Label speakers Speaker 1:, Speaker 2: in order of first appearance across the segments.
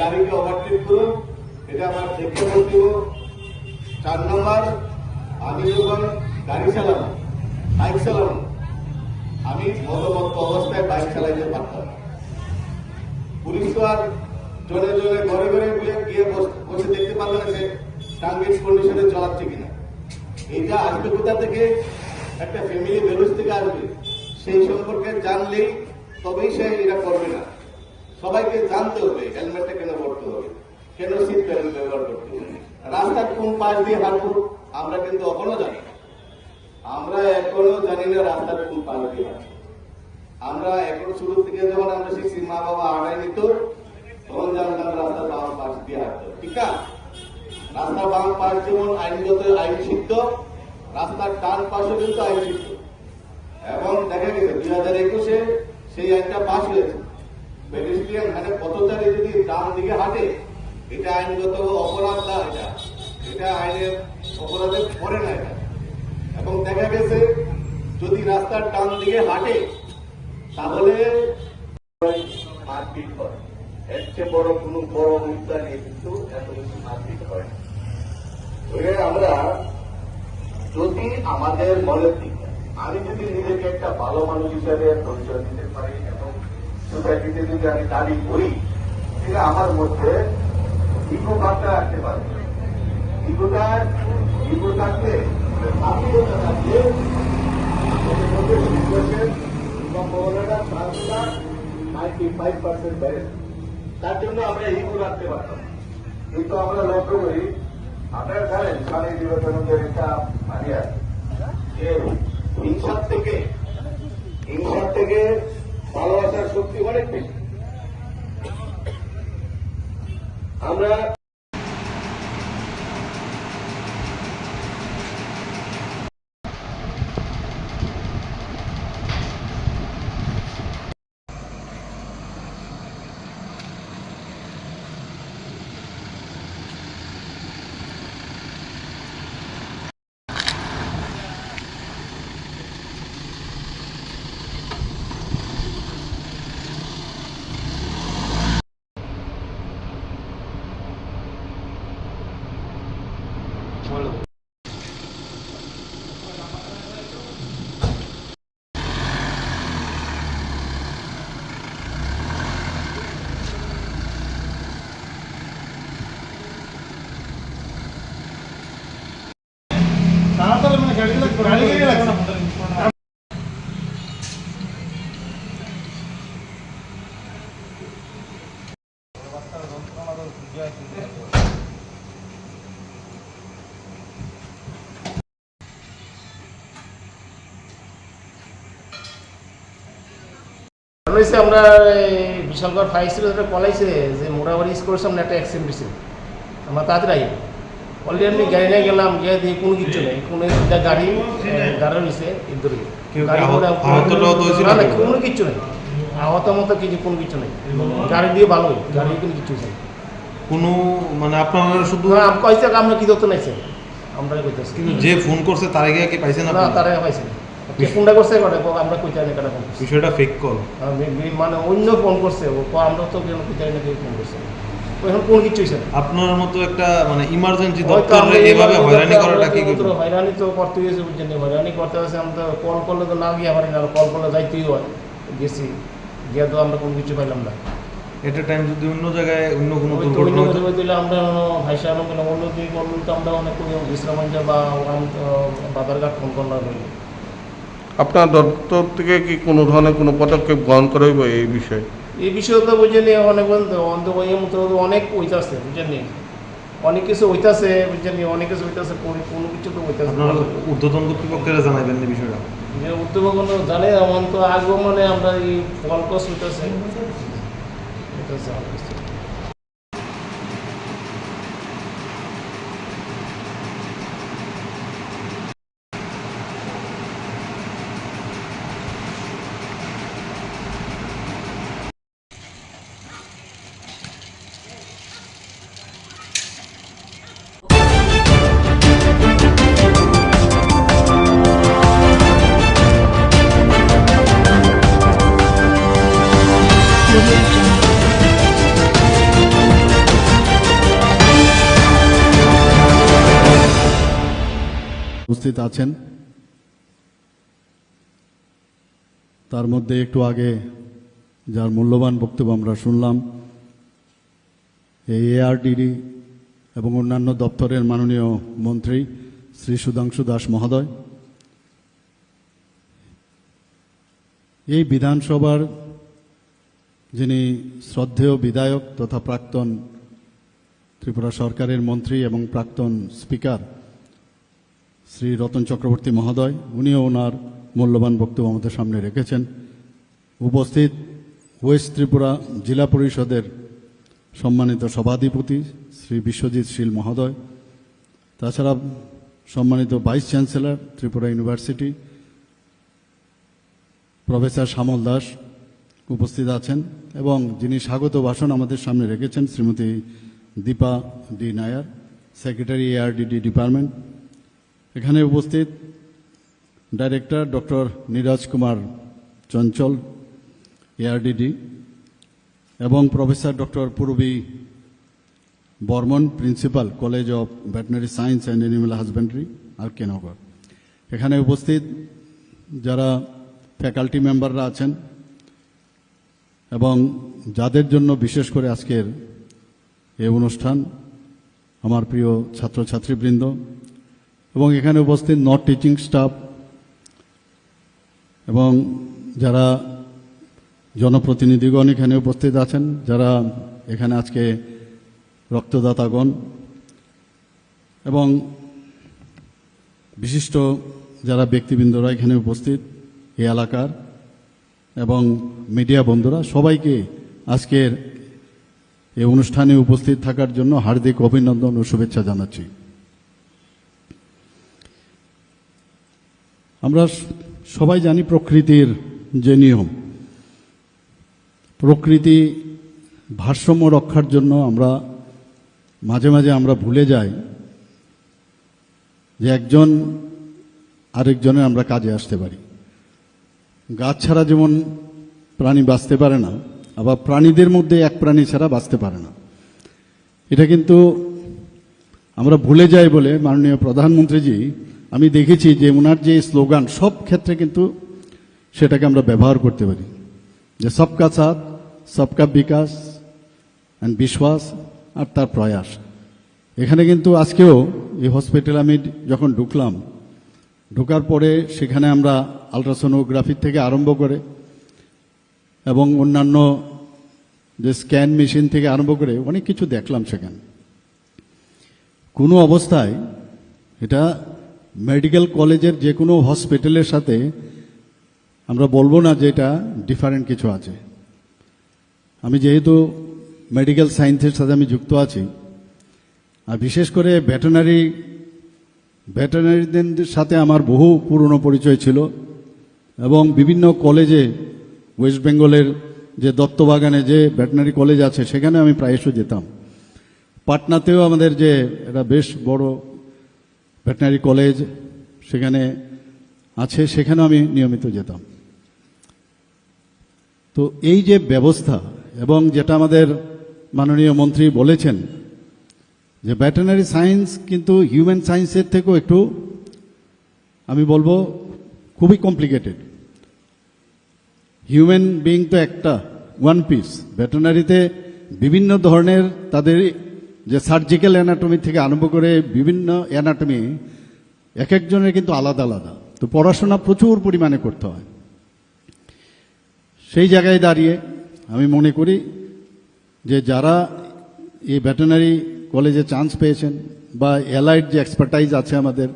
Speaker 1: গাড়িকে ওভারটেক করুন, এটা আমার দেখে বলতে। 4 নম্বর, আমি যখন গাড়ি চালাবো, বাইক চালাবো, আমি মদমত্ত অবস্থায় বাইক চালাইতে পারতাম। পুলিশ তো আর জনে জনে ঘরে ঘরে গিয়ে বসে দেখতে পারবে না যে ট্রাঙ্গিস কন্ডিশনে চালাচ্ছে কিনা। এইটা আসবে কোথা থেকে? একটা ফ্যামিলি ভ্যালুস থেকে আসবে। সেই সম্পর্কে জানলেই তবেই সে এটা করবে না। সবাইকে জানতে হবে হেলমেটটা কেন পড়তে হবে, কেন সিট বেল্ট ব্যবহার করতে হবে, রাস্তার কোন পাশ দিয়ে হাঁটবো আমরা কিন্তু এখনো জানি না। আমরা এখনো জানি না রাস্তার কোন পাশ দিয়ে হাঁটবো। আমরা এখন শুরু থেকে যখন আমরা শিখছি, মা বাবা আড়াই নিত, তখন জানতাম রাস্তার বাম পাশ দিয়ে হাঁটতে। ঠিক আছে, রাস্তার বাম পাশ যেমন আইনগত আইন সিদ্ধ, রাস্তার ডান পাশও কিন্তু আইন সিদ্ধ। এবং দেখা গেছে 2021-এ সেই আইনটা পাশ হয়েছে। পেডেস্ট্রিয়ান মানে পথচারী যদি ডান দিকে হাঁটে, এটা আইনগত অপরাধ না, এটা আইনের অপরাধে পড়ে না এটা। এবং দেখা গেছে যদি রাস্তার ডান দিকে হাঁটে তাহলে মারপিট হয়। এর চেয়ে বড় কোনো বড় মুদ্রা নিয়ে কিন্তু এত বেশি মারপিট হয় না। আমরা যদি আমাদের মনের দিকে আমি যদি নিজেকে একটা ভালো মানুষ হিসাবে পরিচয় দিতে পারি এবং সোসাইটিতে যদি আমি দাবি করি, সেটা আমার মধ্যে ইগো ভাবটা রাখতে পারবে। ইগো থাকলে আত্মীয়তা থাকলে আমাদের মধ্যে বিশ্বাসের সম্ভাবনাটা 95% বেড়ে। তার জন্য আমরা ইগো রাখতে পারতাম। কিন্তু আমরা লক্ষ্য করি, আপনারা জানেন স্বামী বিবেকানন্দের একটা বাণী আছে যে হিংসার থেকে ভালোবাসার শক্তি অনেক বেশি। আমরা
Speaker 2: আমরা বিশালগড় ফায়ার স্টেশন পলাইছে যে মোটামুটি স্কুলের সামনে একটা অ্যাক্সিডেন্ট হয়েছে। আমরা তাড়াতাড়ি অলরেডি আমি গাড়ি নিয়ে গেলাম, গিয়ে দিয়ে কোনো কিছু নেই, কোনো গাড়ি রয়েছে কোনো কিছু নেই, আহত মতো কিছু কোনো কিছু নেই। গাড়ি দিয়ে ভালো, গাড়ি কোনো কিছু নেই
Speaker 3: কোনো, মানে আপনারা শুধু
Speaker 2: কইছে আমরা কি ধরতে নাইছে আমরা কইতেছি।
Speaker 3: কিন্তু যে ফোন করছে তার আগে কি পাইছেন
Speaker 2: না? তার আগে পাইছেন ফোনটা করছে আমরা কইতে জানি কেন
Speaker 3: বিষয়টা ফেক কল,
Speaker 2: মানে অন্য ফোন করছে আমরা তো কইতে জানি না ফোন করছে। এখন কোন কিছু হইছে না।
Speaker 3: আপনার মতো একটা মানে ইমার্জেন্সি দপ্তরে এভাবে হয়রানি করাটা কি?
Speaker 2: হয়রানি তো করতে হয়েছে, বুঝছেন, হয়রানি করতে হয়েছে। আমরা তো কল করলে তো না গিয়ে পারি না, কল করলে যাইতেই হয়। গেছি গিয়ে তো আমরা কোনো কিছু পাইলাম না।
Speaker 3: এট এ টাইম যদি অন্য জায়গায় অন্য কোনো দুর্ঘটনা
Speaker 2: দিলে আমরা ভাইসা অন্য দিকে করলে তো আমরা অনেক বিশ্রামঞ্চ বা বাজারঘাট ফোন করলাম।
Speaker 4: আপনার দপ্তর থেকে কি কোনো ধরনের কোনো পদক্ষেপ গ্রহণ করা হইব এই বিষয়ে?
Speaker 2: এই বিষয়ে তো বুঝেনি অনেক অনেক হইতাছে, বুঝেন, অনেক কিছু হইতাছে, বুঝছেন, অনেক কিছু হইতাছে, কোনো কিছু তো হইতাছে।
Speaker 3: আপনারা ঊর্ধ্বতন কর্তৃপক্ষের জানাবেন এই বিষয়টা?
Speaker 2: ঊর্ধ্বতন জানে এমন তো আগেও মানে আমরা এই ফলকস হইতাছে।
Speaker 5: Audio Jungle. উপস্থিত আছেন। তার মধ্যে একটু আগে যার মূল্যবান বক্তব্য আমরা শুনলাম, এই এআরডিডি এবং অন্যান্য দপ্তরের মাননীয় মন্ত্রী শ্রী সুধাংশু দাস মহোদয়, এই বিধানসভার যিনি শ্রদ্ধেয় বিধায়ক তথা প্রাক্তন ত্রিপুরা সরকারের মন্ত্রী এবং প্রাক্তন স্পিকার শ্রী রতন চক্রবর্তী মহোদয়, উনিও ওনার মূল্যবান বক্তব্য আমাদের সামনে রেখেছেন। উপস্থিত ওয়েস্ট ত্রিপুরা জেলা পরিষদের সম্মানিত সভাধিপতি শ্রী বিশ্বজিৎ শীল মহোদয়, তাছাড়া সম্মানিত vice chancellor Tripura university professor Shyamal Das উপস্থিত আছেন, এবং যিনি স্বাগত ভাষণ আমাদের সামনে রেখেছেন Shrimati Dipa D Nair, secretary ARDD department. এখানে উপস্থিত director doctor Neeraj Kumar Chanchal ARDD এবং professor doctor Purbi Barman, principal college of veterinary science and animal husbandry, R K. Nagar. এখানে উপস্থিত যারা ফ্যাকাল্টি মেম্বাররা আছেন এবং যাদের জন্য বিশেষ করে আজকের এই অনুষ্ঠান, আমার প্রিয় ছাত্রছাত্রীবৃন্দ এবং এখানে উপস্থিত নন টিচিং স্টাফ এবং যারা জনপ্রতিনিধিগণ এখানে উপস্থিত আছেন, যারা এখানে আজকে রক্তদাতাগণ এবং বিশিষ্ট যারা ব্যক্তিবৃন্দরা এখানে উপস্থিত এই এলাকার এবং মিডিয়া বন্ধুরা, সবাইকে আজকের এই অনুষ্ঠানে উপস্থিত থাকার জন্য হার্দিক অভিনন্দন ও শুভেচ্ছা জানাচ্ছি। আমরা সবাই জানি প্রকৃতির যে নিয়ম, প্রকৃতি ভারসাম্য রক্ষার জন্য আমরা মাঝে মাঝে আমরা ভুলে যাই যে একজন আরেকজনের আমরা কাজে আসতে পারি। গাছ ছাড়া যেমন প্রাণী বাঁচতে পারে না, আবার প্রাণীদের মধ্যে এক প্রাণী ছাড়া বাঁচতে পারে না। এটা কিন্তু আমরা ভুলে যাই বলে মাননীয় প্রধানমন্ত্রীজি, আমি দেখেছি যে ওনার যে স্লোগান সব ক্ষেত্রে কিন্তু সেটাকে আমরা ব্যবহার করতে পারি, যে সবকা সাথ সবকা বিকাশ অ্যান্ড বিশ্বাস আর তার প্রয়াস। এখানে কিন্তু আজকেও এই হসপিটাল আমি যখন ঢোকার পরে সেখানে আমরা আলট্রাসোনোগ্রাফি থেকে আরম্ভ করে এবং অন্যান্য যে স্ক্যান মেশিন থেকে আরম্ভ করে অনেক কিছু দেখলাম সেখানে। কোনো অবস্থায় এটা মেডিকেল কলেজের যে কোনো হসপিটালের সাথে আমরা বলবো না যে এটা ডিফারেন্ট কিছু আছে। আমি যেহেতু মেডিকেল সায়েন্সের সাথে আমি যুক্ত আছি, আর বিশেষ করে ভেটেরিনারিদের সাথে আমার বহু পুরনো পরিচয় ছিল এবং বিভিন্ন কলেজে ওয়েস্ট বেঙ্গলের যে দত্তবাগানে যে ভেটেরিনারি কলেজ আছে সেখানে আমি প্রায়শই যেতাম। পাটনাতেও আমাদের যে এটা বেশ বড় ভেটেরিনারি কলেজ সেখানে আছে, সেখানেও আমি নিয়মিত যেতাম। তো এই যে ব্যবস্থা এবং যেটা আমাদের মাননীয় মন্ত্রী বলেছেন যে ভেটেরিনারি সায়েন্স কিন্তু হিউম্যান সায়েন্সের থেকেও একটু আমি বলবো খুবই কমপ্লিকেটেড। হিউম্যান বিইং তো একটা ওয়ান পিস, ভেটেরিনারিতে বিভিন্ন ধরনের তাদের যে সার্জিক্যাল অ্যানাটমি থেকে আরম্ভ করে বিভিন্ন অ্যানাটমি এক একজনের কিন্তু আলাদা আলাদা। তো পড়াশোনা প্রচুর পরিমাণে করতে হয়। সেই জায়গায় দাঁড়িয়ে আমি মনে করি যে যারা এই ভেটেরিনারি কলেজে চান্স পেয়েছেন বা অ্যালাইড যে এক্সপার্টাইজ আছে আমাদের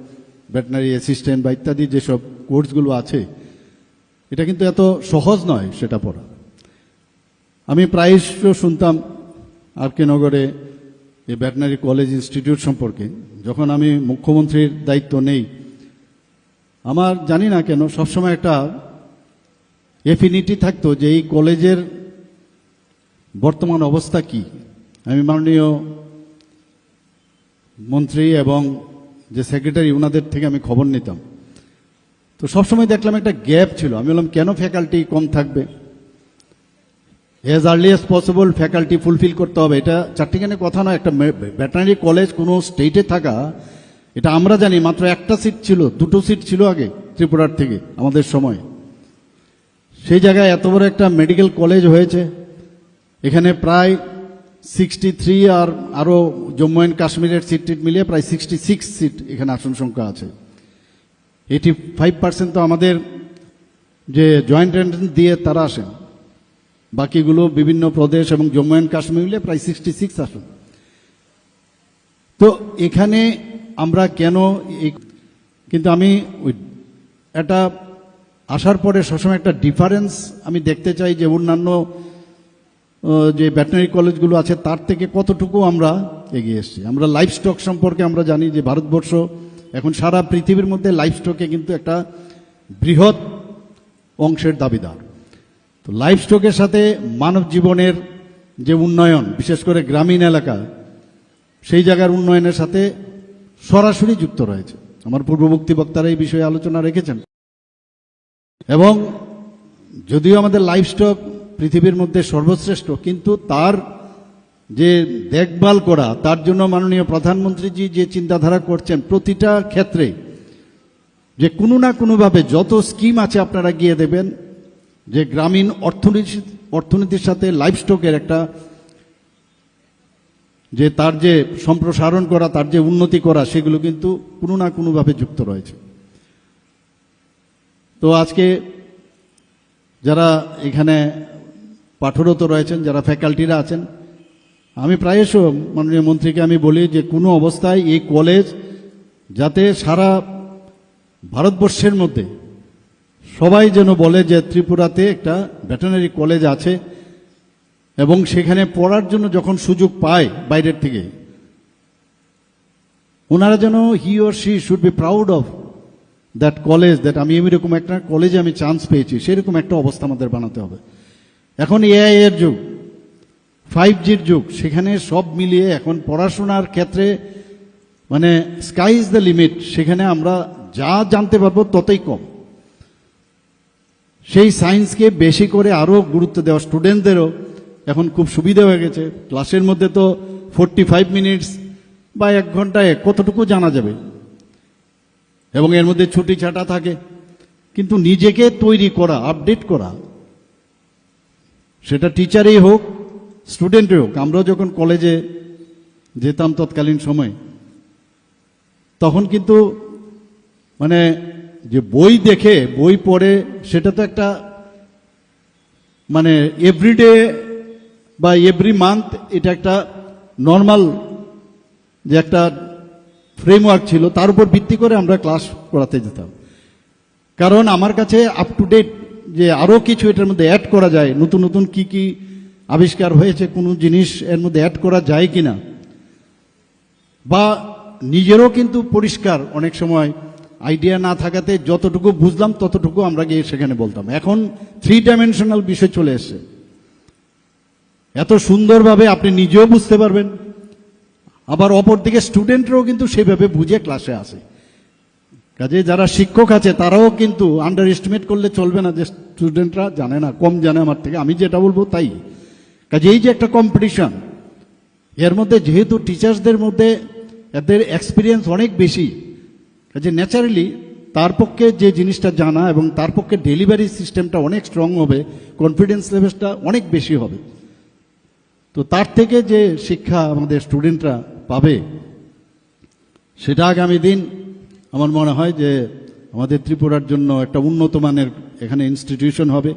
Speaker 5: ভেটেরিনারি অ্যাসিস্ট্যান্ট বা ইত্যাদি যেসব কোর্সগুলো আছে, এটা কিন্তু এত সহজ নয় সেটা পড়া। আমি প্রায়শ শুনতাম আর.কে. নগরে এই ভেটেরিনারি কলেজ ইনস্টিটিউট সম্পর্কে। যখন আমি মুখ্যমন্ত্রীর দায়িত্ব নেই, আমার জানি না কেন সবসময় একটা এফিনিটি থাকতো যে এই কলেজের বর্তমান অবস্থা কি। আমি মাননীয় মন্ত্রী এবং যে সেক্রেটারি ওনাদের থেকে আমি খবর নিতাম। তো সবসময় দেখলাম একটা গ্যাপ ছিল। আমি বললাম কেন ফ্যাকাল্টি কম থাকবে, as early as possible faculty fulfil করতে হবে। এটা চারটিখানে কথা নয়। একটা ভেটেরিনারি কলেজ কোনো স্টেটে থাকা এটা আমরা জানি, মাত্র একটা সিট ছিল, 2টো সিট ছিল আগে ত্রিপুরার থেকে আমাদের সময়। সেই জায়গায় এত বড় একটা মেডিকেল কলেজ হয়েছে, এখানে প্রায় 63 আর আরও জম্মু অ্যান্ড কাশ্মীরের সিট টিট মিলিয়ে প্রায় 66 সিট এখানে আসন সংখ্যা আছে। 85% তো আমাদের যে জয়েন্ট এন্ট্রান্স দিয়ে তারা আসেন, বাকিগুলো বিভিন্ন প্রদেশ এবং জম্মু অ্যান্ড কাশ্মীর মিলিয়ে প্রায় 66 আসন। তো এখানে আমরা কেন কিন্তু আমি ওই এটা আসার পরে সবসময় একটা ডিফারেন্স আমি দেখতে চাই যে অন্যান্য যে ভেটেরিনারি কলেজগুলো আছে তার থেকে কতটুকু আমরা এগিয়ে এসেছি। আমরা লাইফ স্টক সম্পর্কে আমরা জানি যে ভারতবর্ষ এখন সারা পৃথিবীর মধ্যে লাইফ স্টকে কিন্তু একটা বৃহৎ অংশের দাবিদার। তো লাইফ স্টকের সাথে মানব জীবনের যে উন্নয়ন, বিশেষ করে গ্রামীণ এলাকা, সেই জায়গার উন্নয়নের সাথে সরাসরি যুক্ত রয়েছে। আমার পূর্ববর্তী বক্তারা এই বিষয়ে আলোচনা রেখেছেন। এবং যদিও আমাদের লাইফ স্টক পৃথিবীর মধ্যে সর্বশ্রেষ্ঠ, কিন্তু তার যে দেখভাল করা, তার জন্য মাননীয় প্রধানমন্ত্রীজি যে চিন্তাধারা করছেন প্রতিটা ক্ষেত্রে, যে কোনো না কোনোভাবে যত স্কিম আছে আপনারা গিয়ে দেবেন, যে গ্রামীণ অর্থনীতির সাথে লাইফ স্টকের একটা যে তার যে সম্প্রসারণ করা, তার যে উন্নতি করা, সেগুলো কিন্তু কোনো না কোনোভাবে যুক্ত রয়েছে। তো আজকে যারা এখানে পাঠরত রয়েছেন, যারা ফ্যাকাল্টিরা আছেন, আমি প্রায়শ মাননীয় মন্ত্রীকে আমি বলি যে কোনো অবস্থায় এই কলেজ যাতে সারা ভারতবর্ষের মধ্যে সবাই যেন বলে যে ত্রিপুরাতে একটা ভেটেরিনারি কলেজ আছে, এবং সেখানে পড়ার জন্য যখন সুযোগ পায় বাইরের থেকে, ওনারা যেন he or she should be proud of that college, that আমি এরকম একটা কলেজে আমি চান্স পেয়েছি, সেরকম একটা অবস্থা আমাদের বানাতে হবে। এখন এআই এর যুগ, 5G'র যুগ, সেখানে সব মিলিয়ে এখন পড়াশোনার ক্ষেত্রে মানে স্কাই ইজ দ্য লিমিট। সেখানে আমরা যা জানতে পারবো ততই কম। সেই সায়েন্সকে বেশি করে আরও গুরুত্ব দেওয়া, স্টুডেন্টদেরও এখন খুব সুবিধা হয়ে গেছে। ক্লাসের মধ্যে তো 45 মিনিটস বা 1 ঘন্টায় কতটুকু জানা যাবে, এবং এর মধ্যে ছুটি ছাটা থাকে। কিন্তু নিজেকে তৈরি করা, আপডেট করা, সেটা টিচারই হোক স্টুডেন্টই হোক। আমরা যখন কলেজে যেতাম তৎকালীন সময়, তখন কিন্তু মানে যে বই দেখে বই পড়ে সেটা তো একটা মানে এভরিডে বা এভরি মান্থ এটা একটা নর্মাল যে একটা ফ্রেমওয়ার্ক ছিল, তার উপর ভিত্তি করে আমরা ক্লাস করাতে যেতাম। কারণ আমার কাছে আপ টু ডেট যে আরও কিছু এটার মধ্যে অ্যাড করা যায়, নতুন নতুন কি কি আবিষ্কার হয়েছে, কোনো জিনিস এর মধ্যে অ্যাড করা যায় কিনা, বা নিজেরও কিন্তু পরিষ্কার অনেক সময় আইডিয়া না থাকাতে যতটুকু বুঝলাম ততটুকু আমরা গিয়ে সেখানে বলতাম। এখন 3 ডাইমেনশনাল বিষয় চলে এসছে, এত সুন্দরভাবে আপনি নিজেও বুঝতে পারবেন, আবার অপরদিকে স্টুডেন্টরাও কিন্তু সেভাবে বুঝে ক্লাসে আসে। কাজে যারা শিক্ষক আছে তারাও কিন্তু আন্ডার এস্টিমেট করলে চলবে না যে স্টুডেন্টরা জানে না, কম জানে আমার থেকে, আমি যেটা বলবো তাই। কাজে এই যে একটা কম্পিটিশন, এর মধ্যে যেহেতু টিচার্সদের মধ্যে এদের এক্সপিরিয়েন্স অনেক বেশি, কাজে ন্যাচারালি তার পক্ষে যে জিনিসটা জানা এবং তার পক্ষে ডেলিভারি সিস্টেমটা অনেক স্ট্রং হবে, কনফিডেন্স লেভেলটা অনেক বেশি হবে। তো তার থেকে যে শিক্ষা আমাদের স্টুডেন্টরা পাবে, সেটা আগামী দিন আমার মনে হয় যে আমাদের ত্রিপুরার জন্য একটা উন্নত মানের এখানে ইনস্টিটিউশন হবে।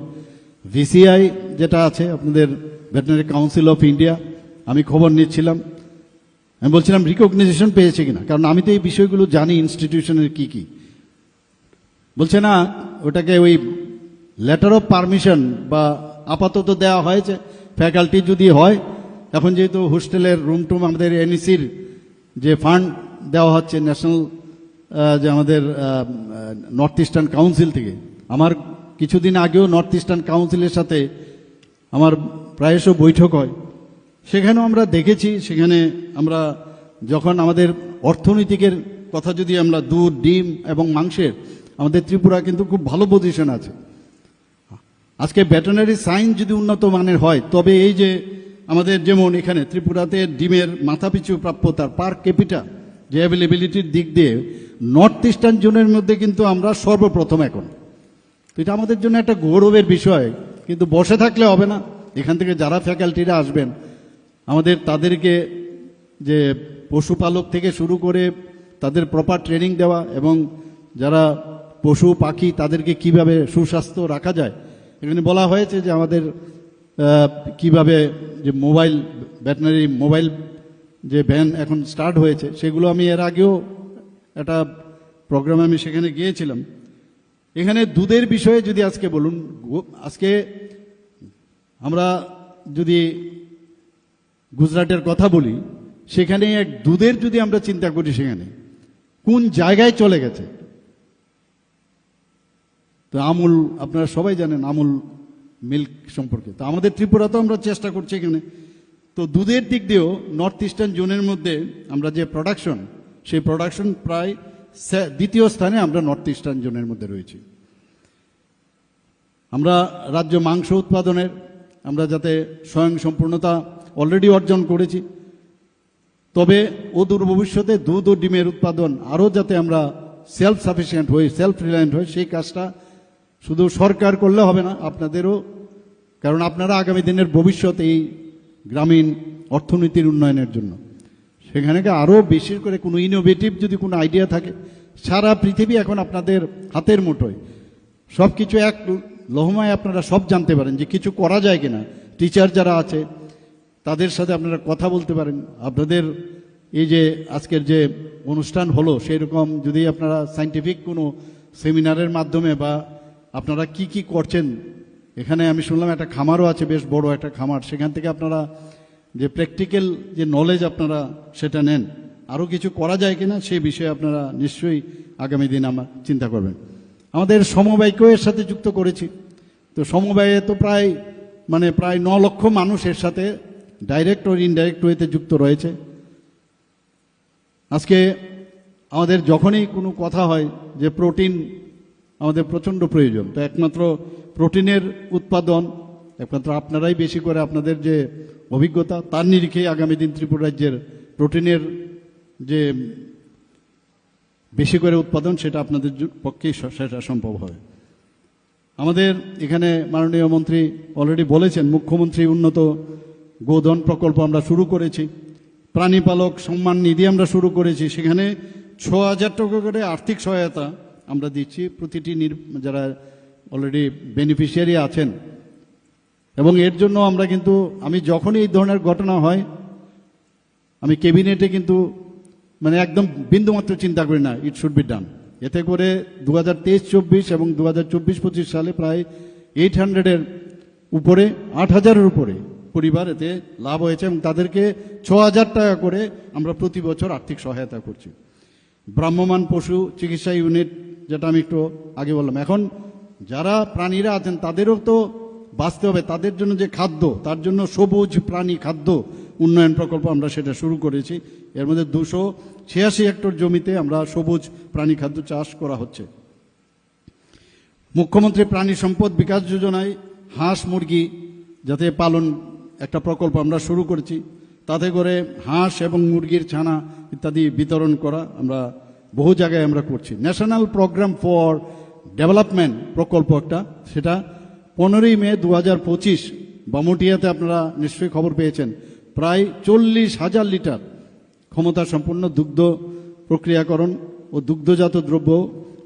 Speaker 5: ভিসিআই যেটা আছে আপনাদের ভেটেরিনারি কাউন্সিল অফ ইন্ডিয়া, আমি খবর নিচ্ছিলাম, আমি বলছিলাম রিকগনাইজেশন পেয়েছে কিনা, কারণ আমি তো এই বিষয়গুলো জানি ইনস্টিটিউশনের কি কি। বলছে না, ওটাকে ওই লেটার অফ পারমিশন বা আপাতত দেওয়া হয়েছে, ফ্যাকাল্টি যদি হয়। এখন যেহেতু হোস্টেলের রুম টুম আমাদের এনইসির যে ফান্ড দেওয়া হচ্ছে ন্যাশনাল যে আমাদের নর্থ ইস্টার্ন কাউন্সিল থেকে, আমার কিছুদিন আগেও নর্থ ইস্টার্ন কাউন্সিলের সাথে আমার প্রায়শ বৈঠক হয়, সেখানেও আমরা দেখেছি, সেখানে আমরা যখন আমাদের অর্থনৈতিকের কথা যদি আমরা দুধ, ডিম এবং মাংসের, আমাদের ত্রিপুরা কিন্তু খুব ভালো পজিশন আছে। আজকে ভেটেরিনারি সায়েন্স যদি উন্নত মানের হয়, তবে এই যে আমাদের যেমন এখানে ত্রিপুরাতে ডিমের মাথাপিছু প্রাপ্যতার পার ক্যাপিটা যে অ্যাভেলেবিলিটির দিক দিয়ে নর্থ ইস্টার্ন জোনের মধ্যে কিন্তু আমরা সর্বপ্রথম এখন। তো এটা আমাদের জন্য একটা গৌরবের বিষয়, কিন্তু বসে থাকলে হবে না। এখান থেকে যারা ফ্যাকাল্টিরা আসবেন আমাদের তাদেরকে যে পশুপালক থেকে শুরু করে তাদের প্রপার ট্রেনিং দেওয়া, এবং যারা পশু পাখি তাদেরকে কিভাবে সুস্বাস্থ্য রাখা যায়। এখানে বলা হয়েছে যে আমাদের কিভাবে যে মোবাইল ভেটেরিনারি মোবাইল যে ভ্যান এখন স্টার্ট হয়েছে, সেগুলো আমি এর আগেও একটা প্রোগ্রামে আমি সেখানে গিয়েছিলাম। এখানে দুধের বিষয়ে যদি আজকে বলুন, আজকে আমরা যদি গুজরাটের কথা বলি, সেখানে এক দুধের যদি আমরা চিন্তা করি, সেখানে কোন জায়গায় চলে গেছে। তো আমুল আপনারা সবাই জানেন আমুল মিল্ক সম্পর্কে। তো আমাদের ত্রিপুরাতেও আমরা চেষ্টা করছি এখানে। তো দুধের দিক দিয়েও নর্থ ইস্টার্ন জোনের মধ্যে আমরা যে প্রোডাকশন, সেই প্রোডাকশন প্রায় দ্বিতীয় স্থানে আমরা নর্থ ইস্টার্ন জোনের মধ্যে রয়েছি। আমরা রাজ্য মাংস উৎপাদনের আমরা যাতে স্বয়ংসম্পূর্ণতা অলরেডি অর্জন করেছি, তবে অদূর ভবিষ্যতে দুধ ও ডিমের উৎপাদন আরও যাতে আমরা সেলফ সাফিসিয়েন্ট হই, সেলফ রিলায়েন্ট হই, সেই কাজটা শুধু সরকার করলে হবে না, আপনাদেরও। কারণ আপনারা আগামী দিনের ভবিষ্যৎ এই গ্রামীণ অর্থনীতির উন্নয়নের জন্য। সেখানে আরও বেশি করে কোনো ইনোভেটিভ যদি কোনো আইডিয়া থাকে, সারা পৃথিবী এখন আপনাদের হাতের মুঠোয়। সব কিছু এক লহমায় আপনারা সব জানতে পারেন যে কিছু করা যায় কিনা। টিচার যারা আছে তাদের সাথে আপনারা কথা বলতে পারেন। আপনাদের এই যে আজকের যে অনুষ্ঠান হলো, সেই রকম যদি আপনারা সায়েন্টিফিক কোনো সেমিনারের মাধ্যমে বা আপনারা কি কি করছেন, এখানে আমি শুনলাম একটা খামারও আছে, বেশ বড় একটা খামার, সেখান থেকে আপনারা যে প্র্যাকটিক্যাল যে নলেজ আপনারা সেটা নেন, আরও কিছু করা যায় কিনা সেই বিষয়ে আপনারা নিশ্চয়ই আগামী দিন আমার চিন্তা করবেন। আমাদের সমবায়কেও এর সাথে যুক্ত করেছি। তো সমবায়ে তো প্রায় 9 লক্ষ মানুষ এর সাথে ডাইরেক্ট ও ইনডাইরেক্ট ওয়েতে যুক্ত রয়েছে। আজকে আমাদের যখনই কোনো কথা হয় যে প্রোটিন আমাদের প্রচণ্ড প্রয়োজন, তো একমাত্র প্রোটিনের উৎপাদন একমাত্র আপনারাই বেশি করে, আপনাদের যে অভিজ্ঞতা তার নিরিখে আগামী দিন ত্রিপুরা রাজ্যের প্রোটিনের যে বেশি করে উৎপাদন, সেটা আপনাদের পক্ষেই সেটা সম্ভব হবে। আমাদের এখানে মাননীয় মন্ত্রী অলরেডি বলেছেন, মুখ্যমন্ত্রী উন্নত গোধন প্রকল্প আমরা শুরু করেছি, প্রাণীপালক সম্মান নিধি আমরা শুরু করেছি। সেখানে 6,000 টাকা করে আর্থিক সহায়তা আমরা দিচ্ছি প্রতিটি যারা অলরেডি বেনিফিশিয়ারি আছেন। এবং এর জন্য আমরা কিন্তু, আমি যখনই এই ধরনের ঘটনা হয়, আমি ক্যাবিনেটে কিন্তু একদম বিন্দুমাত্র চিন্তা করি না, ইট শুড বি ডান। এতে করে 2023-24 এবং 2024-25 সালে প্রায় 800-এর উপরে, 8,000-এর উপরে পরিবার এতে লাভ হয়েছে, এবং তাদেরকে 6,000 টাকা করে আমরা প্রতি বছর আর্থিক সহায়তা করছি। ভ্রাম্যমাণ পশু চিকিৎসা ইউনিট, যেটা আমি একটু আগে বললাম, এখন যারা প্রাণীরা আছেন তাদেরও তো বাঁচতে হবে, তাদের জন্য যে খাদ্য, তার জন্য সবুজ প্রাণী খাদ্য উন্নয়ন প্রকল্প আমরা সেটা শুরু করেছি। এর মধ্যে 286 হেক্টর জমিতে আমরা সবুজ প্রাণী খাদ্য চাষ করা হচ্ছে। মুখ্যমন্ত্রী প্রাণী সম্পদ বিকাশ যোজনায় হাঁস মুরগি যাতে পালন একটা প্রকল্প আমরা শুরু করেছি, তাতে করে হাঁস এবং মুরগির ছানা ইত্যাদি বিতরণ করা আমরা বহু জায়গায় আমরা করছি। ন্যাশনাল প্রোগ্রাম ফর ডেভেলপমেন্ট প্রকল্প একটা, সেটা 15ই মে 2025 বামুটিয়াতে আপনারা নিশ্চয়ই খবর পেয়েছেন, প্রায় 40,000 লিটার ক্ষমতা সম্পন্ন দুগ্ধ প্রক্রিয়াকরণ ও দুগ্ধজাত দ্রব্য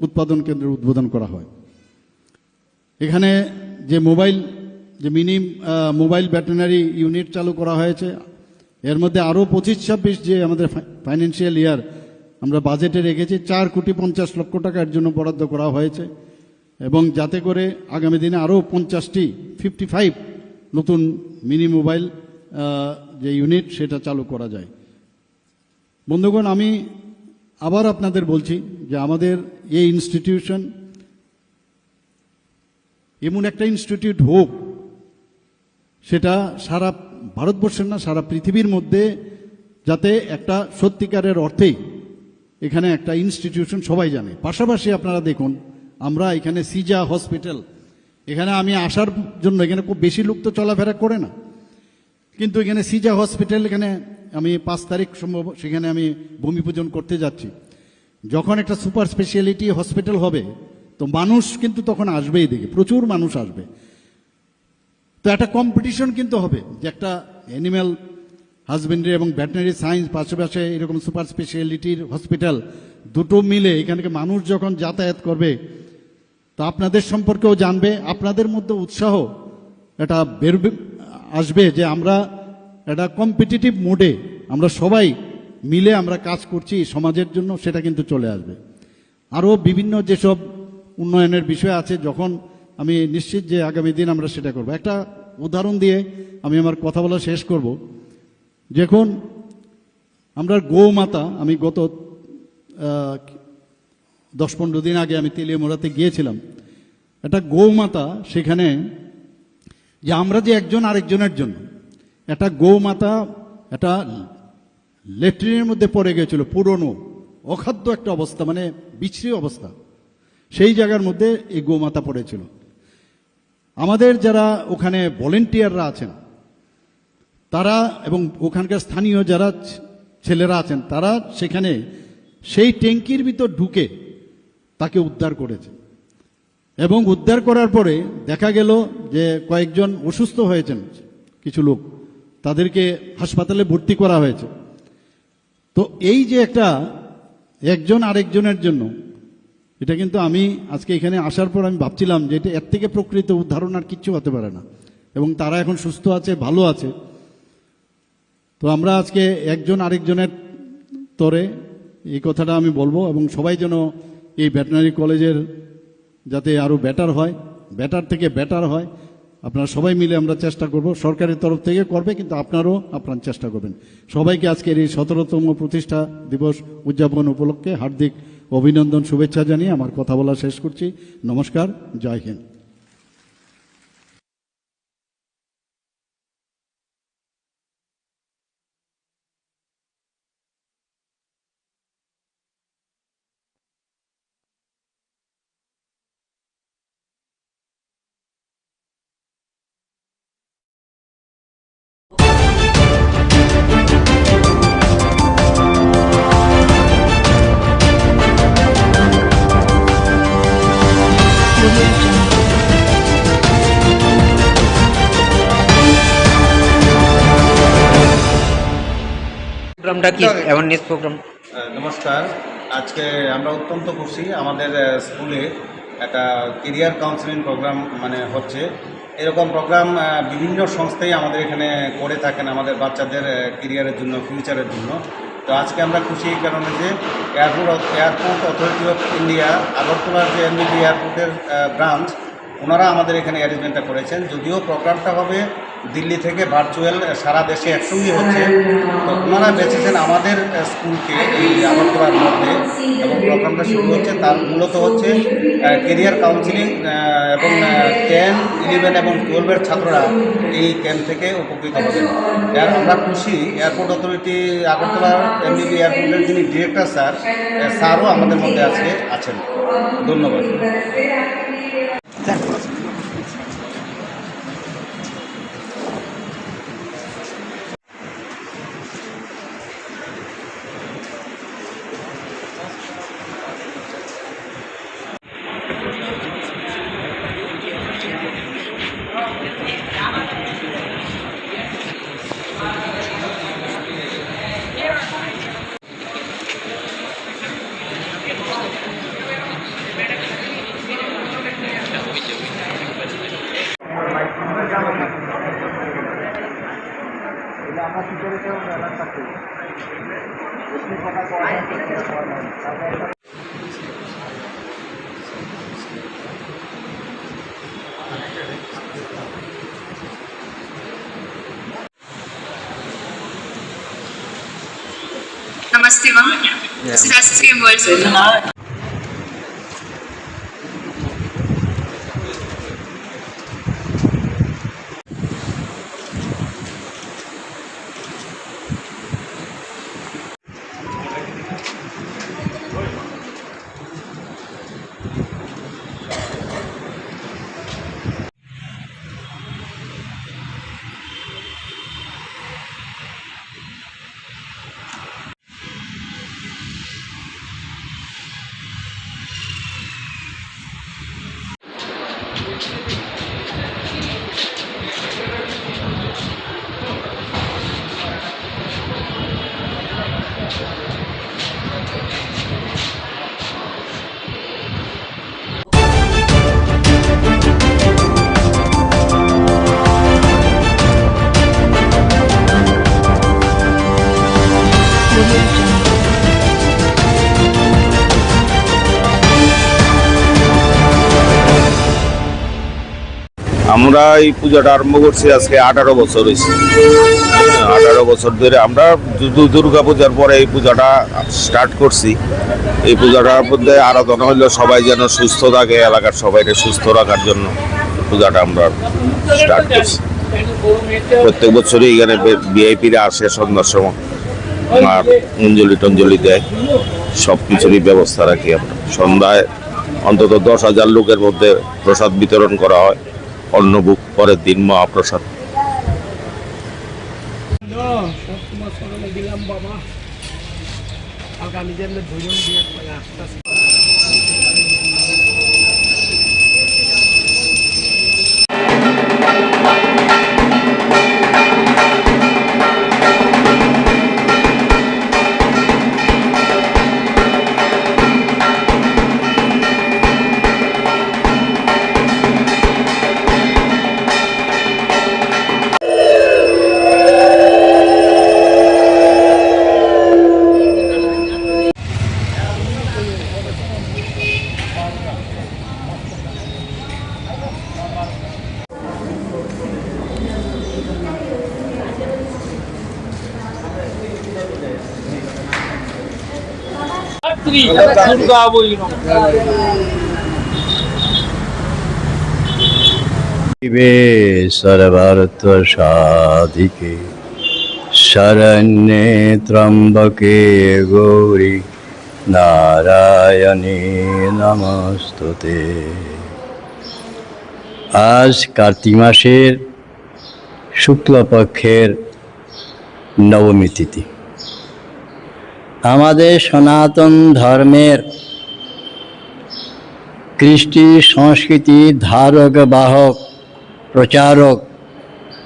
Speaker 5: উৎপাদন কেন্দ্রের উদ্বোধন করা হয়। এখানে যে মিনি মোবাইল ভেটেরিনারি ইউনিট চালু করা হয়েছে, এর মধ্যে আরও 25-26 যে আমাদের ফাইন্যান্সিয়াল ইয়ার আমরা বাজেটে রেখেছি 4,50 লক্ষ টাকা এর জন্য বরাদ্দ করা হয়েছে, এবং যাতে করে আগামী দিনে আরও 55 নতুন মিনি মোবাইল যে ইউনিট সেটা চালু করা যায়। বন্ধুগণ, আমি আবার আপনাদের বলছি যে আমাদের এই ইনস্টিটিউশন এমন একটা ইনস্টিটিউট হোক, সেটা সারা ভারতবর্ষের না, সারা পৃথিবীর মধ্যে, যাতে একটা সত্যিকারের অর্থেই এখানে একটা ইনস্টিটিউশন সবাই জানে। পাশাপাশি আপনারা দেখুন, আমরা এখানে সিজা হসপিটাল, এখানে আমি আসার জন্য এখানে খুব বেশি লোক তো চলাফেরা করে না, কিন্তু এখানে সিজা হসপিটাল, এখানে আমি 5 তারিখ সম্ভব সেখানে আমি ভূমি পূজন করতে যাচ্ছি। যখন একটা সুপার স্পেশালিটি হসপিটাল হবে তো মানুষ কিন্তু তখন আসবেই, দেখে প্রচুর মানুষ আসবে। তো একটা কম্পিটিশন কিন্তু হবে যে একটা অ্যানিম্যাল হাজবেন্ডারি এবং ভেটেরিনারি সায়েন্স পাশাপাশি এরকম সুপার স্পেশালিটির হসপিটাল দুটো মিলে এখানকে মানুষ যখন যাতায়াত করবে তো আপনাদের সম্পর্কেও জানবে, আপনাদের মধ্যে উৎসাহ এটা আসবে যে আমরা একটা কম্পিটিটিভ মোডে আমরা সবাই মিলে আমরা কাজ করছি সমাজের জন্য, সেটা কিন্তু চলে আসবে। আরও বিভিন্ন যেসব উন্নয়নের বিষয় আছে, যখন আমি নিশ্চিত যে আগামী দিন আমরা সেটা করব। একটা উদাহরণ দিয়ে আমি আমার কথা বলা শেষ করব। যখন আমরা গৌমাতা, আমি গত 10-15 দিন আগে আমি তেলিয়ামোড়াতে গিয়েছিলাম, একটা গৌমাতা সেখানে যে আমরা যে একজন আরেকজনের জন্য একটা গৌমাতা একটা লেট্রিনের মধ্যে পড়ে গিয়েছিল, পুরনো অখাদ্য একটা অবস্থা, মানে বিশ্রী অবস্থা, সেই জায়গার মধ্যে এই গোমাতা পড়েছিল। আমাদের যারা ওখানে ভলেন্টিয়াররা আছেন তারা এবং ওখানকার স্থানীয় যারা ছেলেরা আছেন তারা সেখানে সেই ট্যাঙ্কির ভিতর ঢুকে তাকে উদ্ধার করেছে। এবং উদ্ধার করার পরে দেখা গেল যে কয়েকজন অসুস্থ হয়েছেন, কিছু লোক, তাদেরকে হাসপাতালে ভর্তি করা হয়েছে। তো এই যে একটা একজন আরেকজনের জন্য, এটা কিন্তু আমি আজকে এখানে আসার পর আমি ভাবছিলাম যে এটা এর থেকে প্রকৃত উদাহরণ আর কিচ্ছু হতে পারে না। এবং তারা এখন সুস্থ আছে, ভালো আছে। তো আমরা আজকে একজন আরেকজনের তরে এই কথাটা আমি বলবো, এবং সবাই যেন এই ভেটেরিনারি কলেজের যাতে আরও বেটার হয়, বেটার থেকে বেটার হয়, আপনারা সবাই মিলে আমরা চেষ্টা করব। সরকারের তরফ থেকে করবে, কিন্তু আপনারাও আপনার চেষ্টা করবেন। সবাইকে আজকের এই 17তম প্রতিষ্ঠা দিবস উদযাপন উপলক্ষে হার্দিক অভিনন্দন, শুভেচ্ছা জানিয়ে আমার কথা বলা শেষ করছি। নমস্কার, জয় হিন্দ।
Speaker 6: প্রোগ্রামটা কি অ্যাওয়ারনেস প্রোগ্রাম?
Speaker 7: নমস্কার, আজকে আমরা অত্যন্ত খুশি, আমাদের স্কুলে একটা কেরিয়ার কাউন্সেলিং প্রোগ্রাম হচ্ছে। এরকম প্রোগ্রাম বিভিন্ন সংস্থাই আমাদের এখানে করে থাকেন আমাদের বাচ্চাদের কেরিয়ারের জন্য, ফিউচারের জন্য। তো আজকে আমরা খুশি এই কারণে যে এয়ারপোর্ট অথরিটি অফ ইন্ডিয়া আগরতলার যে এমবিবি এয়ারপোর্টের ব্রাঞ্চ, ওনারা আমাদের এখানে অ্যারেঞ্জমেন্টটা করেছেন। যদিও প্রোগ্রামটা হবে দিল্লি থেকে ভার্চুয়াল, সারা দেশে একসঙ্গে হচ্ছে, তো ওনারা বেছেছেন আমাদের স্কুলকে এই আগরতলার মধ্যে, এবং প্রোগ্রামটা শুরু হচ্ছে তার মূলত হচ্ছে কেরিয়ার কাউন্সিলিং, এবং 10, 11 এবং 12-এর ছাত্ররা এই ক্যাম্প থেকে উপকৃত হবেন। আর আমরা খুশি, এয়ারপোর্ট অথরিটি আগরতলার এমবিবি এয়ারপোর্টের যিনি ডিরেক্টর স্যারও আমাদের মধ্যে আজকে আছেন। ধন্যবাদ।
Speaker 8: Namaste, ma'am. This is SSKM World Zone.
Speaker 9: আমরা এই পূজাটা আরম্ভ করছি আজকে 18 বছর হয়েছে। 18 বছর ধরে আমরা দুর্গা পূজার পরে এই পূজাটা স্টার্ট করছি। এই পূজাটার মধ্যে আরাধনা হইলো সবাই যেন সুস্থ থাকে, এলাকার সবাইকে সুস্থ রাখার জন্য পূজাটা আমরা স্টার্ট করছি। প্রত্যেক বছরই এখানে ভিআইপিরা আসে সন্ধ্যার সময়, আর অঞ্জলি টঞ্জলি দেয়, সব কিছুরই ব্যবস্থা রাখি আমরা। সন্ধ্যায় অন্তত 10,000 লোকের মধ্যে প্রসাদ বিতরণ করা হয়, অন্নভোগ, পরের দিন মহাপ্রসাদ।
Speaker 10: सर्वार्थ साधिके शरण्ये त्र्यंबके गौरी नारायणे नमस्तुते। आज कार्तिक मासेर शुक्लपक्षेर नवमी तिथि। আমাদের সনাতন ধর্মের কৃষ্টি সংস্কৃতি ধারক বাহক প্রচারক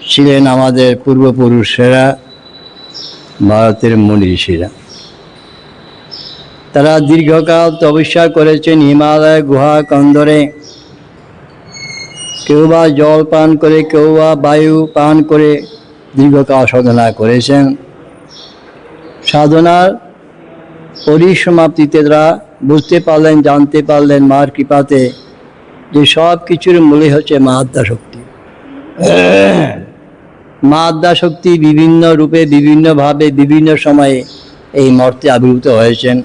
Speaker 10: ছিলেন আমাদের পূর্বপুরুষেরা, ভারতের মুনি ঋষিরা। তারা দীর্ঘকাল তপস্যা করেছেন হিমালয় গুহা কন্দরে। কেউ বা জল পান করে, কেউ বা বায়ু পান করে দীর্ঘকাল সাধনা করেছেন। সাধনার পরিসমাপ্তিতে তারা বুঝতে পারলেন, জানতে পারলেন মার কৃপাতে যে সব কিছুর মূলে হচ্ছে মা আদ্যাশক্তি। মা আদ্যাশক্তি বিভিন্ন রূপে, বিভিন্নভাবে, বিভিন্ন সময়ে এই মর্তে আবির্ভূত হয়েছেন।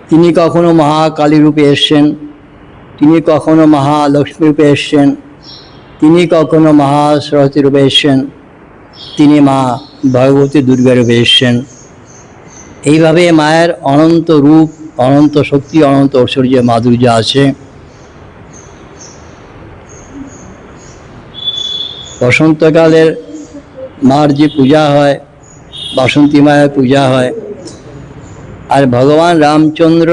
Speaker 10: তিনি কখনো মহাকালী রূপে এসছেন, তিনি কখনো মহালক্ষ্মী রূপে এসছেন, তিনি কখনো মহাসরস্বতী রূপে এসছেন, তিনি মা ভগবতী দুর্গা রূপে এসছেন। এইভাবে মায়ের অনন্ত রূপ, অনন্ত শক্তি, অনন্ত ঐশ্বর্য, মাধুর্য আছে। বসন্তকালের মার যে পূজা হয়, বাসন্তী মায়ের পূজা হয়। আর ভগবান রামচন্দ্র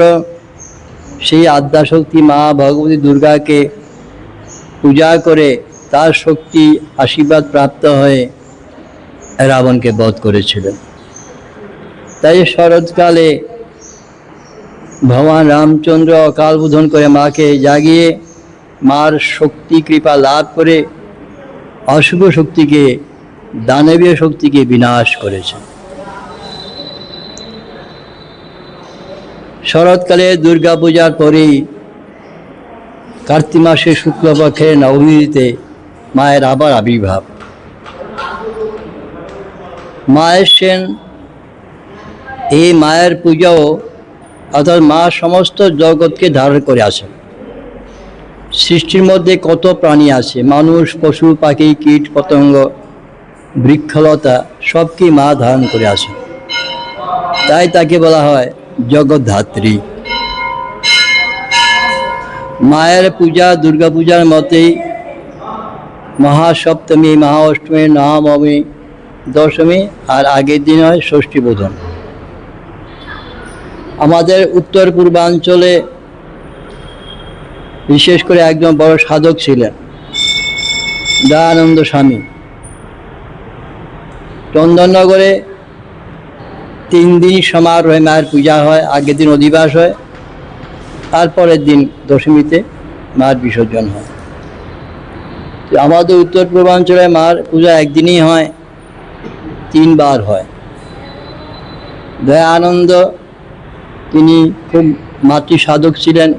Speaker 10: সেই আদ্যাশক্তি মা ভগবতী দুর্গাকে পূজা করে তার শক্তি আশীর্বাদ প্রাপ্ত হয়ে রাবণকে বধ করেছিলেন। তাই শরৎকালে ভগবান রামচন্দ্র অকাল বোধন করে মাকে জাগিয়ে মার শক্তি কৃপা লাভ করে অশুভ শক্তিকে, দানবীয় শক্তিকে বিনাশ করেছেন। শরৎকালে দুর্গা পূজার পরেই কার্তিক মাসের শুক্লপক্ষের নবমীতে মায়ের আবার আবির্ভাব। মায়ের সেন এই মায়ের পূজাও, অর্থাৎ মা সমস্ত জগৎকে ধারণ করে আসেন। সৃষ্টির মধ্যে কত প্রাণী আছে, মানুষ, পশু, পাখি, কীট পতঙ্গ, বৃক্ষলতা সবকে মা ধারণ করে আসেন। তাই তাকে বলা হয় জগদ্ধাত্রী। মায়ের পূজা দুর্গা পূজার মতেই মহাসপ্তমী, মহাঅষ্টমী, নবমী, দশমী আর আগের দিন হয় ষষ্ঠী বোধন। আমাদের উত্তর পূর্বাঞ্চলে বিশেষ করে একজন বড় সাধক ছিলেন দয়ানন্দ স্বামী। চন্দননগরে 3 দিন সমারোহে মায়ের পূজা হয়। আগের দিন অধিবাস হয়, তারপরের দিন দশমীতে মায়ের বিসর্জন হয়। আমাদের উত্তর পূর্বাঞ্চলে মার পূজা একদিনই হয়, 3 বার হয়। দয়ানন্দ তিনি খুব মাতৃ সাধক ছিলেন।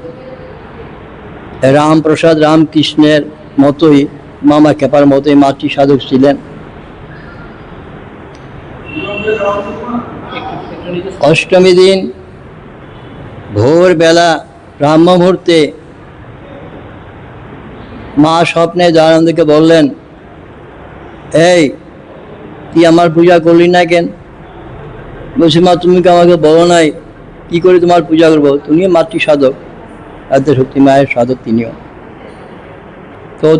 Speaker 10: রামপ্রসাদ রামকৃষ্ণের মতোই, মামা খেপার মতোই মাতৃ সাধক ছিলেন। অষ্টমী দিন ভোরবেলা ব্রাহ্ম মুহূর্তে মা স্বপ্নে দয়ানন্দকে বললেন, এই তুই আমার পূজা করলি না কেন? বলছি, মা তুমি কি আমাকে বলো নাই কি করে তোমার পূজা করবো? তুমিও মাতৃ সাধক, আদ্য শক্তি মায়ের সাধক তিনিও।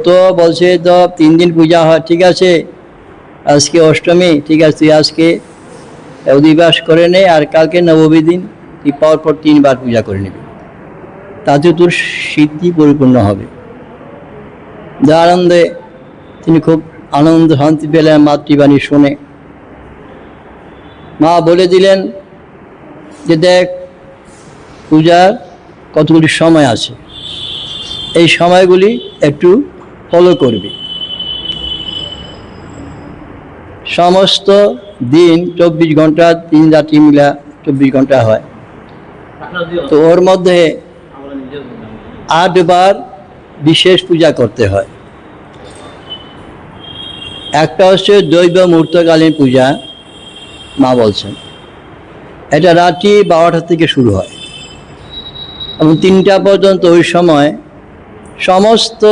Speaker 10: তো বলছে তো 3 দিন পূজা হয়, ঠিক আছে আজকে অষ্টমী, ঠিক আছে তুই আজকে অধিবাস করে নে, আর কালকে নবমী দিন তুই পরপর 3 বার পূজা করে নিবি, তাতে তোর সিদ্ধি পরিপূর্ণ হবে। দয়ানন্দে তিনি খুব আনন্দ শান্তি পেলেন মাতৃবাণী শুনে। মা বলে দিলেন যে দেখ, পূজার কতগুলি সময় আছে, এই সময়গুলি একটু ফলো করবি। সমস্ত দিন 24 ঘন্টা, 3 রাত্রি মিলা 24 ঘন্টা হয়, তো ওর মধ্যে 8 বার বিশেষ পূজা করতে হয়। একটা হচ্ছে দৈব মুহূর্তকালীন পূজা, মা বলছেন এটা রাত্রি 12টা থেকে শুরু হয় এবং 3টা পর্যন্ত। ওই সময় সমস্ত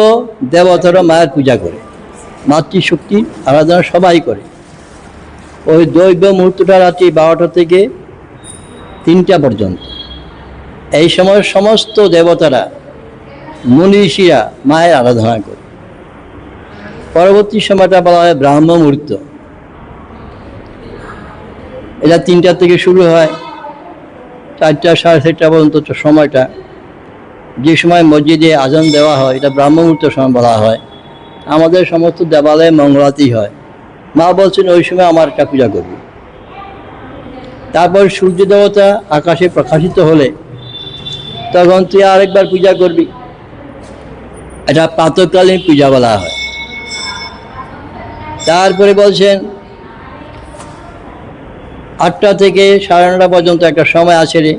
Speaker 10: দেবতারা মায়ের পূজা করে, মাতৃশক্তির আরাধনা সবাই করে। ওই দৈব মুহূর্তটা রাত্রি 12টা থেকে 3টা পর্যন্ত। এই সময় সমস্ত দেবতারা মুনি ঋষিরা মায়ের আরাধনা করে। পরবর্তী সময়টা বলা হয় ব্রাহ্ম মুহূর্ত, এটা 3টা থেকে শুরু হয়, 4টা 4:30 পর্যন্ত সময়টা। যে সময় মসজিদে আজান দেওয়া হয় এটা ব্রাহ্ম মুহূর্ত সময় বলা হয়। আমাদের সমস্ত দেবালয়ে মঙ্গলাতেই হয়। মা বলছেন ওই সময় আমার একটা পূজা করবি। তারপর সূর্য দেবতা আকাশে প্রকাশিত হলে তখন তুই আরেকবার পূজা করবি, এটা প্রাতঃকালীন পূজা বলা হয়। তারপরে বলছেন 8টা থেকে 9:30 পর্যন্ত একটা সময় আছে রে,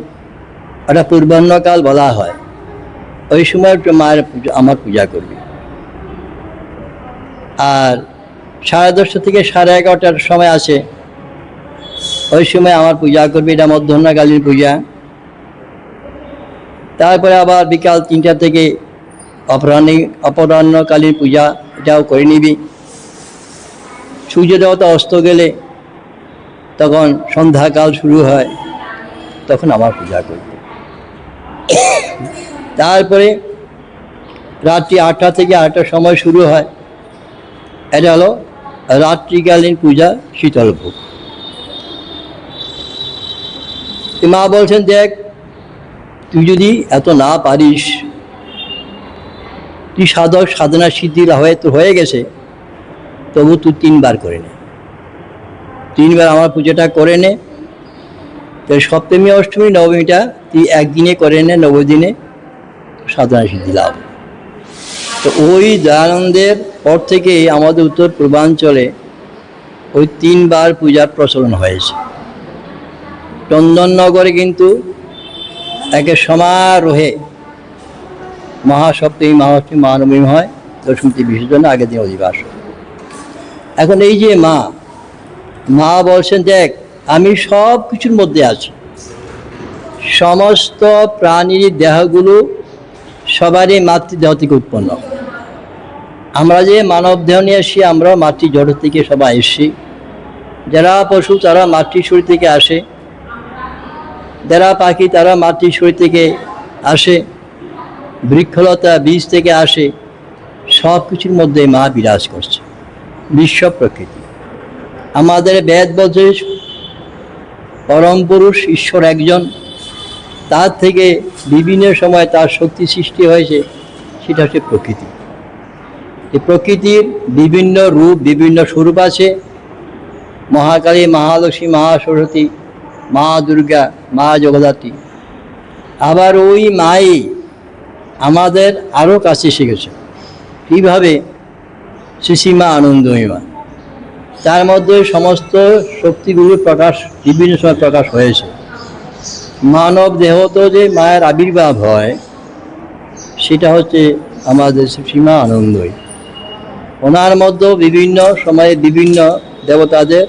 Speaker 10: এটা পূর্বাহ্নকাল বলা হয়। ওই সময় একটু মায়ের পূজা, আমার পূজা করবি। আর 10:30 থেকে 11:30টার সময় আছে, ওই সময় আমার পূজা করবি, এটা মধ্যাহ্নকালীন পূজা। তারপরে আবার বিকাল 3টা থেকে অপরাহ্নকালীন পূজা, এটাও করে নিবি। সূর্য দেবতা অস্ত গেলে তখন সন্ধ্যাকাল শুরু হয়, তখন আমার পূজা করবে। তারপরে রাত্রি 8টা থেকে 8টার সময় শুরু হয়, এটা হলো রাত্রিকালীন পূজা, শীতল ভোগ। মা বলছেন দেখ, তুই যদি এত না পারিস, তুই সাধক সাধনা সিদ্ধি হয়ে গেছে, তবু তুই 3 বার করে নে, 3 বার আমার পুজোটা করে নে। তো সপ্তমী অষ্টমী নবমীটা তুই একদিনে করে নে, 9 দিনে সাধনা সিদ্ধি লাভ। তো ওই দয়ানন্দের পর থেকেই আমাদের উত্তর পূর্বাঞ্চলে ওই 3 বার পূজার প্রচলন হয়েছে। চন্দননগরে কিন্তু একে সমারোহে মহাসপ্তমী, মহাষ্টমী, মহানবমী হয়, দশমী বিসর্জন, আগের দিন অধিবাস। এখন এই যে মা বলছেন দেখ, আমি সব কিছুর মধ্যে আছি, সমস্ত প্রাণীর দেহগুলো সবারই মাতৃদেহ থেকে উৎপন্ন। আমরা যে মানব দেহ নিয়ে আসি, আমরা মাতৃ জড় থেকে সবাই এসছি। যারা পশু তারা মাতৃ শরীর থেকে আসে, যারা পাখি তারা মাতৃ শরীর থেকে আসে, বৃক্ষলতা বীজ থেকে আসে। সব কিছুর মধ্যে মা বিরাজ করছে, বিশ্ব প্রকৃতি। আমাদের বেদ বলছে পরম পুরুষ ঈশ্বর একজন, তার থেকে বিভিন্ন সময় তার শক্তি সৃষ্টি হয়েছে, সেটা হচ্ছে প্রকৃতি। এই প্রকৃতির বিভিন্ন রূপ, বিভিন্ন স্বরূপ আছে। মহাকালী, মহালক্ষ্মী, মহাসরস্বতী, মা দুর্গা, মা জগদ্ধাত্রী। আবার ওই মাই আমাদের আরও কাছে শিখেছে। কীভাবে? শ্রীমা আনন্দময়ী মা, তার মধ্যে সমস্ত শক্তিগুলোর প্রকাশ বিভিন্ন সময় প্রকাশ হয়েছে। মানব দেহ তো যে মায়ের আবির্ভাব হয়, সেটা হচ্ছে আমাদের শ্রীমা আনন্দময়ী। ওনার মধ্যে বিভিন্ন সময়ে বিভিন্ন দেবতাদের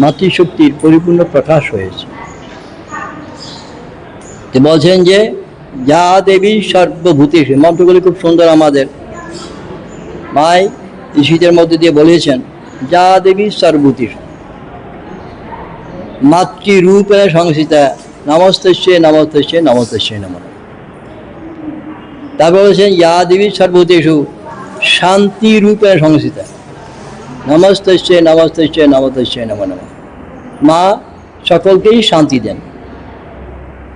Speaker 10: মাতৃশক্তির পরিপূর্ণ প্রকাশ হয়েছে। তো বলছেন যে যা দেবী সর্বভূতেষু, মন্ত্রগুলি খুব সুন্দর আমাদের মাই ঋষিদের মধ্যে দিয়ে বলেছেন, যা দেবী সর্বভূতেষু মাতৃরূপে সংস্থিতা নমস্তস্যে নমস্তস্যে নমস্তস্যে নমঃ। তারপর বলেছেন ইয়া দেবী সর্বভূতেষু শান্তি রূপে সংস্থিতা নমস্তস্যে নমস্তস্যে নমস্তস্যে নমঃ নমঃ। মা সকলকেই শান্তি দেন,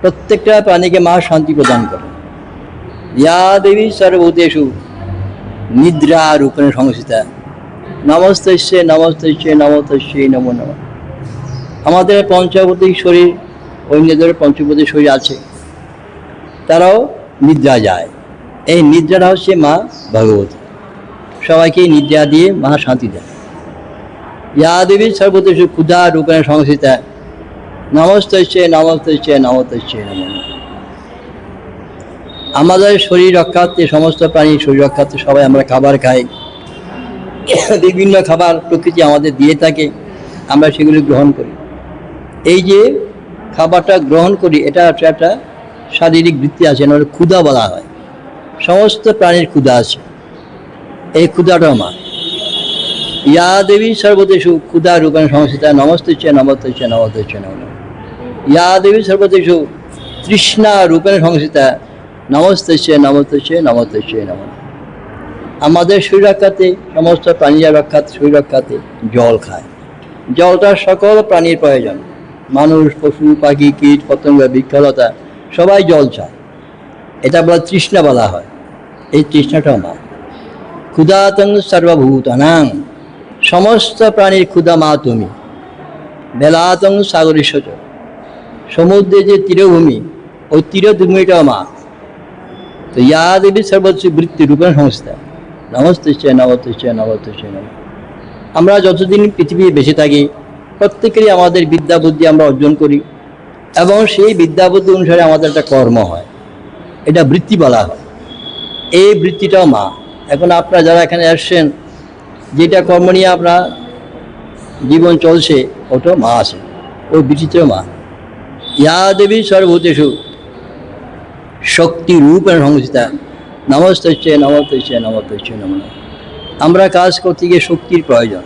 Speaker 10: প্রত্যেকটা প্রাণীকে মা শান্তি প্রদান করেন। ইয়া দেবী সর্বভূতেষু নিদ্রা রূপে সংস্থিতা নমস্তস্যে নমস্তস্যে নমস্তস্যে নমঃ নমঃ। আমাদের পঞ্চভৌতিক শরীর, অন্যদের পঞ্চভৌতিক শরীর আছে, তারাও নিদ্রা যায়। এই নিদ্রাটা হচ্ছে মা ভগবতী, সবাইকে নিদ্রা দিয়ে মা শান্তি দেন। ইয়া দেবী সর্বভূতেষু ক্ষুধা রূপেণ সংস্থিতা নমস্তস্যে নমস্তস্যে নমস্তস্যে নমঃ নমঃ। আমাদের শরীর রক্ষার্থে, সমস্ত প্রাণীর শরীর রক্ষার্থে সবাই আমরা খাবার খাই, বিভিন্ন খাবার প্রকৃতি আমাদের দিয়ে থাকে, আমরা সেগুলি গ্রহণ করি। এই যে খাবারটা গ্রহণ করি, এটা একটা শারীরিক বৃত্তি আছে, না ক্ষুধা বলা হয়। সমস্ত প্রাণীর ক্ষুধা আছে, এই ক্ষুধাটাও মা। ইয়া দেবী সর্বদেশু ক্ষুধা রূপেণ সংস্থিতা নমস্তস্যে নমস্তস্যে নমস্তস্যে নমঃ। ইয়া দেবী সর্বদেশু তৃষ্ণা রূপেণ সংস্থিতা নমস্তস্যে নমস্তস্যে নমস্তস্যে নমঃ। আমাদের শরীর রক্ষাতে, সমস্ত প্রাণীরা রক্ষাতে, শরীর রক্ষাতে জল খায়। জলটা সকল প্রাণীর প্রয়োজন, মানুষ, পশু, পাখি, কীট, পতঙ্গ, বৃক্ষলতা সবাই জল চায়। এটা বলা তৃষ্ণা বলা হয়। এই তৃষ্ণাটাও মা। ক্ষুধাতং সর্বভূতানাং, সমস্ত প্রাণীর ক্ষুধা মা তুমি। বেলাতং সাগরেশ্বচ, সমুদ্রে যে তীরভূমি, ওই তীরভূমিটাও মা। তো ইয়া দেবী সর্বোচ্চ বৃত্তি রূপেণ সংস্থা নমস্তস্যে নমস্তস্যে নমস্তস্যে নমঃ। আমরা যতদিন পৃথিবীতে বেঁচে থাকি, প্রত্যেকেরই আমাদের বিদ্যা বুদ্ধি আমরা অর্জন করি, এবং সেই বিদ্যা বুদ্ধি অনুসারে আমাদের একটা কর্ম হয়, এটা বৃত্তি বলা হয়। এই বৃত্তিটাও মা। এখন আপনারা যারা এখানে আসছেন, যেটা কর্ম নিয়ে আপনার জীবন চলছে, ওটাও মা আছে, ওই বৃত্তিটাও মা। ইয়া দেবী সর্বভূতেষু শক্তি রূপেণ সংস্থিতা নমস্তস্যে নমস্তস্যে নমস্তস্যে নমঃ। আমরা কাজ করতে গিয়ে শক্তির প্রয়োজন,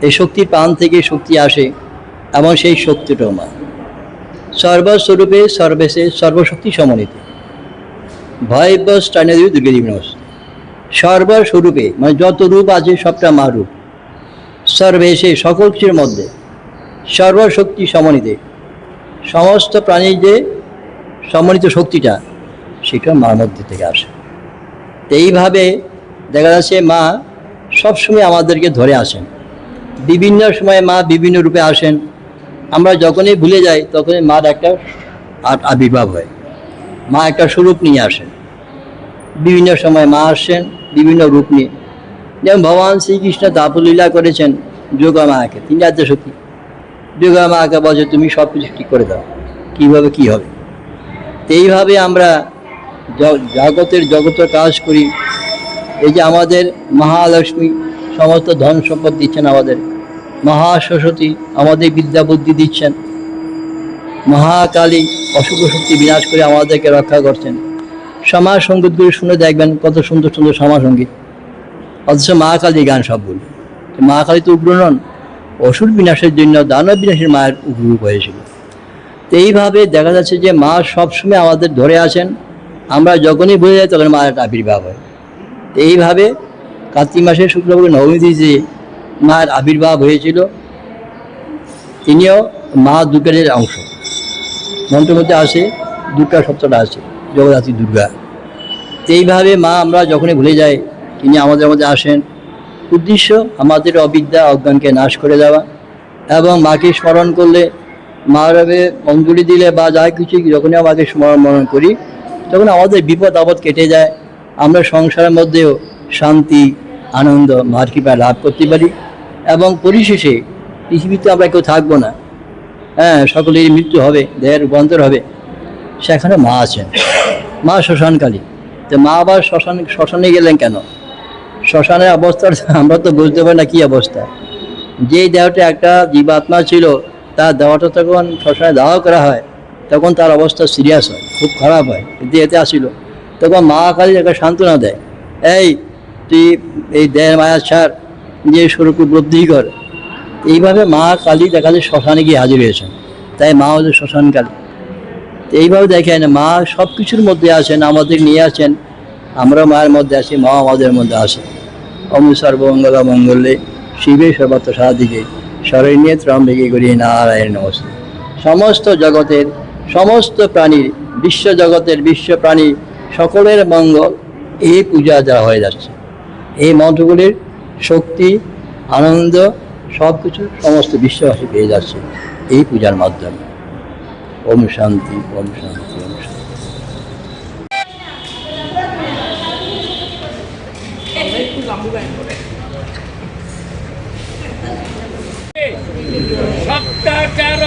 Speaker 10: এই শক্তির প্রাণ থেকে শক্তি আসে, এবং সেই শক্তিটাও মা। সর্বস্বরূপে সর্বেশে সর্বশক্তি সমন্বিত ভয়ব্য স্টাইনদেবী দুর্গা দেবী নমস্তে। সর্বস্বরূপে মানে যত রূপ আছে সবটা মা রূপ। সর্বেশে সকল কিছুর মধ্যে, সর্বশক্তি সমন্বিতে সমস্ত প্রাণীর যে সমন্বিত শক্তিটা, সেটা মার মধ্যে থেকে আসে। এইভাবে দেখা যাচ্ছে মা সবসময় আমাদেরকে ধরে আসেন। বিভিন্ন সময়ে মা বিভিন্ন রূপে আসেন। আমরা যখনই ভুলে যাই, তখনই মার একটা আবির্ভাব হয়, মা একটা স্বরূপ নিয়ে আসেন। বিভিন্ন সময় মা আসেন বিভিন্ন রূপ নিয়ে। যেমন ভগবান শ্রীকৃষ্ণ দাপলীলা করেছেন যোগা মাকে, তিনি আদ্যশক্তি। যোগা মাকে বলছে তুমি সব কিছু ঠিক করে দাও, কীভাবে কী হবে। এইভাবে আমরা জগতের কাজ করি। এই যে আমাদের মহালক্ষ্মী সমস্ত ধন সম্পদ দিচ্ছেন, আমাদের মহাসরস্বতী আমাদের বিদ্যা বুদ্ধি দিচ্ছেন, মহাকালী অশুভ শক্তি বিনাশ করে আমাদেরকে রক্ষা করছেন। সমাজ সঙ্গীতগুলি শুনে দেখবেন কত সুন্দর সুন্দর সমাজ সঙ্গীত, অথচ মা কালী গান সবগুলো। মা কালী তো উগ্র নন, অসুর বিনাশের জন্য দানব বিনাশের মায়ের উগ্ররূপ হয়েছিল। তো এইভাবে দেখা যাচ্ছে যে মা সবসময় আমাদের ধরে আছেন। আমরা যখনই ভুলে যাই, তখন মায়ের আবির্ভাব হয়। তো এইভাবে কার্তিক মাসের শুক্লপক্ষ নবমী তিথিতে মায়ের আবির্ভাব হয়েছিল। তিনিও মা দুর্গার অংশ। মন্ত্রের মধ্যে আসে দুর্গা শব্দটা আছে, জগদ্ধাত্রী দুর্গা। তো এইভাবে মা আমরা যখনই ভুলে যাই, তিনি আমাদের মধ্যে আসেন। উদ্দেশ্য আমাদের অবিদ্যা অজ্ঞানকে নাশ করে দেওয়া, এবং মাকে স্মরণ করলে, মার অঞ্জলি দিলে বা যা কিছু যখনই আমাকে স্মরণ করি, তখন আমাদের বিপদ আপদ কেটে যায়। আমরা সংসারের মধ্যেও শান্তি, আনন্দ, মার কৃপা লাভ করতে পারি। এবং পরিশেষে পৃথিবীতে আমরা কেউ থাকবো না, সকলেরই মৃত্যু হবে, দেহের রূপান্তর হবে। সেখানে মা আছেন, মা শ্মশানকালী। তো মা আবার শ্মশানে গেলেন কেন? শ্মশানের অবস্থা আমরা তো বুঝতে পারি না কী অবস্থা। যেই দেহটা একটা জীবাত্মা ছিল তার দেহটা যখন শ্মশানে দাহ করা হয় তখন তার অবস্থা সিরিয়াস হয়, খুব খারাপ হয়। কিন্তু এতে আসিল তখন মা কালী একটা সান্ত্বনা দেয়, এই তুই এই দেহের মায়া ছাড়, যে স্বরূপ উপলব্ধি কর। এইভাবে মা কালী দেখা যায় শ্মশানে গিয়ে হাজির হয়েছেন, তাই মা হচ্ছে শ্মশান কালী। এইভাবে দেখেন মা সব কিছুর মধ্যে আছেন, আমাদের নিয়ে আছেন, আমরা মায়ের মধ্যে আছি, মা আমাদের মধ্যে আসে। ওম সর্বমঙ্গল মঙ্গলে শিবে সর্বত্র সারাদিকে শরণ্যে ত্রম্বকে গৌরী নারায়ণ নমস্তে। সমস্ত জগতের সমস্ত প্রাণীর, বিশ্ব জগতের বিশ্ব প্রাণী সকলের মঙ্গল এই পূজা দ্বারা হয়ে যাচ্ছে। এই মন্ত্রগুলির শক্তি, আনন্দ সব কিছু সমস্ত বিশ্ববাসী পেয়ে যাচ্ছে এই পূজার মাধ্যমে। ওম শান্তি, ওম শান্তি, ওম শান্তি।
Speaker 11: সপ্তাচার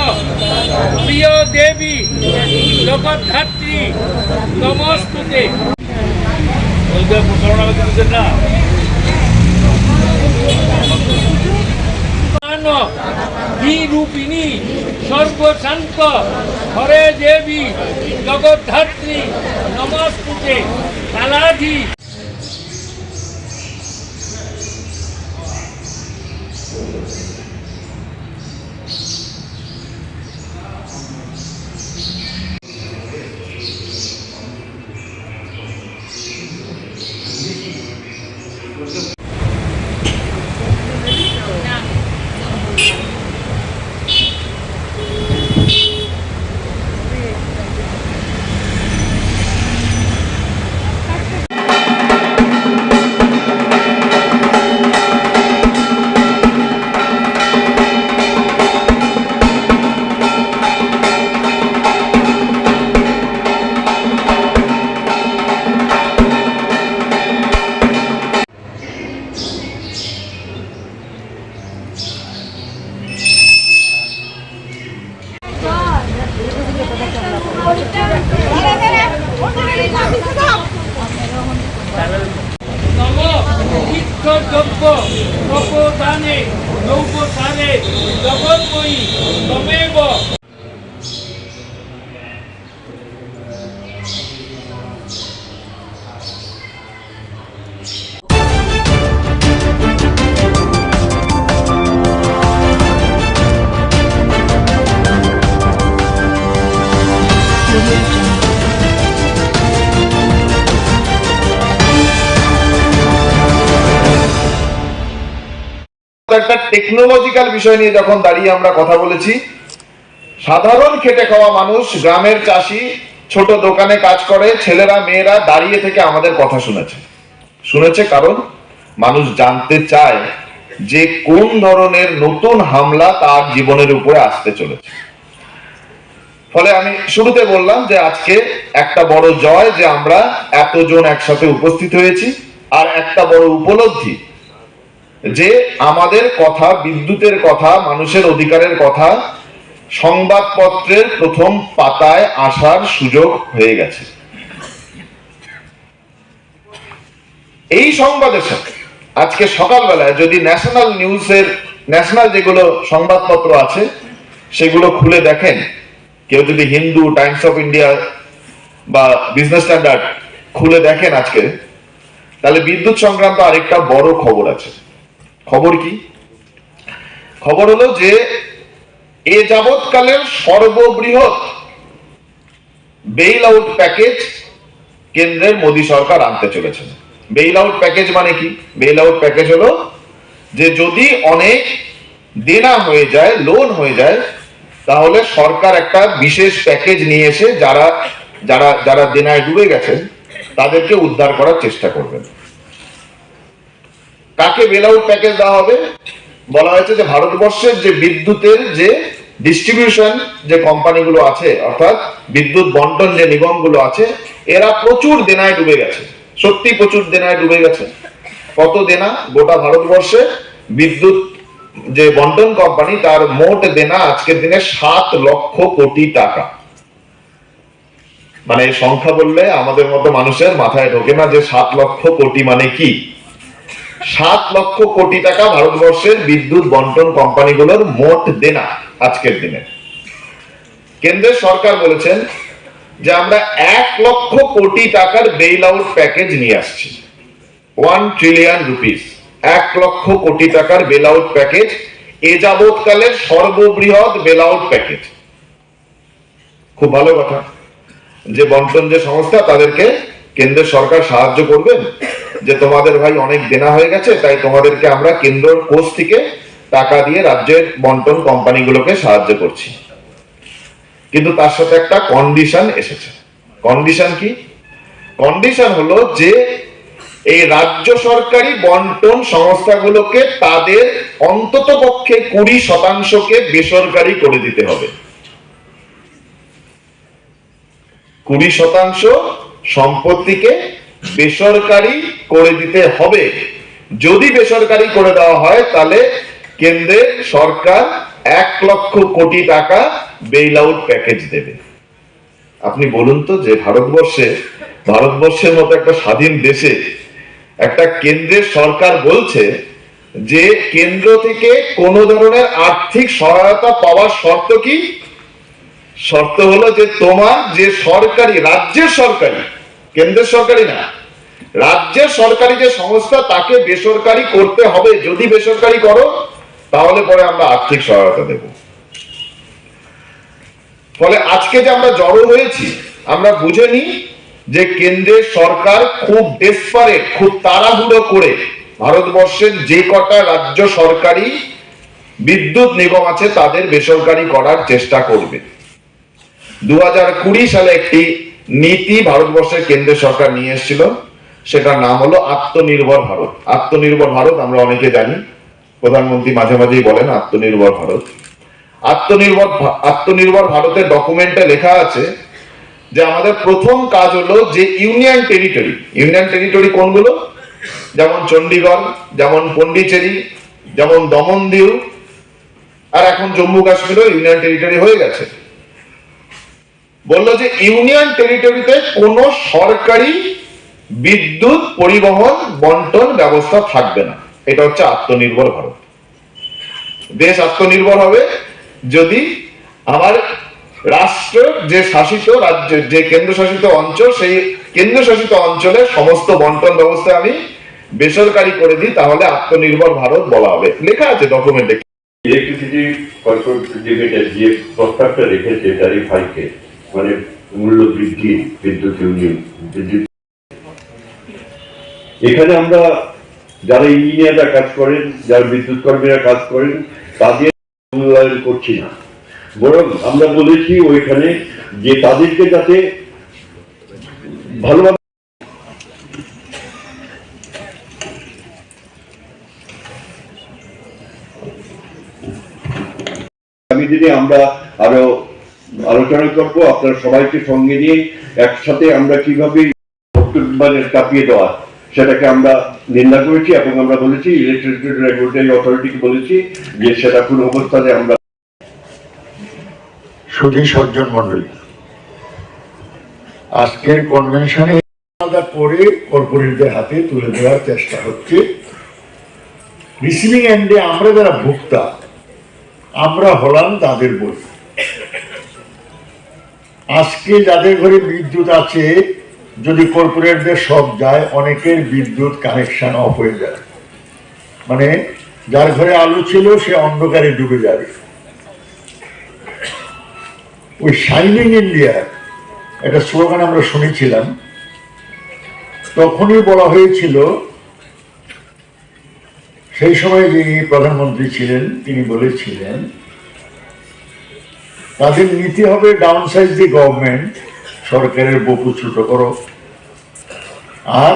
Speaker 11: প্রিয় দেবী জগদ্ধাত্রী নমস্তুতে। রূপিণী সর্বশান্ত হরে দেবী জগদ্ধাত্রী নমস্তুতে। কালাধি তপদানে নৌপসারে জগন্ময়ী তমেব।
Speaker 1: একটা টেকনোলজিক্যাল বিষয় নিয়ে যখন দাঁড়িয়ে আমরা কথা বলেছি, সাধারণ খেটে খাওয়া মানুষ, গ্রামের চাষি, ছোট দোকানে কাজ করে ছেলেরা মেয়েরা দাঁড়িয়ে থেকে আমাদের কথা শুনেছে। কারণ মানুষ জানতে চায় যে কোন ধরনের নতুন হামলা তার জীবনের উপরে আসতে চলেছে। ফলে আমি শুরুতে বললাম যে আজকে একটা বড় জয় যে আমরা এতজন একসাথে উপস্থিত হয়েছি, আর একটা বড় উপলব্ধি যে আমাদের কথা, বিদ্যুতের কথা, মানুষের অধিকারের কথা সংবাদপত্রের প্রথম পাতায় আসার সুযোগ হয়ে গেছে। এই সংবাদের সাথে আজকে সকালবেলায় যদি ন্যাশনাল নিউজের, ন্যাশনাল যেগুলো সংবাদপত্র আছে সেগুলো খুলে দেখেন, কেউ যদি হিন্দু, টাইমস অফ ইন্ডিয়া বা বিজনেস স্ট্যান্ডার্ড খুলে দেখেন আজকে, তাহলে বিদ্যুৎ সংক্রান্ত আরেকটা বড় খবর আছে। খবর কি? খবর হলো যে এ যাবৎকালের সর্ববৃহৎ বেইল আউট প্যাকেজ কেন্দ্রের মোদী সরকার আনতে চলেছে। বেইল আউট প্যাকেজ মানে কি? বেইল আউট প্যাকেজ হলো যে যদি অনেক দেনা হয়ে যায়, লোন হয়ে যায়, তাহলে সরকার একটা বিশেষ প্যাকেজ নিয়ে এসে যারা যারা যারা দেনায় ডুবে গেছেন তাদেরকে উদ্ধার করার চেষ্টা করবেন। কাকে বেল আউট প্যাকেজ দেওয়া হবে? বলা হয়েছে যে ভারতবর্ষের যে বিদ্যুতের যে ডিস্ট্রিবিউশন যে কোম্পানিগুলো আছে, অর্থাৎ বিদ্যুৎ বন্টন যে নিগমগুলো আছে, এরা প্রচুর দেনায় ডুবে গেছে। সত্যি প্রচুর দেনায় ডুবে গেছে। কত দেনা? গোটা ভারতবর্ষে বিদ্যুৎ যে বন্টন কোম্পানি তার মোট দেনা আজকের দিনে 7 লক্ষ কোটি টাকা। মানে সংখ্যা বললে আমাদের মতো মানুষের মাথায় ঢোকে না যে 7 লক্ষ কোটি মানে কি।
Speaker 12: 7 লক্ষ কোটি টাকা ভারতবর্ষের বিদ্যুৎ বন্টন কোম্পানিগুলোর মোট দেনা আজকের দিনে। কেন্দ্রের সরকার বলেছেন যে আমরা 1 লক্ষ কোটি টাকার বেইল আউট প্যাকেজ নিয়ে আসছি। 1 ট্রিলিয়ন রুপিস, 1 লক্ষ কোটি টাকার বেল আউট প্যাকেজ, এ যাবৎকালের সর্ববৃহৎ বেল আউট প্যাকেজ। খুব ভালো কথা যে বন্টন যে সংস্থা তাদেরকে কেন্দ্রের সরকার সাহায্য করবেন, যে তোমাদের ভাই অনেক দেনা হয়ে গেছে, তাই তোমাদেরকে আমরা কেন্দ্রের কোষ থেকে টাকা দিয়ে রাজ্যের বন্টন কোম্পানিগুলোকে সাহায্য করছি। কিন্তু তার সাথে একটা কন্ডিশন এসেছে। কন্ডিশন কি? কন্ডিশন হলো যে এই রাজ্য সরকারি বন্টন সংস্থাগুলোকে তাদের অন্তত পক্ষে 20% বেসরকারি করে দিতে হবে। 20% সম্পত্তিকে বেসরকারি করে দিতে হবে। যদি বেসরকারি করে দেওয়া হয় তাহলে কেন্দ্রের সরকার 1 লক্ষ কোটি টাকা বেইল আউট প্যাকেজ দেবে। আপনি বলুন তো যে ভারতবর্ষের মতো একটা স্বাধীন দেশে একটা কেন্দ্রের সরকার বলছে যে কেন্দ্র থেকে কোন ধরনের আর্থিক সহায়তা পাওয়ার শর্ত কি? শর্ত হলো যে তোমার যে সরকারি, রাজ্যের সরকারি, কেন্দ্রের সরকারি না, রাজ্যের সরকারি যে সংস্থা তাকে বেসরকারি করতে হবে। যদি বেসরকারি করো তাহলে পরে আমরা আর্থিক সহায়তা দেব। ফলে আজকে যে আমরা জড়ো হয়েছি, আমরা বুঝে নিই যে কেন্দ্রের সরকার খুব ডেসপারেট, খুব তাড়াহুড়ো করে ভারতবর্ষের যে কটা রাজ্য সরকারি বিদ্যুৎ নিগম আছে তাদের বেসরকারি করার চেষ্টা করবে। 2020 সালে একটি নীতি ভারতবর্ষের কেন্দ্রের সরকার নিয়ে এসেছিল, সেটার নাম হলো আত্মনির্ভর ভারত। আত্মনির্ভর ভারত আমরা অনেকে জানি, প্রধানমন্ত্রী মাঝে মাঝেই বলেন আত্মনির্ভর ভারত। আত্মনির্ভর ভারতের ডকুমেন্টে লেখা আছে যে আমাদের প্রথম কাজ হলো যে ইউনিয়ন টেরিটরি কোনগুলো? যেমন চণ্ডীগড়, যেমন পন্ডিচেরি, যেমন দমনদিউ, আর এখন জম্মু কাশ্মীরও ইউনিয়ন টেরিটরি হয়ে গেছে। বললো যে ইউনিয়ন টেরিটরিতে কোনো সরকারি বিদ্যুৎ পরিবহন বন্টন ব্যবস্থা থাকবে না। এটা হচ্ছে আত্মনির্ভর ভারত। দেশ আত্মনির্ভর হবে যদি আমার রাষ্ট্র যে শাসিত রাজ্য, যে কেন্দ্রশাসিত অঞ্চল, সেই কেন্দ্রশাসিত অঞ্চলের সমস্ত বন্টন ব্যবস্থা আমি বেসরকারি করে দিই, তাহলে আত্মনির্ভর ভারত বলা হবে। লেখা আছে ডকুমেন্টে।
Speaker 13: ইলেকট্রিসিটি কর্পোরেশন লিমিটেড যে প্রস্তাবটা রেখেছে ট্যারিফ হাইকে, মানে মূল্য বৃদ্ধি বিদ্যুৎ ইউনিয়ন, এখানে আমরা যারা ইঞ্জিনিয়াররা কাজ করেন, যারা বিদ্যুৎ কর্মীরা কাজ করেন, তাদের মূল্যায়ন করছি না, বরং আমরা বলেছি ওইখানে যে তাদেরকে যাতে ভালোভাবে আগামী দিনে আমরা আরো আলোচনা করবো, আপনারা সবাইকে সঙ্গে নিয়ে একসাথে আমরা কিভাবে কাঁপিয়ে দেওয়া সেটাকে আমরা নিন্দা করেছি এবং আমরা বলেছি ইলেকট্রিসিটি রেগুলেটরি অথরিটিকে বলেছি যে সেটা কোন অবস্থানে আমরা।
Speaker 14: সুধী সজ্জন মন্ডলী, আজকের কনভেনশনে আলাদা করে কর্পোরেটদের হাতে তুলে দেওয়ার চেষ্টা হচ্ছে। রিসিভিং এন্ডে আমরা যারা ভোক্তা, আমরা হলাম তাদের বই। আজকে যাদের ঘরে বিদ্যুৎ আছে, যদি কর্পোরেটদের সব যায়, অনেকের বিদ্যুৎ কানেকশন অফ হয়ে যায়। মানে যার ঘরে আলো ছিল সে অন্ধকারে ডুবে যাবে। ওই শাইনিং ইন্ডিয়া একটা স্লোগান আমরা শুনেছিলাম, তখনই বলা হয়েছিল, সেই সময় যিনি প্রধানমন্ত্রী ছিলেন তিনি বলেছিলেন তাদের নীতি হবে ডাউন সাইজ দি গভর্নমেন্ট, সরকারের বপু ছোট করো। আর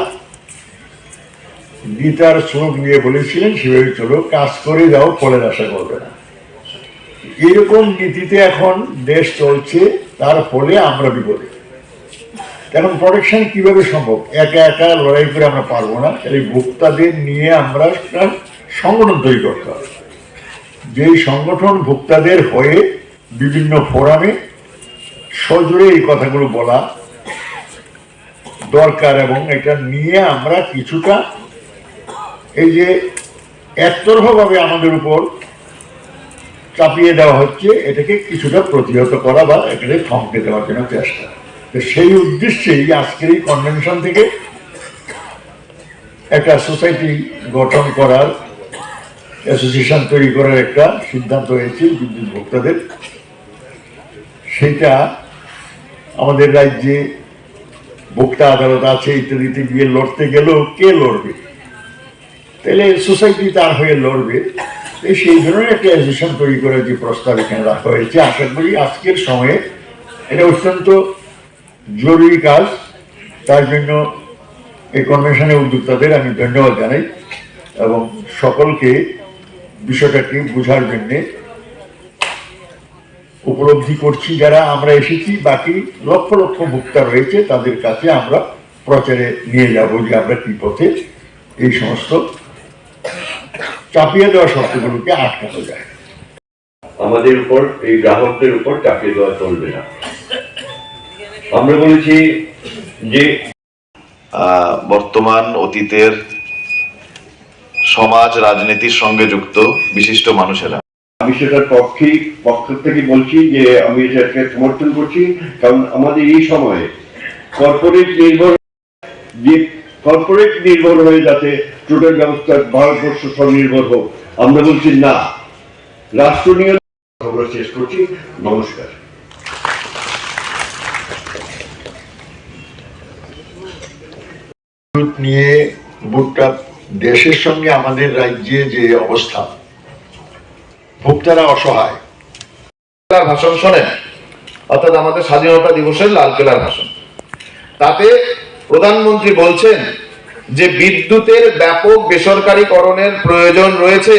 Speaker 14: গীতার শ্লোক নিয়ে বলেছিলেন সেভাবে চলো, কাজ করে যাও, ফলের আশা করবে না। এরকম নীতিতে এখন দেশ চলছে, তার ফলে আমরা বিপদে। এখন প্রোটেকশন কিভাবে সম্ভব? একা একা লড়াই করে আমরা পারবো না। এই ভোক্তাদের নিয়ে আমরা একটা সংগঠন তৈরি করতে হবে, যেই সংগঠন ভোক্তাদের হয়ে বিভিন্ন ফোরামে সজোরে এই কথাগুলো বলা দরকার, এবং এটা নিয়ে আমরা কিছুটা এই যে একতরফাভাবে আমাদের উপর চাপিয়ে দেওয়া হচ্ছে, এটাকে কিছুটা প্রতিহত করা বা এটাকে থমকে দেওয়ার জন্য চেষ্টা। তো সেই উদ্দেশ্যেই আজকের এই কনভেনশন থেকে একটা সোসাইটি গঠন করার, অ্যাসোসিয়েশন তৈরি করার একটা সিদ্ধান্ত হয়েছে বিদ্যুৎ ভোক্তাদের। সেটা আমাদের রাজ্যে ভোক্তা আদালত আছে ইত্যাদিতে গিয়ে লড়তে গেলেও কে লড়বে? তাহলে সোসাইটি তার হয়ে লড়বে। সেই ধরনের একটা অ্যাসোসিয়েশন তৈরি করার যে প্রস্তাব এখানে রাখা হয়েছে, আশা করি আজকের সময়ে এটা অত্যন্ত জরুরি কাজ। তার জন্য এই কনভেনশনের উদ্যোক্তাদের আমি ধন্যবাদ জানাই এবং সকলকে বিষয়টাকে বোঝার জন্য উপলব্ধি করছি। যারা আমরা এসেছি, বাকি লক্ষ লক্ষ ভোক্তা রয়েছে, তাদের কাছে আমরা প্রচারে নিয়ে যাব যে আমরা কি পথে এই সমস্ত চাপিয়ে দেওয়া শর্তগুলোকে আটকানো যায়।
Speaker 13: আমাদের উপর, এই গ্রাহকদের উপর চাপিয়ে দেওয়া চলবে না। আমরা বলেছি যে
Speaker 12: বর্তমান অতীতের সমাজ রাজনীতির সঙ্গে যুক্ত বিশিষ্ট মানুষেরা,
Speaker 13: আমি সেটার পক্ষ থেকে বলছি যে আমি এটাকে সমর্থন করছি। কারণ আমাদের এই সময়ে কর্পোরেট নির্ভর হয়ে যাতে টোটাল ব্যবস্থা ভারতবর্ষ স্বনির্ভর হোক, আমরা বলছি না, রাষ্ট্র নিয়ে আমরা শেষ করছি। নমস্কার।
Speaker 14: নিয়ে গোটা দেশের সঙ্গে আমাদের রাজ্যে যে অবস্থা, ভোক্তারা অসহায়।
Speaker 1: ভাষণ শোনেন, অর্থাৎ আমাদের স্বাধীনতা দিবসের লালকেল্লার ভাষণ। তাতে প্রধানমন্ত্রী বলছেন যে বিদ্যুতের ব্যাপক বেসরকারীকরণের প্রয়োজন রয়েছে,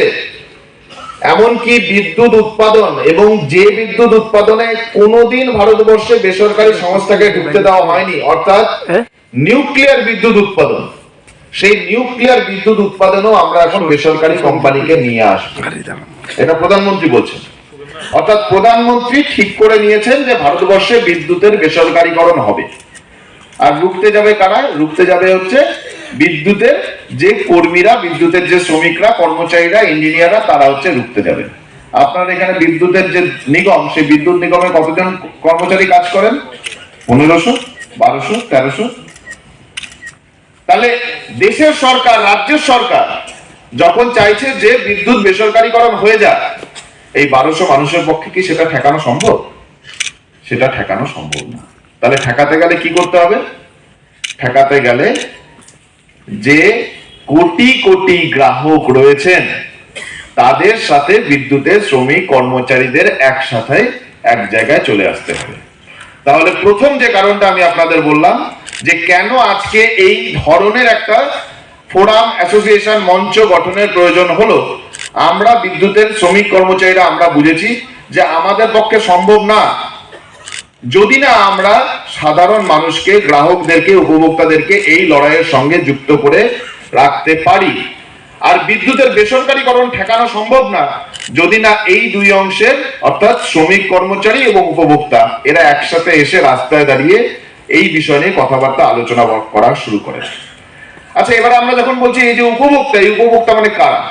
Speaker 1: এমনকি বিদ্যুৎ উৎপাদন এবং যে বিদ্যুৎ উৎপাদনে কোনোদিন ভারতবর্ষে বেসরকারি সংস্থাকে ঢুকতে দেওয়া হয়নি, অর্থাৎ নিউক্লিয়ার বিদ্যুৎ উৎপাদন, সেই নিউক্লিয়ার বিদ্যুৎ উৎপাদনও আমরা এখন বেসরকারি কোম্পানিকে নিয়ে আসবো, এটা প্রধানমন্ত্রী বলছেন। অর্থাৎ প্রধানমন্ত্রী ঠিক করে নিয়েছেন যে ভারতবর্ষে বিদ্যুতের বেসরকারীকরণ হবে। আর রুখতে যাবে কারা? রুখতে যাবে হচ্ছে বিদ্যুতের যে কর্মীরা, বিদ্যুতের যে শ্রমিকরা, কর্মচারীরা, ইঞ্জিনিয়াররা, তারা হচ্ছে রুখতে যাবে। আপনার এখানে বিদ্যুতের যে নিগম, সেই বিদ্যুৎ নিগমে কতজন কর্মচারী কাজ করেন? 1500, 1200, 1300। তাহলে দেশের সরকার, রাজ্যের সরকার যখন চাইছে যে বিদ্যুৎ বেসরকারীকরণ হয়ে যায়, এই 1200 মানুষের পক্ষে কি সেটা ঠেকানো সম্ভব? সেটা ঠেকানো সম্ভব না। তাহলে ঠেকাতে গেলে কি করতে হবে? ঠেকাতে গেলে যে কোটি কোটি গ্রাহক রয়েছেন, তাদের সাথে বিদ্যুতের শ্রমিক কর্মচারীদের একসাথে এক জায়গায় চলে আসতে হবে। তাহলে প্রথম যে কারণটা আমি আপনাদের বললাম যে কেন আজকে এই ধরনের একটা ফোরাম, অ্যাসোসিয়েশন, মঞ্চ গঠনের প্রয়োজন হলো, আমরা বিদ্যুতের শ্রমিক কর্মচারীরা আমরা বুঝেছি যে আমাদের পক্ষে সম্ভব না যদি না আমরা সাধারণ মানুষকে, গ্রাহকদেরকে, উপভোক্তাদেরকে এই লড়াইয়ের সঙ্গে যুক্ত করে রাখতে পারি। আর বিদ্যুতের বেসরকারীকরণ ঠেকানো সম্ভব না যদি না এই দুই অংশের, অর্থাৎ শ্রমিক কর্মচারী এবং উপভোক্তা, এরা একসাথে এসে রাস্তায় দাঁড়িয়ে এই বিষয় নিয়ে কথাবার্তা আলোচনা করা শুরু করে। আচ্ছা, এবারে আমরা যখন বলছি এই যে উপভোক্তা, এই উপভোক্তা মানে কারা?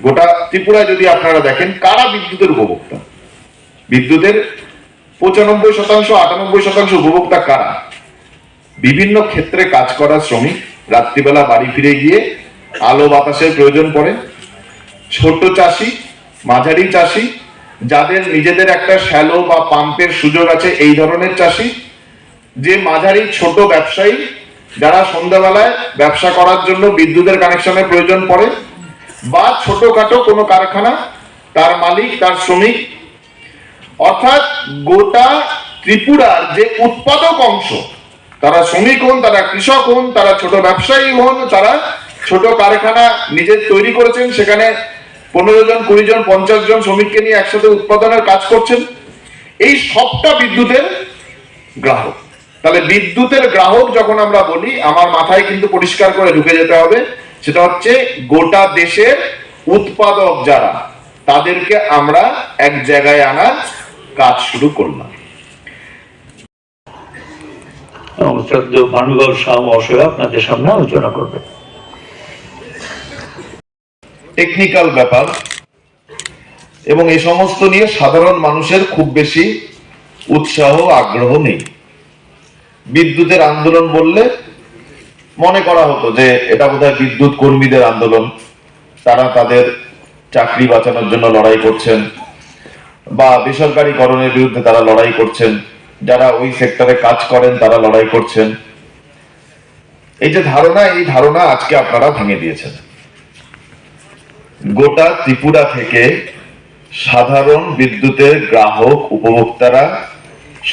Speaker 1: গোটা ত্রিপুরায় যদি আপনারা দেখেন কারা বিদ্যুতের উপভোক্তা, বিদ্যুতের 95%, 98% উপভোক্তা কারা? বিভিন্ন ক্ষেত্রে কাজ করা শ্রমিক, রাত্রিবেলা বাড়ি ফিরে গিয়ে আলো বাতাসের প্রয়োজন পড়ে, ছোট চাষি, মাঝারি চাষি, যাদের নিজেদের একটা শ্যালো বা পাম্পের সুযোগ আছে, এই ধরনের চাষি, যে মাঝারি ছোট ব্যবসায়ী, যারা সন্ধ্যাবেলায় ব্যবসা করার জন্য বিদ্যুতের কানেকশনের প্রয়োজন পড়ে, বা ছোটখাটো কোনো কারখানা, তার মালিক, তার শ্রমিক। অর্থাৎ গোটা ত্রিপুরার যে উৎপাদক অংশ, তারা শ্রমিক হন, তারা কৃষক হন, তারা ছোট ব্যবসায়ী হন, তারা ছোট কারখানা নিজে তৈরি করেছেন, সেখানে 15 জন, 20 জন, 50 জন শ্রমিককে নিয়ে একসাথে উৎপাদনের কাজ করছেন, এই সবটা বিদ্যুতের গ্রাহক। তাহলে বিদ্যুতের গ্রাহক যখন আমরা বলি, আমার মাথায় কিন্তু পরিষ্কার করে ঢুকে যেতে হবে, সেটা হচ্ছে গোটা দেশের উৎপাদক যারা, তাদেরকে আমরা এক জায়গায় আনার কাজ শুরু করলাম।
Speaker 15: ভানুগল শাহ মহাশয় আপনাদের সামনে আলোচনা করবে।
Speaker 12: টেকনিক্যাল ব্যাপার, এবং এই সমস্ত নিয়ে সাধারণ মানুষের খুব বেশি উৎসাহ আগ্রহ নেই। বিদ্যুতের আন্দোলন বললে মনে করা হতো যে এটা বোধহয় বিদ্যুৎ কর্মীদের আন্দোলন, তারা তাদের চাকরি বাঁচানোর জন্য লড়াই করছেন, বা বেসরকারীকরণের বিরুদ্ধে তারা লড়াই করছেন, যারা ওই সেক্টরে কাজ করেন তারা লড়াই করছেন। এই যে ধারণা, এই ধারণা আজকে আপনারা ভেঙে দিয়েছেন। গোটা ত্রিপুরা থেকে সাধারণ বিদ্যুতের গ্রাহক উপভোক্তারা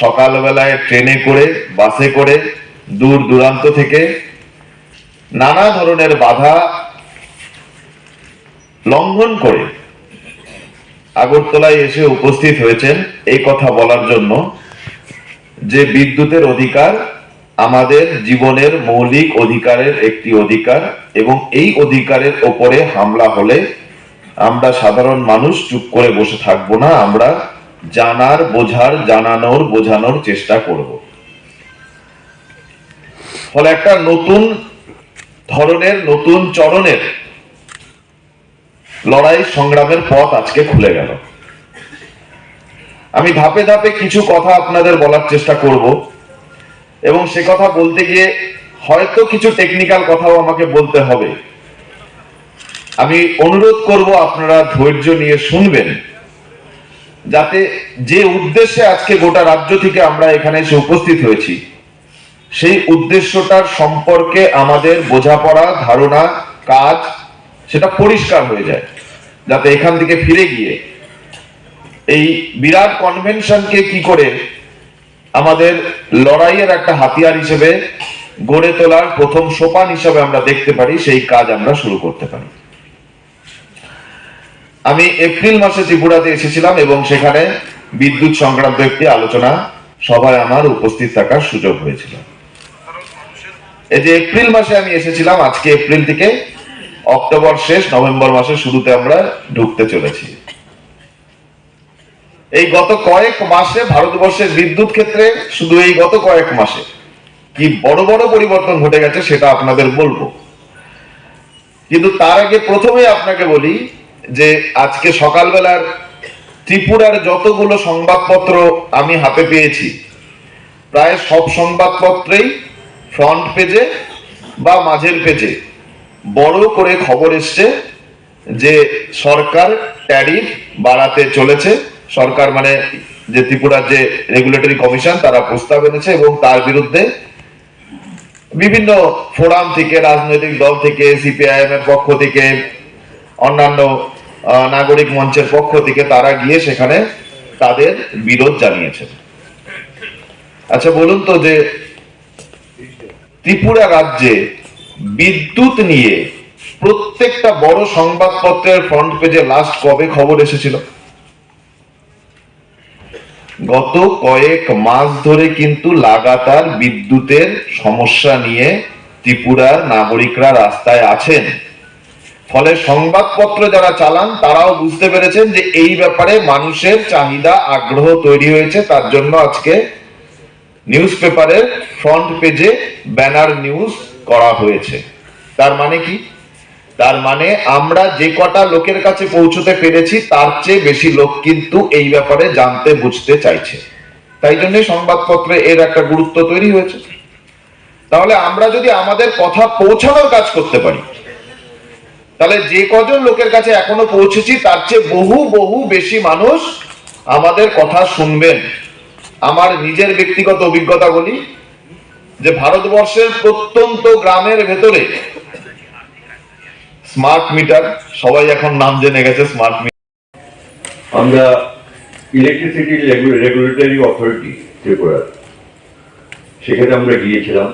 Speaker 12: সকালবেলায় ট্রেনে করে, বাসে করে, দূর দূরান্ত থেকে নানা ধরনের বাধা লঙ্ঘন করে আগরতলায় এসে উপস্থিত হয়েছেন এই কথা বলার জন্য যে বিদ্যুতের অধিকার আমাদের জীবনের মৌলিক অধিকারের একটি অধিকার, এবং এই অধিকারের ওপরে হামলা হলে আমরা সাধারণ মানুষ চুপ করে বসে থাকবো না, আমরা জানার, বোঝার, জানানোর, বোঝানোর চেষ্টা করব। ফলে একটা নতুন ধরনের, নতুন চরণের লড়াই সংগ্রামের পথ আজকে খুলে গেল। আমি ধাপে ধাপে কিছু কথা আপনাদের বলার চেষ্টা করব, এবং সে কথা বলতে গিয়ে হয়তো কিছু টেকনিক্যাল কথাও আমাকে বলতে হবে। আমি অনুরোধ করব আপনারা ধৈর্য নিয়ে শুনবেন, যাতে যে উদ্দেশ্যে আজকে গোটা রাজ্য থেকে আমরা এখানে এসে উপস্থিত হয়েছি সেই উদ্দেশ্যটার সম্পর্কে আমাদের বোঝাপড়া, ধারণা, কাজ সেটা পরিষ্কার হয়ে যায়, যাতে এখান থেকে ফিরে গিয়ে এই বিরাট কনভেনশনকে কি করে আমাদের লড়াইয়ের একটা হাতিয়ার হিসেবে গড়ে তোলার প্রথম সোপান হিসেবে আমরা দেখতে পারি, সেই কাজ আমরা শুরু করতে পারি। আমি এপ্রিল মাসে ত্রিপুরাতে এসেছিলাম এবং সেখানে বিদ্যুৎ সংক্রান্ত একটি আলোচনা সভায় আমার উপস্থিত থাকার সুযোগ হয়েছিল। এই যে এপ্রিল মাসে আমি এসেছিলাম, আজকে এপ্রিল থেকে অক্টোবর শেষ, নভেম্বর মাসের শুরুতে আমরা ঢুকতে চলেছি। এই গত কয়েক মাসে ভারতবর্ষের বিদ্যুৎ ক্ষেত্রে, শুধু এই গত কয়েক মাসে কি বড় বড় পরিবর্তন ঘটে গেছে সেটা আপনাদের বলবো। কিন্তু তার আগে প্রথমে আপনাকে বলি যে আজকে সকালবেলার ত্রিপুরার যতগুলো সংবাদপত্র আমি হাতে পেয়েছি, প্রায় সব সংবাদপত্রেই ফ্রন্ট পেজে বা মাঝের পেজে বড় করে খবর এসছে যে সরকার ট্যারিফ বাড়াতে চলেছে। সরকার মানে যে ত্রিপুরার যে রেগুলেটরি কমিশন, তারা প্রস্তাব এনেছে এবং তার বিরুদ্ধে বিভিন্ন ফোরাম থেকে, রাজনৈতিক দল থেকে, সিপিআইএম এর পক্ষ থেকে, অন্যান্য নাগরিক মঞ্চের পক্ষ থেকে তারা গিয়ে সেখানে তাদের বিরোধ জানিয়েছেন। আচ্ছা বলুন তো, যে ত্রিপুরা রাজ্যে বিদ্যুৎ নিয়ে প্রত্যেকটা বড় সংবাদপত্রের ফ্রন্ট পেজে লাস্ট কবে খবর এসেছিল? গত কয়েক মাস ধরে কিন্তু লাগাতার বিদ্যুতের সমস্যা নিয়ে ত্রিপুরার নাগরিকরা রাস্তায় আছেন। ফলে সংবাদপত্র যারা চালান তারাও বুঝতে পেরেছেন যে এই ব্যাপারে মানুষের চাহিদা, আগ্রহ তৈরি হয়েছে। তার জন্য আজকে নিউজ পেপারের ফ্রন্ট পেজে ব্যানার নিউজ করা হয়েছে। তার মানে কি? তার মানে আমরা যে কটা লোকের কাছে পৌঁছতে পেরেছি তার চেয়ে বেশি লোক কিন্তু এই ব্যাপারে জানতে, বুঝতে চাইছে। তাই জন্যই সংবাদপত্রে এর একটা গুরুত্ব তৈরি হয়েছে। তাহলে আমরা যদি আমাদের কথা পৌঁছানোর কাজ করতে পারি, তাহলে যে কজন লোকের কাছে এখনো পৌঁছেছি তার চেয়ে বহু বহু বেশি মানুষ আমাদের কথা শুনবেন। আমার নিজের ব্যক্তিগত অভিজ্ঞতা বলি যে ভারতবর্ষের প্রত্যন্ত গ্রামের ভেতরে স্মার্ট মিটার, সবাই এখন নাম জেনে গেছে স্মার্ট মিটার।
Speaker 13: আমরা ইলেকট্রিসিটি রেগুলেটরি অথরিটি ত্রিপুরা, সেখানে আমরা গিয়েছিলাম।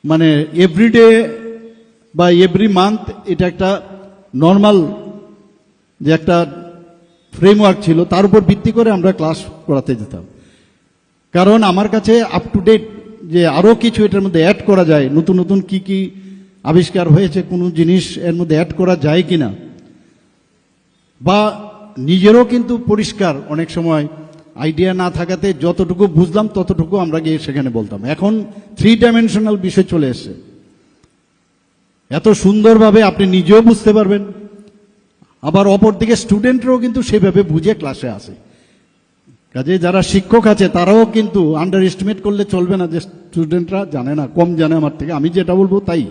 Speaker 5: মানে এভরিডে বা এভরি মান্থ এটা একটা নর্মাল যে একটা ফ্রেমওয়ার্ক ছিল, তার উপর ভিত্তি করে আমরা ক্লাস করাতে যেতাম। কারণ আমার কাছে আপ টু ডেট যে আরও কিছু এটার মধ্যে অ্যাড করা যায়, নতুন নতুন কি কি আবিষ্কার হয়েছে, কোনো জিনিস এর মধ্যে অ্যাড করা যায় কিনা, বা নিজেরও কিন্তু পরিষ্কার অনেক সময় আইডিয়া না থাকাতে যতটুকু বুঝলাম ততটুকু আমরা গিয়ে সেখানে বলতাম। এখন 3 ডাইমেনশনাল বিষয় চলে এসছে, এত সুন্দরভাবে আপনি নিজেও বুঝতে পারবেন, আবার অপরদিকে স্টুডেন্টরাও কিন্তু সেভাবে বুঝে ক্লাসে আসে। কাজে যারা শিক্ষক আছে তারাও কিন্তু আন্ডার এস্টিমেট করলে চলবে না যে স্টুডেন্টরা জানে না, কম জানে আমার থেকে, আমি যেটা বলবো তাই।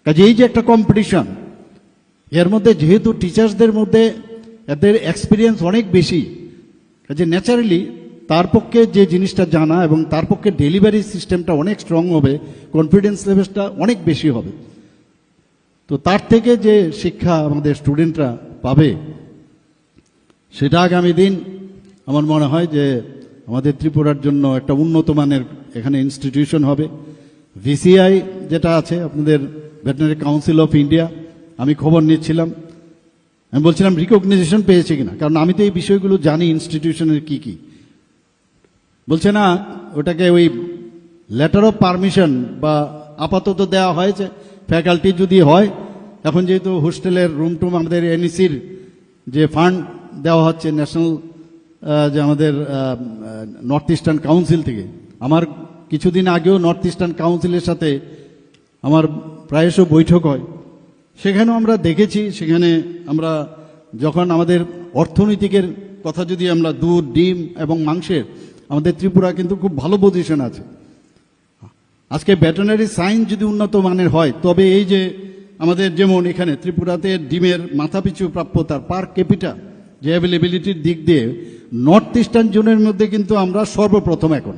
Speaker 5: কাজে এই যে একটা কম্পিটিশন, এর মধ্যে যেহেতু টিচার্সদের মধ্যে এদের এক্সপিরিয়েন্স অনেক বেশি, কাজে ন্যাচারালি তার পক্ষে যে জিনিসটা জানা এবং তার পক্ষে ডেলিভারি সিস্টেমটা অনেক স্ট্রং হবে, কনফিডেন্স লেভেলটা অনেক বেশি হবে। তো তার থেকে যে শিক্ষা আমাদের স্টুডেন্টরা পাবে, সেটা আগামী দিন আমার মনে হয় যে আমাদের ত্রিপুরার জন্য একটা উন্নত মানের এখানে ইনস্টিটিউশন হবে। ভিসিআই যেটা আছে আপনাদের ভেটেরিনারি কাউন্সিল অফ ইন্ডিয়া, আমি খবর নিচ্ছিলাম, আমি বলছিলাম রিকগনাইজেশন পেয়েছে কিনা, কারণ আমি তো এই বিষয়গুলো জানি ইনস্টিটিউশনের কি কি। বলছে না, ওটাকে ওই লেটার অফ পারমিশন বা আপাতত দেওয়া হয়েছে, ফ্যাকাল্টি যদি হয়, এখন যেহেতু হোস্টেলের রুম টুম আমাদের এনইসির যে ফান্ড দেওয়া হচ্ছে ন্যাশনাল যে আমাদের নর্থ ইস্টার্ন কাউন্সিল থেকে, আমার কিছুদিন আগেও নর্থ ইস্টার্ন কাউন্সিলের সাথে আমার প্রায়শ বৈঠক হয়, সেখানেও আমরা দেখেছি, সেখানে আমরা যখন আমাদের অর্থনৈতিকের কথা যদি আমরা দুধ, ডিম এবং মাংসের, আমাদের ত্রিপুরা কিন্তু খুব ভালো পজিশন আছে। আজকে ভেটেরিনারি সায়েন্স যদি উন্নত মানের হয়, তবে এই যে আমাদের যেমন এখানে ত্রিপুরাতে ডিমের মাথাপিছু প্রাপ্যতার পার ক্যাপিটা যে অ্যাভেলেবিলিটির দিক দিয়ে নর্থ ইস্টার্ন জোনের মধ্যে কিন্তু আমরা সর্বপ্রথম এখন।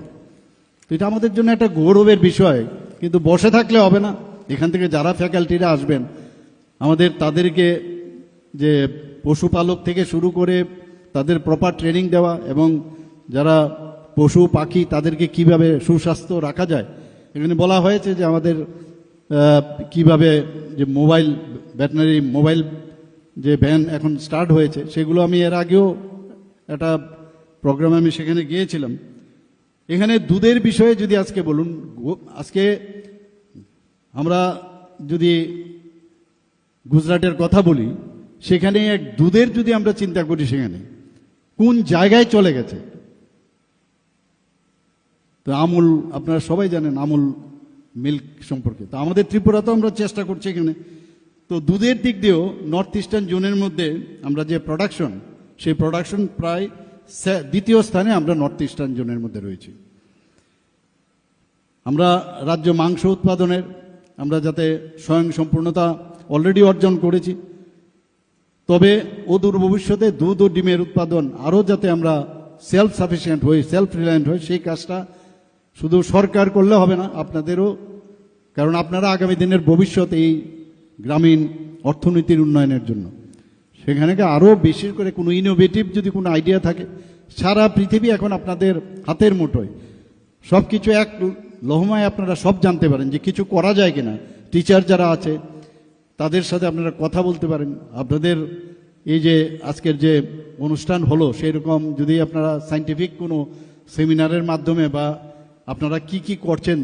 Speaker 5: তো এটা আমাদের জন্য একটা গৌরবের বিষয়, কিন্তু বসে থাকলে হবে না। এখান থেকে যারা ফ্যাকাল্টিরা আসবেন, আমাদের তাদেরকে যে পশুপালক থেকে শুরু করে তাদের প্রপার ট্রেনিং দেওয়া, এবং যারা পশু পাখি তাদেরকে কিভাবে সুস্বাস্থ্য রাখা যায়। এখানে বলা হয়েছে যে আমাদের কিভাবে যে মোবাইল ভেটেরিনারি মোবাইল যে ভ্যান এখন স্টার্ট হয়েছে, সেগুলো আমি এর আগেও একটা প্রোগ্রামে আমি সেখানে গিয়েছিলাম। এখানে দুধের বিষয়ে যদি আজকে বলুন, আজকে আমরা যদি গুজরাটের কথা বলি, সেখানে এক দুধের যদি আমরা চিন্তা করি, সেখানে কোন জায়গায় চলে গেছে। তো আমুল, আপনারা সবাই জানেন আমুল মিল্ক সম্পর্কে, তো আমাদের ত্রিপুরাতেও আমরা চেষ্টা করছি এখানে। তো দুধের দিক দিয়েও নর্থ ইস্টার্ন জোনের মধ্যে আমরা যে প্রোডাকশন, সেই প্রোডাকশন প্রায় দ্বিতীয় স্থানে আমরা নর্থ ইস্টার্ন জোনের মধ্যে রয়েছি। আমরা রাজ্য মাংস উৎপাদনের আমরা যাতে স্বয়ং সম্পূর্ণতা অলরেডি অর্জন করেছি, তবে অদূর ভবিষ্যতে দুধ ও ডিমের উৎপাদন আরও যাতে আমরা সেলফ সাফিসিয়েন্ট হই, সেলফ রিলায়েন্ট হই, সেই কাজটা শুধু সরকার করলে হবে না, আপনাদেরও, কারণ আপনারা আগামী দিনের ভবিষ্যৎ এই গ্রামীণ অর্থনীতির উন্নয়নের জন্য। সেখানে আরও বেশি করে কোনো ইনোভেটিভ যদি কোনো আইডিয়া থাকে, সারা পৃথিবী এখন আপনাদের হাতের মুঠোয়, সব কিছু এক লহমায় আপনারা সব জানতে পারেন যে কিছু করা যায় কিনা। টিচার যারা আছে তাদের সাথে আপনারা কথা বলতে পারেন। আপনাদের এই যে আজকের যে অনুষ্ঠান হলো, সেই রকম যদি আপনারা সায়েন্টিফিক কোনো সেমিনারের মাধ্যমে বা আপনারা কি কি করছেন,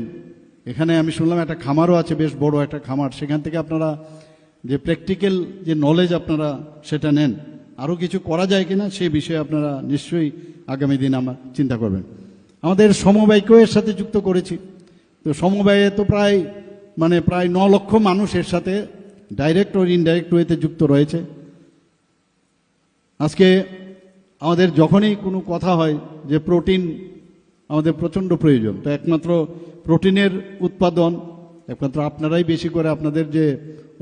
Speaker 5: এখানে আমি শুনলাম একটা খামারও আছে, বেশ বড় একটা খামার, সেখান থেকে আপনারা যে প্র্যাকটিক্যাল যে নলেজ আপনারা সেটা নেন, আরও কিছু করা যায় কিনা সেই বিষয়ে আপনারা নিশ্চয়ই আগামী দিন আমার চিন্তা করবেন। আমাদের সমবায়কেও এর সাথে যুক্ত করেছি। তো সমবায়ে তো প্রায় 9 লক্ষ মানুষ এর সাথে ডাইরেক্ট ও ইনডাইরেক্ট ওয়েতে যুক্ত রয়েছে। আজকে আমাদের যখনই কোনো কথা হয় যে প্রোটিন আমাদের প্রচণ্ড প্রয়োজন, তো একমাত্র প্রোটিনের উৎপাদন একমাত্র আপনারাই বেশি করে, আপনাদের যে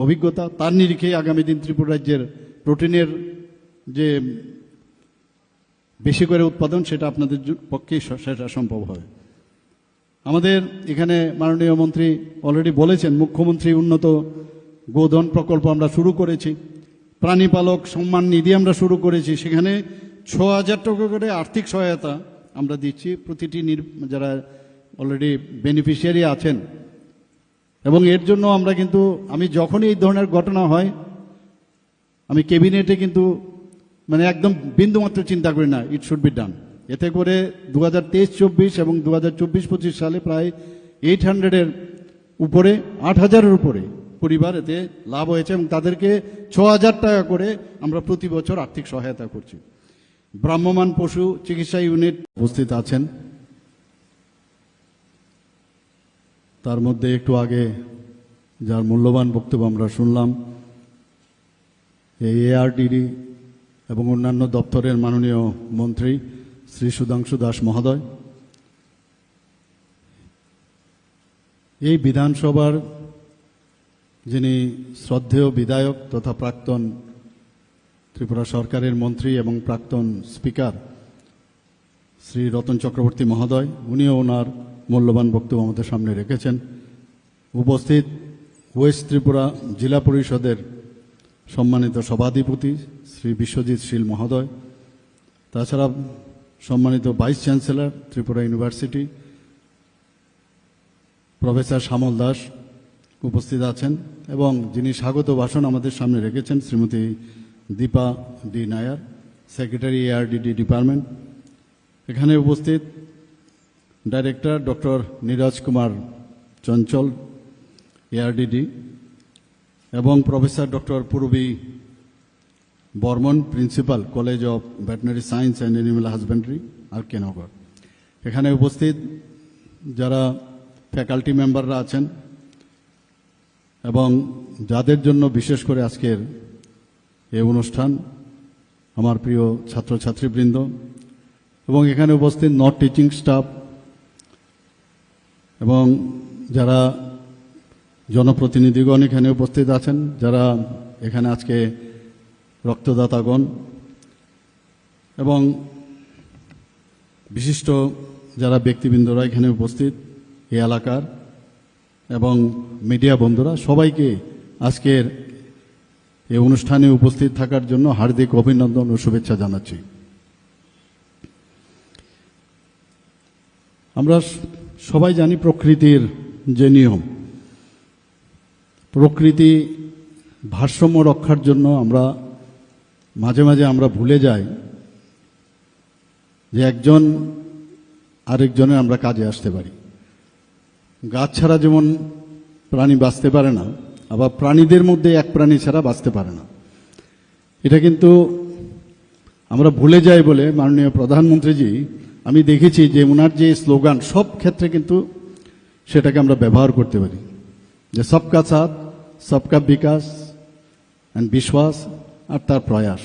Speaker 5: অভিজ্ঞতা তার নিরিখে আগামী দিন ত্রিপুরা রাজ্যের প্রোটিনের যে বেশি করে উৎপাদন, সেটা আপনাদের পক্ষেই সেটা সম্ভব হবে। আমাদের এখানে মাননীয় মন্ত্রী অলরেডি বলেছেন, মুখ্যমন্ত্রী উন্নত গোধন প্রকল্প আমরা শুরু করেছি, প্রাণীপালক সম্মান নিধি আমরা শুরু করেছি, সেখানে 6,000 টাকা করে আর্থিক সহায়তা আমরা দিচ্ছি প্রতিটি যারা অলরেডি বেনিফিশিয়ারি আছেন। এবং এর জন্য আমরা কিন্তু, আমি যখনই এই ধরনের ঘটনা হয়, আমি ক্যাবিনেটে কিন্তু একদম বিন্দুমাত্র চিন্তা করি না, ইট শুড বি ডান। এতে করে 2023-24 এবং 2024-25 সালে প্রায় 800-এর উপরে 8,000-এর উপরে পরিবার এতে লাভ হয়েছে এবং তাদেরকে 6,000 টাকা করে আমরা প্রতি বছর আর্থিক সহায়তা করছি। ভ্রাম্যমাণ পশু চিকিৎসা ইউনিট উপস্থিত আছেন। তার মধ্যে একটু আগে যার মূল্যবান বক্তব্য আমরা শুনলাম, এই এআরডিডি এবং অন্যান্য দপ্তরের মাননীয় মন্ত্রী শ্রী সুধাংশু দাস মহোদয়, এই বিধানসভার যিনি শ্রদ্ধেয় বিধায়ক তথা প্রাক্তন ত্রিপুরা সরকারের মন্ত্রী এবং প্রাক্তন স্পিকার শ্রী রতন চক্রবর্তী মহোদয়, উনিও ওনার মূল্যবান বক্তব্য আমাদের সামনে রেখেছেন। উপস্থিত ওয়েস্ট ত্রিপুরা জেলা পরিষদের সম্মানিত সভাধিপতি শ্রী বিশ্বজিৎ শীল মহোদয়, তাছাড়া সম্মানিত vice chancellor Tripura university professor Shyamal Das উপস্থিত আছেন এবং যিনি স্বাগত ভাষণ আমাদের সামনে রেখেছেন Shrimati Dipa D Nair, secretary ARDD department. এখানে উপস্থিত director doctor Neeraj Kumar Chanchal ARDD এবং professor doctor Purbi Barman, principal college of veterinary science and animal husbandry R K. Nagar. এখানে উপস্থিত যারা ফ্যাকাল্টি মেম্বাররা আছেন এবং যাদের জন্য বিশেষ করে আজকের এই অনুষ্ঠান, আমার প্রিয় ছাত্রছাত্রীবৃন্দ এবং এখানে উপস্থিত নন টিচিং স্টাফ এবং যারা জনপ্রতিনিধিগণ এখানে উপস্থিত আছেন, যারা এখানে আজকে রক্তদাতাগণ এবং বিশিষ্ট যারা ব্যক্তিবৃন্দরা এখানে উপস্থিত এই এলাকার এবং মিডিয়া বন্ধুরা, সবাইকে আজকের এই অনুষ্ঠানে উপস্থিত থাকার জন্য হার্দিক অভিনন্দন ও শুভেচ্ছা জানাচ্ছি। আমরা সবাই জানি প্রকৃতির যে নিয়ম, প্রকৃতি ভারসাম্য রক্ষার জন্য আমরা মাঝে মাঝে আমরা ভুলে যাই যে একজন আরেকজনের আমরা কাজে আসতে পারি। গাছ ছাড়া যেমন প্রাণী বাঁচতে পারে না, আবার প্রাণীদের মধ্যে এক প্রাণী ছাড়া বাঁচতে পারে না। এটা কিন্তু আমরা ভুলে যাই বলে মাননীয় প্রধানমন্ত্রীজি, আমি দেখেছি যে ওনার যে স্লোগান সব ক্ষেত্রে কিন্তু সেটাকে আমরা ব্যবহার করতে পারি, যে সবকা সাথ সবকা বিকাশ অ্যান্ড বিশ্বাস আর তার প্রয়াস।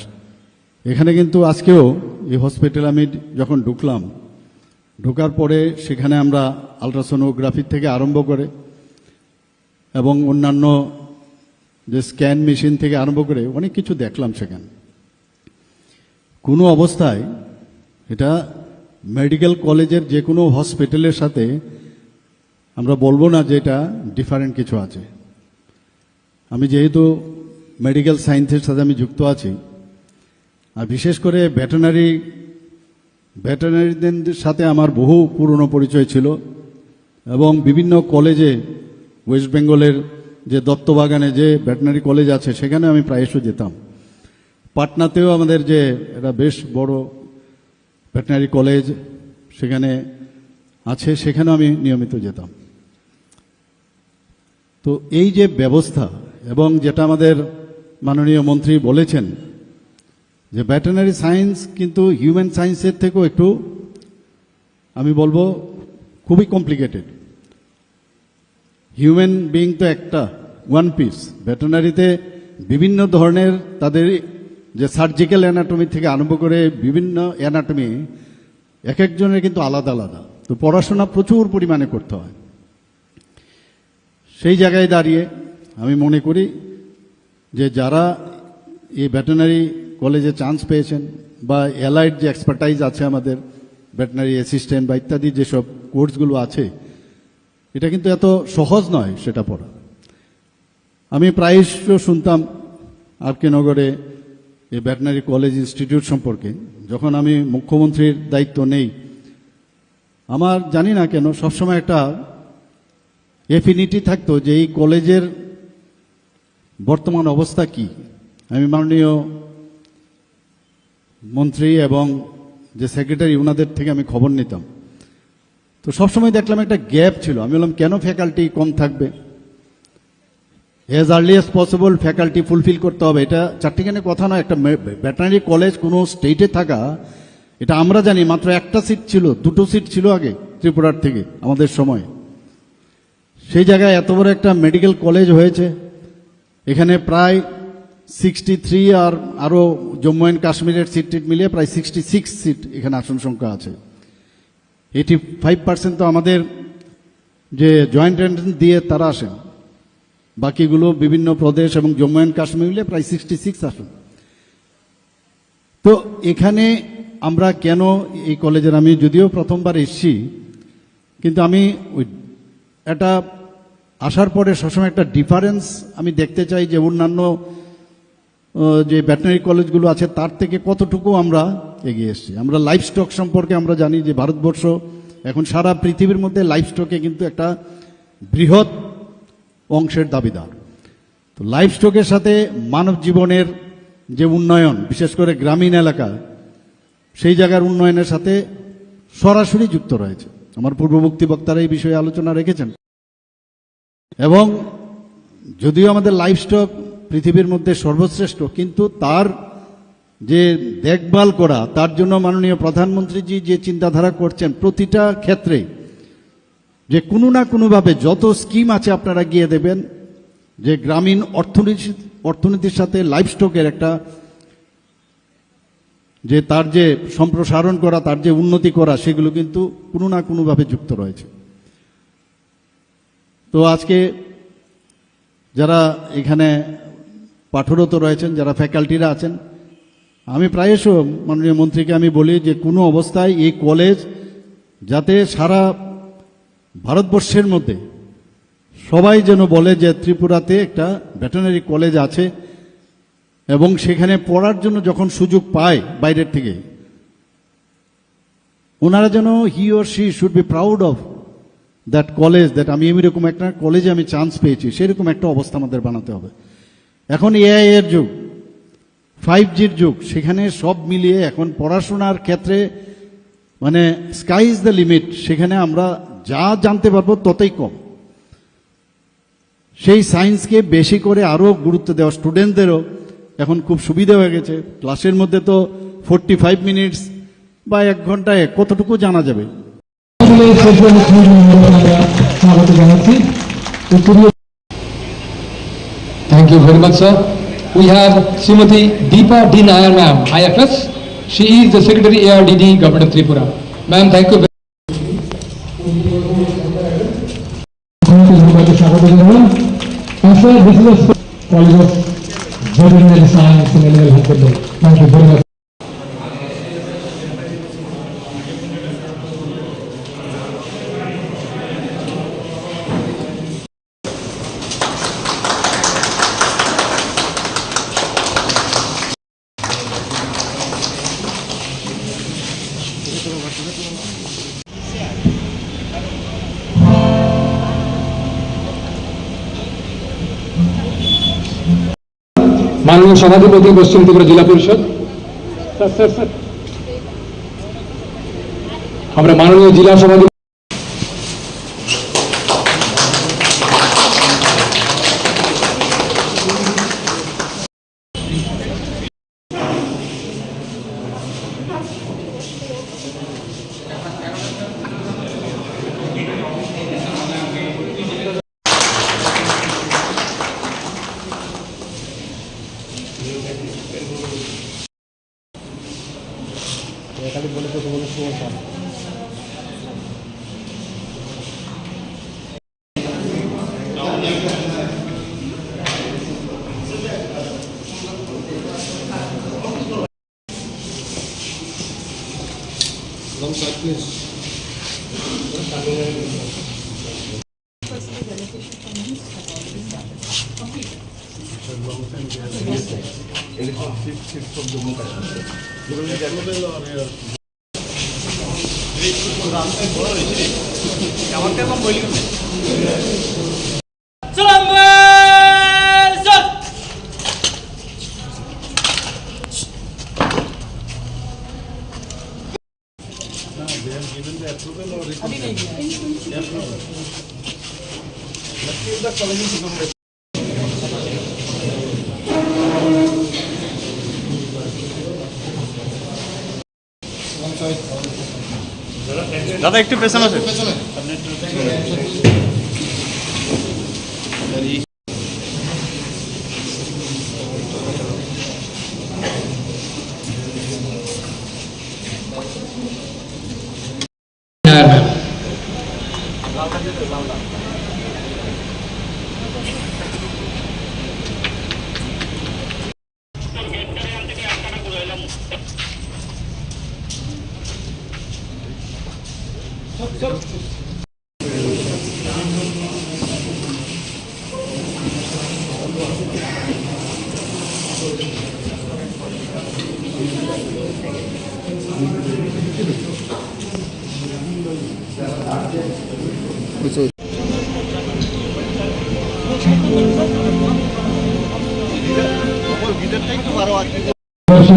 Speaker 5: এখানে কিন্তু আজকেও এই হসপিটাল আমি যখন ঢোকার পরে সেখানে আমরা আলট্রাসোনোগ্রাফি থেকে আরম্ভ করে এবং অন্যান্য যে স্ক্যান মেশিন থেকে আরম্ভ করে অনেক কিছু দেখলাম সেখানে। কোনো অবস্থায় এটা মেডিকেল কলেজের যে কোনো হসপিটালের সাথে আমরা বলবো না যে এটা ডিফারেন্ট কিছু আছে। আমি যেহেতু মেডিকেল সায়েন্সের সাথে আমি যুক্ত আছি, আর বিশেষ করে ভেটেরিনারিদের সাথে আমার বহু পুরনো পরিচয় ছিল এবং বিভিন্ন কলেজে ওয়েস্ট বেঙ্গলের যে দত্তবাগানে যে ভেটেরিনারি কলেজ আছে সেখানে আমি প্রায়শই যেতাম। পাটনাতেও আমাদের যে এটা বেশ বড় ভেটেরিনারি কলেজ সেখানে আছে, সেখানেও আমি নিয়মিত যেতাম। তো এই যে ব্যবস্থা এবং যেটা আমাদের মাননীয় মন্ত্রী বলেছেন যে ভেটেরিনারি সায়েন্স কিন্তু হিউম্যান সায়েন্সের থেকেও একটু আমি বলবো খুবই কমপ্লিকেটেড। হিউম্যান বিইং তো একটা ওয়ান পিস, ভেটেরিনারিতে বিভিন্ন ধরনের তাদের যে সার্জিক্যাল অ্যানাটমি থেকে আরম্ভ করে বিভিন্ন অ্যানাটমি এক একজনের কিন্তু আলাদা আলাদা। তো পড়াশোনা প্রচুর পরিমাণে করতে হয়। সেই জায়গায় দাঁড়িয়ে আমি মনে করি যে যারা এই ভেটেরিনারি কলেজে চান্স পেয়েছেন বা অ্যালাইড যে এক্সপার্টাইজ আছে আমাদের ভেটেরিনারি অ্যাসিস্ট্যান্ট বা ইত্যাদি যেসব কোর্সগুলো আছে, এটা কিন্তু এত সহজ নয় সেটা পড়া। আমি প্রায়শ শুনতাম আর.কে. নগরে এই ভেটেরিনারি কলেজ ইনস্টিটিউট সম্পর্কে। যখন আমি মুখ্যমন্ত্রীর দায়িত্ব নেই, আমার জানি না কেন সবসময় একটা এফিনিটি থাকতো যে এই কলেজের বর্তমান অবস্থা কি। আমি মাননীয় মন্ত্রী এবং যে সেক্রেটারি ওনাদের থেকে আমি খবর নিতাম। তো সবসময় দেখলাম একটা গ্যাপ ছিল। আমি বললাম কেন ফ্যাকাল্টি কম থাকবে, as early as possible faculty fulfil করতে হবে। এটা চারটিখানে কথা নয়, একটা ভেটেরিনারি কলেজ কোনো স্টেটে থাকা, এটা আমরা জানি মাত্র একটা সিট ছিল, 2টো সিট ছিল আগে ত্রিপুরার থেকে আমাদের সময়। সেই জায়গায় এত বড় একটা মেডিকেল কলেজ হয়েছে, এখানে প্রায় 63 আর আরও জম্মু অ্যান্ড কাশ্মীরের সিট টিট মিলিয়ে প্রায় 66 সিট এখানে আসন সংখ্যা আছে। 85% তো আমাদের যে জয়েন্ট এন্ট্রান্স দিয়ে তারা আসেন, বাকিগুলো বিভিন্ন প্রদেশ এবং জম্মু অ্যান্ড কাশ্মীর মিলিয়ে প্রায় 66 আসন। তো এখানে আমরা কেন এই কলেজের, আমি যদিও প্রথমবার এসেছি, কিন্তু আমি ওই এটা আসার পরে সবসময় একটা ডিফারেন্স আমি দেখতে চাই যে অন্যান্য যে ভেটেরিনারি কলেজগুলো আছে তার থেকে কতটুকু আমরা এগিয়ে এসেছি। আমরা লাইফ স্টক সম্পর্কে আমরা জানি যে ভারতবর্ষ এখন সারা পৃথিবীর মধ্যে লাইফ স্টকে কিন্তু একটা বৃহৎ অংশের দাবিদার। তো লাইফ স্টকের সাথে মানব জীবনের যে উন্নয়ন, বিশেষ করে গ্রামীণ এলাকা, সেই জায়গার উন্নয়নের সাথে সরাসরি যুক্ত রয়েছে। আমার পূর্ববর্তী বক্তারা এই বিষয়ে আলোচনা রেখেছেন। এবং যদিও আমাদের লাইফ স্টক পৃথিবীর মধ্যে সর্বশ্রেষ্ঠ, কিন্তু তার যে দেখভাল করা, তার জন্য মাননীয় প্রধানমন্ত্রীজি যে চিন্তাধারা করছেন প্রতিটা ক্ষেত্রে, যে কোনো না কোনোভাবে যত স্কিম আছে আপনারা গিয়ে দেবেন, যে গ্রামীণ অর্থনীতির সাথে লাইফ স্টকের একটা যে তার যে সম্প্রসারণ করা, তার যে উন্নতি করা, সেগুলো কিন্তু কোনো না কোনোভাবে যুক্ত রয়েছে। তো আজকে যারা এখানে পাঠরত রয়েছেন, যারা ফ্যাকাল্টিরা আছেন, আমি প্রায়শ মাননীয় মন্ত্রীকে আমি বলি যে কোনো অবস্থায় এই কলেজ যাতে সারা ভারতবর্ষের মধ্যে সবাই যেন বলে যে ত্রিপুরাতে একটা ভেটেরিনারি কলেজ আছে, এবং সেখানে পড়ার জন্য যখন সুযোগ পায় বাইরের থেকে, ওনারা যেন he or she should be proud of that college, that আমি এরকম একটা কলেজে আমি চান্স পেয়েছি, সেরকম একটা অবস্থা আমাদের বানাতে হবে। এখন এআই এর যুগ, 5Gর যুগ, সেখানে সব মিলিয়ে এখন পড়াশোনার ক্ষেত্রে মানে স্কাই ইজ দ্য লিমিট। সেখানে আমরা যা জানতে পারবো ততই কম। সেই সায়েন্সকে বেশি করে আরও গুরুত্ব দেওয়া, স্টুডেন্টদেরও এখন খুব সুবিধা হয়ে গেছে। ক্লাসের মধ্যে তো 45 মিনিটস বা 1 ঘন্টায় কতটুকু জানা যাবে।
Speaker 15: Thank you very much, sir. We have Srimati Deepa D. Nair, ma'am, IFS. She is the Secretary ARDD, Government of Tripura. Ma'am, thank you very much. Sir, this is a College of Veterinary Science in Animal Husbandry. Thank you very much. माननीय सभापति पश्चिम त्रिपुरा जिला परिषद हमारे माननीय जिला सभापति
Speaker 3: দাদা একটু পেছনে আছে।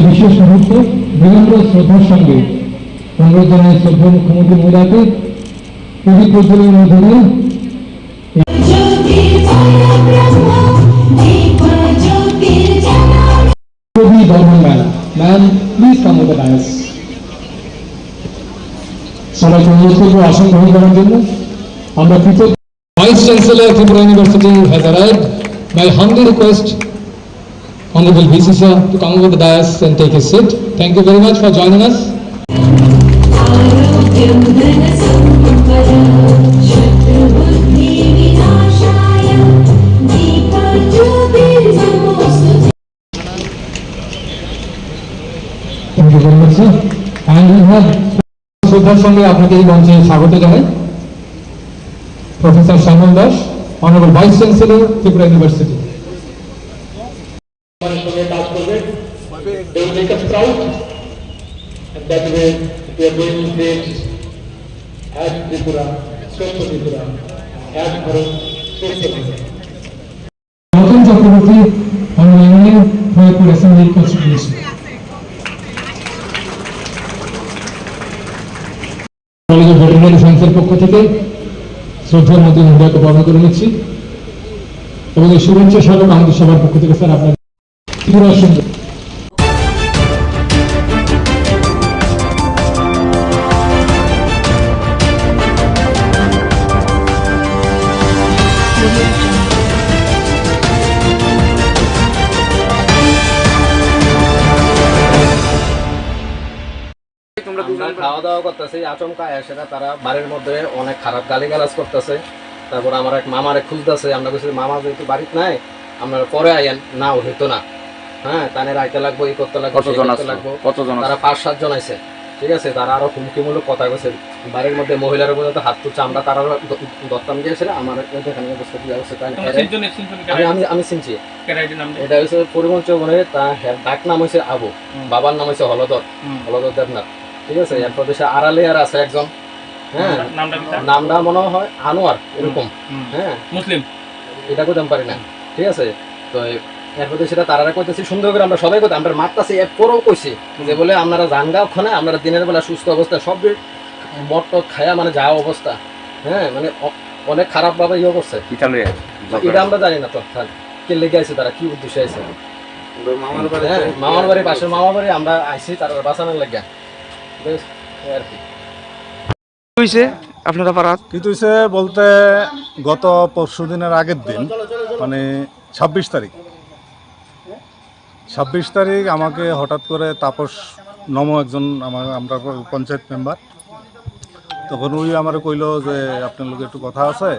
Speaker 15: বিশেষ মুহূর্তে বিনম্র শ্রদ্ধার সঙ্গে অনুরোধ জানাই শ্রদ্ধা মুখ্যমন্ত্রী মহিলাকে পুরী প্রজ্বলনের মধ্যে দিয়ে Kabi Barman ma'am please come with the dais. সবাইকে অনুরোধ করবো আসন গ্রহণ করার জন্য। আমরা কৃতজ্ঞ। Vice chancellor Tripura university has arrived. My humbly request Honorable VC sir to come over the dais and take a seat. Thank you very much for joining us. Thank you very much sir. And we have শ্রদ্ধার সঙ্গে আপনাকে এই মঞ্চে স্বাগত জানাই professor Shyamal Das, Honorable Vice Chancellor Tripura university. They will make us proud, and that way we are going to create as Tripura, Swasth Tripura, as Bharat, Swasth Tripura. Welcome Chakraborty on the Union Mayapur Assembly Constituency. College of Veterinary Sciences পক্ষ থেকে শ্রদ্ধার মধ্যে মহিলাকে বরণ করে নিচ্ছি এবং এই শুভেচ্ছা স্মারক আমাদের সবার পক্ষ থেকে স্যার আপনার ত্রিপুরা সুন্দর।
Speaker 2: খাওয়া দাওয়া করতেছে আচমকা এসে তারা বাড়ির মধ্যে অনেক খারাপ গালিগালাজ করতেছে। তারপর আমার এক মামারে খুঁজতেছে, আমরা বলছি মামা যেহেতু বাড়িতে নাই আপনারা পরে আইয়েন, না হইতো না, হ্যাঁ তানে রাইতে লাগবো, এই করতে লাগবো, তারা 5-7 জন আছে, ঠিক আছে। তারা আরো হুমকিমূলক কথা কইছে বাড়ির মধ্যে, মহিলার উপর হাত তুলছে, আমরা তারা দত্তাম দিয়েছিল আমার এখানে আমি চিনছি। এটা হচ্ছে পরিমল চৌবনের, তার ডাক নাম হয়েছে আবু, বাবার নাম হয়েছে হলদর দেবনাথ, ঠিক আছে। এরপর দেশে আড়ালে আর আছে একজন, হ্যাঁ নামটা মনে হয় আনোয়ার এরকম, হ্যাঁ মুসলিম, এটা করতে পারি না, ঠিক আছে। তো এরপর সেটা তারা কইতেছি সুন্দর করে, আমরা সবাই কথা আমরা মারতাছি, এরপরও কইছি যে বলে আপনারা জানগা ওখানে, আপনারা দিনের বেলা সুস্থ অবস্থা সব মট খায়া মানে যা অবস্থা, হ্যাঁ মানে অনেক খারাপ ভাবে ইয়ে করছে, এটা আমরা জানি না তো কে লেগে আছে, তারা কি উদ্দেশ্যে আছে। মামার বাড়ি পাশের মামার বাড়ি আমরা আইসি তারা বাঁচানোর লাগে আর কি।
Speaker 16: আপনারা পাড়াত কিন্তু হয়েছে বলতে গত পরশু দিনের আগের দিন মানে 26 তারিখ আমাকে হঠাৎ করে তাপস নম একজন আমরা পঞ্চায়েত মেম্বার, তখন ওই আমার কইলো যে আপনার লোক একটু কথা আছে,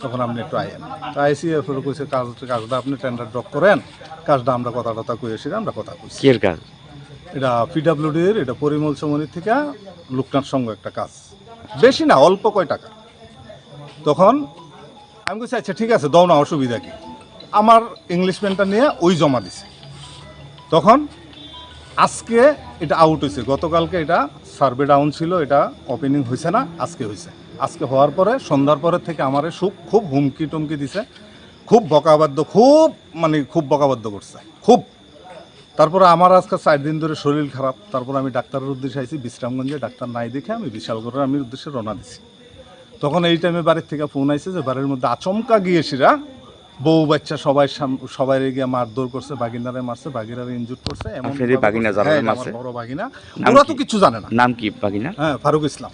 Speaker 16: তখন আপনি একটু আইন। তো আইসি এরপরে কইছে কাজটা আপনি টেন্ডার ড্রপ করেন, কাজটা আমরা কথা কইছি, আমরা কথা কইছি। কি কাজ এটা? পিডাব্লিউডির, এটা পরিমল চৌমনির থেকে লোকনাথ সঙ্গ একটা কাজ, বেশি না অল্প কয় টাকা। তখন আমি বলছি আচ্ছা ঠিক আছে দাও না, অসুবিধা কি। আমার ইংলিশ পেনটা নিয়ে ওই জমা দিছে। তখন আজকে এটা আউট হয়েছে, গতকালকে এটা সার্ভে ডাউন ছিল, এটা ওপেনিং হয়েছে না, আজকে হয়েছে। আজকে হওয়ার পরে সন্ধ্যার পরের থেকে আমার খুব হুমকি টুমকি দিছে, খুব বকাবাদ্য, খুব বকাবাদ্য করছে খুব। তারপরে আমার আজকে 4 দিন ধরে শরীর খারাপ, তারপর আমি ডাক্তারের উদ্দেশ্যে আইছি বিশ্রামগঞ্জে, ডাক্তার নাই দেখে আমি বিশালগড়ের আমি উদ্দেশ্যে রওনা দিছি। তখন এই টাইমে বাড়ির থেকে ফোন আইছে যে বাড়ির মধ্যে আচমকা গিয়েছিরা বউ বাচ্চা সবাই গিয়ে মারধর করছে, বাগিনারে মারছে, বাগিনারে ইনজুর করছে। এমন
Speaker 6: বাগিনা যারা মারছে,
Speaker 16: বড় বাগিনা, ওরা তো কিছু জানে না।
Speaker 6: নাম কি বাগিনা?
Speaker 16: হ্যাঁ, ফারুক ইসলাম।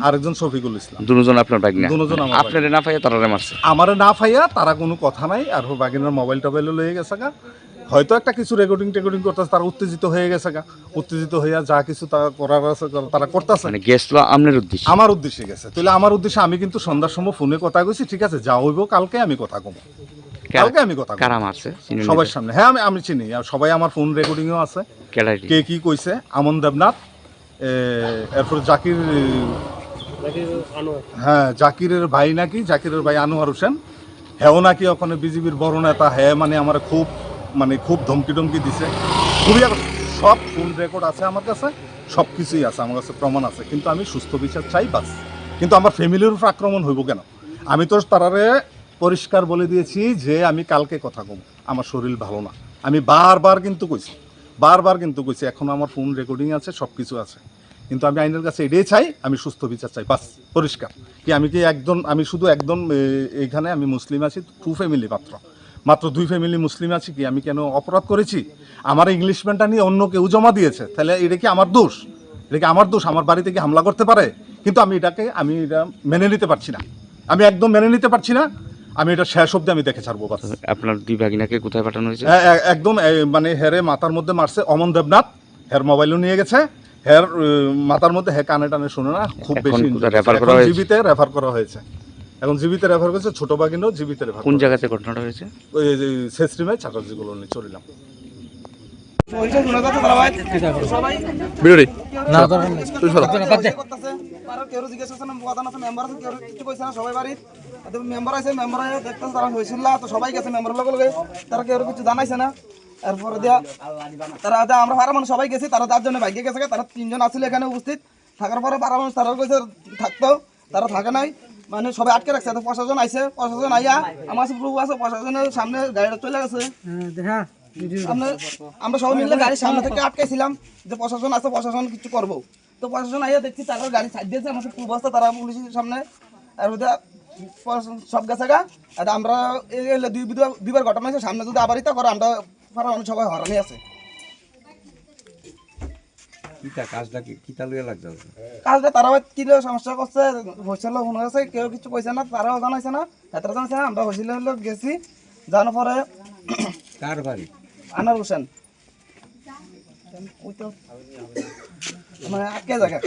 Speaker 16: আরেকজন শফিকুল ইসলাম।
Speaker 6: দুজন আপনার বাগিনা?
Speaker 16: দুজন আমার।
Speaker 6: আপনারে না পাইয়া তারারে মারছে?
Speaker 16: আমারে না পাইয়া তারা কোনো কথা নাই, আর বাগিনার মোবাইল টোবাইলও লয়ে গেছে গা, হয়তো একটা কিছু রেকর্ডিং করতেছে, তারা উত্তেজিত হয়ে গেছে গা, উত্তেজিত হইয়া যা কিছু তারা করার আছে তারা করতেছে।
Speaker 6: মানে গেছিল আপনার উদ্দেশ্যে?
Speaker 16: আমার উদ্দেশ্যে গেছে। তাহলে আমার উদ্দেশ্যে আমি কিন্তু সন্ধ্যার সময় ফোনে কথা কইছি, ঠিক আছে যা হইব কালকে আমি কথা কমো, কালকে আমি কথা।
Speaker 6: কারা মারছে
Speaker 16: সবার সামনে? হ্যাঁ, আমি চিনি, আর সবাই আমার ফোন রেকর্ডিংও আছে, কে কি কইছে। আমন দেবনাথ, এরপর জাকির, হ্যাঁ জাকিরের ভাই নাকি, জাকিরের ভাই আনোয়ার হোসেন, হ্যাঁ নাকি ওখানে বিজেপির বড় নেতা, হ্যাঁ মানে আমার খুব ধমকি টমকি দিছে, খুবই। সব ফোন রেকর্ড আছে আমার কাছে, সব কিছুই আছে আমার কাছে, প্রমাণ আছে। কিন্তু আমি সুস্থ বিচার চাই বাস। কিন্তু আমার ফ্যামিলির উপর আক্রমণ হইব কেন? আমি তো তারারে পরিষ্কার বলে দিয়েছি যে আমি কালকে কথা কম, আমার শরীর ভালো না। আমি বারবার কিন্তু কইছি, এখন আমার ফোন রেকর্ডিং আছে, সব কিছু আছে। কিন্তু আমি আইনের কাছে এটাই চাই, আমি সুস্থ বিচার চাই বাস, পরিষ্কার। আমি শুধু একদম এইখানে আমি মুসলিম আছি 2 ফ্যামিলি, মাত্র 2 ফ্যামিলি মুসলিম আছি। কি আমি কেন অপরাধ করেছি? আমার ইংলিশম্যানটা নিয়ে অন্য কেউ জমা দিয়েছে, তাহলে এটা কি আমার দোষ? আমার বাড়িতে কি হামলা করতে পারে? কিন্তু আমি এটা মেনে নিতে পারছি না, আমি একদম মেনে নিতে পারছি না। আমি এটা শেষ অব্দি আমি দেখে ছাড়বো বাস।
Speaker 6: আপনার 2 বাগিনাকে কোথায় পাঠানো হয়েছে?
Speaker 16: একদম মানে হেরে মাথার মধ্যে মারছে অমন দেবনাথ, হের মোবাইলও নিয়ে গেছে, হের মাথার মধ্যে কানে টানে শুনে না, খুব বেশি জীবিতে রেফার করা হয়েছে। এখন জীবিতে রেফার করেছে, ছোট বাগিনাও জীবিতে রেফার।
Speaker 6: কোন জায়গাতে ঘটনাটা হয়েছে?
Speaker 16: ওই শেষরিমায় চাটার্জি কলোনি চলিলাম।
Speaker 17: সবাই গেছে মেম্বারের লগে, তারা কেউ কিছু জানাইছে না। এরপরে দিয়া তারা আমরা পাড়া মানুষ সবাই গেছি, তারা 4 জনে বাইকে গেছে, তারা 3 জন আসলে এখানে উপস্থিত থাকার পরে পাড়া মানুষ তারা কইছে থাকতো, তারা থাকে নাই, মানে সবাই আটকে রাখছে। প্রশাসন আইছে, প্রশাসন আইয়া আমার প্রভু আছে, প্রশাসনের সামনে গাড়িটা চলে গেছে। আমরা সবাই মিলে গাড়ির সামনে থেকে আটকাইছিলাম যে প্রশাসন আছে, প্রশাসন কিছু করবো। তো প্রশাসন আইয়া দেখছি তারা গাড়ি সাইড দিয়েছে, আমার পূর্ব অবস্থা তারা পুলিশের সামনে আর সব গেছে গা। আর আমরা 2বার ঘটনা হয়েছে, সামনে যদি আবার ইতা করে আমরা মানুষ সবাই হরানি আছে। কাজটা তারা কি সমস্যা করছে হয়েছিল মনে হয়েছে, কেউ কিছু কইছে না, তারাও জানাইছে না, এতটা জানাইছে না। আমরা হয়েছিল গেছি, জানার পরে
Speaker 18: কার বাড়ি?
Speaker 17: আনোয়ার হোসেন, মানে আটকে জায়গা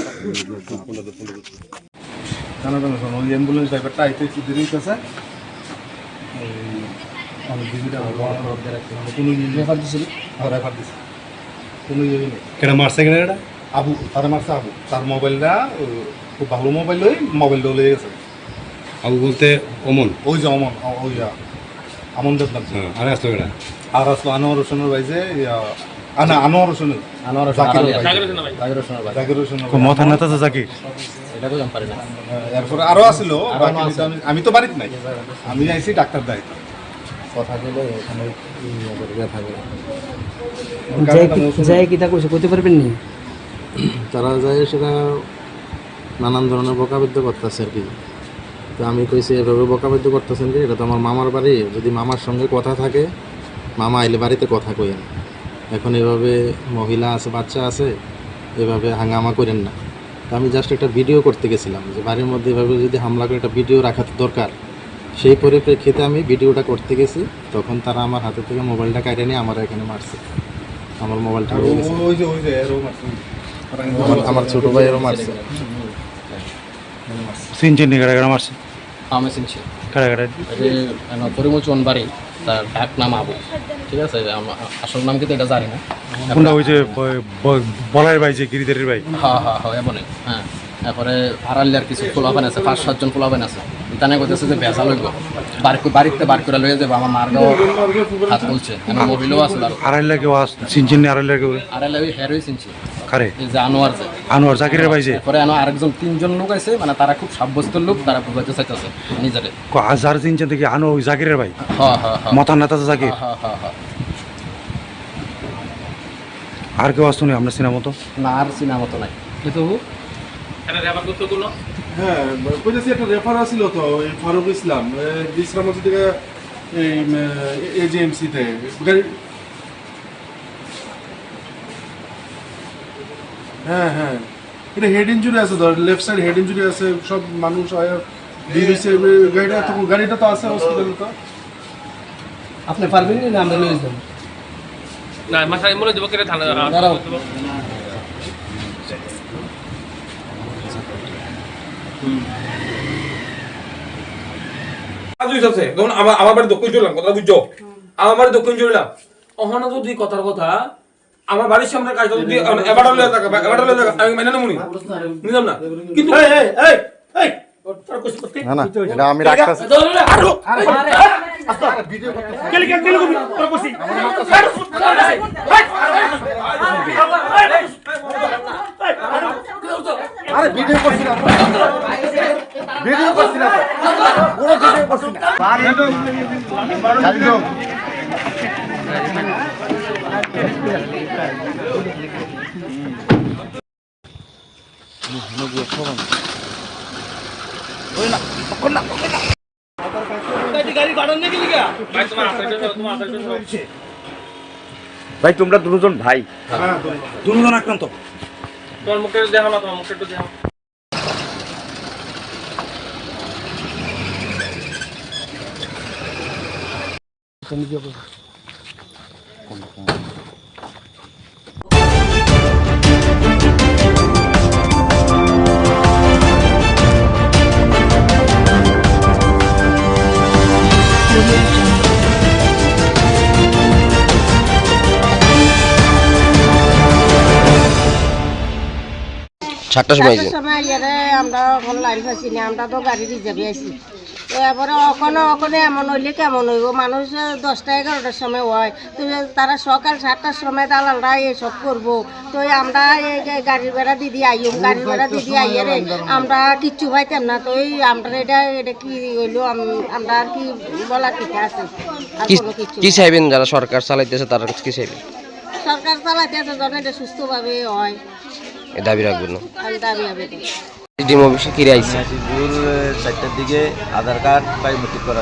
Speaker 16: অ্যাম্বুলেন্স ড্রাইভারটা আইতে দেরি হইতেছে, আবু তারা মারছে। আবু তার মোবাইলটা খুব ভালো মোবাইল, মোবাইলটা লেগে গেছে।
Speaker 3: আবু বলতে অমন?
Speaker 16: ওই যে অমন, ওই আমন দেবনাথ। আর আসলো আনোয়ার হোসেনের ভাই, যে আনোয়ার হোসেনের,
Speaker 3: মাথা নেতা জাকির,
Speaker 16: এরপরে আরো আসলো। আমি তো বাড়িতে নাই, আমি আইছি ডাক্তার দায়িত্ব কথা বলে ওখানে করতে পারবেন নি।
Speaker 3: তারা যায় সেটা নানান ধরনের বকাবদ্ধ করতেছে আর কি। তো আমি কইছি এভাবে বকাবদ্ধ করতেছেন কি, এটা তো আমার মামার বাড়ি, যদি মামার সঙ্গে কথা থাকে মামা আইলে বাড়িতে কথা কইেন, এখন এভাবে মহিলা আছে, বাচ্চা আছে, এভাবে হাঙ্গামা করেন না। তো আমি জাস্ট একটা ভিডিও করতে গেছিলাম যে বাড়ির মধ্যে এভাবে যদি হামলা করে একটা ভিডিও রাখা দরকার, সেই পরিপ্রেক্ষিতে আমি ভিডিওটা করতে গেছি। তখন তারা আমার হাতে থেকে মোবাইলটা কেটে নিয়ে আমার এখানে মারছে, আমার মোবাইলটা আমার ছোট ভাইয়েরও মারছে।
Speaker 18: চিনছেন কারা মারছে?
Speaker 19: আমি চিনছি পরিমল চন বাড়ি, তার ডাক নাম আবু, ঠিক আছে, আসল নাম কিন্তু এটা জানি না।
Speaker 18: কোনটা ওই যে বলাইয়ের ভাই, যে গিরিধারের ভাই?
Speaker 19: হ্যাঁ হ্যাঁ হ্যাঁ, এমনই। হ্যাঁ, তারপরে আড়ালিয়ার কিছু পোলাবেন আছে, 5-7 জন পোলাবেন আছে, তানে কইতেছে যে ভেজা লইব, বাড়িতে বার করে লইয়া যাবো, আমার মার গাও হাত বলছে, আমার মোবাইলও আছে।
Speaker 18: আড়াইলা কেউ চিনছেন? আড়াইলা কেউ?
Speaker 19: আড়াইলা ওই হেরোই চিনছি।
Speaker 18: কারে?
Speaker 19: এই যে আনোয়ার, যে
Speaker 18: আনোয়ার জাকিরের ভাই। যে
Speaker 19: পরে আরেকজন 3 জন লোক আছে, মানে তারা খুব সাব্যস্তের লোক, তারা বুঝাইতে চাইতেছে নিজেরে।
Speaker 18: যার চিনছেন দেখি আনো ওই জাকিরের ভাই?
Speaker 19: হ্যাঁ হ্যাঁ হ্যাঁ,
Speaker 18: মাথা নেতা জাকির।
Speaker 19: হ্যাঁ হ্যাঁ হ্যাঁ।
Speaker 6: আর কেউ আসতো না আপনার সিনেমা তো?
Speaker 19: না, আর সিনেমা তো নাই।
Speaker 16: হ্যাঁ কইতেছি একটা রেফার আছিল তো এই ফারুক ইসলাম বিশ্রাম থেকে এই এজেএমসিতে হ্যাঁ হ্যাঁ এটা হেড ইঞ্জুরি আছে ধর লেফট সাইড হেড ইঞ্জুরি আছে সব মানুষ হয় গাড়িটা তো আছে হসপিটালে তো
Speaker 17: আপনি পারবেন না আমরা লয়ে যাব
Speaker 11: না মাথায় মনে দেব কেটে ধান
Speaker 17: দাঁড়াও
Speaker 11: আছে তখন আমার বাড়ি দক্ষিণ চললাম কথা বুঝছো আমার বাড়ি দক্ষিণ চললাম ওখানে যদি কথার কথা আমার বাড়ির সামনে কাজটা যদি এবার আমি মেনে নেব নিলাম না কিন্তু
Speaker 3: না না এটা আমি রাখতাছি আরে ভিডিও করছি না ভিডিও করছি না পুরো ভিডিও করছি না গাড়ি লোক
Speaker 6: ভাই তোমরা দুজন ভাই?
Speaker 11: দুজন আক্রান্ত। তোমার মুখে দেখো না, তোমার মুখে একটু দেখো।
Speaker 20: আমরা লাইন পাচ্ছি না, আমরা তো গাড়ি রিজার্ভে আছি। তো এবারে ওখানে এমন হইলে কেমন হইব, মানুষ 10টা 11টার সময় হয়, তো তারা সকাল 7টার সময় দালালরা এসব করবো। তো আমরা গাড়ির ভাড়া দিদি আইম, গাড়ির ভাড়া দিদি আইয়ে রে আমরা কিচ্ছু পাইতাম না। তো আমরা এটা কি হইলো, আমরা আর কি বলার ঠিক আছে?
Speaker 19: কি চাইবেন যারা সরকার চালাইতেছে তার কাছে কি চাইবেন?
Speaker 20: সরকার চালাইতেছে যেন এটা সুস্থভাবে হয়,
Speaker 19: দাবি রাখবেন না?
Speaker 20: আমি দাবি হবে।
Speaker 19: ডিম অফিসে কিরে আইছে
Speaker 21: ভোর 4টার দিকে আধার কার্ড বায়োমেট্রিক করা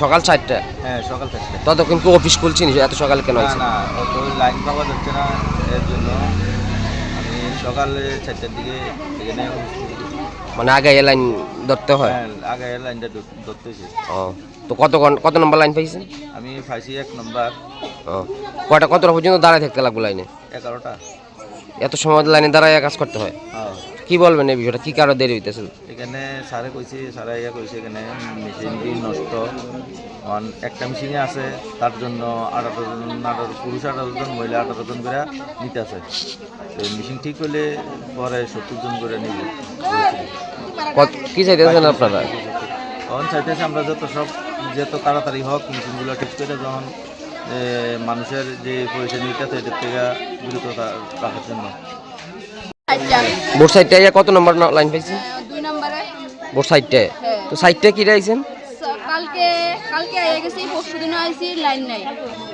Speaker 19: সকাল 4টা?
Speaker 21: হ্যাঁ সকাল 4টা।
Speaker 19: ততক্ষণ কি অফিস খুলছি নি? এত সকালে কেন আইছে?
Speaker 21: না অত লাইন পাওয়া যাচ্ছে না, এর জন্য আমি সকালে 4টার দিকে এখানে
Speaker 19: মানে আগে এই লাইন ধরতে হয়?
Speaker 21: হ্যাঁ আগে এই লাইনটা ধরতেছি।
Speaker 19: ও তো কত নম্বর লাইন পাইছেন?
Speaker 21: আমি পাইছি 1 নম্বর।
Speaker 19: ও কটা পর্যন্ত দাঁড়ায় থাকতে লাগবে লাইনে?
Speaker 21: 11টা।
Speaker 19: এত সময় লাইনে দাঁড়ায় কাজ করতে হয়?
Speaker 21: হ্যাঁ।
Speaker 19: কি বলবেন এই বিষয়টা, কি কারণে দেরি হইতেছে?
Speaker 21: এখানে স্যারে কইছে, স্যারে কইছে এখানে মেশিনটি নষ্ট, একটা মেশিনে আছে তার জন্য 18 পুরুষ 18 জন, মহিলা 18 জন করে নিতে আছে। তো মেশিন ঠিক হলে পরে 70 জন করে নিব।
Speaker 19: কি চাইতেছেন আপনারা?
Speaker 21: তখন চাইতেছে আমরা যত তাড়াতাড়ি হোক মেশিনগুলো ঠিক করে, যখন মানুষের যে পয়সা নিতে আছে এটার থেকে বিরত রাখার জন্য।
Speaker 19: বোর্ড সাইডটা কত নম্বর লাইন পাইছেন?
Speaker 20: 2 নম্বরে
Speaker 19: বোর্ড সাইডটা। তো সাইডটা কি রাইছেন?
Speaker 20: কালকে আইয়া গেছি, পরশু দিনও আইছি, লাইন নাই।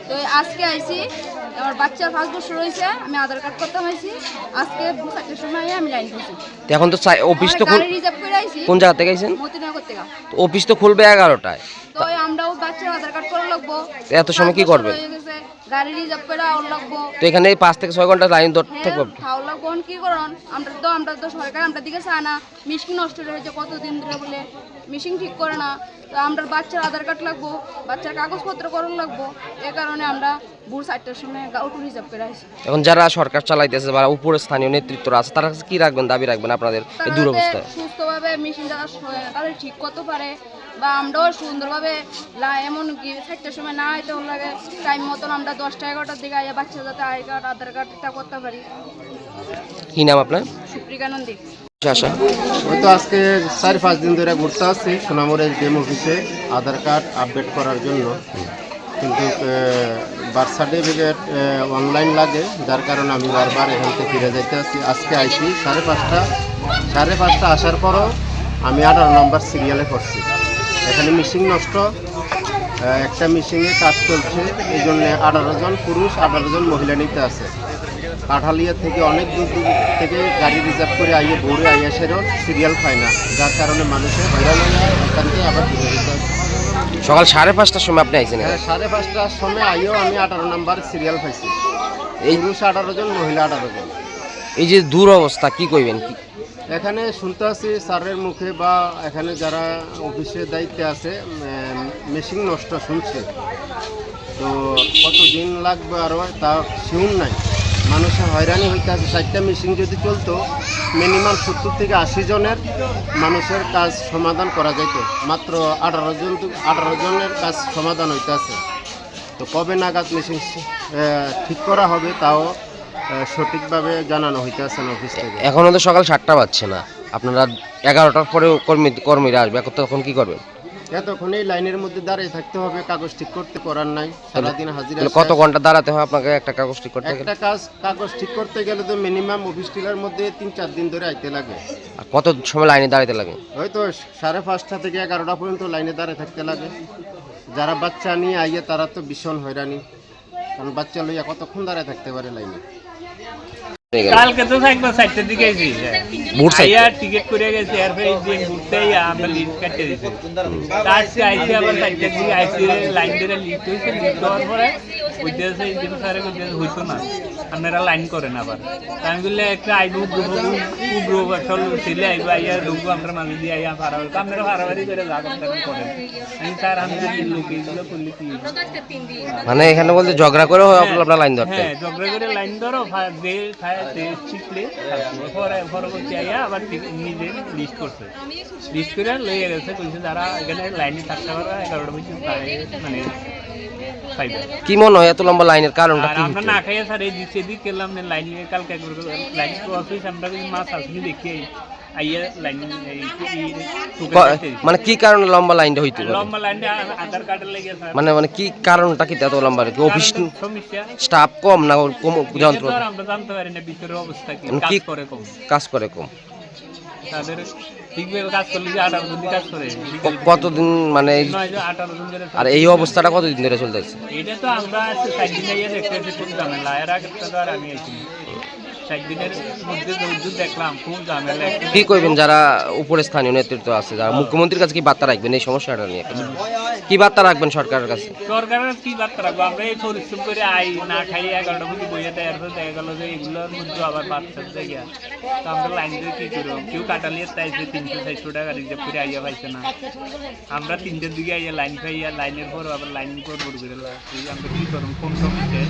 Speaker 20: তো আজকে আইছি, আমার বাচ্চার 5 বছর হয়েছে, আমি আধার কার্ড করতে হয়েছি, আজকে 4টার সময় আমি লাইন করছি।
Speaker 19: এখন তো অফিস তো
Speaker 20: রিজার্ভ করে আইছি।
Speaker 19: কোন জায়গা থেকে আইছেন?
Speaker 20: মতিনগর থেকে।
Speaker 19: তো অফিস তো খুলবে 11টায়,
Speaker 20: তো আমরাও বাচ্চার আধার কার্ড করা লাগবো।
Speaker 19: এত সময় কি করবেন?
Speaker 20: গাড়ি রিজার্ভ করে আউট লাগবো।
Speaker 19: তো এখানে 5 থেকে 6 ঘন্টা লাইন ধরতে থাকবে।
Speaker 20: খাওয়া লাগবো কি করন? আমরা তো সরকার আমরা দিকে চায় না, মেশিন নষ্ট হয়েছে কতদিন ধরে বলে, মেশিন ঠিক করে না। তো আমরা বাচ্চার আধার কার্ড লাগবো, বাচ্চার কাগজপত্র করার লাগবো, এই কারণে আমরা ভোর 4টার সময় অটো রিজার্ভ করে আসি।
Speaker 19: এখন যারা সরকার চালাইতেছে বা উপরে স্থানীয় নেতৃত্বরা আছে, তারা কি রাখবেন, দাবি রাখবেন আপনাদের এই দুরবস্থায়?
Speaker 20: সুস্থভাবে মেশিন যারা তাদের ঠিক করতে পারে, বা আমরাও সুন্দরভাবে এমন কি 4টার সময় না আইতে লাগে, টাইম মতন আমরা 10টা 11টার দিকে আইয়া বাচ্চা যাতে আই কার্ড আধার কার্ড এটা করতে পারি।
Speaker 19: কি নাম আপনার?
Speaker 20: সুপ্রিকা নন্দী।
Speaker 2: আচ্ছা, ওই তো আজকে 4-5 দিন ধরে ঘুরতে আসছি সোনামুড়া ডিএম অফিসে আধার কার্ড আপডেট করার জন্য, কিন্তু বার্থ সার্টিফিকেট অনলাইন লাগে, যার কারণে আমি বারবার এখান থেকে ফিরে যাইতে আসছি। আজকে আইছি 5:30 আসার পরও আমি 18 নম্বর সিরিয়ালে করছি। এখানে মেশিন নষ্ট, একটা মেশিনে কাজ চলছে, এই জন্য 18 জন পুরুষ 18 জন মহিলা নিতে আছে। কাঠালিয়া থেকে অনেক দূর দূর থেকে গাড়ি রিজার্ভ করে আইয়ে ভোরে আইয়া সেরও সিরিয়াল পায় না, যার কারণে মানুষের হয়রান হয়, এখান থেকে আবার ফিরে যেতে হয়।
Speaker 4: সকাল 5:30টার সময় আপনি আইছেন?
Speaker 2: হ্যাঁ, 5:30টার সময় আইও আমি 18 নাম্বার সিরিয়াল পাইছি। এই পুরুষ 18 জন, মহিলা 18 জন।
Speaker 4: এই যে দূর অবস্থা, কি কইবেন?
Speaker 2: এখানে শুনতে আছি স্যারের মুখে বা এখানে যারা অফিসের দায়িত্বে আছে, মেশিন নষ্ট শুনছে, তো কতদিন লাগবে আরও তা শিউর নাই। মানুষের হয়রানি হইতে আছে। 4টা মেশিন যদি চলতো মিনিমাম 70 থেকে 80 জনের মানুষের কাজ সমাধান করা যেত। মাত্র 18 জনের কাজ সমাধান হইতে আছে। তো কবে নাগাদ মেশিন ঠিক করা হবে তাও সঠিকভাবে জানানো হইতে আছে না অফিস থেকে।
Speaker 4: এখনও তো সকাল 7টা বাজছে না, আপনারা 11টার পরে কর্মীরা আসবে, তখন কি করবেন?
Speaker 2: এতক্ষণ এই লাইনের মধ্যে দাঁড়িয়ে থাকতে হবে, কাগজ ঠিক করতে করার নাই। সারাদিন হাজিরা।
Speaker 4: কত ঘন্টা দাঁড়াতে হয় আপনাকে একটা কাগজ ঠিক করতে গেলে?
Speaker 2: একটা কাগজ ঠিক করতে গেলে তো মিনিমাম অফিস টিলার মধ্যে 3-4 দিন ধরে আইতে লাগে।
Speaker 4: আর কত সময় লাইনে দাঁড়াতে লাগে?
Speaker 2: হয়তো 5:30টা থেকে 11টা পর্যন্ত লাইনে দাঁড়িয়ে থাকতে লাগে। যারা বাচ্চা নিয়ে আইয়ে তারা তো ভীষণ হয়রানি, কারণ বাচ্চা লইয়া কতক্ষণ দাঁড়িয়ে থাকতে পারে লাইনে।
Speaker 22: কালকে তো থাকবো 4টার দিকে আইছি, আইয়া টিকিট করে গেছি, এরপরে এই দিন ঘুরতেই আমরা লিস্ট কাটতে দিছি। আজকে আইসি আবার 4টার দিকে আইসি, লাইন ধরে লিস্ট হয়েছে, লিস্ট হওয়ার পরে হইতেছে এই দিন স্যারে হইতো না, আপনারা লাইন করেন আবার। আমি বললে একটা আইবু উগ্র আসল ছেলে আইবো, আইয়া ঢুকবো আমরা মাঝে দিয়ে আইয়া পারাবার, আপনারা পারাবারি করে যা করতে করেন। আমি স্যার আমি লোক এইগুলো করলে কি
Speaker 4: মানে এখানে বলতে ঝগড়া করে আপনারা লাইন ধরতে?
Speaker 22: হ্যাঁ, ঝগড়া করে লাইন ধরো, শিখলে পরবর্তী আইয়া আবার নিজে লিস্ট করছে, লিস্ট করে লইয়ে গেছে, কইছে যারা এখানে লাইনে থাকতে পারবে 11টা পর্যন্ত মানে
Speaker 4: কি মনে হয় এত লম্বা লাইনের কারণটা কি?
Speaker 22: আমরা না খাইয়া স্যার এই দিক সেদিক গেলাম না, লাইন কালকে লাইন অফিস আমরা মাছ আসলে দেখি আইয়া লাইন
Speaker 4: মানে কি কারণে লম্বা লাইনটা হইতে পারে?
Speaker 22: লম্বা লাইনটা আধার কার্ডের লেগে স্যার।
Speaker 4: মানে কি কারণটা কি এত লম্বা? অফিস স্টাফ কম না যন্ত্র?
Speaker 22: আমরা জানতে পারি না ভিতরের অবস্থা কি,
Speaker 4: কাজ করে কম।
Speaker 22: তাদের ঠিকভাবে কাজ করলে যে 18 জন কাজ করে।
Speaker 4: কতদিন মানে
Speaker 22: 18 জন ধরে?
Speaker 4: আর এই অবস্থাটা কতদিন ধরে চলতেছে?
Speaker 22: এটা তো আমরা 4 দিন আইয়া দেখতেছি খুব ঝামেলা, এর আগে তো আর আমি আইছি 4 দিনের মধ্যে যুদ্ধ দেখলাম খুব ঝামেলা।
Speaker 4: কি কইবেন যারা উপরে স্থানীয় নেতৃত্ব আছে, যারা মুখ্যমন্ত্রীর কাছে কি বার্তা রাখবেন এই সমস্যাটা নিয়ে? কি বার্তা রাখবেন সরকারের কাছে?
Speaker 22: সরকারের কি বার্তা রাখবো? আমরা এই পরিশ্রম করে আই না খাই 11টা পর্যন্ত বইয়ে দেয়, এরপর দেখা গেল যে এগুলোর মধ্যে আবার বাচ্চার জায়গা, তো আমরা লাইন দিয়ে কি করবো? কেউ কাটালিয়ে চাইছে 300-400 টাকা রিজার্ভ করে আইয়া পাইছে না, আমরা 3টার দিকে আইয়া লাইন পাইয়া লাইনের পর আবার লাইন করে আমরা কি করবো? কোন সমস্যা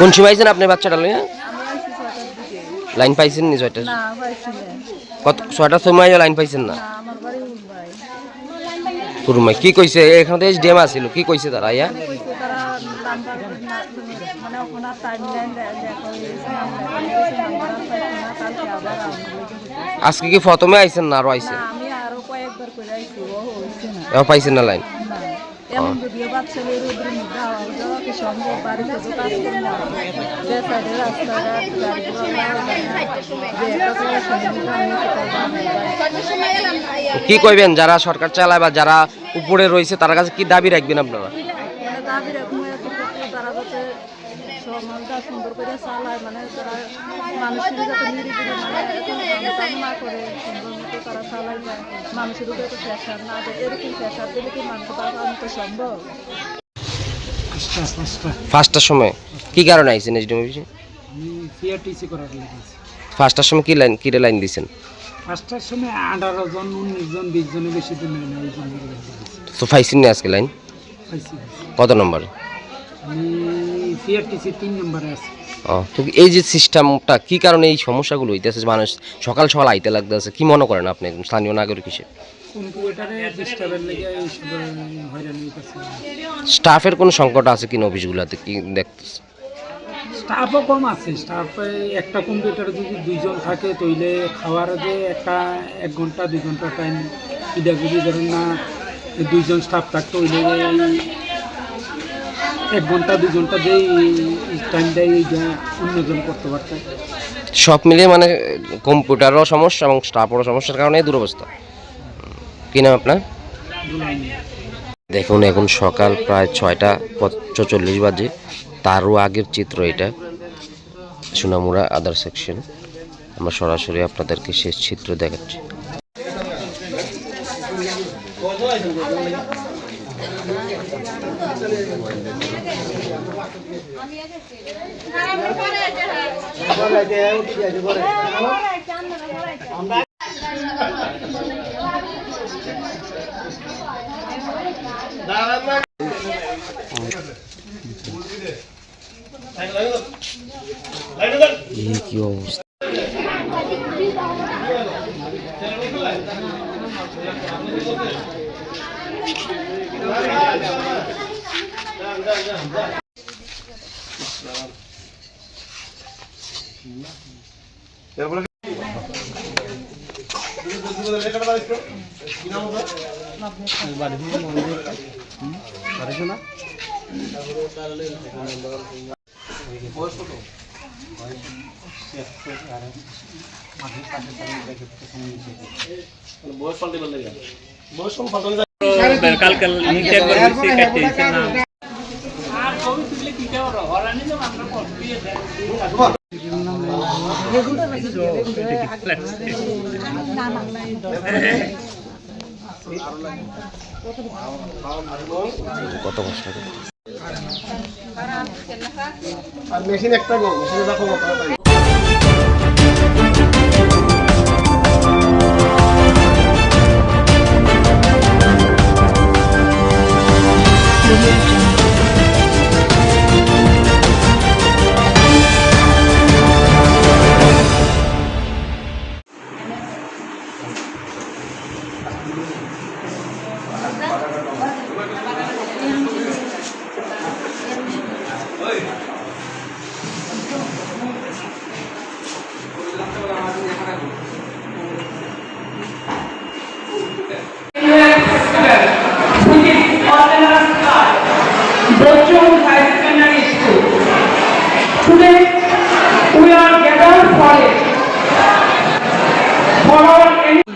Speaker 4: কোন সময় আইছেন আপনি বাচ্চাটা লইয়া? লাইন পাইছেন নি 6টা? কত 6টার সময় লাইন পাইছেন না? কুরমাই কি কইছে? এখানে তো এসডিএম আছিল, কি কইছে তারা আইয়া? আজকে কি প্রথমে আইছেন না আরো আইছেন? এও পাইছেন না লাইন?
Speaker 23: এমন যদিও বাচ্চাদের রোদ্রের মধ্যে হাওয়া যাওয়া কি সম্ভব? বাড়িতে তো কাজ করে না, যে সাইডে রাস্তাঘাট
Speaker 4: কি কইবেন যারা সরকার চালায় বা যারা উপরে রয়েছে তার কাছে কি দাবি রাখবেন আপনারা?
Speaker 23: দাবি রাখবো তারা যাতে সমাজটা সুন্দর করে চালায়, মানে তারা মানুষের যাতে নিরিবিলি মানে না করে সুন্দর মতো তারা চালায় যায়, মানুষের উপরে তো প্রেশার না দেয়। এরকম প্রেশার দিলে কি মানুষ বাঁচানো তো সম্ভব?
Speaker 4: 5টার সময় কি কারণে আইছেন এসডিএম অফিসে?
Speaker 22: সিআরটিসি করার লাগে।
Speaker 4: 5টার সময় কি লাইন দিয়েছেন?
Speaker 22: 5টার সময় 18 জন 19 জন 20 জনের বেশি দিন নেই না, এই জন্য
Speaker 4: তো পাইছেন না আজকে লাইন? কত নম্বর?
Speaker 22: আমি সিআরটিসি 3 নম্বরে আছি।
Speaker 4: তো এই যে সিস্টেমটা কি কারণে এই সমস্যাগুলো হইতেছে? মানুষ সকাল সকাল আইতে লাগতেছে, কি মনে করেন আপনি একজন স্থানীয় নাগরিক হিসেবে? স্টাফের কোনো সংকট আছে কিনা অফিসগুলোতে, কি দেখতেছে?
Speaker 22: স্টাফও কম আছে, স্টাফে একটা কম্পিউটারে যদি 2 জন থাকে তাইলে খাওয়ার যে একটা 1 ঘন্টা 2 ঘন্টা টাইম এটা যদি ধরেন না 2 জন স্টাফ থাকতো ওইলে 1 ঘন্টা 2 ঘন্টা যেই টাইম দেয় অন্যজন করতে পারছে।
Speaker 4: সব মিলিয়ে মানে কম্পিউটারও সমস্যা এবং স্টাফেরও সমস্যার কারণে দুরবস্থা। কি নাম আপনার? দেখুন এখন সকাল প্রায় 6:44 বাজে, তারও আগের চিত্র এটা সোনামুড়া আদার সেকশন। আমরা সরাসরি আপনাদেরকে শেষ চিত্র দেখাচ্ছি। কি অবস্থা!
Speaker 22: কালকে নিচে একবার বসে কাটতে দিচ্ছেন না আর কবি তুললে কি করব হরানি তো আমরা করতে
Speaker 4: কত কষ্ট
Speaker 2: আর মেশিন একটা গো মেশিনে দেখো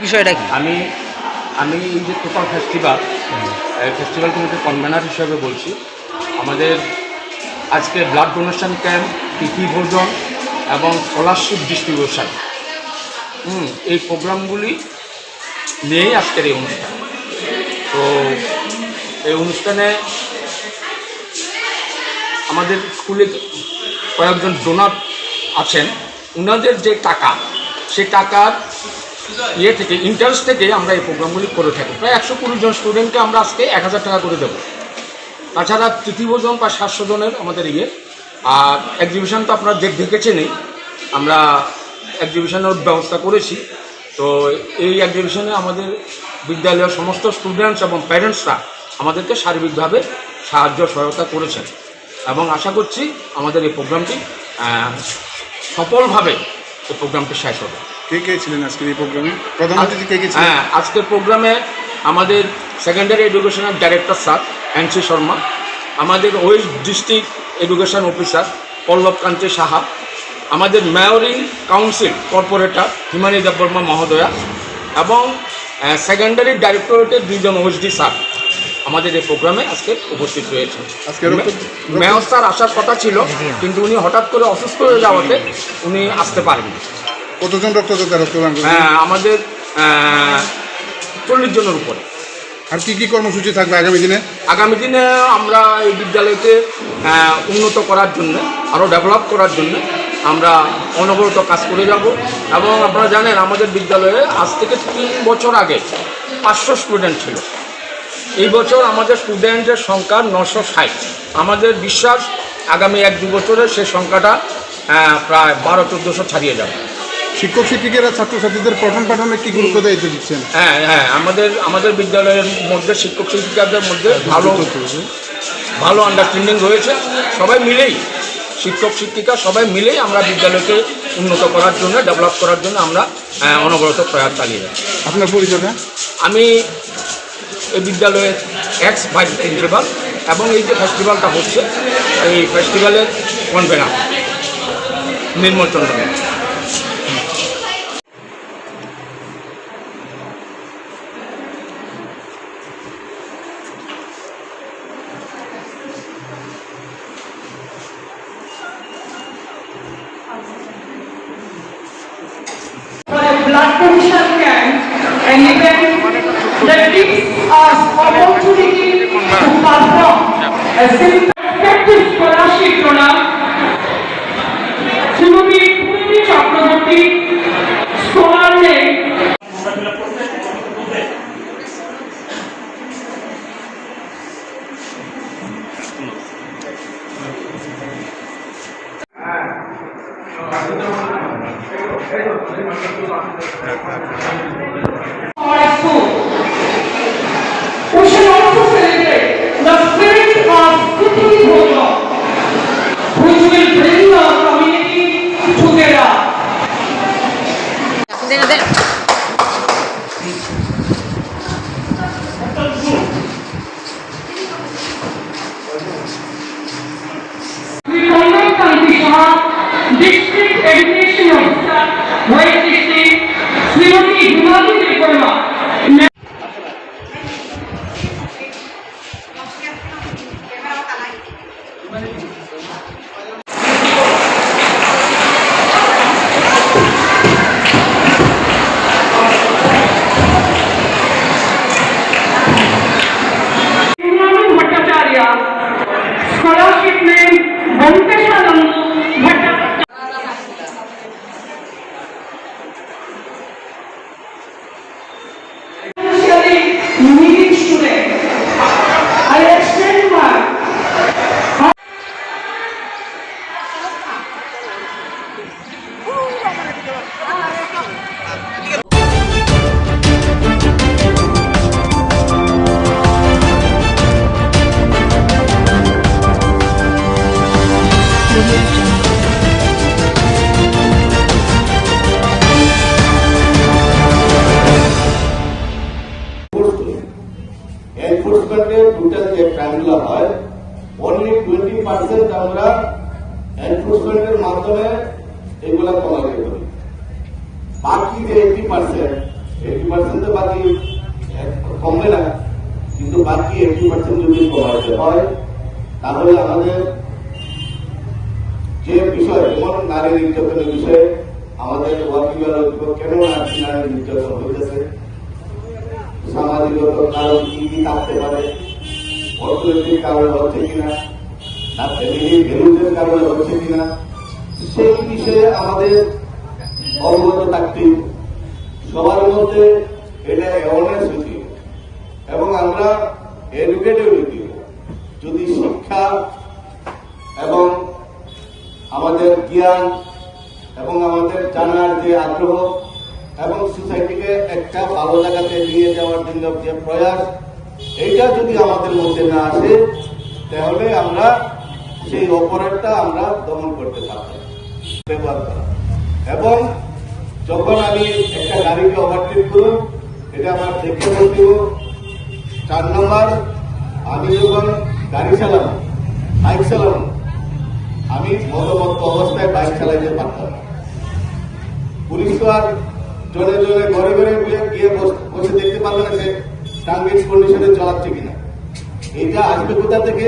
Speaker 4: বিষয়টা কি?
Speaker 7: আমি এই যে টোটাল ফেস্টিভ্যাল কমিটির কনভেনার হিসেবে বলছি। আমাদের আজকে ব্লাড ডোনেশন ক্যাম্প, তিথি ভোজন এবং স্কলারশিপ ডিস্ট্রিবিউশন, এই প্রোগ্রামগুলি নিয়েই আজকের এই অনুষ্ঠান। তো এই অনুষ্ঠানে আমাদের স্কুলে কয়েকজন ডোনার আছেন, ওনাদের যে টাকা, সেই টাকার থেকে ইন্টারেস্ট থেকে আমরা এই প্রোগ্রামগুলি করে থাকি। প্রায় 120 জন স্টুডেন্টকে আমরা আজকে 1000 টাকা করে দেবো। তাছাড়া তৃতীয়জন প্রায় 700 জনের আমাদের আর এক্সিবিশন তো আপনারা দেখেছেনই, আমরা এক্সিবিশনের ব্যবস্থা করেছি। তো এই এক্সিবিশনে আমাদের বিদ্যালয়ের সমস্ত স্টুডেন্টস এবং প্যারেন্টসরা আমাদেরকে সার্বিকভাবে সহায়তা করেছেন এবং আশা করছি আমাদের এই প্রোগ্রামটি সফলভাবে এই প্রোগ্রামটি শেষ হবে।
Speaker 8: কে কে ছিলেন আজকের এই প্রোগ্রামে? প্রধান অতিথি কে কে ছিলেন?
Speaker 7: আজকের প্রোগ্রামে আমাদের সেকেন্ডারি এডুকেশনের ডাইরেক্টর স্যার এনসি শর্মা, আমাদের ওয়েস্ট ডিস্ট্রিক্ট এডুকেশন অফিসার পল্লব কান্তি সাহা, আমাদের মেয়রিং কাউন্সিল কর্পোরেটর হিমানী দেববর্মা মহোদয়া এবং সেকেন্ডারি ডাইরেক্টরেটের 2 জন ওএসডি স্যার আমাদের এই প্রোগ্রামে আজকে উপস্থিত রয়েছেন। মেয়র স্যার আসার কথা ছিল, কিন্তু উনি হঠাৎ করে অসুস্থ হয়ে যাওয়াতে উনি আসতে পারেননি।
Speaker 8: কতজন রক্তদান করেন?
Speaker 7: আমাদের 40 জনের উপরে।
Speaker 8: আর কি কি কর্মসূচি থাকবে আগামী দিনে?
Speaker 7: আগামী দিনে আমরা এই বিদ্যালয়কে উন্নত করার জন্য, আরও ডেভেলপ করার জন্য আমরা অনবরত কাজ করে যাব। এবং আপনারা জানেন আমাদের বিদ্যালয়ে আজ থেকে 3 বছর আগে 500 স্টুডেন্ট ছিল। এই বছর আমাদের স্টুডেন্টের সংখ্যা 960। আমাদের বিশ্বাস আগামী 1-2 বছরে সেই সংখ্যাটা প্রায় 1200-1400 ছাড়িয়ে যাবে।
Speaker 8: শিক্ষক শিক্ষিকারা ছাত্রছাত্রীদের পঠন পাঠনে কি গুরুত্ব দিচ্ছেন?
Speaker 7: হ্যাঁ, আমাদের বিদ্যালয়ের মধ্যে শিক্ষক শিক্ষিকাদের মধ্যে ভালো আন্ডারস্ট্যান্ডিং রয়েছে। সবাই মিলেই, শিক্ষক শিক্ষিকা সবাই মিলেই আমরা বিদ্যালয়কে উন্নত করার জন্য, ডেভেলপ করার জন্য আমরা অনবরত প্রয়াস চালিয়ে যাচ্ছি।
Speaker 8: আপনার পরিচয়টা?
Speaker 7: আমি এই বিদ্যালয়ের এক্স ভাইস প্রিন্সিপাল এবং এই যে ফেস্টিভ্যালটা হচ্ছে এই ফেস্টিভ্যালের convener Nirmal Chandra.
Speaker 9: provision camp, an event that gives us opportunity to perform a simple effective scholarship program. Srimati Purvi Chakraborty, scholar name. We should also celebrate the spirit of Tithi Bhoja, which will bring the community together. We conduct competition, district education officer, West District, Srimati Himati Devarma. Scholarship name Bhankeshanand needy student. I extend my
Speaker 1: এনফোর্সমেন্টের total যে ক্রাইমগুলো হয় only 20% আমরা এনফোর্সমেন্টের মাধ্যমে এগুলা কমাতে পারি। বাকি যে 80% বাকি কমবে না, কিন্তু বাকি 80% যদি কমাতে হয় তাহলে আমাদের যে বিষয় যেমন নারী নির্যাতনের বিষয়ে আমাদের কেন নারী নির্যাতন হইতেছে, সামাজিকগত কারণ কি কি থাকতে পারে, অর্থনৈতিক কারণে হচ্ছে কিনা, না ফ্যামিলি ভ্যালুজের কারণে হচ্ছে কিনা, সেই বিষয়ে আমাদের অবগত থাকতে সবার মধ্যে এটা অ্যাওয়ারনেস হইতে এবং আমরা এডুকেটেড হইতে যদি শিক্ষা এবং আমাদের জ্ঞান এবং আমাদের জানার যে আগ্রহ এবং সোসাইটিকে একটা ভালো জায়গাতে নিয়ে যাওয়ার জন্য যে প্রয়াস, এইটা যদি আমাদের মধ্যে না আসে তাহলে আমরা সেই অপরাধটা আমরা দমন করতে পারব। ব্যবহার করা এবং যখন আমি একটা গাড়িকে ওভারটেক করুন, এটা আমার দেখে বলতে 4 নম্বর, আমি যখন গাড়ি চালাবো, বাইক চালাবো, আমি মদমত্ত অবস্থায় বাইক চালাইতে পারতাম না। পুলিশ তো আর জনে জনে ঘরে ঘরে গিয়ে বসে দেখতে পারবে না যে টার্গেট কন্ডিশনে চালাচ্ছে কিনা। এটা আসবে কোথা থেকে?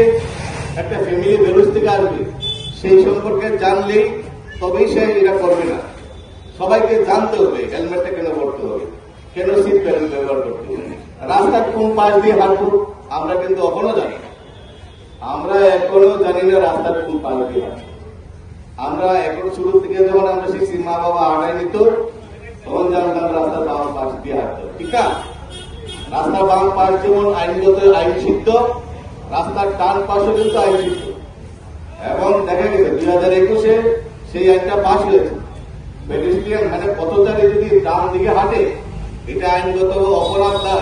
Speaker 1: একটা ফ্যামিলি ভ্যালুস থেকে আসবে। সেই সম্পর্কে জানলেই তবেই সে এটা করবে না। সবাইকে জানতে হবে হেলমেটটা কেন পড়তে হবে, কেন সিট বেল্ট ব্যবহার করতে হবে, রাস্তার কোন পাশ দিয়ে হাঁটবো আমরা কিন্তু এখনো জানি না। আমরা এখনো জানি না রাস্তার কোন পাশ দিয়ে হাঁটবো। আমরা এখন শুরু থেকে যখন আমরা শিখছি, মা বাবা আড়াই নিত, তখন জানতাম রাস্তার বাম পাশ দিয়ে হাঁটতে, ঠিক না? রাস্তার বাম পাশ যেমন আইনগত আইন সিদ্ধ, রাস্তার ডান পাশও কিন্তু আইন সিদ্ধ। এবং দেখা গেছে 2021-এ সেই আইনটা পাশ হয়েছে। পেডেস্ট্রিয়ান মানে পথচারী যদি ডান দিকে হাঁটে, এটা আইনগত অপরাধ না,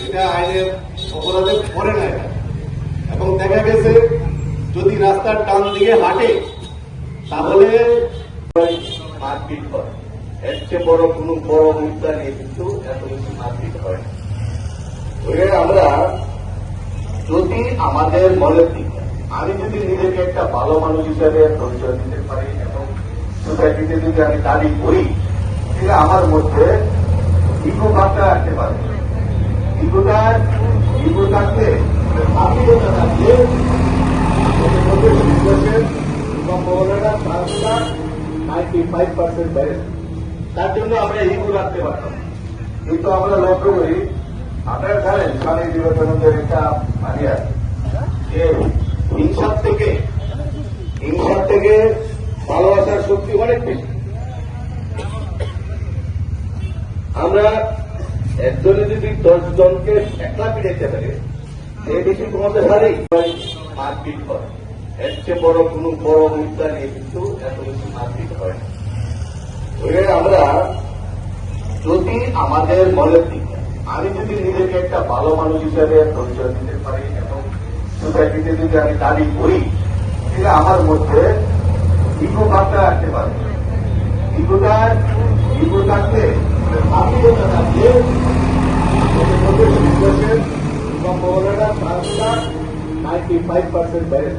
Speaker 1: এটা আইনের অপরাধে পড়ে না এটা। এবং দেখা গেছে যদি রাস্তার ডান দিকে হাঁটে তাহলে মারপিট করে। এর চেয়ে বড় কোন বড় মুদ্রা নেই, কিন্তু এত বেশি মারপিট হয় না। আমরা যদি আমাদের মনের দিকে আমি যদি নিজেকে একটা ভালো মানুষ হিসাবে পরিচয় দিতে পারি এবং সোসাইটিতে যদি আমি দাবি করি, তাহলে আমার মধ্যে ইগো ভাবটা রাখতে পারে। ইগো থাকলে আত্মীয়তা থাকলে আমাদের মধ্যে বিশ্বাসের সম্ভাবনাটা 95% বেড়ে। তার জন্য আমরা ইগো রাখতে পারতাম। কিন্তু আমরা লক্ষ্য করি, আপনারা জানেন স্বামী বিবেকানন্দের একটা বাণী আছে যে হিংসার থেকে ভালোবাসার শক্তি অনেক বেশি। আমরা একজনে যদি 10 জনকে একলা পিড়াইতে পারে, সে বেশি তোমাদের হারেই মারপিট করে। এর চেয়ে বড় কোনো বড় মুদ্রা নিয়ে কিন্তু এত বেশি মারপিট হয় না। আমরা যদি আমাদের মনের দিকে আমি যদি নিজেকে একটা ভালো মানুষ হিসেবে পরিচয় দিতে পারি এবং সোসাইটিতে যদি আমি দাবি করি, তাহলে আমার মধ্যে ইগো ভাবটা রাখতে পারবে। ইগো থাকলে আত্মীয়তা থাকলে আমাদের মধ্যে বিশ্বাসের সম্ভাবনাটা 95% বেড়ে।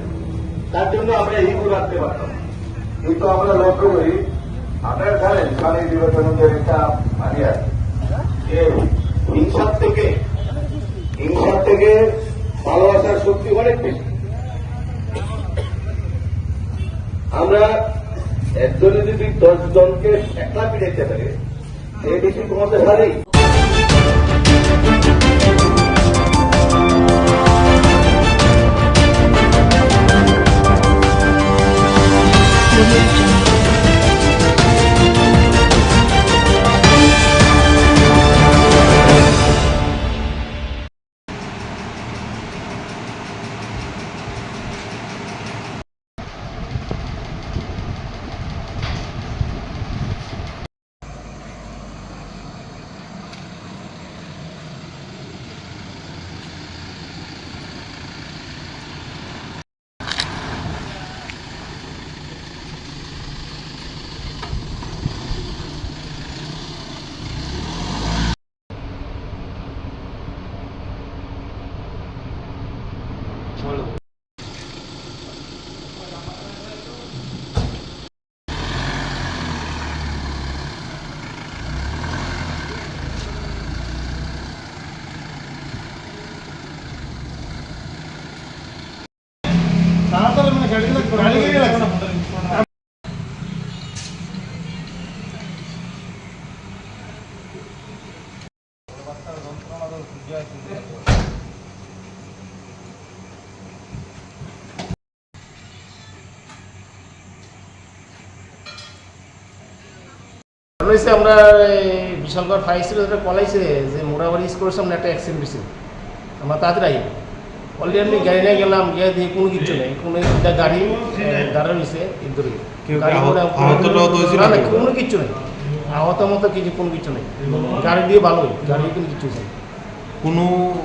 Speaker 1: তার জন্য আমরা ইগো রাখতে পারতাম। কিন্তু আমরা লক্ষ্য করি, আপনারা জানেন স্বামী বিবেকানন্দের একটা বাণী আছে যে হিংসার থেকে ভালোবাসার শক্তি অনেক বেশি। আমরা একজনে যদি 10 জনকে একলা পিড়াইতে পারে, সে বেশি তোমাদের হারেই।
Speaker 2: আমরা বিশালগড় ফায়ার স্টেশন পলাইছে যে মোড়াবাড়ি স্কুলের সামনে একটা অ্যাক্সিডেন্ট হয়েছে। আমরা তাড়াতাড়ি অলরেডি আমি গাড়ি নিয়ে গেলাম, গিয়ে দিয়ে কোনো কিছু নেই, কোনো একটা গাড়ি দাঁড়া রয়েছে ইন্দুরে, কোনো কিছু নেই, আহত মতো কিছু কোনো কিছু নেই, গাড়ি দিয়ে ভালোই, গাড়ি কোনো কিছু নেই।
Speaker 18: কোনো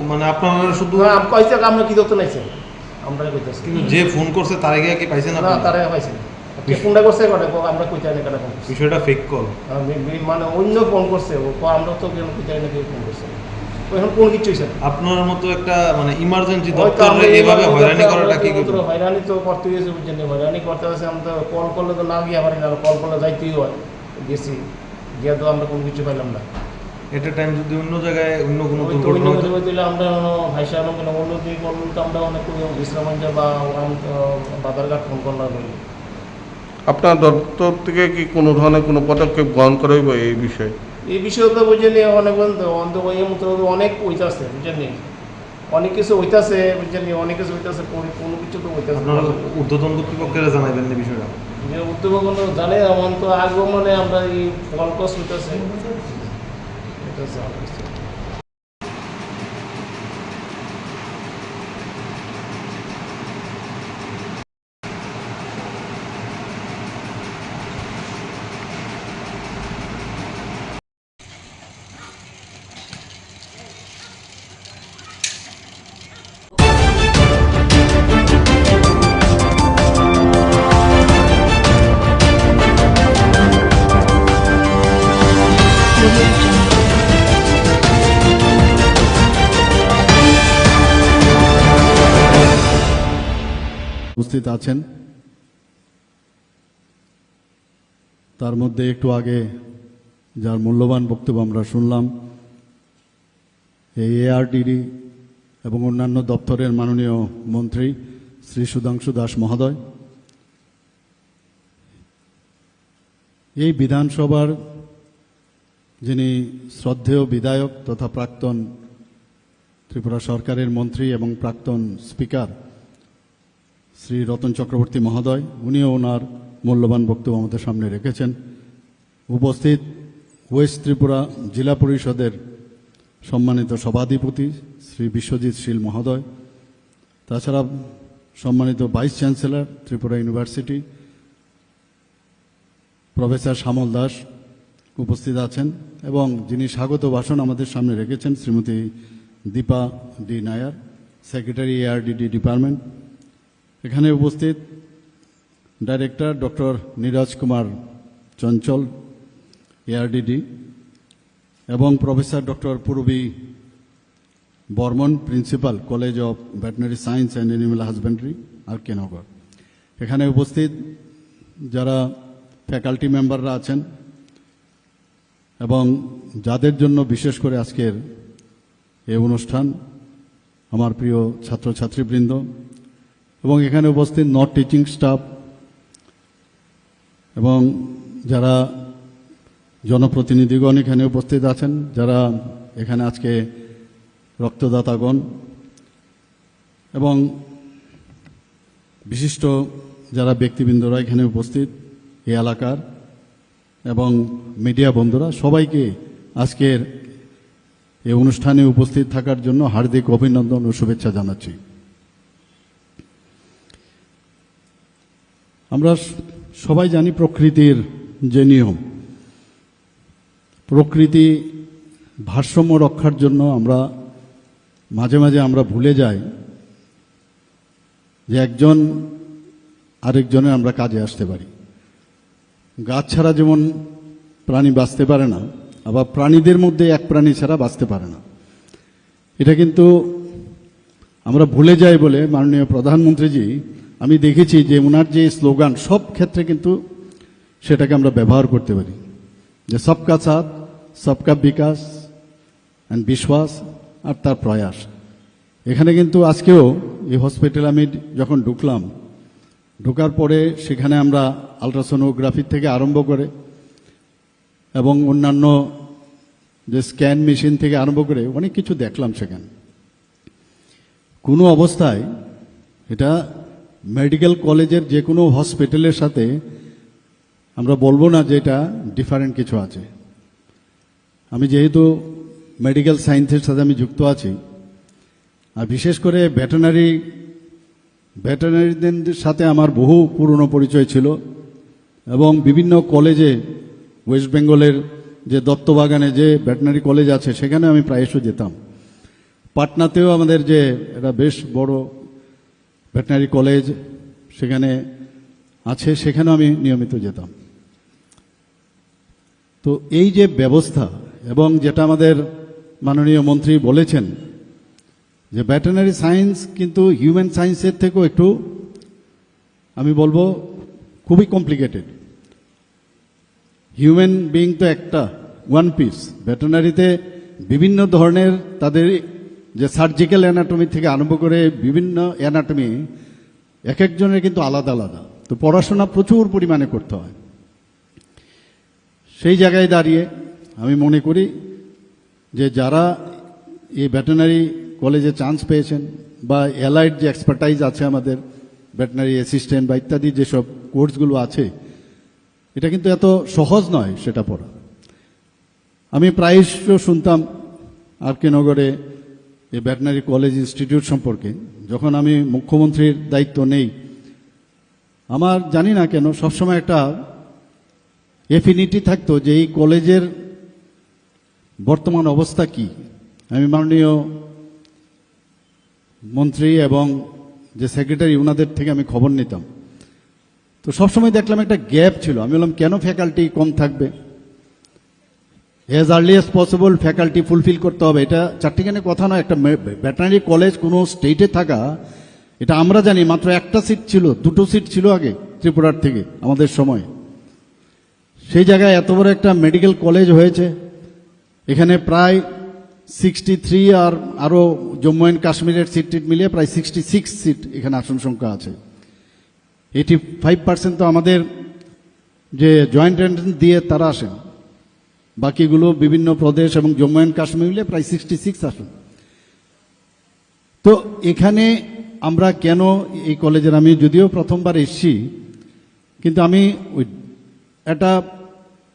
Speaker 18: মানে আপনারা শুধু
Speaker 2: কয়েছে আমরা কি ধরতে নাইছে আমরা কইতেছি,
Speaker 18: কিন্তু যে ফোন করছে তার আগে কি পাইছেন
Speaker 2: না? তার আগে পাইছেন ফোনটা করছে আমরা কই জানি কেন ফোন করছে,
Speaker 18: বিষয়টা ফেক কল
Speaker 2: মানে অন্য ফোন করছে, আমরা তো কেন কই জানি না কেউ ফোন করছে, এখন কোন কিছু হইছে।
Speaker 18: আপনার মতো একটা মানে ইমার্জেন্সি দপ্তরে এইভাবে হয়রানি করাটা কি
Speaker 2: হয়রানি তো করতে গেছে, বুঝছেন, হয়রানি করতে গেছে। আমরা তো কল করলে তো না গিয়ে পারি না, কল করলে যাইতেই হয়, গেছি গিয়ে তো আমরা কোনো কিছু পাইলাম না।
Speaker 18: এটা টাইম যদি অন্য জায়গায় অন্য কোনো দুর্ঘটনা
Speaker 2: দিলে আমরা ভাইসা অন্য দিকে করলে তো আমরা অনেক বিশ্রামঞ্জ বা বাজারঘাট ফোন করলাম।
Speaker 10: আপনার দপ্তর থেকে কি কোনো ধরনের কোনো পদক্ষেপ গ্রহণ করা হইব এই বিষয়ে?
Speaker 2: এই বিষয়ে তো বুঝছেন অনেক অনেক হইতেছে, বুঝছেন, অনেক কিছু হইতেছে, বুঝছেন, অনেক কিছু হইতেছে, কোনো কিছু তো হইতেছে।
Speaker 18: ঊর্ধ্বতন কর্তৃপক্ষের জানাইবেন না বিষয়টা?
Speaker 2: ঊর্ধ্বতন জানে, এমন তো আগেও মানে আমরা এই ফল কস হইতেছে।
Speaker 5: উপস্থিত আছেন, তার মধ্যে একটু আগে যার মূল্যবান বক্তব্য আমরা শুনলাম, এই এআরডিডি এবং অন্যান্য দপ্তরের মাননীয় মন্ত্রী শ্রী সুধাংশু দাস মহোদয়, এই বিধানসভার যিনি শ্রদ্ধেয় বিধায়ক তথা প্রাক্তন ত্রিপুরা সরকারের মন্ত্রী এবং প্রাক্তন স্পিকার শ্রী রতন চক্রবর্তী মহোদয়, উনিও ওনার মূল্যবান বক্তব্য আমাদের সামনে রেখেছেন। উপস্থিত ওয়েস্ট ত্রিপুরা জেলা পরিষদের সম্মানিত সভাধিপতি শ্রী বিশ্বজিৎ শীল মহোদয়, তাছাড়া সম্মানিত vice chancellor Tripura university professor Shyamal Das উপস্থিত আছেন, এবং যিনি স্বাগত ভাষণ আমাদের সামনে রেখেছেন Shrimati Dipa D Nair, secretary ARDD department. এখানে উপস্থিত director doctor Neeraj Kumar Chanchal ARDD এবং professor doctor Purbi Barman, principal college of veterinary science and animal husbandry, RK Nagar. এখানে উপস্থিত যারা ফ্যাকাল্টি মেম্বাররা আছেন এবং যাদের জন্য বিশেষ করে আজকের এই অনুষ্ঠান, আমার প্রিয় ছাত্রছাত্রীবৃন্দ এবং এখানে উপস্থিত নন টিচিং স্টাফ এবং যারা জনপ্রতিনিধিগণ এখানে উপস্থিত আছেন, যারা এখানে আজকে রক্তদাতাগণ এবং বিশিষ্ট যারা ব্যক্তিবৃন্দরা এখানে উপস্থিত এই এলাকার এবং মিডিয়া বন্ধুরা, সবাইকে আজকের এই অনুষ্ঠানে উপস্থিত থাকার জন্য হার্দিক অভিনন্দন ও শুভেচ্ছা জানাচ্ছি। আমরা সবাই জানি প্রকৃতির যে নিয়ম, প্রকৃতি ভারসাম্য রক্ষার জন্য আমরা মাঝে মাঝে আমরা ভুলে যাই যে একজন আরেকজনের আমরা কাজে আসতে পারি। গাছ ছাড়া যেমন প্রাণী বাঁচতে পারে না, আবার প্রাণীদের মধ্যে এক প্রাণী ছাড়া বাঁচতে পারে না। এটা কিন্তু আমরা ভুলে যাই বলে মাননীয় প্রধানমন্ত্রীজি, আমি দেখেছি যে ওনার যে স্লোগান সব ক্ষেত্রে কিন্তু সেটাকে আমরা ব্যবহার করতে পারি, যে সবকা সাথ সবকা বিকাশ অ্যান্ড বিশ্বাস আর তার প্রয়াস। এখানে কিন্তু আজকেও এই হসপিটাল আমি যখন ঢোকার পরে সেখানে আমরা আলট্রাসোনোগ্রাফি থেকে আরম্ভ করে এবং অন্যান্য যে স্ক্যান মেশিন থেকে আরম্ভ করে অনেক কিছু দেখলাম সেখানে। কোনো অবস্থায় এটা মেডিকেল কলেজের যে কোনো হসপিটালের সাথে আমরা বলবো না যে এটা ডিফারেন্ট কিছু আছে। আমি যেহেতু মেডিকেল সায়েন্সের সাথে আমি যুক্ত আছি, আর বিশেষ করে ভেটেরিনারিদের সাথে আমার বহু পুরনো পরিচয় ছিল এবং বিভিন্ন কলেজে ওয়েস্ট বেঙ্গলের যে দত্তবাগানে যে ভেটেরিনারি কলেজ আছে সেখানে আমি প্রায়শই যেতাম। পাটনাতেও আমাদের যে এটা বেশ বড় ভেটেরিনারি কলেজ সেখানে আছে, সেখানেও আমি নিয়মিত যেতাম। তো এই যে ব্যবস্থা এবং যেটা আমাদের মাননীয় মন্ত্রী বলেছেন যে ভেটেরিনারি সায়েন্স কিন্তু হিউম্যান সায়েন্সের থেকেও একটু আমি বলবো খুবই কমপ্লিকেটেড। হিউম্যান বিং তো একটা ওয়ান পিস, ভেটেরিনারিতে বিভিন্ন ধরনের তাদের যে সার্জিক্যাল অ্যানাটমি থেকে আরম্ভ করে বিভিন্ন অ্যানাটমি এক একজনের কিন্তু আলাদা আলাদা। তো পড়াশোনা প্রচুর পরিমাণে করতে হয়। সেই জায়গায় দাঁড়িয়ে আমি মনে করি যে যারা এই ভেটেরিনারি কলেজে চান্স পেয়েছেন বা অ্যালাইড যে এক্সপার্টাইজ আছে আমাদের ভেটেরিনারি অ্যাসিস্ট্যান্ট বা ইত্যাদি যেসব কোর্সগুলো আছে, এটা কিন্তু এত সহজ নয় সেটা পড়া। আমি প্রায়শ শুনতাম RK নগরে এই ভেটেরিনারি কলেজ ইনস্টিটিউট সম্পর্কে। যখন আমি মুখ্যমন্ত্রীর দায়িত্ব নেই, আমার জানি না কেন সবসময় একটা এফিনিটি থাকতো যে এই কলেজের বর্তমান অবস্থা কি। আমি মাননীয় মন্ত্রী এবং যে সেক্রেটারি ওনাদের থেকে আমি খবর নিতাম, তো সবসময় দেখলাম একটা গ্যাপ ছিল। আমি বললাম কেন ফ্যাকাল্টি কম থাকবে, as early as possible faculty fulfil করতে হবে। এটা চারটিখানে কথা নয়। একটা ভেটেরিনারি কলেজ কোনো স্টেটে থাকা, এটা আমরা জানি মাত্র একটা সিট ছিল, দুটো সিট ছিল আগে ত্রিপুরার থেকে আমাদের সময়। সেই জায়গায় এত বড় একটা মেডিকেল কলেজ হয়েছে, এখানে প্রায় 63 আর আরও জম্মু অ্যান্ড কাশ্মীরের সিট মিলিয়ে প্রায় 66 সিট এখানে আসন সংখ্যা আছে। 85% তো আমাদের যে জয়েন্ট এন্ট্রান্স দিয়ে তারা আসেন, বাকিগুলো বিভিন্ন প্রদেশ এবং জম্মু অ্যান্ড কাশ্মীর মিলে প্রায় 66 আসন। তো এখানে আমরা কেন এই কলেজের, আমি যদিও প্রথমবার এসেছি, কিন্তু আমি ওই এটা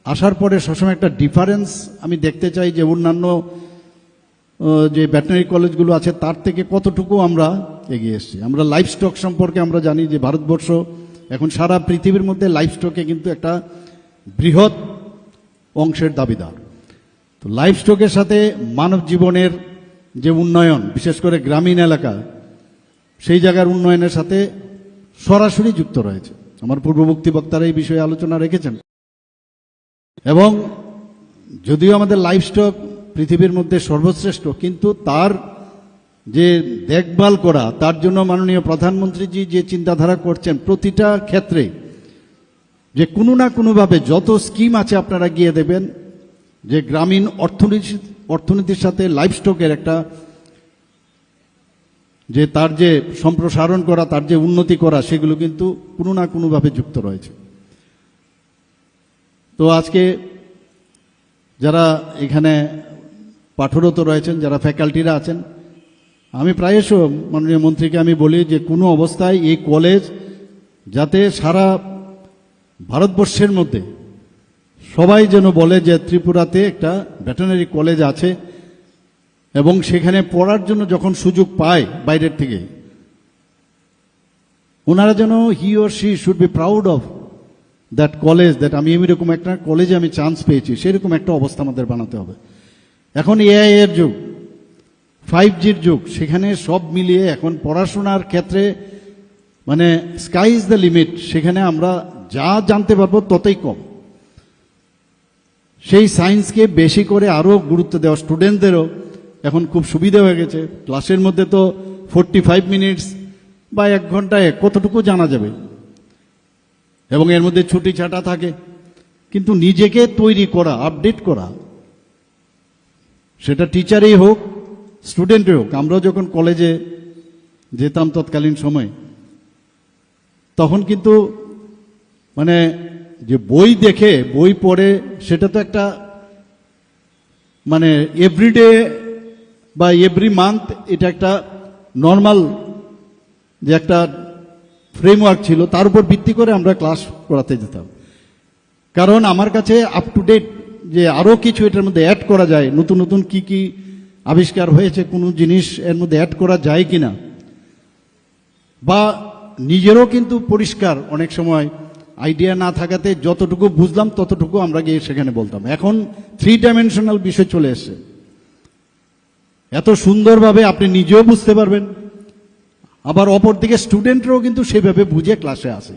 Speaker 5: আসার পরে সবসময় একটা ডিফারেন্স আমি দেখতে চাই যে অন্যান্য যে ভেটেরিনারি কলেজগুলো আছে তার থেকে কতটুকু আমরা এগিয়ে এসেছি। আমরা লাইফ স্টক সম্পর্কে আমরা জানি যে ভারতবর্ষ এখন সারা পৃথিবীর মধ্যে লাইফ স্টকে কিন্তু একটা বৃহৎ অংশের দাবিদার। তো লাইফ স্টকের সাথে মানব জীবনের যে উন্নয়ন, বিশেষ করে গ্রামীণ এলাকা, সেই জায়গার উন্নয়নের সাথে সরাসরি যুক্ত রয়েছে। আমার পূর্ববর্তী বক্তারা এই বিষয়ে আলোচনা রেখেছেন। এবং যদিও আমাদের লাইফ স্টক পৃথিবীর মধ্যে সর্বশ্রেষ্ঠ, কিন্তু তার যে দেখভাল করা, তার জন্য মাননীয় প্রধানমন্ত্রীজি যে চিন্তাধারা করছেন প্রতিটা ক্ষেত্রে, যে কোনো না কোনোভাবে যত স্কিম আছে আপনারা গিয়ে দেবেন, যে গ্রামীণ অর্থনীতির সাথে লাইফ স্টকের একটা যে তার যে সম্প্রসারণ করা, তার যে উন্নতি করা, সেগুলো কিন্তু কোনো না কোনোভাবে যুক্ত রয়েছে। তো আজকে যারা এখানে পাঠরত রয়েছেন, যারা ফ্যাকাল্টিরা আছেন, আমি প্রায়শ মাননীয় মন্ত্রীকে আমি বলি যে কোনো অবস্থায় এই কলেজ যাতে সারা ভারতবর্ষের মধ্যে সবাই যেন বলে যে ত্রিপুরাতে একটা ভেটেরিনারি কলেজ আছে, এবং সেখানে পড়ার জন্য যখন সুযোগ পায় বাইরের থেকে, ওনারা যেন he or she should be proud of that college, that আমি এরকম একটা কলেজে আমি চান্স পেয়েছি, সেরকম একটা অবস্থা আমাদের বানাতে হবে। এখন এআই এর যুগ, 5G'র যুগ, সেখানে সব মিলিয়ে এখন পড়াশোনার ক্ষেত্রে মানে স্কাই ইজ দ্য লিমিট। সেখানে আমরা যা জানতে পারবো ততই কম। সেই সায়েন্সকে বেশি করে আরও গুরুত্ব দেওয়া, স্টুডেন্টদেরও এখন খুব সুবিধা হয়ে গেছে। ক্লাসের মধ্যে তো 45 মিনিটস বা 1 ঘন্টায় কতটুকু জানা যাবে, এবং এর মধ্যে ছুটি ছাটা থাকে, কিন্তু নিজেকে তৈরি করা, আপডেট করা, সেটা টিচারই হোক স্টুডেন্টই হোক। আমরা যখন কলেজে যেতাম তৎকালীন সময়, তখন কিন্তু মানে যে বই দেখে বই পড়ে সেটা তো একটা মানে এভরিডে বা এভরি মান্থ এটা একটা নর্মাল যে একটা ফ্রেমওয়ার্ক ছিল, তার উপর ভিত্তি করে আমরা ক্লাস করাতে যেতাম। কারণ আমার কাছে আপ টু ডেট যে আরও কিছু এটার মধ্যে অ্যাড করা যায়, নতুন নতুন কি কি আবিষ্কার হয়েছে, কোনো জিনিস এর মধ্যে অ্যাড করা যায় কিনা, বা নিজেরও কিন্তু পরিষ্কার অনেক সময় আইডিয়া না থাকাতে যতটুকু বুঝলাম ততটুকু আমরা গিয়ে সেখানে বলতাম। এখন 3 ডাইমেনশনাল বিষয় চলে এসছে, এত সুন্দরভাবে আপনি নিজেও বুঝতে পারবেন, আবার অপরদিকে স্টুডেন্টরাও কিন্তু সেভাবে বুঝে ক্লাসে আসে।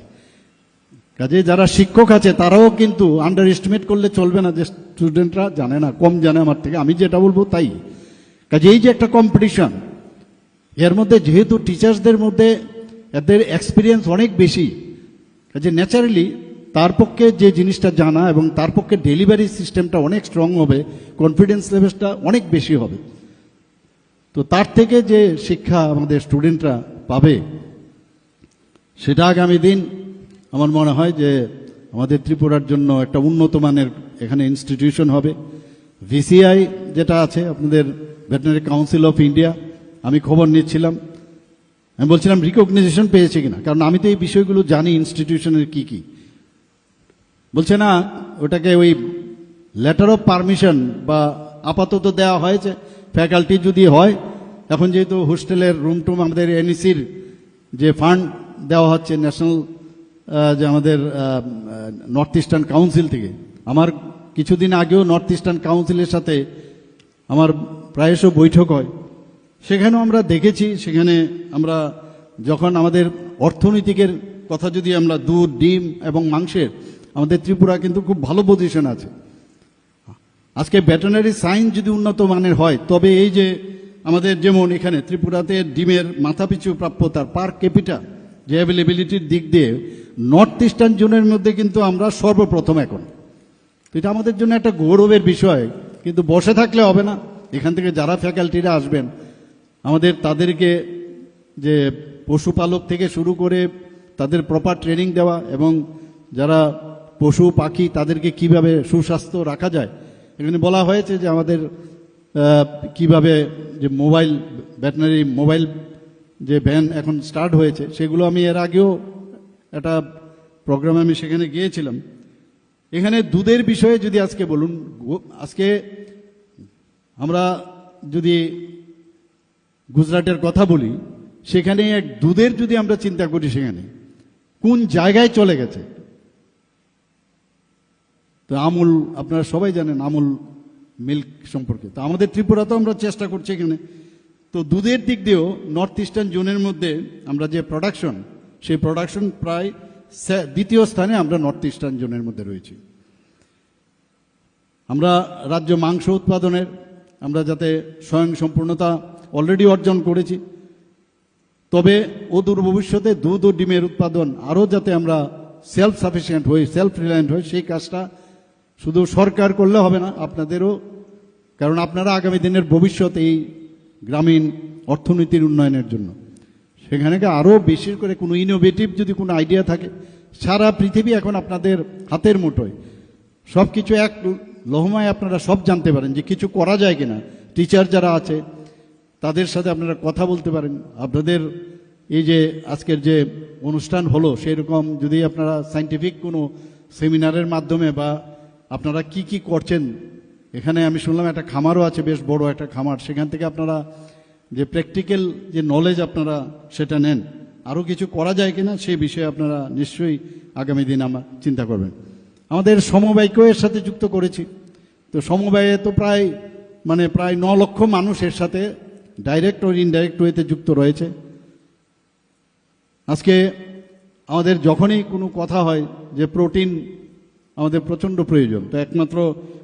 Speaker 5: কাজে যারা শিক্ষক আছে তারাও কিন্তু আন্ডার এস্টিমেট করলে চলবে না যে স্টুডেন্টরা জানে না, কম জানে আমার থেকে, আমি যেটা বলবো তাই। কাজে এই যে একটা কম্পিটিশন, এর মধ্যে যেহেতু টিচার্সদের মধ্যে এদের এক্সপিরিয়েন্স অনেক বেশি, কাজে ন্যাচারালি তার পক্ষে যে জিনিসটা জানা এবং তার পক্ষে ডেলিভারি সিস্টেমটা অনেক স্ট্রং হবে, কনফিডেন্স লেভেলটা অনেক বেশি হবে। তো তার থেকে যে শিক্ষা আমাদের স্টুডেন্টরা পাবে, সেটা আগামী দিন আমার মনে হয় যে আমাদের ত্রিপুরার জন্য একটা উন্নত মানের এখানে ইনস্টিটিউশন হবে। ভিসিআই যেটা আছে আপনাদের ভেটেরিনারি কাউন্সিল অফ ইন্ডিয়া, আমি খবর নিচ্ছিলাম, আমি বলছিলাম রিকগনাইজেশন পেয়েছে কিনা, কারণ আমি তো এই বিষয়গুলো জানি ইনস্টিটিউশনের কি কি। বলছে না, ওটাকে ওই লেটার অফ পারমিশন বা আপাতত দেওয়া হয়েছে, ফ্যাকাল্টি যদি হয়, এখন যেহেতু হোস্টেলের রুম টুম আমাদের এনইসির যে ফান্ড দেওয়া হচ্ছে ন্যাশনাল যে আমাদের নর্থ ইস্টার্ন কাউন্সিল থেকে, আমার কিছুদিন আগেও নর্থ ইস্টার্ন কাউন্সিলের সাথে আমার প্রায়শ বৈঠক হয়, সেখানেও আমরা দেখেছি, সেখানে আমরা যখন আমাদের অর্থনৈতিকের কথা যদি আমরা দুধ, ডিম এবং মাংসের, আমাদের ত্রিপুরা কিন্তু খুব ভালো পজিশন আছে। আজকে ভেটেরিনারি সায়েন্স যদি উন্নত মানের হয়, তবে এই যে আমাদের যেমন এখানে ত্রিপুরাতে ডিমের মাথাপিছু প্রাপ্যতার পার ক্যাপিটা যে অ্যাভেলেবিলিটির দিক দিয়ে নর্থ ইস্টার্ন জোনের মধ্যে কিন্তু আমরা সর্বপ্রথম এখন। এটা আমাদের জন্য একটা গৌরবের বিষয়, কিন্তু বসে থাকলে হবে না। এখান থেকে যারা ফ্যাকাল্টিরা আসবেন, আমাদের তাদেরকে যে পশুপালক থেকে শুরু করে তাদের প্রপার ট্রেনিং দেওয়া, এবং যারা পশু পাখি তাদেরকে কিভাবে সুস্বাস্থ্য রাখা যায় এখানে বলা হয়েছে যে আমাদের কিভাবে যে মোবাইল ভেটেরিনারি মোবাইল যে ভ্যান এখন স্টার্ট হয়েছে, সেগুলো আমি এর আগেও একটা প্রোগ্রামে আমি সেখানে গিয়েছিলাম। এখানে দুধের বিষয়ে যদি আজকে বলুন, আজকে আমরা যদি গুজরাটের কথা বলি, সেখানে এক দুধের যদি আমরা চিন্তা করি, সেখানে কোন জায়গায় চলে গেছে। তো আমুল, আপনারা সবাই জানেন আমুল মিল্ক সম্পর্কে। তো আমাদের ত্রিপুরাতেও আমরা চেষ্টা করছি এখানে। তো দুধের দিক দিয়েও নর্থ ইস্টার্ন জোনের মধ্যে আমরা যে প্রোডাকশন, সেই প্রোডাকশন প্রায় দ্বিতীয় স্থানে আমরা নর্থ ইস্টার্ন জোনের মধ্যে রয়েছি। আমরা রাজ্য মাংস উৎপাদনের আমরা যাতে স্বয়ং সম্পূর্ণতা অলরেডি অর্জন করেছি, তবে অদূর ভবিষ্যতে দুধ ও ডিমের উৎপাদন আরও যাতে আমরা সেলফ সাফিসিয়েন্ট হই, সেলফ রিলায়েন্ট হই, সেই কাজটা শুধু সরকার করলে হবে না, আপনাদেরও। কারণ আপনারা আগামী দিনের ভবিষ্যৎ এই গ্রামীণ অর্থনীতির উন্নয়নের জন্য। সেখানে আরও বেশি করে কোনো ইনোভেটিভ যদি কোনো আইডিয়া থাকে, সারা পৃথিবী এখন আপনাদের হাতের মুঠোয়, সব কিছু এক লহমায় আপনারা সব জানতে পারেন যে কিছু করা যায় কিনা। টিচার যারা আছে তাদের সাথে আপনারা কথা বলতে পারেন। আপনাদের এই যে আজকের যে অনুষ্ঠান হলো, সেই রকম যদি আপনারা সায়েন্টিফিক কোনো সেমিনারের মাধ্যমে বা আপনারা কি কি করছেন, এখানে আমি শুনলাম একটা খামারও আছে, বেশ বড় একটা খামার, সেখান থেকে আপনারা যে প্র্যাকটিক্যাল যে নলেজ আপনারা সেটা নেন, আরও কিছু করা যায় কিনা সেই বিষয়ে আপনারা নিশ্চয়ই আগামী দিন আমার চিন্তা করবেন। আমাদের সমবায়কেও এর সাথে যুক্ত করেছি। তো সমবায়ে তো প্রায় 9 লক্ষ মানুষ এর সাথে ডাইরেক্ট ও ইনডাইরেক্ট ওয়েতে যুক্ত রয়েছে। আজকে আমাদের যখনই কোনো কথা হয় যে প্রোটিন আমাদের প্রচণ্ড প্রয়োজন, তো একমাত্র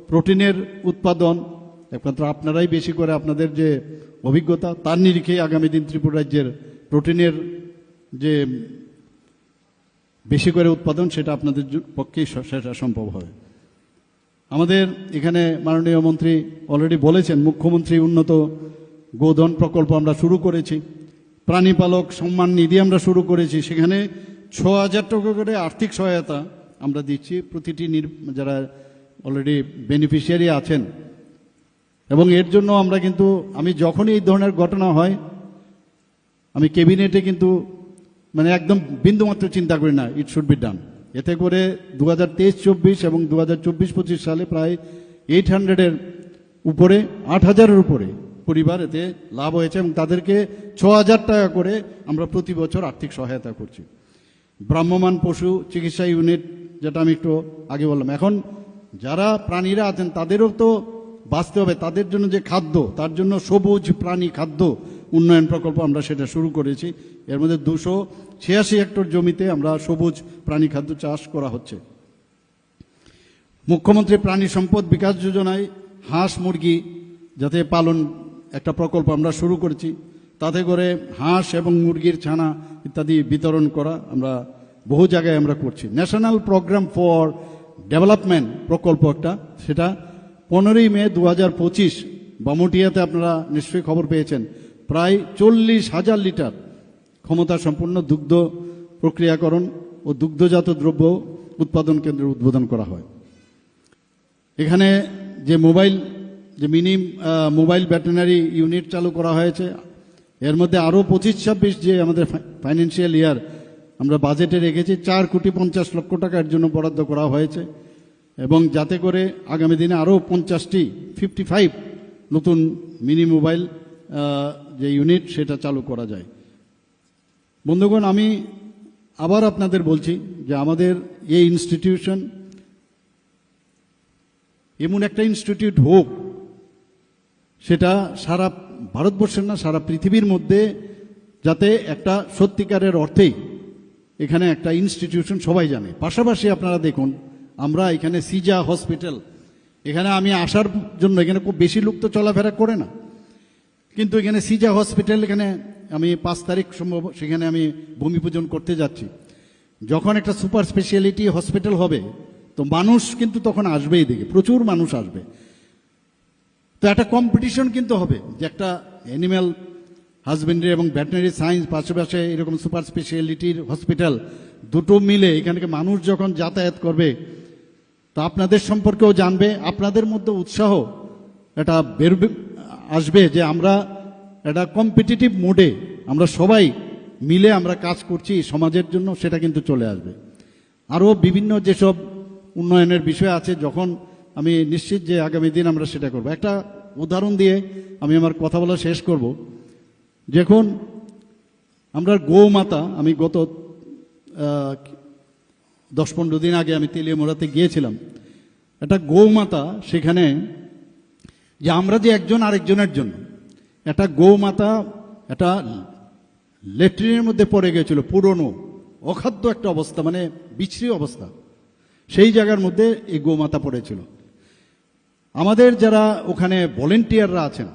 Speaker 5: প্রোটিনের উৎপাদন একমাত্র আপনারাই বেশি করে, আপনাদের যে অভিজ্ঞতা তার নিরিখে আগামী দিন ত্রিপুরা রাজ্যের প্রোটিনের যে বেশি করে উৎপাদন, সেটা আপনাদের পক্ষেই সেটা সম্ভব হবে। আমাদের এখানে মাননীয় মন্ত্রী অলরেডি বলেছেন, মুখ্যমন্ত্রী উন্নত গোধন প্রকল্প আমরা শুরু করেছি, প্রাণীপালক সম্মান নিধি আমরা শুরু করেছি, সেখানে 6,000 টাকা করে আর্থিক সহায়তা আমরা দিচ্ছি প্রতিটি যারা অলরেডি বেনিফিশিয়ারি আছেন। এবং এর জন্য আমরা কিন্তু, আমি যখনই এই ধরনের ঘটনা হয়, আমি ক্যাবিনেটে কিন্তু একদম বিন্দুমাত্র চিন্তা করি না, ইট শুড বি ডান। এতে করে 2023-24 এবং 2024-25 সালে প্রায় 800-এর উপরে, 8,000-এর উপরে পরিবার এতে লাভ হয়েছে এবং তাদেরকে 6,000 টাকা করে আমরা প্রতি বছর আর্থিক সহায়তা করছি। ভ্রাম্যমাণ পশু চিকিৎসা ইউনিট, যেটা আমি একটু আগে বললাম, এখন যারা প্রাণীরা আছেন তাদেরও তো বাঁচতে হবে, তাদের জন্য যে খাদ্য, তার জন্য সবুজ প্রাণী খাদ্য উন্নয়ন প্রকল্প আমরা সেটা শুরু করেছি। এর মধ্যে 286 হেক্টর জমিতে আমরা সবুজ প্রাণী খাদ্য চাষ করা হচ্ছে। মুখ্যমন্ত্রী প্রাণী সম্পদ বিকাশ যোজনায় হাঁস মুরগি যাতে পালন একটা প্রকল্প আমরা শুরু করেছি, তাতে করে হাঁস এবং মুরগির ছানা ইত্যাদি বিতরণ করা আমরা বহু জায়গায় আমরা করছি। ন্যাশনাল প্রোগ্রাম ফর ডেভেলপমেন্ট প্রকল্প একটা, সেটা 15ই মে 2025 বামুটিয়াতে আপনারা নিশ্চয়ই খবর পেয়েছেন, প্রায় 40,000 লিটার ক্ষমতা সম্পন্ন দুগ্ধ প্রক্রিয়াকরণ ও দুগ্ধজাত দ্রব্য উৎপাদন কেন্দ্রের উদ্বোধন করা হয়। এখানে যে মিনি মোবাইল ভেটেরিনারি ইউনিট চালু করা হয়েছে, এর মধ্যে আরও 25-26 যে আমাদের ফাইন্যান্সিয়াল ইয়ার আমরা বাজেটে রেখেছি 4,50 লক্ষ টাকার জন্য বরাদ্দ করা হয়েছে, এবং যাতে করে আগামী দিনে আরও 55 নতুন মিনি মোবাইল যে ইউনিট সেটা চালু করা যায়। বন্ধুগণ, আমি আবার আপনাদের বলছি যে আমাদের এই ইনস্টিটিউশন এমন একটা ইনস্টিটিউট হোক, সেটা সারা ভারতবর্ষের না, সারা পৃথিবীর মধ্যে যাতে একটা সত্যিকারের অর্থেই এখানে একটা ইনস্টিটিউশন সবাই জানে। পাশাপাশি আপনারা দেখুন, আমরা এখানে সিজা হসপিটাল, এখানে আমি আসার জন্য, এখানে খুব বেশি লোক তো চলাফেরা করে না, কিন্তু এখানে সিজা হসপিটাল, এখানে আমি 5 তারিখ সম্ভব সেখানে আমি ভূমি পূজন করতে যাচ্ছি। যখন একটা সুপার স্পেশালিটি হসপিটাল হবে, তো মানুষ কিন্তু তখন আসবেই, দেখে প্রচুর মানুষ আসবে। তো একটা কম্পিটিশন কিন্তু হবে যে একটা অ্যানিম্যাল হাজবেন্ডারি এবং ভেটেরিনারি সায়েন্স পাশাপাশি এরকম সুপার স্পেশালিটির হসপিটাল দুটো মিলে এখানে মানুষ যখন যাতায়াত করবে, তো আপনাদের সম্পর্কেও জানবে, আপনাদের মধ্যে উৎসাহ এটা বেরবে, আসবে যে আমরা একটা কম্পিটিটিভ মোডে আমরা সবাই মিলে আমরা কাজ করছি সমাজের জন্য, সেটা কিন্তু চলে আসবে। আরও বিভিন্ন যেসব উন্নয়নের বিষয় আছে, যখন আমি নিশ্চিত যে আগামী দিন আমরা সেটা করব। একটা উদাহরণ দিয়ে আমি আমার কথা বলা শেষ করব। যখন আমরা গৌমাতা, আমি গত 10-15 দিন আগে আমি তেলিয়ামুড়াতে গিয়েছিলাম, একটা গৌমাতা, সেখানে যে আমরা যে একজন আরেকজনের জন্য, একটা গৌমাতা একটা ল্যাট্রিনের মধ্যে পড়ে গেছিল, পুরনো অখাদ্য একটা অবস্থা, মানে বিশ্রী অবস্থা, সেই জায়গার মধ্যে এই গোমাতা পড়েছিল। আমাদের যারা ওখানে ভলেন্টিয়াররা আছেন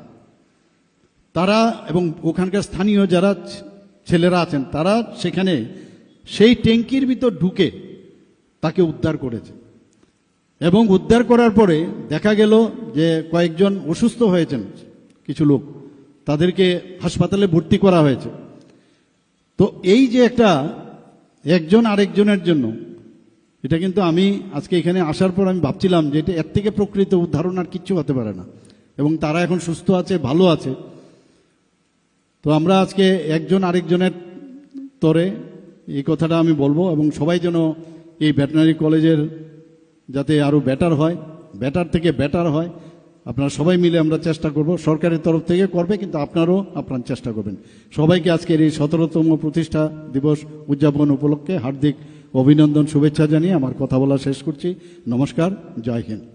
Speaker 5: তারা এবং ওখানকার স্থানীয় যারা ছেলেরা আছেন তারা সেখানে সেই ট্যাঙ্কির ভিতর ঢুকে তাকে উদ্ধার করেছে, এবং উদ্ধার করার পরে দেখা গেল যে কয়েকজন অসুস্থ হয়েছেন, কিছু লোক, তাদেরকে হাসপাতালে ভর্তি করা হয়েছে। তো এই যে একটা একজন আরেকজনের জন্য, এটা কিন্তু আমি আজকে এখানে আসার পর আমি ভাবছিলাম যে এটা এর থেকে প্রকৃত উদাহরণ আর কিচ্ছু হতে পারে না, এবং তারা এখন সুস্থ আছে, ভালো আছে। তো আমরা আজকে একজন আরেকজনের তরে এই কথাটা আমি বলবো, এবং সবাই যেন এই ভেটেরিনারি কলেজের যাতে আরও বেটার হয়, বেটার থেকে বেটার হয়, আপনারা সবাই মিলে আমরা চেষ্টা করব। সরকারের তরফ থেকে করবে, কিন্তু আপনারাও আপনার চেষ্টা করবেন। সবাইকে আজকের এই 17তম প্রতিষ্ঠা দিবস উদযাপন উপলক্ষে হার্দিক অভিনন্দন, শুভেচ্ছা জানিয়ে আমার কথা বলা শেষ করছি। নমস্কার, জয় হিন্দ।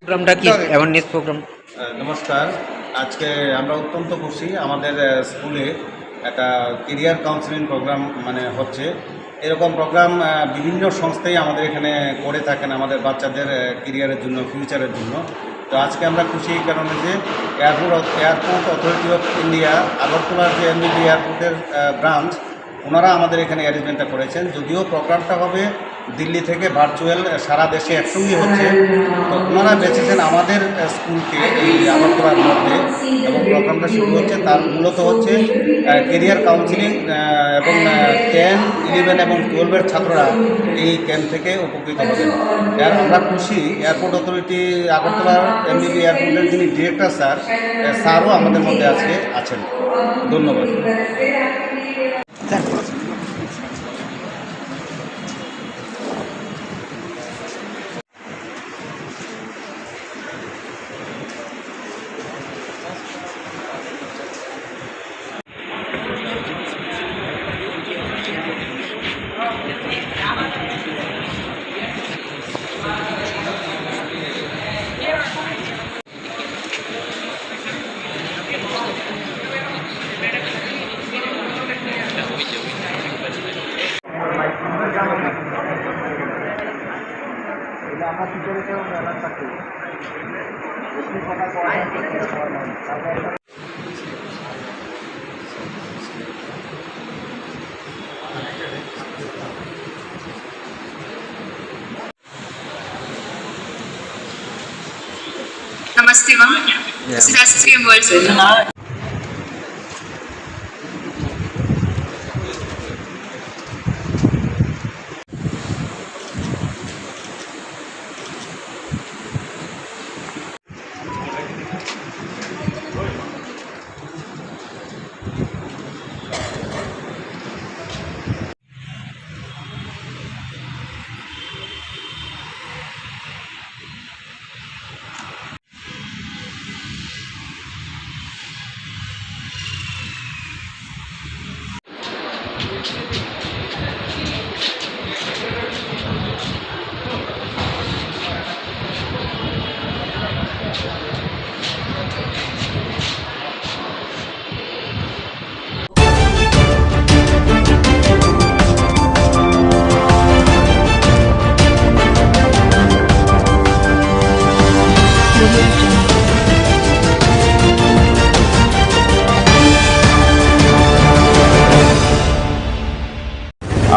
Speaker 12: প্রোগ্রামটা কি অ্যাওয়ারনেস প্রোগ্রাম?
Speaker 13: নমস্কার, আজকে আমরা অত্যন্ত খুশি, আমাদের স্কুলে একটা কেরিয়ার কাউন্সিলিং প্রোগ্রাম হচ্ছে। এরকম প্রোগ্রাম বিভিন্ন সংস্থাই আমাদের এখানে করে থাকেন আমাদের বাচ্চাদের কেরিয়ারের জন্য, ফিউচারের জন্য। তো আজকে আমরা খুশি এই কারণে যে এয়ারপোর্ট অথরিটি অফ ইন্ডিয়া আগরতলার যে এমবিবি এয়ারপোর্টের ব্রাঞ্চ, ওনারা আমাদের এখানে অ্যারেঞ্জমেন্টটা করেছেন। যদিও প্রোগ্রামটা হবে দিল্লি থেকে ভার্চুয়াল, সারা দেশে একসঙ্গে হচ্ছে, তো ওনারা বেছেছেন আমাদের স্কুলকে এই আগরতলার মধ্যে, এবং প্রোগ্রামটা শুরু হচ্ছে তার মূলত হচ্ছে কেরিয়ার কাউন্সিলিং, এবং 10, 11 এবং 12-এর ছাত্ররা এই ক্যাম্প থেকে উপকৃত হবেন। আর আমরা খুশি, এয়ারপোর্ট অথরিটি আগরতলার এমবিবি এয়ারপোর্টের যিনি ডিরেক্টর স্যারও আমাদের মধ্যে আছেন। ধন্যবাদ।
Speaker 14: Namaste, ma'am. This is SSKM World Center.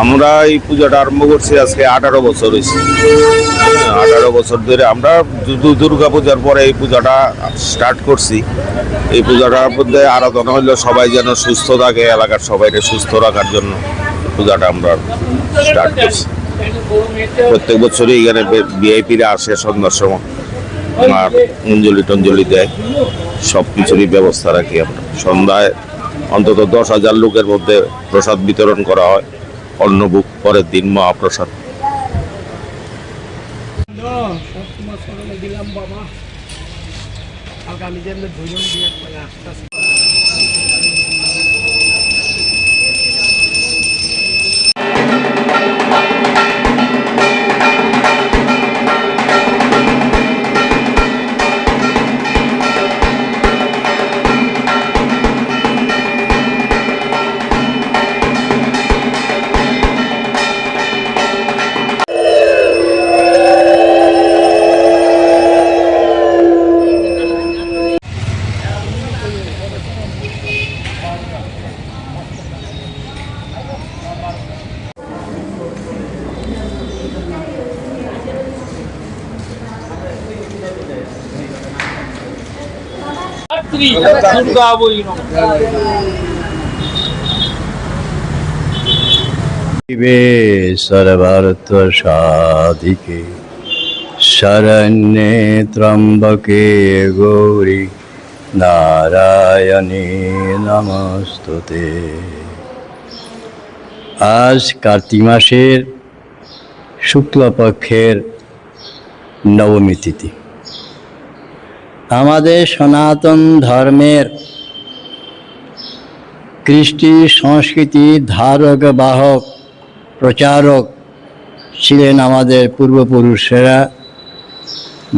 Speaker 15: আমরা এই পূজাটা আরম্ভ করছি আজকে 18 বছর হয়েছে। 18 বছর ধরে আমরা দুর্গা পূজার পরে এই পূজাটা স্টার্ট করছি। এই পূজাটার মধ্যে আরাধনা হলো সবাই যেন সুস্থ থাকে, এলাকার সবাইকে সুস্থ রাখার জন্য পূজাটা আমরা স্টার্ট করছি। প্রত্যেক বছরই এখানে ভিআইপিরা আসে সন্ধ্যার সময়, আর অঞ্জলি টঞ্জলি দেয়, সব কিছুরই ব্যবস্থা রাখি আমরা। সন্ধ্যায় অন্তত 10,000 লোকের মধ্যে প্রসাদ বিতরণ করা হয়, অন্নভোগ, পরের দিন মহাপ্রসাদ।
Speaker 16: सर्वार्थ साधिके शरण्ये त्र्यंबके गौरी नारायणी नमस्तुते। आज कार्तिक मासेर शुक्लपक्षेर नवमी तिथि। আমাদের সনাতন ধর্মের কৃষ্টি সংস্কৃতি ধারক বাহক প্রচারক ছিলেন আমাদের পূর্বপুরুষেরা,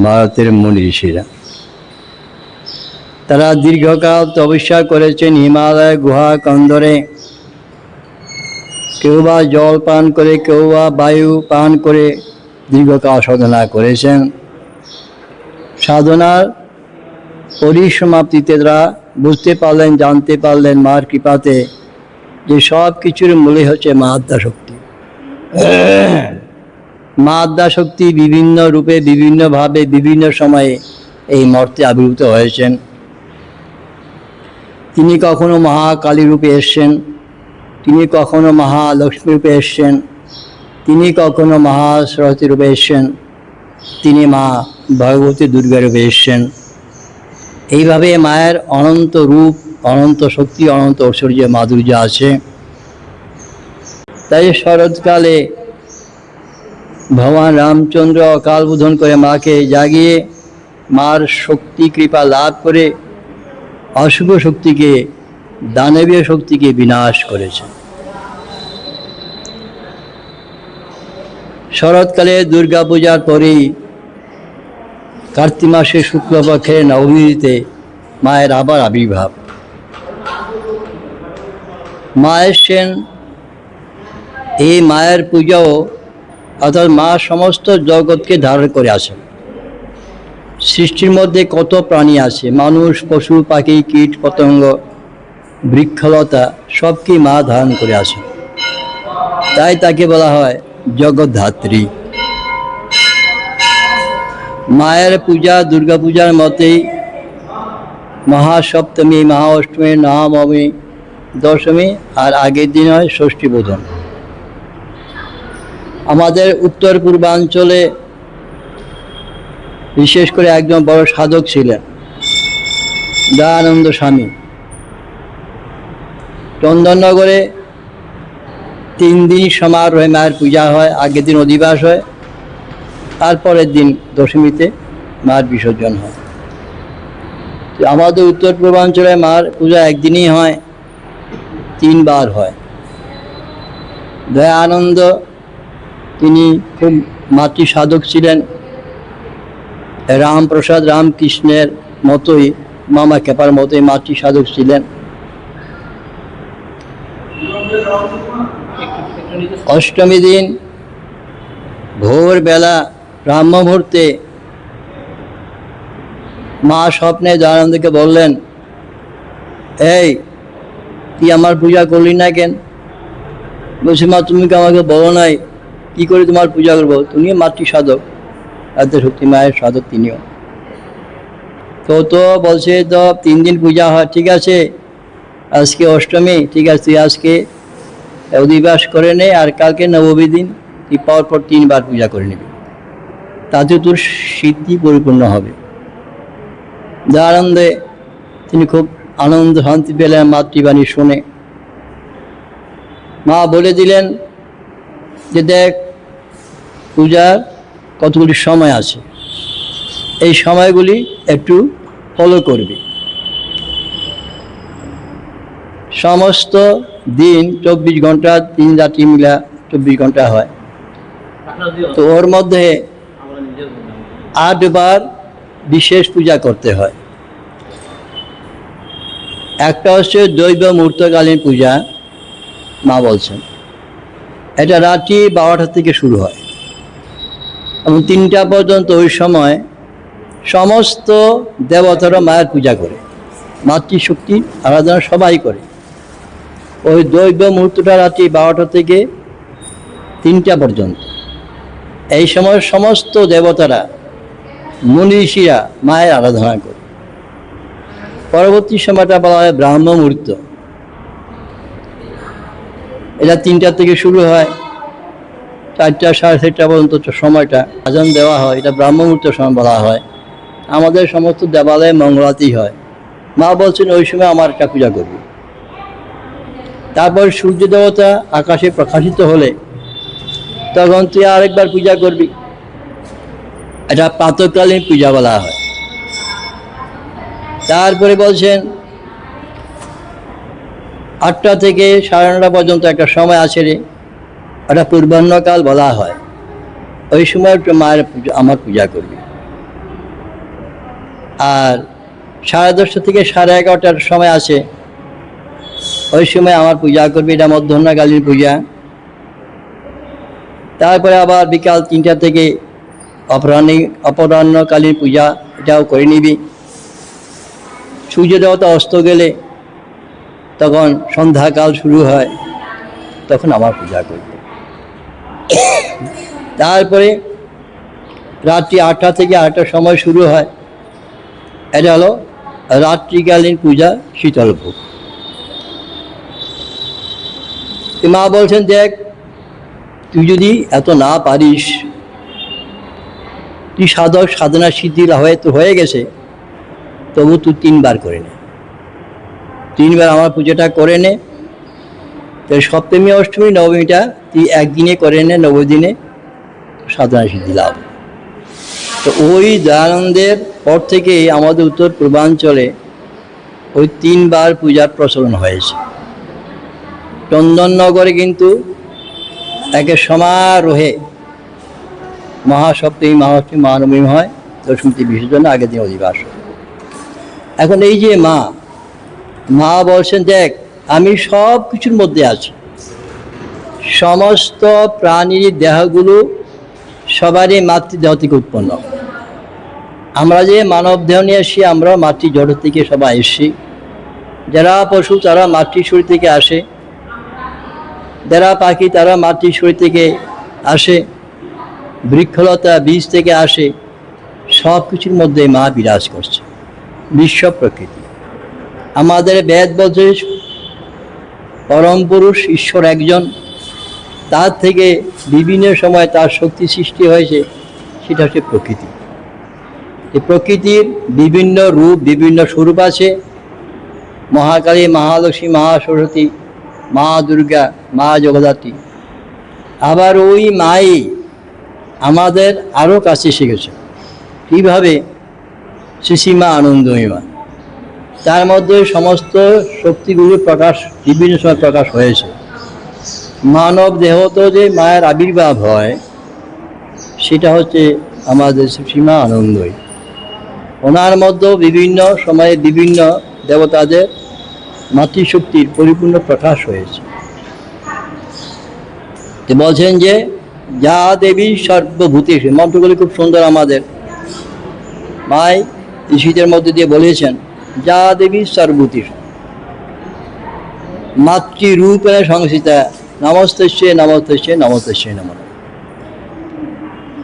Speaker 16: ভারতের মুনি ঋষিরা। তারা দীর্ঘকাল তপস্যা করেছেন হিমালয় গুহা কন্দরে। কেউ বা জল পান করে, কেউ বা বায়ু পান করে দীর্ঘকাল সাধনা করেছেন। সাধনার পরিসমাপ্তিতে তারা বুঝতে পারলেন, জানতে পারলেন মার কৃপাতে যে সব কিছুর মূলে হচ্ছে মা আদ্যাশক্তি। মা আদ্যাশক্তি বিভিন্ন রূপে, বিভিন্নভাবে, বিভিন্ন সময়ে এই মর্তে আবির্ভূত হয়েছেন। তিনি কখনো মহাকালী রূপে এসছেন, তিনি কখনো মহালক্ষ্মী রূপে এসছেন, তিনি কখনো মহাসরস্বতী রূপে এসছেন, তিনি মা ভগবতী দুর্গা রূপে এসছেন। এইভাবে মায়ের অনন্ত রূপ, অনন্ত শক্তি, অনন্ত ঐশ্বর্য, মাধুর্য আছে। তাই শরৎকালে ভগবান রামচন্দ্র অকাল বোধন করে মাকে জাগিয়ে মার শক্তি কৃপা লাভ করে অশুভ শক্তিকে, দানবীয় শক্তিকে বিনাশ করেছে। শরৎকালে দুর্গা পূজার পরেই কার্তিক মাসের শুক্লপক্ষের নবমীতে মায়ের আবার আবির্ভাব। মা এসছেন, এই মায়ের পূজাও অর্থাৎ মা সমস্ত জগৎকে ধারণ করে আছেন। সৃষ্টির মধ্যে কত প্রাণী আছে, মানুষ, পশু, পাখি, কীট পতঙ্গ, বৃক্ষলতা সবকে মা ধারণ করে আছেন। তাই তাকে বলা হয় জগদ্ধাত্রী। মায়ের পূজা দুর্গা পূজার মতেই মহাসপ্তমী, মহাঅষ্টমী, নবমী, দশমী আর আগের দিন হয় ষষ্ঠী বোধন। আমাদের উত্তর পূর্বাঞ্চলে বিশেষ করে একজন বড় সাধক ছিলেন দয়ানন্দ স্বামী। চন্দননগরে 3 দিন সমারোহে মায়ের পূজা হয়। আগের দিন অধিবাস হয়, তারপরের দিন দশমীতে মার বিসর্জন হয়। আমাদের উত্তর পূর্বাঞ্চলে মার পূজা একদিনই হয়, 3 বার হয়। দয়ানন্দ তিনি খুব মাতৃ সাধক ছিলেন। রামপ্রসাদ রামকৃষ্ণের মতোই, মামা খেপার মতোই মাতৃ সাধক ছিলেন। অষ্টমী দিন ভোরবেলা ব্রাহ্ম মুহূর্তে মা স্বপ্নে দয়ানন্দকে বললেন, এই তুই আমার পূজা করলি না কেন? বলছি মা তুমি কি আমাকে বলো নাই কী করে তোমার পূজা করবো? তুমিও মাতৃ সাধক, আদ্যশক্তি মায়ের সাধক তিনিও। তো বলছে তো 3 দিন পূজা হয়, ঠিক আছে আজকে অষ্টমী, ঠিক আছে তুই আজকে অধিবাস করে নে, আর কালকে নবমী দিন তুই পর 3 বার পূজা করে নিবি, তাতে তোর সিদ্ধি পরিপূর্ণ হবে। আনন্দে তিনি খুব আনন্দ শান্তি পেলেন মাতৃবাণী শুনে। মা বলে দিলেন যে দেখ পূজার কতগুলি সময় আছে, এই সময়গুলি একটু ফলো করবি। সমস্ত দিন 24 ঘন্টা, 3 রাত্রি মিলা 24 ঘন্টা হয়, তো ওর মধ্যে 8 বার বিশেষ পূজা করতে হয়। একটা হচ্ছে দৈব মুহূর্তকালীন পূজা, মা বলছেন এটা রাত্রি 12টা থেকে শুরু হয় এবং 3টা পর্যন্ত। ওই সময় সমস্ত দেবতারা মায়ের পূজা করে, মাতৃশক্তির আরাধনা সবাই করে। ওই দৈব মুহূর্তটা রাত্রি 12টা থেকে 3টা পর্যন্ত। এই সময় সমস্ত দেবতারা মনীষীরা মায়ের আরাধনা করে। পরবর্তী সময়টা বলা হয় ব্রাহ্ম মুহূর্ত, এটা 3টা থেকে শুরু হয়, 4টা 4:30 পর্যন্ত সময়টা আজান দেওয়া হয়, এটা ব্রাহ্ম মুহূর্ত সময় বলা হয়। আমাদের সমস্ত দেবালয়ে মঙ্গলাতেই হয়। মা বলছেন ওই সময় আমার একটা পূজা করবি। তারপর সূর্য দেবতা আকাশে প্রকাশিত হলে তখন তুই আরেকবার পূজা করবি, এটা প্রাতঃকালীন পূজা বলা হয়। তারপরে বলছেন 8টা থেকে 9:30 পর্যন্ত একটা সময় আছে রে, এটা পূর্বাহ্নকাল বলা হয়। ওই সময় একটু মায়ের আমার পূজা করবি। আর 10:30 থেকে 11:30টার সময় আছে, ওই সময় আমার পূজা করবি, এটা মধ্যাহ্নকালীন পূজা। তারপরে আবার বিকাল 3টা থেকে অপরাহ্নকালীন পূজা, এটাও করে নিবি। সূর্য দেবতা অস্ত গেলে তখন সন্ধ্যাকাল শুরু হয়, তখন আমার পূজা করবে। তারপরে রাত্রি 8টা থেকে 8টার সময় শুরু হয়, এটা হলো রাত্রিকালীন পূজা, শীতল ভোগ। মা বলছেন দেখ তুই যদি এত না পারিস, তুই সাধক সাধনা সিদ্ধি হয়ে গেছে, তবু তুই 3 বার করে নে, 3 বার আমার পুজোটা করে নে। তো সপ্তমী অষ্টমী নবমীটা তুই একদিনে করে নে, 9 দিনে সাধনা সিদ্ধি লাভ। তো ওই দয়ানন্দের পর থেকেই আমাদের উত্তর পূর্বাঞ্চলে ওই 3 বার পূজার প্রচলন হয়েছে। চন্দননগরে কিন্তু একে সমারোহে মহাসপ্তমী, মহাষ্টমী, মহানবমী হয়, দশমীতে বিসর্জন, আগের দিন অধিবাস। এখন এই যে মা বলছেন দেখ আমি সব কিছুর মধ্যে আছি, সমস্ত প্রাণীর দেহগুলো সবারই মাতৃদেহ থেকে উৎপন্ন। আমরা যে মানব দেহ নিয়ে আসি, আমরা মাতৃ জড় থেকে সবাই এসছি। যারা পশু তারা মাতৃ শরীর থেকে আসে, যারা পাখি তারা মাতৃ শরীর থেকে আসে, বৃক্ষলতা বীজ থেকে আসে। সব কিছুর মধ্যে মা বিরাজ করছে, বিশ্ব প্রকৃতি। আমাদের বেদ বলছে পরম পুরুষ ঈশ্বর একজন, তার থেকে বিভিন্ন সময় তার শক্তি সৃষ্টি হয়েছে, সেটা হচ্ছে প্রকৃতি। এই প্রকৃতির বিভিন্ন রূপ, বিভিন্ন স্বরূপ আছে। মহাকালী, মহালক্ষ্মী, মহাসরস্বতী, মা দুর্গা, মা জগদ্ধাত্রী। আবার ওই মাই আমাদের আরও কাছে শিখেছে। কীভাবে? শ্রীসীমা আনন্দময়ী মা, তার মধ্যে সমস্ত শক্তিগুলোর প্রকাশ বিভিন্ন সময় প্রকাশ হয়েছে। মানব দেহত যে মায়ের আবির্ভাব হয়, সেটা হচ্ছে আমাদের শ্রীসীমা আনন্দময়ী। ওনার মধ্যেও বিভিন্ন সময়ে বিভিন্ন দেবতাদের মাতৃশক্তির পরিপূর্ণ প্রকাশ হয়েছে। বলছেন যে যা দেবী সর্বভূতেষু, মন্ত্রগুলি খুব সুন্দর। আমাদের মাই ঋষিদের মধ্যে দিয়ে বলেছেন যা দেবী সর্বভূতেষু মাতৃরূপেণ সংস্থিতা নমস্তস্যে নমস্তস্যে নমস্তস্যে নমঃ নমঃ।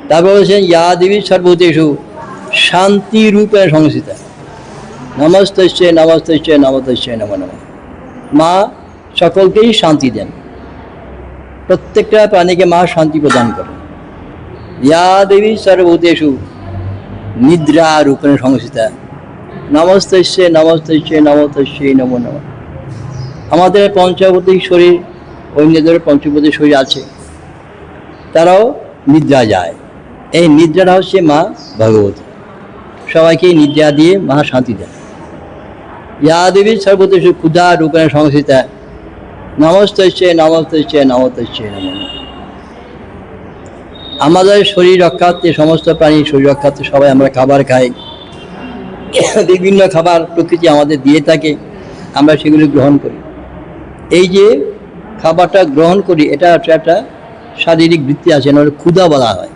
Speaker 16: তারপর বলছেন ইয়া দেবী সর্বভূতেষু শান্তি রূপে সংস্থিতা নমস্তস্যে নমস্তস্যে নমস্তস্যে নমঃ নমঃ। মা সকলকেই শান্তি দেন, প্রত্যেকটা প্রাণীকে মা শান্তি প্রদান করেন। ইয়া দেবী সর্বভূতেষু নিদ্রা রূপেণ সংস্থিতা নমস্তস্যে নমস্তস্যে নমস্তস্যে নমো নমঃ। আমাদের পঞ্চভূতিক শরীর, অন্যদের পঞ্চভূতিক শরীর আছে, তারাও নিদ্রা যায়। এই নিদ্রাটা হচ্ছে মা ভগবতী, সবাইকে নিদ্রা দিয়ে মা শান্তি দেন। ইয়া দেবী সর্বতেষু ক্ষুধা রূপেণ সংস্থিতা নমস্তস্যে নমস্তস্যে নমস্তস্যে নমো নমঃ। আমাদের শরীর রক্ষার্থে, সমস্ত প্রাণীর শরীর রক্ষার্থে সবাই আমরা খাবার খাই, বিভিন্ন খাবার প্রকৃতি আমাদের দিয়ে থাকে, আমরা সেগুলি গ্রহণ করি। এই যে খাবারটা গ্রহণ করি, এটা একটা শারীরিক বৃত্তি আছে, না ক্ষুধা বলা হয়।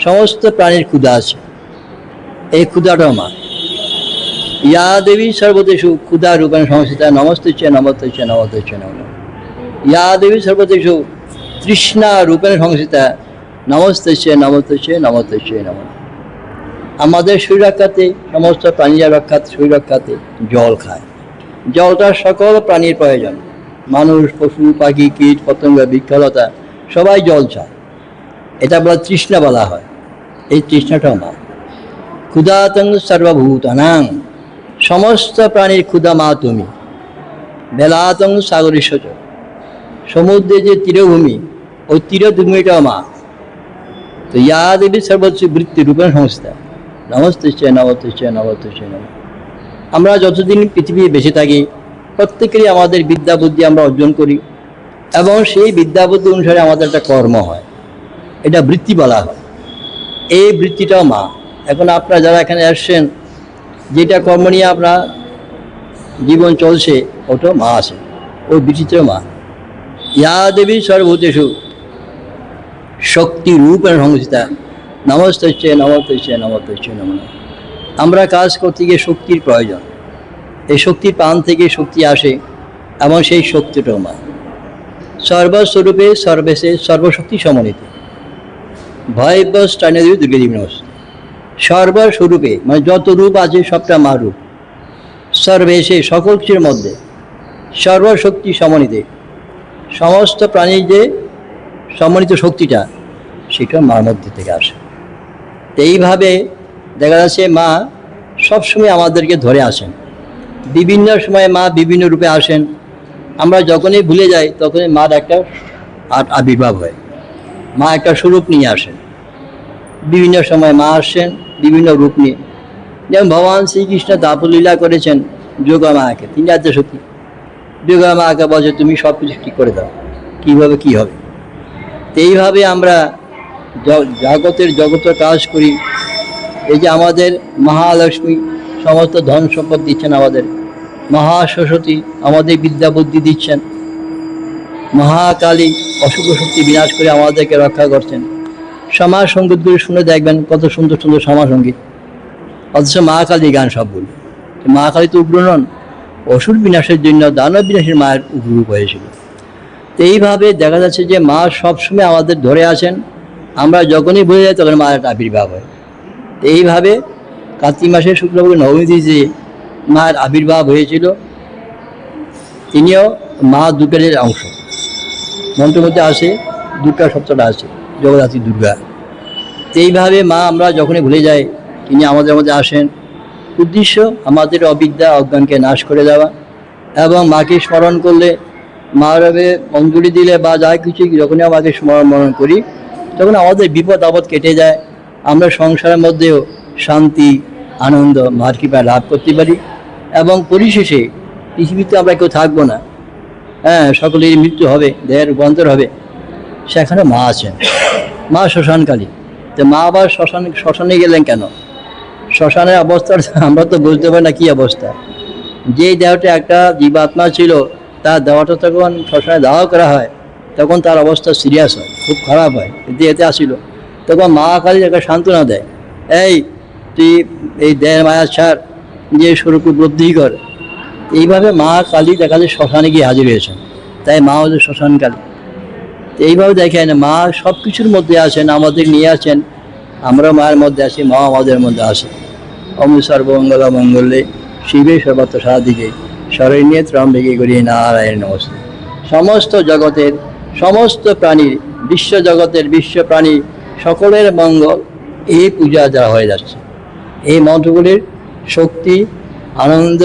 Speaker 16: সমস্ত প্রাণীর ক্ষুধা আছে, এই ক্ষুধাটাও মা। ইয়া দেবী সর্বতেষু ক্ষুধা রূপেণ সংস্থিতা নমস্তস্যে নমস্তস্যে নমস্তস্যে নমঃ নমঃ। ইয়া দেবী সর্বতেষু তৃষ্ণা রূপেণ সংস্থিতা নমস্তস্যে নমস্তস্যে নমস্তস্যে নমঃ। আমাদের শরীর রক্ষাতে, সমস্ত প্রাণীরা রক্ষাতে, শরীর রক্ষাতে জল খায়। জলটা সকল প্রাণীর প্রয়োজন, মানুষ, পশু, পাখি, কীট, পতঙ্গ, বৃক্ষলতা সবাই জল চায়। এটা বলা তৃষ্ণা বলা হয়। এই তৃষ্ণাটাও মা। ক্ষুধাতং সর্বভূতানাং, সমস্ত প্রাণীর ক্ষুধা মা তুমি। বেলাতং সাগরেশ্বর, সমুদ্রে যে তীরভূমি, ওই তীরভূমিটাও মা। তো ইয়া দেবী সর্বোচ্চ বৃত্তি রূপেণ সংস্থা নমস্তস্যে নমস্তস্যে নমস্তস্যে নমঃ। আমরা যতদিন পৃথিবী বেঁচে থাকি, প্রত্যেকেরই আমাদের বিদ্যা বুদ্ধি আমরা অর্জন করি, এবং সেই বিদ্যা বুদ্ধি অনুসারে আমাদের একটা কর্ম হয়, এটা বৃত্তি বলা হয়। এই বৃত্তিটাও মা। এখন আপনারা যারা এখানে আসছেন, যেটা কর্ম নিয়ে আপনার জীবন চলছে, ওটাও মা আছে, ওই বৃত্তিটাও মা। ইয়া দেবী সর্বভূতেষু শক্তি রূপেণ সংস্থিতা নমস্তস্যে নমস্তস্যে নমস্তস্যে নমঃ নমঃ। আমরা কাজ করতে গিয়ে শক্তির প্রয়োজন, এই শক্তির প্রাণ থেকে শক্তি আসে, এবং সেই শক্তিটাও মা। সর্বস্বরূপে সর্বেশে সর্বশক্তি সমন্বিত ভয়ব্যস্টানেদেবী দুর্গাদেবী নমস্তে। সর্বস্বরূপে মানে যত রূপ আছে সবটা মা রূপ। সর্বেশে সকল কিছুর মধ্যে, সর্বশক্তি সমন্বিতে সমস্ত প্রাণীর যে সমন্বিত শক্তিটা, সেটা মার মধ্যে থেকে আসে। এইভাবে দেখা যাচ্ছে মা সবসময় আমাদেরকে ধরে আসেন। বিভিন্ন সময়ে মা বিভিন্ন রূপে আসেন। আমরা যখনই ভুলে যাই, তখনই মার একটা আবির্ভাব হয়, মা একটা স্বরূপ নিয়ে আসেন। বিভিন্ন সময় মা আসছেন বিভিন্ন রূপ নিয়ে। যেমন ভগবান শ্রীকৃষ্ণ দাপলীলা করেছেন যোগা মাকে, তিনি আদ্যশক্তি। যোগা মাকে বলছে তুমি সব কিছু ঠিক করে দাও, কীভাবে কী হবে। তো এইভাবে আমরা জগতের কাজ করি। এই যে আমাদের মহালক্ষ্মী সমস্ত ধন সম্পদ দিচ্ছেন, আমাদের মহাসরস্বতী আমাদের বিদ্যা বুদ্ধি দিচ্ছেন, মহাকালী অশুভ শক্তি বিনাশ করে আমাদেরকে রক্ষা করছেন। সমাজ সঙ্গীতগুলি শুনে দেখবেন কত সুন্দর সুন্দর সমাজ সঙ্গীত, অথচ মা কালী গান সবগুলো। মা কালী তো উগ্র নন, অসুর বিনাশের জন্য দানব বিনাশের মায়ের উগ্ররূপ হয়েছিল। তো এইভাবে দেখা যাচ্ছে যে মা সবসময় আমাদের ধরে আছেন। আমরা যখনই ভুলে যাই, তখন মায়ের আবির্ভাব হয়। তো এইভাবে কার্তিক মাসের শুক্লপক্ষ নবমীতে যে মায়ের আবির্ভাব হয়েছিল, তিনিও মা দুর্গার অংশ। মন্ত্রের মধ্যে আসে দুর্গা শব্দটা আছে, জগদ্ধাত্রী দুর্গা। তো এইভাবে মা আমরা যখনই ভুলে যাই, তিনি আমাদের মধ্যে আসেন। উদ্দেশ্য আমাদের অবিদ্যা অজ্ঞানকে নাশ করে দেওয়া, এবং মাকে স্মরণ করলে, মার অঞ্জলি দিলে বা যা কিছু যখনই মাকে স্মরণ করি, তখন আমাদের বিপদ আপদ কেটে যায়। আমরা সংসারের মধ্যেও শান্তি, আনন্দ, মার কৃপা লাভ করতে পারি। এবং পরিশেষে পৃথিবীতে আমরা কেউ থাকবো না, সকলেরই মৃত্যু হবে, দেহের রূপান্তর হবে, সেখানে মা আছেন, মা শ্মশানকালী। তো মা আবার শ্মশানে গেলেন কেন? শ্মশানের অবস্থা আমরা তো বুঝতে পারি না কী অবস্থা। যেই দেহটা একটা জীবাত্মা ছিল, তার দেহটা তখন শ্মশানে দাহ করা হয়, তখন তার অবস্থা সিরিয়াস হয়, খুব খারাপ হয়, দেহেতে আসিল। তখন মা কালী একটা সান্ত্বনা দেয়, এই তুই এই দেহের মায়া ছাড়, যে স্বরূপ উপলব্ধি কর। এইভাবে মা কালী দেখা যায় শ্মশানে গিয়ে হাজির হয়েছেন, তাই মা হচ্ছে শ্মশান কালী। তো এইভাবে দেখেন মা সব কিছুর মধ্যে আছেন, আমাদের নিয়ে আছেন, আমরা মায়ের মধ্যে আছি, মা আমাদের মধ্যে আছে। ওম সর্বমঙ্গল মঙ্গলে শিবে সর্বত্র সাদিকে শরণ্যে ত্রম্বিকে গৌরী নারায়ণ নমস্তে। সমস্ত জগতের সমস্ত প্রাণীর, বিশ্ব জগতের বিশ্ব প্রাণী সকলের মঙ্গল এই পূজা যা হয়ে যাচ্ছে, এই মন্ত্রগুলির শক্তি আনন্দ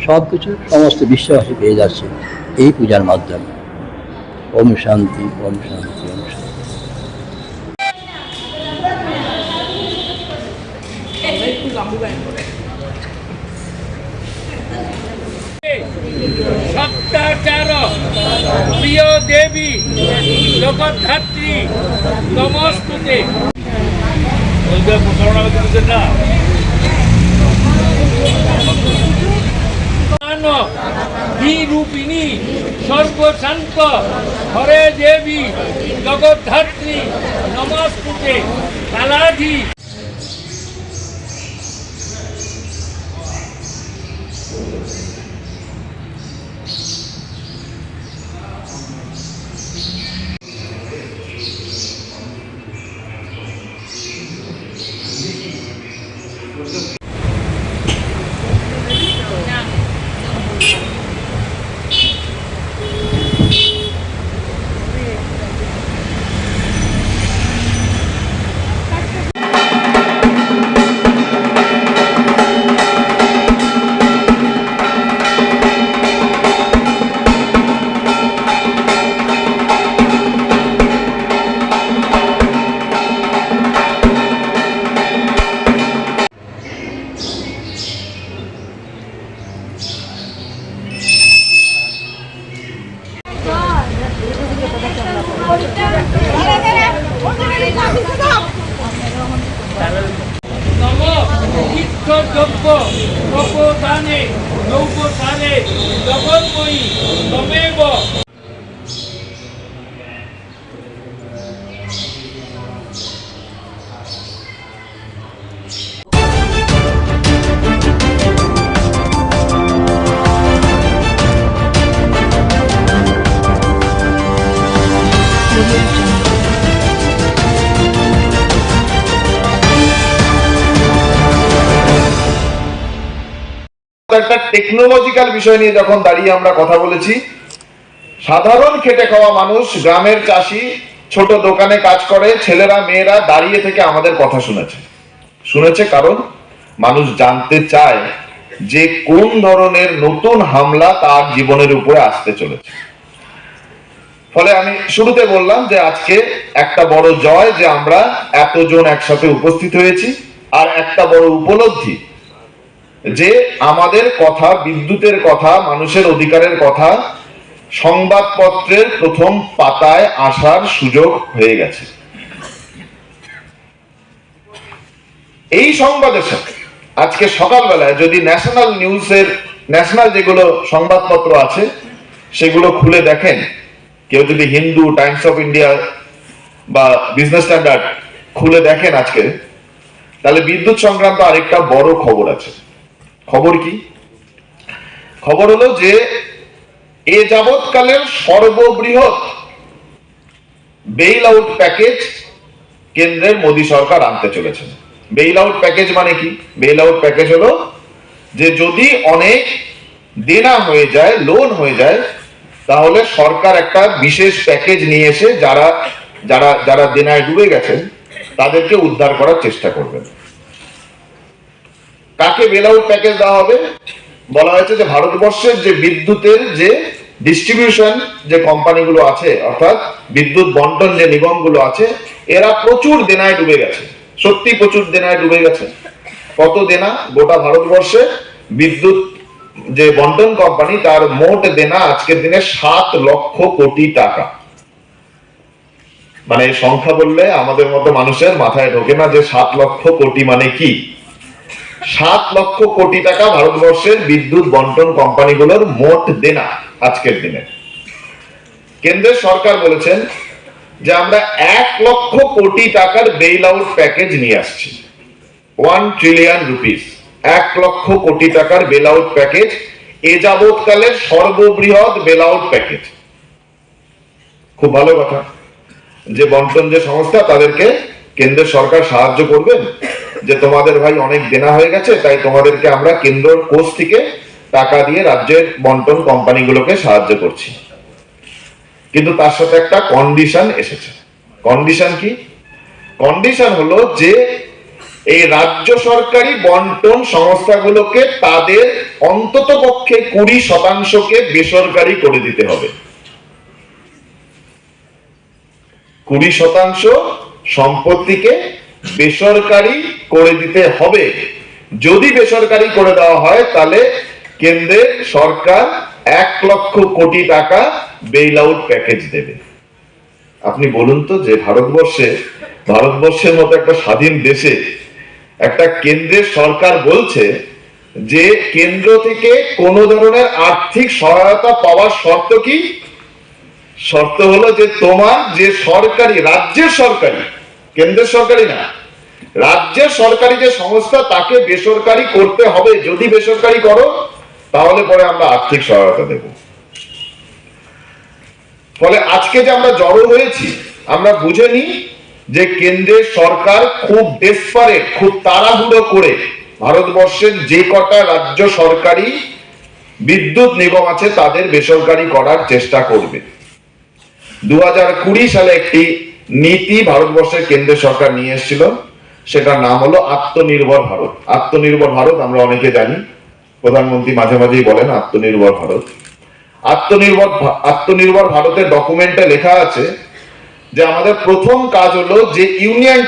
Speaker 16: সব কিছু সমস্ত বিশ্ববাসী পেয়ে যাচ্ছে এই পূজার মাধ্যমে। ওম শান্তি, ওম শান্তি, ওম শান্তি।
Speaker 22: সপ্তাচার প্রিয় দেবী জগদ্ধাত্রী নমস্তুতে। রূপিণী সর্বশান্ত হরে দেবী জগদ্ধাত্রী নমস্তুতে। কালাধি তীর্থযজ্ঞ তপোদানে নৌকসারে জগন্ময়ী তমেব।
Speaker 1: একটা টেকনোলজিক্যাল বিষয় নিয়ে যখন দাঁড়িয়ে আমরা কথা বলেছি, সাধারণ খেটে খাওয়া মানুষ, গ্রামের চাষি, ছোট দোকানে কাজ করে ছেলেরা মেয়েরা দাঁড়িয়ে থেকে আমাদের কথা শুনেছে। কারণ মানুষ জানতে চায় যে কোন ধরনের নতুন হামলা তার জীবনের উপরে আসতে চলেছে। ফলে আমি শুরুতে বললাম যে আজকে একটা বড় জয় যে আমরা এতজন একসাথে উপস্থিত হয়েছি, আর একটা বড় উপলব্ধি যে আমাদের কথা, বিদ্যুতের কথা, মানুষের অধিকারের কথা সংবাদপত্রের প্রথম পাতায় আসার সুযোগ হয়ে গেছে। এই সংবাদের সাথে আজকে সকালবেলায় যদি ন্যাশনাল নিউজের, ন্যাশনাল যেগুলো সংবাদপত্র আছে সেগুলো খুলে দেখেন, কেউ যদি হিন্দু, টাইমস অফ ইন্ডিয়া বা বিজনেস স্ট্যান্ডার্ড খুলে দেখেন আজকে, তাহলে বিদ্যুৎ সংক্রান্ত আরেকটা বড় খবর আছে। খবর কি? খবর হলো যে এ যাবৎকালের সর্ববৃহৎ বেইল আউট প্যাকেজ কেন্দ্রের মোদী সরকার আনতে চলেছে। বেইল আউট প্যাকেজ মানে কি? বেইল আউট প্যাকেজ হলো যে যদি অনেক দেনা হয়ে যায়, লোন হয়ে যায়, তাহলে সরকার একটা বিশেষ প্যাকেজ নিয়ে এসে যারা যারা যারা দেনায় ডুবে গেছেন তাদেরকে উদ্ধার করার চেষ্টা করবেন। কাকে বেল আউট প্যাকেজ দেওয়া হবে? বলা হয়েছে যে ভারতবর্ষের যে বিদ্যুতের যে ডিস্ট্রিবিউশন যে কোম্পানিগুলো আছে, অর্থাৎ বিদ্যুৎ বন্টন যে নিগমগুলো আছে, এরা প্রচুর দেনায় ডুবে গেছে। সত্যি প্রচুর দেনায় ডুবে গেছে। কত দেনা? গোটা ভারতবর্ষে বিদ্যুৎ যে বন্টন কোম্পানি তার মোট দেনা আজকের দিনে 7 লক্ষ কোটি টাকা। মানে সংখ্যা বললে আমাদের মতো মানুষের মাথায় ঢোকে না যে 7 লক্ষ কোটি মানে কি। 7 লক্ষ কোটি টাকা ভারতবর্ষের বিদ্যুৎ বন্টন কোম্পানিগুলোর মোট দেনা আজকের দিনে। কেন্দ্রের সরকার বলেছেন যে আমরা 1 লক্ষ কোটি টাকার বেইল আউট প্যাকেজ নিয়ে আসছি। 1 ট্রিলিয়ন রুপিস, 1 লক্ষ কোটি টাকার বেল আউট প্যাকেজ, এ যাবৎকালের সর্ববৃহৎ বেল আউট প্যাকেজ। খুব ভালো কথা।
Speaker 3: যে বন্টন যে সংস্থা, তাদেরকে কেন্দ্রের সরকার সাহায্য করবেন যে তোমাদের ভাই অনেক দেনা হয়ে গেছে, তাই তোমাদেরকে আমরা কেন্দ্র কোষ থেকে টাকা দিয়ে রাজ্যের বন্টন কোম্পানিগুলোকে সাহায্য করছি। কিন্তু তার সাথে একটা কন্ডিশন এসেছে। কন্ডিশন কি? কন্ডিশন হলো যে এই রাজ্য সরকারি বন্টন সংস্থাগুলোকে তাদের অন্তত পক্ষে 20% বেসরকারি করে দিতে হবে। 20% সম্পত্তিকে বেসরকারি করে দিতে হবে। যদি বেসরকারি করে দেওয়া হয় তাহলে কেন্দ্রের সরকার 1 লক্ষ কোটি টাকা বেইল আউট প্যাকেজ দেবে। আপনি বলুন তো, যে ভারতবর্ষের মতো একটা স্বাধীন দেশে একটা কেন্দ্রের সরকার বলছে যে কেন্দ্র থেকে কোন ধরনের আর্থিক সহায়তা পাওয়ার শর্ত কি? শর্ত হলো যে তোমার যে সরকারি, রাজ্যের সরকারি, কেন্দ্রের সরকারি না, রাজ্যের সরকারি যে সংস্থা তাকে বেসরকারি করতে হবে। যদি বেসরকারি করো তাহলে পরে আমরা আর্থিক সহায়তা দেব। ফলে আজকে যে আমরা জড়ো হয়েছি, আমরা বুঝে নিই যে কেন্দ্রের সরকার খুব ডেসপারেট, খুব তাড়াহুড়ো করে ভারতবর্ষের যে কটা রাজ্য সরকারি বিদ্যুৎ নিগম আছে তাদের বেসরকারি করার চেষ্টা করবে। 2020 সালে একটি নীতি ভারতবর্ষের কেন্দ্রের সরকার নিয়ে এসেছিল, সেটার নাম হলো আত্মনির্ভর ভারত। আত্মনির্ভর ভারত আমরা অনেকে জানি, প্রধানমন্ত্রী মাঝে মাঝেই বলেন আত্মনির্ভর ভারত। আত্মনির্ভর ভারতের ডকুমেন্টে লেখা আছে যে আমাদের প্রথম কাজ হলো যে ইউনিয়ন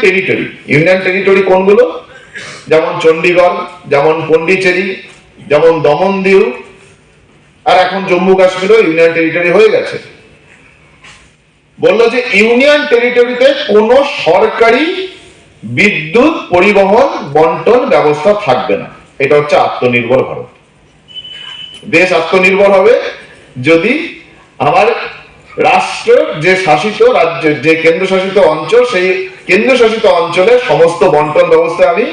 Speaker 3: টেরিটরি কোনগুলো? যেমন চণ্ডীগড়, যেমন পন্ডিচেরি, যেমন দমনদিউ, আর এখন জম্মু কাশ্মীরও ইউনিয়ন টেরিটরি হয়ে গেছে। বললো যে ইউনিয়ন টেরিটরিতে কোন সরকারি বিদ্যুৎ পরিবহন বন্টন ব্যবস্থা থাকবে না। এটা হচ্ছে আত্মনির্ভর ভারত। দেশ আত্মনির্ভর হবে যদি আমার রাষ্ট্র যে শাসিত রাজ্য, যে কেন্দ্রশাসিত অঞ্চল, সেই কেন্দ্রশাসিত অঞ্চলের সমস্ত বন্টন ব্যবস্থা আমি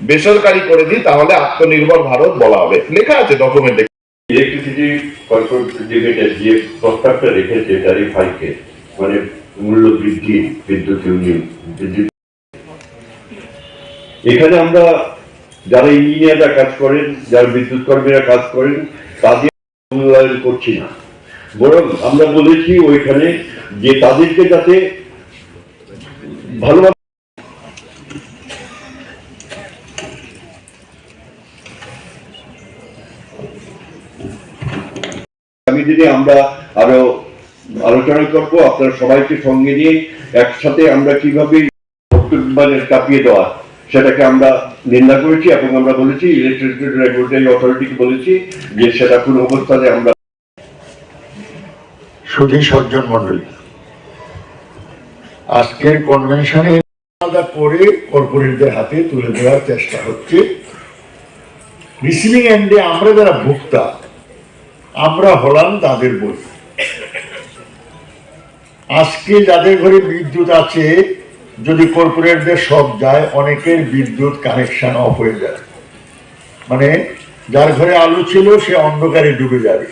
Speaker 3: বেসরকারি করে দিই, তাহলে আত্মনির্ভর ভারত বলা হবে। লেখা আছে ডকুমেন্টে।
Speaker 6: ইলেকট্রিসিটি কর্পোরেট লিমিটেড যে প্রস্তাবটা রেখেছে ট্যারিফ হাইকে, মানে মূল্য বৃদ্ধি, বিদ্যুৎ ইউনিয়ন, এখানে আমরা যারা ইঞ্জিনিয়াররা কাজ করেন, যারা বিদ্যুৎ কর্মীরা কাজ করেন, তাদের মূল্যায়ন করছি না, বরং আমরা বলেছি ওইখানে যে তাদেরকে যাতে ভালোভাবে আগামী দিনে আমরা আরো আলোচনা করবো, আপনারা সবাইকে সঙ্গে নিয়ে একসাথে আমরা কিভাবে কাঁপিয়ে দেওয়া সেটাকে আমরা নিন্দা করেছি এবং আমরা বলেছি ইলেকট্রিসিটি রেগুলেটরি অথরিটিকে বলেছি যে সেটা কোন অবস্থানে আমরা।
Speaker 17: সুধী সজ্জন মন্ডলী, আজকের কনভেনশনে আলাদা করে কর্পোরেটদের হাতে তুলে দেওয়ার চেষ্টা হচ্ছে। রিসিভিং এন্ডে আমরা যারা ভোক্তা, আমরা হলাম তাদের বই। আজকে যাদের ঘরে বিদ্যুৎ আছে, যদি কর্পোরেটদের সব যায়, অনেকের বিদ্যুৎ কানেকশন অফ হয়ে যায়। মানে যার ঘরে আলো ছিল সে অন্ধকারে ডুবে যাবে।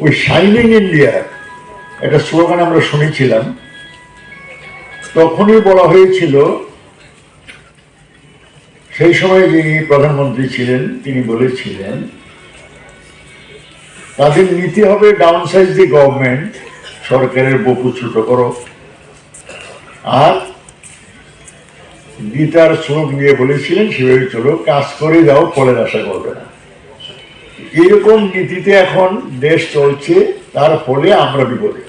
Speaker 17: ওই শাইনিং ইন্ডিয়া একটা স্লোগান আমরা শুনেছিলাম, তখনই বলা হয়েছিল, সেই সময় যিনি প্রধানমন্ত্রী ছিলেন তিনি বলেছিলেন তাদের নীতি হবে ডাউন সাইজ দি গভর্নমেন্ট, সরকারের বপু ছোট করো, আর গীতার শ্লোক নিয়ে বলেছিলেন সেভাবে চলো, কাজ করে যাও, ফলের আশা করবে না। এরকম নীতিতে এখন দেশ চলছে, তার ফলে আমরা বিপদে।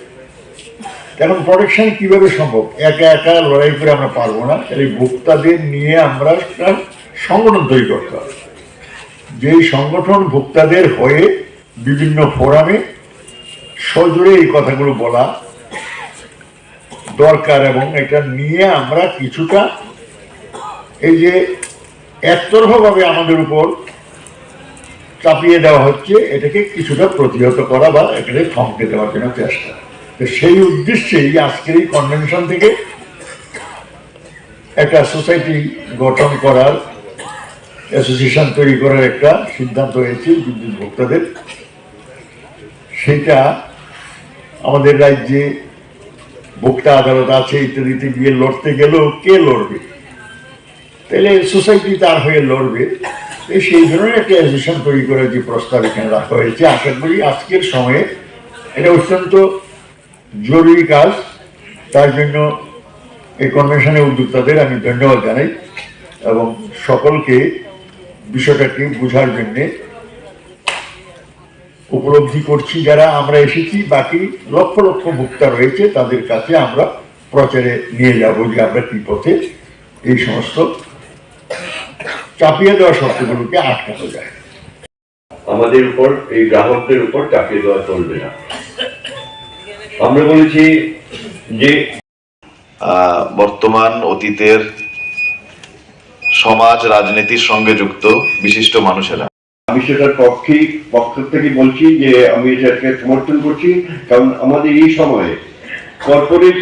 Speaker 17: এখন প্রোটেকশন কিভাবে সম্ভব? একা একা লড়াই করে আমরা পারবো না, তাহলে ভোক্তাদের নিয়ে আমরা একটা সংগঠন তৈরি করতে হবে। যেই সংগঠন ভোক্তাদের হয়ে বিভিন্ন ফোরামে সজোরে এই কথাগুলো বলা দরকার, এবং এটা নিয়ে আমরা কিছুটা এই যে একতরফাভাবে আমাদের উপর চাপিয়ে দেওয়া হচ্ছে, এটাকে কিছুটা প্রতিহত করা বা এটাকে থমকে দেওয়ার জন্য চেষ্টা। সেই উদ্দেশ্যেই আজকের এই কনভেনশন থেকে একটা সোসাইটি গঠন করার, অ্যাসোসিয়েশন তৈরি করার একটা সিদ্ধান্ত হয়েছে বিদ্যুৎ ভোক্তাদের। সেটা আমাদের রাজ্যে ভোক্তা আদালত আছে, ইত্যাদিতে গিয়ে লড়তে গেলেও কে লড়বে? তাহলে সোসাইটি তার হয়ে লড়বে। সেই ধরনের একটা অ্যাসোসিয়েশন তৈরি করার যে প্রস্তাব এখানে রাখা হয়েছে, আশা করি আজকের সময়ে এটা অত্যন্ত জরুরি কাজ। তার জন্য এই কনভেনশনের উদ্যোক্তাদের আমি ধন্যবাদ জানাই এবং সকলকে বিষয়টাকে বোঝার জন্যে উপলব্ধি করছি। যারা আমরা এসেছি, বাকি লক্ষ লক্ষ ভোক্তা রয়েছে, তাদের কাছে আমরা প্রচারে নিয়ে যাব যে আমরা কি পথে এই সমস্ত চাপিয়ে দেওয়া শর্তগুলোকে আটকানো যায়।
Speaker 6: আমাদের উপর, এই গ্রাহকদের উপর চাপিয়ে দেওয়া চলবে না। আমরা বলেছি যে
Speaker 3: বর্তমান অতীতের সমাজ রাজনীতির সঙ্গে যুক্ত বিশিষ্ট মানুষেরা,
Speaker 6: আমি সেটার পক্ষ থেকে বলছি যে আমি এটাকে সমর্থন করছি। কারণ আমাদের এই সময়ে কর্পোরেট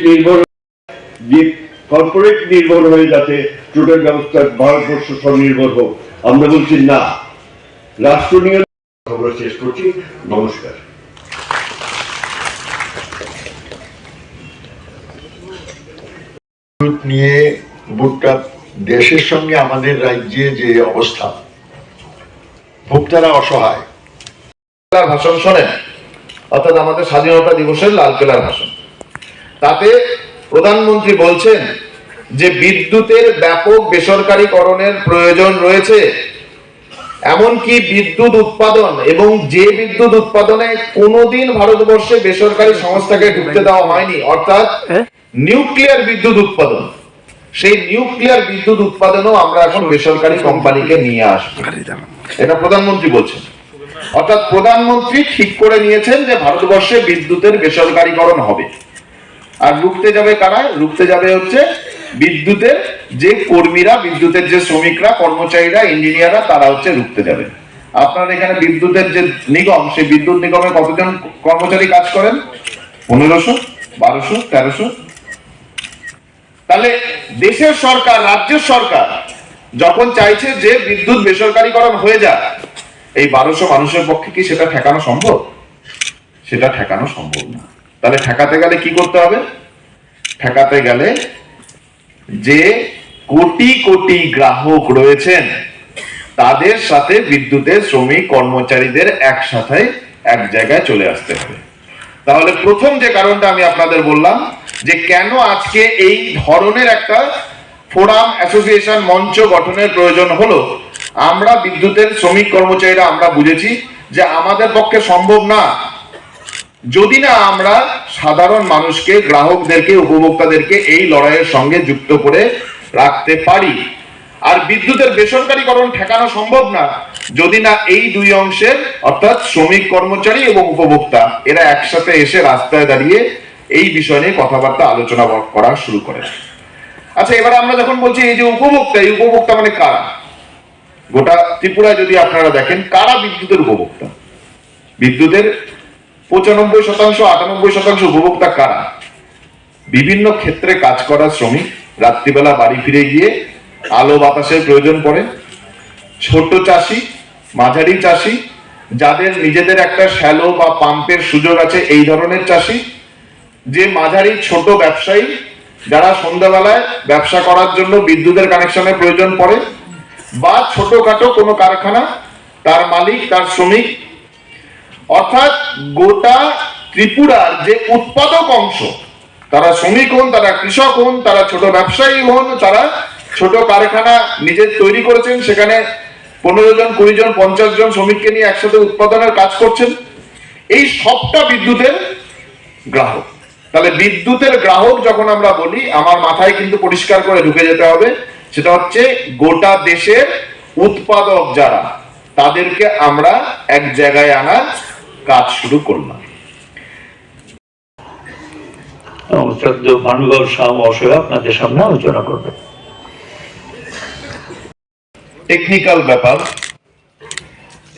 Speaker 6: নির্ভর হয়ে যাতে টোটাল ব্যবস্থা ভারতবর্ষ স্বনির্ভর হোক, আমরা বলছি না, রাষ্ট্র নিয়ে আমরা শেষ করছি। নমস্কার।
Speaker 17: নিয়ে ভোক্তা দেশের সঙ্গে আমাদের রাজ্যে যে অবস্থা, ভোক্তারা অসহায়।
Speaker 3: ভাষণ শোনেন, অর্থাৎ আমাদের স্বাধীনতা দিবসের লালকেল্লার ভাষণ। তাতে প্রধানমন্ত্রী বলছেন যে বিদ্যুতের ব্যাপক বেসরকারীকরণের প্রয়োজন রয়েছে, এমনকি বিদ্যুৎ উৎপাদন এবং যে বিদ্যুৎ উৎপাদনে কোনোদিন ভারতবর্ষে বেসরকারি সংস্থাকে ঢুকতে দেওয়া হয়নি, অর্থাৎ নিউক্লিয়ার বিদ্যুৎ উৎপাদন, সেই নিউক্লিয়ার বিদ্যুৎ উৎপাদনও আমরা এখন বেসরকারি কোম্পানিকে নিয়ে আসবো, এটা প্রধানমন্ত্রী বলছেন। অর্থাৎ প্রধানমন্ত্রী ঠিক করে নিয়েছেন যে ভারতবর্ষে বিদ্যুতের বেসরকারীকরণ হবে। আর রুখতে যাবে কারা? রুখতে যাবে হচ্ছে বিদ্যুতের যে কর্মীরা, বিদ্যুতের যে শ্রমিকরা, কর্মচারীরা, ইঞ্জিনিয়াররা, তারা হচ্ছে রুখতে যাবে। আপনার এখানে বিদ্যুতের যে নিগম, সেই বিদ্যুৎ নিগমে কতজন কর্মচারী কাজ করেন? 1500, 1200, 1300। তাহলে দেশের সরকার, রাজ্যের সরকার যখন চাইছে যে বিদ্যুৎ বেসরকারীকরণ হয়ে যায়, এই 1200 মানুষের পক্ষে কি সেটা ঠেকানো সম্ভব? সেটা ঠেকানো সম্ভব না। তাহলে ঠেকাতে গেলে কি করতে হবে? ঠেকাতে গেলে যে কোটি কোটি গ্রাহক রয়েছেন, তাদের সাথে বিদ্যুতের শ্রমিক কর্মচারীদের একসাথে এক জায়গায় চলে আসতে হবে। তাহলে প্রথম যে কারণটা আমি আপনাদের বললাম যে কেন আজকে এই ধরনের একটা ফোরাম, অ্যাসোসিয়েশন, মঞ্চ গঠনের প্রয়োজন হলো, আমরা বিদ্যুতের শ্রমিক কর্মচারীরা আমরা বুঝেছি যে আমাদের পক্ষে সম্ভব না যদি না আমরা সাধারণ মানুষকে, গ্রাহকদেরকে, উপভোক্তাদেরকে এই লড়াইয়ের সঙ্গে যুক্ত করে রাখতে পারি। আর বিদ্যুতের বেসরকারীকরণ ঠেকানো সম্ভব না যদি না এই দুই অংশের, অর্থাৎ শ্রমিক কর্মচারী এবং উপভোক্তা, এরা একসাথে এসে রাস্তায় দাঁড়িয়ে এই বিষয় নিয়ে কথাবার্তা আলোচনা করা শুরু করে। আচ্ছা, এবারে আমরা যখন বলছি এই যে উপভোক্তা, এই উপভোক্তা মানে কারা? গোটা ত্রিপুরায় যদি আপনারা দেখেন, কারা বিদ্যুতের উপভোক্তা? বিদ্যুতের 95%, 98% উপভোক্তা কারা? বিভিন্ন ক্ষেত্রে কাজ করা শ্রমিক, রাত্রিবেলা বাড়ি ফিরে গিয়ে আলো বাতাসের প্রয়োজন পড়ে, ছোট চাষি, মাঝারি চাষি, যাদের নিজেদের একটা শ্যালো বা পাম্পের সুযোগ আছে, এই ধরনের চাষি, যে মাঝারি ছোট ব্যবসায়ী, যারা সন্ধ্যাবেলায় ব্যবসা করার জন্য বিদ্যুতের কানেকশনের প্রয়োজন পড়ে, বা ছোটখাটো কোনো কারখানা, তার মালিক, তার শ্রমিক। অর্থাৎ গোটা ত্রিপুরার যে উৎপাদক অংশ, তারা শ্রমিক হন, তারা কৃষক হন, তারা ছোট ব্যবসায়ী হন, তারা ছোট কারখানা নিজের তৈরি করেছেন, সেখানে 15 জন, 20 জন, 50 জন শ্রমিককে নিয়ে একসাথে উৎপাদনের কাজ করছেন, এই সবটা বিদ্যুতের গ্রাহক। তাহলে বিদ্যুতের গ্রাহক যখন আমরা বলি, আমার মাথায় কিন্তু পরিষ্কার করে ঢুকে যেতে হবে, সেটা হচ্ছে গোটা দেশের উৎপাদক যারা, তাদেরকে আমরা এক জায়গায় আনার কাজ শুরু করলাম।
Speaker 11: আপনাদের সামনে আলোচনা করবে
Speaker 3: টেকনিক্যাল ব্যাপার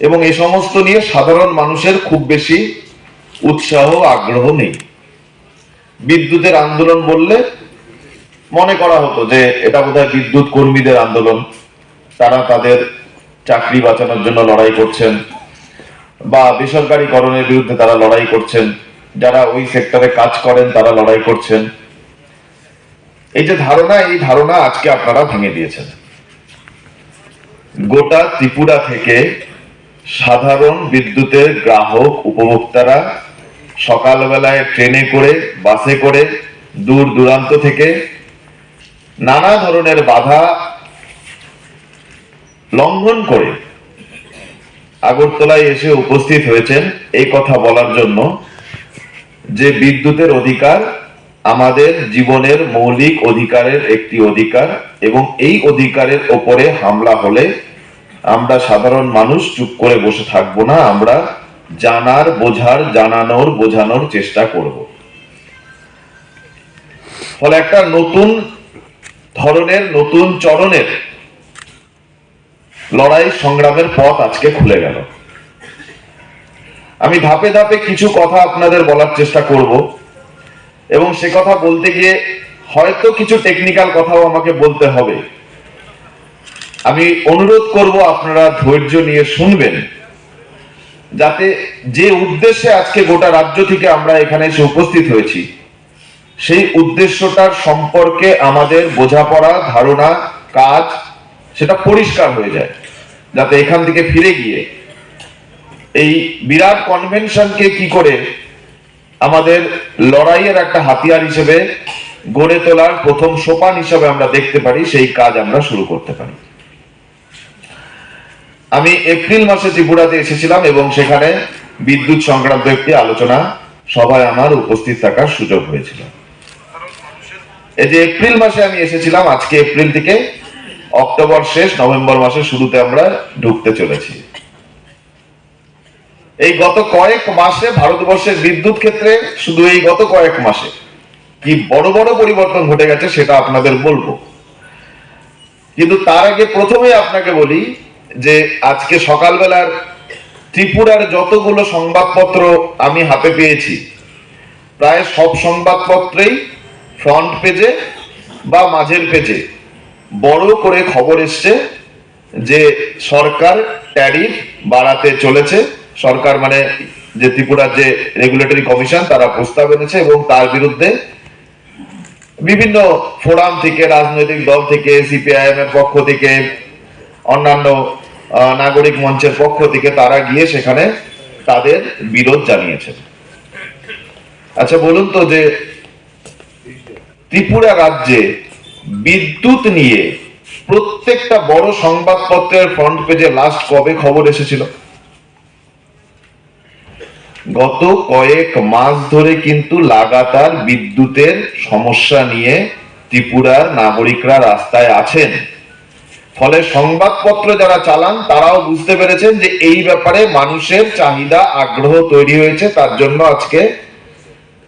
Speaker 3: এবং এই সমস্ত নিয়ে সাধারণ মানুষের খুব বেশি উৎসাহ, আগ্রহ নেই। বিদ্যুতের আন্দোলন বললে মনে করা হতো যে এটা বোধহয় বিদ্যুৎ কর্মীদের আন্দোলন, তারা তাদের চাকরি বাঁচানোর জন্য লড়াই করছেন, বা বেসরকারীকরণের বিরুদ্ধে তারা লড়াই করছেন, যারা ওই সেক্টরে কাজ করেন তারা লড়াই করছেন। এই যে ধারণা, এই ধারণা আজকে আপনারা ভেঙে দিয়েছেন। গোটা ত্রিপুরা থেকে সাধারণ বিদ্যুতের গ্রাহক উপভোক্তারা সকালবেলায় ট্রেনে করে, বাসে করে, দূর দূরান্ত থেকে নানা ধরনের বাধা লঙ্ঘন করে আগরতলায় এসে উপস্থিত হয়েছেন এই কথা বলার জন্য যে বিদ্যুতের অধিকার আমাদের জীবনের মৌলিক অধিকারের একটি অধিকার, এবং এই অধিকারের ওপরে হামলা হলে আমরা সাধারণ মানুষ চুপ করে বসে থাকবো না, আমরা জানার, বোঝার, জানানোর, বোঝানোর চেষ্টা করব। ফলে একটা নতুন ধরনের, নতুন চরণের লড়াই সংগ্রামের পথ আজকে খুলে গেল। আমি ধাপে ধাপে কিছু কথা আপনাদের বলার চেষ্টা করব, এবং সে কথা বলতে গিয়ে হয়তো কিছু টেকনিক্যাল কথাও আমাকে বলতে হবে। আমি অনুরোধ করব আপনারা ধৈর্য নিয়ে শুনবেন, যাতে যে উদ্দেশ্যে আজকে গোটা রাজ্য থেকে আমরা এখানে এসে উপস্থিত হয়েছি সেই উদ্দেশ্যটার সম্পর্কে আমাদের বোঝাপড়া, ধারণা, কাজ সেটা পরিষ্কার হয়ে যায়, যাতে এখান থেকে ফিরে গিয়ে এই বিরাট কনভেনশনকে কি করে আমাদের লড়াইয়ের একটা হাতিয়ার হিসেবে গড়ে তোলার প্রথম সোপান হিসেবে আমরা দেখতে পারি, সেই কাজ আমরা শুরু করতে পারি। আমি এপ্রিল মাসে ত্রিপুরাতে এসেছিলাম এবং সেখানে বিদ্যুৎ সংক্রান্ত একটি আলোচনা সভায় আমার উপস্থিত থাকার সুযোগ হয়েছিল। এই যে এপ্রিল মাসে আমি এসেছিলাম, আজকে এপ্রিল থেকে অক্টোবর শেষ, নভেম্বর মাসের শুরুতে আমরা ঢুকতে চলেছি। এই গত কয়েক মাসে ভারতবর্ষের বিদ্যুৎ ক্ষেত্রে, শুধু এই গত কয়েক মাসে কি বড় বড় পরিবর্তন ঘটে গেছে সেটা আপনাদের বলবো। কিন্তু তার আগে প্রথমে আপনাকে বলি যে আজকে সকালবেলার ত্রিপুরার যতগুলো সংবাদপত্র আমি হাতে পেয়েছি, প্রায় সব সংবাদপত্রেই ফ্রন্ট পেজে বা মাঝের পেজে বড় করে খবর এসছে যে সরকার ট্যারিফ বাড়াতে চলেছে। সরকার মানে যে ত্রিপুরার যে রেগুলেটরি কমিশন, তারা প্রস্তাব এনেছে এবং তার বিরুদ্ধে বিভিন্ন ফোরাম থেকে, রাজনৈতিক দল থেকে, সিপিআইএম এর পক্ষ থেকে, অন্যান্য নাগরিক মঞ্চের পক্ষ থেকে তারা গিয়ে সেখানে তাদের বিরোধ জানিয়েছে। আচ্ছা বলুন তো, যে ত্রিপুরা রাজ্যে বিদ্যুৎ নিয়ে প্রত্যেকটা বড় সংবাদপত্রের ফ্রন্ট পেজে লাস্ট কবে খবর এসেছিল? গত কয়েক মাস ধরে কিন্তু লাগাতার বিদ্যুতের সমস্যা নিয়ে ত্রিপুরার নাগরিকরা রাস্তায় আছেন। ফলে সংবাদপত্র যারা চালান তারাও বুঝতে পেরেছেন যে এই ব্যাপারে মানুষের চাহিদা, আগ্রহ তৈরি হয়েছে। তার জন্য আজকে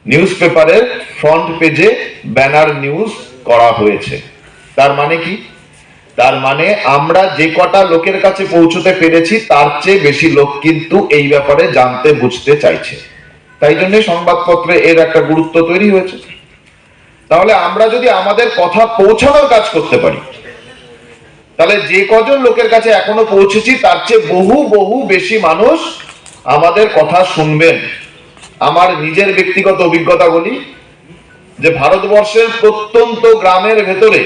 Speaker 3: নিউজ পেপারের ফ্রন্ট পেজে ব্যানার নিউজ করা হয়েছে। তার মানে কি? তার মানে আমরা যে কটা লোকের কাছে পৌঁছতে পেরেছি তার চেয়ে বেশি লোক কিন্তু এই ব্যাপারে জানতে, বুঝতে চাইছে। তাই জন্য সংবাদপত্রে এর একটা গুরুত্ব তৈরি হয়েছে। তাহলে আমরা যদি আমাদের কথা পৌঁছানোর কাজ করতে পারি, তাহলে যে কজন লোকের কাছে এখনো পৌঁছেছি তার চেয়ে বহু বহু বেশি মানুষ আমাদের কথা শুনবেন। আমার নিজের ব্যক্তিগত অভিজ্ঞতা বলি যে ভারতবর্ষের প্রত্যন্ত গ্রামের ভেতরে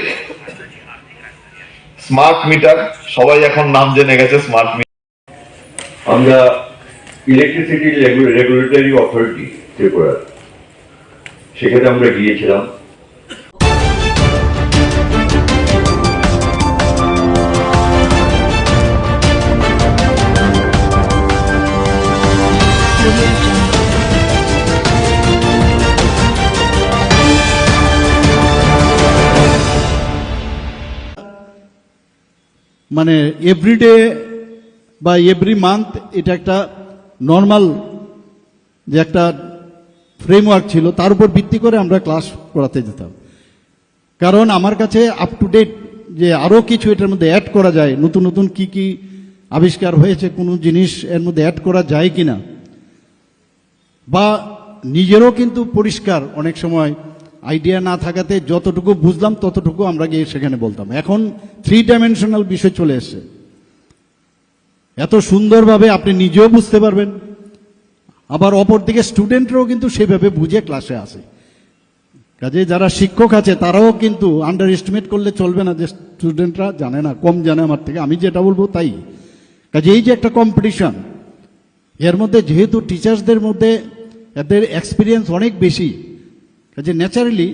Speaker 3: স্মার্ট মিটার, সবাই এখন নাম জেনে গেছে স্মার্ট মিটার।
Speaker 6: আমরা ইলেকট্রিসিটি রেগুলেটরি অথরিটি ত্রিপুরা, সেখানে আমরা গিয়েছিলাম।
Speaker 5: মানে এভরিডে বা এভরি মান্থ এটা একটা নর্মাল যে একটা ফ্রেমওয়ার্ক ছিল, তার উপর ভিত্তি করে আমরা ক্লাস করাতে যেতাম। কারণ আমার কাছে আপ টু ডেট যে আরও কিছু এটার মধ্যে অ্যাড করা যায়, নতুন নতুন কি কি আবিষ্কার হয়েছে, কোনো জিনিস এর মধ্যে অ্যাড করা যায় কিনা, বা নিজেরও কিন্তু পরিষ্কার অনেক সময় আইডিয়া না থাকাতে যতটুকু বুঝলাম ততটুকু আমরা গিয়ে সেখানে বলতাম। এখন 3 ডাইমেনশনাল বিষয় চলে এসছে, এত সুন্দরভাবে আপনি নিজেও বুঝতে পারবেন, আবার অপরদিকে স্টুডেন্টরাও কিন্তু সেভাবে বুঝে ক্লাসে আসে। কাজে যারা শিক্ষক আছে তারাও কিন্তু আন্ডার এস্টিমেট করলে চলবে না যে স্টুডেন্টরা জানে না, কম জানে আমার থেকে, আমি যেটা বলবো তাই। কাজে এই যে একটা কম্পিটিশন, এর মধ্যে যেহেতু টিচার্সদের মধ্যে এদের এক্সপিরিয়েন্স অনেক বেশি, কাজে ন্যাচারালি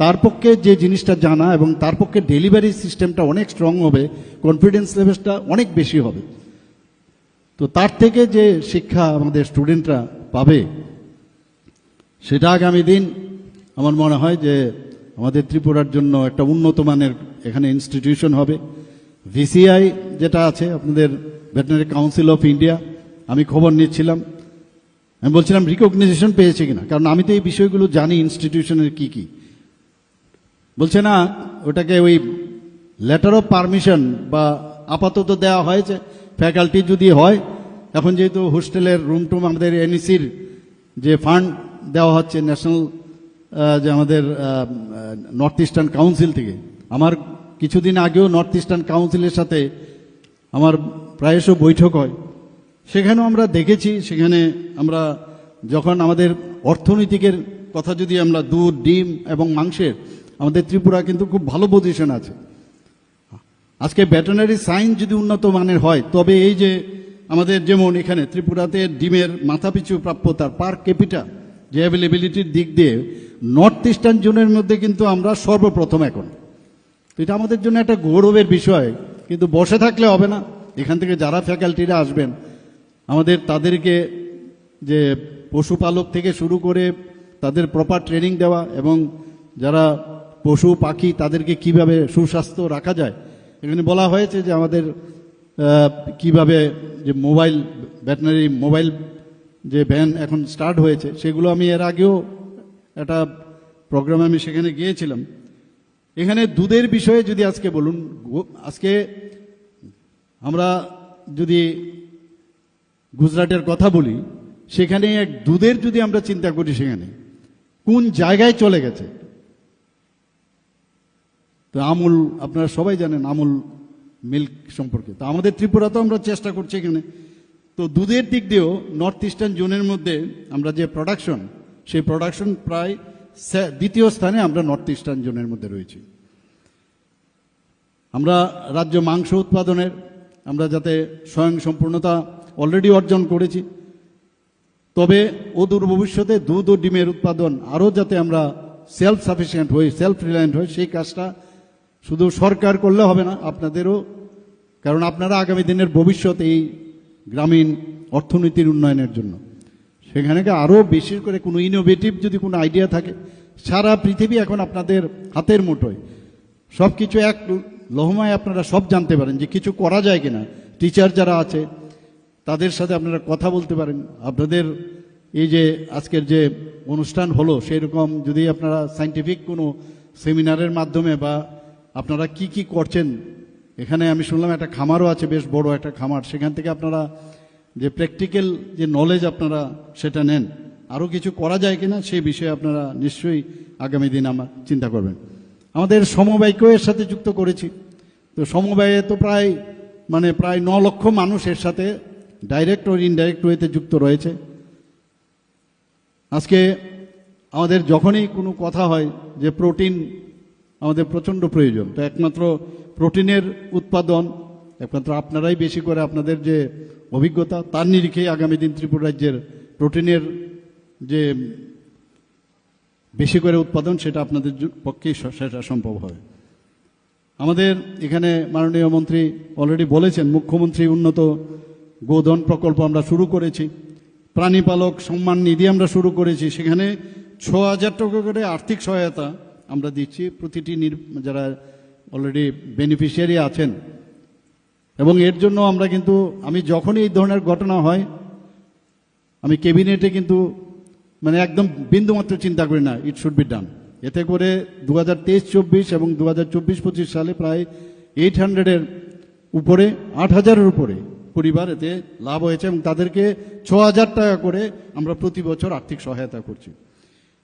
Speaker 5: তার পক্ষে যে জিনিসটা জানা এবং তার পক্ষে ডেলিভারি সিস্টেমটা অনেক স্ট্রং হবে, কনফিডেন্স লেভেলটা অনেক বেশি হবে। তো তার থেকে যে শিক্ষা আমাদের স্টুডেন্টরা পাবে সেটা আগামী দিন আমার মনে হয় যে আমাদের ত্রিপুরার জন্য একটা উন্নত মানের এখানে ইনস্টিটিউশন হবে। ভিসিআই যেটা আছে আপনাদের ভেটেরিনারি কাউন্সিল অফ ইন্ডিয়া, আমি খবর নিচ্ছিলাম, আমি বলছিলাম রিকগনাইজেশন পেয়েছে কিনা, কারণ আমি তো এই বিষয়গুলো জানি ইনস্টিটিউশনের কি কি। বলছে না, ওটাকে ওই লেটার অফ পারমিশন বা আপাতত দেওয়া হয়েছে, ফ্যাকাল্টি যদি হয়, এখন যেহেতু হোস্টেলের রুম টুম আমাদের এনইসির যে ফান্ড দেওয়া হচ্ছে ন্যাশনাল যে আমাদের নর্থ ইস্টার্ন কাউন্সিল থেকে, আমার কিছুদিন আগেও নর্থ ইস্টার্ন কাউন্সিলের সাথে আমার প্রায়শ বৈঠক হয়, সেখানেও আমরা দেখেছি, সেখানে আমরা যখন আমাদের অর্থনৈতিকের কথা যদি আমরা দুধ, ডিম এবং মাংসের, আমাদের ত্রিপুরা কিন্তু খুব ভালো পজিশন আছে। আজকে ভেটেরিনারি সায়েন্স যদি উন্নত মানের হয়, তবে এই যে আমাদের যেমন এখানে ত্রিপুরাতে ডিমের মাথাপিছু প্রাপ্যতার পার ক্যাপিটা যে অ্যাভেলেবিলিটির দিক দিয়ে নর্থ ইস্টার্ন জোনের মধ্যে কিন্তু আমরা সর্বপ্রথম এখন। তো এটা আমাদের জন্য একটা গৌরবের বিষয়, কিন্তু বসে থাকলে হবে না। এখান থেকে যারা ফ্যাকাল্টিরা আসবেন আমাদের তাদেরকে যে পশুপালক থেকে শুরু করে তাদের প্রপার ট্রেনিং দেওয়া, এবং যারা পশু পাখি তাদেরকে কিভাবে সুস্বাস্থ্য রাখা যায়। এখানে বলা হয়েছে যে আমাদের কিভাবে যে মোবাইল ভেটেরিনারি মোবাইল যে ভ্যান এখন স্টার্ট হয়েছে, সেগুলো আমি এর আগেও একটা প্রোগ্রামে আমি সেখানে গিয়েছিলাম। এখানে দুধের বিষয়ে যদি আজকে বলুন, আজকে আমরা যদি গুজরাটের কথা বলি, সেখানে এক দুধের যদি আমরা চিন্তা করি, সেখানে কোন জায়গায় চলে গেছে। তো আমুল, আপনারা সবাই জানেন আমুল মিল্ক সম্পর্কে। তো আমাদের ত্রিপুরাতেও আমরা চেষ্টা করছি এখানে। তো দুধের দিক দিয়েও নর্থ ইস্টার্ন জোনের মধ্যে আমরা যে প্রোডাকশন, সেই প্রোডাকশন প্রায় দ্বিতীয় স্থানে আমরা নর্থ ইস্টার্ন জোনের মধ্যে রয়েছি। আমরা রাজ্য মাংস উৎপাদনের আমরা যাতে স্বয়ং সম্পূর্ণতা অলরেডি অর্জন করেছি, তবে অদূর ভবিষ্যতে দুধ ও ডিমের উৎপাদন আরও যাতে আমরা সেলফ সাফিসিয়েন্ট হই, সেলফ রিলায়েন্ট হই, সেই কাজটা শুধু সরকার করলে হবে না, আপনাদেরও। কারণ আপনারা আগামী দিনের ভবিষ্যৎ এই গ্রামীণ অর্থনীতির উন্নয়নের জন্য। সেখানে আরও বেশি করে কোনো ইনোভেটিভ যদি কোনো আইডিয়া থাকে, সারা পৃথিবী এখন আপনাদের হাতের মুঠোয়, সব কিছু এক লহমায় আপনারা সব জানতে পারেন যে কিছু করা যায় কিনা। টিচার যারা আছে তাদের সাথে আপনারা কথা বলতে পারেন। আপনাদের এই যে আজকের যে অনুষ্ঠান হলো, সেই রকম যদি আপনারা সায়েন্টিফিক কোনো সেমিনারের মাধ্যমে বা আপনারা কি কি করছেন, এখানে আমি শুনলাম একটা খামারও আছে, বেশ বড় একটা খামার, সেখান থেকে আপনারা যে প্র্যাকটিক্যাল যে নলেজ আপনারা সেটা নেন, আরও কিছু করা যায় কিনা সেই বিষয়ে আপনারা নিশ্চয়ই আগামী দিন আমার চিন্তা করবেন। আমাদের সমবায়কেও এর সাথে যুক্ত করেছি। তো সমবায়ে তো প্রায় 9 লক্ষ মানুষ এর সাথে ডাইরেক্ট ও ইনডাইরেক্ট ওয়েতে যুক্ত রয়েছে। আজকে আমাদের যখনই কোনো কথা হয় যে প্রোটিন আমাদের প্রচণ্ড প্রয়োজন, তো একমাত্র প্রোটিনের উৎপাদন একমাত্র আপনারাই বেশি করে, আপনাদের যে অভিজ্ঞতা তার নিরিখে আগামী দিন ত্রিপুরা রাজ্যের প্রোটিনের যে বেশি করে উৎপাদন, সেটা আপনাদের পক্ষেই সেটা সম্ভব হবে। আমাদের এখানে মাননীয় মন্ত্রী অলরেডি বলেছেন, মুখ্যমন্ত্রী উন্নত গোধন প্রকল্প আমরা শুরু করেছি, প্রাণীপালক সম্মান নিধি আমরা শুরু করেছি, সেখানে 6,000 টাকা করে আর্থিক সহায়তা আমরা দিচ্ছি প্রতিটি যারা অলরেডি বেনিফিশিয়ারি আছেন। এবং এর জন্য আমরা কিন্তু, আমি যখনই এই ধরনের ঘটনা হয়, আমি ক্যাবিনেটে কিন্তু একদম বিন্দুমাত্র চিন্তা করি না, ইট শুড বি ডান। এতে করে 2023-24 এবং 2024-25 সালে প্রায় 800-এর উপরে, 8,000-এর উপরে পরিবার এতে লাভ হয়েছে, এবং তাদেরকে 6,000 টাকা করে আমরা প্রতি বছর আর্থিক সহায়তা করছি।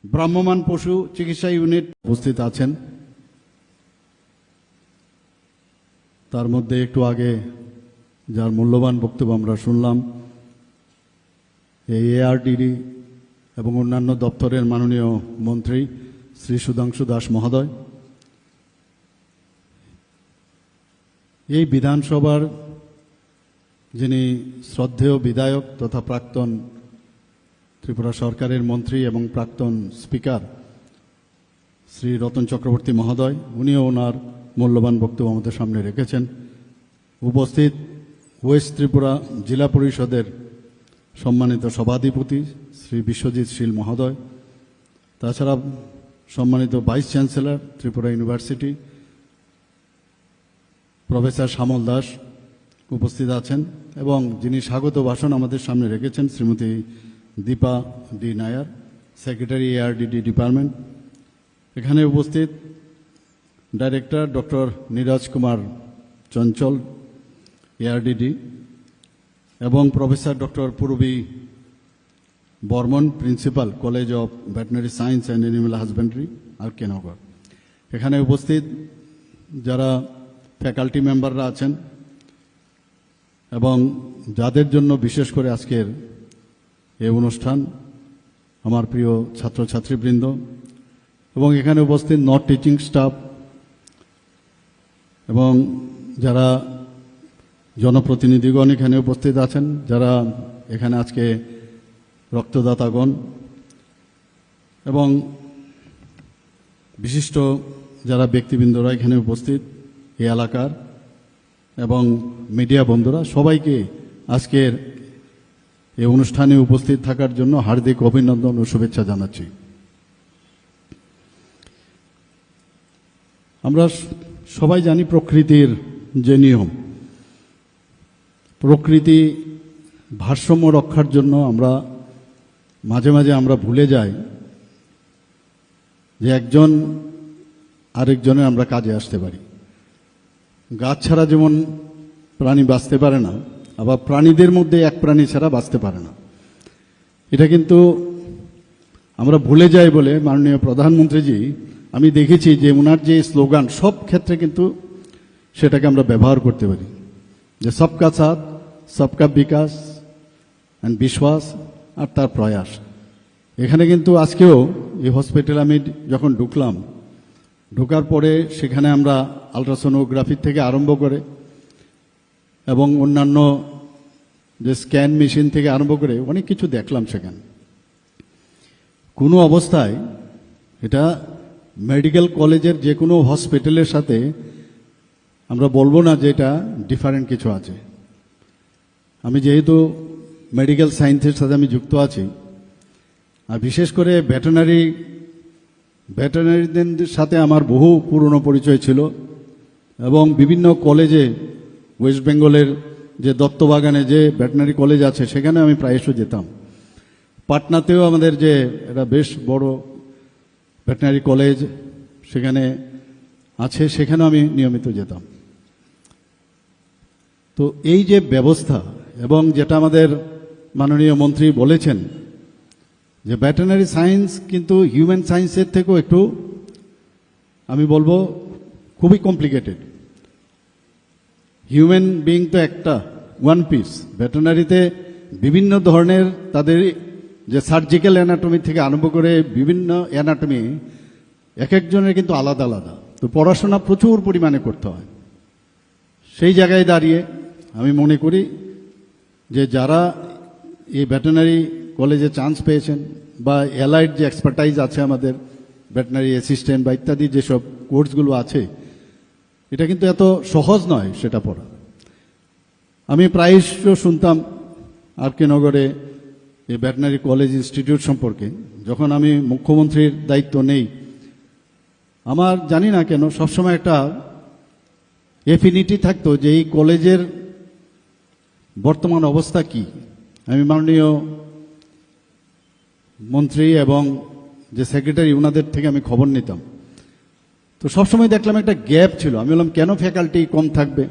Speaker 5: ভ্রাম্যমাণ পশু চিকিৎসা ইউনিট উপস্থিত আছেন, তার মধ্যে একটু আগে যার মূল্যবান বক্তব্য আমরা শুনলাম, এই এআরডিডি এবং অন্যান্য দপ্তরের মাননীয় মন্ত্রী শ্রী সুধাংশু দাস মহোদয়, এই বিধানসভার যিনি শ্রদ্ধেয় বিধায়ক তথা প্রাক্তন ত্রিপুরা সরকারের মন্ত্রী এবং প্রাক্তন স্পিকার শ্রী রতন চক্রবর্তী মহোদয়, উনিও ওনার মূল্যবান বক্তব্য আমাদের সামনে রেখেছেন। উপস্থিত ওয়েস্ট ত্রিপুরা জেলা পরিষদের সম্মানিত সভাধিপতি শ্রী বিশ্বজিৎ শীল মহোদয়, তাছাড়া সম্মানিত vice chancellor Tripura university professor Shyamal Das উপস্থিত আছেন, এবং যিনি স্বাগত ভাষণ আমাদের সামনে রেখেছেন Shrimati Dipa D Nair, secretary ARDD department. এখানে উপস্থিত director doctor Neeraj Kumar Chanchal ARDD এবং professor doctor Purbi Barman, principal college of veterinary science and animal husbandry R K. Nagar. এখানে উপস্থিত যারা ফ্যাকাল্টি মেম্বাররা আছেন এবং যাদের জন্য বিশেষ করে আজকের এই অনুষ্ঠান, আমার প্রিয় ছাত্রছাত্রীবৃন্দ এবং এখানে উপস্থিত নন টিচিং স্টাফ এবং যারা জনপ্রতিনিধিগণ এখানে উপস্থিত আছেন, যারা এখানে আজকে রক্তদাতাগণ এবং বিশিষ্ট যারা ব্যক্তিবৃন্দরা এখানে উপস্থিত এই এলাকার এবং মিডিয়া বন্ধুরা, সবাইকে আজকের এই অনুষ্ঠানে উপস্থিত থাকার জন্য হার্দিক অভিনন্দন ও শুভেচ্ছা জানাচ্ছি। আমরা সবাই জানি প্রকৃতির যে নিয়ম, প্রকৃতি ভারসাম্য রক্ষার জন্য আমরা মাঝে মাঝে আমরা ভুলে যাই যে একজন আরেকজনের আমরা কাজে আসতে পারি। গাছ ছাড়া যেমন প্রাণী বাঁচতে পারে না, আবার প্রাণীদের মধ্যে এক প্রাণী ছাড়া বাঁচতে পারে না। এটা কিন্তু আমরা ভুলে যাই বলে মাননীয় প্রধানমন্ত্রীজি, আমি দেখেছি যে ওনার যে স্লোগান সব ক্ষেত্রে কিন্তু সেটাকে আমরা ব্যবহার করতে পারি, যে সবকা সাথ সবকা বিকাশ অ্যান্ড বিশ্বাস আর তার প্রয়াস। এখানে কিন্তু আজকেও এই হসপিটাল আমি যখন ঢোকার পরে সেখানে আমরা আলট্রাসোনোগ্রাফি থেকে আরম্ভ করে এবং অন্যান্য যে স্ক্যান মেশিন থেকে আরম্ভ করে অনেক কিছু দেখলাম সেখানে। কোনো অবস্থায় এটা মেডিকেল কলেজের যে কোনো হসপিটালের সাথে আমরা বলবো না যে এটা ডিফারেন্ট কিছু আছে। আমি যেহেতু মেডিকেল সায়েন্সের সাথে আমি যুক্ত আছি, আর বিশেষ করে ভেটেরিনারিদের সাথে আমার বহু পুরনো পরিচয় ছিল এবং বিভিন্ন কলেজে ওয়েস্ট বেঙ্গলের যে দত্তবাগানে যে ভেটেরিনারি কলেজ আছে সেখানে আমি প্রায়শ যেতাম। পাটনাতেও আমাদের যে এটা বেশ বড় ভেটেরিনারি কলেজ সেখানে আছে, সেখানেও আমি নিয়মিত যেতাম। তো এই যে ব্যবস্থা এবং যেটা আমাদের মাননীয় মন্ত্রী বলেছেন যে ভেটেরিনারি সায়েন্স কিন্তু হিউম্যান সায়েন্সের থেকেও একটু আমি বলবো খুবই কমপ্লিকেটেড। হিউম্যান বিইং তো একটা ওয়ান পিস, ভেটেরিনারিতে বিভিন্ন ধরনের তাদের যে সার্জিক্যাল অ্যানাটমি থেকে আরম্ভ করে বিভিন্ন অ্যানাটমি এক একজনের কিন্তু আলাদা আলাদা। তো পড়াশোনা প্রচুর পরিমাণে করতে হয়। সেই জায়গায় দাঁড়িয়ে আমি মনে করি যে যারা এই ভেটেরিনারি কলেজে চান্স পেয়েছেন বা অ্যালাইড যে এক্সপার্টাইজ আছে আমাদের ভেটেরিনারি অ্যাসিস্ট্যান্ট বা ইত্যাদি যেসব কোর্সগুলো আছে, এটা কিন্তু এত সহজ নয় সেটা পড়া। আমি প্রায়শ শুনতাম আর.কে. নগরে এই ভেটেরিনারি কলেজ ইনস্টিটিউট সম্পর্কে। যখন আমি মুখ্যমন্ত্রীর দায়িত্ব নেই, আমার জানি না কেন সবসময় একটা এফিনিটি থাকতো যে এই কলেজের বর্তমান অবস্থা কি। আমি মাননীয় মন্ত্রী এবং যে সেক্রেটারি ওনাদের থেকে আমি খবর নিতাম, তো সবসময় দেখলাম একটা গ্যাপ ছিল। আমি বললাম কেন ফ্যাকাল্টি কম থাকবে,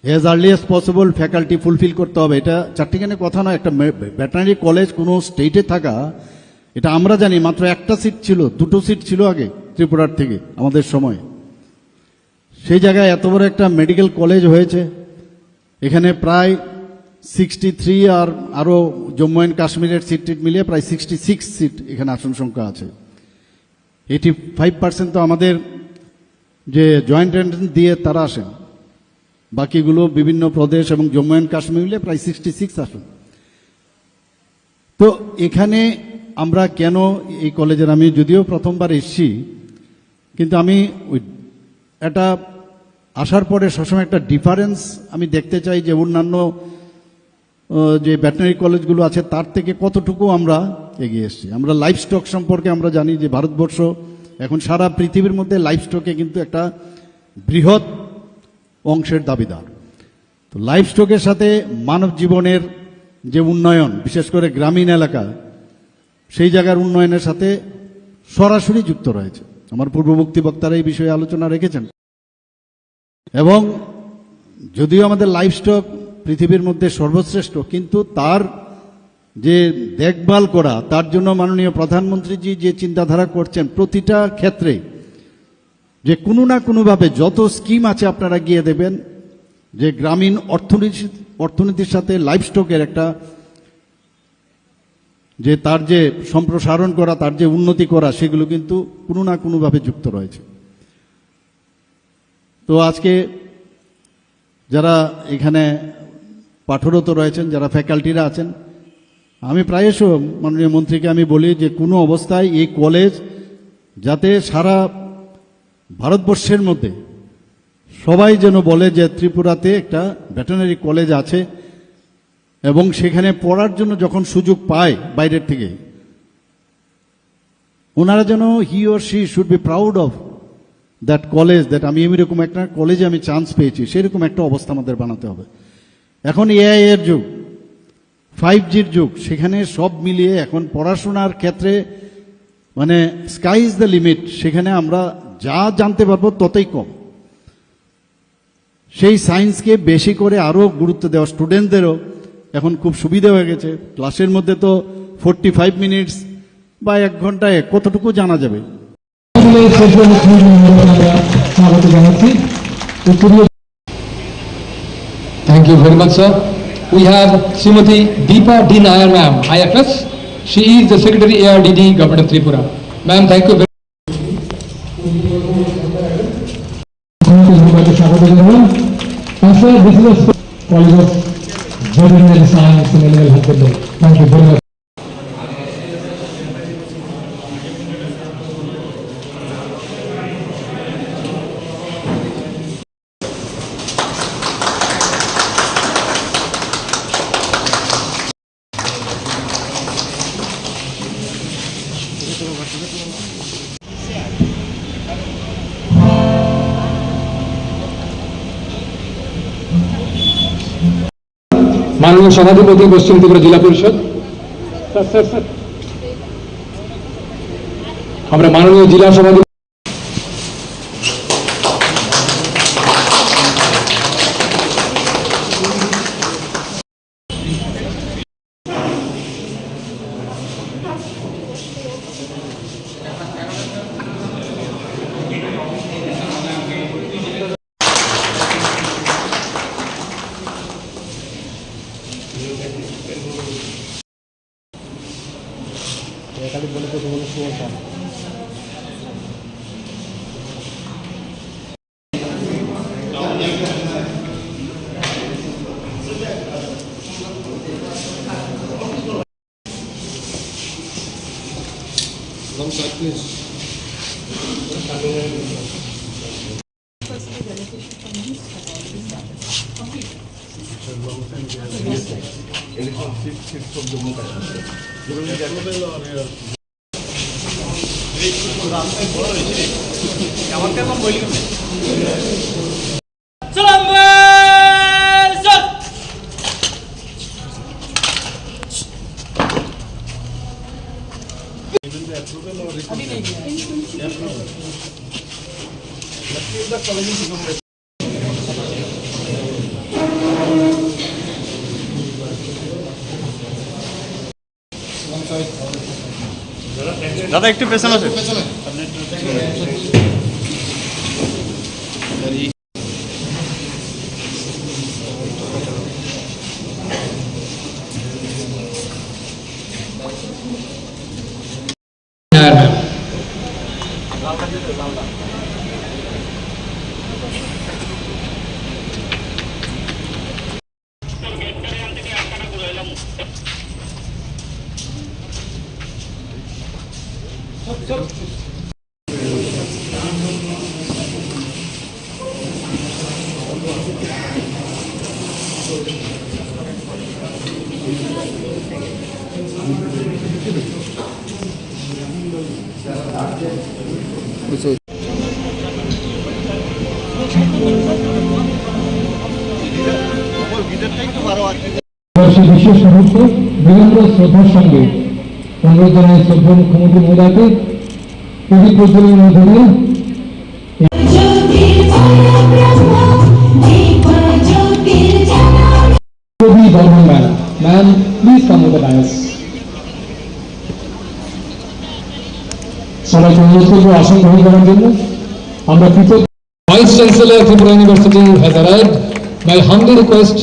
Speaker 5: as early as possible faculty fulfil করতে হবে। এটা চারটিখানে কথা নয়। একটা ভেটেরিনারি কলেজ কোনো স্টেটে থাকা, এটা আমরা জানি মাত্র একটা সিট ছিল, দুটো সিট ছিল আগে ত্রিপুরার থেকে আমাদের সময়। সেই জায়গায় এত বড় একটা মেডিকেল কলেজ হয়েছে, এখানে প্রায় 63 আর আরও জম্মু অ্যান্ড কাশ্মীরের সিট টিট মিলিয়ে প্রায় 66 সিট এখানে আসন সংখ্যা আছে। 85% তো আমাদের যে জয়েন্ট এন্ট্রান্স দিয়ে তারা আসেন, বাকিগুলো বিভিন্ন প্রদেশ এবং জম্মু অ্যান্ড কাশ্মীর মিলে প্রায় 66 আসন। তো এখানে আমরা কেন এই কলেজের, আমি যদিও প্রথমবার এসেছি, কিন্তু আমি এটা আসার পরে সবসময় একটা ডিফারেন্স আমি দেখতে চাই যে অন্যান্য যে ভেটেরিনারি কলেজগুলো আছে তার থেকে কতটুকু আমরা এগিয়ে এসেছি। আমরা লাইফ স্টক সম্পর্কে আমরা জানি যে ভারতবর্ষ এখন সারা পৃথিবীর মধ্যে লাইফ স্টকে কিন্তু একটা বৃহৎ অংশের দাবিদার। তো লাইফ স্টকের সাথে মানব জীবনের যে উন্নয়ন, বিশেষ করে গ্রামীণ এলাকা, সেই জায়গার উন্নয়নের সাথে সরাসরি যুক্ত রয়েছে। আমার পূর্ববর্তী বক্তারা এই বিষয়ে আলোচনা রেখেছেন। এবং যদিও আমাদের লাইফ স্টক পৃথিবীর মধ্যে সর্বশ্রেষ্ঠ, কিন্তু তার যে দেখভাল করা, তার জন্য মাননীয় প্রধানমন্ত্রীজি যে চিন্তাধারা করছেন প্রতিটা ক্ষেত্রে, যে কোনো না কোনোভাবে যত স্কিম আছে আপনারা গিয়ে দেবেন, যে গ্রামীণ অর্থনীতির সাথে লাইফ স্টকের একটা যে তার যে সম্প্রসারণ করা, তার যে উন্নতি করা, সেগুলো কিন্তু কোনো না কোনোভাবে যুক্ত রয়েছে। তো আজকে যারা এখানে পাঠরত রয়েছেন, যারা ফ্যাকাল্টিরা আছেন, আমি প্রায়শ মাননীয় মন্ত্রীকে আমি বলি যে কোনো অবস্থায় এই কলেজ যাতে সারা ভারতবর্ষের মধ্যে সবাই যেন বলে যে ত্রিপুরাতে একটা ভেটেরিনারি কলেজ আছে, এবং সেখানে পড়ার জন্য যখন সুযোগ পায় বাইরের থেকে, ওনারা যেন he or she should be proud of that college, that আমি এরকম একটা কলেজে আমি চান্স পেয়েছি, সেরকম একটা অবস্থা আমাদের বানাতে হবে। এখন এআই এর যুগ, 5G'র যুগ, সেখানে সব মিলিয়ে এখন পড়াশোনার ক্ষেত্রে মানে স্কাই ইজ দ্য লিমিট। সেখানে আমরা যা জানতে পারবো ততই কম। সেই সায়েন্সকে বেশি করে আরও গুরুত্ব দেওয়া, স্টুডেন্টদেরও এখন খুব সুবিধা হয়ে গেছে। ক্লাসের মধ্যে তো 45 মিনিটস বা 1 ঘন্টায় কতটুকু জানা যাবে।
Speaker 19: Thank you very much, sir. We have Srimati Deepa D. Nair, ma'am, IFS. She is the Secretary ARDD, Government of Tripura. Ma'am, thank you very much. Sir, this is a College of Veterinary Science and Animal Husbandry. Thank you very much. माननीय सभापति पश्चिम त्रिपुरा जिला परिषद हमारे माननीय जिला सभापति
Speaker 8: দাদা একটু পেছনে আছে।
Speaker 19: Nair ma'am. বর্ষের বিশেষ মুহূর্ত বিনম্র শ্রদ্ধার সঙ্গে অনুরোধ জানাই শ্রদ্ধা মুখ্যমন্ত্রী মহোদয়কে পুঁজি প্রজ্বলন মাধ্যমে Kabi Barman ma'am, ma'am please come with the dais. সবাইকে অনুরোধ করবো আসন গ্রহণ করার জন্য। আমরা কৃতজ্ঞ। Vice chancellor Tripura university has arrived. My humble request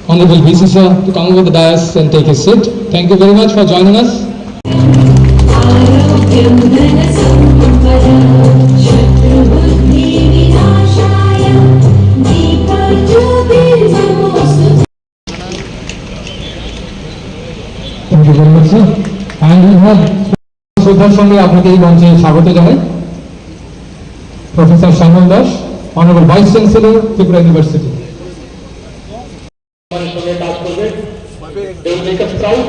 Speaker 19: Honorable VC sir to come over the dais and take his seat. Thank you very much for joining us. Thank you very much sir. And we have শ্রদ্ধার সঙ্গে আপনাকে এই মঞ্চে স্বাগত জানাই professor Shyamal Das, Honorable Vice Chancellor, Tripura University. They will make us proud,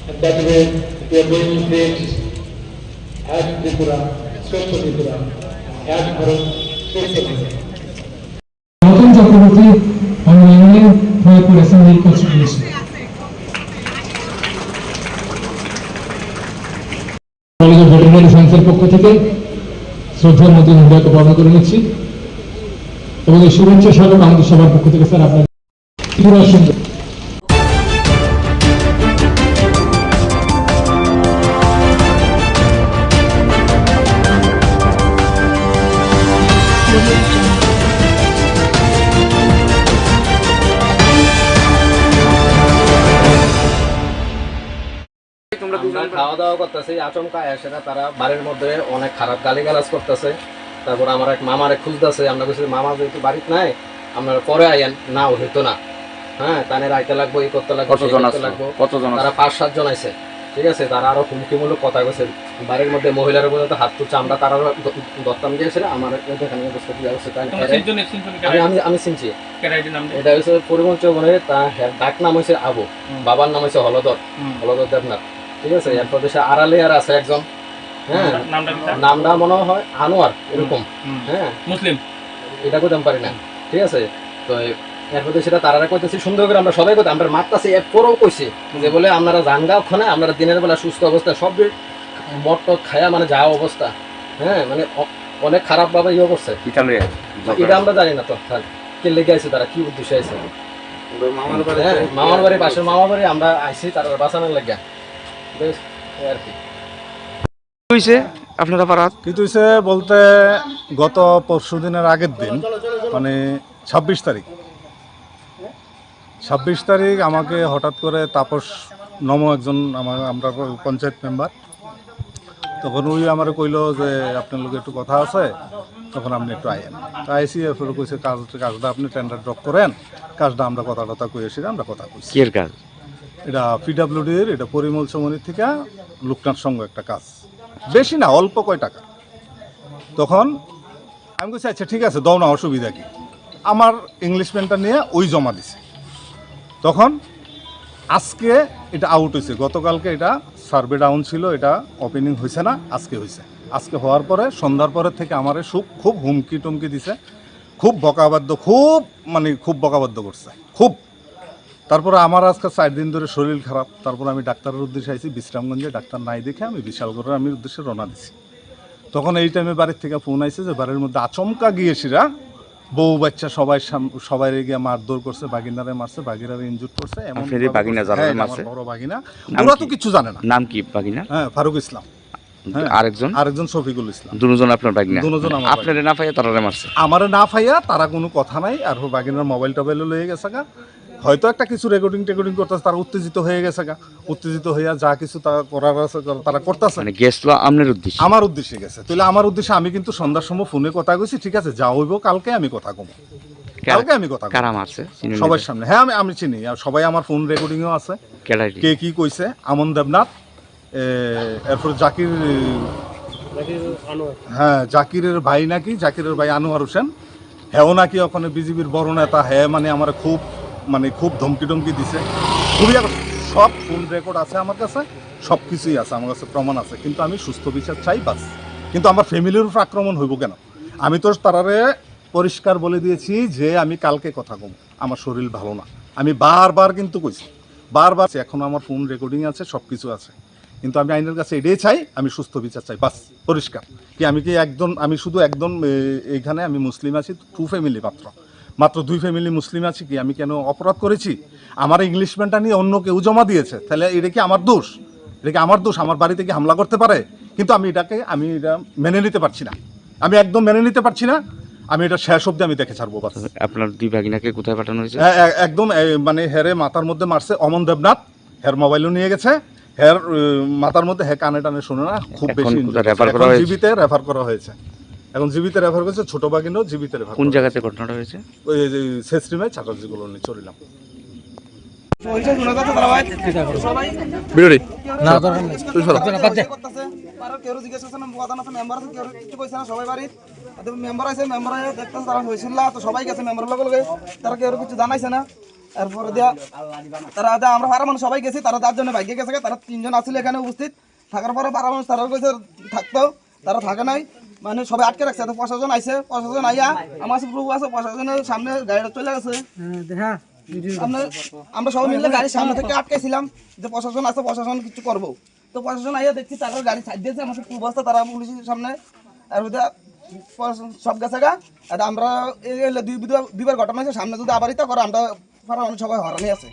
Speaker 19: and that way we are going to create as Tripura, Swasth Tripura, as Bharat, Swasth Tripura. Welcome Chakraborty on the Union Mayapur Assembly Constituency. College of Veterinary Sciences পক্ষ থেকে শ্রদ্ধার মধ্যে হৃদয়কে বর্ণনা করে নিচ্ছি এবং এই শুভেচ্ছা স্বাগত আমাদের সবার পক্ষ থেকে স্যার আপনার ত্রিপুরার সঙ্গে।
Speaker 2: খাওয়া দাওয়া করতেছে আচমকা এসে তারা বাড়ির মধ্যে অনেক খারাপ গালিগালাজ করতেছে। তারপর আমার এক মামারে খুঁজতেছে, আমরা বলছি মামা যেহেতু বাড়িতে নাই আপনারা পরে আইয়েন, না হইতো না, হ্যাঁ তানে রাইতে লাগবো, এই করতে লাগবো, কতজন তারা 5-7 জন আছে, ঠিক আছে। তারা আরো হুমকিমূলক কথা কইছে, বাড়ির মধ্যে মহিলার পর্যন্ত হাত তুলছে, আমরা তারা দত্তাম দিয়েছে আমার এখানে আমি চিনছি। এটা হচ্ছে পরিবহন চৌবনে, তার ডাক নাম হয়েছে আবু, বাবার নাম হয়েছে হলধর দেবনাথ, ঠিক আছে। এরপর দেশে আড়ালে আর আছে একজন, হ্যাঁ নামটা মনে হয় আনোয়ার এরকম, হ্যাঁ মুসলিম, এটা করতে পারি না, ঠিক আছে। তো এরপর সেটা তারা কইতেছি সুন্দর করে আমরা সবাই কথা আমরা মারতাছি, এরপরেও কইছি যে বলে আপনারা জানগা ওখানে, আপনারা দিনের বেলা সুস্থ অবস্থা সব মদ টদ খায়া মানে যা অবস্থা, হ্যাঁ মানে অনেক খারাপ ভাবে ইয়ে করছে। এটা আমরা জানি না তো কে লেগে আছে, তারা কি উদ্দেশ্যে আছে। মামার বাড়ি পাশের মামার বাড়ি আমরা আইসি তারা বাঁচানোর লেগে আর কি।
Speaker 8: আপনারা পারাত কি হয়েছে বলতে গত পরশু দিনের আগের দিন মানে 26 তারিখ আমাকে হঠাৎ করে তাপস নম একজন আমরা পঞ্চায়েত মেম্বার, তখন ওই আমার কইলো যে আপনার লোক একটু কথা আছে, তখন আপনি একটু আইয়েন। তো আইসি এরপরে কইছে কাজটা আপনি টেন্ডার ড্রপ করেন, কাজটা আমরা কথা কইছি, আমরা কথা কইছি।
Speaker 18: কি কাজ
Speaker 8: এটা পিডাব্লিউডির, এটা পরিমল চৌমনির থেকে লোকনাথ সঙ্গ একটা কাজ, বেশি না অল্প কয় টাকা। তখন আমি বলছি আচ্ছা ঠিক আছে দাও না, অসুবিধা কি। আমার ইংলিশ পেনটা নিয়ে ওই জমা দিছে। তখন আজকে এটা আউট হয়েছে, গতকালকে এটা সার্ভে ডাউন ছিল, এটা ওপেনিং হয়েছে না, আজকে হয়েছে। আজকে হওয়ার পরে সন্ধ্যার পরের থেকে আমার খুব হুমকি টুমকি দিছে, খুব বকাবাদ্য, খুব বকাবাদ্য করছে খুব। তারপরে আমার আজকে 4 দিন ধরে শরীর খারাপ, তারপর আমি ডাক্তারের উদ্দেশ্যে আইছি বিশ্রামগঞ্জে, ডাক্তার নাই দেখে আমি বিশালগড়ের আমি উদ্দেশ্যে রওনা দিছি। তখন এই টাইমে বাড়ির থেকে ফোন আইছে যে বাড়ির মধ্যে আচমকা গিয়েছিরা বউ বাচ্চা সবাই গিয়ে মারধর করছে, বাগিনারে মারছে, বাগিনারে ইনজুর করছে। এমন
Speaker 18: বাগিনা যারা মারছে
Speaker 8: বড় বাগিনা, ওরা তো কিছু জানে না।
Speaker 18: নাম কি বাগিনা?
Speaker 8: হ্যাঁ ফারুক ইসলাম, আরেকজন শফিকুল ইসলাম,
Speaker 18: দুজন আপনার বাগিনা।
Speaker 8: দুজন
Speaker 18: আপনারে না পাইয়া তারারে মারছে?
Speaker 8: আমারে না পাইয়া তারা কোনো কথা নাই, আর বাগিনার মোবাইল টোবাইল লয়ে গেছে গা। হয়তো একটা কিছু রেকর্ডিং করতেছে, তারা উত্তেজিত হয়ে গেছে উত্তেজিত হইয়া যা কিছু তারা করার আছে তারা করতেছে।
Speaker 4: মানে গেছিল আপনার উদ্দেশ্যে?
Speaker 8: আমার উদ্দেশ্যে গেছে। তাহলে আমার উদ্দেশ্যে আমি কিন্তু সন্ধ্যার সময় ফোনে কথা কইছি, ঠিক আছে যা হইব কালকে আমি কথা কম, কালকে আমি কথা
Speaker 4: কারা মারছে
Speaker 8: সবার সামনে। হ্যাঁ আমি চিনি, আর সবাই আমার ফোন রেকর্ডিংও আছে, কে কি কইছে। আমন দেবনাথ, এরপর জাকির, হ্যাঁ জাকিরের ভাই নাকি, জাকিরের ভাই আনোয়ার হোসেন, হ্যাঁ নাকি ওখানে বিজেপির বড় নেতা, হ্যাঁ মানে আমার খুব ধমকি টমকি দিছে, খুবই সব ফোন রেকর্ড আছে আমার কাছে, সব কিছুই আছে আমার কাছে, প্রমাণ আছে। কিন্তু আমি সুস্থ বিচার চাই বাস। কিন্তু আমার ফ্যামিলির উপর আক্রমণ হইব কেন? আমি তো তারারে পরিষ্কার বলে দিয়েছি যে আমি কালকে কথা কম, আমার শরীর ভালো না। আমি বারবার কিন্তু কইছি, বারবার। এখন আমার ফোন রেকর্ডিং আছে, সব কিছু আছে। কিন্তু আমি আইনের কাছে এটাই চাই, আমি সুস্থ বিচার চাই বাস, পরিষ্কার। আমি শুধু একদম এইখানে আমি মুসলিম আছি 2 ফ্যামিলি, মাত্র 2 ফ্যামিলি মুসলিম আছি। কি আমি কেন অপরাধ করেছি? আমার ইংলিশম্যানটা নিয়ে অন্য কেউ জমা দিয়েছে, তাহলে এটা কি আমার দোষ? এটা কি আমার দোষ? আমার বাড়িতে কি হামলা করতে পারে? কিন্তু আমি এটা মেনে নিতে পারছি না, আমি একদম মেনে নিতে পারছি না। আমি এটা শেষ অব্দি আমি দেখে ছাড়বো বাস।
Speaker 4: আপনার 2 ভাগিনাকে কোথায় পাঠানো হয়েছে?
Speaker 8: একদম মানে হেরে মাথার মধ্যে মারছে অমন দেবনাথ, হের মোবাইলও নিয়ে গেছে, হের মাথার মধ্যে কানে টানে শুনে না, খুব বেশি জীবিতে রেফার করা হয়েছে। এখন জীবিতে রেফার করেছে, ছোট বাগিনও জীবিতে রেফার।
Speaker 4: কোন জায়গাতে ঘটনাটা হয়েছে?
Speaker 8: ওই শেষরিমে চাকরজি কলোনি চড়িলাম।
Speaker 20: সবাই গেছে মেম্বারের লগে, তারা কেউ কিছু জানাইছে না। এরপরে দিয়া তারা আমরা ভাড়া মানুষ সবাই গেছি, তারা 4 জনে বাইকে গেছে, তারা 3 জন আসছিল এখানে উপস্থিত থাকার পরে ভাড়া মানুষ তারা কইছে থাকতো, তারা থাকে নাই, মানে সবাই আটকে রাখছে। তো প্রশাসন আইছে, প্রশাসন আইয়া আমার প্রভু আছে, প্রশাসনের সামনে গাড়িটা চলে গেছে। আমরা সবাই মিলে গাড়ির সামনে থেকে আটকেছিলাম যে প্রশাসন আছে, প্রশাসন কিছু করবো। তো প্রশাসন আইয়া দেখছি তারা গাড়ি ছাড় দিয়েছে আমার খুব অবস্থা, তারা পুলিশের সামনে আর সব গেছে গা। আমরা দুইবার ঘটনা হয়েছে, সামনে যদি আবার ইতা করে আমরা সবাই হরানি আছে।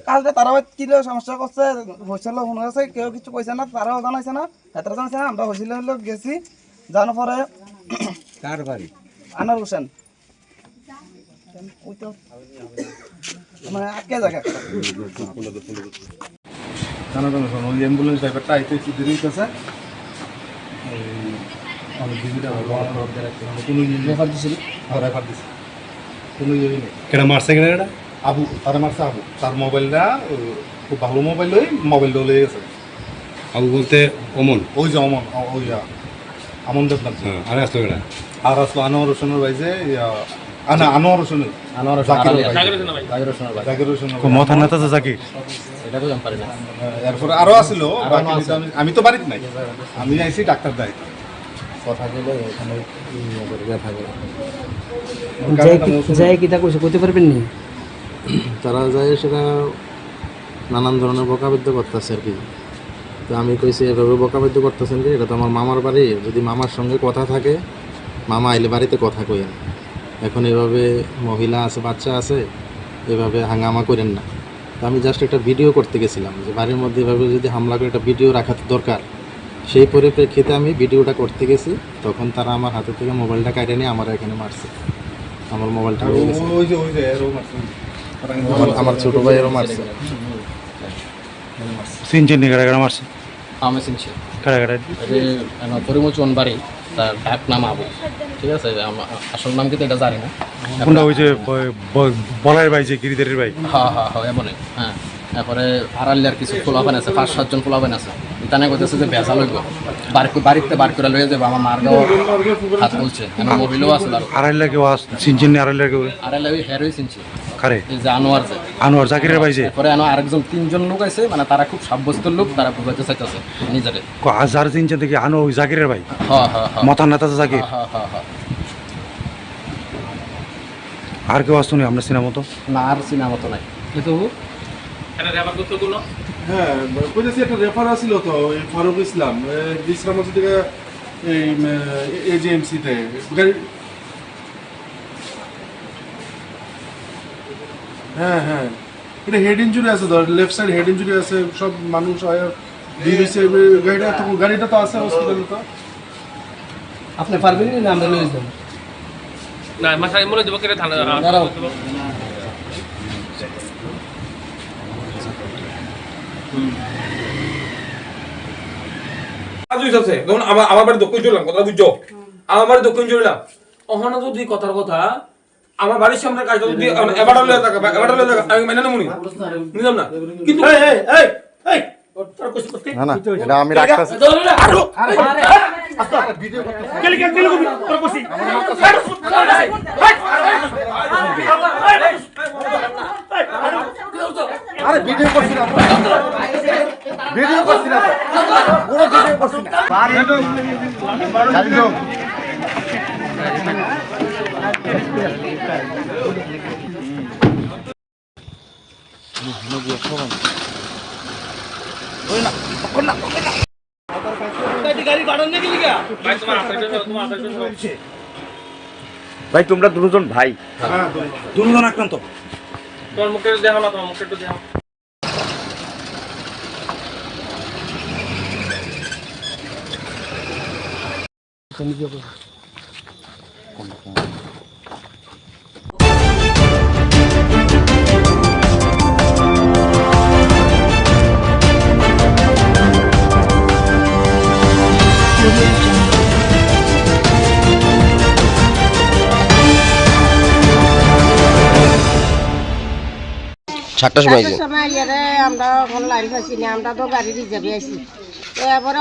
Speaker 20: কাজটা তারা কি সমস্যা করছে হয়েছিল মনে হয়েছে, কেউ কিছু কইছে না, তারাও জানাইছে না, এতটা জানাইছে না। আমরা হয়েছিল গেছি, জানার পরে কার বাড়ি? আনোয়ার হোসেন, ওই তো মানে আটকে জায়গা ওই অ্যাম্বুলেন্স ড্রাইভারটা আইতে দেরি হইতেছে, রেফার দিছিল, কোনো ইয়ে নেই।
Speaker 18: কেন মারছে কেন? এটা
Speaker 8: আবু, তারা মারছে আবু, তার মোবাইলটা খুব ভালো মোবাইল, ওই মোবাইলটা লেগে গেছে।
Speaker 18: আবু বলতে অমন?
Speaker 8: ওই যে অমন, ওই আমন দেবনাথ।
Speaker 18: আর আসলো কেনা?
Speaker 8: আর আসলো আনোয়ার হোসেনের ভাই, যে আনোয়ার হোসেনের, জাকির হোসেনের
Speaker 18: মাথা নেতা জাকির,
Speaker 8: এরপরে আরো আসছিল। আমি তো বাড়িতে নাই, আমি আইছি ডাক্তার দায় কথা বলে ওখানে করতে পারবেন নি।
Speaker 21: তারা যায় সেটা নানান ধরনের বকাবাদ্য করতেছে আর কি। তো আমি কইছি এভাবে বকাবাদ্য করতেছেন কি, এটা তো আমার মামার বাড়ি, যদি মামার সঙ্গে কথা থাকে মামা আইলে বাড়িতে কথা কইেন, এখন এভাবে মহিলা আছে, বাচ্চা আছে, এভাবে হাঙ্গামা করেন না। তো আমি জাস্ট একটা ভিডিও করতে গেছিলাম যে বাড়ির মধ্যে এভাবে যদি হামলা করে একটা ভিডিও রাখা দরকার, সেই পরিপ্রেক্ষিতে আমি ভিডিওটা করতে গেছি। তখন তারা আমার হাতে থেকে মোবাইলটা কেটে নিয়ে আমার এখানে মারছে, আমার মোবাইলটা হয়ে গেছে। আমার ছোট ভাইয়েরও মারছে।
Speaker 18: সিনচেন কারা মারছে?
Speaker 21: আমি চিনছি
Speaker 18: কারা
Speaker 21: পরিমল চন বাড়ি, তার ডাক নাম আবু, ঠিক আছে, আসল নাম কিন্তু এটা জানি না।
Speaker 18: কোনটা ওই যে বলাইয়ের ভাই, যে গিরিধারের ভাই?
Speaker 21: হ্যাঁ হ্যাঁ হ্যাঁ এমনই। হ্যাঁ, তারপরে আড়ালিয়ার কিছু ফোলাফান আছে, 5-7 জন ফোলাফান আছে। তানে কইতেছে যে বেজা লইব, বাড়িতে বার করে লইয়া যাবো, আমার মার গাও হাত বলছে, আমার মোবাইলও আছে।
Speaker 18: আড়াইলা কেউ চিনছেন না? আড়াইলা কেউ?
Speaker 21: আড়াইলা ওই হেরোই চিনছি।
Speaker 18: কারে?
Speaker 21: এই যে আনোয়ার, যে
Speaker 18: আনোয়ার জাকিরের ভাই। যে
Speaker 21: পরে আরেকজন 3 জন লোক আছে, মানে তারা খুব সাব্যস্তের লোক, তারা বুঝাইতে চাইতেছে নিজেরে।
Speaker 18: যার চিনছেন দেখি আনো ওই জাকিরের ভাই?
Speaker 21: হ্যাঁ হ্যাঁ হ্যাঁ,
Speaker 18: মাথা নেতা জাকির।
Speaker 21: হ্যাঁ হ্যাঁ হ্যাঁ।
Speaker 18: আর কেউ আসতো না আমরা সিনেমা মতো?
Speaker 21: না, আর সিনেমা মতো নাই। কিন্তু
Speaker 23: হ্যাঁ কইতেছি একটা রেফার আসছিল তো, এই ফারুক ইসলাম বিশ্রাম থেকে এই এজিএমসিতে গাড়ি। হ্যাঁ হ্যাঁ, এটা হেড ইঞ্জুরি আছে, ধর লেফট সাইড হেড ইঞ্জুরি আছে, সব মানুষ গাড়িটা তো আছে হসপিটালে। তো
Speaker 20: আপনি পারবেন না, আমরা নিয়ে যাবো।
Speaker 7: না মাথায় মনে দেবো কেটে ধান আছে যেমন আমার বাড়ি দক্ষিণ চললাম কথা বুঝছো আমার বাড়ি দক্ষিণ চললাম ওখানে যদি কথার কথা আমার বাড়ির সামনে কাজটা যদি এবার আমি মেনে নেব নিলাম না কিন্তু
Speaker 21: না না এটা আমি রাখতেছি
Speaker 19: আরে ভিডিও করছি না ভিডিও করছি না পুরো ভিডিও করছি না
Speaker 12: ভাই তোমরা দুজন ভাই
Speaker 7: দুজন আক্রান্ত তোমার মুখে দেখো না তোমার মুখে একটু দেখো
Speaker 4: সাতটার সময়
Speaker 9: আমরা লাইন পাইছি না আমরা তো গাড়ি রিজার্ভে আছি এরপরে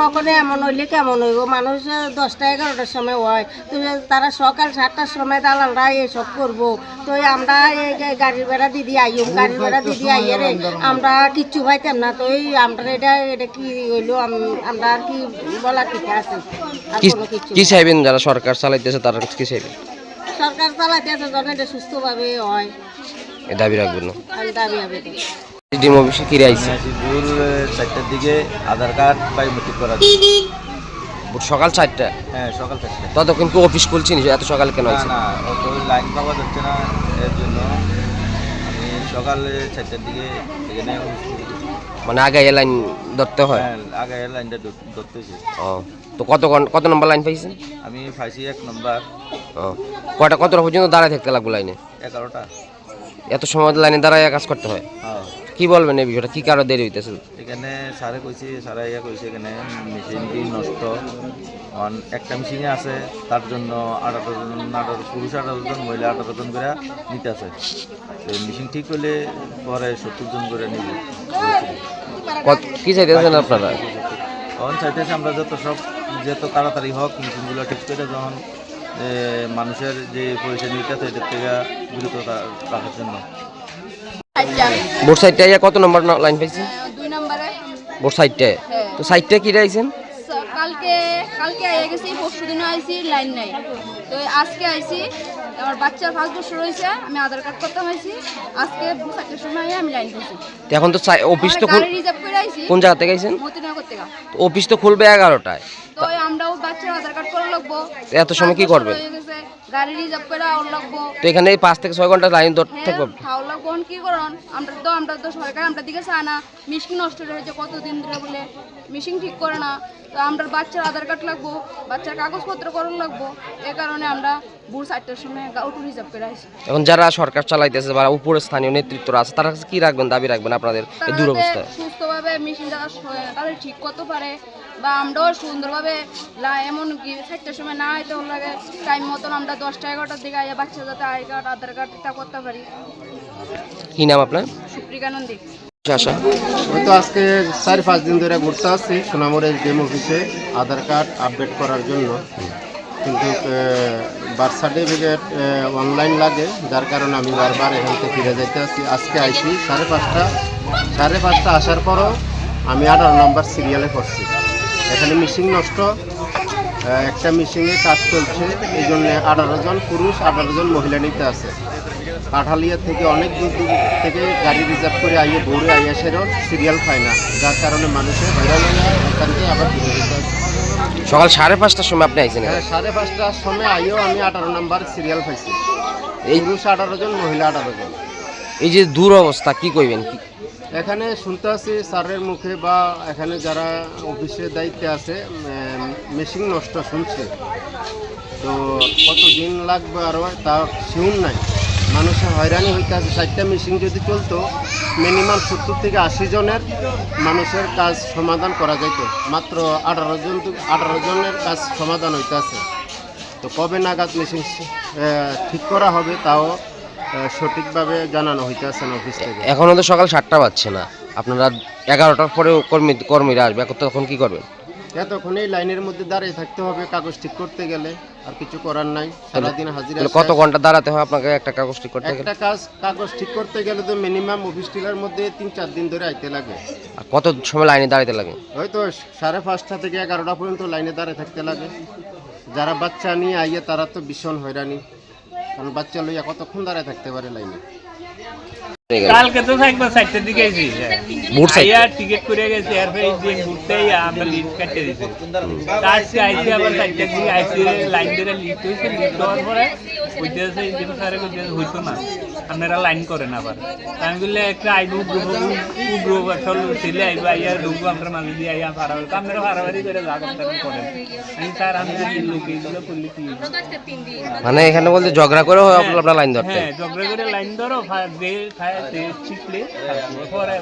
Speaker 9: ওখানে এমন হইলে কেমন হইব মানুষ 10টা 11টার সময় হয় তো তারা সকাল 7টার সময় দালালরা এসব করবো তো আমরা এই গাড়ির ভাড়া দিদি আইম গাড়ির ভাড়া দিদি আইয়ে রে আমরা কিচ্ছু পাইতাম না তো এই আমরা এটা কি হইলো আমরা আর কি বলার ঠিক আছে
Speaker 4: কি চাইবেন যারা সরকার চালাইতেছে তারা কি চাইবেন
Speaker 9: সরকার চালাইতেছে যেন এটা সুস্থভাবে হয়
Speaker 4: দাবি রাখবেন না
Speaker 9: আমি দাবি হবে
Speaker 4: ডিম অফিসে কি আইছে
Speaker 12: ভোর 4টার দিকে আধার কার্ড বায়োমেট্রিক করা
Speaker 4: সকাল 4টা
Speaker 12: হ্যাঁ সকাল 4টা
Speaker 4: ততক্ষণ কি অফিস খুলছি এত সকালে কেন আছে
Speaker 12: না অত লাইন পাওয়া যাচ্ছে না এর জন্য আমি সকালে 4টার দিকে এখানে
Speaker 4: মানে আগে লাইন ধরতে হয়
Speaker 12: হ্যাঁ আগে লাইনটা ধরতে হয়েছে
Speaker 4: ও তো কত নম্বর লাইন পাইছেন
Speaker 12: আমি পাইছি 1 নম্বর
Speaker 4: ও কতটা পর্যন্ত দাঁড়ায় থাকতে লাগবে লাইনে
Speaker 12: 11টা
Speaker 4: এত সময় লাইনে দাঁড়ায় কাজ করতে হয় কি বলবেন এই বিষয়টা কি কারণে দেরি হইতেছে
Speaker 12: এখানে স্যারে কইছি স্যারা ইয়া কইছে এখানে মেশিনটি নষ্ট একটা মেশিনে আছে তার জন্য 18 জন পুরুষ 18 জন মহিলা 18 জন করে নিতে আছে মেশিন ঠিক হলে পরে 70 জন করে নিবে
Speaker 4: কি চাইতেছেন আপনারা
Speaker 12: এখন চাইতেছি আমরা যত তাড়াতাড়ি হোক মেশিনগুলো ঠিক করে যখন মানুষের যে পরিচয় নিতে আছে এটার থেকে বিরত রাখার জন্য
Speaker 4: বোর্ড সাইডটা কত নম্বর লাইন পাইছেন
Speaker 10: 2 নম্বরে
Speaker 4: বোর্ড সাইডটা তো সাইডটা কি রাইছেন
Speaker 10: কালকে আইয়া গেছি পরশুদিন আইছি লাইন নাই তো আজকে আইছি আমার বাচ্চার 5 বছর হয়েছে আমি আধার কার্ড করতে হয়েছি আজকে 7টার সময় আমি লাইন করছি
Speaker 4: এখন তো অফিস তো
Speaker 10: রিজার্ভ করে আইছি
Speaker 4: কোন জায়গা থেকে আইছেন
Speaker 10: মতিনগর থেকে
Speaker 4: অফিস তো খুলবে 11টায়
Speaker 10: তো আমরাও বাচ্চার আধার কার্ড করা লাগবো
Speaker 4: এত সময় কি করবেন
Speaker 10: গাড়ি রিজার্ভ করে আউট লাগবো
Speaker 4: তো এখানে 5 থেকে 6 ঘন্টা লাইন ধরতে থাকবে
Speaker 10: খাও লাগবো কি করন আমরা তো সরকার আমরা দিকে চায় না মেশিন নষ্ট হয়েছে কতদিন ধরে বলে মেশিন ঠিক করে না তো আমরা বাচ্চার আধার কার্ড লাগবো বাচ্চার কাগজপত্র করার লাগবো এই কারণে আমরা ভোর 4টার সময় অটো রিজার্ভ করে আসি
Speaker 4: এখন যারা সরকার চালাইতেছে বা উপরে স্থানীয় নেতৃত্বরা আছে তারা কি রাখবেন দাবি রাখবেন আপনাদের এই দুরবস্থা
Speaker 10: সুস্থভাবে মেশিন যারা তাদের ঠিক করতে পারে বা আমরাও সুন্দরভাবে এমন কি 4টার সময় না হইতে লাগে টাইম মতন আমরা 10টা 11টার দিকে আইয়া বাচ্চা যাতে আই কার্ড আধার কার্ড এটা করতে পারি
Speaker 4: কি নাম আপনার
Speaker 10: সুপ্রিকা নন্দী
Speaker 2: আশা হয়তো আজকে 4-5 দিন ধরে ঘুরতে আসছি সোনামুড়া ডিএম অফিসে আধার কার্ড আপডেট করার জন্য কিন্তু বার্থ সার্টিফিকেট অনলাইন লাগে যার কারণে আমি বারবার এখান থেকে ফিরে যেতে আসছি আজকে আইছি 5:30 আসার পরও আমি 18 নম্বর সিরিয়ালে করছি এখানে মেশিন নষ্ট একটা মেশিনে কাজ চলছে এই জন্য 18 জন পুরুষ 18 জন মহিলা নিতে আছে কাঠালিয়া থেকে অনেক দূর থেকে গাড়ি রিজার্ভ করে আইয়ে ভোরে আইয়া সেরও সিরিয়াল পায় না যার কারণে মানুষের হয়রান এখান থেকে আবার ফিরে যেতে
Speaker 4: সকাল 5:30টার সময় আপনি আইছেন
Speaker 2: হ্যাঁ 5:30টার সময় আইও আমি 18 নম্বর সিরিয়াল পাইছি এই পুরুষ 18 জন মহিলা 18 জন
Speaker 4: এই যে দূর অবস্থা কি কইবেন কি
Speaker 2: এখানে শুনতে আছি স্যারের মুখে বা এখানে যারা অফিসের দায়িত্বে আছে মেশিন নষ্ট শুনছে তো কতদিন লাগবে আরও তা শিউর নাই। মানুষের হয়রানি হইতে আছে। 4টা মেশিন যদি চলতো মিনিমাম 70 থেকে 80 জনের মানুষের কাজ সমাধান করা যেত। মাত্র 18 জনের কাজ সমাধান হইতে আছে। তো কবে নাগাদ মেশিন ঠিক করা হবে তাও সঠিকভাবে জানানো হইতে আছে না অফিস থেকে।
Speaker 4: এখনো তো সকাল 7টা বাজছে না, আপনারা 11টার পরে কর্মীরা আসবে, তখন কি করবেন?
Speaker 2: তখন এই লাইনের মধ্যে দাঁড়িয়ে থাকতে হবে কাগজ ঠিক করতে গেলে, আর কিছু করার নাই। সারাদিন হাজিরা।
Speaker 4: কত ঘন্টা দাঁড়াতে হয় আপনাকে একটা কাগজ ঠিক করতে গেলে?
Speaker 2: একটা কাগজ ঠিক করতে গেলে তো মিনিমাম অফিস টিলার মধ্যে 3-4 দিন ধরে আইতে লাগে।
Speaker 4: আর কত সময় লাইনে দাঁড়াতে লাগে?
Speaker 2: হয়তো 5:30 থেকে 11টা পর্যন্ত লাইনে দাঁড়িয়ে থাকতে লাগে। যারা বাচ্চা নিয়ে আইয়ে তারা তো ভীষণ হয়রানি, কারণ বাচ্চা লইয়া কতক্ষণ দাঁড়ায় থাকতে পারে লাইনে।
Speaker 22: কালকে তো একবার 4টার দিকে আইছি, টিকিট করে গেছি, এরপরে দিন ঘুরতেই আমরা লিস্ট কাটতে দিছি। আজকে আইসি আবার 4টার দিকে আইসি লাইন ধরে লিস্ট হয়েছে। লিস্ট হওয়ার পরে কইতেছে ইঞ্জিন স্যারে কইতেছে হইতো না, আপনারা লাইন করেন। আবার আমি বললে একটা আইবু গ্রুপ আসল ছেলে আইবা আইয়া ঢুকবো আমরা মাঝে দিয়ে আইয়া পারাবাড়ি আপনারা পারাবাড়ি করে যা করতেন করেন। আমি স্যার আমি লোক এইগুলো করলে কি
Speaker 4: মানে এখানে বলতে ঝগড়া করে আপনারা লাইন ধরতে?
Speaker 22: হ্যাঁ, ঝগড়া করে লাইন ধরো, শিখলে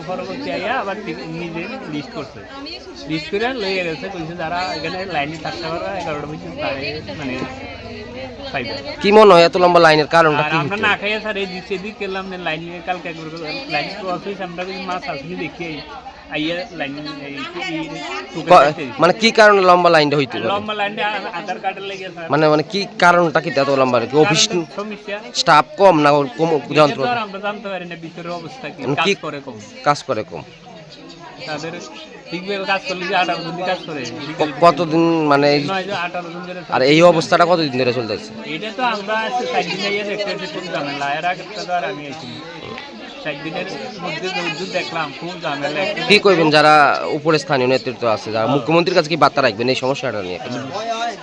Speaker 22: পরবর্তী আইয়া আবার নিজে লিস্ট করছে। লিস্ট করে লইয়া গেছে, কইছে যারা এখানে লাইনে থাকতে পারবে 11টা পর্যন্ত মানে
Speaker 4: কি মনে হয় এত লম্বা লাইনের কারণটা কি?
Speaker 22: আমরা না খাইয়া স্যার এই দিকে দিক গেলাম না লাইন নিয়ে। কালকে লাইন অফিস আমরা মাছ আসলে দেখি আইয়া লাইন
Speaker 4: মানে কি কারণে লম্বা লাইনটা হইতে পারে?
Speaker 22: লম্বা লাইনটা আধার কার্ডের লেগে স্যার।
Speaker 4: মানে কি কারণটা কি এত লম্বা? অফিস স্টাফ কম না যন্ত্র?
Speaker 22: আমরা জানতে পারি না ভিতরের অবস্থা কি,
Speaker 4: কাজ করে কম।
Speaker 22: তাদের ঠিকভাবে কাজ করলে যে 18 জন কাজ করে।
Speaker 4: কতদিন মানে
Speaker 22: 18 জন ধরে?
Speaker 4: আর এই অবস্থাটা কতদিন ধরে চলতেছে?
Speaker 22: এটা তো আমরা 4 দিন আইয়া দেখতেছি খুব ঝামেলা। এর আগে তো আর আমি আইছি 4 দিনের মধ্যে যুদ্ধ দেখলাম খুব ঝামেলা।
Speaker 4: কি কইবেন যারা উপরে স্থানীয় নেতৃত্ব আছে, যারা মুখ্যমন্ত্রীর কাছে কি বার্তা রাখবেন এই সমস্যাটা নিয়ে?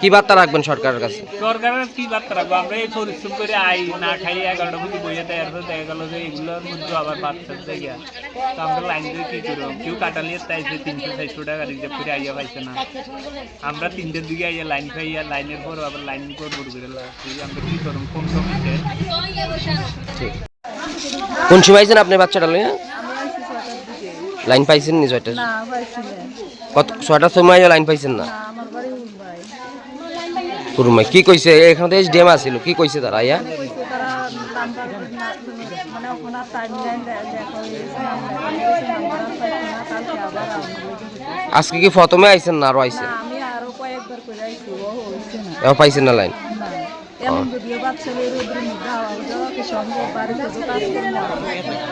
Speaker 4: কি বার্তা রাখবেন সরকারের কাছে?
Speaker 22: সরকারের কি বার্তা রাখবো? আমরা এই পরিশ্রম করে আই না খাই 11টা পর্যন্ত বইয়ে দেয়, এরপর দেখা গেল যে এগুলোর মধ্যে আবার বাচ্চার জায়গা। তো আমরা লাইন দিয়ে কি করবো? কেউ কাটালিয়ে চাইছে 300-400 টাকা রিজার্ভ করে আইয়া পাইছে না। আমরা 3টার দিকে আইয়া লাইন খাইয়া লাইনের পর আবার লাইন করবো আমরা কি করবো? কোন সময়
Speaker 4: কোন সময় আইছেন আপনি বাচ্চাটা লইয়া? লাইন পাইছেন নি 6টার? কত 6টার সময় লাইন পাইছেন না? কুরুমাই কি কইছে? এখানে তো এসডিএম আছিল, কি কইছে তারা আইয়া? আজকে কি প্রথমে আইছেন না আরো আইছেন? এও পাইছেন না লাইন?
Speaker 13: এমন যদিও বাচ্চাদের রোদ্রের মধ্যে হাওয়া যাওয়াকে সম্ভব বাড়িতে তো কাজ করে না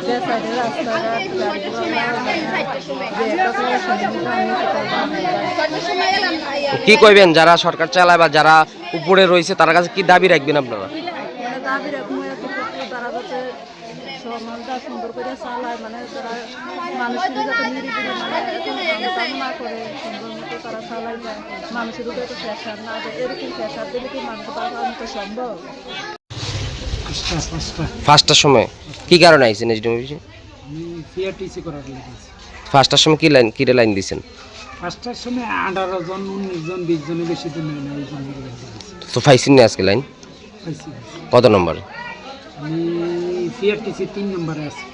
Speaker 13: যে সাইডে রাস্তাঘাট।
Speaker 4: কি কইবেন যারা সরকার চালায় বা যারা উপরে রয়েছে তার কাছে কি দাবি রাখবেন আপনারা?
Speaker 13: দাবি রাখবো তারা যাতে সমাজটা সুন্দর করে চালায়, মানে তারা মানুষের যাতে নিরিবিলি মানে না করে সুন্দর মতো তারা চালায় যায়, মানুষের উপরে তো প্রেশার না দেয়। এরকম প্রেশার দিলে কি মানুষ বাঁচানো তো সম্ভব?
Speaker 4: 5টার সময় কি কারণে আইছেন এসডিএম অফিসে?
Speaker 14: আমি সিআরটিসি করার লেগেছি।
Speaker 4: 5টার সময় কি লাইন দিছেন?
Speaker 14: 5টার সময় 18 জন 19 জন 20 জনের বেশি তো নেই না, এই জন্য
Speaker 4: তো পাইছেন না আজকে লাইন? কত নম্বরে?
Speaker 14: আমি সিআরটিসি 3 নম্বরে আছি।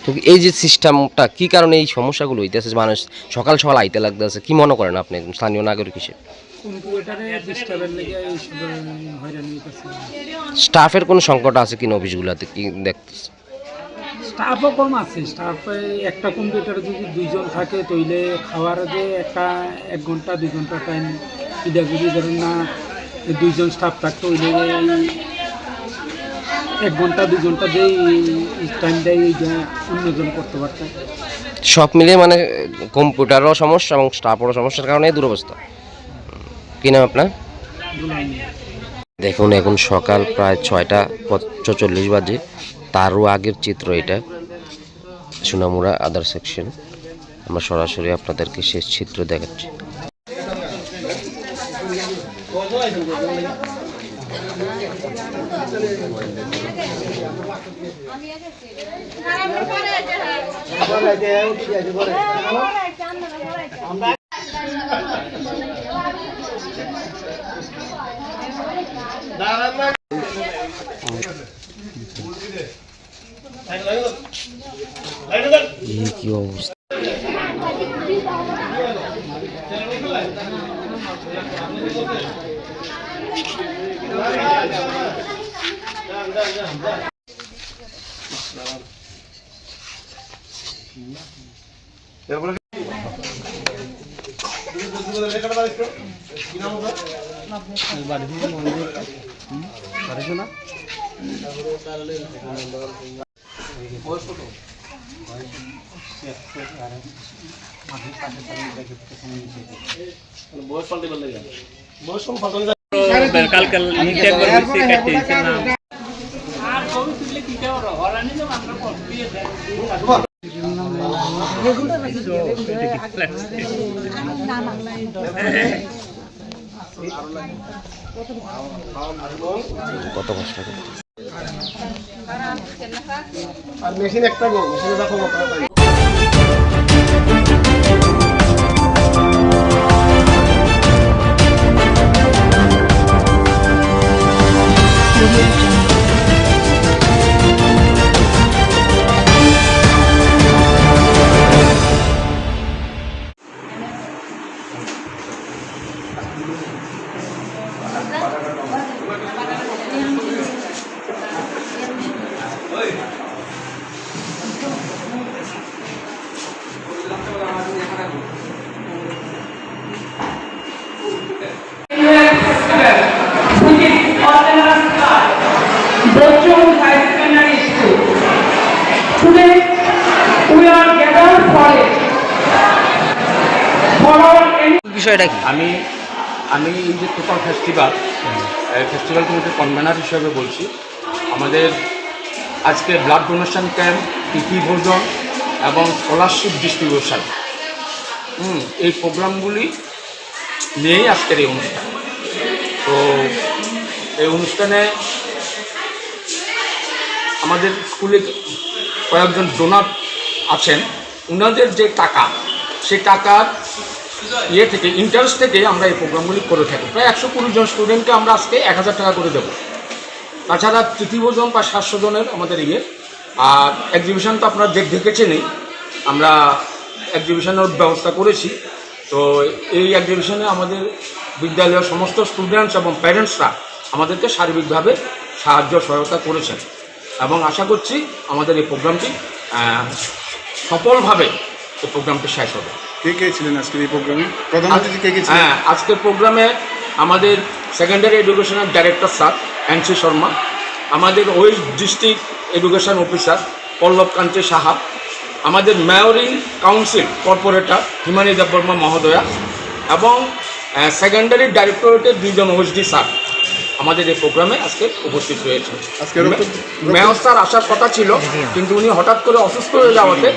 Speaker 4: তো এই যে সিস্টেমটা কি কারণে এই সমস্যাগুলো হইতেছে? মানুষ সকাল সকাল আইতে লাগতেছে, কি মনে করেন আপনি স্থানীয় নাগরিক হিসেবে? স্টাফের কোনো সংকট আছে কিনা অফিসগুলোতে কি দেখতেছে?
Speaker 14: স্টাফও কম আছে। স্টাফ একটা কম্পিউটারে যদি 2 জন থাকে তাইলে খাওয়ার যে একটা 1 ঘন্টা 2 ঘন্টা টাইম এটা যদি ধরেন না 2 জন স্টাফ থাকতো হইলে 1 ঘন্টা 2 ঘন্টা যেই টাইম দেয় এইটা অন্যজন করতে পারত।
Speaker 4: সব মিলিয়ে মানে কম্পিউটারও সমস্যা এবং স্টাফেরও সমস্যার কারণে দুরবস্থা। কি নাম আপনার? দেখুন এখন সকাল প্রায় 6:45 বাজে, তারও আগের চিত্র এটা সোনামুড়া আদার সেকশন। আমরা সরাসরি আপনাদেরকে শেষ চিত্র দেখাচ্ছি। এই কি অবস্থা!
Speaker 22: কালকে নিচে একবার বসে কাটতে দিচ্ছে না আর কবি তুললে কি করো হরানি তো আমরা পড় দিয়ে দেন
Speaker 4: কত কষ্ট করে
Speaker 2: আর মেশিন একটা গো মেশিনে দেখো কত
Speaker 4: বিষয়টা কি?
Speaker 1: আমি এই যে টোটাল ফেস্টিভ্যাল কমিটির কনভেনার হিসেবে বলছি। আমাদের আজকে ব্লাড ডোনেশন ক্যাম্প, তিথি ভোজন এবং স্কলারশিপ ডিস্ট্রিবিউশন এই প্রোগ্রামগুলি নিয়েই আজকের এই অনুষ্ঠান। তো এই অনুষ্ঠানে আমাদের স্কুলে কয়েকজন ডোনার আছেন, ওনাদের যে টাকা সেই টাকার থেকে ইন্টারেস্ট থেকে আমরা এই প্রোগ্রামগুলি করে থাকি। প্রায় 120 জন স্টুডেন্টকে আমরা আজকে 1000 টাকা করে দেবো। তাছাড়া তৃতীয়জন বা 700 জনের আমাদের আর এক্সিবিশন তো আপনারা দেখেছেনই, আমরা এক্সিবিশনের ব্যবস্থা করেছি। তো এই এক্সিবিশনে আমাদের বিদ্যালয়ের সমস্ত স্টুডেন্টস এবং প্যারেন্টসরা আমাদেরকে সার্বিকভাবে সাহায্য সহায়তা করেছেন এবং আশা করছি আমাদের এই প্রোগ্রামটি সফলভাবে এই প্রোগ্রামটি শেষ হবে।
Speaker 23: কে কে ছিলেন আজকের এই প্রোগ্রামে? প্রধান অতিথি কে কে ছিলেন?
Speaker 1: হ্যাঁ, আজকের প্রোগ্রামে আমাদের সেকেন্ডারি এডুকেশনের ডাইরেক্টর স্যার এনসি শর্মা, আমাদের ওয়েস্ট ডিস্ট্রিক্ট এডুকেশন অফিসার পল্লব কান্তি সাহা, আমাদের মেয়রিং কাউন্সিল কর্পোরেটর হিমানী দেববর্মা মহোদয়া এবং সেকেন্ডারি ডাইরেক্টরেটের 2 জন ওএসডি স্যার আমাদের এই প্রোগ্রামে আজকে উপস্থিত রয়েছে। মেয়র স্যার আসার কথা ছিল, কিন্তু উনি হঠাৎ করে অসুস্থ হয়ে যাওয়াতে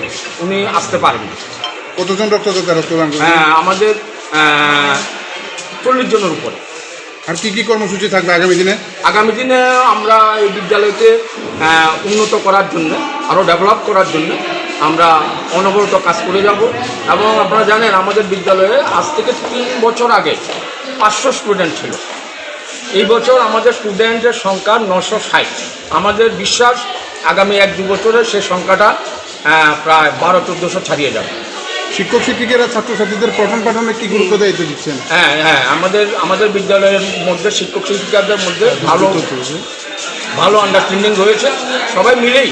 Speaker 1: উনি আসতে পারেননি।
Speaker 23: কতজন রক্তদান?
Speaker 1: হ্যাঁ, আমাদের 40 জনের উপরে।
Speaker 23: আর কি কি কর্মসূচি থাকবে আগামী দিনে?
Speaker 1: আগামী দিনে আমরা এই বিদ্যালয়কে উন্নত করার জন্য, আরও ডেভেলপ করার জন্য আমরা অনবরত কাজ করে যাব। এবং আপনারা জানেন আমাদের বিদ্যালয়ে আজ থেকে 3 বছর আগে 500 স্টুডেন্ট ছিল। এই বছর আমাদের স্টুডেন্টের সংখ্যা 960। আমাদের বিশ্বাস আগামী 1-2 বছরে সেই সংখ্যাটা প্রায় 1200-1400 ছাড়িয়ে যাবে।
Speaker 23: শিক্ষক শিক্ষিকারা ছাত্রছাত্রীদের পঠন পাঠনে কি গুরুত্ব দায়িত্ব দিচ্ছেন?
Speaker 1: হ্যাঁ, আমাদের বিদ্যালয়ের মধ্যে শিক্ষক শিক্ষিকাদের মধ্যে ভালো আন্ডারস্ট্যান্ডিং রয়েছে। সবাই মিলেই,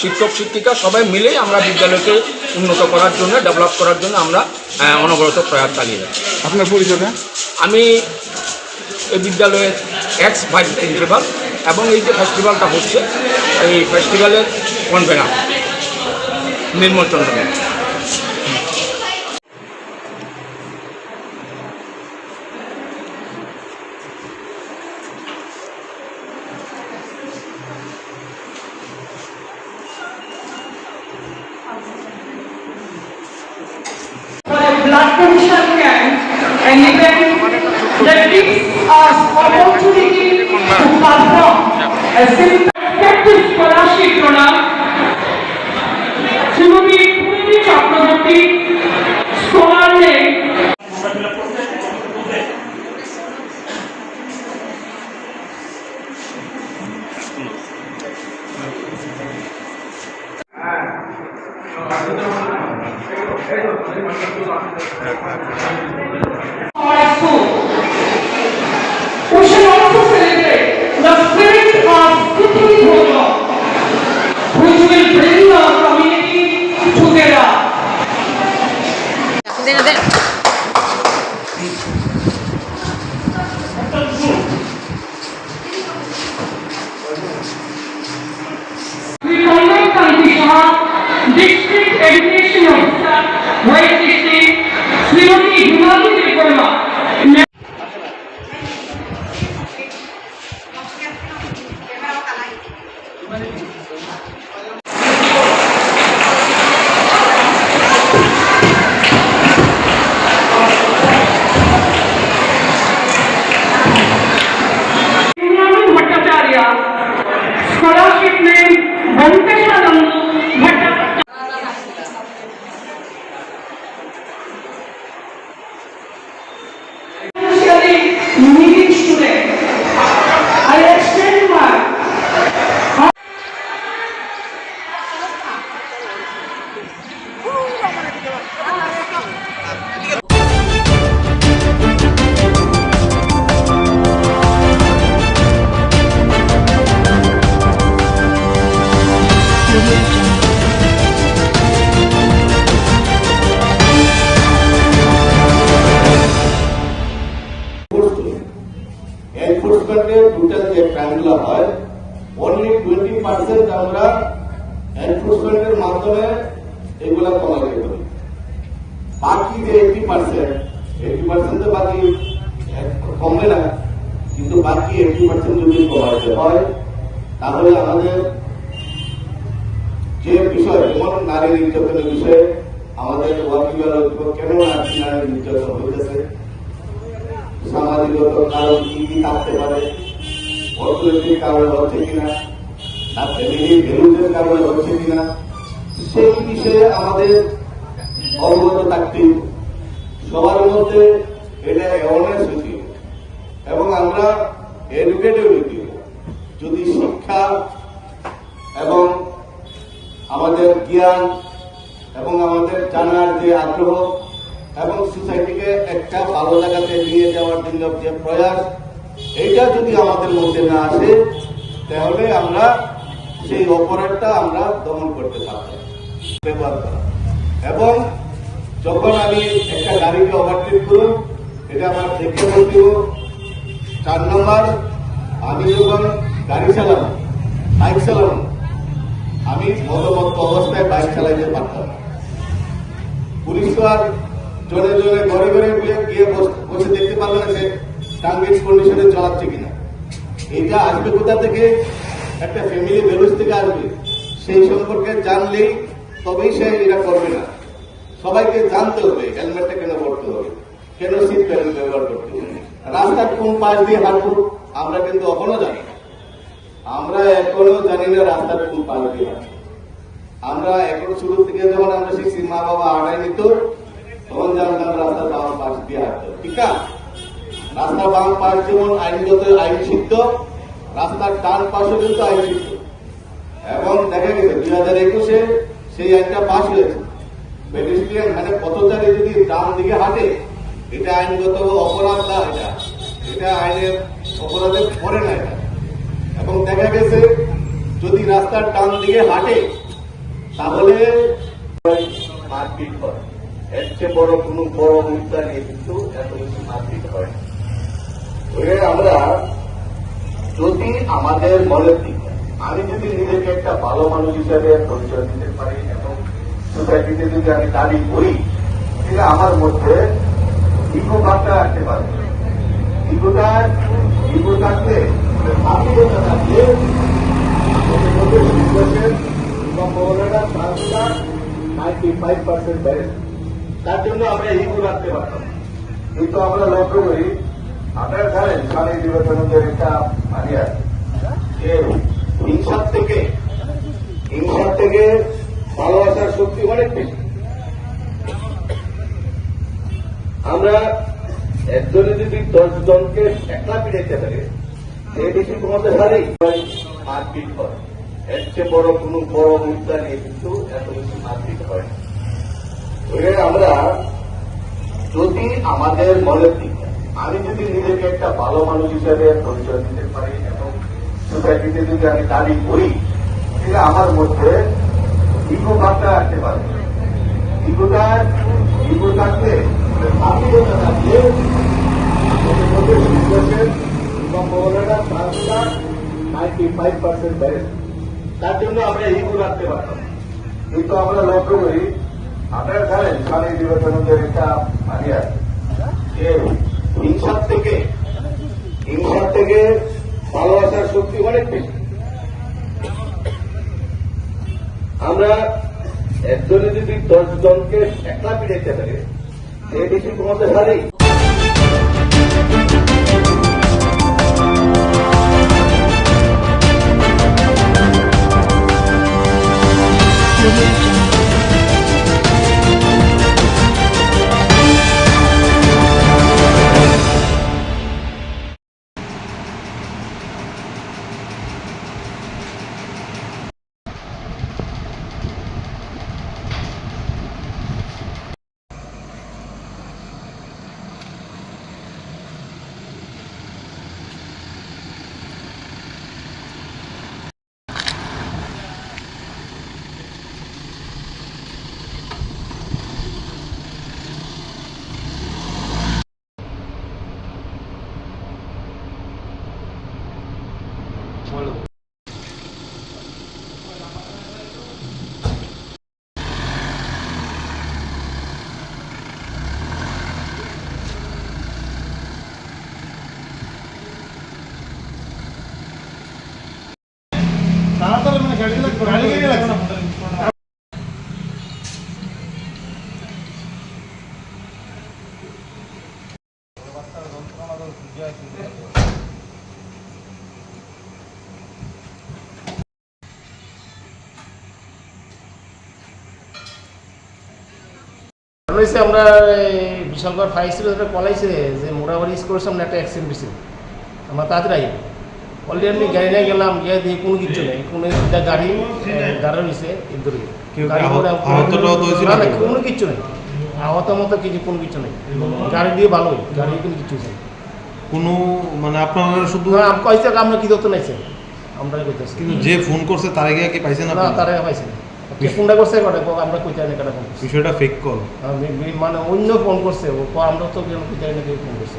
Speaker 1: শিক্ষক শিক্ষিকা সবাই মিলেই আমরা বিদ্যালয়কে উন্নত করার জন্য, ডেভেলপ করার জন্য আমরা অনবরত প্রয়াস চালিয়ে যাচ্ছি।
Speaker 23: আপনার পরিচয়টা?
Speaker 1: আমি এই বিদ্যালয়ের এক্স ভাইস প্রিন্সিপাল এবং এই যে ফেস্টিভ্যালটা হচ্ছে এই ফেস্টিভ্যালের convener Nirmal Chandra.
Speaker 15: Blood donation camp, an event that gives us opportunity to perform a effective scholarship program. Shrimati Purvi Chakraborty, scholar name. our school. We should also celebrate the spirit of Tithi Bhojo, which will bring our community together. We convene on behalf District Education Officer, West District, Srimati Dhumati Devarma. Bhattacharya, scholarship name Venkateswaran Bhattacharya. Financially needy student, I extend my
Speaker 2: এনফোর্সমেন্টের total যে ক্রাইমগুলো হয় only 20% আমরা এনফোর্সমেন্টের মাধ্যমে এগুলা কমাতে পারি। বাকি যে 80% তো বাকি কমবে না, কিন্তু বাকি 80% যদি কমাতে হয় তাহলে আমাদের যে বিষয় যেমন নারী নির্যাতনের বিষয়ে আমাদের ওয়াকিবের কেন নারী নির্যাতন হইতেছে, সামাজিকগত কারণ কি কি থাকতে পারে, অর্থনৈতিক কারণে হচ্ছে কিনা, না ফ্যামিলির ভ্যালুজের কারণে হচ্ছে কিনা, সেই বিষয়ে আমাদের অবগত থাকতে সবার মধ্যে এটা অ্যাওয়ারনেস হইতে এবং আমরা এডুকেটেড হইতে যদি শিক্ষা এবং আমাদের জ্ঞান এবং আমাদের জানার যে আগ্রহ এবং সোসাইটিকে একটা ভালো জায়গাতে নিয়ে যাওয়ার জন্য যে প্রয়াস, এইটা যদি আমাদের মধ্যে না আসে তাহলে আমরা সেই অপরাধটা আমরা দমন করতে পারব। ব্যবহার করা এবং যখন আমি একটা গাড়িকে ওভারটেক করুন, এটা আমার দেখে বলতে 4 নম্বর, আমি যখন গাড়ি চালাবো, বাইক চালাবো, আমি মদমত্ত অবস্থায় বাইক চালাইতে পারতাম না। পুলিশ তো আর জনে জনে ঘরে ঘরে গিয়ে বসে দেখতে পারবে না সে টার্গেট কন্ডিশনে চালাচ্ছে কিনা। এটা আসবে কোথা থেকে? একটা ফ্যামিলি ভ্যালুস থেকে আসবে। সেই সম্পর্কে জানলেই তবেই সে এটা করবে না। সবাইকে জানতে হবে হেলমেটটা কেন পড়তে হবে, কেন সিট বেল্ট ব্যবহার করতে হবে, রাস্তার কোন পাশ দিয়ে হাঁটবো আমরা কিন্তু এখনো জানি না। আমরা এখনো জানি না রাস্তার কোন পাশ দিয়ে হাঁটবো। আমরা এখন শুরু থেকে যখন আমরা শিখছি, মা বাবা আড়াই নিত, তখন জানতাম রাস্তার বাম পাশ দিয়ে হাঁটতে, ঠিক না? রাস্তার বাম পাশ যেমন আইনগত আইন সিদ্ধ, রাস্তার ডান পাশও কিন্তু আইন সিদ্ধ। এবং দেখা গেছে 2021-এ সেই আইনটা পাশ হয়েছে। পেডেস্ট্রিয়ান মানে পথচারী যদি ডান দিকে হাঁটে, এটা আইনগত অপরাধ না, এটা আইনের অপরাধে পড়ে না এটা। এবং দেখা গেছে যদি রাস্তার ডান দিকে হাঁটে তাহলে মারপিট হয়। এর চেয়ে বড় কোনো বড় মুদ্রা নিয়ে কিন্তু এত বেশি মারপিট হয়। আমরা যদি আমাদের মনের দিক, আমি যদি নিজেকে একটা ভালো মানুষ হিসেবে পরিচয় দিতে পারি এবং সোসাইটিতে যদি আমি দাবি করি, তাহলে আমার মধ্যে ইগো ভাবটা আসতে পারে। ইগো থাকলে আত্মীয়তা থাকলে আমাদের মধ্যে বিশ্বাসের সম্ভাবনাটা 95% বেড়ে। তার জন্য আমরা ইগো রাখতে পারতাম। কিন্তু আমরা লক্ষ্য করি, আপনারা জানেন স্বামী বিবেকানন্দের একটা বাণী আছে যে হিংসার থেকে ভালোবাসার শক্তি অনেক বেশি। আমরা একজনে যদি 10 জনকে একলা পিড়াইতে পারে, সে বেশি ক্ষমতাশালী মারপিট হয়। এর চেয়ে বড় কোনো বড় মুদ্রা নিয়ে কিন্তু এত বেশি মারপিট হয় না।
Speaker 3: আমাদের মনের দিক। আমি যদি নিজেকে একটা ভালো মানুষ হিসেবে পরিচয় দিতে পারি এবং সোসাইটিতে যদি আমি দাবি করি, তাহলে আমার মধ্যে ইগো ভাবটা আসতে পারে। ইগো থাকলে আত্মীয়তা থাকলে আমাদের মধ্যে বিশ্বাসের সম্ভাবনাটা 95% বেড়ে। তার জন্য আমরা ইগো রাখতে পারতাম। কিন্তু আমরা লক্ষ্য করি, আপনারা জানেন স্বামী বিবেকানন্দের একটা বাণী আছে যে হিংসার থেকে ভালোবাসার শক্তি অনেক বেশি। আমরা একজনে যদি 10 জনকে একলা পিড়াইতে পারে, সে বেশি ক্ষমতাশালী।
Speaker 2: আমরা বিশালগড় ফায়ার স্টেশন পলাইছে যে মোড়াবাড়ি স্কুলের সামনে একটা অ্যাক্সিডেন্ট হয়েছে। আমরা তাড়াতাড়ি অলরেডি আমি গাড়ি নিয়ে গেলাম, গিয়ে দিয়ে কোনো কিছু নেই, কোনো একটা গাড়ি রয়েছে ইন্দুরে, কোনো কিছু নেই, আহত মতো কিছু কোনো কিছু নেই, গাড়ি দিয়ে ভালোই, গাড়ি কোনো কিছু নেই
Speaker 18: কোনো, মানে আপনারা শুধু
Speaker 2: কইছে আমরা কি ধরতে নাইছে, আমরা কইতেছি।
Speaker 18: কিন্তু যে ফোন করছে তার আগে কি পাইছেন
Speaker 2: না?
Speaker 18: আপনারা?
Speaker 2: তার আগে পাইছেন ফোনটা করছে আমরা কইতে না কেন
Speaker 18: বিষয়টা ফেক কল,
Speaker 2: মানে অন্য ফোন করছে, আমরা তো কইতে না ফোন করছে,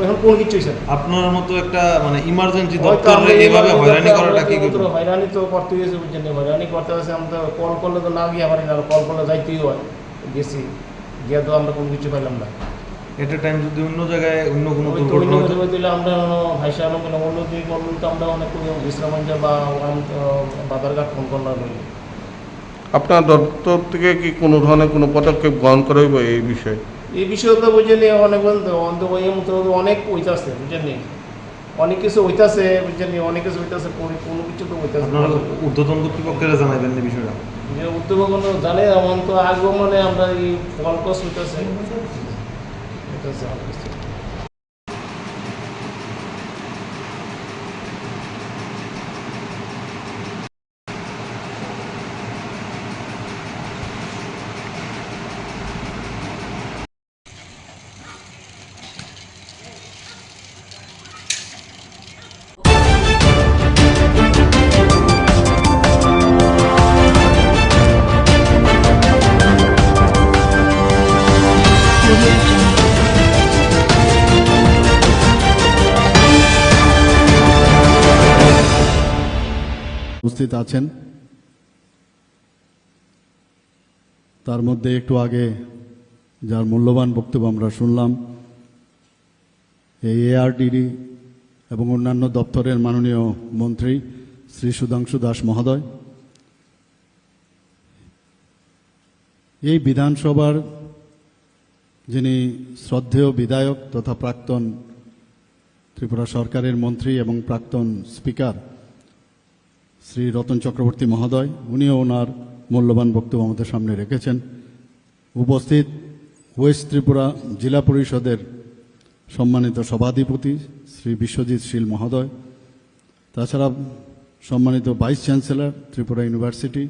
Speaker 2: এখন কোন কিছু হইছে।
Speaker 18: আপনার মতো একটা মানে ইমার্জেন্সি দপ্তরে এইভাবে হয়রানি করাটা কি?
Speaker 2: হয়রানি তো করতে হয়েছে, বুঝছেন, হয়রানি করতে হয়েছে। আমরা তো কল করলে তো না গিয়ে পারি না, কল করলে যাইতেই হয়, গেছি গিয়ে তো আমরা কোনো কিছু পাইলাম না।
Speaker 18: এটা টাইম যদি অন্য জায়গায় অন্য কোনো দুর্ঘটনা
Speaker 2: দিলে আমরা ভাইসা অন্য দিক বলুন তো আমরা অনেক বিশ্রামঞ্চল বা বাজারঘাট ফোন করলাম।
Speaker 23: আপনার দপ্তর থেকে কি কোনো ধরনের কোনো পদক্ষেপ গ্রহণ করা হইব এই বিষয়ে?
Speaker 2: এই বিষয়ে তো বুঝেনি অনেক অনেক হইতাছে, বুঝেনি, অনেক কিছু হইতাছে, বুঝেনি, অনেক কিছু হইতাছে, কোনো কিছু তো হইতাছে।
Speaker 18: ঊর্ধ্বতন কর্তৃপক্ষের জানাইবেন এই বিষয়টা?
Speaker 2: যে উদ্যোগ জানে এমন তো আগমনে আমরা এই ফলকস হইতাছে।
Speaker 5: উপস্থিত আছেন, তার মধ্যে একটু আগে যার মূল্যবান বক্তব্য আমরা শুনলাম, এই এআরডিডি এবং অন্যান্য দপ্তরের মাননীয় মন্ত্রী শ্রী সুধাংশু দাস মহোদয়, এই বিধানসভার যিনি শ্রদ্ধেয় বিধায়ক তথা প্রাক্তন ত্রিপুরা সরকারের মন্ত্রী এবং প্রাক্তন স্পিকার শ্রী রতন চক্রবর্তী মহোদয়, উনিও ওনার মূল্যবান বক্তব্য আমাদের সামনে রেখেছেন। উপস্থিত ওয়েস্ট ত্রিপুরা জেলা পরিষদের সম্মানিত সভাধিপতি শ্রী বিশ্বজিৎ শীল মহোদয়, তাছাড়া সম্মানিত vice chancellor Tripura university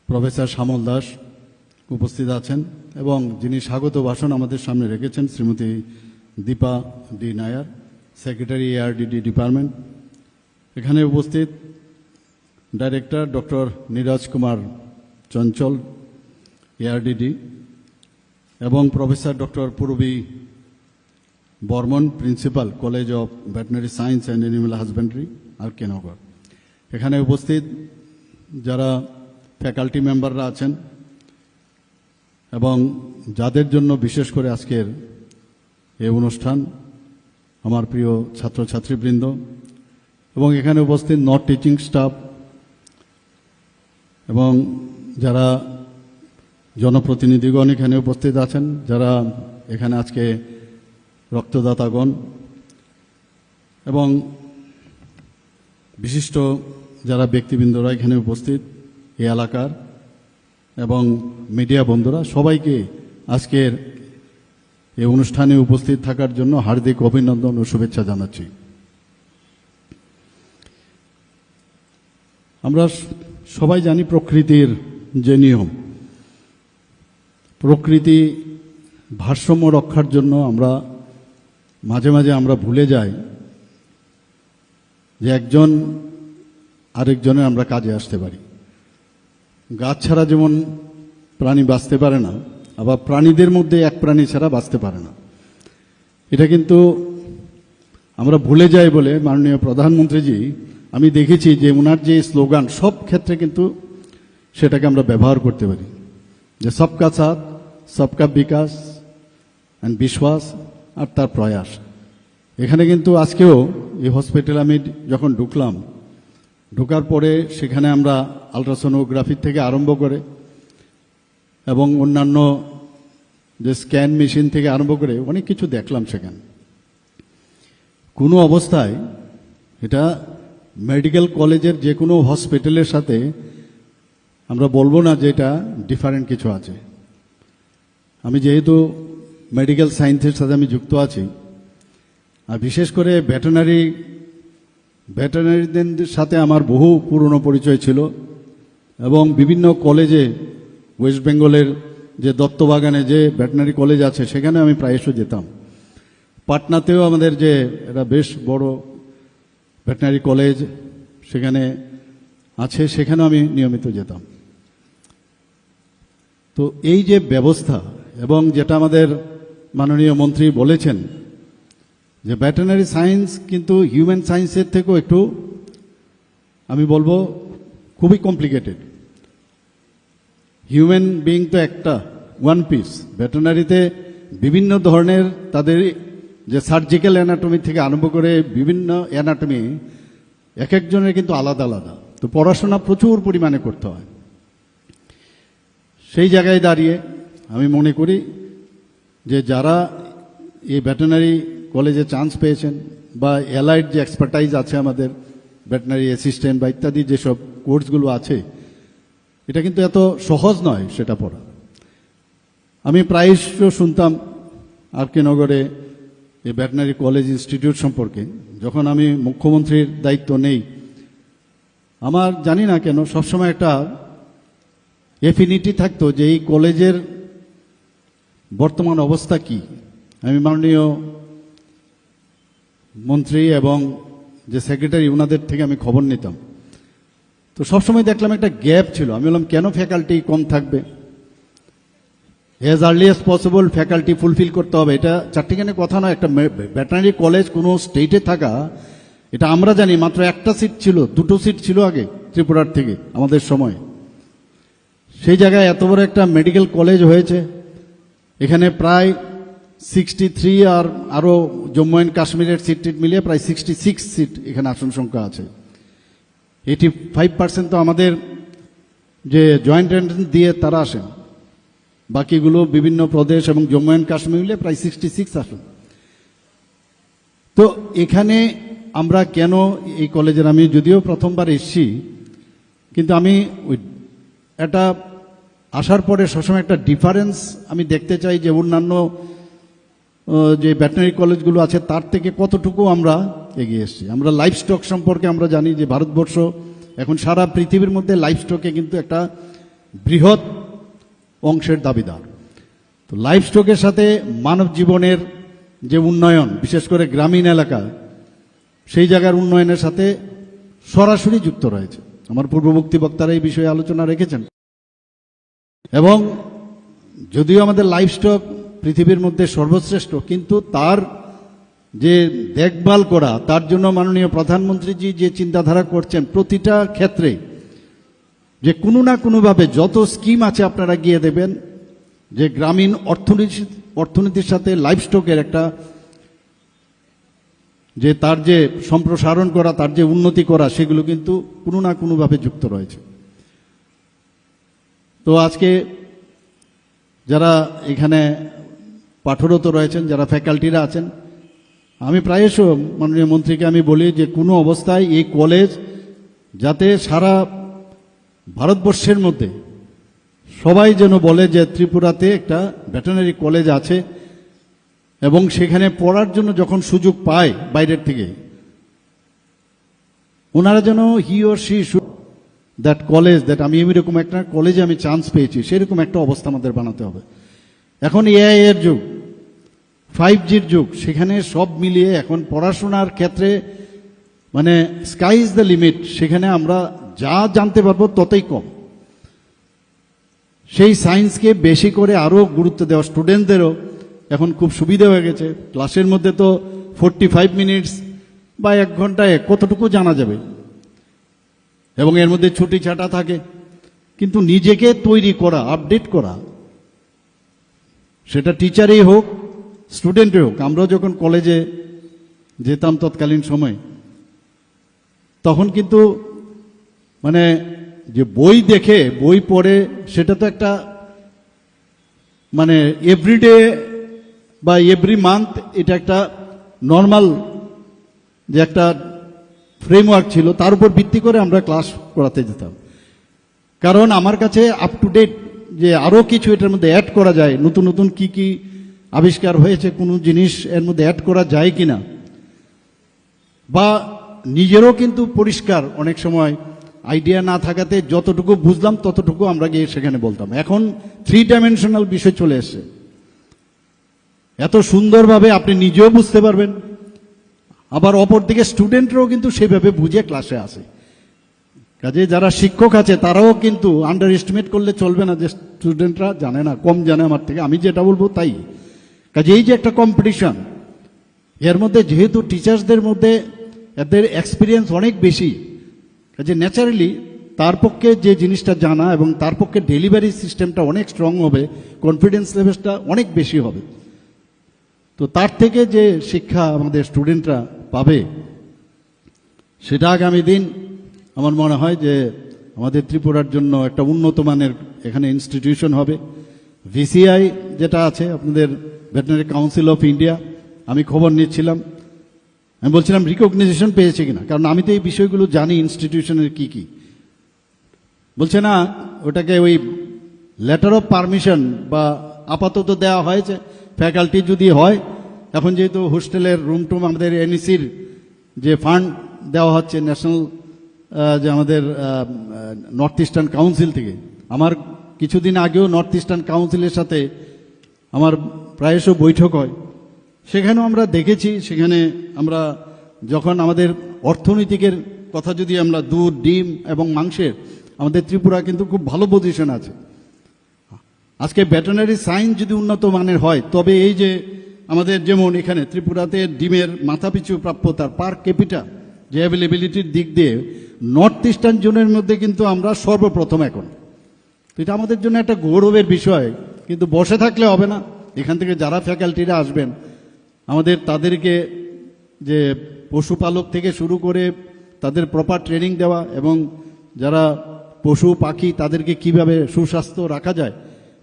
Speaker 5: professor Shyamal Das, উপস্থিত আছেন এবং যিনি স্বাগত ভাষণ আমাদের সামনে রেখেছেন Shrimati Dipa D Nair, secretary ARDD department. এখানে উপস্থিত director doctor Neeraj Kumar Chanchal, ARDD, এবং professor doctor Purbi Barman, principal, college of veterinary science and animal husbandry, R K. Nagar. এখানে উপস্থিত যারা ফ্যাকাল্টি মেম্বাররা আছেন এবং যাদের জন্য বিশেষ করে আজকের এই অনুষ্ঠান, আমার প্রিয় ছাত্রছাত্রীবৃন্দ এবং এখানে উপস্থিত নন টিচিং স্টাফ এবং যারা জনপ্রতিনিধিগণ এখানে উপস্থিত আছেন, যারা এখানে আজকে রক্তদাতাগণ এবং বিশিষ্ট যারা ব্যক্তিবৃন্দরা এখানে উপস্থিত এই এলাকার এবং মিডিয়া বন্ধুরা, সবাইকে আজকের এই অনুষ্ঠানে উপস্থিত থাকার জন্য হার্দিক অভিনন্দন ও শুভেচ্ছা জানাচ্ছি। আমরা সবাই জানি প্রকৃতির যে নিয়ম, প্রকৃতি ভারসাম্য রক্ষার জন্য আমরা মাঝে মাঝে আমরা ভুলে যাই যে একজন আরেকজনের আমরা কাজে আসতে পারি। গাছ ছাড়া যেমন প্রাণী বাঁচতে পারে না, আবার প্রাণীদের মধ্যে এক প্রাণী ছাড়া বাঁচতে পারে না। এটা কিন্তু আমরা ভুলে যাই বলে মাননীয় প্রধানমন্ত্রীজি, আমি দেখেছি যে ওনার যে স্লোগান সব ক্ষেত্রে কিন্তু সেটাকে আমরা ব্যবহার করতে পারি, যে সবকা সাথ, সবকা বিকাশ অ্যান্ড বিশ্বাস, আর তার প্রয়াস। এখানে কিন্তু আজকেও এই হসপিটাল আমি যখন ঢোকার পরে সেখানে আমরা আলট্রাসোনোগ্রাফি থেকে আরম্ভ করে এবং অন্যান্য যে স্ক্যান মেশিন থেকে আরম্ভ করে অনেক কিছু দেখলাম সেখানে। কোনো অবস্থায় এটা মেডিকেল কলেজের যে কোনো হসপিটালের সাথে আমরা বলবো না যে এটা ডিফারেন্ট কিছু আছে। আমি যেহেতু মেডিকেল সায়েন্সের সাথে আমি যুক্ত আছি, আর বিশেষ করে ভেটেনারিদের সাথে আমার বহু পুরনো পরিচয় ছিল এবং বিভিন্ন কলেজে, ওয়েস্ট বেঙ্গলের যে দত্তবাগানে যে ভেটেনারি কলেজ আছে সেখানে আমি প্রায়শই যেতাম। পাটনাতেও আমাদের যে এটা বেশ বড় ভেটেনারি কলেজ সেখানে আছে, সেখানেও আমি নিয়মিত যেতাম। তো এই যে ব্যবস্থা এবং যেটা আমাদের মাননীয় মন্ত্রী বলেছেন যে ভেটেনারি সায়েন্স কিন্তু হিউম্যান সায়েন্সের থেকেও একটু আমি বলবো খুবই কমপ্লিকেটেড। হিউম্যান বিইং তো একটা ওয়ান পিস, ভেটেনারিতে বিভিন্ন ধরনের তাদের যে সার্জিক্যাল অ্যানাটমি থেকে আরম্ভ করে বিভিন্ন অ্যানাটমি এক একজনের কিন্তু আলাদা আলাদা। তো পড়াশোনা প্রচুর পরিমাণে করতে হয়। সেই জায়গায় দাঁড়িয়ে আমি মনে করি যে যারা এই ভেটেনারি কলেজে চান্স পেয়েছেন বা অ্যালাইড যে এক্সপার্টাইজ আছে আমাদের ভেটেনারি অ্যাসিস্ট্যান্ট বা ইত্যাদি যেসব কোর্সগুলো আছে, এটা কিন্তু এত সহজ নয় সেটা পড়া। আমি প্রায়শ শুনতাম আর.কে. নগরে এই ভেটেনারি কলেজ ইনস্টিটিউট সম্পর্কে। যখন আমি মুখ্যমন্ত্রীর দায়িত্ব নেই, আমার জানি না কেন সবসময় একটা এফিনিটি থাকতো যে এই কলেজের বর্তমান অবস্থা কি। আমি মাননীয় মন্ত্রী এবং যে সেক্রেটারি ওনাদের থেকে আমি খবর নিতাম। তো সবসময় দেখলাম একটা গ্যাপ ছিল। আমি বললাম কেন ফ্যাকাল্টি কম থাকবে, as early as possible faculty fulfil করতে হবে। এটা চারটিখানে কথা নয়। একটা ভেটেনারি কলেজ কোনো স্টেটে থাকা, এটা আমরা জানি মাত্র একটা সিট ছিল, দুটো সিট ছিল আগে ত্রিপুরার থেকে আমাদের সময়। সেই জায়গায় এত বড় একটা মেডিকেল কলেজ হয়েছে, এখানে প্রায় 63 আর আরও জম্মু অ্যান্ড কাশ্মীরের সিট মিলিয়ে প্রায় 66 সিট এখানে আসন সংখ্যা আছে। 85% তো আমাদের যে জয়েন্ট এন্ট্রান্স দিয়ে তারা আসেন, বাকিগুলো বিভিন্ন প্রদেশ এবং জম্মু অ্যান্ড কাশ্মীর মিলিয়ে প্রায় 66 আসন। তো এখানে আমরা কেন এই কলেজের, আমি যদিও প্রথমবার এসেছি, কিন্তু আমি এটা আসার পরে সবসময় একটা ডিফারেন্স আমি দেখতে চাই যে অন্যান্য যে ভেটেনারি কলেজগুলো আছে তার থেকে কতটুকু আমরা এগিয়ে এসেছি। আমরা লাইফ স্টক সম্পর্কে আমরা জানি যে ভারতবর্ষ এখন সারা পৃথিবীর মধ্যে লাইফ স্টকে কিন্তু একটা বৃহৎ অংশের দাবিদার। তো লাইফ স্টকের সাথে মানব জীবনের যে উন্নয়ন, বিশেষ করে গ্রামীণ এলাকা, সেই জায়গার উন্নয়নের সাথে সরাসরি যুক্ত রয়েছে। আমার পূর্ববর্তী বক্তারা এই বিষয়ে আলোচনা রেখেছেন। এবং যদিও আমাদের লাইফ স্টক পৃথিবীর মধ্যে সর্বশ্রেষ্ঠ, কিন্তু তার যে দেখভাল করা, তার জন্য মাননীয় প্রধানমন্ত্রীজি যে চিন্তাধারা করছেন প্রতিটা ক্ষেত্রে, যে কোনো না কোনোভাবে যত স্কিম আছে আপনারা গিয়ে দেবেন, যে গ্রামীণ অর্থনীতির সাথে লাইফ স্টকের একটা যে তার যে সম্প্রসারণ করা, তার যে উন্নতি করা, সেগুলো কিন্তু কোনো না কোনোভাবে যুক্ত রয়েছে। তো আজকে যারা এখানে পাঠরত রয়েছেন, যারা ফ্যাকাল্টিরা আছেন, আমি প্রায়শ মাননীয় মন্ত্রীকে আমি বলি যে কোনো অবস্থায় এই কলেজ যাতে সারা ভারতবর্ষের মধ্যে সবাই যেন বলে যে ত্রিপুরাতে একটা ভেটেরিনারি কলেজ আছে, এবং সেখানে পড়ার জন্য যখন সুযোগ পায় বাইরের থেকে, ওনারা যেন he or she that college, that আমি এরকম একটা কলেজে আমি চান্স পেয়েছি, সেরকম একটা অবস্থা আমাদের বানাতে হবে। এখন এআই এর যুগ, 5G'র যুগ, সেখানে সব মিলিয়ে এখন পড়াশোনার ক্ষেত্রে মানে স্কাই ইজ দ্য লিমিট। সেখানে আমরা যা জানতে পারবো ততই কম। সেই সায়েন্সকে বেশি করে আরও গুরুত্ব দেওয়া, স্টুডেন্টদেরও এখন খুব সুবিধা হয়ে গেছে। ক্লাসের মধ্যে তো 45 মিনিটস বা 1 ঘন্টায় কতটুকু জানা যাবে, এবং এর মধ্যে ছুটি ছাটা থাকে। কিন্তু নিজেকে তৈরি করা, আপডেট করা, সেটা টিচারই হোক, স্টুডেন্টই হোক। আমরা যখন কলেজে যেতাম তৎকালীন সময়, তখন কিন্তু মানে যে বই দেখে বই পড়ে, সেটা তো একটা মানে এভরিডে বা এভরি মান্থ এটা একটা নর্মাল যে একটা ফ্রেমওয়ার্ক ছিল, তার উপর ভিত্তি করে আমরা ক্লাস করাতে যেতাম। কারণ আমার কাছে আপ টু ডেট যে আরও কিছু এটার মধ্যে অ্যাড করা যায়, নতুন নতুন কি কি আবিষ্কার হয়েছে, কোনো জিনিস এর মধ্যে অ্যাড করা যায় কিনা, বা নিজেরও কিন্তু পরিষ্কার অনেক সময় আইডিয়া না থাকাতে যতটুকু বুঝলাম ততটুকু আমরা গিয়ে সেখানে বলতাম। এখন 3 ডাইমেনশনাল বিষয় চলে এসছে, এত সুন্দরভাবে আপনি নিজেও বুঝতে পারবেন, আবার অপরদিকে স্টুডেন্টরাও কিন্তু সেভাবে বুঝে ক্লাসে আসে। কাজে যারা শিক্ষক আছে তারাও কিন্তু আন্ডার এস্টিমেট করলে চলবে না যে স্টুডেন্টরা জানে না, কম জানে আমার থেকে, আমি যেটা বলবো তাই। কাজে এই যে একটা কম্পিটিশন, এর মধ্যে যেহেতু টিচার্সদের মধ্যে এদের এক্সপিরিয়েন্স অনেক বেশি, কাজে ন্যাচারালি তার পক্ষে যে জিনিসটা জানা এবং তার পক্ষে ডেলিভারি সিস্টেমটা অনেক স্ট্রং হবে, কনফিডেন্স লেভেলটা অনেক বেশি হবে। তো তার থেকে যে শিক্ষা আমাদের স্টুডেন্টরা পাবে, সেটা আগামী দিন আমার মনে হয় যে আমাদের ত্রিপুরার জন্য একটা উন্নত মানের এখানে ইনস্টিটিউশন হবে। ভিসিআই যেটা আছে আপনাদের ভেটেরিনারি কাউন্সিল অফ ইন্ডিয়া, আমি খবর নিচ্ছিলাম, আমি বলছিলাম রিকগনাইজেশন পেয়েছে কিনা, কারণ আমি তো এই বিষয়গুলো জানি ইনস্টিটিউশনের কি কি। বলছে না, ওটাকে ওই লেটার অফ পারমিশন বা আপাতত দেওয়া হয়েছে, ফ্যাকাল্টি যদি হয়, এখন যেহেতু হোস্টেলের রুম টুম আমাদের এনইসির যে ফান্ড দেওয়া হচ্ছে ন্যাশনাল যে আমাদের নর্থ ইস্টার্ন কাউন্সিল থেকে, আমার কিছুদিন আগেও নর্থ ইস্টার্ন কাউন্সিলের সাথে আমার প্রায়শ বৈঠক হয়, সেখানেও আমরা দেখেছি, সেখানে আমরা যখন আমাদের অর্থনৈতিকের কথা যদি আমরা দুধ, ডিম এবং মাংসের, আমাদের ত্রিপুরা কিন্তু খুব ভালো পজিশন আছে। আজকে ভেটেরিনারি সায়েন্স যদি উন্নত মানের হয়, তবে এই যে আমাদের যেমন এখানে ত্রিপুরাতে ডিমের মাথাপিছু প্রাপ্যতার পার ক্যাপিটা যে অ্যাভেলেবিলিটির দিক দিয়ে নর্থ ইস্টার্ন জোনের মধ্যে কিন্তু আমরা সর্বপ্রথম এখন। তো এটা আমাদের জন্য একটা গৌরবের বিষয়, কিন্তু বসে থাকলে হবে না। এখান থেকে যারা ফ্যাকাল্টিরা আসবেন, আমাদের তাদেরকে যে পশুপালক থেকে শুরু করে তাদের প্রপার ট্রেনিং দেওয়া, এবং যারা পশু পাখি তাদেরকে কিভাবে সুস্বাস্থ্য রাখা যায়।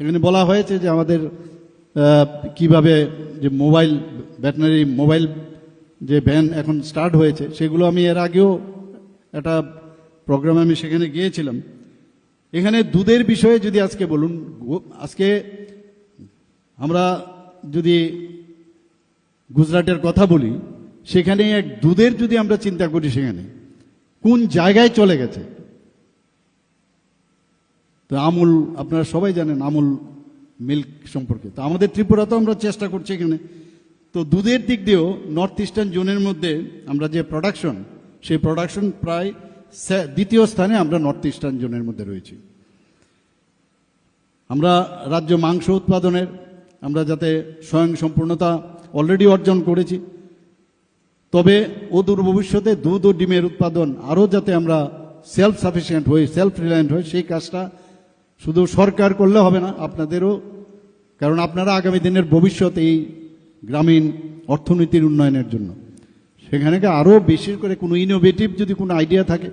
Speaker 5: এখানে বলা হয়েছে যে আমাদের কিভাবে যে মোবাইল ভেটেরিনারি মোবাইল যে ভ্যান এখন স্টার্ট হয়েছে, সেগুলো আমি এর আগেও একটা প্রোগ্রামে আমি সেখানে গিয়েছিলাম। এখানে দুধের বিষয়ে যদি আজকে বলুন, আজকে আমরা যদি গুজরাটের কথা বলি, সেখানে এক দুধের যদি আমরা চিন্তা করি, সেখানে কোন জায়গায় চলে গেছে। তো তো আমুল আপনারা সবাই জানেন আমুল মিল্ক সম্পর্কে। তো আমাদের ত্রিপুরাতেও আমরা চেষ্টা করছি এখানে। তো দুধের দিক দিয়েও নর্থ ইস্টার্ন জোনের মধ্যে আমরা যে প্রোডাকশন, সেই প্রোডাকশন প্রায় দ্বিতীয় স্থানে আমরা নর্থ ইস্টার্ন জোনের মধ্যে রয়েছি। আমরা রাজ্য মাংস উৎপাদনের আমরা যাতে স্বয়ং সম্পূর্ণতা অলরেডি অর্জন করেছি, তবে অদূর ভবিষ্যতে দুধ ও ডিমের উৎপাদন আরও যাতে আমরা সেলফ সাফিসিয়েন্ট হই, সেলফ রিলায়েন্ট হই, সেই কাজটা শুধু সরকার করলে হবে না, আপনাদেরও, কারণ আপনারা আগামী দিনের ভবিষ্যৎ এই গ্রামীণ অর্থনীতির উন্নয়নের জন্য। সেখানে আরও বেশি করে কোনো ইনোভেটিভ যদি কোনো আইডিয়া থাকে,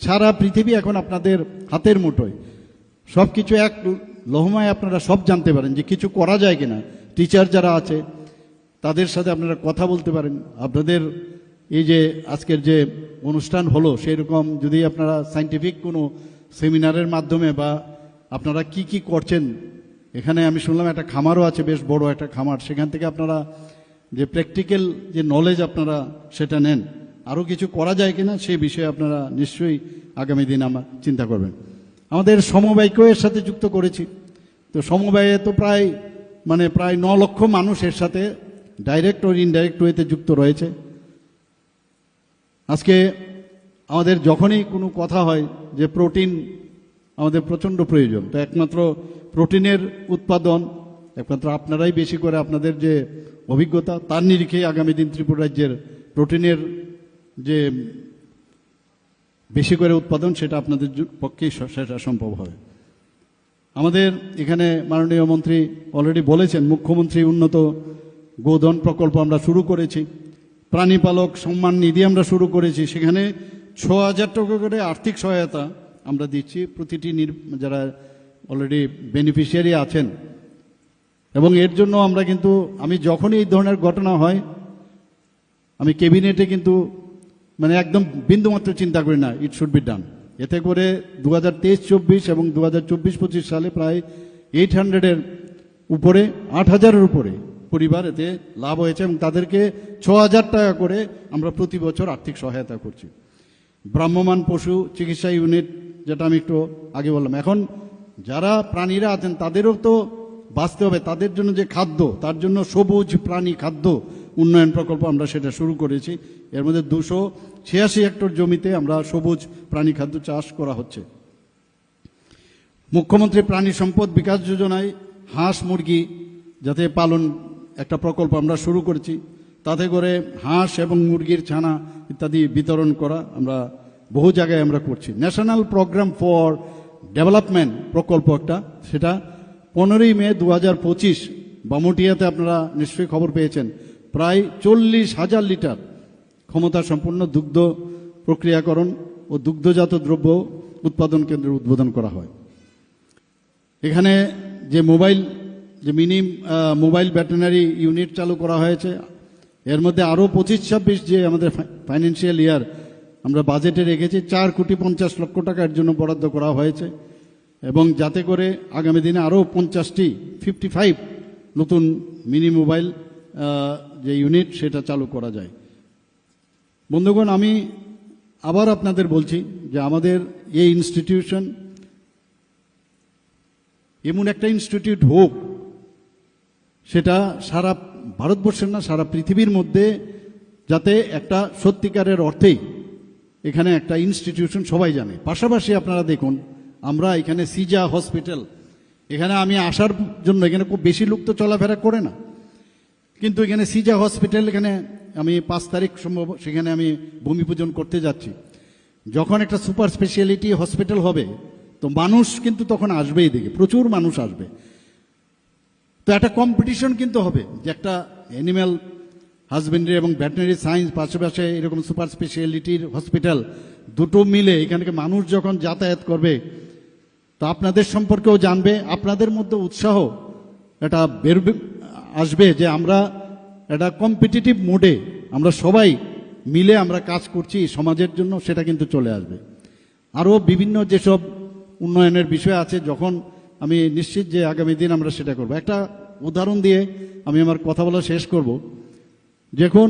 Speaker 5: সারা পৃথিবী এখন আপনাদের হাতের মুঠোয়, সব কিছু এক লহমায় আপনারা সব জানতে পারেন যে কিছু করা যায় কিনা। টিচার যারা আছে তাদের সাথে আপনারা কথা বলতে পারেন। আপনাদের এই যে আজকের যে অনুষ্ঠান হলো, সেই রকম যদি আপনারা সায়েন্টিফিক কোনো সেমিনারের মাধ্যমে বা আপনারা কি কি করছেন, এখানে আমি শুনলাম একটা খামারও আছে, বেশ বড় একটা খামার, সেখান থেকে আপনারা যে প্র্যাকটিক্যাল যে নলেজ আপনারা সেটা নেন, আরও কিছু করা যায় কিনা সেই বিষয়ে আপনারা নিশ্চয়ই আগামী দিন আমরা চিন্তা করবেন। আমাদের সমবায়কেও এর সাথে যুক্ত করেছি। তো সমবায়ে তো প্রায় 9 লক্ষ মানুষ এর সাথে ডাইরেক্ট ও ইনডাইরেক্ট ওয়েতে যুক্ত রয়েছে। আজকে আমাদের যখনই কোনো কথা হয় যে প্রোটিন আমাদের প্রচণ্ড প্রয়োজন, তো একমাত্র প্রোটিনের উৎপাদন একমাত্র আপনারাই বেশি করে, আপনাদের যে অভিজ্ঞতা তার নিরিখে আগামী দিন ত্রিপুরা রাজ্যের প্রোটিনের যে বেশি করে উৎপাদন সেটা আপনাদের পক্ষেই সেটা সম্ভব হবে। আমাদের এখানে মাননীয় মন্ত্রী অলরেডি বলেছেন, মুখ্যমন্ত্রী উন্নত গোধন প্রকল্প আমরা শুরু করেছি, প্রাণীপালক সম্মান নিধি আমরা শুরু করেছি, সেখানে 6,000 টাকা করে আর্থিক সহায়তা আমরা দিচ্ছি প্রতিটি যারা অলরেডি বেনিফিশিয়ারি আছেন। এবং এর জন্য আমরা কিন্তু, আমি যখনই এই ধরনের ঘটনা হয় আমি ক্যাবিনেটে কিন্তু একদম বিন্দুমাত্র চিন্তা করি না, ইট শুড বি ডান। এতে করে 2023-24 এবং 2024-25 সালে প্রায় 800-এর উপরে, 8,000-এর উপরে পরিবার এতে লাভ হয়েছে এবং তাদেরকে 6,000 টাকা করে আমরা প্রতি বছর আর্থিক সহায়তা করছি। ভ্রাম্যমাণ পশু চিকিৎসা ইউনিট, যেটা আমি একটু আগে বললাম, এখন যারা প্রাণীরা আছেন তাদেরও তো বাঁচতে হবে, তাদের জন্য যে খাদ্য, তার জন্য সবুজ প্রাণী খাদ্য উন্নয়ন প্রকল্প আমরা সেটা শুরু করেছি। এর মধ্যে 286 হেক্টর জমিতে আমরা সবুজ প্রাণী খাদ্য চাষ করা হচ্ছে। মুখ্যমন্ত্রী প্রাণী সম্পদ বিকাশ যোজনায় হাঁস মুরগি যাতে পালন একটা প্রকল্প আমরা শুরু করেছি, তাতে করে হাঁস এবং মুরগির ছানা ইত্যাদি বিতরণ করা আমরা বহু জায়গায় আমরা করছি। ন্যাশনাল প্রোগ্রাম ফর ডেভেলপমেন্ট প্রকল্প একটা, সেটা 15ই মে 2025 বামুটিয়াতে আপনারা নিশ্চয়ই খবর পেয়েছেন, প্রায় 40,000 লিটার ক্ষমতা সম্পন্ন দুগ্ধ প্রক্রিয়াকরণ ও দুগ্ধজাত দ্রব্য উৎপাদন কেন্দ্রের উদ্বোধন করা হয়। এখানে যে মিনি মোবাইল ভেটেরিনারি ইউনিট চালু করা হয়েছে, এর মধ্যে আরও 25-26 যে আমাদের ফাইন্যান্সিয়াল ইয়ার আমরা বাজেটে রেখেছি 4,50 লক্ষ টাকা এর জন্য বরাদ্দ করা হয়েছে, এবং যাতে করে আগামী দিনে আরও 55 নতুন মিনি মোবাইল যে ইউনিট সেটা চালু করা যায়। বন্ধুগণ, আমি আবার আপনাদের বলছি যে আমাদের এই ইনস্টিটিউশন এমন একটা ইনস্টিটিউট হোক, সেটা সারা ভারতবর্ষের না সারা পৃথিবীর মধ্যে, যাতে একটা সত্যিকারের অর্থেই এখানে একটা ইনস্টিটিউশন সবাই জানে। পাশাপাশি আপনারা দেখুন, আমরা এখানে সিজা হসপিটাল, এখানে আমি আসার জন্য, এখানে খুব বেশি লোক তো চলাফেরা করে না, কিন্তু এখানে সিজা হসপিটাল, এখানে আমি 5 তারিখ সম্ভব সেখানে আমি ভূমি পূজন করতে যাচ্ছি। যখন একটা সুপার স্পেশালিটি হসপিটাল হবে, তো মানুষ কিন্তু তখন আসবেই, দেখে প্রচুর মানুষ আসবে। তো একটা কম্পিটিশন কিন্তু হবে যে একটা অ্যানিম্যাল হাজবেন্ডারি এবং ভেটেরিনারি সায়েন্স পাশাপাশি এরকম সুপার স্পেশালিটির হসপিটাল দুটো মিলে এখানে মানুষ যখন যাতায়াত করবে, তো আপনাদের সম্পর্কেও জানবে, আপনাদের মধ্যে উৎসাহ এটা আসবে যে আমরা একটা কম্পিটিটিভ মোডে আমরা সবাই মিলে আমরা কাজ করছি সমাজের জন্য, সেটা কিন্তু চলে আসবে। আরও বিভিন্ন যেসব উন্নয়নের বিষয় আছে, যখন আমি নিশ্চিত যে আগামী দিন আমরা সেটা করব। একটা উদাহরণ দিয়ে আমি আমার কথা বলা শেষ করব। যখন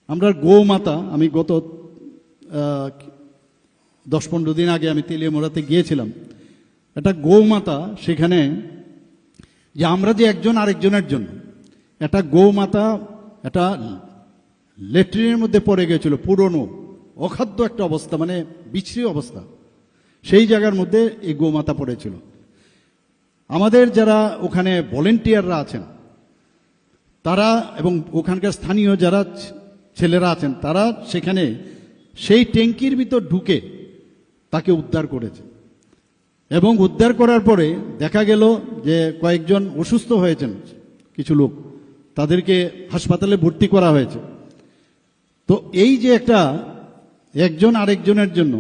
Speaker 5: আমরা গৌমাতা, আমি গত 10-15 দিন আগে আমি তেলিয়ামোড়াতে গিয়েছিলাম, একটা গৌমাতা সেখানে, যে আমরা যে একজন আরেকজনের জন্য, একটা গৌমাতা একটা ল্যাট্রিনের মধ্যে পড়ে গিয়েছিল, পুরনো অখাদ্য একটা অবস্থা, মানে বিশ্রী অবস্থা, সেই জায়গার মধ্যে এই গৌমাতা পড়েছিল। আমাদের যারা ওখানে ভলেন্টিয়াররা আছেন তারা এবং ওখানকার স্থানীয় যারা ছেলেরা আছেন তারা সেখানে সেই ট্যাঙ্কির ভিতর ঢুকে তাকে উদ্ধার করেছে। এবং উদ্ধার করার পরে দেখা গেল যে কয়েকজন অসুস্থ হয়েছেন, কিছু লোক, তাদেরকে হাসপাতালে ভর্তি করা হয়েছে। তো এই যে একটা একজন আরেকজনের জন্য,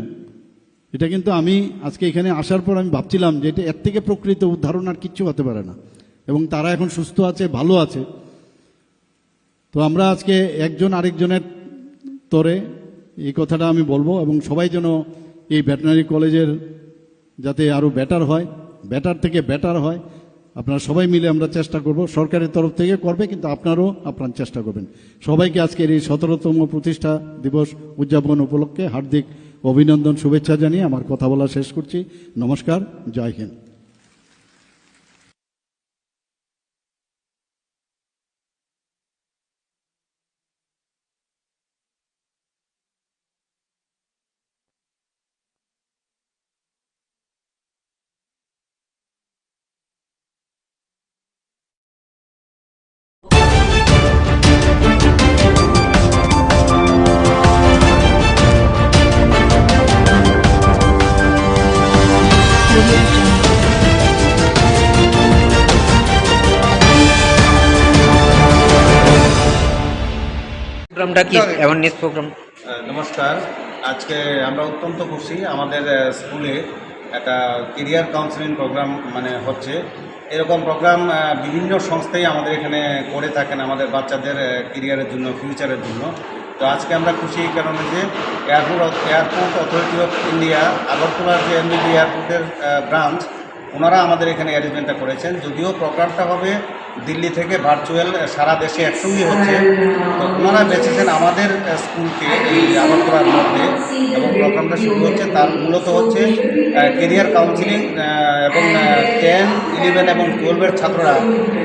Speaker 5: এটা কিন্তু আমি আজকে এখানে আসার পর আমি ভাবছিলাম যে এটা এর থেকে প্রকৃত উদাহরণ আর কিচ্ছু হতে পারে না। এবং তারা এখন সুস্থ আছে, ভালো আছে। তো আমরা আজকে একজন আরেকজনের তরে এই কথাটা আমি বলবো, এবং সবাই যেন এই ভেটেরিনারি কলেজের যাতে আরও বেটার হয়, বেটার থেকে বেটার হয়, আপনারা সবাই মিলে আমরা চেষ্টা করব। সরকারের তরফ থেকে করবে, কিন্তু আপনারাও আপনার চেষ্টা করবেন। সবাইকে আজকের এই 17তম প্রতিষ্ঠা দিবস উদযাপন উপলক্ষে হার্দিক অভিনন্দন, শুভেচ্ছা জানিয়ে আমার কথা বলা শেষ করছি। নমস্কার, জয় হিন্দ।
Speaker 11: প্রোগ্রামটা কি অ্যাওয়ারনেস প্রোগ্রাম?
Speaker 16: নমস্কার, আজকে আমরা অত্যন্ত খুশি, আমাদের স্কুলে একটা কেরিয়ার কাউন্সেলিং প্রোগ্রাম হচ্ছে। এরকম প্রোগ্রাম বিভিন্ন সংস্থাই আমাদের এখানে করে থাকেন আমাদের বাচ্চাদের কেরিয়ারের জন্য, ফিউচারের জন্য। তো আজকে আমরা খুশি এই কারণে যে এয়ারপোর্ট অথরিটি অফ ইন্ডিয়া আগরতলার যে এমবিবি এয়ারপোর্টের ব্রাঞ্চ, ওনারা আমাদের এখানে অ্যারেঞ্জমেন্টটা করেছেন। যদিও প্রোগ্রামটা হবে দিল্লি থেকে ভার্চুয়াল, সারা দেশে একসঙ্গে হচ্ছে, তো ওনারা বেছেছেন আমাদের স্কুলকে এই আগরতলার মধ্যে, এবং প্রোগ্রামটা শুরু হচ্ছে তার মূলত হচ্ছে কেরিয়ার কাউন্সিলিং, এবং 10, 11 এবং 12-এর ছাত্ররা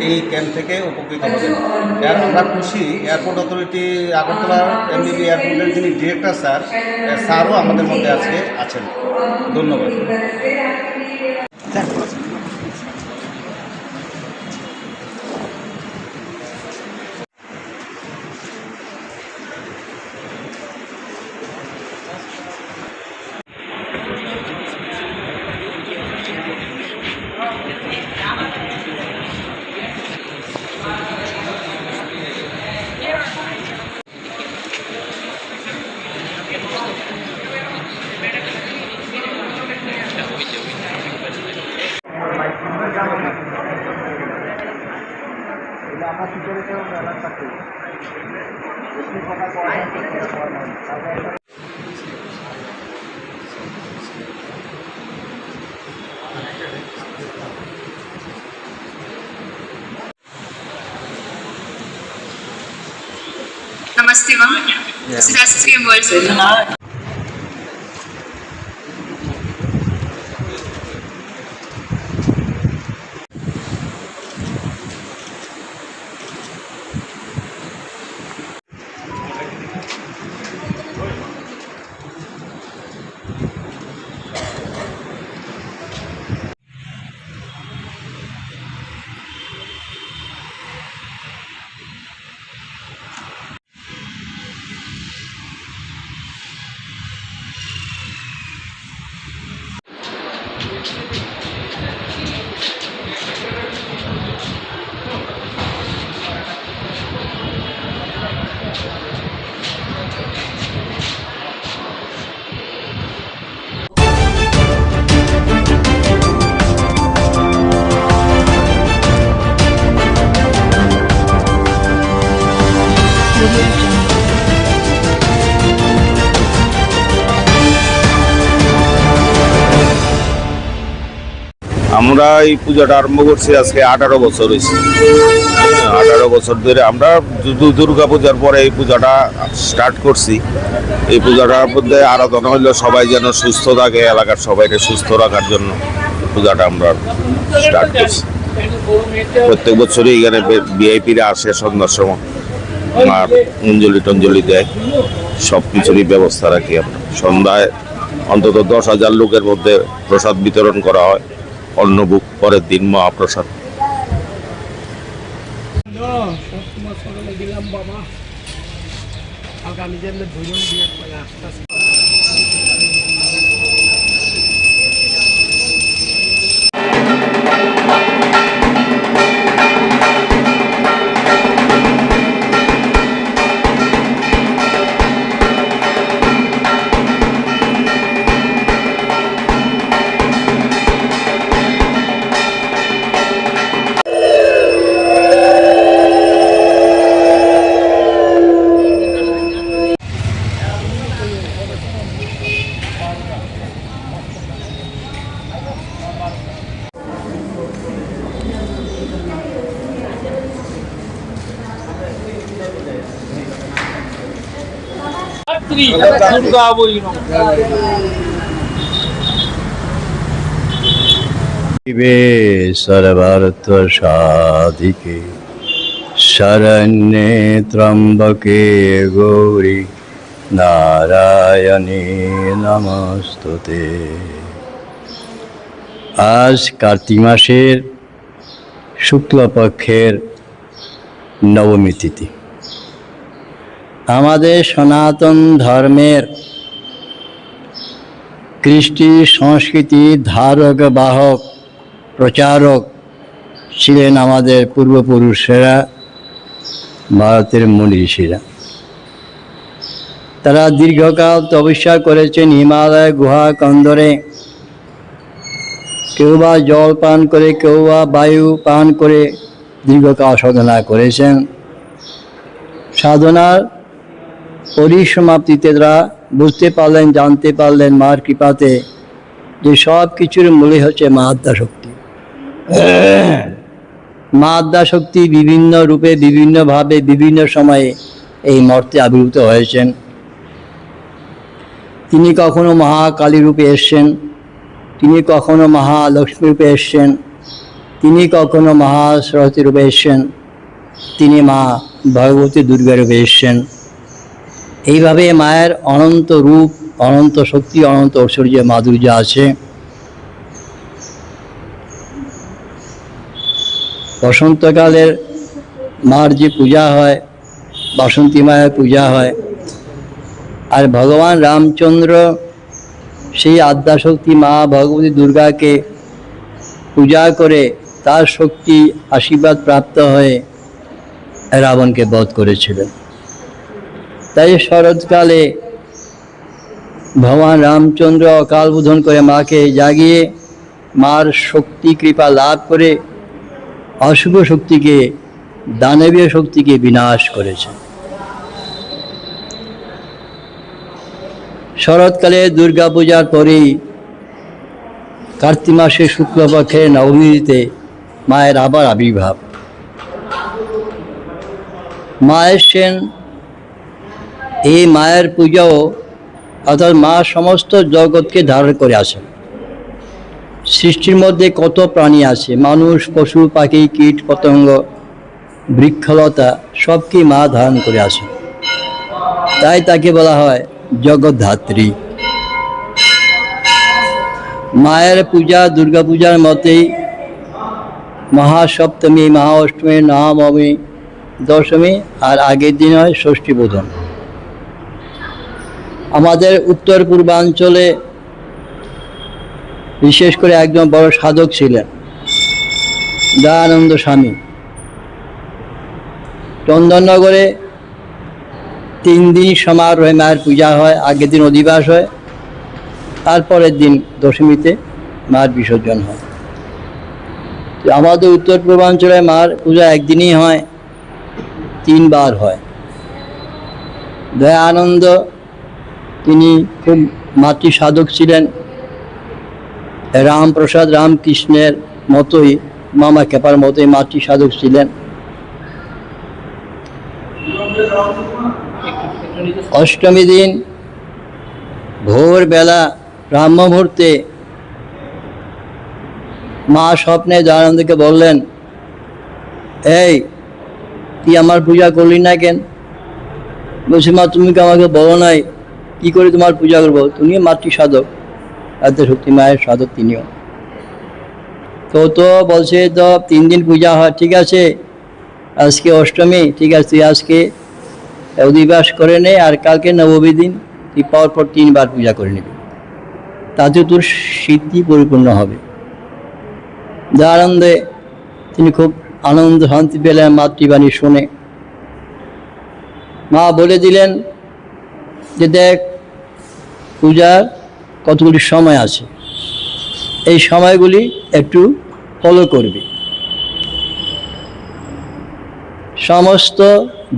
Speaker 16: এই ক্যাম্প থেকে উপকৃত হবেন। আমরা খুশি, এয়ারপোর্ট অথরিটি আগরতলার এমবিবি এয়ারপোর্টের যিনি ডিরেক্টর স্যারও আমাদের মধ্যে আছেন। ধন্যবাদ।
Speaker 17: Namaste, ma'am. This is SSVM World Center.
Speaker 24: আমরা এই পূজাটা আরম্ভ করছি আজকে 18 বছর হয়েছে। 18 বছর ধরে আমরা দুর্গা পূজার পরে এই পূজাটা স্টার্ট করছি। এই পূজাটার মধ্যে আরাধনা হইলো সবাই যেন সুস্থ থাকে, এলাকার সবাইকে সুস্থ রাখার জন্য। পূজাটা আমরা স্টার্ট করছি। প্রত্যেক বছরই এখানে ভিআইপিরা আসে সন্ধ্যার সময়, আর অঞ্জলি টঞ্জলি দেয়, সব কিছুরই ব্যবস্থা রাখি আমরা। সন্ধ্যায় অন্তত 10,000 লোকের মধ্যে প্রসাদ বিতরণ করা হয়, অন্নভোগ, পরের দিন মহাপ্রসাদ।
Speaker 6: सर्वार्थ साधिके शरण्ये त्र्यंबके गौरी नारायणे नमस्तुते। आज कार्तिक मासेर शुक्लपक्षेर नवमी तिथि। আমাদের সনাতন ধর্মের কৃষ্টি সংস্কৃতি ধারক বাহক প্রচারক ছিলেন আমাদের পূর্বপুরুষেরা, ভারতের মুনি ঋষিরা। তারা দীর্ঘকাল তপস্যা করেছেন হিমালয় গুহা কন্দরে। কেউ বা জল পান করে, কেউ বা বায়ু পান করে দীর্ঘকাল সাধনা করেছেন। সাধনার পরিসমাপ্তিতে তারা বুঝতে পারলেন, জানতে পারলেন মার কৃপাতে যে সব কিছুর মূলে হচ্ছে মা আদ্যাশক্তি। মা আদ্যাশক্তি বিভিন্ন রূপে, বিভিন্নভাবে, বিভিন্ন সময়ে এই মর্তে আবির্ভূত হয়েছেন। তিনি কখনো মহাকালী রূপে এসছেন, তিনি কখনো মহালক্ষ্মী রূপে এসছেন, তিনি কখনো মহাসরস্বতী রূপে এসছেন, তিনি মা ভগবতী দুর্গা রূপে এসছেন। এইভাবে মায়ের অনন্ত রূপ, অনন্ত শক্তি, অনন্ত ঐশ্বর্য মাধুর্য আছে। বসন্তকালের মার যে পূজা হয়, বাসন্তী মায়ের পূজা হয়। আর ভগবান রামচন্দ্র সেই আদ্যাশক্তি মা ভগবতী দুর্গাকে পূজা করে তার শক্তি আশীর্বাদ প্রাপ্ত হয়ে রাবণকে বধ করেছিলেন। তাই শরৎকালে ভগবান রামচন্দ্র অকাল বোধন করে মাকে জাগিয়ে মার শক্তি কৃপা লাভ করে অশুভ শক্তিকে, দানবীয় শক্তিকে বিনাশ করেছে। শরৎকালে দুর্গা পূজার পরেই কার্তিক মাসের শুক্লপক্ষের নবমীতে মায়ের আবার আবির্ভাব। মায়ের সেন এই মায়ের পূজাও, অর্থাৎ মা সমস্ত জগৎকে ধারণ করে আছেন। সৃষ্টির মধ্যে কত প্রাণী আছে, মানুষ, পশু, পাখি, কীট পতঙ্গ, বৃক্ষলতা সবকে মা ধারণ করে আসেন। তাই তাকে বলা হয় জগদ্ধাত্রী। মায়ের পূজা দুর্গা পূজার মতেই মহাসপ্তমী, মহাঅষ্টমী, নবমী, দশমী আর আগের দিন হয় ষষ্ঠী বোধন। আমাদের উত্তর পূর্বাঞ্চলে বিশেষ করে একজন বড় সাধক ছিলেন দয়ানন্দ স্বামী। চন্দননগরে 3 দিন সমারোহে মায়ের পূজা হয়। আগের দিন অধিবাস হয়, তারপরের দিন দশমীতে মায়ের বিসর্জন হয়। আমাদের উত্তর পূর্বাঞ্চলে মার পূজা একদিনই হয়, 3 বার হয়। দয়ানন্দ তিনি খুব মাতৃ সাধক ছিলেন। রামপ্রসাদ রামকৃষ্ণের মতোই, মামা খেপার মতোই মাতৃ সাধক ছিলেন। অষ্টমী দিন ভোরবেলা ব্রাহ্ম মুহূর্তে মা স্বপ্নে দয়ানন্দকে বললেন, এই তুই আমার পূজা করলি না কেন? বলছি, মা তুমি কি আমাকে বলো নাই কি করে তোমার পূজা করবো? তুমিও মাতৃ সাধক, এত শক্তি মায়ের সাধক তিনিও। তো বলছে তো 3 দিন পূজা হয়, ঠিক আছে আজকে অষ্টমী, ঠিক আছে তুই আজকে অধিবাস করে নে, আর কালকে নবমী দিন তুই পর 3 বার পূজা করে নিবি, তাতে তোর সিদ্ধি পরিপূর্ণ হবে। দয়ানন্দে তিনি খুব আনন্দ শান্তি পেলেন মাতৃবাণী শুনে। মা বলে দিলেন যে দেখ, পূজার কতগুলি সময় আছে, এই সময়গুলি একটু ফলো করবি। সমস্ত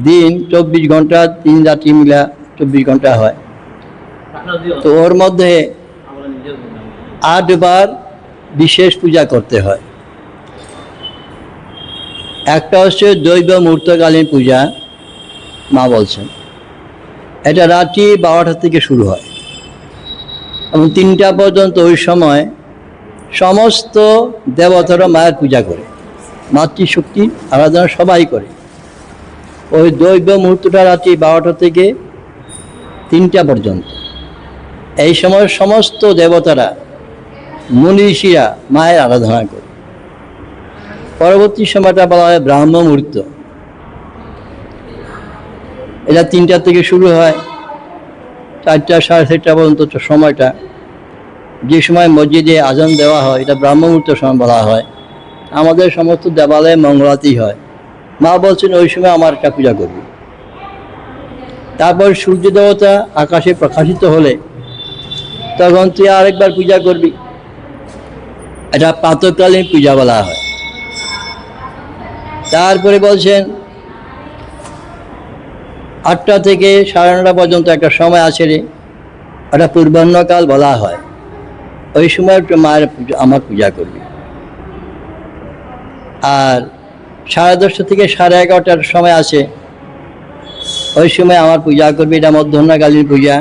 Speaker 6: দিন 24 ঘন্টা, 3 রাত্রি মিলা 24 ঘন্টা হয়, তো ওর মধ্যে 8 বার বিশেষ পূজা করতে হয়। একটা হচ্ছে দৈব মুহূর্তকালীন পূজা, মা বলছেন এটা রাত্রি 12টা থেকে শুরু হয় এবং 3টা পর্যন্ত। ওই সময় সমস্ত দেবতারা মায়ের পূজা করে, মাতৃশক্তির আরাধনা সবাই করে। ওই দৈব মুহূর্তটা রাত্রি 12টা থেকে 3টা পর্যন্ত। এই সময় সমস্ত দেবতারা মুনি ঋষিরা মায়ের আরাধনা করে। পরবর্তী সময়টা বলা হয় ব্রাহ্ম মুহূর্ত, এটা 3টা থেকে শুরু হয়, 4টা 4:30 পর্যন্ত সময়টা। যে সময় মসজিদে আজান দেওয়া হয় এটা ব্রাহ্ম মুহূর্ত সময় বলা হয়। আমাদের সমস্ত দেবালয়ে মঙ্গলাতেই হয়। মা বলছেন ওই সময় আমার একটা পূজা করবি। তারপর সূর্য দেবতা আকাশে প্রকাশিত হলে তখন তুই আরেকবার পূজা করবি, এটা প্রাতঃকালীন পূজা বলা হয়। তারপরে বলছেন 8টা থেকে 9:30 পর্যন্ত একটা সময় আছে রে, এটা পূর্বাহ্নকাল বলা হয়। ওই সময় একটু মায়ের আমার পূজা করবি। আর 10:30 থেকে 11:30টার সময় আছে, ওই সময় আমার পূজা করবি, এটা মধ্যাহ্নকালীন পূজা।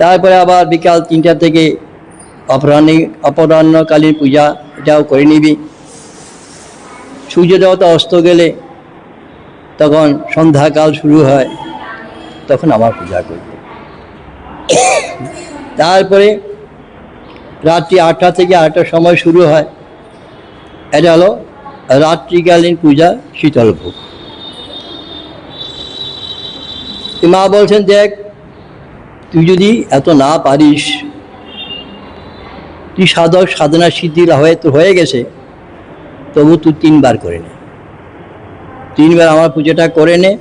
Speaker 6: তারপরে আবার বিকাল 3টা থেকে অপরাহ্নকালীন পূজা, এটাও করে নিবি। সূর্য দেবতা অস্ত গেলে তখন সন্ধ্যাকাল শুরু হয়, তখন আমার পূজা করবে। তারপরে রাত্রি 8টা থেকে 8টার সময় শুরু হয়, এটা হলো রাত্রিকালীন পূজা, শীতল ভোগ। মা বলছেন দেখ, তুই যদি এত না পারিস, তুই সাধক সাধনা সিদ্ধি হয়ে গেছে, তবু তুই 3 বার করে নে, 3 বার আমার পুজোটা করে নে।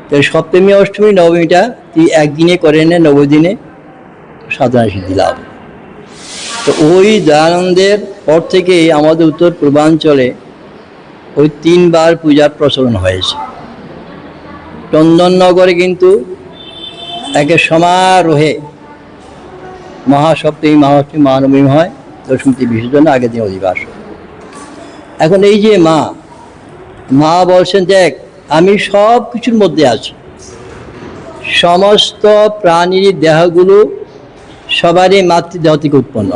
Speaker 6: তো সপ্তমী অষ্টমী নবমীটা তুই একদিনে করে নে, 9 দিনে সাধনা সিদ্ধি লাভ। তো ওই দয়ানন্দের পর থেকেই আমাদের উত্তর পূর্বাঞ্চলে ওই 3 বার পূজার প্রচলন হয়েছে। চন্দননগরে কিন্তু একে সমারোহে মহাসপ্তমী, মহাষ্টমী, মহানবমী হয়, দশমীতে বিসর্জন, আগের দিন অধিবাস। এখন এই যে মা বলছেন দেখ, আমি সব কিছুর মধ্যে আছি, সমস্ত প্রাণীর দেহগুলো সবারই মাতৃদেহ থেকে উৎপন্ন।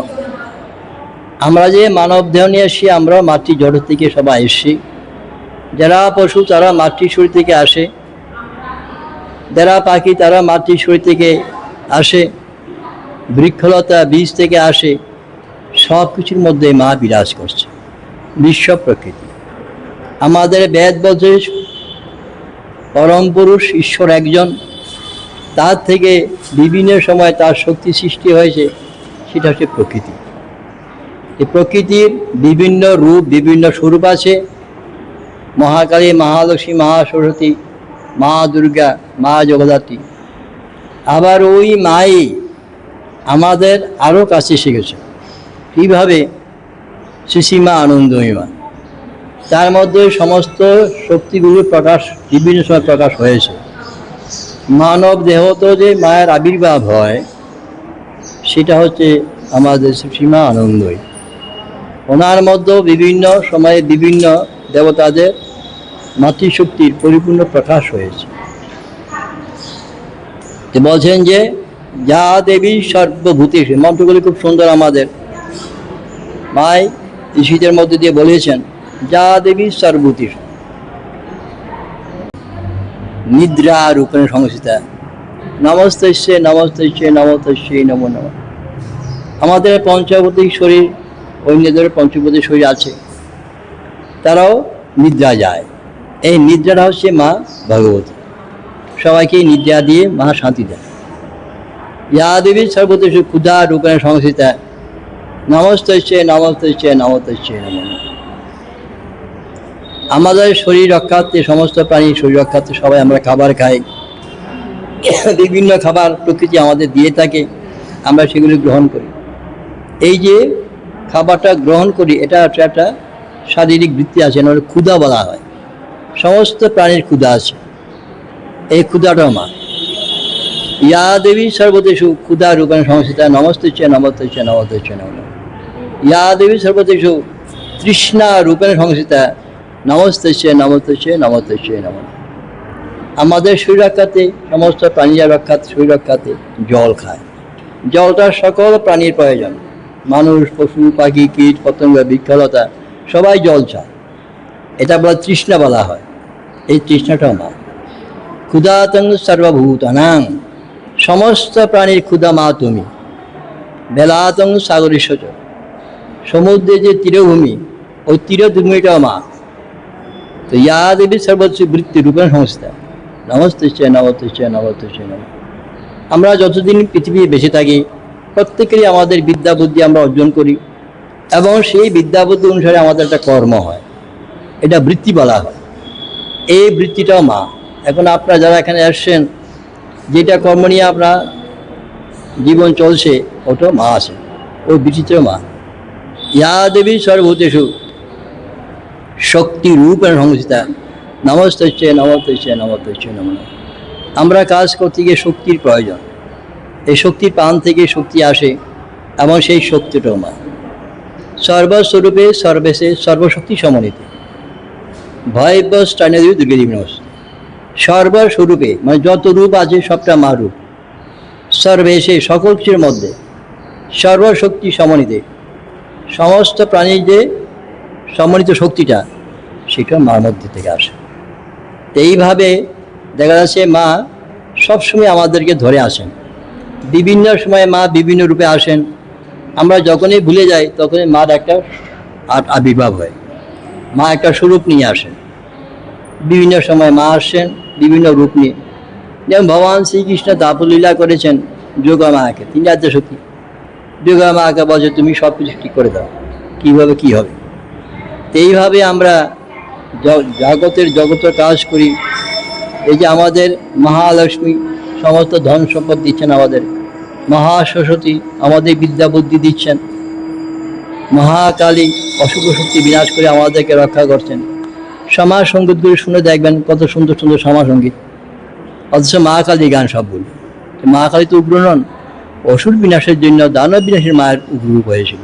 Speaker 6: আমরা যে মানব দেহ নিয়ে আসি, আমরা মাতৃ জড় থেকে সবাই এসছি। যারা পশু তারা মাতৃ শরীর থেকে আসে, যারা পাখি তারা মাতৃ শরীর থেকে আসে, বৃক্ষলতা বীজ থেকে আসে। সব কিছুর মধ্যে মা বিরাজ করছে, বিশ্ব প্রকৃতি। আমাদের বেদ বলছে পরম পুরুষ ঈশ্বর একজন, তার থেকে বিভিন্ন সময় তার শক্তি সৃষ্টি হয়েছে, সেটা হচ্ছে প্রকৃতি। এই প্রকৃতির বিভিন্ন রূপ, বিভিন্ন স্বরূপ আছে। মহাকালী, মহালক্ষ্মী, মহাসরস্বতী, মা দুর্গা, মা জগদ্ধাত্রী। আবার ওই মাই আমাদের আরও কাছে শিখেছে। কীভাবে? শ্রীমা আনন্দময়ী মা, তার মধ্যে সমস্ত শক্তিগুলোর প্রকাশ বিভিন্ন সময় প্রকাশ হয়েছে। মানব দেহ তো যে মায়ের আবির্ভাব হয়, সেটা হচ্ছে আমাদের শ্রীমা আনন্দময়ী। ওনার মধ্যেও বিভিন্ন সময়ে বিভিন্ন দেবতাদের মাতৃশক্তির পরিপূর্ণ প্রকাশ হয়েছে। বলছেন যে যা দেবী সর্বভূতেষু, মন্ত্রগুলি খুব সুন্দর আমাদের। মাই এই শীতের মধ্যে দিয়ে বলেছেন যা দেবী সর্বতী নিদ্রা রূপেণ সংস্থিতা নমস্তস্যে নমস্তস্যে নমস্তস্যে নমো নমঃ। আমাদের পঞ্চভৌতিক শরীর, অন্যদের পঞ্চভৌতিক শরীর আছে, তারাও নিদ্রা যায়। এই নিদ্রাটা হচ্ছে মা ভগবতী, সবাইকে নিদ্রা দিয়ে মা শান্তি দেয়। ইয়া দেবী সর্বতেষু ক্ষুধা রূপেণ সংস্থিতা নমস্তস্যে নমস্তস্যে নমস্তস্যে নমো নমঃ। আমাদের শরীর রক্ষার্থে, সমস্ত প্রাণীর শরীর রক্ষার্থে সবাই আমরা খাবার খাই, বিভিন্ন খাবার প্রকৃতি আমাদের দিয়ে থাকে, আমরা সেগুলি গ্রহণ করি। এই যে খাবারটা গ্রহণ করি, এটা একটা শারীরিক বৃত্তি আছে, না ক্ষুধা বলা হয়। সমস্ত প্রাণীর ক্ষুধা আছে, এই ক্ষুধাটাও মা। ইয়া দেবী সর্বতেষু ক্ষুধা রূপেণ সংস্থিতা নমস্তস্যে নমস্তস্যে নমস্তস্যে নমঃ। ইয়া দেবী সর্বতেষু তৃষ্ণা রূপেণ সংস্থিতা নমস্তস্যে নমস্তস্যে নমস্তস্যে নমঃ। আমাদের শরীর রক্ষাতে, সমস্ত প্রাণীরা রক্ষাতে, শরীর রক্ষাতে জল খায়। জলটা সকল প্রাণীর প্রয়োজন, মানুষ, পশু, পাখি, কীট, পতঙ্গ, বৃক্ষলতা সবাই জল চায়। এটা বলা তৃষ্ণা বলা হয়। এই তৃষ্ণাটাও মা। ক্ষুধাতং সর্বভূতানাং, সমস্ত প্রাণীর ক্ষুধা মা তুমি। বেলাতং সাগরেশ্বর, সমুদ্রে যে তীরভূমি, ওই তীরভূমিটাও মা। তো ইয়া দেবী সর্বোচ্চ বৃত্তি রূপেণ সংস্থা নমস্তস্যে নমস্তস্যে নমস্তস্যে নমঃ। আমরা যতদিন পৃথিবী বেঁচে থাকি, প্রত্যেকেরই আমাদের বিদ্যা বুদ্ধি আমরা অর্জন করি, এবং সেই বিদ্যা বুদ্ধি অনুসারে আমাদের একটা কর্ম হয়, এটা বৃত্তি বলা হয়। এই বৃত্তিটাও মা। এখন আপনারা যারা এখানে আসছেন, যেটা কর্ম নিয়ে আপনার জীবন চলছে, ওটাও মা আছে, ওই বৃত্তিটাও মা। ইয়া দেবী সর্বভূতেষু শক্তি রূপেণ সংস্থিতা নমস্তস্যে নমস্তস্যে নমস্তস্যে নমঃ। আমরা কাজ করতে গিয়ে শক্তির প্রয়োজন, এই শক্তির প্রাণ থেকে শক্তি আসে, এবং সেই শক্তিটাও মা। সর্বস্বরূপে সর্বেশে সর্বশক্তি সমন্বিত ভয়ব্য স্টাইনদেবী দুর্গাদেবী নমস্তে। সর্বস্বরূপে মানে যত রূপ আছে সবটা মা রূপ। সর্বেশে সকল কিছুর মধ্যে, সর্বশক্তি সমন্বিতে সমস্ত প্রাণীর যে সমন্বিত শক্তিটা, সেটা মার মধ্যে থেকে আসে। এইভাবে দেখা যাচ্ছে মা সবসময় আমাদেরকে ধরে আসেন। বিভিন্ন সময় মা বিভিন্ন রূপে আসেন। আমরা যখনই ভুলে যাই, তখনই মার একটা আবির্ভাব হয়, মা একটা স্বরূপ নিয়ে আসেন। বিভিন্ন সময় মা আসছেন বিভিন্ন রূপ নিয়ে। যেমন ভগবান শ্রীকৃষ্ণ দাপলীলা করেছেন যোগা মাকে, তিনি আদ্য সতী। যোগা মাকে বলছে তুমি সব কিছু ঠিক করে দাও, কীভাবে কী হবে। এইভাবে আমরা জগতের কাজ করি। এই যে আমাদের মহালক্ষ্মী সমস্ত ধন সম্পদ দিচ্ছেন, আমাদের মহাসরস্বতী আমাদের বিদ্যা বুদ্ধি দিচ্ছেন, মহাকালী অশুভ শক্তি বিনাশ করে আমাদেরকে রক্ষা করছেন। সমাজ সঙ্গীতগুলি শুনে দেখবেন কত সুন্দর সুন্দর সমাজ সঙ্গীত, অথচ মা কালী গান সবগুলো। মা কালী তো উগ্র নন, অসুর বিনাশের জন্য দানব বিনাশের মায়ের উগ্ররূপ হয়েছিল।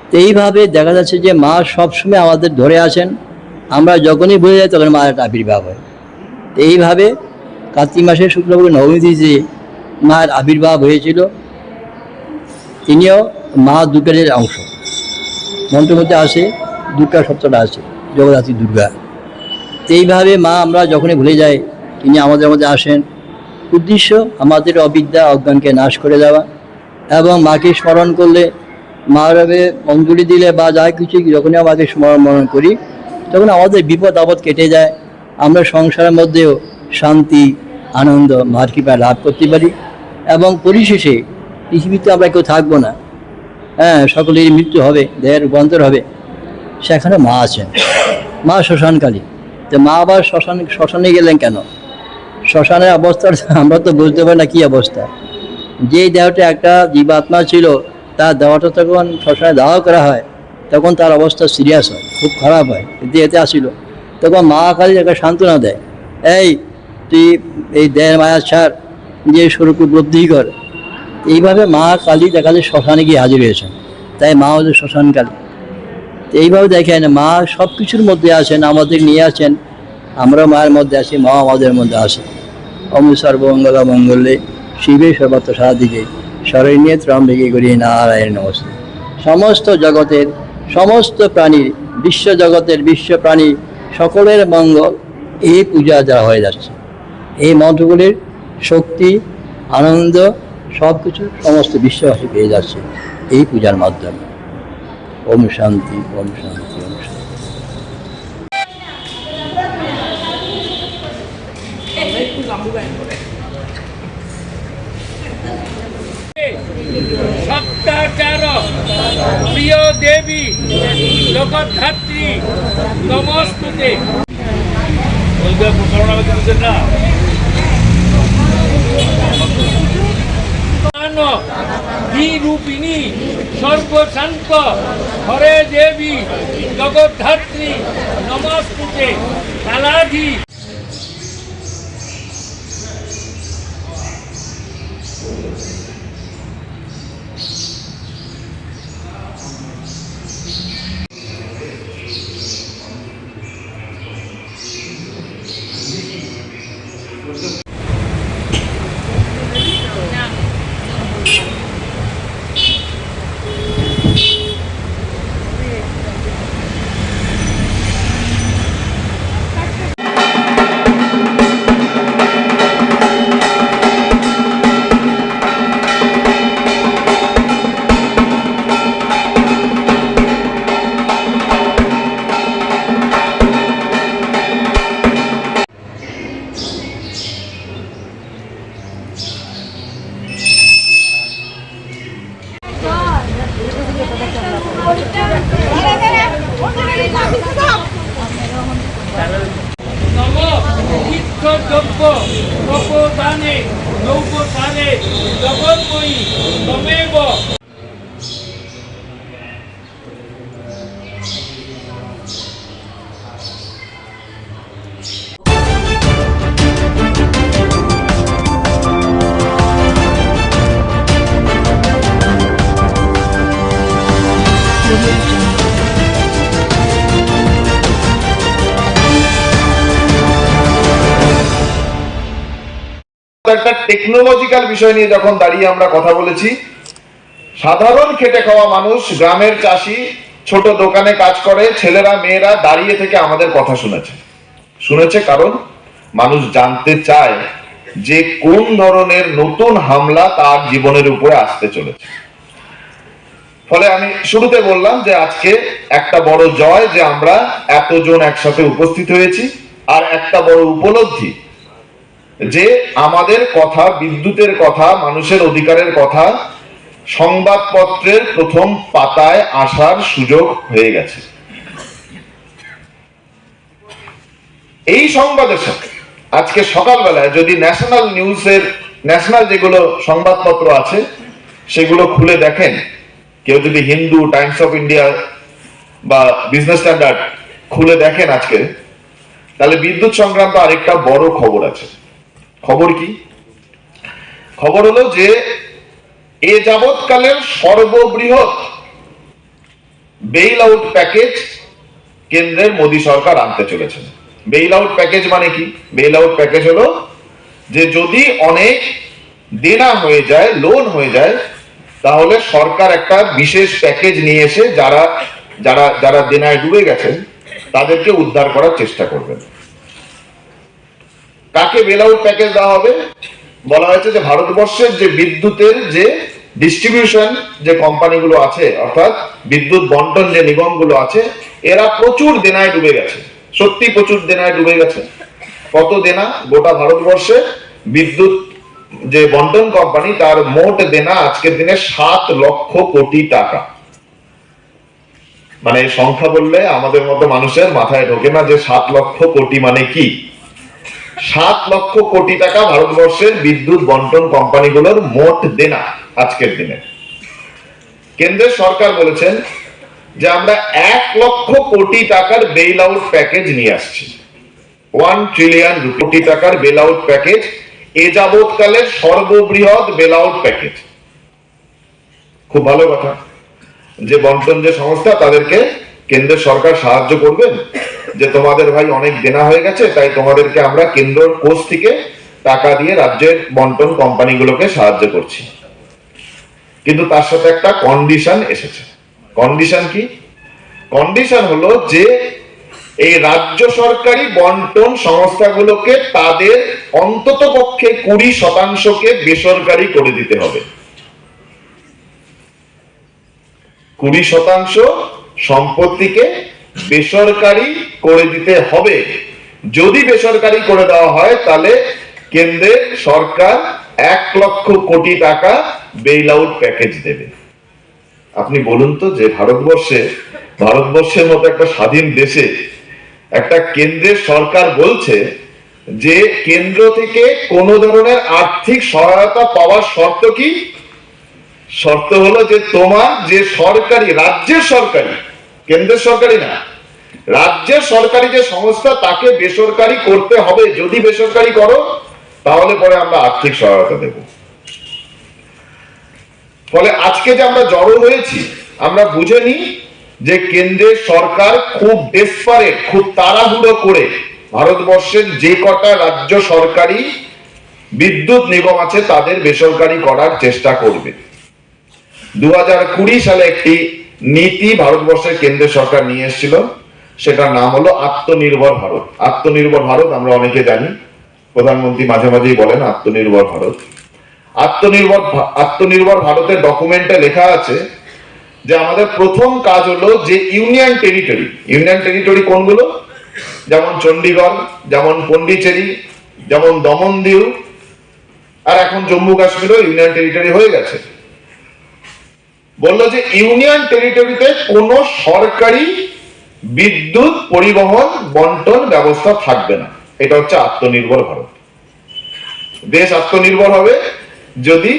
Speaker 6: তো এইভাবে দেখা যাচ্ছে যে মা সবসময় আমাদের ধরে আছেন। আমরা যখনই ভুলে যাই, তখন মায়ের একটা আবির্ভাব হয়। তো এইভাবে কার্তিক মাসের শুক্লপক্ষ নবমী যে মায়ের আবির্ভাব হয়েছিল, তিনিও মা দুর্গার অংশ। মন্ত্রের মধ্যে আসে দুর্গা শব্দটা আছে, জগদ্ধাত্রী দুর্গা। তো এইভাবে মা আমরা যখনই ভুলে যাই, তিনি আমাদের মধ্যে আসেন। উদ্দেশ্য আমাদের অবিদ্যা অজ্ঞানকে নাশ করে দেওয়া, এবং মাকে স্মরণ করলে, মার অঞ্জলি দিলে বা যা কিছু যখনই আমাকে স্মরণ করি, তখন আমাদের বিপদ আপদ কেটে যায়। আমরা সংসারের মধ্যেও শান্তি আনন্দ মার কৃপা লাভ করতে পারি, এবং পরিশেষে পৃথিবীতে আমরা কেউ থাকবো না, সকলেরই মৃত্যু হবে, দেহের রূপান্তর হবে। সেখানে মা আছেন, মা শ্মশানকালী। তো মা আবার শ্মশানে গেলেন কেন? শ্মশানের অবস্থার আমরা তো বুঝতে পারি না কী অবস্থা। যেই দেহটা একটা জীবাত্মা ছিল, তার দেহটা তখন শ্মশানে দাহ করা হয়, তখন তার অবস্থা সিরিয়াস হয়, খুব খারাপ হয়, এতে আসিল। তখন মা কালী একটা সান্ত্বনা দেয়, এই তুই এই দেহের মায়া ছাড়, যে স্বরূপ উপলব্ধি কর। এইভাবে মা কালী দেখা যায় শ্মশানে গিয়ে হাজির হয়েছেন, তাই মা হচ্ছে শ্মশান কালী। এইভাবে দেখেন মা সব কিছুর মধ্যে আছেন, আমাদের নিয়ে আছেন। আমরা মায়ের মধ্যে আছি, মা আমাদের মধ্যে আসে। ওম সর্বমঙ্গল মঙ্গলে শিবে সর্বত্র সাদিকে শরণ্যে ত্রম্বকে গৌরী নারায়ণ নমস্তে। সমস্ত জগতের সমস্ত প্রাণী, বিশ্বজগতের বিশ্ব প্রাণী সকলের মঙ্গল এই পূজা দ্বারা হয়ে যাচ্ছে। এই মন্ত্রগুলির শক্তি, আনন্দ সব কিছু সমস্ত বিশ্ববাসী পেয়ে যাচ্ছে এই পূজার মাধ্যমে। ওম শান্তি, ওম শান্তি, ওম শান্তি।
Speaker 15: সপ্তাচার প্রিয় দেবী জগদ্ধাত্রী নমস্তুতে। রূপিণী সর্বশান্ত হরে দেবী জগদ্ধাত্রী নমস্তুতে। কালাধি দ্রব্য তপোদানে নৌকসারে জগন্ময়ী তমেব।
Speaker 3: একটা টেকনোলজিক্যাল বিষয় নিয়ে যখন দাঁড়িয়ে আমরা কথা বলেছি, সাধারণ খেটে খাওয়া মানুষ, গ্রামের চাষি, ছোট দোকানে কাজ করে ছেলেরা মেয়েরা দাঁড়িয়ে থেকে আমাদের কথা শুনেছে। কারণ মানুষ জানতে চায় যে কোন ধরনের নতুন হামলা তার জীবনের উপরে আসতে চলেছে। ফলে আমি শুরুতে বললাম যে আজকে একটা বড় জয় যে আমরা এতজন একসাথে উপস্থিত হয়েছি, আর একটা বড় উপলব্ধি যে আমাদের কথা, বিদ্যুতের কথা, মানুষের অধিকারের কথা সংবাদপত্রের প্রথম পাতায় আসার সুযোগ হয়ে গেছে। এই সংবাদের সাথে আজকে সকালবেলায় যদি ন্যাশনাল নিউজের, ন্যাশনাল যেগুলো সংবাদপত্র আছে সেগুলো খুলে দেখেন, কেউ যদি হিন্দু, টাইমস অফ ইন্ডিয়া বা বিজনেস স্ট্যান্ডার্ড খুলে দেখেন আজকে, তাহলে বিদ্যুৎ সংক্রান্ত আরেকটা বড় খবর আছে। খবর কি? খবর হলো যে এ যাবৎকালের সর্ববৃহৎ বেইল আউট প্যাকেজ কেন্দ্রের মোদী সরকার আনতে চলেছেন। বেইল আউট প্যাকেজ মানে কি? বেইল আউট প্যাকেজ হলো যে যদি অনেক দেনা হয়ে যায়, লোন হয়ে যায়, তাহলে সরকার একটা বিশেষ প্যাকেজ নিয়ে এসে যারা যারা যারা দেনায় ডুবে গেছেন তাদেরকে উদ্ধার করার চেষ্টা করবেন। কাকে বেল আউট প্যাকেজ দেওয়া হবে? বলা হয়েছে যে ভারতবর্ষের যে বিদ্যুতের যে ডিস্ট্রিবিউশন যে কোম্পানিগুলো আছে, অর্থাৎ বিদ্যুৎ বন্টন যে নিগমগুলো আছে, এরা প্রচুর দেনায় ডুবে গেছে। সত্যি প্রচুর দেনায় ডুবে গেছে। কত দেনা? গোটা ভারতবর্ষে বিদ্যুৎ যে বন্টন কোম্পানি তার মোট দেনা আজকের দিনে 7 লক্ষ কোটি টাকা। মানে এই সংখ্যা বললে আমাদের মতো মানুষের মাথায় ঢোকে না যে 7 লক্ষ কোটি মানে কি। 7 লক্ষ কোটি টাকা ভারতবর্ষের বিদ্যুৎ বন্টন কোম্পানিগুলোর মোট দেনা আজকের দিনে। কেন্দ্রের সরকার বলেছেন যে আমরা 1 লক্ষ কোটি টাকার বেইল আউট প্যাকেজ নিয়ে আসছি। 1 ট্রিলিয়ন কোটি টাকার বেইল আউট প্যাকেজ, এ যাবৎকালের সর্ববৃহৎ বেইল আউট প্যাকেজ। খুব ভালো কথা যে বন্টন যে সংস্থা, তাদেরকে কেন্দ্রের সরকার সাহায্য করবেন যে তোমাদের ভাই অনেক দেনা হয়ে গেছে, তাই তোমাদেরকে আমরা কেন্দ্রের কোষ থেকে টাকা দিয়ে রাজ্যের বন্টন কোম্পানিগুলোকে সাহায্য করছি। কিন্তু তার সাথে একটা কন্ডিশন এসেছে। কন্ডিশন কি? কন্ডিশন হলো যে এই রাজ্য সরকারি বন্টন সংস্থাগুলোকে তাদের অন্তত পক্ষে 20% বেসরকারি করে দিতে হবে। 20% সম্পত্তিকে বেসরকারি করে দিতে হবে। যদি বেসরকারি করে দেওয়া হয় তাহলে কেন্দ্রের সরকার 1 লক্ষ কোটি টাকা বেইল আউট প্যাকেজ দেবে। আপনি বলুন তো যে ভারতবর্ষের মতো একটা স্বাধীন দেশে একটা কেন্দ্রের সরকার বলছে যে কেন্দ্র থেকে কোন ধরনের আর্থিক সহায়তা পাওয়ার শর্ত কি? শর্ত হলো যে তোমার যে সরকারি, রাজ্যের সরকারি, কেন্দ্রের সরকারি না, রাজ্যের সরকারি যে সংস্থা তাকে বেসরকারি করতে হবে। যদি বেসরকারি করো তাহলে পরে আমরা আর্থিক সহায়তা দেব। ফলে আজকে যে আমরা জড়ো হয়েছি, আমরা বুঝে নিই যে কেন্দ্রের সরকার খুব ডেসপারেট, খুব তাড়াহুড়ো করে ভারতবর্ষের যে কটা রাজ্য সরকারি বিদ্যুৎ নিগম আছে তাদের বেসরকারি করার চেষ্টা করবে। 2020 সালে একটি নীতি ভারতবর্ষের কেন্দ্রের সরকার নিয়ে এসেছিল, সেটার নাম হলো আত্মনির্ভর ভারত। আত্মনির্ভর ভারত আমরা অনেকে জানি, প্রধানমন্ত্রী মাঝে মাঝেই বলেন আত্মনির্ভর ভারত। আত্মনির্ভর ভারতের ডকুমেন্টে লেখা আছে যে আমাদের প্রথম কাজ হলো যে ইউনিয়ন টেরিটরি কোনগুলো, যেমন চণ্ডীগড়, যেমন পন্ডিচেরি, যেমন দমন-দিউ, আর এখন জম্মু কাশ্মীরও ইউনিয়ন টেরিটরি হয়ে গেছে। বললো যে ইউনিয়ন টেরিটরিতে কোনো সরকারি বিদ্যুৎ পরিবহন বন্টন ব্যবস্থা থাকবে না। এটা হচ্ছে আত্মনির্ভর ভারত। দেশ আত্মনির্ভর হবে যদি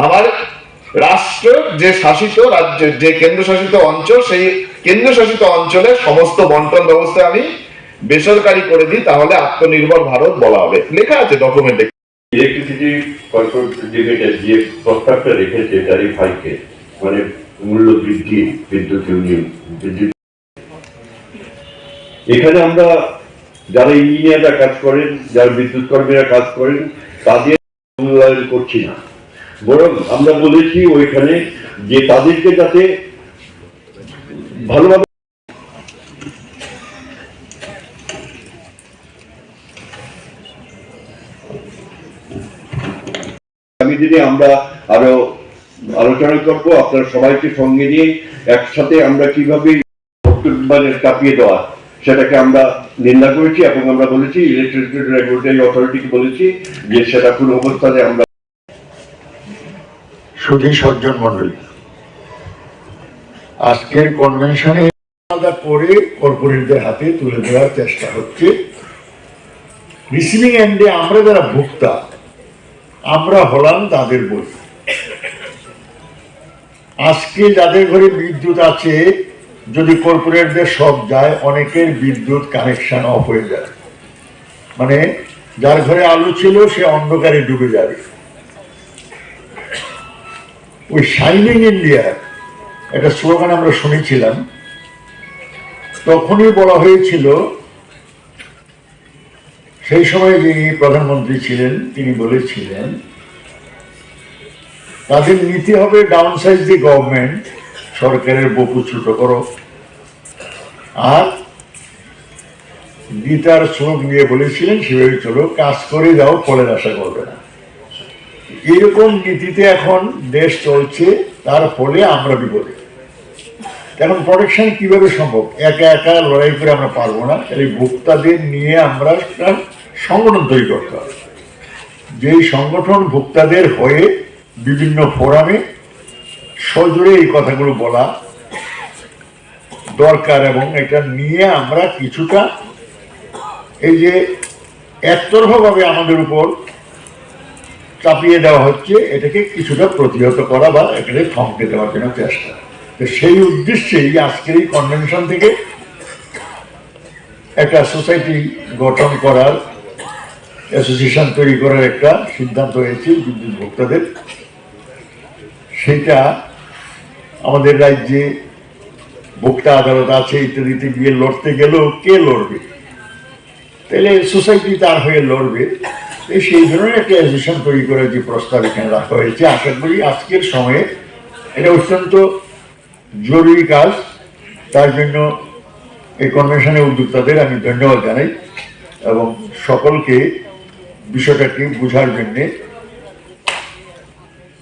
Speaker 3: আমার রাষ্ট্র যে শাসিত রাজ্য, যে কেন্দ্রশাসিত অঞ্চল, সেই কেন্দ্রশাসিত অঞ্চলের সমস্ত বন্টন ব্যবস্থা আমি বেসরকারি করে দিই, তাহলে আত্মনির্ভর ভারত বলা হবে। লেখা আছে ডকুমেন্টে।
Speaker 8: ইলেকট্রিসিটি কর্পোরেট যে প্রস্তাবটা রেখেছে ট্যারিফ হাইকে, মানে মূল্য বৃদ্ধি, বিদ্যুৎ ইউনিয়ন বিদ্যুৎ, এখানে আমরা যারা ইঞ্জিনিয়াররা কাজ করেন, যারা বিদ্যুৎ কর্মীরা কাজ করেন, তাদের মূল্যায়ন করছি না, বরং আমরা বলেছি ওইখানে যে তাদেরকে যাতে ভালোভাবে আগামী দিনে আমরা আরো আলোচনা করবো, আপনারা সবাইকে সঙ্গে নিয়ে একসাথে আমরা কিভাবে কাঁপিয়ে দেওয়া সেটাকে আমরা নিন্দা করেছি এবং আমরা বলেছি ইলেকট্রিসিটি রেগুলেটরি অথরিটিকে বলেছি যে সেটা কোন অবস্থানে আমরা।
Speaker 19: সুধী সজ্জন মন্ডলী, আজকের কনভেনশনে আলাদা করে কর্পোরেটদের হাতে তুলে দেওয়ার চেষ্টা হচ্ছে। রিসিভিং এন্ডে আমরা যারা ভোক্তা, আমরা হলাম তাদের বই। আজকে যাদের ঘরে বিদ্যুৎ আছে, যদি কর্পোরেটদের সব যায়, অনেকের বিদ্যুৎ কানেকশন অফ হয়ে যায়। মানে যার ঘরে আলো ছিল সে অন্ধকারে ডুবে যাবে। ওই শাইনিং ইন্ডিয়া একটা স্লোগান আমরা শুনেছিলাম, তখনই বলা হয়েছিল, সেই সময় যিনি প্রধানমন্ত্রী ছিলেন তিনি বলেছিলেন তাদের নীতি হবে ডাউন সাইজ দি গভর্নমেন্ট, সরকারের বপু ছোট করো। আর গীতার শ্লোক নিয়ে বলেছিলেন সেভাবে চলো, কাজ করে যাও, ফলের আশা করবে না। এরকম নীতিতে এখন দেশ চলছে, তার ফলে আমরা বিপদে। এখন প্রোটেকশন কিভাবে সম্ভব? একা একা লড়াই করে আমরা পারবো না, এই ভোক্তাদের নিয়ে আমরা একটা সংগঠন তৈরি করতে হবে। যেই সংগঠন ভোক্তাদের হয়ে বিভিন্ন ফোরামে সজোরে এই কথাগুলো বলা দরকার, এবং এটা নিয়ে আমরা কিছুটা এই যে একতরফাভাবে আমাদের উপর চাপিয়ে দেওয়া হচ্ছে, এটাকে কিছুটা প্রতিহত করা বা এটাকে থমকে দেওয়ার জন্য চেষ্টা। তো সেই উদ্দেশ্যেই আজকের এই কনভেনশন থেকে একটা সোসাইটি গঠন করার, অ্যাসোসিয়েশন তৈরি করার একটা সিদ্ধান্ত হয়েছে বিদ্যুৎ ভোক্তাদের। সেটা আমাদের রাজ্যে ভোক্তা আদালত আছে, ইত্যাদিতে গিয়ে লড়তে গেলেও কে লড়বে? তাহলে সোসাইটি তার হয়ে লড়বে। সেই ধরনের একটা অ্যাসোসিয়েশন তৈরি করার যে প্রস্তাব এখানে রাখা হয়েছে, আশা করি আজকের সময়ে এটা অত্যন্ত জরুরি কাজ। তার জন্য এই কনভেনশনের উদ্যোক্তাদের আমি ধন্যবাদ জানাই এবং সকলকে বিষয়টাকে বোঝার জন্যে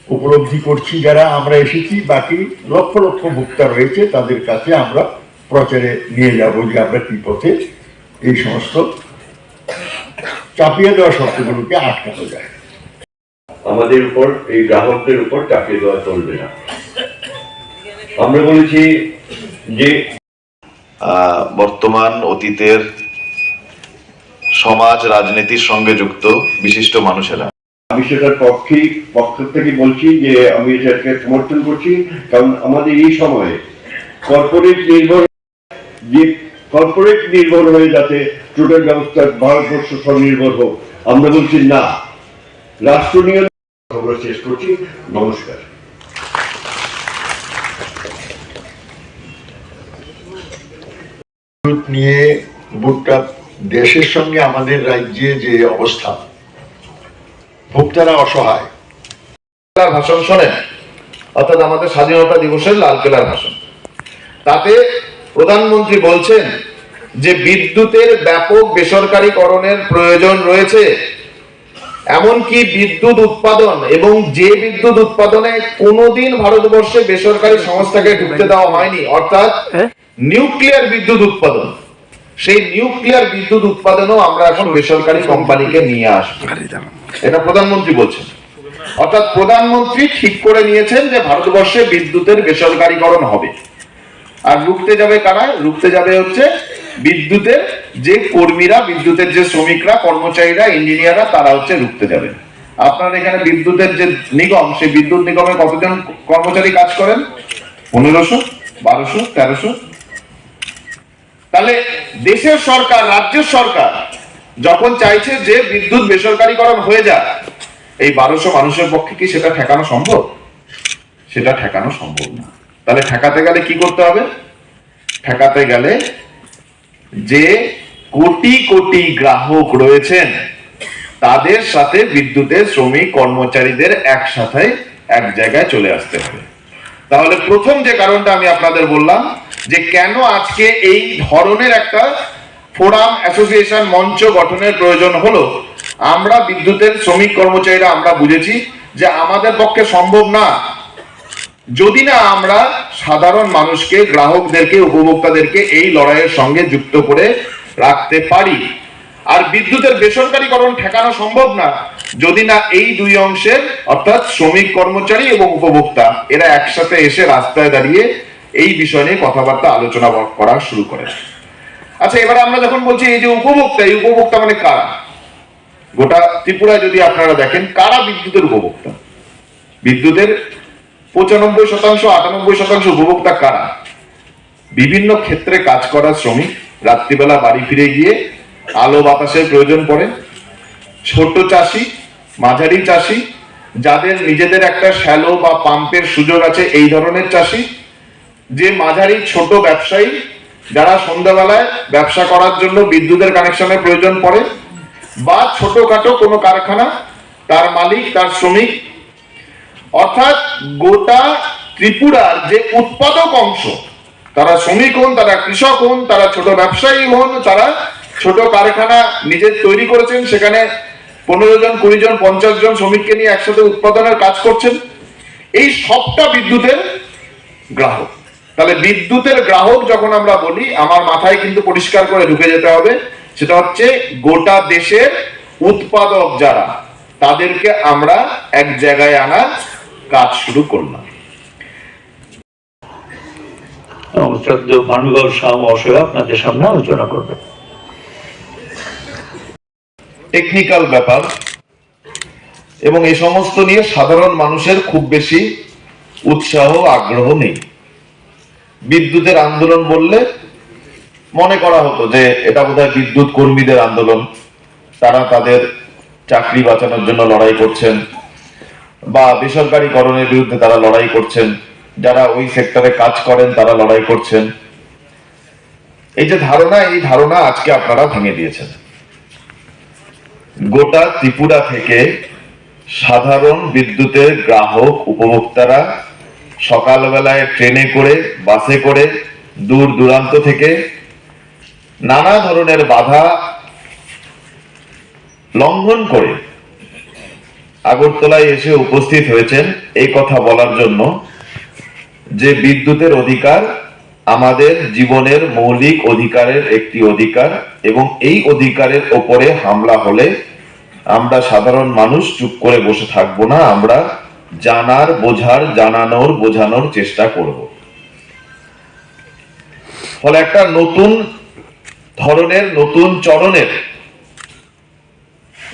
Speaker 19: উপলব্ধি করছি যারা আমরা এসেছি, বাকি লক্ষ লক্ষ ভোক্তা রয়েছে তাদের কাছে আমরা প্রচারে নিয়ে যাব যে আমরা কি পথে এই সমস্ত চাপিয়ে দেওয়া শর্তগুলোকে আটকানো যায়।
Speaker 8: আমাদের উপর এই গ্রাহকদের উপর চাপিয়ে দেওয়া চলবে না। আমরা বলেছি যে
Speaker 3: বর্তমান অতীতের সমাজ রাজনীতির সঙ্গে যুক্ত বিশিষ্ট মানুষেরা,
Speaker 8: আমি সেটার পক্ষ থেকে বলছি যে আমি সেটাকে সমর্থন করছি, কারণ আমাদের এই সময়ে কর্পোরেট নির্ভর হয়ে যাতে টোটাল ব্যবস্থা ভারতবর্ষ স্বনির্ভর হোক, আমরা বলছি না, রাষ্ট্র নিয়ে আমরা শেষ করছি। নমস্কার।
Speaker 19: নিয়ে ভোক্তা দেশের সঙ্গে আমাদের রাজ্যে যে অবস্থা, ভোক্তারা অসহায়।
Speaker 3: ভাষণ শোনেন, অর্থাৎ আমাদের স্বাধীনতা দিবসের লালকেল্লার ভাষণ, তাতে প্রধানমন্ত্রী বলছেন যে বিদ্যুতের ব্যাপক বেসরকারীকরণের প্রয়োজন রয়েছে, এমনকি বিদ্যুৎ উৎপাদন এবং যে বিদ্যুৎ উৎপাদনে কোনোদিন ভারতবর্ষে বেসরকারি সংস্থাকে ঢুকতে দেওয়া হয়নি, অর্থাৎ নিউক্লিয়ার বিদ্যুৎ উৎপাদন, সেই নিউক্লিয়ার বিদ্যুৎ উৎপাদনও আমরা এখন বেসরকারি কোম্পানিকে নিয়ে আসবো, এটা প্রধানমন্ত্রী বলছেন। অর্থাৎ প্রধানমন্ত্রী ঠিক করে নিয়েছেন যে ভারতবর্ষে বিদ্যুতের বেসরকারীকরণ হবে। আর রুখতে যাবে কারা? রুখতে যাবে হচ্ছে বিদ্যুতের যে কর্মীরা, বিদ্যুতের যে শ্রমিকরা, কর্মচারীরা, ইঞ্জিনিয়াররা, তারা হচ্ছে রুখতে যাবে। আপনার এখানে বিদ্যুতের যে নিগম, সেই বিদ্যুৎ নিগমে কতজন কর্মচারী কাজ করেন? 1500, 1200, 1300। তাহলে দেশের সরকার, রাজ্যের সরকার যখন চাইছে যে বিদ্যুৎ বেসরকারীকরণ হয়ে যায়, এই 1200 মানুষের পক্ষে কি সেটা ঠেকানো সম্ভব? সেটা ঠেকানো সম্ভব না। তাহলে ঠেকাতে গেলে কি করতে হবে? ঠেকাতে গেলে যে কোটি কোটি গ্রাহক রয়েছেন তাদের সাথে বিদ্যুতের শ্রমিক কর্মচারীদের একসাথে এক জায়গায় চলে আসতে হবে। তাহলে প্রথম যে কারণটা আমি আপনাদের বললাম যে কেন আজকে এই ধরনের একটা ফোরাম, অ্যাসোসিয়েশন, মঞ্চ গঠনের প্রয়োজন হলো, আমরা বিদ্যুতের শ্রমিক কর্মচারীরা আমরা বুঝেছি যে আমাদের পক্ষে সম্ভব না যদি না আমরা সাধারণ মানুষকে, গ্রাহকদেরকে, উপভোক্তাদেরকে এই লড়াইয়ের সঙ্গে যুক্ত করে রাখতে পারি। আর বিদ্যুতের বেসরকারীকরণ ঠেকানো সম্ভব না যদি না এই দুই অংশের, অর্থাৎ শ্রমিক কর্মচারী এবং উপভোক্তা, এরা একসাথে এসে রাস্তায় দাঁড়িয়ে এই বিষয় নিয়ে কথাবার্তা আলোচনা করা শুরু করে। আচ্ছা, এবারে আমরা যখন বলছি এই যে উপভোক্তা, এই উপভোক্তা মানে কারা? গোটা ত্রিপুরায় যদি আপনারা দেখেন কারা বিদ্যুতের উপভোক্তা, বিদ্যুতের 95%, 98% উপভোক্তা কারা? বিভিন্ন ক্ষেত্রে কাজ করা শ্রমিক, রাত্রিবেলা বাড়ি ফিরে গিয়ে আলো বাতাসের প্রয়োজন পড়ে, ছোট চাষি, মাঝারি চাষি, যাদের নিজেদের একটা শ্যালো বা পাম্পের সুযোগ আছে, এই ধরনের চাষি, যে মাঝারি ছোট ব্যবসায়ী যারা সন্ধ্যাবেলায় ব্যবসা করার জন্য বিদ্যুতের কানেকশনের প্রয়োজন পড়ে, বা ছোটখাটো কোনো কারখানা, তার মালিক, তার শ্রমিক। অর্থাৎ গোটা ত্রিপুরার যে উৎপাদক অংশ, তারা শ্রমিক হন, তারা কৃষক হন, তারা ছোট ব্যবসায়ী হন, তারা ছোট কারখানা নিজে তৈরি করেছেন, সেখানে 15 জন, 20 জন, 50 জন শ্রমিককে নিয়ে একসাথে উৎপাদনের কাজ করছেন, এই সবটা বিদ্যুতের গ্রাহক। তাহলে বিদ্যুতের গ্রাহক যখন আমরা বলি, আমার মাথায় কিন্তু পরিষ্কার করে ঢুকে যেতে হবে, সেটা হচ্ছে গোটা দেশের উৎপাদক যারা, তাদেরকে আমরা এক জায়গায় আনার কাজ শুরু করলাম।
Speaker 7: ভানুগর শাহ মহাশয় আপনাদের সামনে আলোচনা করবেন।
Speaker 3: টেকনিক্যাল ব্যাপার এবং এই সমস্ত নিয়ে সাধারণ মানুষের খুব বেশি উৎসাহ, আগ্রহ নেই। বিদ্যুতের আন্দোলন বললে মনে করা হতো যে এটা বোধহয় বিদ্যুৎ কর্মীদের আন্দোলন, তারা তাদের চাকরি বাঁচানোর জন্য লড়াই করছেন, বা বেসরকারীকরণের বিরুদ্ধে তারা লড়াই করছেন, যারা ওই সেক্টরে কাজ করেন তারা লড়াই করছেন। এই যে ধারণা, এই ধারণা আজকে আপনারা ভেঙে দিয়েছেন। গোটা ত্রিপুরা থেকে সাধারণ বিদ্যুতের গ্রাহক, উপভোক্তারা সকালবেলায় ট্রেনে করে, বাসে করে দূর দূরান্ত থেকে নানা ধরনের বাধা লঙ্ঘন করে আগরতলায় এসে উপস্থিত হয়েছেন এই কথা বলার জন্য যে বিদ্যুতের অধিকার আমাদের জীবনের মৌলিক অধিকারের একটি অধিকার, এবং এই অধিকারের ওপরে হামলা হলে আমরা সাধারণ মানুষ চুপ করে বসে থাকবো না, আমরা জানার, বোঝার, জানানোর, বোঝানোর চেষ্টা করব। ফলে একটা নতুন ধরনের, নতুন চরণের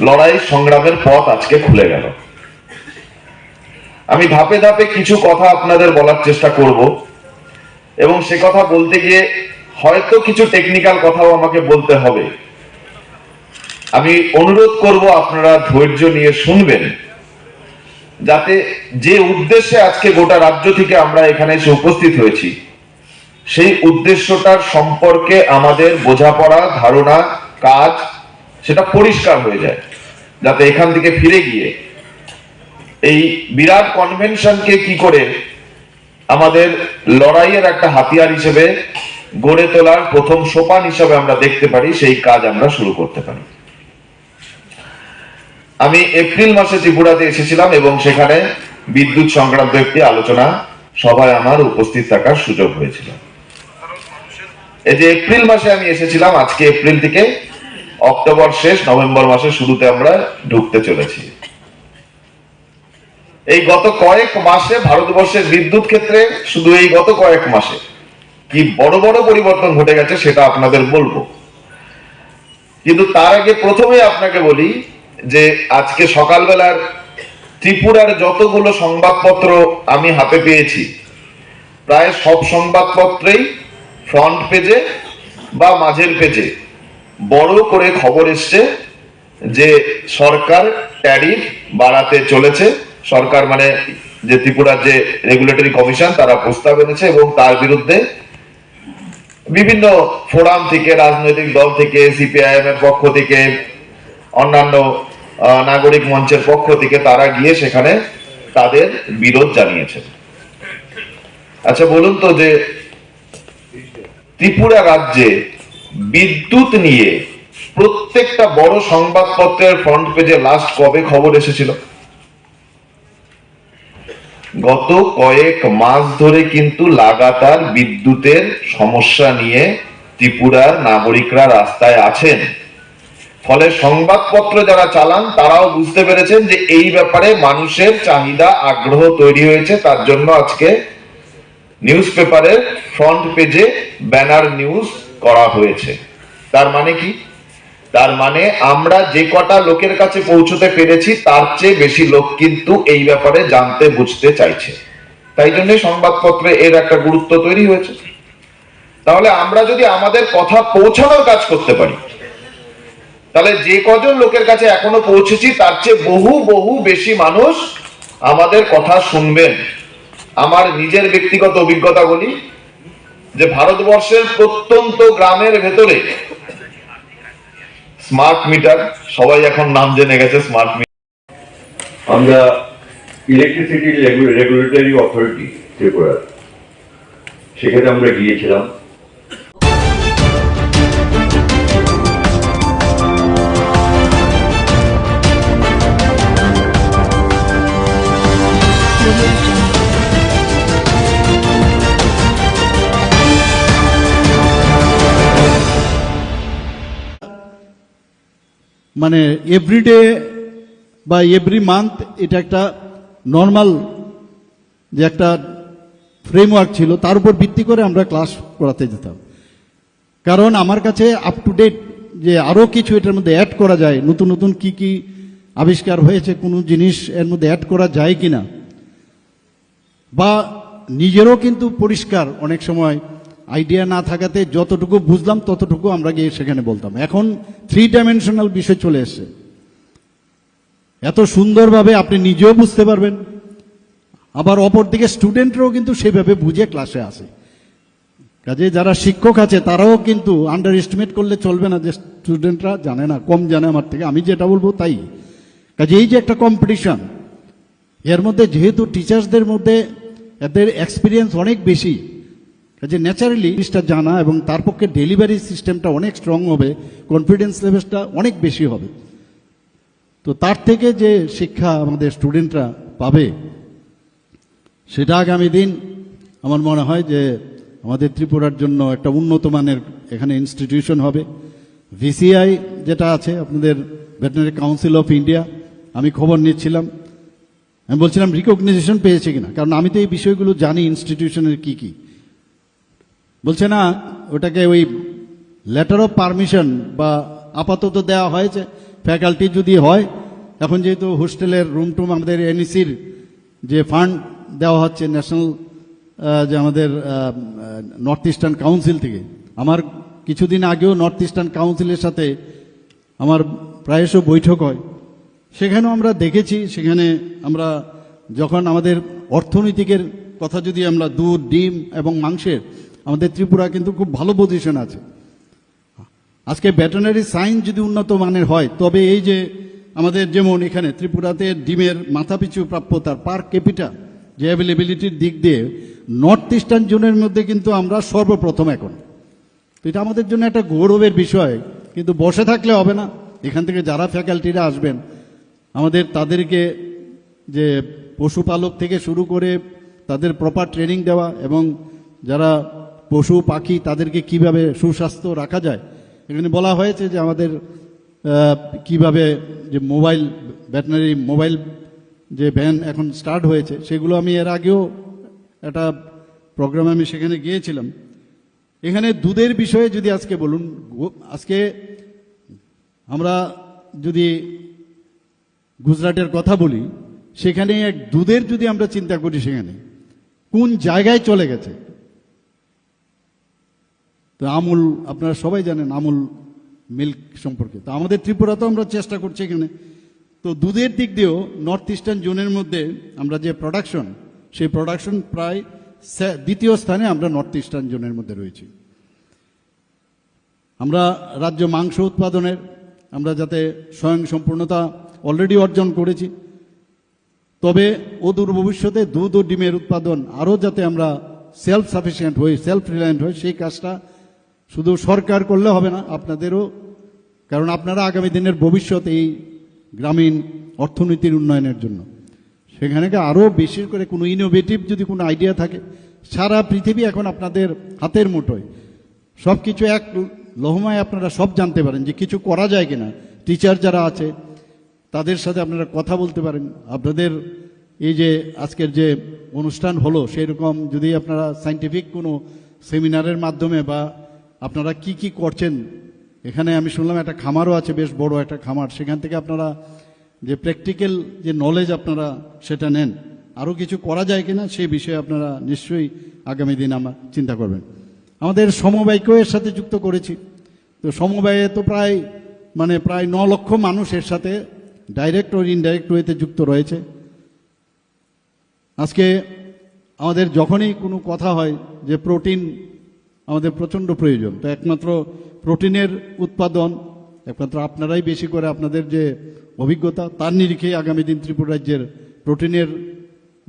Speaker 3: লড়াই সংগ্রামের পথ আজকে খুলে গেল। আমি ধাপে ধাপে কিছু কথা আপনাদের বলার চেষ্টা করব, এবং সে কথা বলতে গিয়ে হয়তো কিছু টেকনিক্যাল কথাও আমাকে বলতে হবে। আমি অনুরোধ করব আপনারা ধৈর্য নিয়ে শুনবেন, যাতে যে উদ্দেশ্যে আজকে গোটা রাজ্য থেকে আমরা এখানে এসে উপস্থিত হয়েছি সেই উদ্দেশ্যটার সম্পর্কে আমাদের বোঝাপড়া, ধারণা, কাজ সেটা পরিষ্কার হয়ে যায়, যাতে এখান থেকে ফিরে গিয়ে এই বিরাট কনভেনশনকে কি করে আমাদের লড়াইয়ের একটা হাতিয়ার হিসেবে গড়ে তোলার প্রথম সোপান হিসেবে আমরা দেখতে পারি, সেই কাজ আমরা শুরু করতে পারি। আমি এপ্রিল মাসে ত্রিপুরাতে এসেছিলাম এবং সেখানে বিদ্যুৎ সংক্রান্ত একটি আলোচনা সভায় আমার উপস্থিত থাকার সুযোগ হয়েছিল। এই যে এপ্রিল মাসে আমি এসেছিলাম, আজকে এপ্রিল থেকে অক্টোবর শেষ, নভেম্বর মাসের শুরুতে আমরা ঢুকতে চলেছি। এই গত কয়েক মাসে ভারতবর্ষের বিদ্যুৎ ক্ষেত্রে, শুধু এই গত কয়েক মাসে কি বড় বড় পরিবর্তন ঘটে গেছে সেটা আপনাদের বলবো। কিন্তু তার আগে প্রথমে আপনাকে বলি যে আজকে সকালবেলার ত্রিপুরার যতগুলো সংবাদপত্র আমি হাতে পেয়েছি, প্রায় সব সংবাদপত্রেই ফ্রন্ট পেজে বা মাঝের পেজে বড় করে খবর এসছে যে সরকার ট্যারিফ বাড়াতে চলেছে। সরকার মানে যে ত্রিপুরার যে রেগুলেটরি কমিশন, তারা প্রস্তাব এনেছে এবং তার বিরুদ্ধে বিভিন্ন ফোরাম থেকে, রাজনৈতিক দল থেকে, সিপিআইএম এর পক্ষ থেকে, অন্যান্য নাগরিক মঞ্চের পক্ষ থেকে তারা গিয়ে সেখানে তাদের বিরোধ জানিয়েছে। আচ্ছা বলুন তো, যে ত্রিপুরা রাজ্যে বিদ্যুৎ নিয়ে প্রত্যেকটা বড় সংবাদপত্রের ফ্রন্ট পেজে লাস্ট কবে খবর এসেছিল? গত কয়েক মাস ধরে কিন্তু লাগাতার বিদ্যুতের সমস্যা নিয়ে ত্রিপুরার নাগরিকরা রাস্তায় আছেন। ফলে সংবাদপত্র যারা চালান তারাও বুঝতে পেরেছেন যে এই ব্যাপারে মানুষের চাহিদা, আগ্রহ তৈরি হয়েছে। তার জন্য আজকে নিউজ পেপারের ফ্রন্ট পেজে ব্যানার নিউজ করা হয়েছে। তার মানে কি? তার মানে আমরা যে কটা লোকের কাছে পৌঁছতে পেরেছি তার চেয়ে বেশি লোক কিন্তু এই ব্যাপারে জানতে, বুঝতে চাইছে। তাই জন্য সংবাদপত্রে এর একটা গুরুত্ব তৈরি হয়েছে। তাহলে আমরা যদি আমাদের কথা পৌঁছানোর কাজ করতে পারি, তাহলে যে কজন লোকের কাছে এখনো পৌঁছেছি তার চেয়ে বহু বহু বেশি মানুষ আমাদের কথা শুনবেন। আমার নিজের ব্যক্তিগত অভিজ্ঞতা বলি যে ভারতবর্ষের প্রত্যন্ত গ্রামের ভেতরে স্মার্ট মিটার, সবাই এখন নাম জেনে গেছে স্মার্ট মিটার।
Speaker 8: আমরা ইলেকট্রিসিটি রেগুলেটরি অথরিটি ত্রিপুরা, সেখানে আমরা গিয়েছিলাম।
Speaker 5: মানে এভরিডে বা এভরি মান্থ এটা একটা নর্মাল যে একটা ফ্রেমওয়ার্ক ছিল, তার উপর ভিত্তি করে আমরা ক্লাস করাতে যেতাম। কারণ আমার কাছে আপ টু ডেট যে আরও কিছু এটার মধ্যে অ্যাড করা যায়, নতুন নতুন কি কি আবিষ্কার হয়েছে, কোনো জিনিস এর মধ্যে অ্যাড করা যায় কিনা, বা নিজেরও কিন্তু পরিষ্কার অনেক সময় আইডিয়া না থাকাতে যতটুকু বুঝলাম ততটুকু আমরা গিয়ে সেখানে বলতাম। এখন 3 ডাইমেনশনাল বিষয় চলে এসছে, এত সুন্দরভাবে আপনি নিজেও বুঝতে পারবেন, আবার অপরদিকে স্টুডেন্টরাও কিন্তু সেভাবে বুঝে ক্লাসে আসে। কাজে যারা শিক্ষক আছে তারাও কিন্তু আন্ডার এস্টিমেট করলে চলবে না যে স্টুডেন্টরা জানে না, কম জানে আমার থেকে, আমি যেটা বলবো তাই। কাজে এই যে একটা কম্পিটিশন, এর মধ্যে যেহেতু টিচার্সদের মধ্যে এদের এক্সপিরিয়েন্স অনেক বেশি, যে ন্যাচারালি জিনিসটা জানা এবং তার পক্ষে ডেলিভারি সিস্টেমটা অনেক স্ট্রং হবে, কনফিডেন্স লেভেলটা অনেক বেশি হবে। তো তার থেকে যে শিক্ষা আমাদের স্টুডেন্টরা পাবে সেটা আগামী দিন আমার মনে হয় যে আমাদের ত্রিপুরার জন্য একটা উন্নত মানের এখানে ইনস্টিটিউশন হবে। ভিসিআই যেটা আছে আপনাদের ভেটেরিনারি কাউন্সিল অফ ইন্ডিয়া, আমি খবর নিচ্ছিলাম, আমি বলছিলাম রিকগনাইজেশন পেয়েছে কিনা, কারণ আমি তো এই বিষয়গুলো জানি ইনস্টিটিউশনের কি কি। বলছে না, ওটাকে ওই লেটার অফ পারমিশন বা আপাতত দেওয়া হয়েছে, ফ্যাকাল্টি যদি হয়, এখন যেহেতু হোস্টেলের রুম টুম আমাদের এনইসির যে ফান্ড দেওয়া হচ্ছে ন্যাশনাল যে আমাদের নর্থ ইস্টার্ন কাউন্সিল থেকে, আমার কিছুদিন আগেও নর্থ ইস্টার্ন কাউন্সিলের সাথে আমার প্রায়শ বৈঠক হয়, সেখানেও আমরা দেখেছি, সেখানে আমরা যখন আমাদের অর্থনৈতিকের কথা যদি আমরা দুধ, ডিম এবং মাংসের, আমাদের ত্রিপুরা কিন্তু খুব ভালো পজিশন আছে। আজকে ভেটেরিনারি সায়েন্স যদি উন্নত মানের হয়, তবে এই যে আমাদের যেমন এখানে ত্রিপুরাতে ডিমের মাথাপিছু প্রাপ্যতার পার ক্যাপিটা যে অ্যাভেলেবিলিটির দিক দিয়ে নর্থ ইস্টার্ন জোনের মধ্যে কিন্তু আমরা সর্বপ্রথম এখন। তো এটা আমাদের জন্য একটা গৌরবের বিষয়, কিন্তু বসে থাকলে হবে না। এখান থেকে যারা ফ্যাকাল্টিরা আসবেন আমাদের তাদেরকে যে পশুপালক থেকে শুরু করে তাদের প্রপার ট্রেনিং দেওয়া, এবং যারা পশু পাখি তাদেরকে কিভাবে সুস্বাস্থ্য রাখা যায়। এখানে বলা হয়েছে যে আমাদের কিভাবে যে মোবাইল ভেটেরিনারি মোবাইল যে ভ্যান এখন স্টার্ট হয়েছে, সেগুলো আমি এর আগেও একটা প্রোগ্রামে আমি সেখানে গিয়েছিলাম। এখানে দুধের বিষয়ে যদি আজকে বলুন, আজকে আমরা যদি গুজরাটের কথা বলি, সেখানে এক দুধের যদি আমরা চিন্তা করি, সেখানে কোন জায়গায় চলে গেছে। তো আমুল আপনারা সবাই জানেন আমুল মিল্ক সম্পর্কে, তো আমাদের ত্রিপুরাতেও আমরা চেষ্টা করছি এখানে। তো দুধের দিক দিয়েও নর্থ ইস্টার্ন জোনের মধ্যে আমরা যে প্রোডাকশন, সেই প্রোডাকশন প্রায় দ্বিতীয় স্থানে আমরা নর্থ ইস্টার্ন জোনের মধ্যে রয়েছি। আমরা রাজ্য মাংস উৎপাদনের আমরা যাতে স্বয়ংসম্পূর্ণতা অলরেডি অর্জন করেছি, তবে অদূর ভবিষ্যতে দুধ ও ডিমের উৎপাদন আরও যাতে আমরা সেলফ সাফিসিয়েন্ট হই, সেলফ রিলায়েন্ট হই, সেই কাজটা শুধু সরকার করলে হবে না, আপনাদেরও, কারণ আপনারা আগামী দিনের ভবিষ্যৎ এই গ্রামীণ অর্থনীতির উন্নয়নের জন্য। সেখানে আরও বেশি করে কোনো ইনোভেটিভ যদি কোনো আইডিয়া থাকে, সারা পৃথিবী এখন আপনাদের হাতের মুঠোয়, সব কিছু এক লহমায় আপনারা সব জানতে পারেন যে কিছু করা যায় কিনা। টিচার যারা আছে তাদের সাথে আপনারা কথা বলতে পারেন। আপনাদের এই যে আজকের যে অনুষ্ঠান হলো, সেরকম যদি আপনারা সায়েন্টিফিক কোনো সেমিনারের মাধ্যমে বা আপনারা কি কি করছেন, এখানে আমি শুনলাম একটা খামারও আছে, বেশ বড় একটা খামার, সেখান থেকে আপনারা যে প্র্যাকটিক্যাল যে নলেজ আপনারা সেটা নেন, আরও কিছু করা যায় কিনা সেই বিষয়ে আপনারা নিশ্চয়ই আগামী দিন আমরা চিন্তা করবেন। আমাদের সমবায়কেও এর সাথে যুক্ত করেছি। তো সমবায়ে তো প্রায় 9 লক্ষ মানুষ এর সাথে ডাইরেক্ট ও ইনডাইরেক্ট ওয়েতে যুক্ত রয়েছে। আজকে আমাদের যখনই কোনো কথা হয় যে প্রোটিন আমাদের প্রচণ্ড প্রয়োজন, তো একমাত্র প্রোটিনের উৎপাদন একমাত্র আপনারাই বেশি করে, আপনাদের যে অভিজ্ঞতা তার নিরিখে আগামী দিন ত্রিপুরা রাজ্যের প্রোটিনের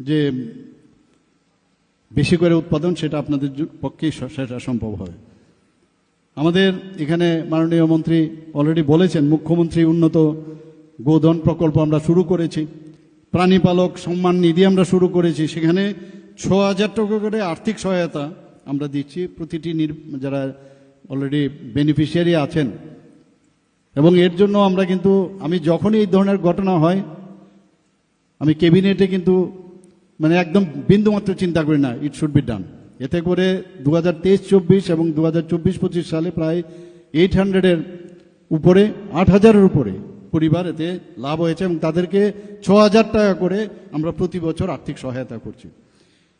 Speaker 5: যে বেশি করে উৎপাদন, সেটা আপনাদের পক্ষেই সেটা সম্ভব হবে। আমাদের এখানে মাননীয় মন্ত্রী অলরেডি বলেছেন, মুখ্যমন্ত্রী উন্নত গোধন প্রকল্প আমরা শুরু করেছি, প্রাণীপালক সম্মান নিধি আমরা শুরু করেছি, সেখানে 6,000 টাকা করে আর্থিক সহায়তা আমরা দিচ্ছি প্রতিটি যারা অলরেডি বেনিফিশিয়ারি আছেন। এবং এর জন্য আমরা কিন্তু, আমি যখনই এই ধরনের ঘটনা হয়, আমি ক্যাবিনেটে কিন্তু একদম বিন্দুমাত্র চিন্তা করি না, ইট শুড বি ডান। এতে করে 2023-24 এবং 2024-25 সালে প্রায় 800-এর উপরে, 8,000-এর উপরে পরিবার এতে লাভ হয়েছে, এবং তাদেরকে 6,000 টাকা করে আমরা প্রতি বছর আর্থিক সহায়তা করছি।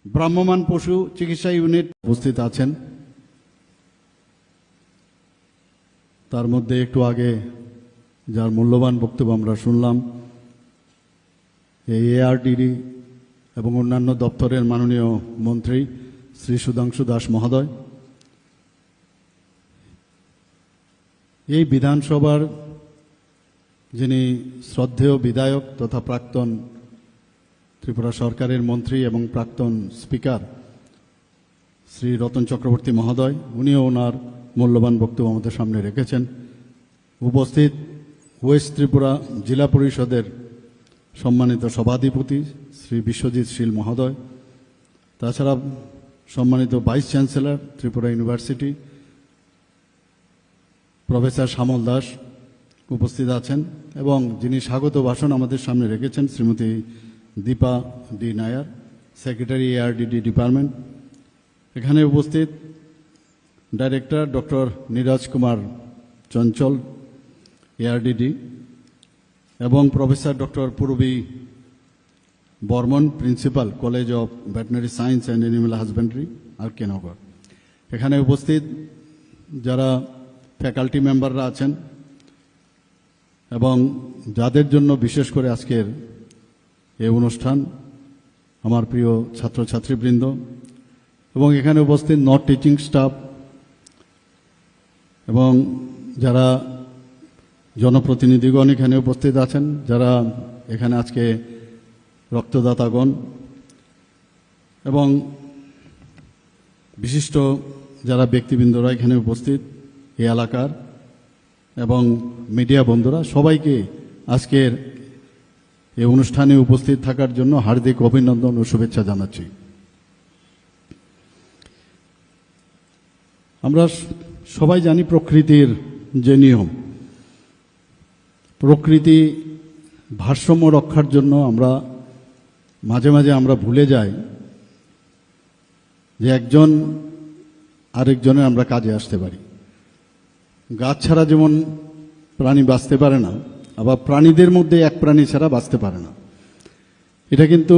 Speaker 5: ভ্রাম্যমাণ পশু চিকিৎসা ইউনিট উপস্থিত আছেন, তার মধ্যে একটু আগে যার মূল্যবান বক্তব্য আমরা শুনলাম, এই এআরডিডি এবং অন্যান্য দপ্তরের মাননীয় মন্ত্রী শ্রী সুধাংশু দাস মহোদয়, এই বিধানসভার যিনি শ্রদ্ধেয় বিধায়ক তথা প্রাক্তন ত্রিপুরা সরকারের মন্ত্রী এবং প্রাক্তন স্পিকার শ্রী রতন চক্রবর্তী মহোদয়, উনিও ওনার মূল্যবান বক্তব্য আমাদের সামনে রেখেছেন। উপস্থিত ওয়েস্ট ত্রিপুরা জেলা পরিষদের সম্মানিত সভাধিপতি শ্রী বিশ্বজিৎ শীল মহোদয়, তাছাড়া সম্মানিত vice chancellor Tripura university professor Shyamal Das উপস্থিত আছেন, এবং যিনি স্বাগত ভাষণ আমাদের সামনে রেখেছেন Shrimati Dipa D Nair, secretary ARDD department. এখানে উপস্থিত director doctor Neeraj Kumar Chanchal ARDD, এবং professor doctor Purbi Barman, principal college of veterinary science and animal husbandry, RK Nagar. এখানে উপস্থিত যারা ফ্যাকাল্টি মেম্বাররা আছেন এবং যাদের জন্য বিশেষ করে আজকের এই অনুষ্ঠান, আমার প্রিয় ছাত্রছাত্রীবৃন্দ, এবং এখানে উপস্থিত নন টিচিং স্টাফ এবং যারা জনপ্রতিনিধিগণ এখানে উপস্থিত আছেন, যারা এখানে আজকে রক্তদাতাগণ এবং বিশিষ্ট যারা ব্যক্তিবৃন্দরা এখানে উপস্থিত এই এলাকার, এবং মিডিয়া বন্ধুরা, সবাইকে আজকের এই অনুষ্ঠানে উপস্থিত থাকার জন্য হার্দিক অভিনন্দন ও শুভেচ্ছা জানাচ্ছি। আমরা সবাই জানি প্রকৃতির যে নিয়ম, প্রকৃতি ভারসাম্য রক্ষার জন্য আমরা মাঝে মাঝে আমরা ভুলে যাই যে একজন আরেকজনের আমরা কাজে আসতে পারি। গাছ ছাড়া যেমন প্রাণী বাঁচতে পারে না, আবার প্রাণীদের মধ্যে এক প্রাণী ছাড়া বাঁচতে পারে না। এটা কিন্তু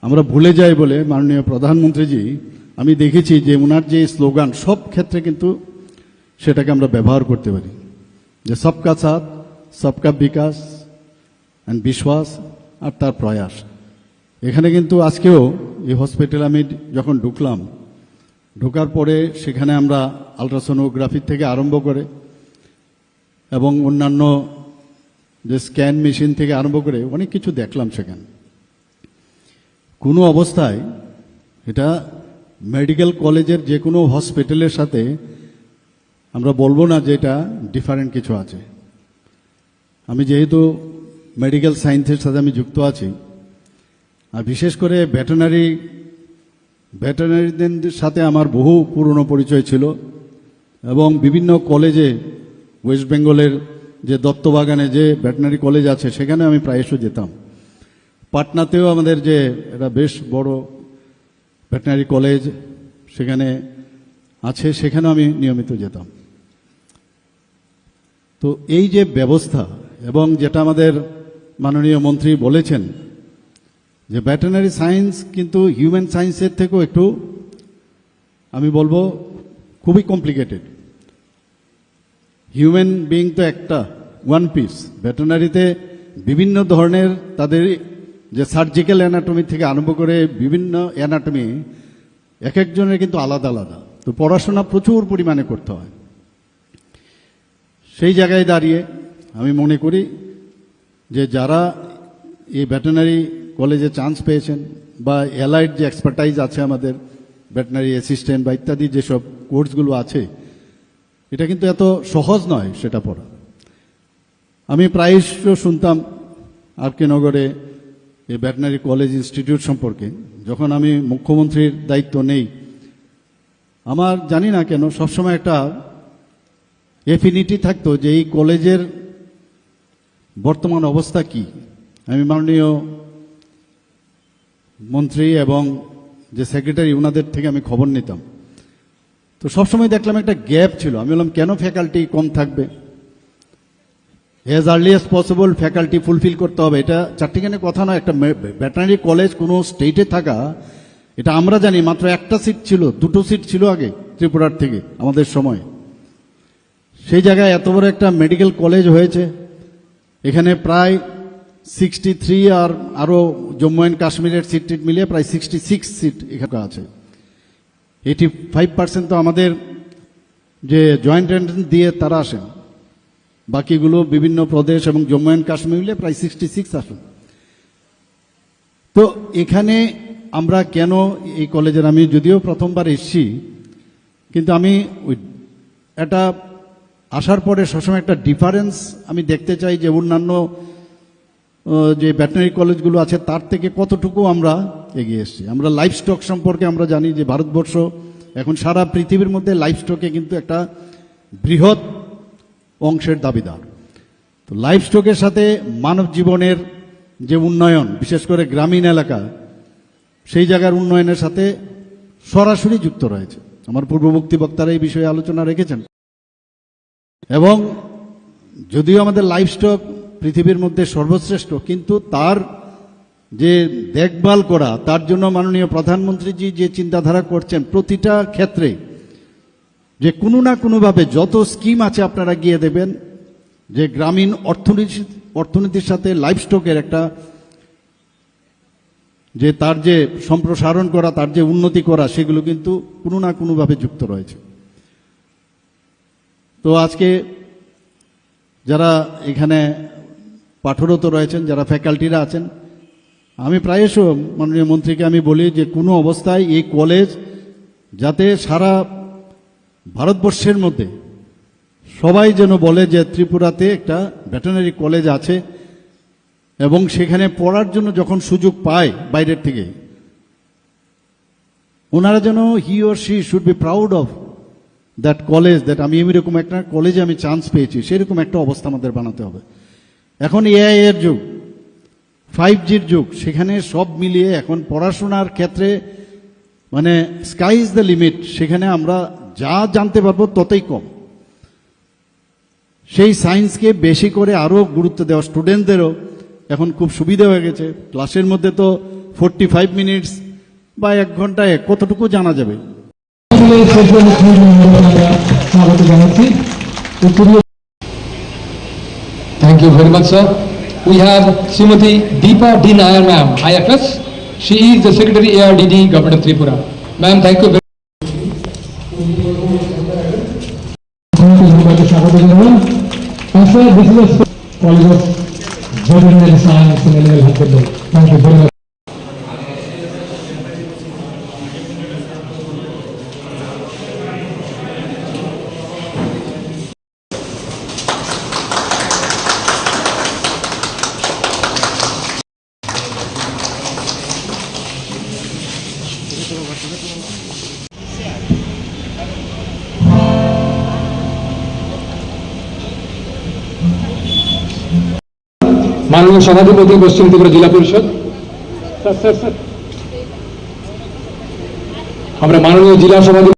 Speaker 5: আমরা ভুলে যাই বলে মাননীয় প্রধানমন্ত্রীজি, আমি দেখেছি যে ওনার যে স্লোগান সব ক্ষেত্রে কিন্তু সেটাকে আমরা ব্যবহার করতে পারি, যে সবকা সাথ সবকা বিকাশ অ্যান্ড বিশ্বাস আর তার প্রয়াস। এখানে কিন্তু আজকেও এই হসপিটাল আমি যখন ঢোকার পরে সেখানে আমরা আলট্রাসোনোগ্রাফি থেকে আরম্ভ করে এবং অন্যান্য যে স্ক্যান মেশিন থেকে আরম্ভ করে অনেক কিছু দেখলাম সেখানে। কোনো অবস্থায় এটা মেডিকেল কলেজের যে কোনো হসপিটালের সাথে আমরা বলবো না যে এটা ডিফারেন্ট কিছু আছে। আমি যেহেতু মেডিকেল সায়েন্সের সাথে আমি যুক্ত আছি, আর বিশেষ করে ভেটেরিনারিদের সাথে আমার বহু পুরনো পরিচয় ছিল, এবং বিভিন্ন কলেজে ওয়েস্ট বেঙ্গলের যে দত্তবাগানে যে ভেটেরিনারি কলেজ আছে সেখানে আমি প্রায়শই যেতাম। পাটনাতেও আমাদের যে এটা বেশ বড় ভেটেরিনারি কলেজ সেখানে আছে, সেখানেও আমি নিয়মিত যেতাম। তো এই যে ব্যবস্থা, এবং যেটা আমাদের মাননীয় মন্ত্রী বলেছেন যে ভেটেরিনারি সায়েন্স কিন্তু হিউম্যান সায়েন্সের থেকেও একটু আমি বলবো খুবই কমপ্লিকেটেড। হিউম্যান বিং তো একটা ওয়ান পিস, ভেটেরিনারিতে বিভিন্ন ধরনের তাদের যে সার্জিক্যাল অ্যানাটমি থেকে আরম্ভ করে বিভিন্ন অ্যানাটমি এক একজনের কিন্তু আলাদা আলাদা। তো পড়াশোনা প্রচুর পরিমাণে করতে হয়। সেই জায়গায় দাঁড়িয়ে আমি মনে করি যে যারা এই ভেটেরিনারি কলেজে চান্স পেয়েছেন বা অ্যালাইড যে এক্সপার্টাইজ আছে আমাদের ভেটেরিনারি অ্যাসিস্ট্যান্ট বা ইত্যাদি যেসব কোর্সগুলো আছে, এটা কিন্তু এত সহজ নয় সেটা পড়া। আমি প্রায়শ শুনতাম RK নগরে এই ভেটেরিনারি কলেজ ইনস্টিটিউট সম্পর্কে। যখন আমি মুখ্যমন্ত্রীর দায়িত্ব নেই, আমার জানি না কেন সবসময় একটা এফিনিটি থাকতো যে এই কলেজের বর্তমান অবস্থা কি। আমি মাননীয় মন্ত্রী এবং যে সেক্রেটারি ওনাদের থেকে আমি খবর নিতাম, তো সবসময় দেখলাম একটা গ্যাপ ছিল। আমি বললাম কেন ফ্যাকাল্টি কম থাকবে, as early as possible faculty fulfil করতে হবে। এটা চারটিখানে কথা নয়। একটা ভেটেরিনারি কলেজ কোনো স্টেটে থাকা, এটা আমরা জানি মাত্র একটা সিট ছিল, দুটো সিট ছিল আগে ত্রিপুরার থেকে আমাদের সময়। সেই জায়গায় এত বড় একটা মেডিকেল কলেজ হয়েছে, এখানে প্রায় 63 আর আরও জম্মু অ্যান্ড কাশ্মীরের সিট টিট মিলিয়ে প্রায় 66 সিট এখানে আছে। 85% তো আমাদের যে জয়েন্ট এন্ট্রান্স দিয়ে তারা আসেন, বাকিগুলো বিভিন্ন প্রদেশ এবং জম্মু অ্যান্ড কাশ্মীর মিলিয়ে প্রায় 66 আসেন। তো এখানে আমরা কেন এই কলেজের, আমি যদিও প্রথমবার এসেছি, কিন্তু আমি এটা আসার পরে সবসময় একটা ডিফারেন্স আমি দেখতে চাই যে অন্যান্য যে ভেটেরিনারি কলেজগুলো আছে তার থেকে কতটুকু আমরা এগিয়ে এসেছি। আমরা লাইফ স্টক সম্পর্কে আমরা জানি যে ভারতবর্ষ এখন সারা পৃথিবীর মধ্যে লাইফ স্টকে কিন্তু একটা বৃহৎ অংশের দাবিদার। তো লাইফ স্টকের সাথে মানব জীবনের যে উন্নয়ন, বিশেষ করে গ্রামীণ এলাকা, সেই জায়গার উন্নয়নের সাথে সরাসরি যুক্ত রয়েছে। আমার পূর্ববর্তী বক্তারা এই বিষয়ে আলোচনা রেখেছেন। এবং যদিও আমাদের লাইফ স্টক পৃথিবীর মধ্যে সর্বশ্রেষ্ঠ, কিন্তু তার যে দেখভাল করা, তার জন্য মাননীয় প্রধানমন্ত্রীজি যে চিন্তাধারা করছেন প্রতিটা ক্ষেত্রে, যে কোনো না কোনোভাবে যত স্কিম আছে আপনারা গিয়ে দেবেন, যে গ্রামীণ অর্থনীতির সাথে লাইফ স্টকের একটা যে তার যে সম্প্রসারণ করা, তার যে উন্নতি করা, সেগুলো কিন্তু কোনো না কোনোভাবে যুক্ত রয়েছে। তো আজকে যারা এখানে পাঠরত রয়েছেন, যারা ফ্যাকাল্টিরা আছেন, আমি প্রায়শ মাননীয় মন্ত্রীকে আমি বলি যে কোনো অবস্থায় এই কলেজ যাতে সারা ভারতবর্ষের মধ্যে সবাই যেন বলে যে ত্রিপুরাতে একটা ভেটেরিনারি কলেজ আছে, এবং সেখানে পড়ার জন্য যখন সুযোগ পায় বাইরের থেকে, ওনারা যেন he or she should be proud of that college, that আমি এরকম একটা কলেজে আমি চান্স পেয়েছি। সেরকম একটা অবস্থা আমাদের বানাতে হবে। এখন এআই এর যুগ, 5Gর যুগ, সেখানে সব মিলিয়ে এখন পড়াশোনার ক্ষেত্রে মানে স্কাই ইজ দ্য লিমিট। সেখানে আমরা যা জানতে পারবো ততই কম। সেই সায়েন্সকে বেশি করে আরও গুরুত্ব দেওয়া, স্টুডেন্টদেরও এখন খুব সুবিধা হয়ে গেছে। ক্লাসের মধ্যে তো 45 মিনিটস বা 1 ঘন্টায় কতটুকু জানা যাবে।
Speaker 15: Thank you very much, sir. We have Srimati Deepa D. Nair, ma'am, IFS. She is the Secretary ARDD, Government of Tripura. Ma'am, thank you very much. This is a College of Veterinary Science and Animal Hospital. Thank you very much. মাননীয় সভাধিপতি পশ্চিম ত্রিপুরা জেলা পরিষদ, আমরা মাননীয় জেলা সভাধিপতি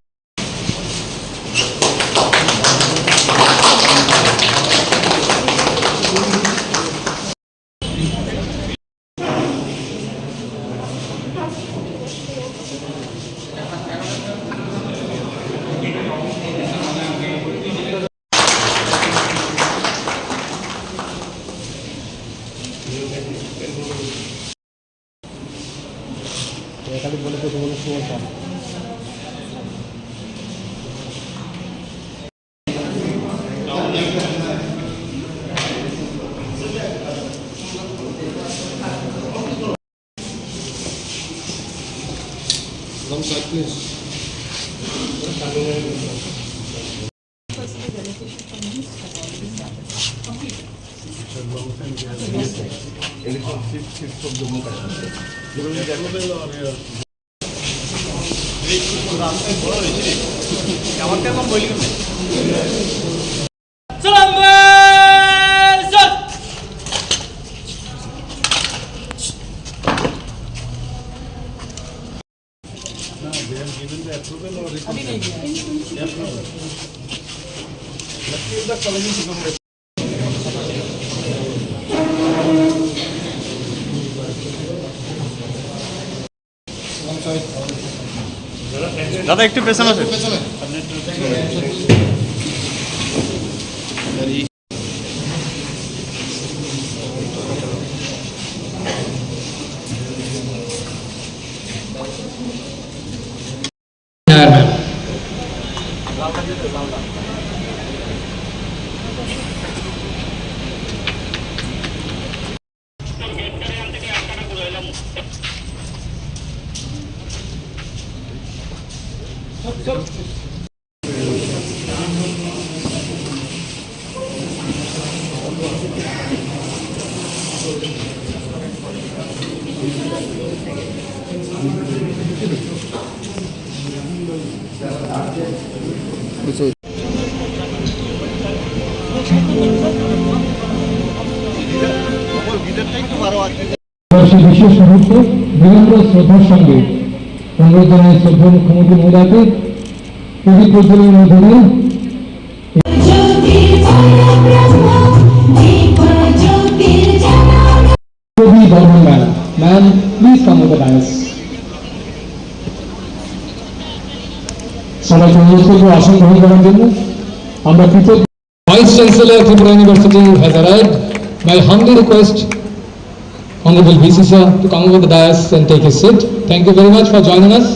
Speaker 9: দাদা একটু পেছনে আসেন।
Speaker 15: বিশেষ মুহূর্তে বিনম্র শ্রদ্ধার সঙ্গে অনুরোধ জানাই শ্রদ্ধা মুখ্যমন্ত্রী মহোদয়কে পুরী প্রজ্বলনের মধ্যে দিয়ে ma'am please come over the dais. সবাইকে অনুরোধ করবো আসন গ্রহণ করার জন্য। আমরা কৃতজ্ঞ। Vice chancellor Tripura university has arrived. My humbly request Honorable VC sir to come over the dais and take his seat. Thank you very much for joining us.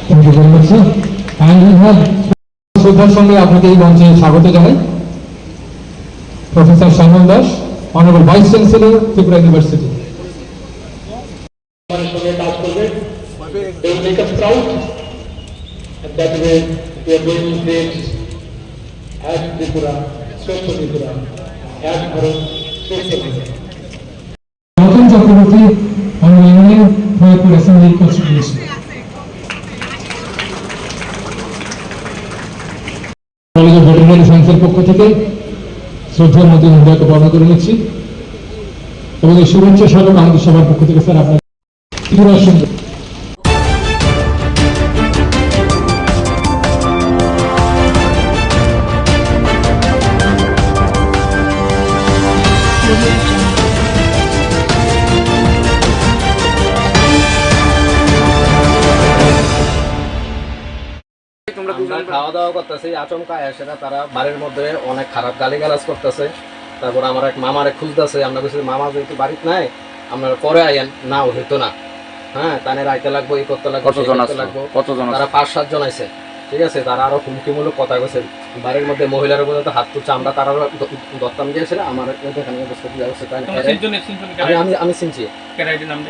Speaker 15: Thank you very much sir. And we have শ্রদ্ধার সঙ্গে আপনাকে এই মঞ্চে স্বাগত জানাই professor Shyamal Das, Honorable Vice Chancellor Tripura university. They will make us proud, and that way we are going to create as Tripura, Swachh Tripura, as Bharat, Swachh Tripura. Welcome Chakraborty on the Union Bharatpur Assembly Constitution. College of Veterinary Sciences পক্ষ থেকে শ্রদ্ধার মধ্যে মহোদয়কে বরণ করে নিচ্ছি এবং এই শুভেচ্ছা স্মারক আমাদের সবার পক্ষ থেকে স্যার আপনার ত্রিপুরার সঙ্গে
Speaker 2: খাওয়া দাওয়া করতেছে আচমকা সেটা তারা বাড়ির মধ্যে অনেক খারাপ গালিগালাজ করতেছে। তারপর আমার এক মামারে খুঁজতেছে, আমরা বলছি মামা যেহেতু বাড়িতে নাই আপনারা পরে আইয়েন, না হইতো না, হ্যাঁ তানে রাইতে লাগবো, এই করতে লাগবো, কতজন তারা 5-7 জন আছে, ঠিক আছে। তারা আরো হুমকিমূলক কথা কইছে, বাড়ির মধ্যে মহিলার উপরে তো হাত তুলছে, আমরা তারা দত্তাম দিয়েছিল আমার এখানে আমি চিনছি।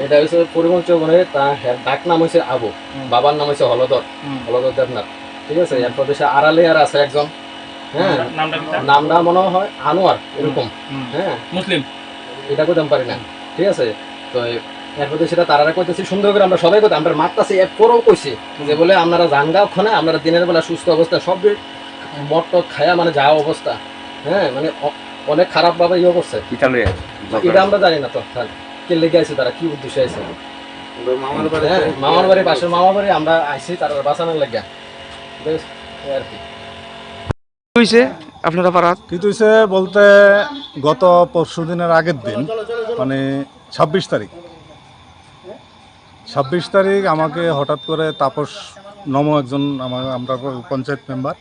Speaker 2: এটা হচ্ছে পরিবহন চৌবনে, তার ডাক নাম হয়েছে আবু, বাবার নাম হয়েছে হলদর দেবনাথ, ঠিক আছে। এরপর দেশে আড়ালে আর আছে একজন, হ্যাঁ নামটা মনে হয় আনোয়ার এরকম, হ্যাঁ মুসলিম, এটা করতে পারি না, ঠিক আছে। তো এরপর সেটা তারা কইতেছি সুন্দর করে আমরা সবাই কথা আমরা মারতাছি, এরপরেও কইছি যে বলে আপনারা জানগা ওখানে আপনারা দিনের বেলা সুস্থ অবস্থা সব মদ টদ খায়া মানে যাওয়া অবস্থা, হ্যাঁ মানে অনেক খারাপ ভাবে ইয়ে করছে। এটা আমরা জানি না তো কে লেগে আছে, তারা কি উদ্দেশ্যে আছে। মামার বাড়ি পাশের মামার বাড়ি আমরা আইসি তারা বাঁচানোর লাগিয়া আর কি
Speaker 10: আপনারা পাড়া কিন্তু হয়েছে বলতে গত পরশু দিনের আগের দিন মানে 26 তারিখ আমাকে হঠাৎ করে তাপস নম একজন আমরা পঞ্চায়েত মেম্বার,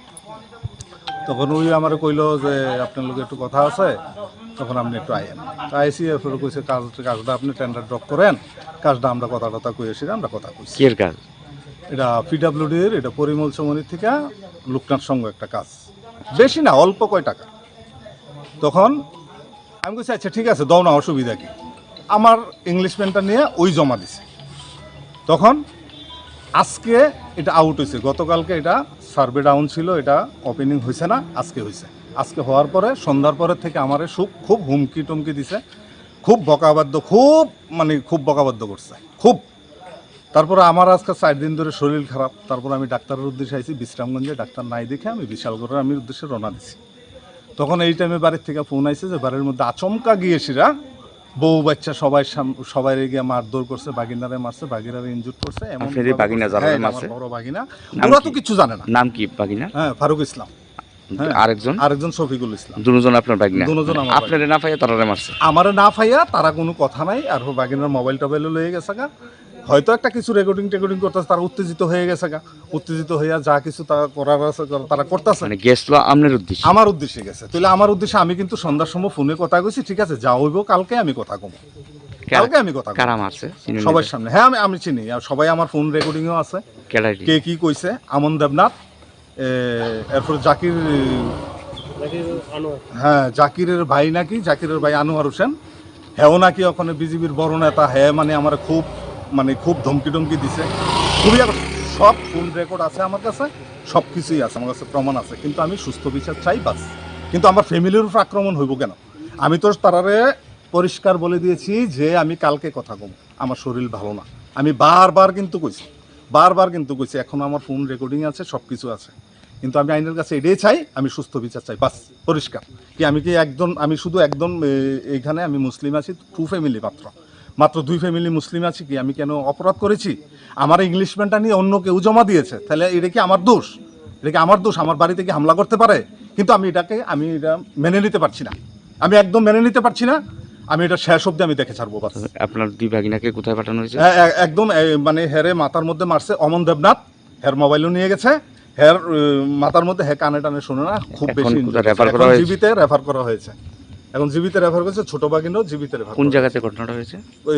Speaker 10: তখন ওই আমার কইল যে আপনার লোক একটু কথা আছে, তখন আপনি একটু আইয়েন। আইসি এরপরে কইছে কাজটা আপনি টেন্ডার ড্রপ করেন, কাজটা আমরা কথা কইছি, আমরা কথা কইছি।
Speaker 4: কি কাজ
Speaker 10: এটা পিডাব্লিউডির, এটা পরিমল চৌমনির থেকে লোকনাথ সঙ্গে একটা কাজ, বেশি না অল্প কয় টাকা। তখন আমি বলছি আচ্ছা ঠিক আছে দাও না, অসুবিধা কি। আমার ইংলিশ পেনটা নিয়ে ওই জমা দিছে। তখন আজকে এটা আউট হয়েছে, গতকালকে এটা সার্ভে ডাউন ছিল, এটা ওপেনিং হয়েছে না, আজকে হয়েছে। আজকে হওয়ার পরে সন্ধ্যার পরের থেকে আমারে খুব হুমকি টুমকি দিছে, খুব বকাবাদ্য, খুব বকাবাদ্য করছে খুব। তারপরে আমার আজকে 4 দিন ধরে শরীর খারাপ, তারপর আমি ডাক্তারের উদ্দেশ্যে আইছি বিশ্রামগঞ্জে, ডাক্তার নাই দেখে আমি বিশালগড়ের আমি উদ্দেশ্যে রওনা দিছি। তখন এই টাইমে বাড়ির থেকে ফোন আইছে যে বাড়ির মধ্যে আচমকা গিয়েছিরা বউ বাচ্চা সবাই গিয়ে মারধর করছে, বাগিনারে মারছে, বাগিনারে ইনজুর করছে। বড় বাগিনা, ওরা তো কিছু জানে না।
Speaker 4: নাম কি বাগিনা?
Speaker 10: হ্যাঁ ফারুক ইসলাম, আরেকজন শফিকুল ইসলাম,
Speaker 4: দুজন আপনার বাগিনা।
Speaker 10: আপনারে না পাইয়া তারা মারছে, আমারে না পাইয়া তারা কোনো কথা নাই। আর বাগিনার মোবাইল টোবাইলও লয়ে গেছে গা, হয়তো একটা কিছু রেকর্ডিং করতেছে, তারা উত্তেজিত হয়ে গেছে গা, উত্তেজিত হইয়া যা কিছু তারা করার আছে তারা করতেছে।
Speaker 4: মানে গেছিল আপনার উদ্দেশ্যে?
Speaker 10: আমার উদ্দেশ্যে গেছে। তাহলে আমার উদ্দেশ্যে আমি কিন্তু সন্ধ্যার সময় ফোনে কথা কইছি, ঠিক আছে যা হইব কালকে আমি কথা কম, কালকে আমি কথা
Speaker 4: কারা মারছে
Speaker 10: সবার সামনে। হ্যাঁ আমি চিনি, আর সবাই আমার ফোন রেকর্ডিংও আছে, কে কি কইছে। আমন দেবনাথ, এরপর জাকির, হ্যাঁ জাকিরের ভাই নাকি, জাকিরের ভাই আনোয়ার হোসেন, হ্যাঁ নাকি ওখানে বিজেপির বড় নেতা, হ্যাঁ মানে খুব ধমকি টমকি দিছে, খুবই সব ফুল রেকর্ড আছে আমার কাছে, সব কিছুই আছে আমার কাছে, প্রমাণ আছে। কিন্তু আমি সুস্থ বিচার চাই বাস। কিন্তু আমার ফ্যামিলির উপর আক্রমণ হইব কেন? আমি তো তারারে পরিষ্কার বলে দিয়েছি যে আমি কালকে কথা কম, আমার শরীর ভালো না। আমি বারবার কিন্তু কইছি, এখন আমার ফোন রেকর্ডিং আছে, সব কিছু আছে। কিন্তু আমি আইনের কাছে এটাই চাই, আমি সুস্থ বিচার চাই বাস, পরিষ্কার। আমি শুধু একদম এইখানে আমি মুসলিম আছি 2 ফ্যামিলি, মাত্র 2 ফ্যামিলি মুসলিম আছি। কি আমি কেন অপরাধ করেছি? আমার ইংলিশম্যানটা নিয়ে অন্য কেউ জমা দিয়েছে, তাহলে এটা কি আমার দোষ? আমার বাড়িতে কি হামলা করতে পারে? কিন্তু আমি এটা মেনে নিতে পারছি না, আমি একদম মেনে নিতে পারছি না। আমি এটা শেষ অব্দি আমি দেখে ছাড়বো বাস।
Speaker 4: আপনার 2 ভাগিনাকে কোথায় পাঠানো হয়েছে?
Speaker 10: একদম মানে হেরে মাথার মধ্যে মারছে অমন দেবনাথ, হের মোবাইলও নিয়ে গেছে, হের মাথার মধ্যে কানে টানে শুনে না, খুব বেশি জীবিতে রেফার করা হয়েছে। এখন জীবিতে রেফার করেছে, ছোট ভাগিনও জীবিতে রেফার।
Speaker 4: কোন জায়গাতে ঘটনাটা হয়েছে?
Speaker 10: ওই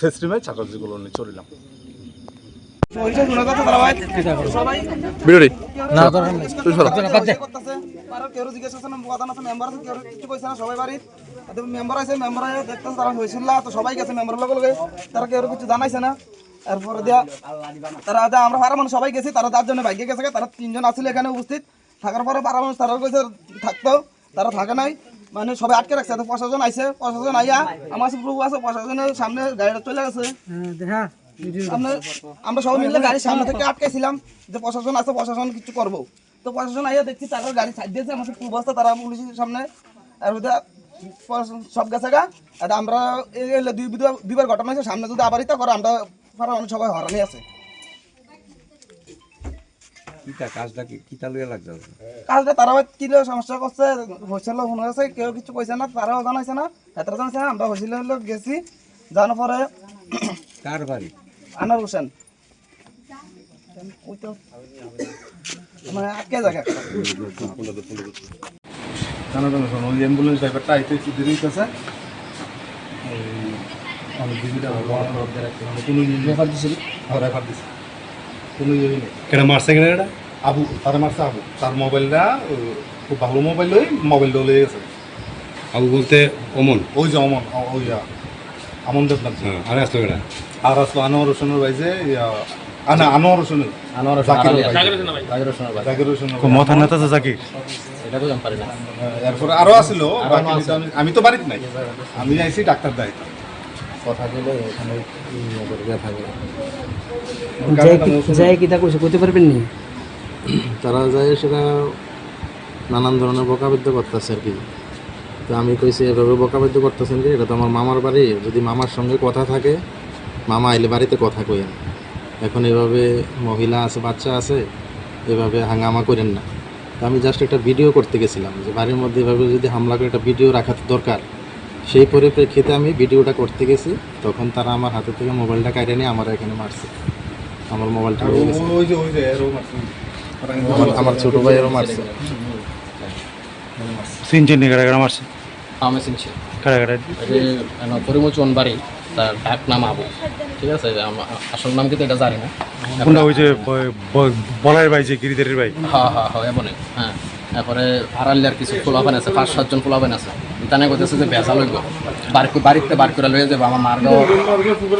Speaker 10: শেষরিমে চাটার্জিগুলো নিয়ে চলিলাম।
Speaker 2: সবাই গেছে মেম্বারের লগে, তারা কেউ কিছু জানাইছে না। এরপরে দিয়া তারা আমরা ভাড়া মানুষ সবাই গেছি, তারা 4 জনে বাইকে গেছে, তারা 3 জন আসলে এখানে উপস্থিত থাকার পরে ভাড়া মানুষ তারা কইছে থাকতো, তারা থাকে নাই, মানে সবাই আটকে রাখছে। তো প্রশাসন আইছে, প্রশাসন আইয়া আমার প্রভু আছে, প্রশাসনের সামনে গাড়িটা চলে গেছে। আমরা সবাই মিলে গাড়ির সামনে থেকে আটকেছিলাম যে প্রশাসন আছে, প্রশাসন কিছু করবো। তো প্রশাসন আইয়া দেখছি তারা গাড়ি সাইড দিয়েছে, আমার খুব অবস্থা, তারা পুলিশের সামনে সব গেছে গা। আমরা দুইবার ঘটনা হয়েছে, সামনে যদি আবার ইতা করে আমরা সবাই হরানি আছে। কাজটা তারা কি সমস্যা করছে হয়েছিল মনে হয়েছে, কেউ কিছু কইছে না, তারাও জানাইছে না, এতটা জানাইছে না। আমরা হয়েছিল গেছি, জানার পরে কার বাড়ি? আনোয়ার হোসেন, ওই তো মানে আটকে জায়গা অ্যাম্বুলেন্স ড্রাইভারটা আইতে দেরি হইতেছে। আবু তারা মারছে, আবু তার মোবাইলটা খুব ভালো মোবাইল, মোবাইলটা লয়ে গেছে।
Speaker 18: আবু বলতে অমন,
Speaker 10: ওই যে অমন, ওই আমন দেবনাথ।
Speaker 18: আর আসলো এটা,
Speaker 10: আর আসলো আনোয়ার হোসেনের ভাই, যে আনোয়ার হোসেনের,
Speaker 18: মাথা নেতা জাকির।
Speaker 10: এরপরে আরো আসলো, আমি তো বাড়িতে নাই, আমি আইছি ডাক্তার দায়িত্ব কথা বলে ওখানে করতে পারবেন নি।
Speaker 12: তারা যায় সেটা নানান ধরনের বকাবাদ্য করতেছে আর কি। তো আমি কইছি এভাবে বকাবাদ্য করতেছেন কি, এটা তো আমার মামার বাড়ি, যদি মামার সঙ্গে কথা থাকে মামা আইলে বাড়িতে কথা কইেন, এখন এভাবে মহিলা আছে, বাচ্চা আছে, এভাবে হাঙ্গামা করেন না। তো আমি জাস্ট একটা ভিডিও করতে গেছিলাম যে বাড়ির মধ্যে এভাবে যদি হামলা করে একটা ভিডিও রাখা দরকার, সেই পরিপ্রেক্ষিতে আমি ভিডিওটা করতে গেছি। তখন তারা আমার হাতে থেকে মোবাইলটা কেটে নিয়ে আমার এখানে মারছে, আমার মোবাইলটা আমার ছোট ভাইয়েরও মারছে।
Speaker 18: সিনচেন কারা মারছে?
Speaker 12: আমি চিনছি
Speaker 18: কারা
Speaker 12: পরিমল চন বাড়ি, তার ডাক নাম আবু, ঠিক আছে, আসল নাম কিন্তু এটা জানি না।
Speaker 18: কোনটা ওই যে বলার ভাই, যে গিরিধারের ভাই?
Speaker 12: হ্যাঁ এমনই। হ্যাঁ, তারপরে আড়ালিয়ার কিছু ফোলাফান আছে, 5-7 জন ফোলাফান আছে, তানে কইতেছে যে বেচা লইব, বাড়িতে বার করে লয়ে যাবো, আমার মার্গাও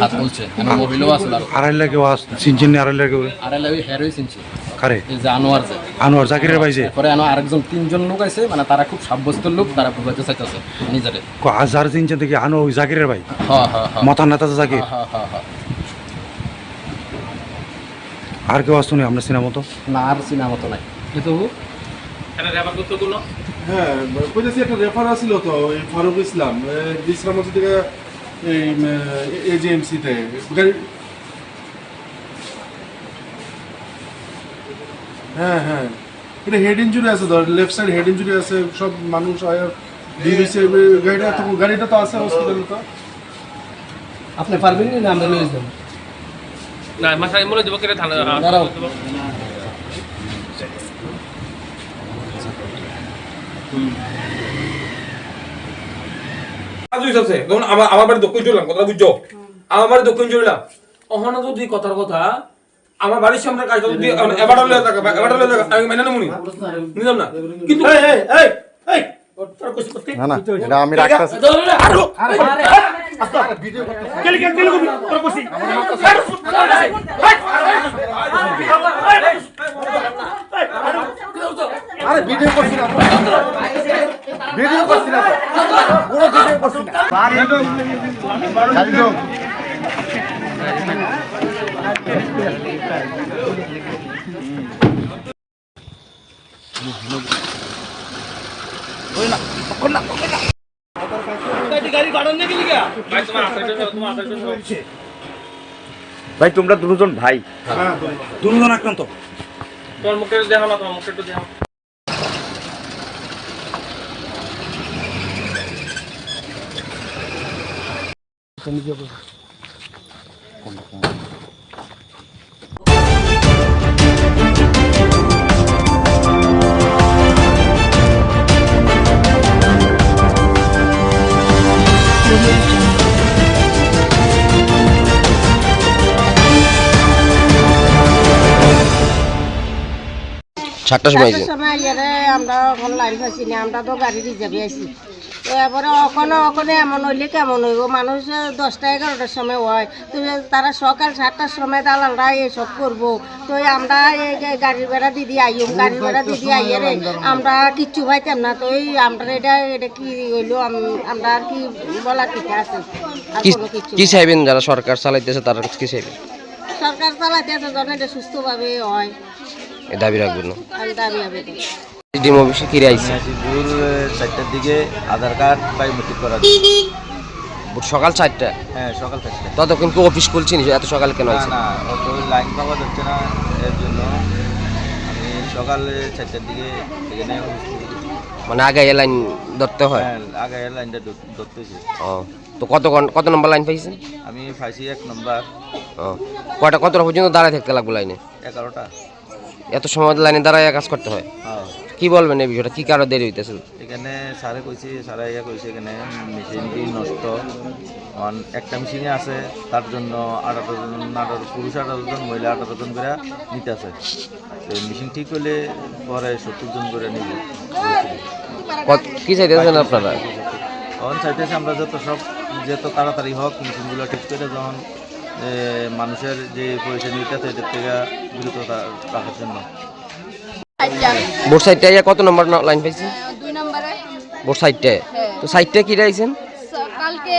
Speaker 12: হাত বলছে, আমার মোবাইলও আসলে।
Speaker 18: আড়াইলা কেউ চিনছেন? আড়াইলা কেউ?
Speaker 12: আড়াইলা ওই হেরোই চিনছি।
Speaker 18: কারে?
Speaker 12: এই যে আনোয়ার, যে
Speaker 18: আনোয়ার জাকিরের ভাই। যে
Speaker 12: পরে আরেকজন 3 জন লোক আছে, মানে তারা খুব সাব্যস্ত লোক, তারা বুঝাইতে চাইতেছে নিজেরে।
Speaker 18: হাজার চিনছেন দেখি আনোয়ার ওই জাকিরের ভাই?
Speaker 12: হ্যাঁ,
Speaker 18: মাথার নেতা জাকির। আর কেউ আসতো না আপনার সিনেমা মতো?
Speaker 12: না, আর সিনেমা মতো নাই।
Speaker 23: হ্যাঁ, কইতেছি একটা রেফার আসছিল তো, এই ফারুক ইসলাম বিশ্রাম মসজিদ থেকে এই এজিএমসিতে গাড়ি। হ্যাঁ, এটা হেড ইঞ্জুরি আছে, ধর লেফট সাইড হেড ইঞ্জুরি আছে, সব মানুষ গাড়িটা তো আছে হসপিটালে। তো
Speaker 2: আপনি পারবেন না, আমরা নিয়ে যাবো না, মাথায় মনে দেবো কেটে থানা।
Speaker 1: আমার বাড়ি দক্ষিণ চললাম, কথা বুঝছো? আমার বাড়ি দক্ষিণ চললাম, ওখানে যদি কথার কথা আমার বাড়ির সামনে কাজটা যদি আমি মেনে নেবো নিলাম না, কিন্তু
Speaker 12: না, এটা আমি রাখতেছি।
Speaker 23: আরে ভিডিও করছি না, ভিডিও করছি না, পুরো ভিডিও করছি না।
Speaker 18: ভাই তোমরা দুজন ভাই,
Speaker 23: দুজন আক্রান্ত।
Speaker 22: তোর মুখে দেখাও না, তোমার মুখে একটু দেখাও।
Speaker 4: সাতটার সময়
Speaker 13: আমরা এখন লাইন পাইছি না, আমরা তো গাড়ি রিজার্ভে আছি। তো এবারে ওখানে এমন হইলে কেমন হইব, মানুষ 10টা 11টার সময় হয়, তো তারা সকাল 7টার সময় দালালরা এসব করবো। তো আমরা এই গাড়ির ভাড়া দিদি আইম, গাড়ির ভাড়া দিদি আইয়ে রে আমরা কিচ্ছু পাইতাম না। তো এই আমরা এটা কি হইলো, আমরা আর কি বলার ঠিক আছে? আর কোনো কিছু
Speaker 4: কি চাইবেন যারা সরকার চালাইতেছে তারা কি চাইবেন?
Speaker 13: সরকার চালাইতে আছে যেন এটা সুস্থভাবে হয়,
Speaker 4: এই দাবি রাখবেন না?
Speaker 13: আমি দাবি হবে।
Speaker 4: ডিম অফিসে কিরে আইছে
Speaker 12: ভোর 4টার দিকে আধার কার্ড বায়োমেট্রিক করা
Speaker 4: সকাল 4টা?
Speaker 12: হ্যাঁ সকাল 4টা।
Speaker 4: ততক্ষণ কি অফিস খুলছি নি? এত সকাল কেন আইছে?
Speaker 12: না অত লাইন পাওয়া যাচ্ছে না, এর জন্য আমি সকাল 4টার দিকে এখানে
Speaker 4: মানে আগে এই লাইন ধরতে হয়?
Speaker 12: হ্যাঁ আগে লাইনটা ধরতেছি।
Speaker 4: ও তো কত নম্বর লাইন পাইছেন?
Speaker 12: আমি পাইছি 1 নম্বর।
Speaker 4: ও কতটা পর্যন্ত দাঁড়ায় থাকতে লাগবে লাইনে?
Speaker 12: 11টা।
Speaker 4: এত সময় লাইনে দাঁড়ায় কাজ করতে হয়?
Speaker 12: হ্যাঁ।
Speaker 4: কি বলবেন এই বিষয়টা, কি কারণে দেরি হইতেছে?
Speaker 12: এখানে স্যারে কইছি, স্যারে ইয়া কইছে এখানে মেশিনটি নষ্ট, একটা মেশিনে আছে তার জন্য 18 জন, পুরুষ 18 জন, মহিলা 18 জন করে নিতে আছে। তো মেশিন ঠিক হলে পরে 70 জন করে নিব।
Speaker 4: কি চাইতেছেন আপনারা?
Speaker 12: তখন চাইতেছি আমরা যত তাড়াতাড়ি হোক মেশিনগুলো ঠিক করে, যখন মানুষের যে পয়সা নিতে আছে এটার থেকে বিরত রাখার জন্য।
Speaker 4: বোর্ড সাইডটা কত নম্বর লাইন পাইছেন?
Speaker 13: 2 নম্বরে
Speaker 4: বোর্ড সাইডটা। তো সাইডটা কি রাইছেন?
Speaker 13: কালকে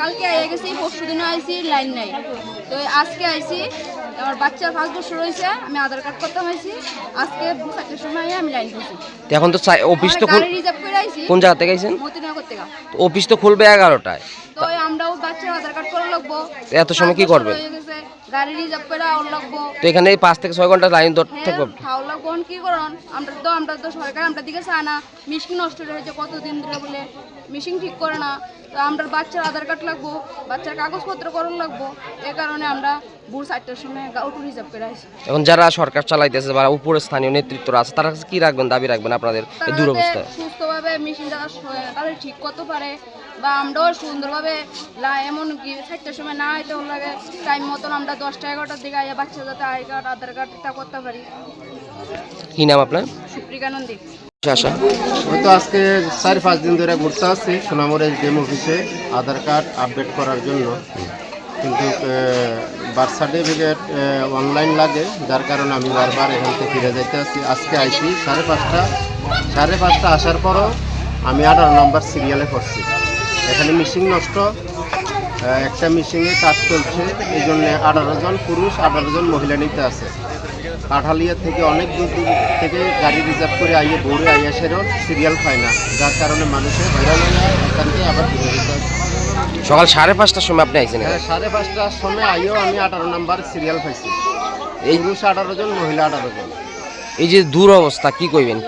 Speaker 13: আইয়া গেছি, পরশু দিনও আইছি, লাইন নাই। তো আজকে আইছি, আমার বাচ্চার 5 বছর হয়েছে, আমি আধার কার্ড করতে আইছি, আজকে 4টার সময় আমি লাইন পাইছি।
Speaker 4: এখন তো অফিস তো
Speaker 13: রিজার্ভ করে আইছি।
Speaker 4: কোন জায়গা থেকে আইছেন?
Speaker 13: মতিনগর থেকে।
Speaker 4: তো অফিস তো খুলবে 11টায়।
Speaker 13: তো আমরাও বাচ্চার আধার কার্ড করা লাগবো,
Speaker 4: এত সময় কি করবেন?
Speaker 13: গাড়ি রিজার্ভ করে আওয়ার লাগবো।
Speaker 4: তো এখানে 5 থেকে 6 ঘন্টা লাইন ধরতে থাকবে।
Speaker 13: খাওয়া লাগবো, কি করুন? আমরা তো সরকার আমরা দিকে চায় না, মেশিন নষ্ট হয়েছে কতদিন ধরে বলে, মেশিন ঠিক করে না। তো আমরা বাচ্চার আধার কার্ড লাগবো, বাচ্চার কাগজপত্র করার লাগবো, এই কারণে আমরা ভোর 4টার সময় অটো রিজার্ভ করে আসি।
Speaker 4: এখন যারা সরকার চালাইতেছে বা উপরে স্থানীয় নেতৃত্বরা আছে তারা কি রাখবেন, দাবি রাখবেন আপনাদের এই দুরবস্থা?
Speaker 13: সুস্থভাবে মেশিন যারা তাদের ঠিক করতে পারে, বা আমরাও সুন্দরভাবে এমন কি 4টার সময় না আইতে লাগে, টাইম মতন আমরা 10টা 11টার দিকে আইয়া বাচ্চা যাতে আই কার্ড আধার কার্ডটা করতে পারি।
Speaker 4: কি নাম আপনার?
Speaker 13: সুপ্রিকা নন্দী।
Speaker 2: ওই তো আজকে 4-5 দিন ধরে ঘুরতে আসছি সোনামুড়া ডিএম অফিসে আধার কার্ড আপডেট করার জন্য, কিন্তু বার্থ সার্টিফিকেট অনলাইন লাগে, যার কারণে আমি বারবার এখান থেকে ফিরে যাইতে আসছি। আজকে আইছি 5:30 আসার পরও আমি 18 নম্বর সিরিয়ালে করছি। এখানে মেশিন নষ্ট, একটা মেশিনে কাজ চলছে, এই জন্যে 18 জন পুরুষ 18 জন মহিলা নিতে আছে। কাঠালিয়া থেকে অনেক দূর থেকে গাড়ি রিজার্ভ করে আইয়ে ভোরে আইয়া সেরও সিরিয়াল পায় না, যার কারণে মানুষের হয়রান হয়ে এখান থেকে আবার ফিরে যেতে হয়।
Speaker 4: সকাল 5:30টার সময় আপনি আইছেন?
Speaker 2: হ্যাঁ 5:30টার সময় আইও আমি 18 নম্বর সিরিয়াল পাইছি। এই পুরুষ 18 জন, মহিলা 18 জন।
Speaker 4: এই যে দূর অবস্থা কি কইবেন?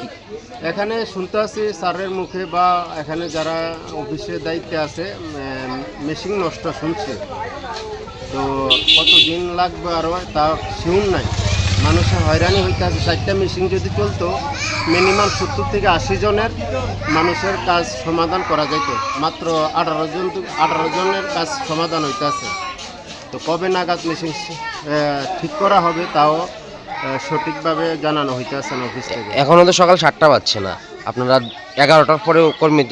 Speaker 2: এখানে শুনতে আছি স্যারের মুখে বা এখানে যারা অফিসে দায়িত্বে আছে, মেশিন নষ্ট শুনছে, তো কতদিন লাগবে আরও তা শিউন নাই। মানুষের হয়রানি হইতে আছে। 4টা মেশিন যদি চলতো মিনিমাম 70 থেকে 80 জনের মানুষের কাজ সমাধান করা যেত, মাত্র 18 জনের কাজ সমাধান হইতে আছে। তো কবে নাগাদ মেশিন ঠিক করা হবে তাও সঠিকভাবে জানানো হইতে আছে না অফিস থেকে।
Speaker 4: এখনও তো সকাল 7টা বাজছে না, আপনারা 11টার পরেও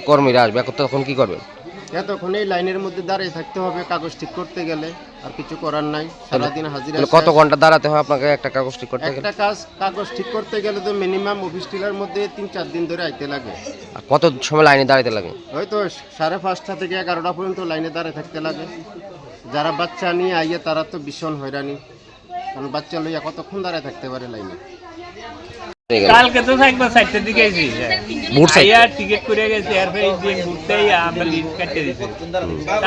Speaker 4: কর্মীরা আসবে, তখন কি করবেন?
Speaker 2: এতক্ষণ এই লাইনের মধ্যে দাঁড়িয়ে থাকতে হবে কাগজ ঠিক করতে গেলে, আর কিছু করার নাই। সারাদিন হাজিরা।
Speaker 4: কত ঘন্টা দাঁড়াতে হয় আপনাকে একটা কাগজ ঠিক করতে গেলে?
Speaker 2: একটা কাগজ ঠিক করতে গেলে তো মিনিমাম অফিস টিলার মধ্যে 3-4 দিন ধরে আইতে লাগে।
Speaker 4: আর কত সময় লাইনে দাঁড়াতে লাগে?
Speaker 2: হয়তো 5:30 থেকে 11টা পর্যন্ত লাইনে দাঁড়িয়ে থাকতে লাগে। যারা বাচ্চা নিয়ে আইয়ে তারা তো ভীষণ হয়রানি, কারণ বাচ্চা লইয়া কতক্ষণ দাঁড়িয়ে থাকতে পারে লাইনে।
Speaker 22: কালকে তো একবার 4টার দিকে আইছি, টিকিট করে গেছি, এরপরে ঘুরতেই আমরা লিস্ট কাটতে দিছি।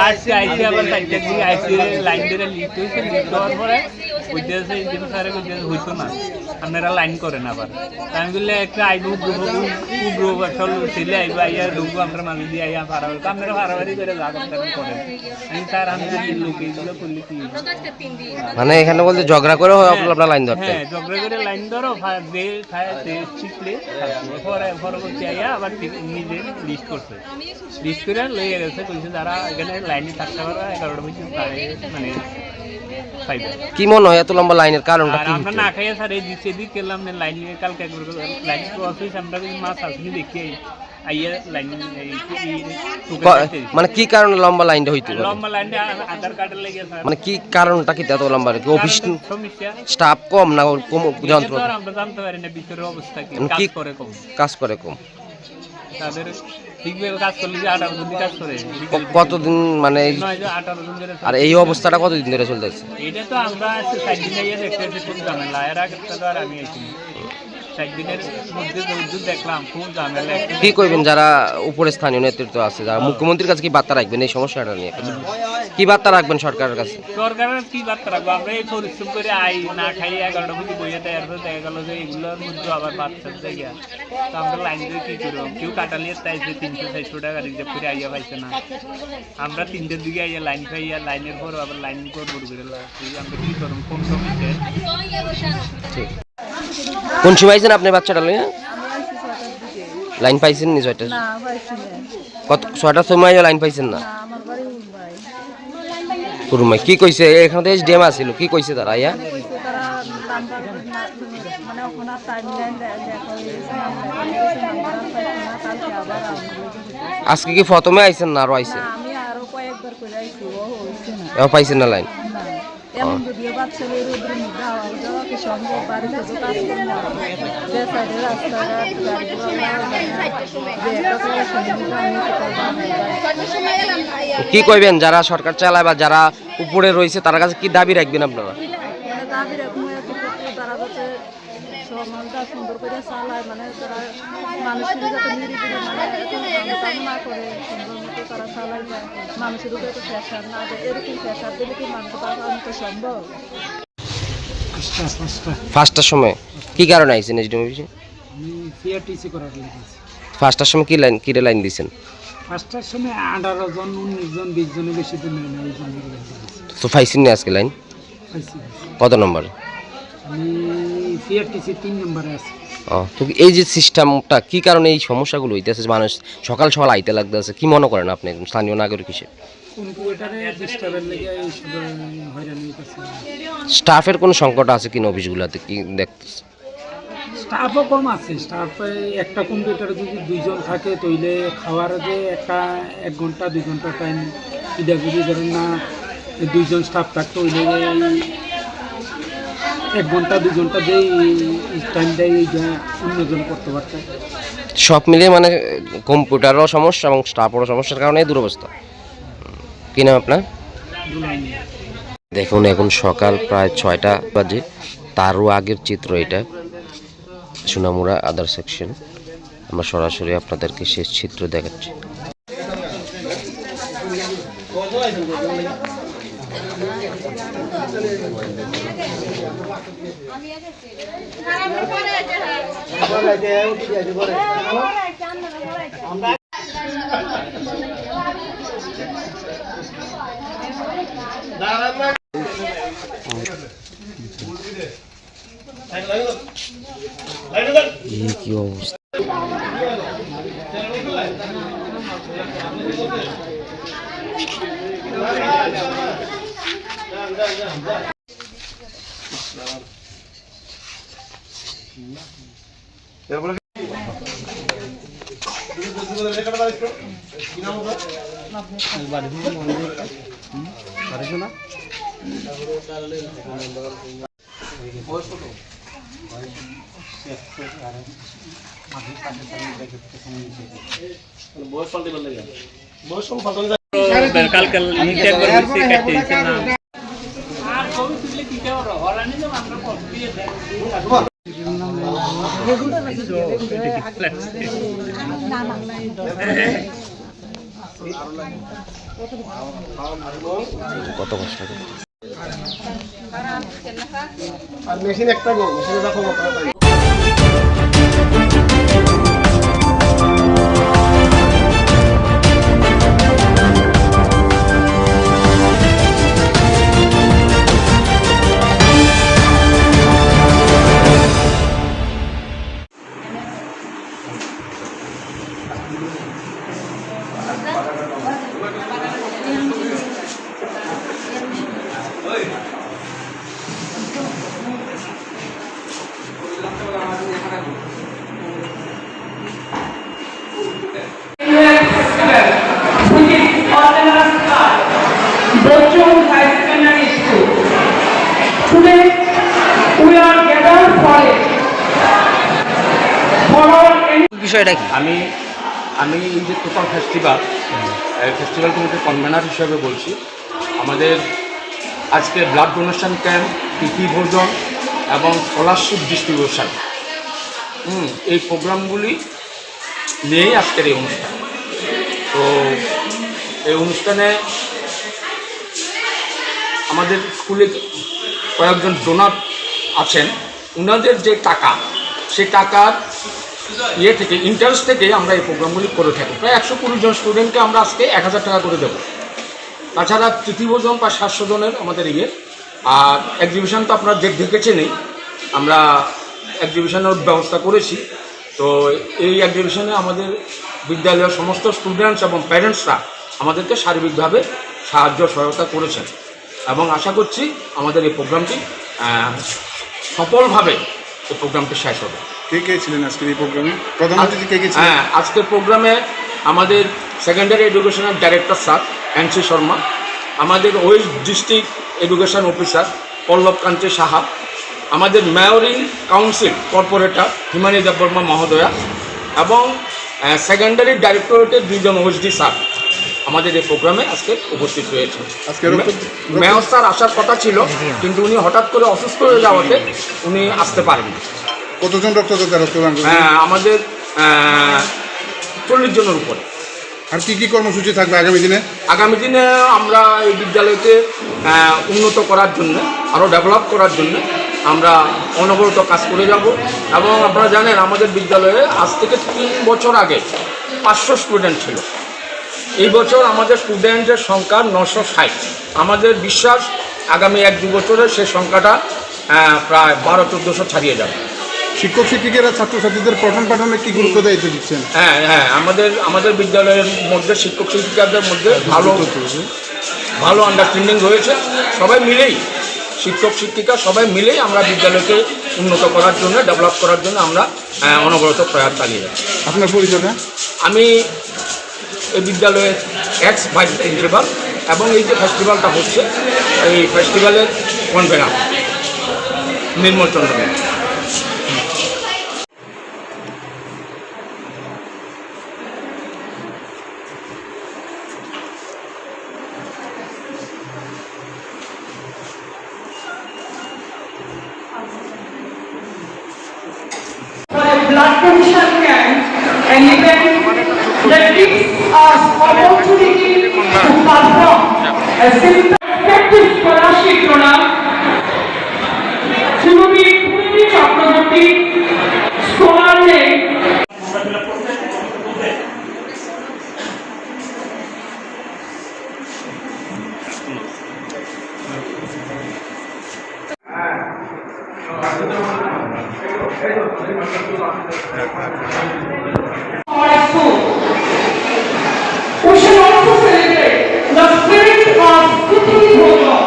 Speaker 22: আজকে আইসি আবার 4টার দিকে আইসি, লাইন ধরে লিস্ট হয়েছে, লিস্ট হওয়ার পরে বুঝতেছে ইঞ্জিন স্যারে হইতো না, আপনারা লাইন করেন আবার। আমি বললে একটা আইব উগ্র ছেলে আইব, আইয়া ঢুকবো আমরা মাঝে দিয়ে আইয়া পারাবারি, আপনারা পারাবারি করে যা করতে করেন। আমি স্যার আমি লোক এইগুলো করলে কি
Speaker 4: মানে এখানে বলতে ঝগড়া করে আপনার লাইন ধরতে?
Speaker 22: হ্যাঁ, ঝগড়া করে লাইন ধরো, শিখলে পরবর্তী আইয়া আবার নিজে লিস্ট করছে, লিস্ট করে লইয়ে গেছে, কইছে যারা এখানে লাইনে থাকতে পারবে 11টা পর্যন্ত মানে
Speaker 4: কি মনে হয় এত লম্বা লাইনের কারণটা কি?
Speaker 22: আমরা না খাইয়া স্যার এই দিক সেদিক করলাম না, লাইন নিয়ে কালকে একবার লাইন অফিস আমরা মাছ আসলে দেখি আইয়া লাইন
Speaker 4: মানে কি কারণে লম্বা লাইনটা হইতে পারে?
Speaker 22: লম্বা লাইনটা আধার কার্ডের লেগে স্যার।
Speaker 4: মানে কি কারণটা কি এত লম্বা? অফিস স্টাফ কম না কম যন্ত্র?
Speaker 22: আমরা জানতে পারি না ভিতরের অবস্থা কি,
Speaker 4: কাজ করে কম
Speaker 22: তাদের ঠিকভাবে কাজ করলে যে 18 জন কাজ করে।
Speaker 4: কতদিন মানে
Speaker 22: 18 জন ধরে?
Speaker 4: আর এই অবস্থাটা কতদিন ধরে চলতেছে?
Speaker 22: এটা তো আমরা 4 দিন আগে দেখতেছি খুব ঝামেলা, এর আগে তো আর আমি আইছি 4 দিনের মধ্যে যুদ্ধ দেখলাম খুব ঝামেলা।
Speaker 4: কি কইবেন যারা উপরে স্থানীয় নেতৃত্ব আছে, যারা মুখ্যমন্ত্রীর কাছে কি বার্তা রাখবেন এই সমস্যাটা নিয়ে? কি বার্তা রাখবেন সরকারের কাছে?
Speaker 22: সরকারের কি বার্তা রাখবো, আমরা এই পরিশ্রম করে আই না খাই 11টা বসে বইয়ে দেয়, এরপর দেখা গেল যে এগুলোর মধ্যে আবার বাচ্চার জায়গা, তো আমরা লাইন দিয়ে কি করবো? কেউ কাটালিয়ে চাইছে 300-400 টাকা রিজার্ভ করে আইয়া পাইছে না, আমরা 3টার দিকে আইয়া লাইন পাইয়া লাইনের পর আবার লাইন করবো করে আমরা কি করবো? কোন সময়
Speaker 4: কোন সময় আইছেন আপনি বাচ্চাটা লইয়া? লাইন পাইছেন নি 6টা? কত 6টার সময় লাইন পাইছেন না? কুরুমাই কি কইছে? এখানে তো এসডিএম আছিল, কি কইছে তারা আইয়া? আজকে কি প্রথমে আইছেন না আরো আইছেন? পাইছেন না লাইন?
Speaker 11: এমন যদিও বাচ্চাদের রোদ্রের মধ্যে আওয়া যাওয়া কি সম্ভব? বাড়িতে তো কাজ করতে হবে, রাস্তাঘাট
Speaker 4: কি কইবেন যারা সরকার চালায় বা যারা উপরে রয়েছে তার কাছে কি দাবি রাখবেন আপনারা?
Speaker 11: দাবি রাখবো তারা যাতে সমাজটা সুন্দর করে চালায়, মানে তারা মানুষের যাতে নিরিবিলি মানে না করে সুন্দর মতো তারা চালায় যায়, মানুষের উপরে তো প্রেশার না দেয়। এরকম প্রেশার দিলে কি মানুষ বাঁচানো তো সম্ভব?
Speaker 4: 5টার সময় কি কারণে আইছেন এসডিএম অফিসে?
Speaker 14: আমি সিআরটিসি করার লেগেছি।
Speaker 4: 5টার সময় কি লাইন লাইন দিয়েছেন?
Speaker 14: 5টার সময় 18 জন 19 জন 20 জনের বেশি তো নেই না, এই জন্য
Speaker 4: তো পাইছেন না আজকে লাইন? কত নম্বর?
Speaker 14: আমি সিআরটিসি 3 নম্বরে আছি।
Speaker 4: তো এই যে সিস্টেমটা কি কারণে এই সমস্যাগুলো হইতেছে? মানুষ সকাল সকাল আইতে লাগতেছে, কি মনে করেন আপনি একজন স্থানীয় নাগরিক হিসেবে? স্টাফের কোনো সংকট আছে কিনা অফিসগুলোতে কি দেখতেছে?
Speaker 14: স্টাফও কম আছে, স্টাফ একটা কম্পিউটারে যদি 2 জন থাকে তইলে খাওয়ার যে একটা 1 ঘন্টা 2 ঘন্টা টাইম এটা যদি ধরেন না 2 জন স্টাফ থাকতো ওইলে 1 ঘন্টা 2 ঘন্টা দিয়ে টাইমটাই অন্যজন করতে পারত।
Speaker 4: সব মিলিয়ে মানে কম্পিউটারও সমস্যা এবং স্টাফেরও সমস্যার কারণে দুরবস্থা। কি নাম আপনার? দেখুন এখন সকাল প্রায় 6টা বাজে, তারও আগের চিত্র এটা সোনামুড়া আদার সেকশন। আমরা সরাসরি আপনাদেরকে শেষ চিত্র দেখাচ্ছি। কি অবস্থা!
Speaker 3: এরপরে
Speaker 22: কালকে নিচে একবার বসে কাটতে দিচ্ছে না আর কবি তুলে কি করো হরানি তো আমরা কষ্ট দিয়ে দেয়
Speaker 4: কত কষ্ট করে
Speaker 2: আর মেশিন একটা গো মেশিনে দেখো
Speaker 6: বিষয়টা কি?
Speaker 1: আমি এই যে টোটাল ফেস্টিভ্যাল কমিটির কনভেনার হিসেবে বলছি। আমাদের আজকে ব্লাড ডোনেশন ক্যাম্প, তিথি ভোজন এবং স্কলারশিপ ডিস্ট্রিবিউশন এই প্রোগ্রামগুলি নিয়েই আজকের এই অনুষ্ঠান। তো এই অনুষ্ঠানে আমাদের স্কুলে কয়েকজন ডোনার আছেন, ওনাদের যে টাকা সেই টাকার থেকে ইন্টারেস্ট থেকে আমরা এই প্রোগ্রামগুলি করে থাকি। প্রায় 120 জন স্টুডেন্টকে আমরা আজকে 1000 টাকা করে দেবো। তাছাড়া তৃতীয়জন প্রায় 700 জনের আমাদের আর এক্সিবিশন তো আপনারা দেখেছেনই, আমরা এক্সিবিশনের ব্যবস্থা করেছি। তো এই এক্সিবিশনে আমাদের বিদ্যালয়ের সমস্ত স্টুডেন্টস এবং প্যারেন্টসরা আমাদেরকে সার্বিকভাবে সাহায্য সহায়তা করেছেন এবং আশা করছি আমাদের এই প্রোগ্রামটি সফলভাবে এই প্রোগ্রামটি শেষ হবে।
Speaker 23: কে ছিলেন আজকের এই প্রোগ্রামে? প্রধান অতিথি কে ছিলেন?
Speaker 1: হ্যাঁ, আজকের প্রোগ্রামে আমাদের সেকেন্ডারি এডুকেশনের ডাইরেক্টর স্যার এনসি শর্মা, আমাদের ওয়েস্ট ডিস্ট্রিক্ট এডুকেশন অফিসার পল্লব কান্তি সাহা, আমাদের মেয়রিং কাউন্সিল কর্পোরেটর হিমানী দেববর্মা মহোদয়া এবং সেকেন্ডারি ডাইরেক্টরেটের 2 জন ওএসডি স্যার আমাদের এই প্রোগ্রামে আজকে উপস্থিত রয়েছে। মেয়র স্যার আসার কথা ছিল, কিন্তু উনি হঠাৎ করে অসুস্থ হয়ে যাওয়াতে উনি আসতে পারেননি।
Speaker 23: কতজন রক্তদান?
Speaker 1: হ্যাঁ, আমাদের 40 জনের উপরে।
Speaker 23: আর কি কর্মসূচি থাকবে আগামী দিনে?
Speaker 1: আগামী দিনে আমরা এই বিদ্যালয়কে উন্নত করার জন্য, আরও ডেভেলপ করার জন্য আমরা অনবরত কাজ করে যাব। এবং আপনারা জানেন আমাদের বিদ্যালয়ে আজ থেকে 3 বছর আগে 500 স্টুডেন্ট ছিল। এই বছর আমাদের স্টুডেন্টের সংখ্যা 960। আমাদের বিশ্বাস আগামী 1-2 বছরে সেই সংখ্যাটা প্রায় 1200-1400 ছাড়িয়ে যাবে।
Speaker 23: শিক্ষক শিক্ষিকারা ছাত্রছাত্রীদের পঠন পাঠনে কি গুরুত্ব দায়িত্ব দিচ্ছেন?
Speaker 1: হ্যাঁ, আমাদের বিদ্যালয়ের মধ্যে শিক্ষক শিক্ষিকাদের মধ্যে ভালো আন্ডারস্ট্যান্ডিং রয়েছে। সবাই মিলেই, শিক্ষক শিক্ষিকা সবাই মিলেই আমরা বিদ্যালয়কে উন্নত করার জন্য, ডেভেলপ করার জন্য আমরা অনবরত প্রয়াস চালিয়ে যাচ্ছি।
Speaker 23: আপনার পরিচয়টা?
Speaker 1: আমি এই বিদ্যালয়ের এক্স ভাইস প্রিন্সিপাল এবং এই যে ফেস্টিভ্যালটা হচ্ছে এই ফেস্টিভ্যালের convener Nirmal Chandra.
Speaker 15: Blood donation camp, an event that gives us opportunity to perform a simple effective scholarship program. Shrimati Puriti Chakraborty, scholar name. We shall also celebrate the spirit of Tithi Bhojan,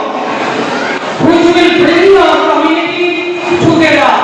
Speaker 15: which will bring our community together.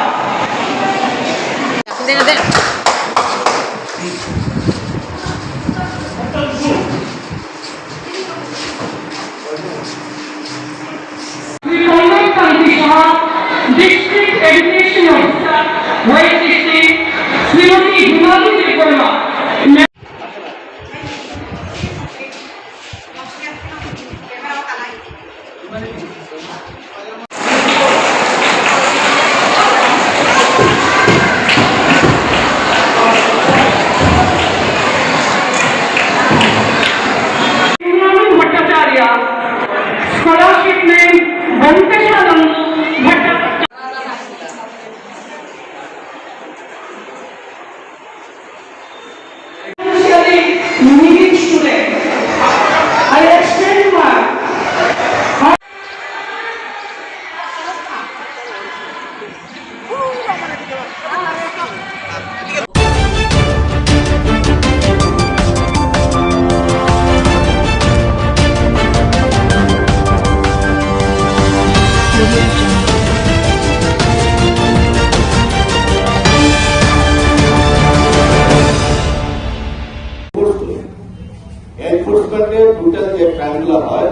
Speaker 2: Total যে ক্রাইমগুলো হয়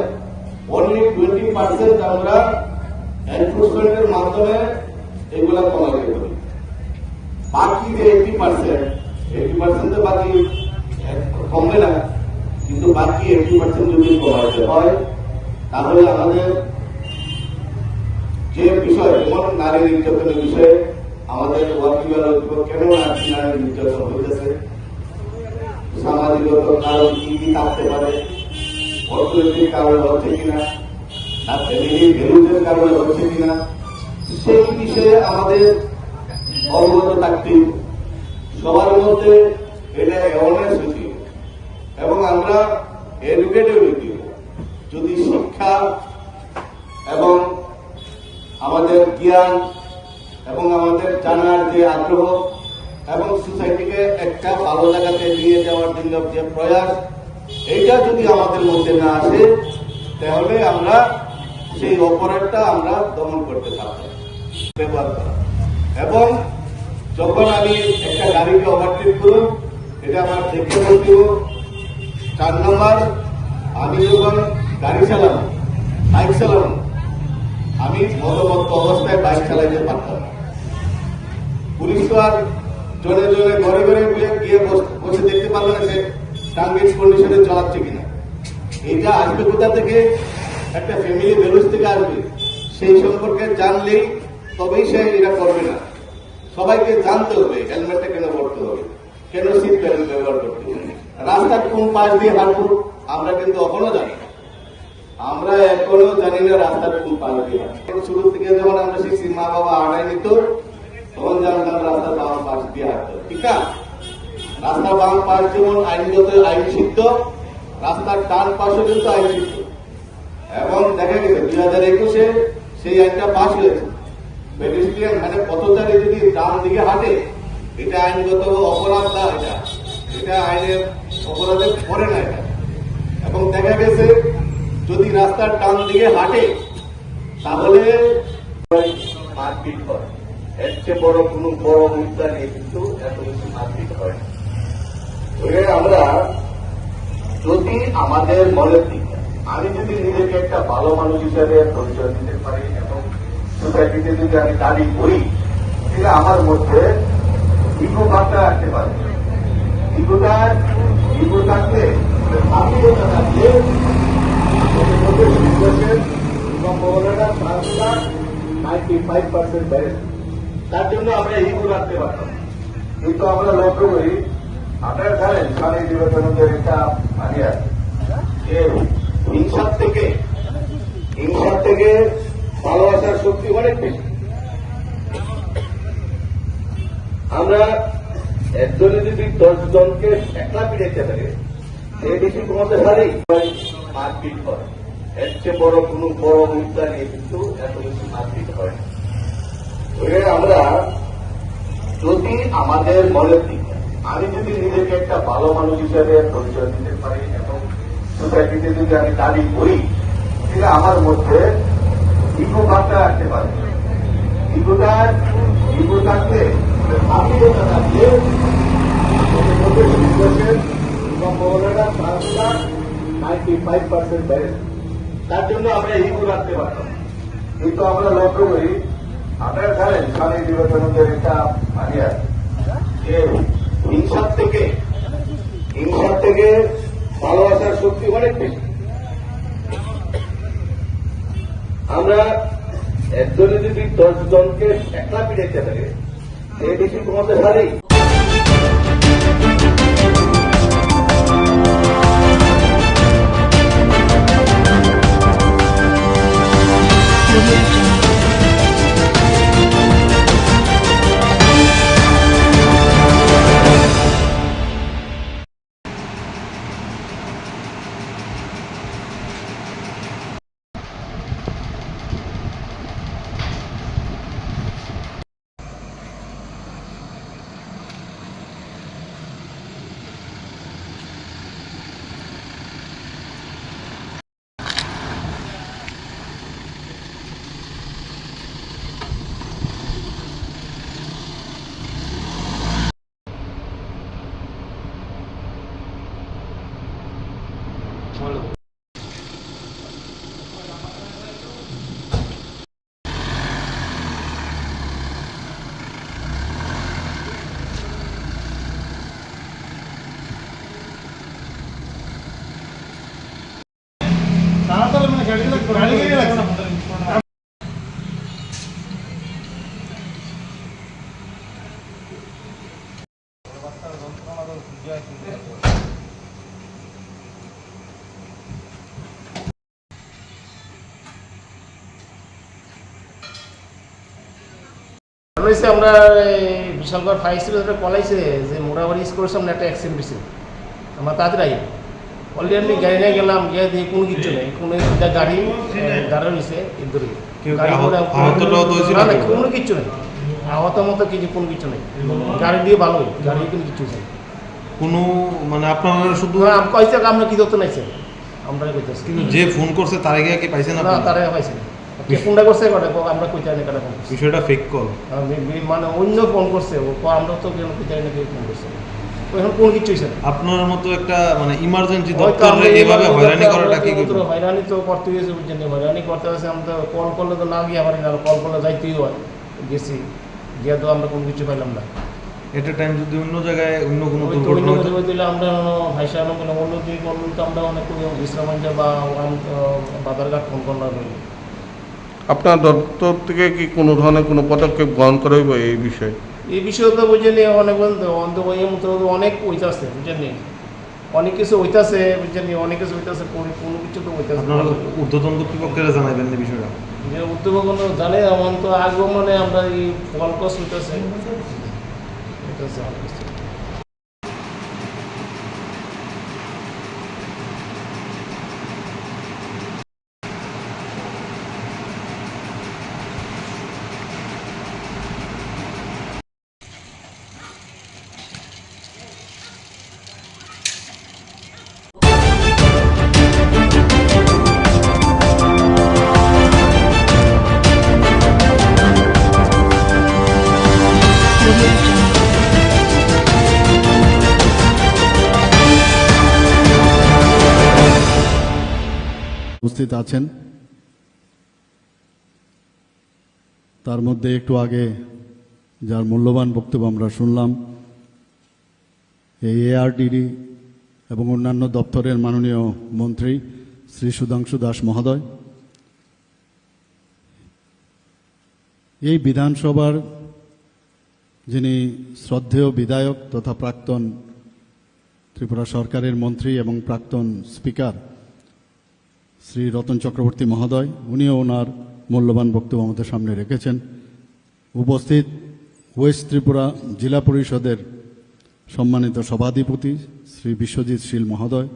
Speaker 2: only 20% আমরা এনফোর্সমেন্টের মাধ্যমে এগুলা কমাতে পারি। বাকি যে 80% তো বাকি কমবে না, কিন্তু বাকি 80% যদি কমাতে হয় তাহলে আমাদের যে বিষয় যেমন নারী নির্যাতনের বিষয়ে আমাদের কেন নারী নির্যাতন হইতেছে, সামাজিকগত কারণ কি কি থাকতে পারে, অর্থনৈতিক কারণে হচ্ছে কিনা, আর ফ্যামিলি ভ্যালুজের কারণে হচ্ছে কিনা, সেই বিষয়ে আমাদের অবগত থাকতে সবার মধ্যে এটা অ্যাওয়ারনেস হইতে এবং আমরা এডুকেটেড হইতে যদি শিক্ষা এবং আমাদের জ্ঞান এবং আমাদের জানার যে আগ্রহ এবং সোসাইটিকে একটা ভালো জায়গাতে নিয়ে যাওয়ার জন্য যে প্রয়াস, এইটা যদি আমাদের মধ্যে না আসে তাহলে আমরা সেই অপরাধটা আমরা দমন করতে পারব। ব্যবহার করা এবং যখন আমি একটা গাড়িকে ওভারটেক করব এটা আমার দেখে বলতে 4 নম্বর, আমি যখন গাড়ি চালাবো বাইক চালাবো আমি মদমত্ত অবস্থায় বাইক চালাইতে পারতাম না। পুলিশ তো আর জনে জনে ঘরে ঘরে গিয়ে বসে দেখতে পারবে না সে টাঙ্গেজ কন্ডিশনে চালাচ্ছে কিনা। এটা আসবে কোথা থেকে? একটা ফ্যামিলি ভ্যালুস থেকে আসবে। সেই সম্পর্কে জানলেই তবেই সে এটা করবে না। সবাইকে জানতে হবে হেলমেটটা কেন পড়তে হবে, কেন সিট বেল্ট ব্যবহার করতে হবে, রাস্তার কোন পাশ দিয়ে হাঁটবো আমরা কিন্তু এখনো জানি না। আমরা এখনো জানি না রাস্তার কোন পাশ দিয়ে হাঁটবো। শুরু থেকে যখন আমরা শিখছি মা বাবা আড়াই নিত তখন জানতাম রাস্তার বাম পাশ দিয়ে হাঁটতে, ঠিক না? রাস্তার বাম পাশ যেমন আইনগত আইন সিদ্ধ, রাস্তার ডান পাশও কিন্তু আইন সিদ্ধ। এবং দেখা গেছে 2021-এ সেই আইনটা পাশ হয়েছে। পেডেস্ট্রিয়ান মানে পথচারী যদি ডান দিকে হাঁটে এটা আইনগত অপরাধ না, এটা আইনের অপরাধে পড়ে না এটা। এবং দেখা গেছে যদি রাস্তার ডান দিকে হাঁটে তাহলে মারপিট হয়। এর চেয়ে বড় কোনো বড় মুদ্রা নেই, কিন্তু এত বেশি মারপিট হয়। আমরা যদি আমাদের মনের দিকে আমি যদি নিজেকে একটা ভালো মানুষ হিসেবে পরিচয় দিতে পারি এবং সোসাইটিতে যদি আমি দাবি করি তাহলে আমার মধ্যে ইগো ভাবটা রাখতে পারে। ইগো থাকলে আত্মীয়তা থাকলে সম্ভাবনাটা 95% বেড়ে। তার জন্য আমরা ইগো রাখতে পারতাম, কিন্তু আমরা লক্ষ্য করি আপনারা জানেন স্বামী বিবেকানন্দের একটা আগে আছে যে হিংসার থেকে ভালোবাসার শক্তি অনেক বেশি। আমরা একজনে যদি 10 জনকে একলা পিড়াইতে পারে সে বেশি কমাতে পারেই মারপিট হয়। এর চেয়ে বড় কোনো বড় মুদ্রা নেই, কিন্তু এত বেশি মারপিট হয়। আমরা যদি আমাদের মনের দিকে আমি যদি নিজেকে একটা ভালো মানুষ হিসেবে পরিচয় দিতে পারি এবং সোসাইটিতে যদি আমি দাবি করি তাহলে আমার মধ্যে ইগো ভাবটা রাখতে পারে। ইগো থাকলে আত্মীয়তা থাকলে সম্ভাবনাটা 95% বেড়ে। তার জন্য আমরা ইগো রাখতে পারতাম, কিন্তু আমরা লক্ষ্য করি আপনারা জানেন স্বামী বিবেকানন্দের একটা আগে আছে যে হিংসার থেকে ভালোবাসার শক্তি অনেক বেশি। আমরা একজনে যদি 10 জনকে একলা পিড়াইতে পারে সে বেশি কমাতে পারেই। হয়েছে আমরা বিশালগড় ফায়ার স্টেশন পলাইছে যে মোড়াবাড়ি স্কুলের সামনে একটা অ্যাক্সিডেন্ট হয়েছে। আমরা তাড়াতাড়ি অলরেডি আমি গাড়ি নিয়ে গেলাম, গিয়ে দিয়ে কোনো কিছু নেই, কোনো একটা গাড়ি দাঁড়া রয়েছে এর কোনো কিছু নেই, আহত মতো কিছু কোনো কিছু নেই, গাড়ি দিয়ে ভালোই, গাড়ি কোনো কিছু নেই
Speaker 18: কোনো মানে আপনারা শুধু
Speaker 2: কইছে আমরা কি ধরতে নাইছে আমরা কইতেছি,
Speaker 18: কিন্তু যে ফোন করছে তার আগে কি পাইছেন
Speaker 2: না?
Speaker 18: আপনারা?
Speaker 2: তারা পাইছে কে ফোনটা করছে কটা আমরা কইতে না কাটা
Speaker 18: বিষয়টা ফেক কল
Speaker 2: মানে অন্য ফোন করছে আমরা তো কেন কইতে না কে ফোন করছে এখন কোন কিছু হইছে না।
Speaker 18: আপনার মতো একটা মানে ইমার্জেন্সি দপ্তরে এভাবে হয়রানি করাটা কি
Speaker 2: হয়রানি তো করতে হয়েছে বুঝছেন, হয়রানি করতে হয়েছে। আমরা তো কল করলে তো না গিয়ে পারি না, কল করলে যাইতেই হয়, গেছি গিয়ে তো আমরা কোনো কিছু পাইলাম না।
Speaker 18: এটা টাইম যদি অন্য জায়গায় অন্য কোনো দুর্ঘটনা
Speaker 2: দিলে আমরা ভাইসা অন্য দিকে করলে তো আমরা অনেক বিশ্রামঞ্চ বা বাজারঘাট ফোন করলাম।
Speaker 23: আপনার দপ্তর থেকে কি কোনো ধরনের কোনো পদক্ষেপ গ্রহণ করা হইব এই বিষয়ে?
Speaker 2: এই বিষয়ে তো বুঝেনি অনেক অনেক হইতাছে বুঝেনি, অনেক কিছু হইতাছে বুঝেনি, অনেক কিছু হইতাছে, কোনো কিছু তো হইতাছে।
Speaker 18: আপনারা ঊর্ধ্বতন কর্তৃপক্ষের জানাবেন এই বিষয়টা?
Speaker 2: যে উদ্যোগ জানে এমন তো আগে মানে আমরা এই ফল কস হইতাছে অনেক কিছু।
Speaker 5: উপস্থিত আছেন, তার মধ্যে একটু আগে যার মূল্যবান বক্তব্য আমরা শুনলাম, এই এআরডিডি এবং অন্যান্য দপ্তরের মাননীয় মন্ত্রী শ্রী সুধাংশু দাস মহোদয়, এই বিধানসভার যিনি শ্রদ্ধেয় বিধায়ক তথা প্রাক্তন ত্রিপুরা সরকারের মন্ত্রী এবং প্রাক্তন স্পিকার শ্রী রতন চক্রবর্তী মহোদয়, উনিও ওনার মূল্যবান বক্তব্য আমাদের সামনে রেখেছেন। উপস্থিত ওয়েস্ট ত্রিপুরা জেলা পরিষদের সম্মানিত সভাধিপতি শ্রী বিশ্বজিৎ শীল মহোদয়,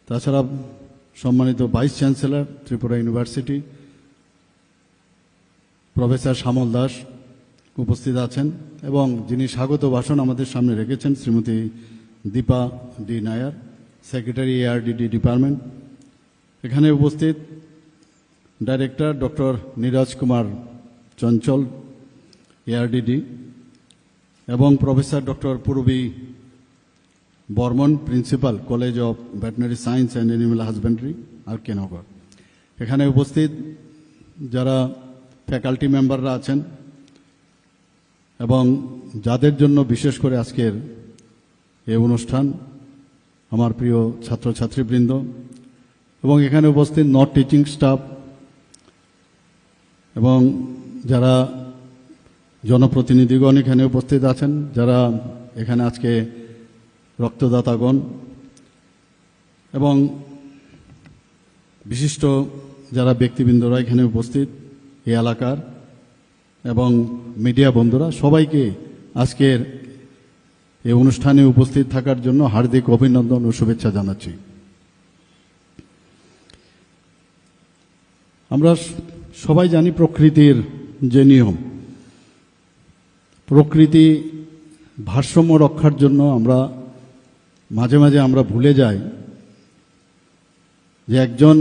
Speaker 5: তাছাড়া সম্মানিত vice chancellor Tripura university professor Shyamal Das উপস্থিত আছেন, এবং যিনি স্বাগত ভাষণ আমাদের সামনে রেখেছেন Shrimati Dipa D Nair, secretary ARDD department. এখানে উপস্থিত director doctor Neeraj Kumar Chanchal ARDD এবং professor doctor Purbi Barman, principal college of veterinary science and animal husbandry, R K Nagar. এখানে উপস্থিত যারা ফ্যাকাল্টি মেম্বাররা আছেন এবং যাদের জন্য বিশেষ করে আজকের এই অনুষ্ঠান, আমার প্রিয় ছাত্রছাত্রীবৃন্দ এবং এখানে উপস্থিত নন টিচিং স্টাফ এবং যারা জনপ্রতিনিধিগণ এখানে উপস্থিত আছেন, যারা এখানে আজকে রক্তদাতাগণ এবং বিশিষ্ট যারা ব্যক্তিবৃন্দরা এখানে উপস্থিত এই এলাকার এবং মিডিয়া বন্ধুরা, সবাইকে আজকের এই অনুষ্ঠানে উপস্থিত থাকার জন্য হার্দিক অভিনন্দন ও শুভেচ্ছা জানাচ্ছি। আমরা সবাই জানি প্রকৃতির যে নিয়ম, প্রকৃতি ভারসাম্য রক্ষার জন্য আমরা মাঝে মাঝে আমরা ভুলে যাই যে একজন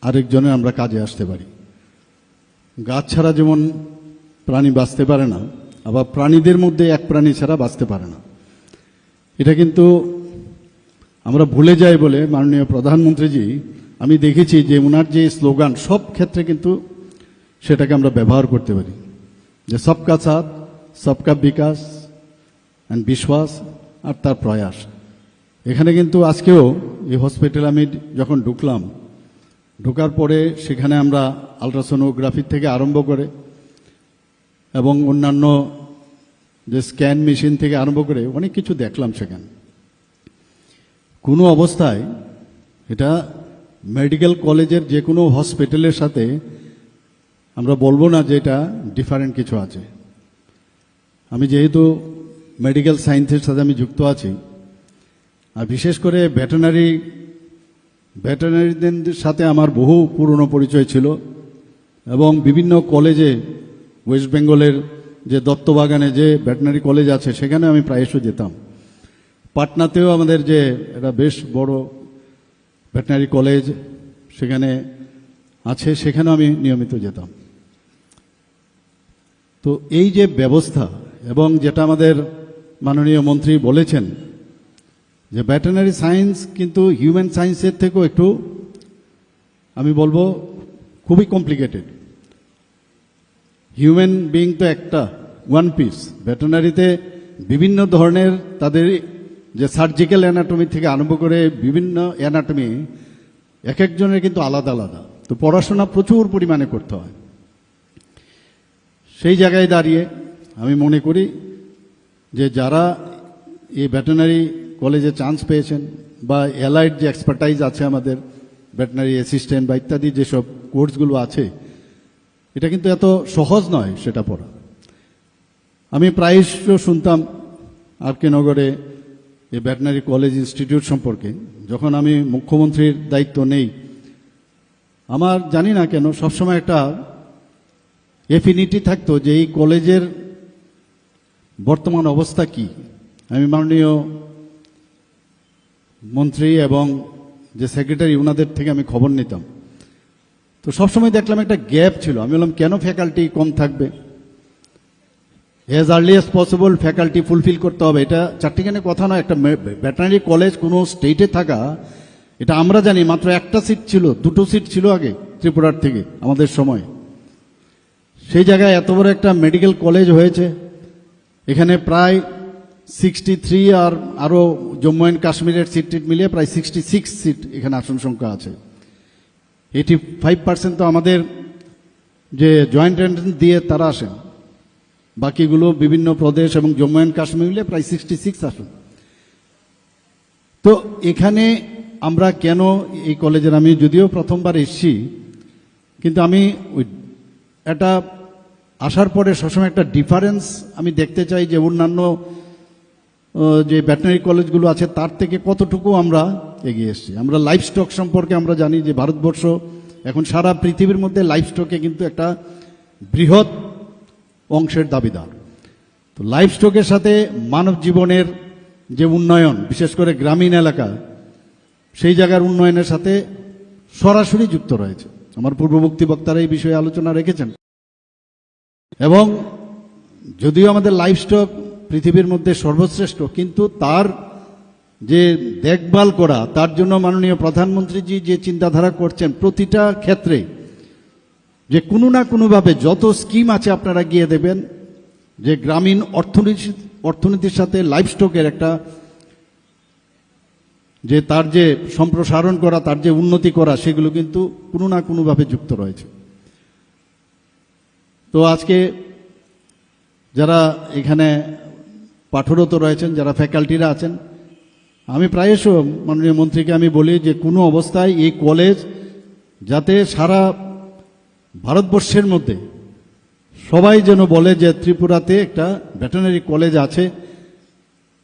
Speaker 5: আরেকজনের আমরা কাজে আসতে পারি। গাছ ছাড়া যেমন প্রাণী বাঁচতে পারে না, আবার প্রাণীদের মধ্যে এক প্রাণী ছাড়া বাঁচতে পারে না। এটা কিন্তু আমরা ভুলে যাই বলে মাননীয় প্রধানমন্ত্রীজি, আমি দেখেছি যে ওনার যে স্লোগান সব ক্ষেত্রে কিন্তু সেটাকে আমরা ব্যবহার করতে পারি, যে সবকা সাথ সবকা বিকাশ অ্যান্ড বিশ্বাস আর তার প্রয়াস। এখানে কিন্তু আজকেও এই হসপিটাল আমি যখন ঢুকলাম, ঢোকার পরে সেখানে আমরা আলট্রাসোনোগ্রাফি থেকে আরম্ভ করে এবং অন্যান্য যে স্ক্যান মেশিন থেকে আরম্ভ করে অনেক কিছু দেখলাম সেখানে। কোনো অবস্থায় এটা মেডিকেল কলেজের যে কোনো হসপিটালের সাথে আমরা বলবো না যে এটা ডিফারেন্ট কিছু আছে। আমি যেহেতু মেডিকেল সায়েন্সের সাথে আমি যুক্ত আছি, আর বিশেষ করে ভেটেরিনারিদের সাথে আমার বহু পুরনো পরিচয় ছিল এবং বিভিন্ন কলেজে ওয়েস্ট বেঙ্গলের যে দত্তবাগানে যে ভেটেরিনারি কলেজ আছে সেখানে আমি প্রায়শই যেতাম। পাটনাতেও আমাদের যে এটা বেশ বড় ভেটেরিনারি কলেজ সেখানে আছে, সেখানেও আমি নিয়মিত যেতাম। তো এই যে ব্যবস্থা এবং যেটা আমাদের মাননীয় মন্ত্রী বলেছেন যে ভেটেরিনারি সায়েন্স কিন্তু হিউম্যান সায়েন্সের থেকেও একটু আমি বলবো খুবই কমপ্লিকেটেড। হিউম্যান বিং তো একটা ওয়ান পিস, ভেটেরিনারিতে বিভিন্ন ধরনের তাদের যে সার্জিক্যাল অ্যানাটমি থেকে আরম্ভ করে বিভিন্ন অ্যানাটমি এক একজনের কিন্তু আলাদা আলাদা। তো পড়াশোনা প্রচুর পরিমাণে করতে হয়। সেই জায়গায় দাঁড়িয়ে আমি মনে করি যে যারা এই ভেটেরিনারি কলেজে চান্স পেয়েছেন বা অ্যালাইড যে এক্সপার্টাইজ আছে আমাদের ভেটেরিনারি অ্যাসিস্ট্যান্ট বা ইত্যাদি যেসব কোর্সগুলো আছে, এটা কিন্তু এত সহজ নয় সেটা পড়া। আমি প্রায়শ শুনতাম আর.কে. নগরে এই ভেটেরিনারি কলেজ ইনস্টিটিউট সম্পর্কে। যখন আমি মুখ্যমন্ত্রীর দায়িত্ব নেই, আমার জানি না কেন সবসময় একটা এফিনিটি থাকতো যে এই কলেজের বর্তমান অবস্থা কি। আমি মাননীয় মন্ত্রী এবং যে সেক্রেটারি ওনাদের থেকে আমি খবর নিতাম। তো সবসময় দেখলাম একটা গ্যাপ ছিল। আমি বললাম কেন ফ্যাকাল্টি কম থাকবে, as early as possible faculty fulfil করতে হবে। এটা চারটিখানে কথা নয়। একটা ভেটেরিনারি কলেজ কোনো স্টেটে থাকা, এটা আমরা জানি মাত্র একটা সিট ছিল, দুটো সিট ছিল আগে ত্রিপুরার থেকে আমাদের সময়। সেই জায়গায় এত বড় একটা মেডিকেল কলেজ হয়েছে, এখানে প্রায় 63 আর আরও জম্মু অ্যান্ড কাশ্মীরের সিট মিলিয়ে প্রায় 66 সিট এখানে আসন সংখ্যা আছে। 85% তো আমাদের যে জয়েন্ট এন্ট্রান্স দিয়ে তারা আসেন, বাকিগুলো বিভিন্ন প্রদেশ এবং জম্মু অ্যান্ড কাশ্মীর মিলে প্রায় 66 আসন। তো এখানে আমরা কেন এই কলেজের, আমি যদিও প্রথমবার এসেছি, কিন্তু আমি ওই এটা আসার পরে সবসময় একটা ডিফারেন্স আমি দেখতে চাই যে অন্যান্য যে ভেটেরিনারি কলেজগুলো আছে তার থেকে কতটুকু আমরা এগিয়ে এসেছি। আমরা লাইফ স্টক সম্পর্কে আমরা জানি যে ভারতবর্ষ এখন সারা পৃথিবীর মধ্যে লাইফ স্টকে কিন্তু একটা বৃহৎ অংশের দাবিদার। তো লাইফ স্টকের সাথে মানব জীবনের যে উন্নয়ন, বিশেষ করে গ্রামীণ এলাকা, সেই জায়গার উন্নয়নের সাথে সরাসরি যুক্ত রয়েছে। আমার পূর্ববর্তী বক্তারা এই বিষয়ে আলোচনা রেখেছেন। এবং যদিও আমাদের লাইফ স্টক পৃথিবীর মধ্যে সর্বশ্রেষ্ঠ, কিন্তু তার যে দেখভাল করা, তার জন্য মাননীয় প্রধানমন্ত্রীজি যে চিন্তাধারা করছেন প্রতিটা ক্ষেত্রে, যে কোনো না কোনোভাবে যত স্কিম আছে আপনারা গিয়ে দেবেন যে গ্রামীণ অর্থনীতির সাথে লাইফ স্টকের একটা যে তার যে সম্প্রসারণ করা, তার যে উন্নতি করা, সেগুলো কিন্তু কোনো না কোনোভাবে যুক্ত রয়েছে। তো আজকে যারা এখানে পাঠরত রয়েছেন, যারা ফ্যাকাল্টিরা আছেন, আমি প্রায়শ মাননীয় মন্ত্রীকে আমি বলি যে কোনো অবস্থায় এই কলেজ যাতে সারা ভারতবর্ষের মধ্যে সবাই যেন বলে যে ত্রিপুরাতে একটা ভেটেরিনারি কলেজ আছে,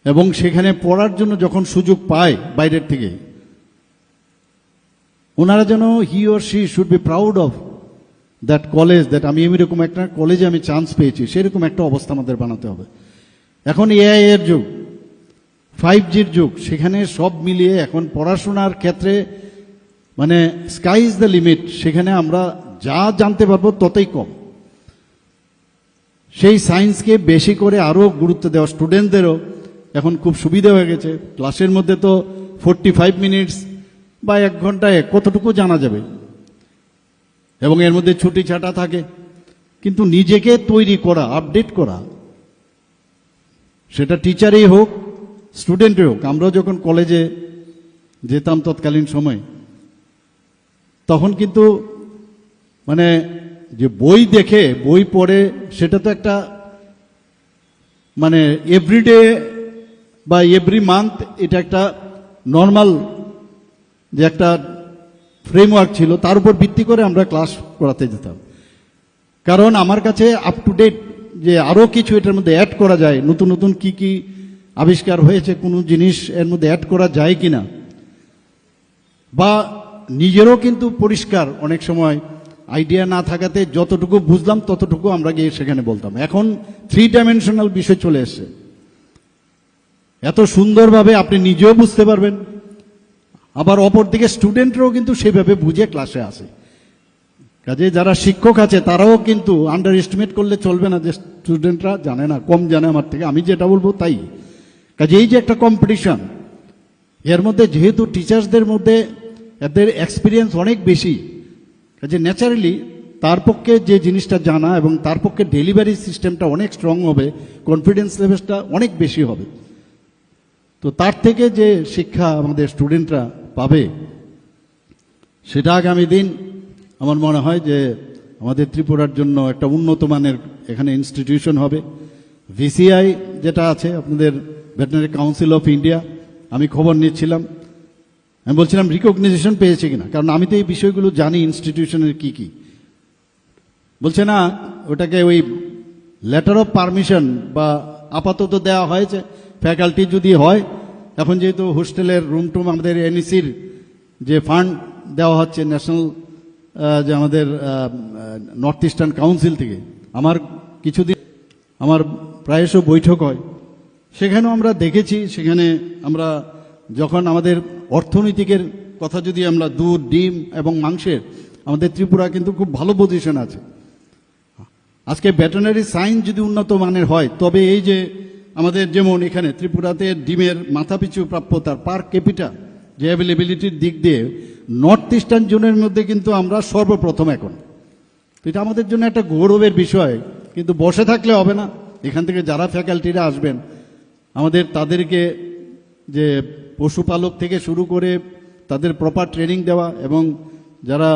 Speaker 5: এবং সেখানে পড়ার জন্য যখন সুযোগ পায় বাইরের থেকে, ওনারা যেন he or she should be proud of that college, that আমি এরকম একটা কলেজে আমি চান্স পেয়েছি, সেরকম একটা অবস্থা আমাদের বানাতে হবে। এখন এআই এর যুগ, 5G'র যুগ, সেখানে সব মিলিয়ে এখন পড়াশোনার ক্ষেত্রে মানে স্কাই ইজ দ্য লিমিট। সেখানে আমরা যা জানতে পারবো ততই কম। সেই সায়েন্সকে বেশি করে আরও গুরুত্ব দেওয়া, স্টুডেন্টদেরও এখন খুব সুবিধা হয়ে গেছে। ক্লাসের মধ্যে তো 45 মিনিটস বা 1 ঘন্টায় কতটুকু জানা যাবে, এবং এর মধ্যে ছুটি ছাটা থাকে। কিন্তু নিজেকে তৈরি করা, আপডেট করা, সেটা টিচারই হোক স্টুডেন্টই হোক। আমরা যখন কলেজে যেতাম তৎকালীন সময়, তখন কিন্তু মানে যে বই দেখে বই পড়ে সেটা তো একটা মানে এভরিডে বা এভরি মান্থ এটা একটা নর্মাল যে একটা ফ্রেমওয়ার্ক ছিল, তার উপর ভিত্তি করে আমরা ক্লাস করাতে যেতাম। কারণ আমার কাছে আপ টু ডেট যে আরও কিছু এটার মধ্যে অ্যাড করা যায়, নতুন নতুন কি কি আবিষ্কার হয়েছে, কোনো জিনিস এর মধ্যে অ্যাড করা যায় কিনা, বা নিজেরও কিন্তু পরিষ্কার অনেক সময় আইডিয়া না থাকাতে যতটুকু বুঝলাম ততটুকু আমরা গিয়ে সেখানে বলতাম। এখন 3 ডাইমেনশনাল বিষয় চলে এসছে, এত সুন্দরভাবে আপনি নিজেও বুঝতে পারবেন, আবার অপরদিকে স্টুডেন্টরাও কিন্তু সেভাবে বুঝে ক্লাসে আসে। কাজে যারা শিক্ষক আছে তারাও কিন্তু আন্ডার এস্টিমেট করলে চলবে না যে স্টুডেন্টরা জানে না, কম জানে আমার থেকে, আমি যেটা বলবো তাই। কাজে এই যে একটা কম্পিটিশন, এর মধ্যে যেহেতু টিচার্সদের মধ্যে এদের এক্সপিরিয়েন্স অনেক বেশি, কাজে ন্যাচারালি তার পক্ষে যে জিনিসটা জানা এবং তার পক্ষে ডেলিভারি সিস্টেমটা অনেক স্ট্রং হবে, কনফিডেন্স লেভেলটা অনেক বেশি হবে। তো তার থেকে যে শিক্ষা আমাদের স্টুডেন্টরা পাবে সেটা আগামী দিন আমার মনে হয় যে আমাদের ত্রিপুরার জন্য একটা উন্নত মানের এখানে ইনস্টিটিউশন হবে। ভিসিআই যেটা আছে আপনাদের ভেটেরিনারি কাউন্সিল অফ ইন্ডিয়া, আমি খবর নিচ্ছিলাম, আমি বলছিলাম রিকগনাইজেশন পেয়েছে কিনা, কারণ আমি তো এই বিষয়গুলো জানি ইনস্টিটিউশনের কি কি। বলছে না, ওটাকে ওই লেটার অফ পারমিশন বা আপাতত দেওয়া হয়েছে, ফ্যাকাল্টি যদি হয়, এখন যেহেতু হোস্টেলের রুম টুম আমাদের এনইসির যে ফান্ড দেওয়া হচ্ছে ন্যাশনাল যে আমাদের নর্থ ইস্টার্ন কাউন্সিল থেকে, আমার কিছুদিন আমার প্রায়শ বৈঠক হয়, সেখানেও আমরা দেখেছি, সেখানে আমরা যখন আমাদের অর্থনৈতিকের কথা যদি আমরা দুধ, ডিম এবং মাংসের, আমাদের ত্রিপুরা কিন্তু খুব ভালো পজিশন আছে। আজকে ভেটেরিনারি সায়েন্স যদি উন্নত মানের হয়, তবে এই যে আমাদের যেমন এখানে ত্রিপুরাতে ডিমের মাথাপিছু প্রাপ্যতার পার ক্যাপিটা যে অ্যাভেলেবিলিটির দিক দিয়ে নর্থ ইস্টার্ন জোনের মধ্যে কিন্তু আমরা সর্বপ্রথম এখন। তো এটা আমাদের জন্য একটা গৌরবের বিষয়, কিন্তু বসে থাকলে হবে না। এখান থেকে যারা ফ্যাকাল্টিরা আসবেন আমাদের তাদেরকে যে পশুপালক থেকে শুরু করে তাদের প্রপার ট্রেনিং দেওয়া, এবং যারা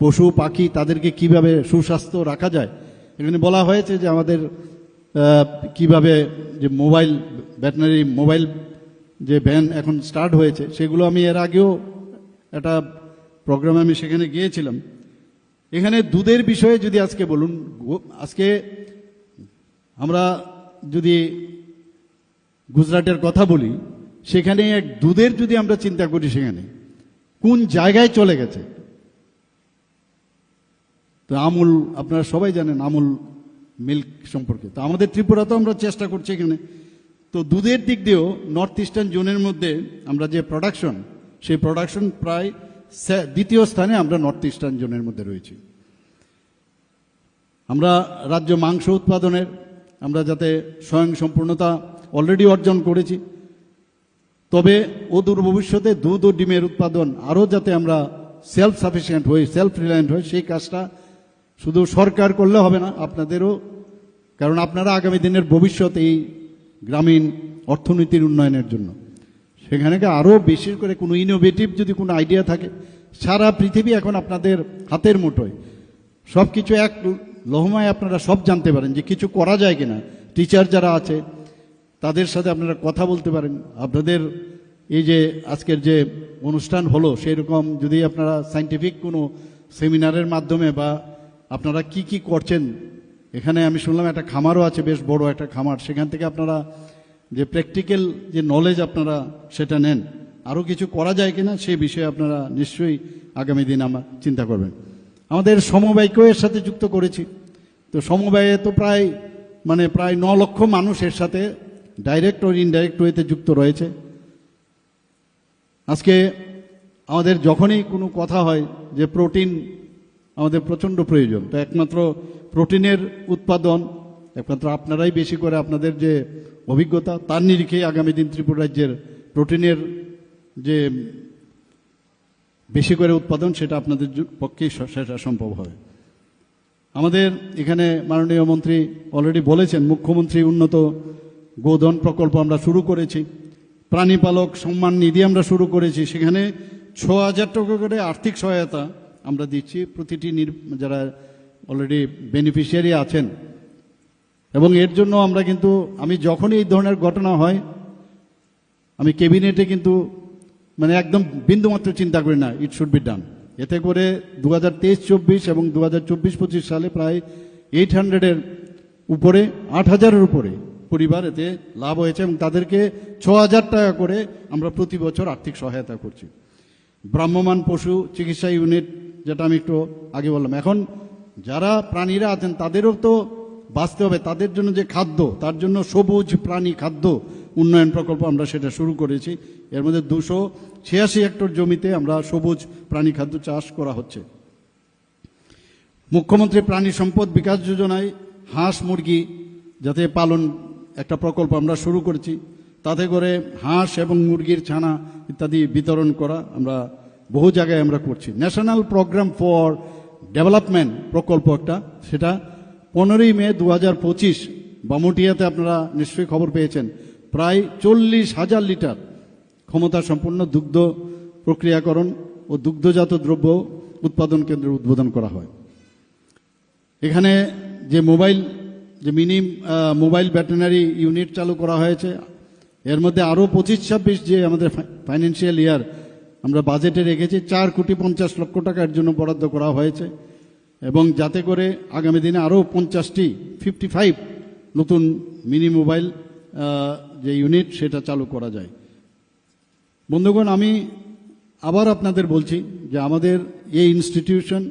Speaker 5: পশু পাখি তাদেরকে কিভাবে সুস্বাস্থ্য রাখা যায়। এখানে বলা হয়েছে যে আমাদের কিভাবে যে মোবাইল ভেটেরিনারি মোবাইল যে ভ্যান এখন স্টার্ট হয়েছে, সেগুলো আমি এর আগেও একটা প্রোগ্রামে আমি সেখানে গিয়েছিলাম। এখানে দুধের বিষয়ে যদি আজকে বলুন, আজকে আমরা যদি গুজরাটের কথা বলি, সেখানে এক দুধের যদি আমরা চিন্তা করি, সেখানে কোন জায়গায় চলে গেছে। তো আমুল, আপনারা সবাই জানেন আমুল মিল্ক সম্পর্কে। তো আমাদের ত্রিপুরাতেও আমরা চেষ্টা করছি এখানে। তো দুধের দিক দিয়েও নর্থ ইস্টার্ন জোনের মধ্যে আমরা যে প্রোডাকশন, সেই প্রোডাকশন প্রায় দ্বিতীয় স্থানে আমরা নর্থ ইস্টার্ন জোনের মধ্যে রয়েছি। আমরা রাজ্য মাংস উৎপাদনের আমরা যাতে স্বয়ং সম্পূর্ণতা অলরেডি অর্জন করেছি, তবে অদূর ভবিষ্যতে দুধ ও ডিমের উৎপাদন আরও যাতে আমরা সেলফ সাফিসিয়েন্ট হই, সেলফ রিলায়েন্ট হই, সেই কাজটা শুধু সরকার করলে হবে না, আপনাদেরও। কারণ আপনারা আগামী দিনের ভবিষ্যৎ এই গ্রামীণ অর্থনীতির উন্নয়নের জন্য। সেখানে আরও বেশি করে কোনো ইনোভেটিভ যদি কোনো আইডিয়া থাকে, সারা পৃথিবী এখন আপনাদের হাতের মুঠোয়, সব কিছু এক লহমায় আপনারা সব জানতে পারেন যে কিছু করা যায় কিনা। টিচার যারা আছে তাদের সাথে আপনারা কথা বলতে পারেন। আপনাদের এই যে আজকের যে অনুষ্ঠান হলো, সেই রকম যদি আপনারা সায়েন্টিফিক কোনো সেমিনারের মাধ্যমে বা আপনারা কি কি করছেন, এখানে আমি শুনলাম একটা খামারও আছে, বেশ বড় একটা খামার, সেখান থেকে আপনারা যে প্র্যাকটিক্যাল যে নলেজ আপনারা সেটা নেন, আরও কিছু করা যায় কিনা সেই বিষয়ে আপনারা নিশ্চয়ই আগামী দিন আমার চিন্তা করবেন। আমাদের সমবায়কেও এর সাথে যুক্ত করেছি। তো সমবায়ে তো প্রায় 9 লক্ষ মানুষ এর সাথে ডাইরেক্ট ও ইনডাইরেক্ট ওয়েতে যুক্ত রয়েছে। আজকে আমাদের যখনই কোনো কথা হয় যে প্রোটিন আমাদের প্রচণ্ড প্রয়োজন, তো একমাত্র প্রোটিনের উৎপাদন একমাত্র আপনারাই বেশি করে, আপনাদের যে অভিজ্ঞতা তার নিরিখে আগামী দিন ত্রিপুরা রাজ্যের প্রোটিনের যে বেশি করে উৎপাদন, সেটা আপনাদের পক্ষেই সেটা সম্ভব হবে। আমাদের এখানে মাননীয় মন্ত্রী অলরেডি বলেছেন, মুখ্যমন্ত্রী উন্নত গোধন প্রকল্প আমরা শুরু করেছি, প্রাণীপালক সম্মান নিধি আমরা শুরু করেছি, সেখানে 6,000 টাকা করে আর্থিক সহায়তা আমরা দিচ্ছি প্রতিটি যারা অলরেডি বেনিফিশিয়ারি আছেন। এবং এর জন্য আমরা কিন্তু আমি যখনই এই ধরনের ঘটনা হয় আমি ক্যাবিনেটে কিন্তু মানে একদম বিন্দুমাত্র চিন্তা করি না, ইট শুড বি ডান। এতে করে 2023-24 এবং 2024-25 সালে প্রায় 800-এর উপরে 8,000-এর উপরে পরিবার এতে লাভ হয়েছে এবং তাদেরকে 6,000 টাকা করে আমরা প্রতি বছর আর্থিক সহায়তা করছি। ভ্রাম্যমাণ পশু চিকিৎসা ইউনিট, যেটা আমি একটু আগে বললাম, এখন যারা প্রাণীরা আছেন তাদেরও তো বাঁচতে হবে, তাদের জন্য যে খাদ্য, তার জন্য সবুজ প্রাণী খাদ্য উন্নয়ন প্রকল্প আমরা সেটা শুরু করেছি। এর মধ্যে 286 হেক্টর জমিতে আমরা সবুজ প্রাণী খাদ্য চাষ করা হচ্ছে। মুখ্যমন্ত্রী প্রাণী সম্পদ বিকাশ যোজনায় হাঁস মুরগি যাতে পালন একটা প্রকল্প আমরা শুরু করেছি, তাতে করে হাঁস এবং মুরগির ছানা ইত্যাদি বিতরণ করা আমরা বহু জায়গায় আমরা করছি। ন্যাশনাল প্রোগ্রাম ফর ডেভেলপমেন্ট প্রকল্প একটা, সেটা 15ই মে 2025 বামুটিয়াতে আপনারা নিশ্চয়ই খবর পেয়েছেন, প্রায় 40,000 লিটার ক্ষমতা সম্পন্ন দুগ্ধ প্রক্রিয়াকরণ ও দুগ্ধজাত দ্রব্য উৎপাদন কেন্দ্রের উদ্বোধন করা হয়। এখানে যে মিনি মোবাইল ভেটেরিনারি ইউনিট চালু করা হয়েছে, এর মধ্যে আরও 25-26 যে আমাদের ফাইন্যান্সিয়াল ইয়ার আমরা বাজেটে রেখেছি 4,50,00,000 টাকার জন্য বরাদ্দ করা হয়েছে এবং যাতে করে আগামী দিনে আরও 55 নতুন মিনি মোবাইল যে ইউনিট সেটা চালু করা যায়। বন্ধুগণ, আমি আবার আপনাদের বলছি যে আমাদের এই ইনস্টিটিউশন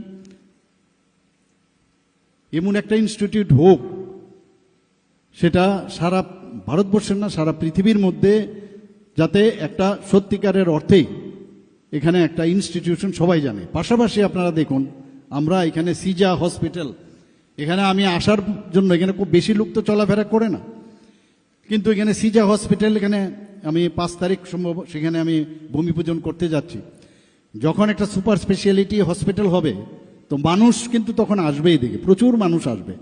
Speaker 5: এমন একটা ইনস্টিটিউট হোক, সেটা সারা ভারতবর্ষের না সারা পৃথিবীর মধ্যে, যাতে একটা সত্যিকারের অর্থেই এখানে একটা ইনস্টিটিউশন সবাই জানে। পাশাপাশি আপনারা দেখুন, আমরা এখানে সিজা হসপিটাল, এখানে আমি আসার জন্য এখানে খুব বেশি লোক তো চলাফেরা করে না, কিন্তু এখানে সিজা হসপিটাল, এখানে আমি 5 তারিখ সম্ভব সেখানে আমি ভূমি পূজন করতে যাচ্ছি। যখন একটা সুপার স্পেশালিটি হসপিটাল হবে তো মানুষ কিন্তু তখন আসবেই, দেখে প্রচুর মানুষ আসবে।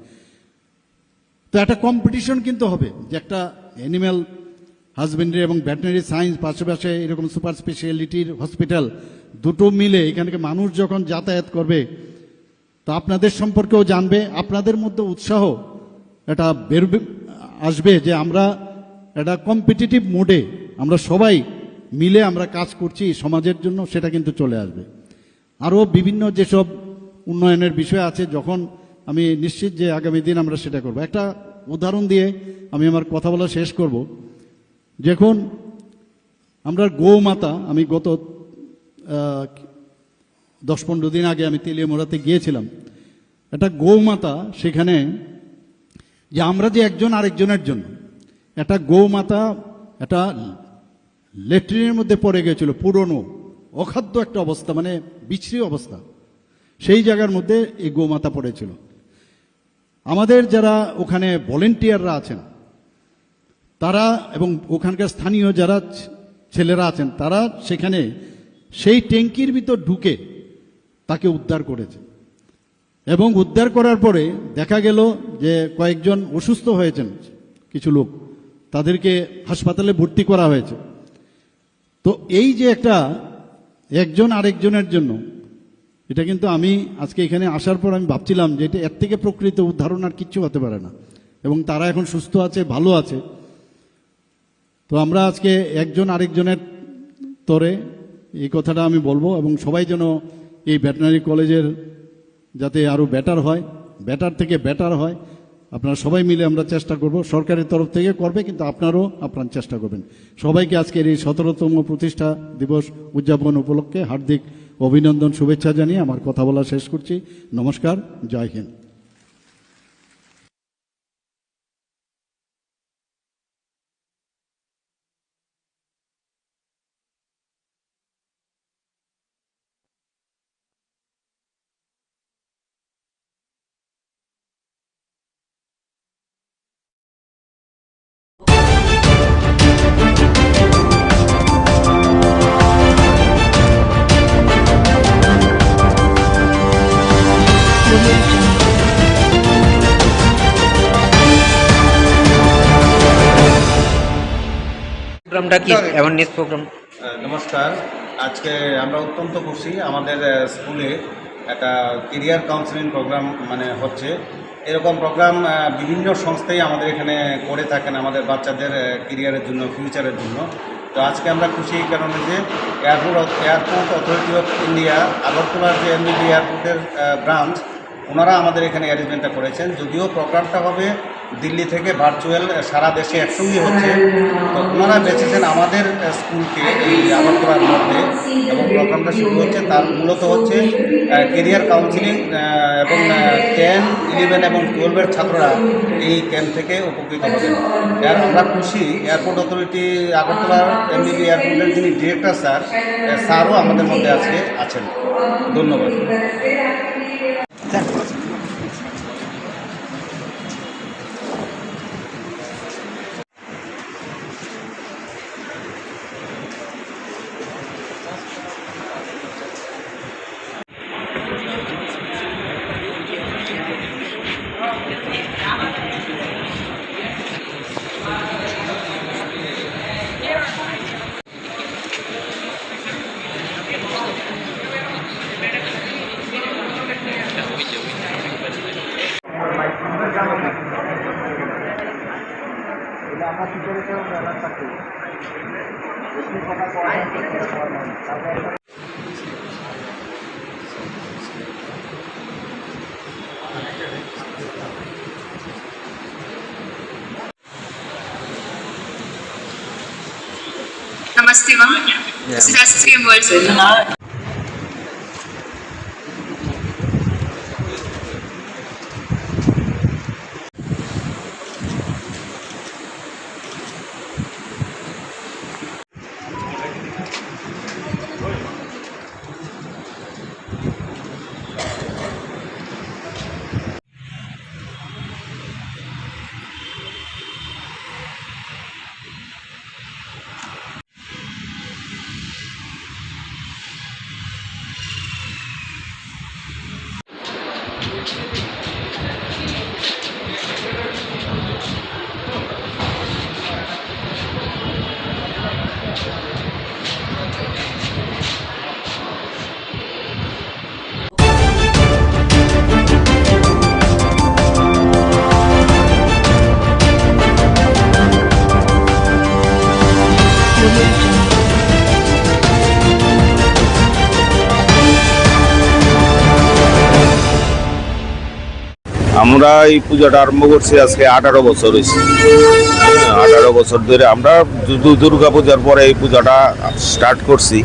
Speaker 5: তো একটা কম্পিটিশন কিন্তু হবে যে একটা অ্যানিম্যাল হাজবেন্ডারি এবং ভেটেরিনারি সায়েন্স পাশাপাশি এরকম সুপার স্পেশালিটির হসপিটাল দুটো মিলে এখানকে মানুষ যখন যাতায়াত করবে তো আপনাদের সম্পর্কেও জানবে, আপনাদের মধ্যে উৎসাহ এটা বেরোবে, আসবে যে আমরা একটা কম্পিটিটিভ মোডে আমরা সবাই মিলে আমরা কাজ করছি সমাজের জন্য, সেটা কিন্তু চলে আসবে। আরও বিভিন্ন যেসব উন্নয়নের বিষয় আছে, যখন আমি নিশ্চিত যে আগামী দিন আমরা সেটা করব। একটা উদাহরণ দিয়ে আমি আমার কথা বলা শেষ করব। যখন আমরা গৌমাতা, আমি গত 10-15 দিন আগে আমি তেলিয়ামোড়াতে গিয়েছিলাম, একটা গৌমাতা, সেখানে যে আমরা যে একজন আরেকজনের জন্য একটা গৌমাতা একটা ল্যাট্রিনের মধ্যে পড়ে গেছিল, পুরনো অখাদ্য একটা অবস্থা, মানে বিশ্রী অবস্থা, সেই জায়গার মধ্যে এই গৌমাতা পড়েছিল। আমাদের যারা ওখানে ভলেন্টিয়াররা আছেন তারা এবং ওখানকার স্থানীয় যারা ছেলেরা আছেন তারা সেখানে সেই ট্যাঙ্কির ভিতর ঢুকে তাকে উদ্ধার করেছে এবং উদ্ধার করার পরে দেখা গেল যে কয়েকজন অসুস্থ হয়েছেন, কিছু লোক, তাদেরকে হাসপাতালে ভর্তি করা হয়েছে। তো এই যে একটা একজন আরেকজনের জন্য, এটা কিন্তু আমি আজকে এখানে আসার পর আমি ভাবছিলাম যে এটা এর থেকে প্রকৃত উদাহরণ আর কিচ্ছু হতে পারে না, এবং তারা এখন সুস্থ আছে, ভালো আছে। তো আমরা আজকে একজন আরেকজনের তরে এই কথাটা আমি বলবো, এবং সবাই যেন এই ভেটেরিনারি কলেজের যাতে আরও বেটার হয়, বেটার থেকে বেটার হয়, আপনারা সবাই মিলে আমরা চেষ্টা করব। সরকারের তরফ থেকে করবে, কিন্তু আপনারাও আপনার চেষ্টা করবেন। সবাইকে আজকের এই 17তম প্রতিষ্ঠা দিবস উদযাপন উপলক্ষে হার্দিক অভিনন্দন, শুভেচ্ছা জানিয়ে আমার কথা বলা শেষ করছি। নমস্কার, জয় হিন্দ।
Speaker 16: প্রোগ্রামটা কি অ্যাওয়ারনেস প্রোগ্রাম?
Speaker 17: নমস্কার, আজকে আমরা অত্যন্ত খুশি, আমাদের স্কুলে
Speaker 16: একটা কেরিয়ার কাউন্সেলিং প্রোগ্রাম মানে হচ্ছে। এরকম প্রোগ্রাম বিভিন্ন সংস্থাই আমাদের এখানে করে থাকেন আমাদের বাচ্চাদের কেরিয়ারের জন্য, ফিউচারের জন্য। তো আজকে আমরা খুশি এই কারণে যে এয়ারপোর্ট অথরিটি অফ ইন্ডিয়া আগরতলার যে এমবিবি এয়ারপোর্টের ব্রাঞ্চ, ওনারা আমাদের এখানে অ্যারেঞ্জমেন্টটা করেছেন। যদিও প্রোগ্রামটা হবে দিল্লি থেকে ভার্চুয়াল, সারা দেশে একসঙ্গে হচ্ছে, তো ওনারা বেছেছেন আমাদের স্কুলকে এই আগরতলার মধ্যে, এবং প্রোগ্রামটা শুরু হচ্ছে তার মূলত হচ্ছে কেরিয়ার কাউন্সিলিং, এবং 10, 11 এবং 12-এর ছাত্ররা এই ক্যাম্প থেকে উপকৃত হবেন। আর আমরা খুশি এয়ারপোর্ট অথরিটি আগরতলার এমবিবি এয়ারপোর্টের যিনি ডিরেক্টর স্যারও আমাদের মধ্যে আছেন। ধন্যবাদ।
Speaker 17: Namaste, ma'am. This is SSKM World Center.
Speaker 24: আমরা এই পূজাটা আরম্ভ করছি আজকে 18 বছর হয়েছে। 18 বছর ধরে আমরা দুর্গা পূজার পরে এই পূজাটা স্টার্ট করছি।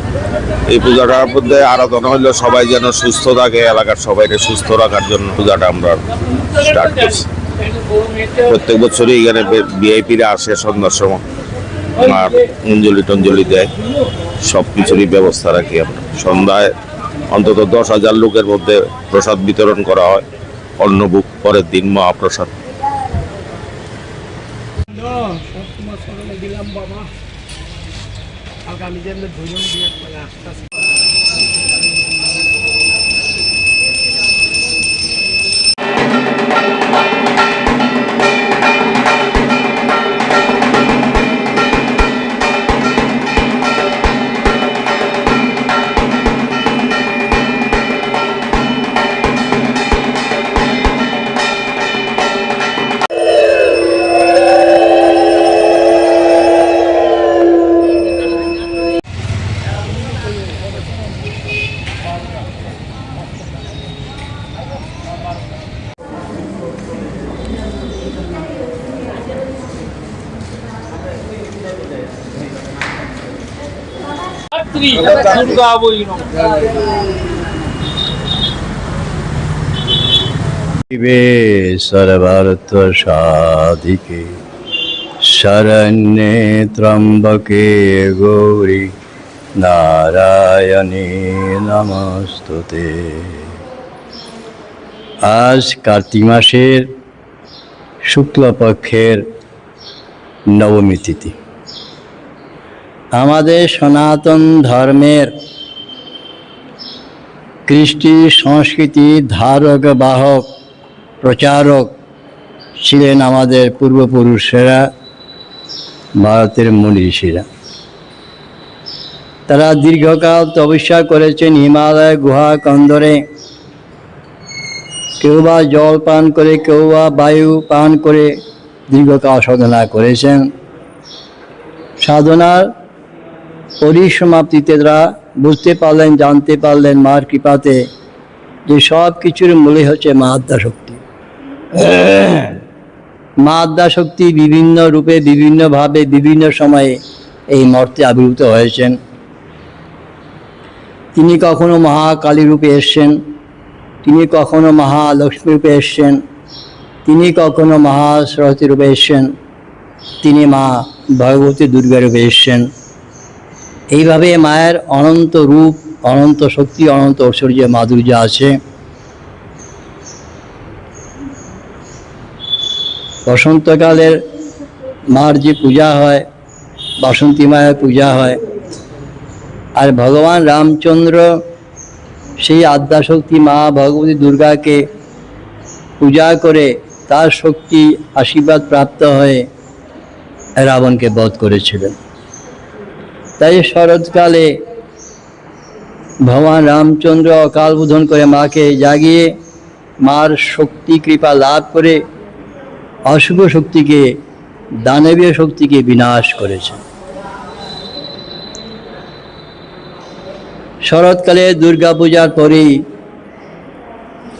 Speaker 24: এই পূজাটার মধ্যে আরাধনা হইলো সবাই যেন সুস্থ থাকে, এলাকার সবাইকে সুস্থ রাখার জন্য পূজাটা আমরা স্টার্ট করছি। প্রত্যেক বছরই এখানে ভিআইপিরা আসে সন্ধ্যার সময়, আর অঞ্জলি টঞ্জলি দেয়, সব কিছুরই ব্যবস্থা রাখি আমরা। সন্ধ্যায় অন্তত 10,000 লোকের মধ্যে প্রসাদ বিতরণ করা হয়, অন্নভোগ, পরের দিন মহাপ্রসাদ।
Speaker 6: सर्वार्थ साधिके शरण्ये त्र्यंबके गौरी नारायणे नमस्तुते। आज कार्तिक मासेर शुक्लपक्षेर नवमी तिथि। आमादेर सनातन धर्मेर कृष्टि संस्कृति धारक बाहक प्रचारक ছিলেন আমাদের পূর্বপুরুষেরা, ভারতের মুনি ঋষিরা। তারা দীর্ঘকাল তপস্যা করেছেন হিমালয় গুহা কন্দরে কেউ বা জল পান করে, কেউ বা বায়ু পান করে দীর্ঘকাল সাধনা করেছেন। সাধনার পরিসমাপ্তিতে তারা বুঝতে পারলেন, জানতে পারলেন মার কৃপাতে যে সব কিছুর মূলে হচ্ছে মা আদ্যাশক্তি। মা আদ্যাশক্তি বিভিন্ন রূপে, বিভিন্নভাবে, বিভিন্ন সময়ে এই মর্তে আবির্ভূত হয়েছেন। তিনি কখনো মহাকালী রূপে এসছেন, তিনি কখনো মহালক্ষ্মী রূপে এসছেন, তিনি কখনো মহাসরস্বতী রূপে এসছেন, তিনি মা ভগবতী দুর্গা রূপে এসছেন। এইভাবে মায়ের অনন্ত রূপ, অনন্ত শক্তি, অনন্ত ঐশ্বর্য, মাধুর্য আছে। বসন্তকালের মার যে পূজা হয়, বাসন্তী মায়ের পূজা হয়। আর ভগবান রামচন্দ্র সেই আদ্যাশক্তি মা ভগবতী দুর্গাকে পূজা করে তার শক্তি আশীর্বাদ প্রাপ্ত হয়ে রাবণকে বধ করেছিলেন। তাই শরৎকালে ভগবান রামচন্দ্র অকাল বোধন করে মাকে জাগিয়ে মার শক্তি কৃপা লাভ করে অশুভ শক্তিকে, দানবীয় শক্তিকে বিনাশ করেছেন। শরৎকালে দুর্গা পূজার পরেই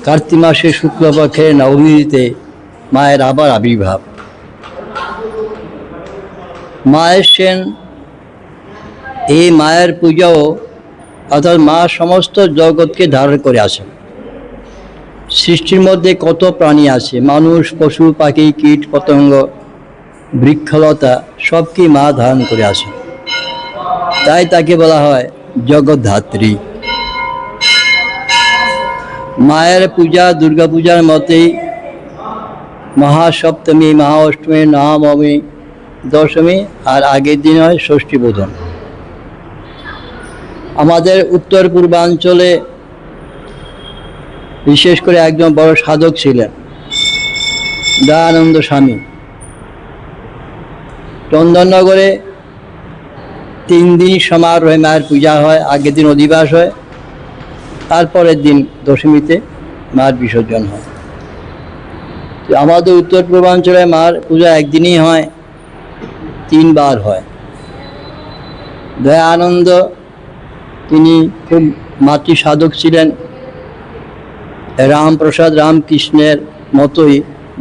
Speaker 6: কার্তিক মাসের শুক্লপক্ষের নবমীতে মায়ের আবার আবির্ভাব। মায়ের সেন এই মায়ের পূজাও, অর্থাৎ মা সমস্ত জগৎকে ধারণ করে আসেন। সৃষ্টির মধ্যে কত প্রাণী আছে, মানুষ, পশু, পাখি, কীট, পতঙ্গ, বৃক্ষলতা সবকে মা ধারণ করে আসেন। তাই তাকে বলা হয় জগদ্ধাত্রী। মায়ের পূজা দুর্গা পূজার মতেই মহাসপ্তমী, মহাঅষ্টমী, নবমী, দশমী আর আগের দিন হয় ষষ্ঠী বোধন। আমাদের উত্তর পূর্বাঞ্চলে বিশেষ করে একজন বড় সাধক ছিলেন দয়ানন্দ স্বামী। চন্দননগরে 3 দিন সমারোহে মায়ের পূজা হয়। আগের দিন অধিবাস হয়, তারপরের দিন দশমীতে মার বিসর্জন হয়। তো আমাদের উত্তর পূর্বাঞ্চলে মার পূজা একদিনই হয়, 3 বার হয়। দয়ানন্দ তিনি খুব মাতৃ সাধক ছিলেন। রামপ্রসাদ রামকৃষ্ণের মতোই,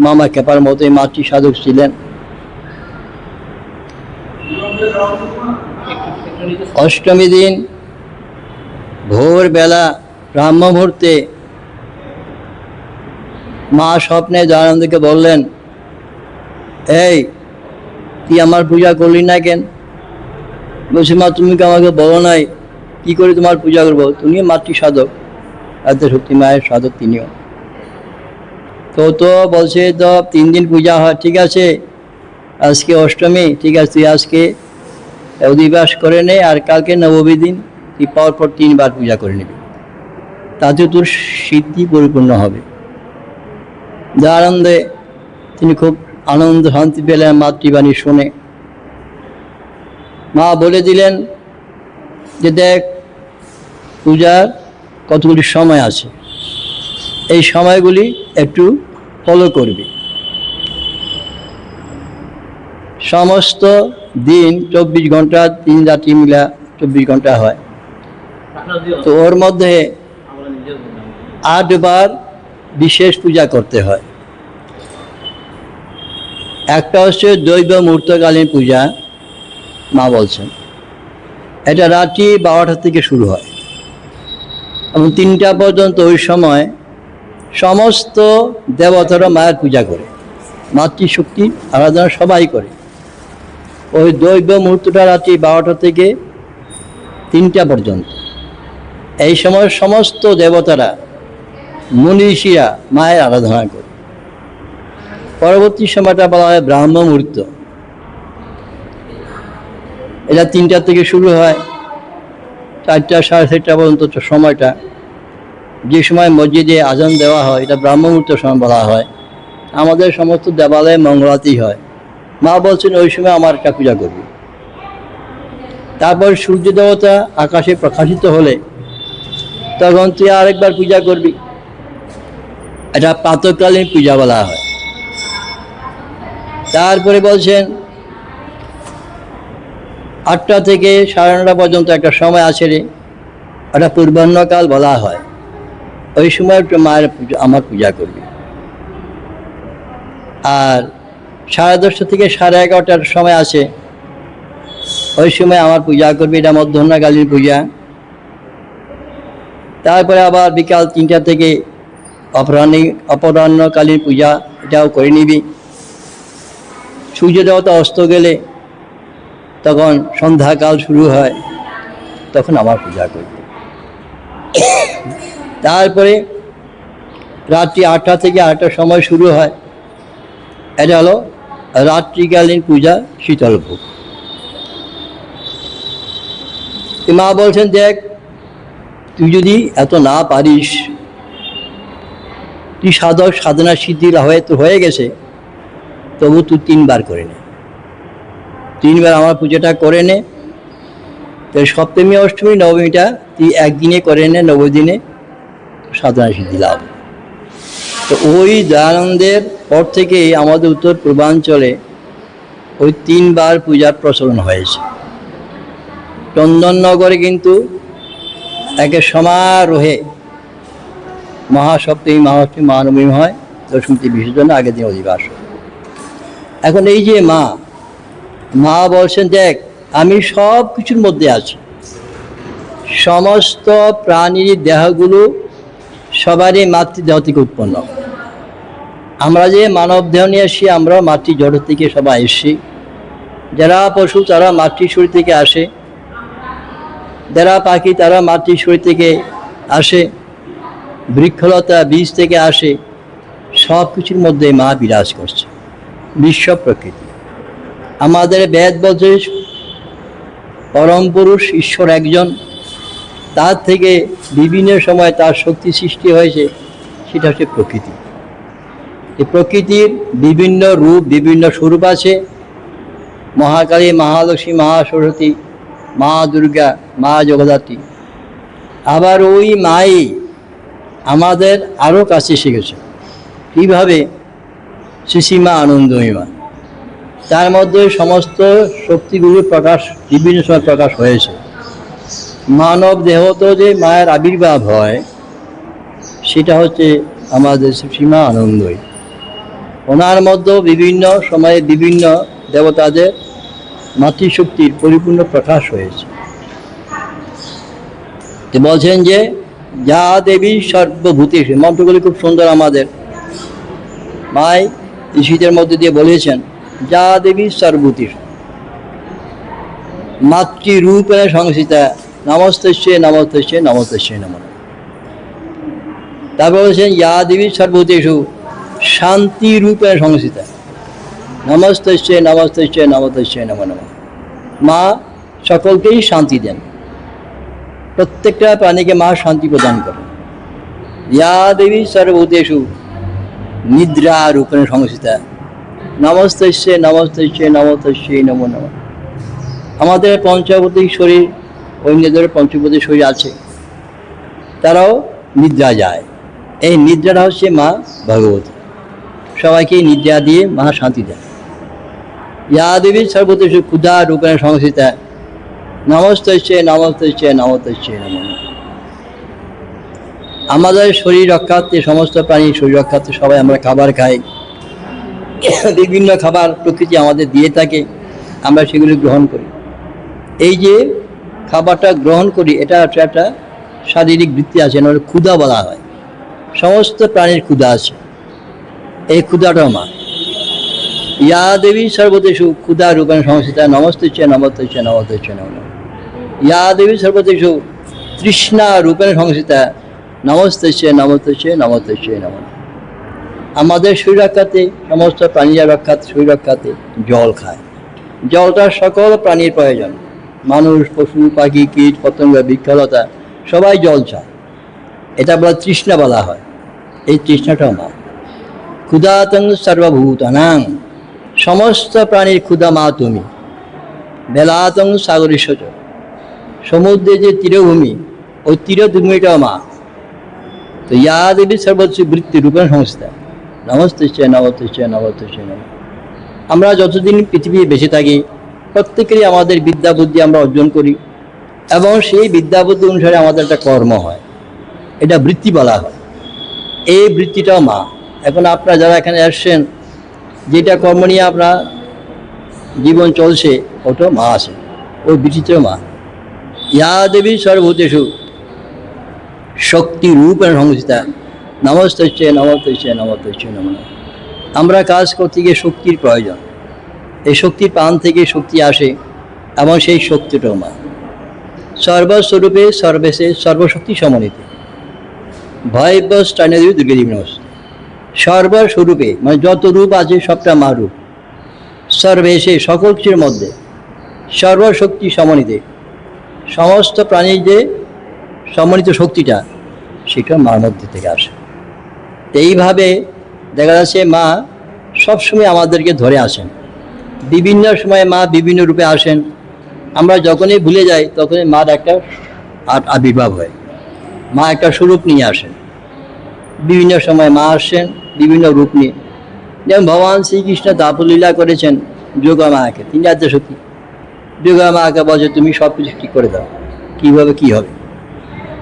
Speaker 6: মামা কেপার মতোই মাতৃ সাধক ছিলেন। অষ্টমী দিন ভোরবেলা ব্রাহ্ম মুহূর্তে মা স্বপ্নে দয়ানন্দকে বললেন, এই তুই আমার পূজা করলি না কেন? বলছি, মা তুমি কি আমাকে বলো নাই কি করে তোমার পূজা করবো? তুমি মাতৃ সাধক, আদ্যাশক্তি মায়ের সাধক তিনিও। তো বলছে তো 3 দিন পূজা হয়, ঠিক আছে আজকে অষ্টমী, ঠিক আছে তুই আজকে অধিবাস করে নে, আর কালকে নবমী দিন তুই পর 3 বার পূজা করে নিবি, তাতে তোর সিদ্ধি পরিপূর্ণ হবে। দয়ানন্দে তিনি খুব আনন্দ শান্তি পেলেন মাতৃবাণী শুনে। মা বলে দিলেন যে দেখ, পূজার কতগুলি সময় আছে, এই সময়গুলি একটু ফলো করবি। সমস্ত দিন 24 ঘন্টা, 3 রাত্রি মিলা 24 ঘন্টা হয়। তো ওর মধ্যে 8 বার বিশেষ পূজা করতে হয়। একটা হচ্ছে দৈব মুহূর্তকালীন পূজা, মা বলছেন এটা রাত্রি 12টা থেকে শুরু হয় এবং 3টা পর্যন্ত। ওই সময় সমস্ত দেবতারা মায়ের পূজা করে, মাতৃশক্তি আরাধনা সবাই করে। ওই দৈব মুহূর্তটা রাত্রি 12টা থেকে 3টা পর্যন্ত। এই সময় সমস্ত দেবতারা, মনীষীরা মায়ের আরাধনা করে। পরবর্তী সময়টা বলা হয় ব্রাহ্ম মুহূর্ত। এটা 3টা থেকে শুরু হয়, 4টা 4:30 পর্যন্ত সময়টা। যে সময় মসজিদে আজান দেওয়া হয় এটা ব্রাহ্ম মুহূর্ত সময় বলা হয়। আমাদের সমস্ত দেবালয়ে মঙ্গলাতেই হয়। মা বলছেন ওই সময় আমার একটা পূজা করবি। তারপর সূর্য দেবতা আকাশে প্রকাশিত হলে তখন তুই আরেকবার পূজা করবি। এটা প্রাতঃকালীন পূজা বলা হয়। তারপরে বলছেন 8টা থেকে 9:30 পর্যন্ত একটা সময় আছে রে, এটা পূর্বাহ্নকাল বলা হয়। ওই সময় একটু মায়ের আমার পূজা করবি। আর 10:30 থেকে 11:30 সময় আছে, ওই সময় আমার পূজা করবি, এটা মধ্যাহ্নকালীন পূজা। তারপরে আবার বিকাল 3টা থেকে অপরাহ্নকালীন পূজা, এটাও করে নিবি। সূর্য দেবতা অস্ত গেলে তখন সন্ধ্যাকাল শুরু হয়, তখন আমার পূজা করবে। তারপরে রাত্রি 8টা থেকে 8টার সময় শুরু হয়, এটা হলো রাত্রিকালীন পূজা, শীতল ভোগ। মা বলছেন, দেখ তুই যদি এত না পারিস, তুই সাধনা সিদ্ধি হয়ে গেছে, তবু তুই 3বার করে নে, 3বার আমার পুজোটা করে নে। তো সপ্তমী, অষ্টমী, নবমীটা তুই একদিনে করে নে, 90 দিনে সাধনা সিদ্ধি লাভ। তো ওই দয়ানন্দের পর থেকেই আমাদের উত্তর পূর্বাঞ্চলে ওই 3বার পূজার প্রচলন হয়েছে। চন্দননগরে কিন্তু একে সমারোহে মহাসপ্তমী, মহাষ্টমী, মহানবমী হয়, দশমীতে বিসর্জন, আগের দিন অধিবাস। এখন এই যে মা বলছেন, দেখ আমি সব কিছুর মধ্যে আছি, সমস্ত প্রাণীর দেহগুলো সবারই মাতৃদেহ থেকে উৎপন্ন। আমরা যে মানব দেহ নিয়ে আসি, আমরা মাতৃ জড় থেকে সবাই এসছি। যারা পশু তারা মাতৃ শরীর থেকে আসে, যারা পাখি তারা মাতৃ শরীর থেকে আসে, বৃক্ষলতা বীজ থেকে আসে। সব কিছুর মধ্যে মা বিরাজ করছে, বিশ্ব প্রকৃতি। আমাদের বেদ বলছে পরম পুরুষ ঈশ্বর একজন, তার থেকে বিভিন্ন সময় তার শক্তি সৃষ্টি হয়েছে, সেটা হচ্ছে প্রকৃতি। এই প্রকৃতির বিভিন্ন রূপ, বিভিন্ন স্বরূপ আছে। মহাকালী, মহালক্ষ্মী, মহাসরস্বতী, মা দুর্গা, মা জগদ্ধাত্রী। আবার ওই মাই আমাদের আরও কাছে শিখেছে। কীভাবে? শ্রীসীমা আনন্দময়ী মা, তার মধ্যে সমস্ত শক্তিগুলোর প্রকাশ বিভিন্ন সময় প্রকাশ হয়েছে। মানব দেহতে যে মায়ের আবির্ভাব হয়, সেটা হচ্ছে আমাদের শ্রীসীমা আনন্দময়ী। ওনার মধ্যে বিভিন্ন সময়ে বিভিন্ন দেবতাদের মাতৃশক্তির পরিপূর্ণ প্রকাশ হয়েছে। বলছেন যে যা দেবী সর্বভূতেষু, মন্ত্রগুলি খুব সুন্দর। আমাদের মাই ঋষিদের মধ্যে দিয়ে বলেছেন, যা দেবী সর্বভূতেষু মাতৃরূপে সংস্থিতা, নমস্তস্যে নমস্তস্যে নমস্তস্যে নমঃ। তারপর বলেছেন, ইয়া দেবী সর্বভূতেষু শান্তিরূপে সংস্থিতা, নমস্তস্যে নমস্তস্যে নমস্তস্যে নমঃ নমঃ। মা সকলকেই শান্তি দেন, প্রত্যেকটা প্রাণীকে মা শান্তি প্রদান করেন। ইয়া দেবী সর্বভূতেষু নিদ্রা রূপেণ সংস্থিতা, নমস্তস্যে নমস্তস্যে নমস্তস্যে নমো নমঃ। আমাদের পঞ্চভৌতিক শরীর, অন্যদের পঞ্চভৌতিক শরীর আছে, তারাও নিদ্রা যায়। এই নিদ্রাটা হচ্ছে মা ভগবতী, সবাইকে নিদ্রা দিয়ে মা শান্তি দেন। ইয়া দেবী সর্বভূতেষু ক্ষুধা রূপেণ সংস্থিতা, নমস্তস্যে নমস্তস্যে নমস্তস্যে নমঃ। আমাদের শরীর রক্ষার্থে, সমস্ত প্রাণীর শরীর রক্ষার্থে সবাই আমরা খাবার খাই। বিভিন্ন খাবার প্রকৃতি আমাদের দিয়ে থাকে, আমরা সেগুলি গ্রহণ করি। এই যে খাবারটা গ্রহণ করি, এটা একটা শারীরিক বৃত্তি আছে, না ক্ষুধা বলা হয়। সমস্ত প্রাণীর ক্ষুধা আছে, এই ক্ষুধাটাও মা। ইয়া দেবী সর্বদেশু ক্ষুধা রূপেণ সংস্থিতা, নমস্তস্যে নমস্তস্যে নমস্তস্যে নমঃ। ইয়া দেবী সর্বদেশু তৃষ্ণা রূপেণ সংস্থিতা, নমস্তস্যে নমস্তস্যে নমস্তস্যে নমঃ। আমাদের শরীর রক্ষাতে, সমস্ত প্রাণীরা রক্ষাতে, শরীর রক্ষাতে জল খায়। জলটা সকল প্রাণীর প্রয়োজন। মানুষ, পশু, পাখি, কীট, পতঙ্গ, বৃক্ষলতা সবাই জল চায়। এটা বলা তৃষ্ণা বলা হয়। এই তৃষ্ণাটাও মা। ক্ষুধাতং সর্বভূতানাং, সমস্ত প্রাণীর ক্ষুধা মা তুমি। বেলাতং সাগরেশ্বর, সমুদ্রে যে তীরভূমি, ওই তীরভূমিটাও মা। তো ইয়া দেবী সর্বোচ্চ বৃত্তি রূপেণ সংস্থা নমস্তে নমস্তে নমস্তে নম। আমরা যতদিন পৃথিবী বেঁচে থাকি প্রত্যেকেরই আমাদের বিদ্যা বুদ্ধি আমরা অর্জন করি এবং সেই বিদ্যা বুদ্ধি অনুসারে আমাদের একটা কর্ম হয়, এটা বৃত্তি বলা হয়। এই বৃত্তিটাও মা। এখন আপনারা যারা এখানে আসছেন যেটা কর্ম নিয়ে আপনার জীবন চলছে ওটাও মা আছে, ওই বৃত্তিটাও মা। ইয়া দেবী সর্বভূতেষু শক্তি রূপেণ সংস্থা নমস্তে নমস্তে নমস্তে নম। আমরা কাজ করতে গিয়ে শক্তির প্রয়োজন, এই শক্তির প্রাণ থেকে শক্তি আসে এবং সেই শক্তিটাও মা। সর্বস্বরূপে সর্বেশে সর্বশক্তি সমন্বিতে ভয়বস্টানেদেবী দুর্গাদেবী নমস্তে। সর্বস্বরূপে মানে যত রূপ আছে সবটা মা রূপ। সর্বেশে সকল কিছুর মধ্যে সর্বশক্তি সমন্বিতে সমস্ত প্রাণীর যে সমন্বিত শক্তিটা সেটা মার মধ্যে থেকে আসে। এইভাবে দেখা যাচ্ছে মা সবসময় আমাদেরকে ধরে আসেন, বিভিন্ন সময়ে মা বিভিন্ন রূপে আসেন। আমরা যখনই ভুলে যাই তখনই মার একটা আবির্ভাব হয়, মা একটা স্বরূপ নিয়ে আসেন। বিভিন্ন সময় মা আসেন বিভিন্ন রূপ নিয়ে, যেমন ভগবান শ্রীকৃষ্ণ দাপলীলা করেছেন যোগা মাকে, তিনি আদ্যশক্তি। যোগা মাকে বলছে তুমি সব কিছু ঠিক করে দাও, কীভাবে কী হবে।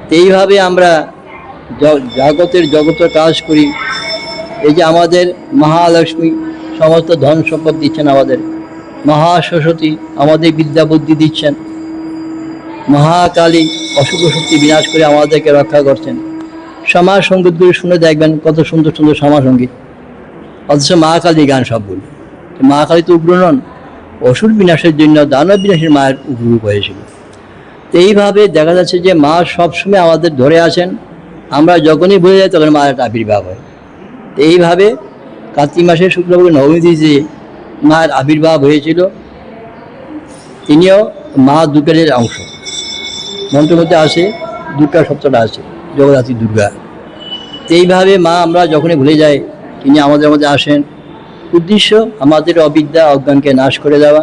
Speaker 6: তো এইভাবে আমরা জগতের কাজ করি। এই যে আমাদের মহালক্ষ্মী সমস্ত ধন সম্পদ দিচ্ছেন, আমাদের মহাসরস্বতী আমাদের বিদ্যা বুদ্ধি দিচ্ছেন, মহাকালী অশুভ শক্তি বিনাশ করে আমাদেরকে রক্ষা করছেন। সমাজ সঙ্গীতগুলি শুনে দেখবেন কত সুন্দর সুন্দর সমাজ সঙ্গীত, অথচ মা কালী গান সবগুলো। মা কালী তো উগ্র নন, অসুর বিনাশের জন্য দানব বিনাশের মায়ের উগ্ররূপ হয়েছিল। তো এইভাবে দেখা যাচ্ছে যে মা সবসময় আমাদের ধরে আছেন, আমরা যখনই ভুলে যাই তখন মায়ের আবির্ভাব হয়। তো এইভাবে কার্তিক মাসের শুক্লপক্ষ নবমী তিথিতে মায়ের আবির্ভাব হয়েছিল। তিনিও মা দুর্গার অংশ, মন্ত্রের মধ্যে আসে দুর্গা শব্দটা আছে, জগদ্ধাত্রী দুর্গা। তো এইভাবে মা আমরা যখনই ভুলে যাই তিনি আমাদের মধ্যে আসেন। উদ্দেশ্য আমাদের অবিদ্যা অজ্ঞানকে নাশ করে দেওয়া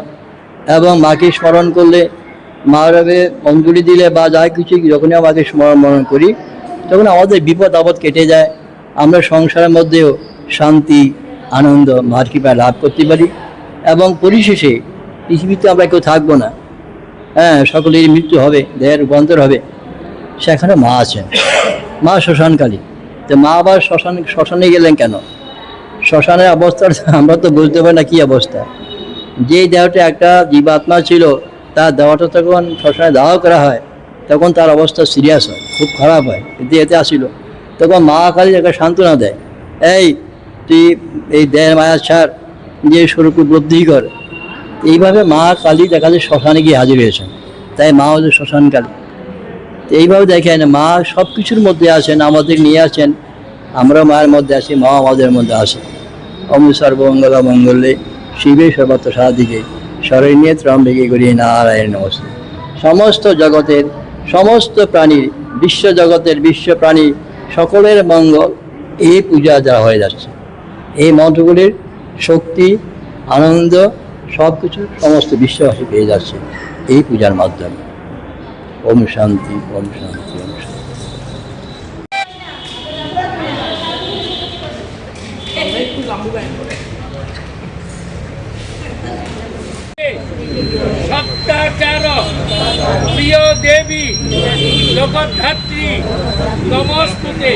Speaker 6: এবং মাকে স্মরণ করলে, মার অঞ্জলি দিলে বা যা কিছু যখনই আমাকে স্মরণ করি তখন আমাদের বিপদ আপদ কেটে যায়। আমরা সংসারের মধ্যেও শান্তি আনন্দ মার কৃপায় লাভ করতে পারি এবং পরিশেষে পৃথিবীতে আমরা কেউ থাকবো না, সকলেরই মৃত্যু হবে, দেহের রূপান্তর হবে, সেখানে মা আছেন, মা শ্মশানকালী। তো মা আবার শ্মশানে গেলেন কেন? শ্মশানের অবস্থা আমরা তো বুঝতে পারি না কী অবস্থা। যেই দেহটা একটা জীবাত্মা ছিল তার দেহটা যখন শ্মশানে দাহ করা হয় তখন তার অবস্থা সিরিয়াস হয়, খুব খারাপ হয়, এতে আসিল। তখন মা কালী একটা সান্ত্বনা দেয়, এই তুই এই দেহের মায়া ছাড়, যে স্বরূপ উপলব্ধি কর। এইভাবে মা কালী দেখা যায় শ্মশানে গিয়ে হাজির হয়েছেন, তাই মা হচ্ছে শ্মশানকালী। তো এইভাবে দেখেন মা সব কিছুর মধ্যে আছেন, আমাদের নিয়ে আছেন, আমরা মায়ের মধ্যে আছি, মা আমাদের মধ্যে আসে। অম সর্বমঙ্গল মঙ্গলে শিবে সর্বত্র সাদিকে শরণ্যে ত্রম্বিকে করি নারায়ণ নমস্তে। সমস্ত জগতের সমস্ত প্রাণীর, বিশ্ব জগতের বিশ্ব প্রাণী সকলের মঙ্গল এই পূজা যা হয়ে যাচ্ছে। এই মন্ত্রগুলির শক্তি আনন্দ সব কিছু সমস্ত বিশ্ববাসী পেয়ে যাচ্ছে এই পূজার মাধ্যমে। ওম শান্তি ওম শান্তি ওম শান্তি।
Speaker 15: সপ্তাচার প্রিয় দেবী জগদ্ধাত্রী নমস্তুতে।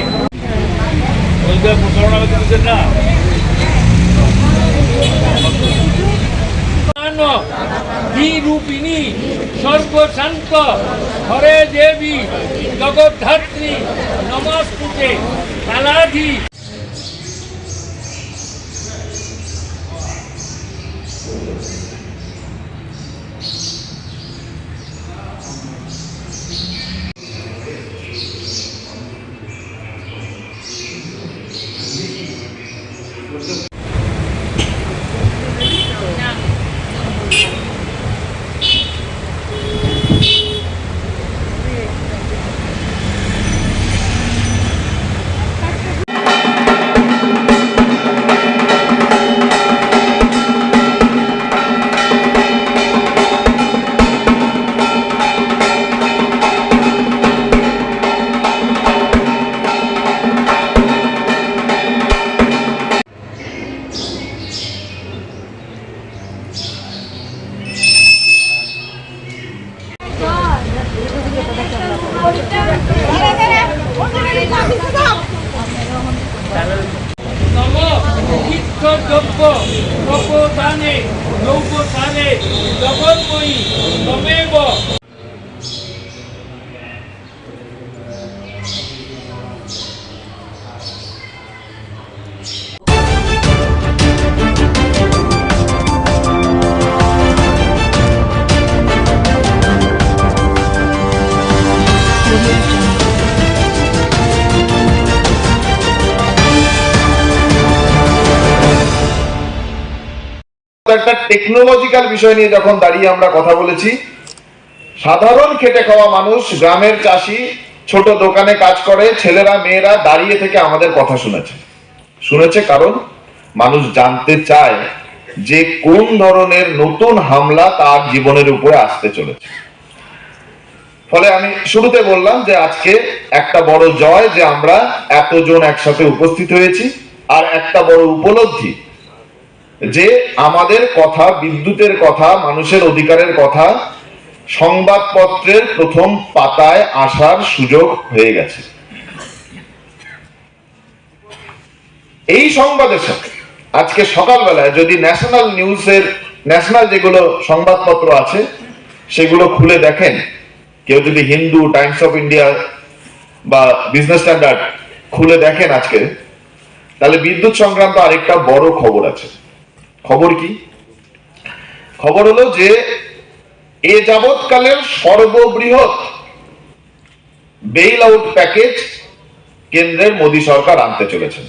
Speaker 15: রূপিণী সর্বশান্ত হরে দেবী জগদ্ধাত্রী নমস্তুতে। কালাধি স্থানে নৌকো স্থানে জগন্ময়ী তমেব।
Speaker 3: একটা টেকনোলজিক্যাল বিষয় নিয়ে যখন দাঁড়িয়ে আমরা কথা বলেছি, সাধারণ খেটে খাওয়া মানুষ, গ্রামের চাষি, ছোট দোকানে কাজ করে ছেলেরা মেয়েরা দাঁড়িয়ে থেকে আমাদের কথা শুনেছে কারণ মানুষ জানতে চায় যে কোন ধরনের নতুন হামলা তার জীবনের উপরে আসতে চলেছে। ফলে আমি শুরুতে বললাম যে আজকে একটা বড় জয় যে আমরা এতজন একসাথে উপস্থিত হয়েছি, আর একটা বড় উপলব্ধি যে আমাদের কথা, বিদ্যুতের কথা, মানুষের অধিকারের কথা সংবাদপত্রের প্রথম পাতায় আসার সুযোগ হয়ে গেছে। এই সংবাদের সাথে আজকে সকালবেলায় যদি ন্যাশনাল নিউজের, ন্যাশনাল যেগুলো সংবাদপত্র আছে সেগুলো খুলে দেখেন, কেউ যদি হিন্দু, টাইমস অফ ইন্ডিয়া বা বিজনেস স্ট্যান্ডার্ড খুলে দেখেন আজকে, তাহলে বিদ্যুৎ সংক্রান্ত আরেকটা বড় খবর আছে। খবর কি? খবর হলো যে এ যাবৎকালের সর্ববৃহৎ বেইল আউট প্যাকেজ কেন্দ্রের মোদী সরকার আনতে চলেছে।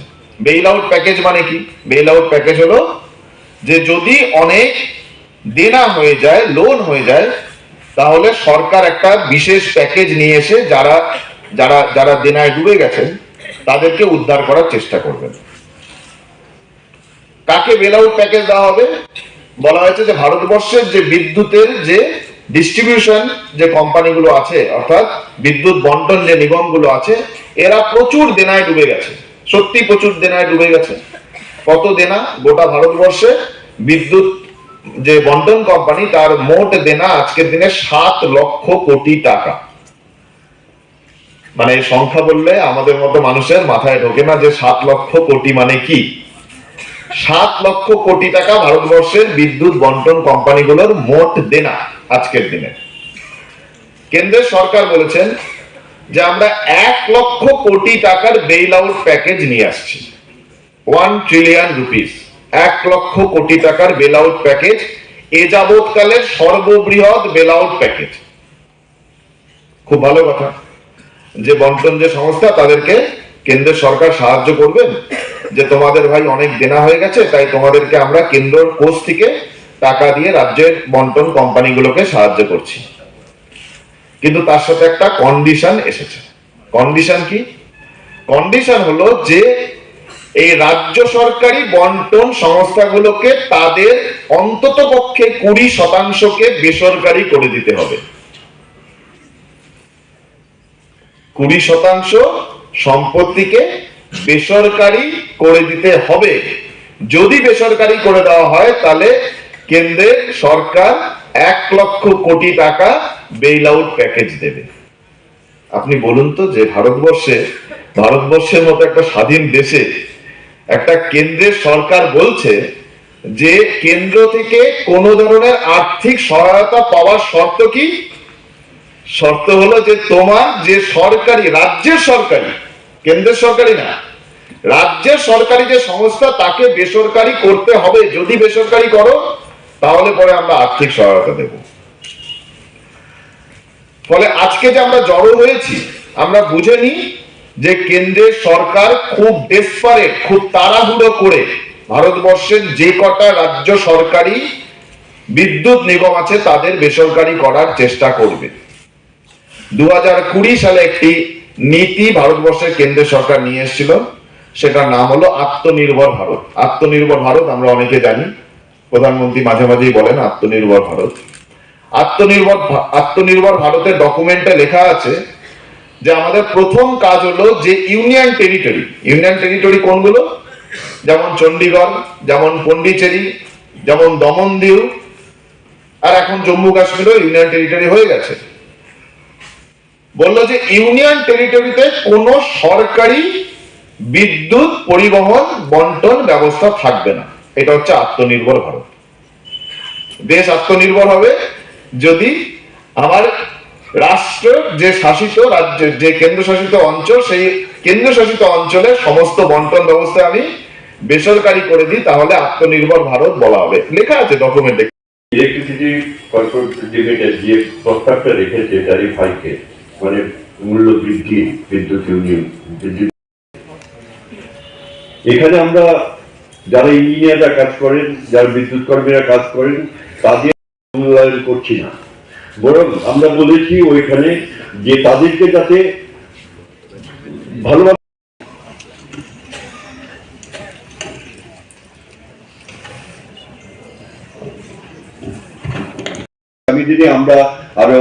Speaker 3: বেইল আউট প্যাকেজ মানে কি? বেইল আউট প্যাকেজ হলো যে যদি অনেক দেনা হয়ে যায়, লোন হয়ে যায়, তাহলে সরকার একটা বিশেষ প্যাকেজ নিয়ে এসে যারা যারা যারা দেনায় ডুবে গেছেন তাদেরকে উদ্ধার করার চেষ্টা করবেন। কাকে বেল আউট প্যাকেজ দেওয়া হবে? বলা হয়েছে যে ভারতবর্ষের যে বিদ্যুতের যে ডিস্ট্রিবিউশন যে কোম্পানিগুলো আছে, অর্থাৎ বিদ্যুৎ বন্টন যে নিগমগুলো আছে, এরা প্রচুর দেনায় ডুবে গেছে। সত্যি প্রচুর দেনায় ডুবে গেছে। কত দেনা? গোটা ভারতবর্ষে বিদ্যুৎ যে বন্টন কোম্পানি তার মোট দেনা আজকের দিনে 7 লক্ষ কোটি টাকা। মানে এই সংখ্যা বললে আমাদের মতো মানুষের মাথায় ঢোকে না যে 7 লক্ষ কোটি মানে কি। 7 লক্ষ কোটি টাকা ভারতবর্ষের বিদ্যুৎ বন্টন কোম্পানিগুলোর মোট দেনা আজকের দিনে। কেন্দ্রের সরকার বলেছেন যে আমরা 1 লক্ষ কোটি টাকার বেইল আউট প্যাকেজ নিয়ে আসছি। 1 ট্রিলিয়ন রুপিস, 1 লক্ষ কোটি টাকার বেল আউট প্যাকেজ, এ যাবৎকালের সর্ববৃহৎ বেল আউট প্যাকেজ। খুব ভালো কথা যে বন্টন যে সংস্থা তাদেরকে কেন্দ্রের সরকার সাহায্য করবেন, যে তোমাদের ভাই অনেক দেনা হয়ে গেছে, তাই তোমাদেরকে আমরা কেন্দ্র কোষ থেকে টাকা দিয়ে রাজ্যের বন্টন কোম্পানিগুলোকে সাহায্য করছি। কিন্তু তার সাথে একটা কন্ডিশন এসেছে। কন্ডিশন কি? কন্ডিশন হলো যে এই রাজ্য সরকারি বন্টন সংস্থাগুলোকে তাদের অন্তত পক্ষে 20% বেসরকারি করে দিতে হবে। 20% সম্পত্তিকে বেসরকারি করে দিতে হবে। যদি বেসরকারি করে দেওয়া হয় তাহলে কেন্দ্রের সরকার 1 লক্ষ কোটি টাকা বেইল আউট প্যাকেজ দেবে। আপনি বলুন তো যে ভারতবর্ষের মতো একটা স্বাধীন দেশে একটা কেন্দ্রের সরকার বলছে যে কেন্দ্র থেকে কোন ধরনের আর্থিক সহায়তা পাওয়ার শর্ত কি? শর্ত হলো যে তোমার যে সরকারি, রাজ্যের সরকারি, কেন্দ্রের সরকারি না, রাজ্যের সরকারি যে সংস্থা তাকে বেসরকারি করতে হবে। যদি বেসরকারি করো তাহলে পরে আমরা আর্থিক সহায়তা দেব। ফলে আজকে যে আমরা জড়ো হয়েছি, আমরা বুঝে নিই যে কেন্দ্রের সরকার খুব ডেসপারেট, খুব তাড়াহুড়ো করে ভারতবর্ষের যে কটা রাজ্য সরকারি বিদ্যুৎ নিগম আছে তাদের বেসরকারি করার চেষ্টা করবে। 2020 সালে একটি নীতি ভারতবর্ষের কেন্দ্রের সরকার নিয়ে এসেছিল, সেটার নাম হলো আত্মনির্ভর ভারত। আত্মনির্ভর ভারত আমরা অনেকে জানি, প্রধানমন্ত্রী মাঝে মাঝেই বলেন আত্মনির্ভর ভারত। আত্মনির্ভর ভারতের ডকুমেন্টে লেখা আছে যে আমাদের প্রথম কাজ হলো যে ইউনিয়ন টেরিটরি কোনগুলো? যেমন চণ্ডীগড়, যেমন পন্ডিচেরি, যেমন দমন-দিউ, আর এখন জম্মু কাশ্মীরও ইউনিয়ন টেরিটরি হয়ে গেছে। বললো যে ইউনিয়ন টেরিটরিতে কোনো সরকারি বিদ্যুৎ পরিবহন বন্টন ব্যবস্থা থাকবে না। এটা হচ্ছে আত্মনির্ভর ভারত। দেশ আত্মনির্ভর হবে যদি আমার রাষ্ট্র যে শাসিত রাজ্য, যে কেন্দ্রশাসিত অঞ্চল, সেই কেন্দ্রশাসিত অঞ্চলের সমস্ত বন্টন ব্যবস্থা আমি বেসরকারি করে দিই, তাহলে আত্মনির্ভর ভারত বলা হবে। লেখা আছে ডকুমেন্টে।
Speaker 8: ইলেকট্রিসিটি কর্পোরেশন লিমিটেড যে প্রস্তাবটা রেখেছে ট্যারিফ হাইকে, মানে মূল্য বৃদ্ধি, বিদ্যুৎ ইউনিয়ন, এখানে আমরা যারা ইঞ্জিনিয়াররা কাজ করেন, যারা বিদ্যুৎ কর্মীরা কাজ করেন, তাদের মূল্যায়ন করছি না, বরং আমরা বলেছি ওইখানে যে তাদেরকে যাতে ভালোভাবে আগামী দিনে আমরা আরো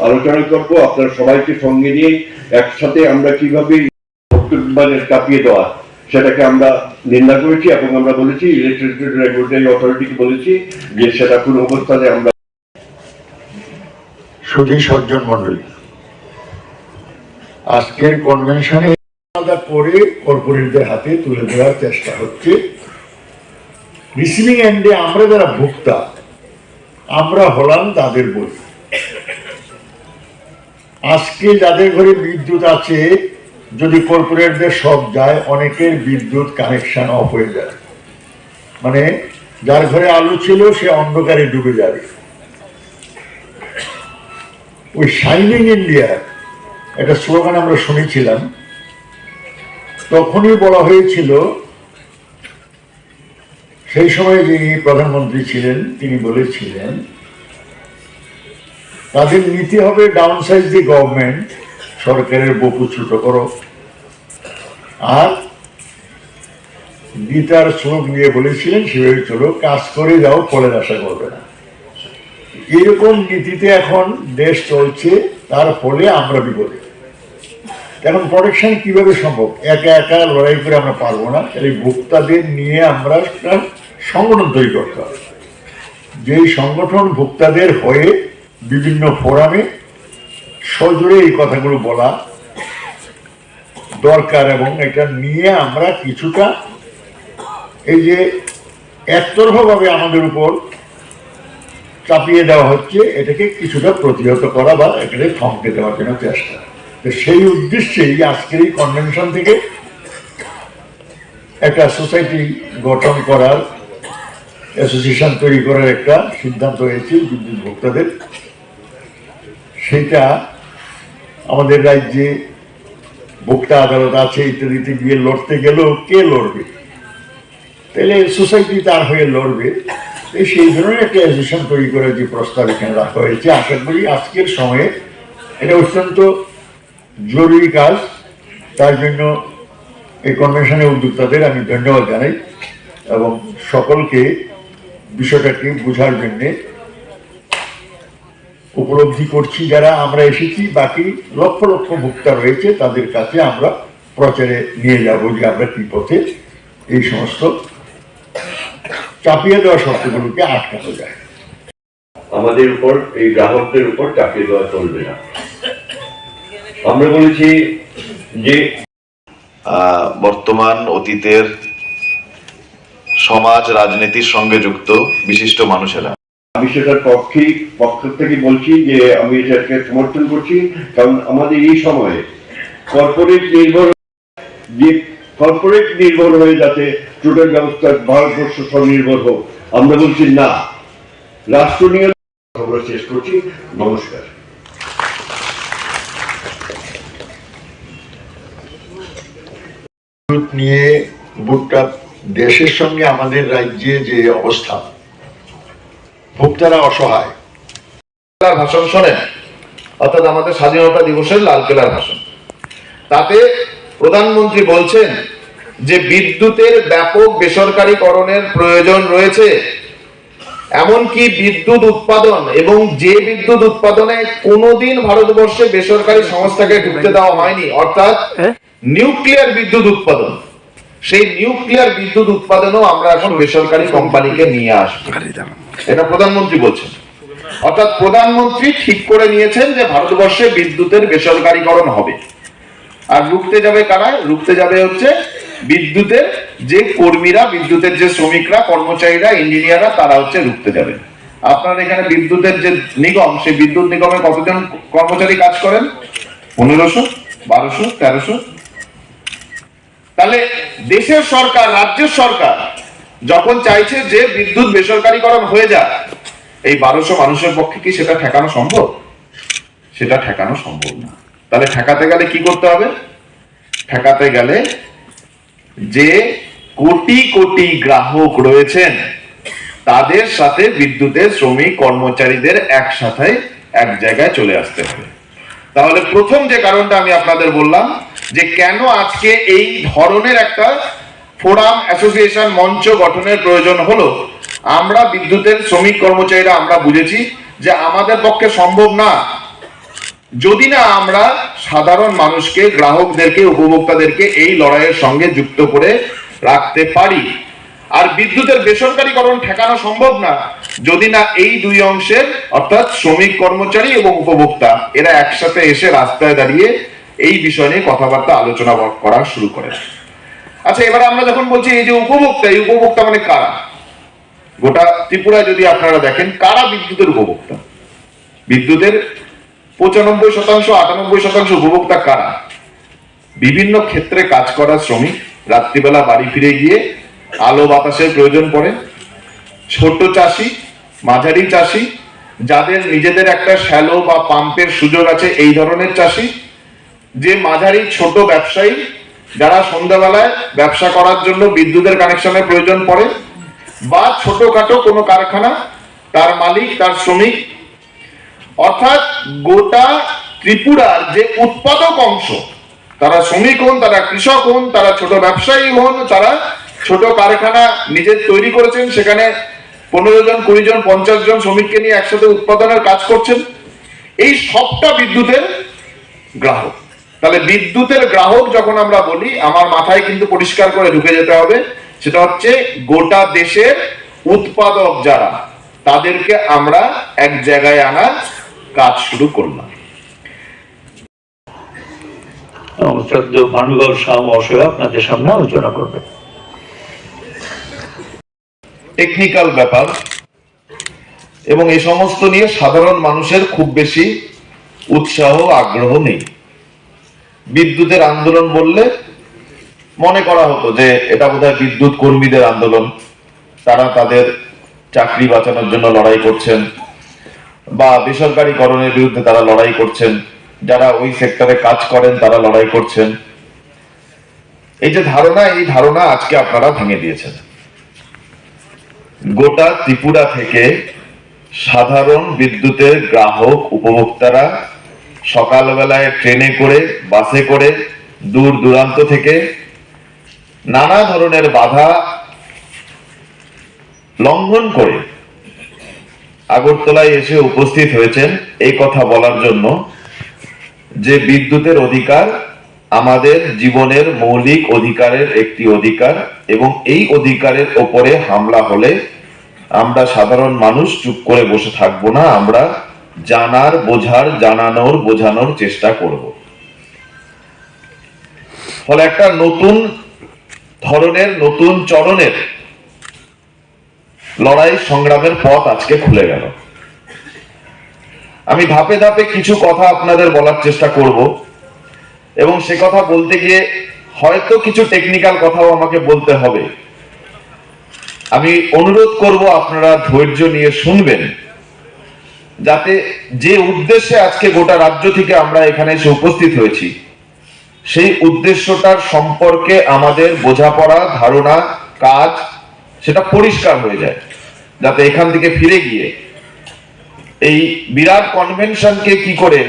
Speaker 8: আলোচনা করব, আপনারা সবাইকে সঙ্গে নিয়ে একসাথে আমরা কিভাবে কাঁপিয়ে দেওয়া সেটাকে আমরা নিন্দা করেছি এবং আমরা বলেছি ইলেকট্রিসিটি রেগুলেটরি অথরিটিকে বলেছি যে সেটা কোনো অবস্থাতে আমরা।
Speaker 7: সুধী সজ্জন মন্ডলী, আজকের কনভেনশনে আলাদা করে কর্পোরেটদের হাতে তুলে দেওয়ার চেষ্টা হচ্ছে। রিসিভিং এন্ডে আমরা যারা ভোক্তা, আমরা হলাম তাদের বই। আজকে যাদের ঘরে বিদ্যুৎ আছে, যদি কর্পোরেটদের সব যায়, অনেকের বিদ্যুৎ কানেকশন অফ হয়ে যায়, মানে যার ঘরে আলো ছিল সে অন্ধকারে ডুবে যাবে। ওই শাইনিং ইন্ডিয়া একটা স্লোগান আমরা শুনেছিলাম, তখনই বলা হয়েছিল, সেই সময় যিনি প্রধানমন্ত্রী ছিলেন তিনি বলেছিলেন তাদের নীতি হবে ডাউন সাইজ দি গভর্নমেন্ট, সরকারের বকু ছোট করো, আর গীতার শ্লোক নিয়ে বলেছিলেন সেভাবে চলো, কাজ করে যাও, ফলের আশা করবে না। এরকম নীতিতে এখন দেশ চলছে, তার ফলে আমরা বিপদে। এখন প্রোটেকশন কিভাবে সম্ভব? একা একা লড়াই করে আমরা পারবো না, তাহলে ভোক্তাদের নিয়ে আমরা একটা সংগঠন তৈরি করতে হবে। যেই সংগঠন ভোক্তাদের হয়ে বিভিন্ন ফোরামে সজোরে এই কথাগুলো বলা দরকার, এবং এটা নিয়ে আমরা কিছুটা এই যে একতরফাভাবে আমাদের উপর চাপিয়ে দেওয়া হচ্ছে, এটাকে কিছুটা প্রতিহত করা বা এটাকে থমকে দেওয়ার জন্য চেষ্টা। সেই উদ্দেশ্যেই আজকের এই কনভেনশন থেকে একটা সোসাইটি গঠন করার, অ্যাসোসিয়েশন তৈরি করার একটা সিদ্ধান্ত হয়েছে বিদ্যুৎ ভোক্তাদের। সেটা আমাদের রাজ্যে ভোক্তা আদালত আছে, ইত্যাদিতে গিয়ে লড়তে গেলেও কে লড়বে? তাহলে সোসাইটি তার হয়ে লড়বে। সেই ধরনের একটা অ্যাসোসিয়েশন তৈরি করার যে প্রস্তাব এখানে রাখা হয়েছে, আশা করি আজকের সময়ে এটা অত্যন্ত জরুরি কাজ। তার জন্য এই কনভেনশনের উদ্যোক্তাদের আমি ধন্যবাদ জানাই এবং সকলকে বিষয়টাকে বোঝার জন্যে উপলব্ধি করছি। যারা আমরা এসেছি, বাকি লক্ষ লক্ষ ভোক্তা রয়েছে, তাদের কাছে আমরা প্রচারে নিয়ে যাব যে আমরা কি পথে এই সমস্ত চাপিয়ে দেওয়া শর্তগুলোকে আটকানো যায়।
Speaker 8: আমাদের উপর, এই গ্রাহকদের উপর চাপিয়ে দেওয়া চলবে না। আমরা বলেছি যে
Speaker 3: বর্তমান অতীতের সমাজ রাজনীতির সঙ্গে যুক্ত বিশিষ্ট মানুষেরা,
Speaker 8: আমি সেটার পক্ষ থেকে বলছি যে আমি এটাকে সমর্থন করছি, কারণ আমাদের এই সময়ে কর্পোরেট নির্ভর হয়ে যাতে টোটাল ব্যবস্থা ভারতবর্ষ স্বনির্ভর হোক, আমরা বলছি না, রাষ্ট্র নিয়ে আমরা শেষ করছি। নমস্কার।
Speaker 7: নিয়ে গোটা দেশের সঙ্গে আমাদের রাজ্যে যে অবস্থা, ভোক্তারা অসহায়।
Speaker 3: ভাষণ শোনেন, অর্থাৎ আমাদের স্বাধীনতা দিবসের লালকেল্লার ভাষণ, তাতে প্রধানমন্ত্রী বলছেন যে বিদ্যুতের ব্যাপক বেসরকারীকরণের প্রয়োজন রয়েছে, এমনকি বিদ্যুৎ উৎপাদন, এবং যে বিদ্যুৎ উৎপাদনে কোনোদিন ভারতবর্ষে বেসরকারি সংস্থাকে ঢুকতে দেওয়া হয়নি, অর্থাৎ নিউক্লিয়ার বিদ্যুৎ উৎপাদন, সেই নিউক্লিয়ার বিদ্যুৎ উৎপাদনও আমরা এখন বেসরকারি কোম্পানিকে নিয়ে আসবো, এটা প্রধানমন্ত্রী বলছেন। অর্থাৎ প্রধানমন্ত্রী ঠিক করে নিয়েছেন যে ভারতবর্ষে বিদ্যুতের বেসরকারীকরণ হবে। আর রুখতে যাবে কারা? রুখতে যাবে হচ্ছে বিদ্যুতের যে কর্মীরা, বিদ্যুতের যে শ্রমিকরা, কর্মচারীরা, ইঞ্জিনিয়াররা, তারা হচ্ছে রুখতে যাবে। আপনার এখানে বিদ্যুতের যে নিগম, সেই বিদ্যুৎ নিগমে কতজন কর্মচারী কাজ করেন? 1500, 1200, 1300। তাহলে দেশের সরকার, রাজ্যের সরকার যখন চাইছে যে বিদ্যুৎ বেসরকারীকরণ হয়ে যায়, এই 1200 মানুষের পক্ষে কি সেটা ঠেকানো সম্ভব? সেটা ঠেকানো সম্ভব না। তাহলে ঠেকাতে গেলে কি করতে হবে? ঠেকাতে গেলে যে কোটি কোটি গ্রাহক রয়েছেন তাদের সাথে বিদ্যুতের শ্রমিক কর্মচারীদের একসাথে এক জায়গায় চলে আসতে হবে। তাহলে প্রথম যে কারণটা আমি আপনাদের বললাম যে কেন আজকে এই ধরনের একটা ফোরাম, অ্যাসোসিয়েশন, মঞ্চ গঠনের প্রয়োজন হলো, আমরা বিদ্যুতের শ্রমিক কর্মচারীরা আমরা বুঝেছি যে আমাদের পক্ষে সম্ভব না যদি না আমরা সাধারণ মানুষকে, গ্রাহকদেরকে, উপভোক্তাদেরকে এই লড়াইয়ের সঙ্গে যুক্ত করে রাখতে পারি। আর বিদ্যুতের বেসরকারীকরণ ঠেকানো সম্ভব না যদি না এই দুই অংশের, অর্থাৎ শ্রমিক কর্মচারী এবং উপভোক্তা, এরা একসাথে এসে রাস্তায় দাঁড়িয়ে এই বিষয় নিয়ে কথাবার্তা আলোচনা করা শুরু করে। আচ্ছা, এবারে আমরা যখন বলছি এই যে উপভোক্তা, এই উপভোক্তা মানে কারা? গোটা ত্রিপুরায় যদি আপনারা দেখেন কারা বিদ্যুতের উপভোক্তা, বিদ্যুতের 95%, 98% উপভোক্তা কারা? বিভিন্ন ক্ষেত্রে কাজ করা শ্রমিক, রাত্রিবেলা বাড়ি ফিরে গিয়ে আলো বাতাসের প্রয়োজন পড়ে, ছোট চাষি, মাঝারি চাষি, যাদের নিজেদের একটা শ্যালো বা পাম্পের সুযোগ আছে, এই ধরনের চাষি, যে মাঝারি ছোট ব্যবসায়ী যারা সন্ধ্যাবেলায় ব্যবসা করার জন্য বিদ্যুতের কানেকশনের প্রয়োজন পড়ে, বা ছোটখাটো কোনো কারখানা, তার মালিক, তার শ্রমিক। অর্থাৎ গোটা ত্রিপুরার যে উৎপাদক অংশ, তারা শ্রমিক হন, তারা কৃষক হন, তারা ছোট ব্যবসায়ী হন, তারা ছোট কারখানা নিজের তৈরি করেছেন, সেখানে 15 জন, 20 জন, 50 জন শ্রমিককে নিয়ে একসাথে উৎপাদনের কাজ করছেন, এই সবটা বিদ্যুতের গ্রাহক। তাহলে বিদ্যুতের গ্রাহক যখন আমরা বলি, আমার মাথায় কিন্তু পরিষ্কার করে ঢুকে যেতে হবে, সেটা হচ্ছে গোটা দেশের উৎপাদক যারা, তাদেরকে আমরা এক জায়গায় আনার কাজ শুরু করলাম।
Speaker 9: আপনাদের সামনে আলোচনা করবে
Speaker 3: টেকনিক্যাল ব্যাপার এবং এই সমস্ত নিয়ে সাধারণ মানুষের খুব বেশি উৎসাহ, আগ্রহ নেই। বিদ্যুতের আন্দোলন বললে মনে করা হতো যে এটা বোধহয় বিদ্যুৎ কর্মীদের আন্দোলন, তারা তাদের চাকরি বাঁচানোর জন্য লড়াই করছেন, বা বেসরকারীকরণের বিরুদ্ধে তারা লড়াই করছেন, যারা ওই সেক্টরে কাজ করেন তারা লড়াই করছেন। এই যে ধারণা, এই ধারণা আজকে আপনারা ভেঙে দিয়েছেন। গোটা ত্রিপুরা থেকে সাধারণ বিদ্যুতের গ্রাহক, উপভোক্তারা সকালবেলায় ট্রেনে করে, বাসে করে, দূর দূরান্ত থেকে নানা ধরনের বাধা লঙ্ঘন করে আগরতলায় এসে উপস্থিত হয়েছেন এই কথা বলার জন্য যে বিদ্যুতের অধিকার আমাদের জীবনের মৌলিক অধিকারের একটি অধিকার, এবং এই অধিকারের ওপরে হামলা হলে আমরা সাধারণ মানুষ চুপ করে বসে থাকবো না, আমরা জানার, বোঝার, জানানোর, বোঝানোর চেষ্টা করব। ফলে একটা নতুন ধরনের, নতুন চরণের লড়াই সংগ্রামের পথ আজকে খুলে গেল। আমি ধাপে ধাপে কিছু কথা আপনাদের বলার চেষ্টা করব, এবং সে কথা বলতে গিয়ে হয়তো কিছু টেকনিক্যাল কথাও আমাকে বলতে হবে। আমি অনুরোধ করব আপনারা ধৈর্য নিয়ে শুনবেন, যাতে যে উদ্দেশ্যে আজকে গোটা রাজ্য থেকে আমরা এখানে এসে উপস্থিত হয়েছি, সেই উদ্দেশ্যটার সম্পর্কে আমাদের বোঝাপড়া, ধারণা, কাজ সেটা পরিষ্কার হয়ে যায়, যাতে এখান থেকে ফিরে গিয়ে এই বিরাট কনভেনশনকে কি করে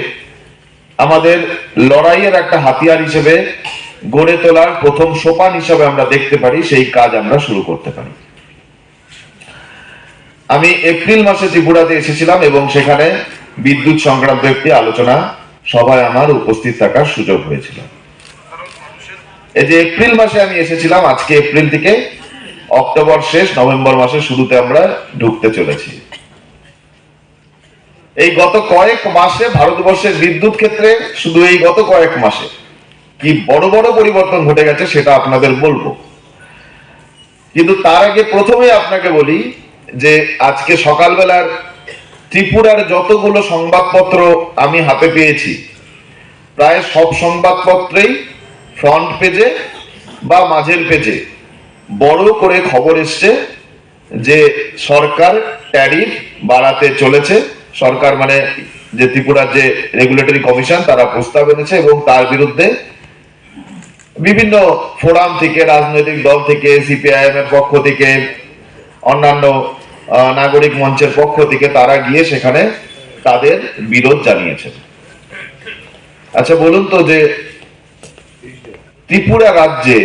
Speaker 3: আমাদের লড়াইয়ের একটা হাতিয়ার হিসেবে গড়ে তোলার প্রথম সোপান হিসেবে আমরা দেখতে পারি, সেই কাজ আমরা শুরু করতে পারি। আমি এপ্রিল মাসে ত্রিপুরাতে এসেছিলাম এবং সেখানে বিদ্যুৎ সংক্রান্ত একটি আলোচনা সভায় আমার উপস্থিত থাকার সুযোগ হয়েছিল। এই যে এপ্রিল মাসে আমি এসেছিলাম, আজকে এপ্রিল থেকে অক্টোবর শেষ, নভেম্বর মাসের শুরুতে আমরা ঢুকতে চলেছি। এই গত কয়েক মাসে ভারতবর্ষের বিদ্যুৎ ক্ষেত্রে, শুধু এই গত কয়েক মাসে কি বড় বড় পরিবর্তন ঘটে গেছে সেটা আপনাদের বলবো। কিন্তু তার আগে প্রথমে আপনাকে বলি যে আজকে সকালবেলার ত্রিপুরার যতগুলো সংবাদপত্র আমি হাতে পেয়েছি, প্রায় সব সংবাদপত্রেই ফ্রন্ট পেজে বা মাঝের পেজে বড় করে খবর এসছে যে সরকার ট্যারিফ বাড়াতে চলেছে। সরকার মানে যে ত্রিপুরার যে রেগুলেটরি কমিশন তারা প্রস্তাব এনেছে এবং তার বিরুদ্ধে বিভিন্ন ফোরাম থেকে, রাজনৈতিক দল থেকে, সিপিআইএম এর পক্ষ থেকে, অন্যান্য নাগরিক মঞ্চের পক্ষ থেকে তারা গিয়ে সেখানে তাদের বিরোধ জানিয়েছে। আচ্ছা বলুন তো, যে ত্রিপুরা রাজ্যে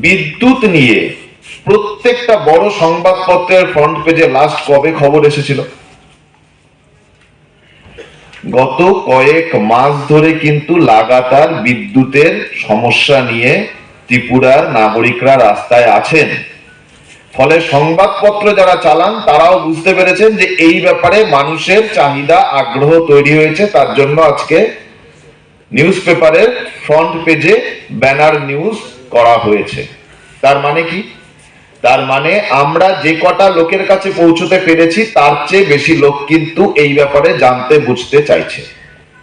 Speaker 3: বিদ্যুৎ নিয়ে প্রত্যেকটা বড় সংবাদপত্রের ফ্রন্ট পেজে লাস্ট কবে খবর এসেছিল? গত কয়েক মাস ধরে কিন্তু লাগাতার বিদ্যুতের সমস্যা নিয়ে ত্রিপুরার নাগরিকরা রাস্তায় আছেন। ফলে সংবাদপত্র যারা চালান তারাও বুঝতে পেরেছেন যে এই ব্যাপারে মানুষের চাহিদা, আগ্রহ তৈরি হয়েছে। তার জন্য আজকে নিউজ পেপারের ফ্রন্ট পেজে ব্যানার নিউজ করা হয়েছে। তার মানে কি? তার মানে আমরা যে কটা লোকের কাছে পৌঁছতে পেরেছি তার চেয়ে বেশি লোক কিন্তু এই ব্যাপারে জানতে বুঝতে চাইছে।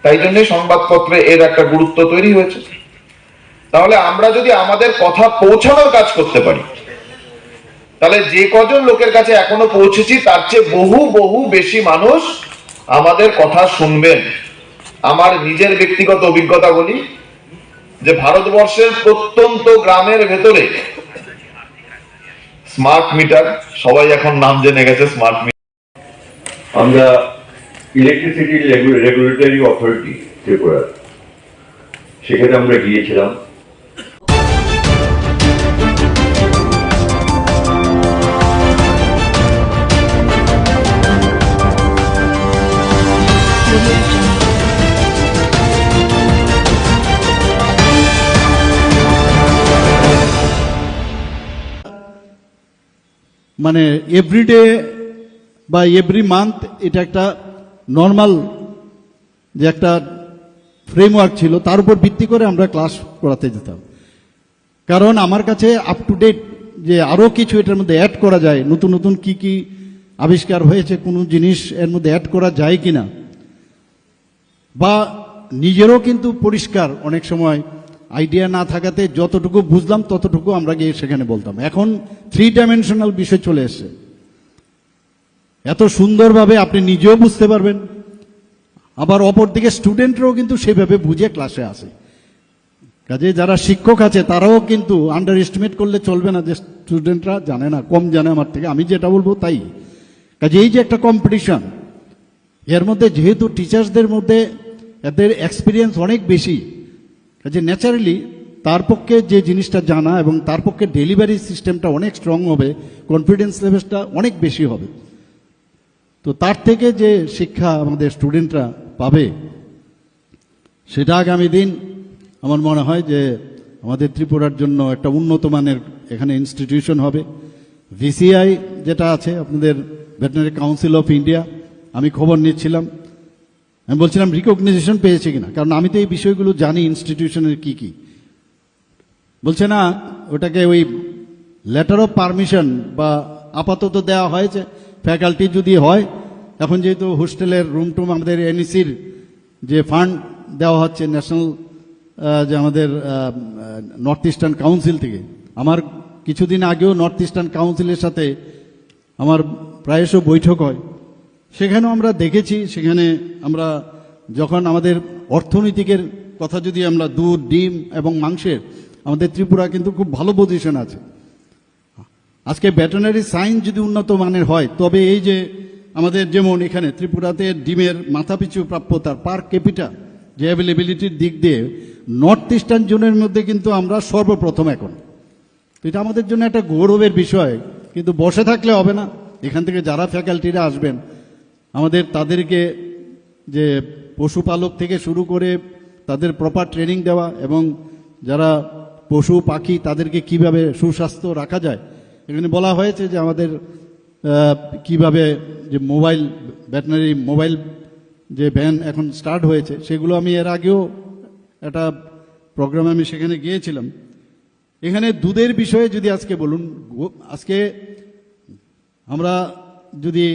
Speaker 3: তাই জন্য সংবাদপত্রে এর একটা গুরুত্ব তৈরি হয়েছে। তাহলে আমরা যদি আমাদের কথা পৌঁছানোর কাজ করতে পারি, তাহলে যে কজন লোকের কাছে এখনো পৌঁছেছি তার চেয়ে বহু বহু বেশি মানুষ আমাদের কথা শুনবেন। আমার নিজের ব্যক্তিগত অভিজ্ঞতা বলি যে ভারতবর্ষের প্রত্যন্ত গ্রামের ভেতরে স্মার্ট মিটার, সবাই এখন নাম জেনে গেছে স্মার্ট মিটার।
Speaker 8: আমরা ইলেকট্রিসিটি রেগুলেটরি অথরিটি ত্রিপুরা, সেখানে আমরা গিয়েছিলাম।
Speaker 5: মানে এভরিডে বা এভরি মান্থ এটা একটা নর্মাল যে একটা ফ্রেমওয়ার্ক ছিল, তার উপর ভিত্তি করে আমরা ক্লাস করাতে যেতাম। কারণ আমার কাছে আপ টু ডেট যে আরও কিছু এটার মধ্যে অ্যাড করা যায়, নতুন নতুন কি কি আবিষ্কার হয়েছে, কোনো জিনিস এর মধ্যে অ্যাড করা যায় কিনা, বা নিজেরও কিন্তু পরিষ্কার অনেক সময় আইডিয়া না থাকাতে যতটুকু বুঝলাম ততটুকু আমরা গিয়ে সেখানে বলতাম। এখন 3 ডাইমেনশনাল বিষয় চলে এসছে, এত সুন্দরভাবে আপনি নিজেও বুঝতে পারবেন, আবার অপরদিকে স্টুডেন্টরাও কিন্তু সেভাবে বুঝে ক্লাসে আসে। কাজে যারা শিক্ষক আছে তারাও কিন্তু আন্ডার এস্টিমেট করলে চলবে না যে স্টুডেন্টরা জানে না, কম জানে আমার থেকে, আমি যেটা বলবো তাই। কাজে এই যে একটা কম্পিটিশন, এর মধ্যে যেহেতু টিচার্সদের মধ্যে এদের এক্সপিরিয়েন্স অনেক বেশি, কাজে ন্যাচারালি তার পক্ষে যে জিনিসটা জানা এবং তার পক্ষে ডেলিভারি সিস্টেমটা অনেক স্ট্রং হবে, কনফিডেন্স লেভেলটা অনেক বেশি হবে। তো তার থেকে যে শিক্ষা আমাদের স্টুডেন্টরা পাবে সেটা আগামী দিন আমার মনে হয় যে আমাদের ত্রিপুরার জন্য একটা উন্নত মানের এখানে ইনস্টিটিউশন হবে। ভিসিআই যেটা আছে আপনাদের ভেটেরিনারি কাউন্সিল অফ ইন্ডিয়া, আমি খবর নিচ্ছিলাম, আমি বলছিলাম রিকগনাইজেশন পেয়েছে কিনা, কারণ আমি তো এই বিষয়গুলো জানি ইনস্টিটিউশনের কি কি। বলছে না, ওটাকে ওই লেটার অফ পারমিশন বা আপাতত দেওয়া হয়েছে, ফ্যাকাল্টি যদি হয়, এখন যেহেতু হোস্টেলের রুম টুম আমাদের এনইসির যে ফান্ড দেওয়া হচ্ছে ন্যাশনাল যে আমাদের নর্থ ইস্টার্ন কাউন্সিল থেকে, আমার কিছুদিন আগেও নর্থ ইস্টার্ন কাউন্সিলের সাথে আমার প্রায়শ বৈঠক হয়, সেখানেও আমরা দেখেছি, সেখানে আমরা যখন আমাদের অর্থনৈতিকের কথা যদি আমরা দুধ, ডিম এবং মাংসের, আমাদের ত্রিপুরা কিন্তু খুব ভালো পজিশন আছে। আজকে ভেটেরিনারি সায়েন্স যদি উন্নত মানের হয়, তবে এই যে আমাদের যেমন এখানে ত্রিপুরাতে ডিমের মাথাপিছু প্রাপ্যতার পার ক্যাপিটা যে অ্যাভেলেবিলিটির দিক দিয়ে নর্থ ইস্টার্ন জোনের মধ্যে কিন্তু আমরা সর্বপ্রথম এখন। তো এটা আমাদের জন্য একটা গৌরবের বিষয়, কিন্তু বসে থাকলে হবে না। এখান থেকে যারা ফ্যাকাল্টিরা আসবেন আমাদের তাদেরকে যে পশুপালক থেকে শুরু করে তাদের প্রপার ট্রেনিং দেওয়া, এবং যারা পশু পাখি তাদেরকে কিভাবে সুস্বাস্থ্য রাখা যায়। এখানে বলা হয়েছে যে আমাদের কিভাবে যে মোবাইল ভেটেরিনারি মোবাইল যে ভ্যান এখন স্টার্ট হয়েছে, সেগুলো আমি এর আগেও একটা প্রোগ্রামে আমি সেখানে গিয়েছিলাম। এখানে দুধের বিষয়ে যদি আজকে বলুন, আজকে আমরা যদি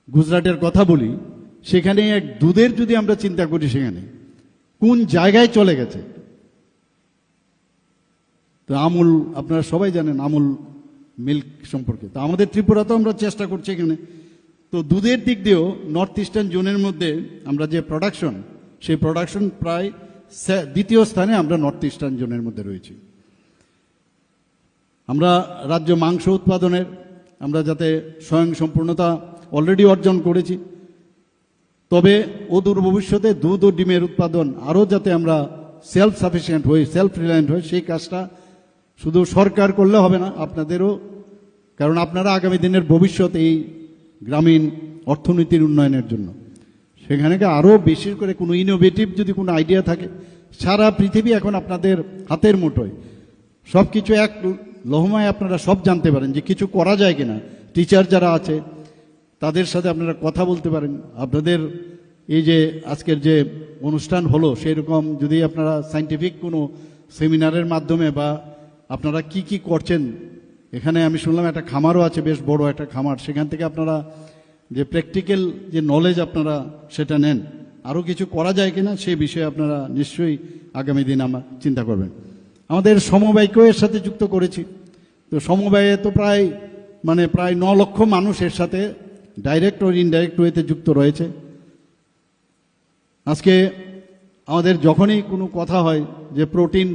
Speaker 5: গুজরাটের কথা বলি, সেখানে এক দুধের যদি আমরা চিন্তা করি, সেখানে কোন জায়গায় চলে গেছে। তো আমুল, আপনারা সবাই জানেন আমুল মিল্ক সম্পর্কে। তো আমাদের ত্রিপুরাতেও আমরা চেষ্টা করছি এখানে। তো দুধের দিক দিয়েও নর্থ ইস্টার্ন জোনের মধ্যে আমরা যে প্রোডাকশন, সেই প্রোডাকশন প্রায় দ্বিতীয় স্থানে আমরা নর্থ ইস্টার্ন জোনের মধ্যে রয়েছি। আমরা রাজ্য মাংস উৎপাদনের আমরা যাতে স্বয়ং সম্পূর্ণতা অলরেডি অর্জন করেছি, তবে অদূর ভবিষ্যতে দুধ ও ডিমের উৎপাদন আরও যাতে আমরা সেলফ সাফিসিয়েন্ট হই, সেলফ রিলায়েন্ট হই, সেই কাজটা শুধু সরকার করলে হবে না, আপনাদেরও। কারণ আপনারা আগামী দিনের ভবিষ্যৎ এই গ্রামীণ অর্থনীতির উন্নয়নের জন্য। সেখানে আরও বেশি করে কোনো ইনোভেটিভ যদি কোনো আইডিয়া থাকে, সারা পৃথিবী এখন আপনাদের হাতের মুঠোয়, সব কিছু এক লহমায় আপনারা সব জানতে পারেন যে কিছু করা যায় কিনা। টিচার যারা আছে তাদের সাথে আপনারা কথা বলতে পারেন। আপনাদের এই যে আজকের যে অনুষ্ঠান হলো, সেই রকম যদি আপনারা সায়েন্টিফিক কোনো সেমিনারের মাধ্যমে বা আপনারা কি কি করছেন, এখানে আমি শুনলাম একটা খামারও আছে, বেশ বড় একটা খামার, সেখান থেকে আপনারা যে প্র্যাকটিক্যাল যে নলেজ আপনারা সেটা নেন, আরও কিছু করা যায় কিনা সেই বিষয়ে আপনারা নিশ্চয়ই আগামী দিন আমরা চিন্তা করবেন। আমাদের সমবায়কেও এর সাথে যুক্ত করেছি। তো সমবায়ে তো প্রায় 9 লক্ষ মানুষ এর সাথে ডাইরেক্ট ও ইনডাইরেক্ট ওয়েতে যুক্ত রয়েছে। আজকে আমাদের যখনই কোনো কথা হয় যে প্রোটিন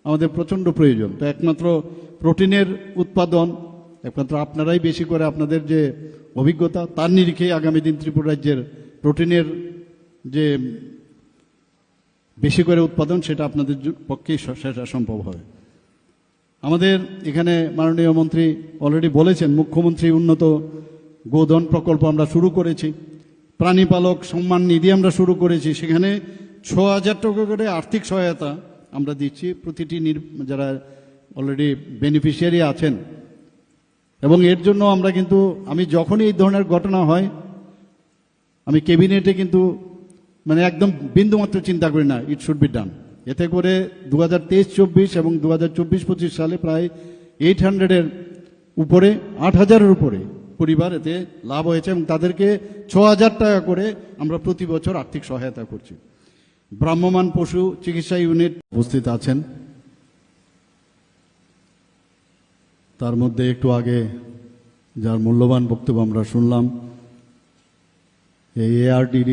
Speaker 5: আমাদের প্রচণ্ড প্রয়োজন, তো একমাত্র প্রোটিনের উৎপাদন একমাত্র আপনারাই বেশি করে, আপনাদের যে অভিজ্ঞতা তার নিরিখে আগামী দিন ত্রিপুরা রাজ্যের প্রোটিনের যে বেশি করে উৎপাদন, সেটা আপনাদের পক্ষেই সেটা সম্ভব হবে। আমাদের এখানে মাননীয় মন্ত্রী অলরেডি বলেছেন, মুখ্যমন্ত্রী উন্নত গোধন প্রকল্প আমরা শুরু করেছি, প্রাণীপালক সম্মান নিধি আমরা শুরু করেছি, সেখানে 6,000 টাকা করে আর্থিক সহায়তা আমরা দিচ্ছি প্রতিটি যারা অলরেডি বেনিফিশিয়ারি আছেন। এবং এর জন্য আমরা কিন্তু, আমি যখনই এই ধরনের ঘটনা হয়, আমি ক্যাবিনেটে কিন্তু একদম বিন্দুমাত্র চিন্তা করি না, ইট শুড বি ডান। এতে করে 2023-24 এবং 2024-25 সালে প্রায় 800-এর উপরে, 8,000-এর উপরে পরিবার এতে লাভ হয়েছে, এবং তাদেরকে 6,000 টাকা করে আমরা প্রতি বছর আর্থিক সহায়তা করছি। ভ্রাম্যমাণ পশু চিকিৎসা ইউনিট উপস্থিত আছেন। তার মধ্যে একটু আগে যার মূল্যবান বক্তব্য আমরা শুনলাম, এই ARDD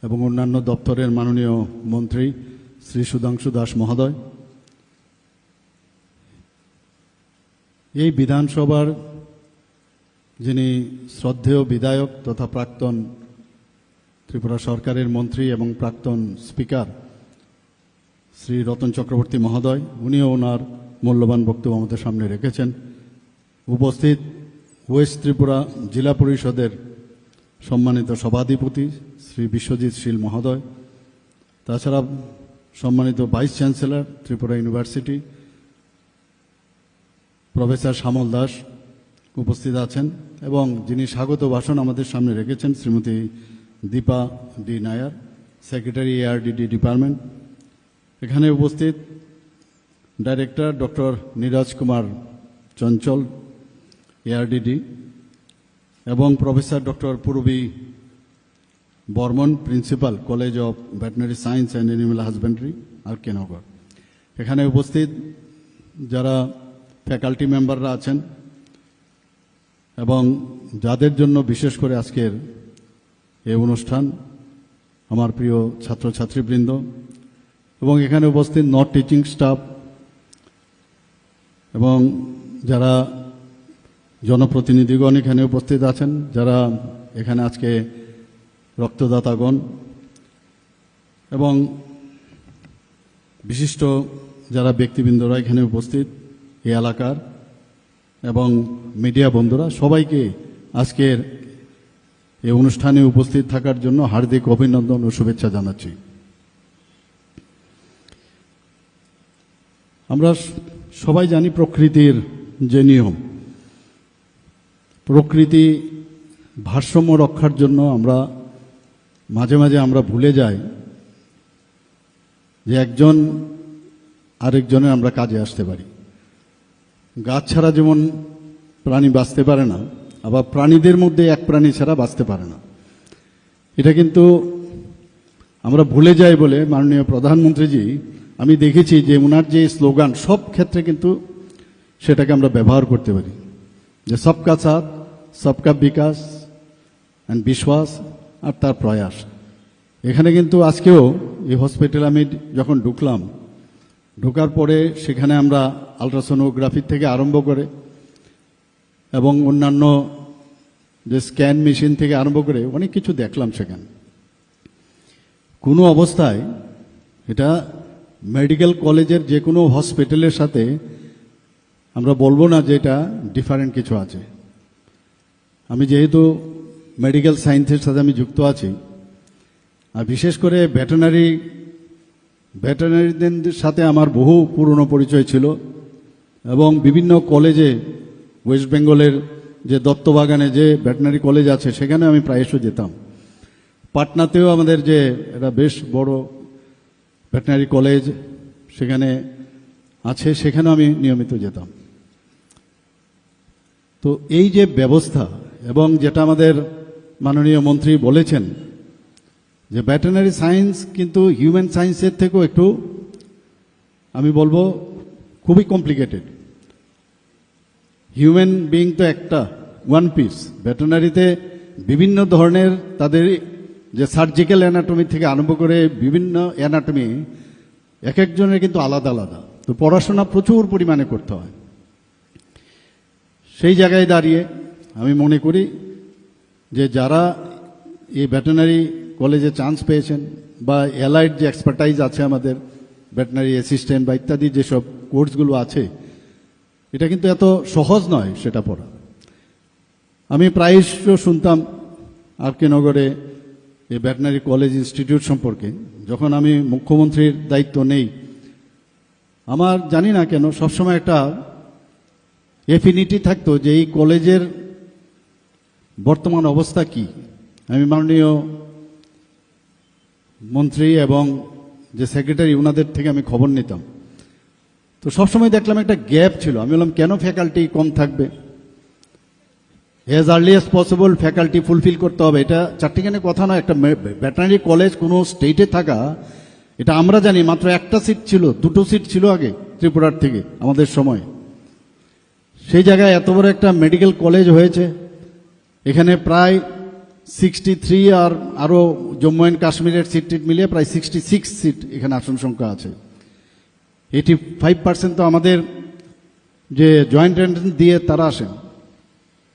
Speaker 5: এবং অন্যান্য দপ্তরের মাননীয় মন্ত্রী শ্রী সুধাংশু দাস মহোদয়, এই বিধানসভার যিনি শ্রদ্ধেয় বিধায়ক তথা প্রাক্তন ত্রিপুরা সরকারের মন্ত্রী এবং প্রাক্তন স্পিকার শ্রী রতন চক্রবর্তী মহোদয়, উনিও ওনার মূল্যবান বক্তব্য আমাদের সামনে রেখেছেন। উপস্থিত ওয়েস্ট ত্রিপুরা জেলা পরিষদের সম্মানিত সভাধিপতি শ্রী বিশ্বজিৎ শীল মহোদয়, তাছাড়া সম্মানিত vice chancellor Tripura university professor Shyamal Das উপস্থিত আছেন, এবং যিনি স্বাগত ভাষণ আমাদের সামনে রেখেছেন Shrimati Dipa D Nair, secretary ARDD department. এখানে উপস্থিত director doctor Neeraj Kumar Chanchal ARDD, এবং professor doctor Purbi Barman, principal college of veterinary science and animal husbandry, RK Nagar. এখানে উপস্থিত যারা ফ্যাকাল্টি মেম্বাররা আছেন এবং যাদের জন্য বিশেষ করে আজকের এই অনুষ্ঠান, আমার প্রিয় ছাত্রছাত্রীবৃন্দ, এবং এখানে উপস্থিত নন টিচিং স্টাফ এবং যারা জনপ্রতিনিধিগণ এখানে উপস্থিত আছেন, যারা এখানে আজকে রক্তদাতাগণ এবং বিশিষ্ট যারা ব্যক্তিবৃন্দরা এখানে উপস্থিত এই এলাকার, এবং মিডিয়া বন্ধুরা, সবাইকে আজকের এই অনুষ্ঠানে উপস্থিত থাকার জন্য হার্দিক অভিনন্দন ও শুভেচ্ছা জানাচ্ছি। আমরা সবাই জানি প্রকৃতির যে নিয়ম, প্রকৃতি ভারসাম্য রক্ষার জন্য আমরা মাঝে মাঝে আমরা ভুলে যাই যে একজন আরেকজনের আমরা কাজে আসতে পারি। গাছ ছাড়া যেমন প্রাণী বাঁচতে পারে না, আবার প্রাণীদের মধ্যে এক প্রাণী ছাড়া বাঁচতে পারে না। এটা কিন্তু আমরা ভুলে যাই বলে মাননীয় প্রধানমন্ত্রীজি, আমি দেখেছি যে ওনার যে স্লোগান সব ক্ষেত্রে কিন্তু সেটাকে আমরা ব্যবহার করতে পারি, যে সবকা সাথ সবকা বিকাশ অ্যান্ড বিশ্বাস আর তার প্রয়াস। এখানে কিন্তু আজকেও এই হসপিটাল আমি যখন ঢোকার পরে সেখানে আমরা আলট্রাসোনোগ্রাফি থেকে আরম্ভ করে এবং অন্যান্য যে স্ক্যান মেশিন থেকে আরম্ভ করে অনেক কিছু দেখলাম সেখানে। কোনো অবস্থায় এটা মেডিকেল কলেজের যে কোনো হসপিটালের সাথে আমরা বলবো না যে এটা ডিফারেন্ট কিছু আছে। আমি যেহেতু মেডিকেল সায়েন্সের সাথে আমি যুক্ত আছি, আর বিশেষ করে ভেটেরিনারিদের সাথে আমার বহু পুরনো পরিচয় ছিল এবং বিভিন্ন কলেজে ওয়েস্ট বেঙ্গলের যে দত্তবাগানে যে ভেটেরিনারি কলেজ আছে সেখানে আমি প্রায়শই যেতাম। পাটনাতেও আমাদের যে এটা বেশ বড় ভেটেরিনারি কলেজ সেখানে আছে, সেখানেও আমি নিয়মিত যেতাম। তো এই যে ব্যবস্থা এবং যেটা আমাদের মাননীয় মন্ত্রী বলেছেন যে ভেটেরিনারি সায়েন্স কিন্তু হিউম্যান সায়েন্সের থেকেও একটু আমি বলবো খুবই কমপ্লিকেটেড। হিউম্যান বিইং তো একটা ওয়ান পিস, ভেটেরিনারিতে বিভিন্ন ধরনের তাদের যে সার্জিক্যাল অ্যানাটমি থেকে আরম্ভ করে বিভিন্ন অ্যানাটমি এক একজনের কিন্তু আলাদা আলাদা। তো পড়াশোনা প্রচুর পরিমাণে করতে হয়। সেই জায়গায় দাঁড়িয়ে আমি মনে করি যে যারা এই ভেটেরিনারি কলেজে চান্স পেয়েছেন বা অ্যালাইড যে এক্সপার্টাইজ আছে আমাদের ভেটেরিনারি অ্যাসিস্ট্যান্ট বা ইত্যাদি যেসব কোর্সগুলো আছে, এটা কিন্তু এত সহজ নয় সেটা পড়া। আমি প্রায়শ শুনতাম আর.কে. নগরে এই ভেটেরিনারি কলেজ ইনস্টিটিউট সম্পর্কে। যখন আমি মুখ্যমন্ত্রীর দায়িত্ব নেই, আমার জানি না কেন সবসময় একটা এফিনিটি থাকতো যে এই কলেজের বর্তমান অবস্থা কি। আমি মাননীয় মন্ত্রী এবং যে সেক্রেটারি ওনাদের থেকে আমি খবর নিতাম। তো সবসময় দেখলাম একটা গ্যাপ ছিল। আমি বললাম কেন ফ্যাকাল্টি কম থাকবে, as early as possible faculty fulfil করতে হবে। এটা চারটিখানে কথা নয়। একটা ভেটেরিনারি কলেজ কোনো স্টেটে থাকা, এটা আমরা জানি মাত্র একটা সিট ছিল, দুটো সিট ছিল আগে ত্রিপুরার থেকে আমাদের সময়। সেই জায়গায় এত বড় একটা মেডিকেল কলেজ হয়েছে, এখানে প্রায় 63 আর আরও জম্মু অ্যান্ড কাশ্মীরের সিট মিলিয়ে প্রায় 66 সিট এখানে আসন সংখ্যা আছে। 85% তো আমাদের যে জয়েন্ট এন্ট্রান্স দিয়ে তারা আসেন,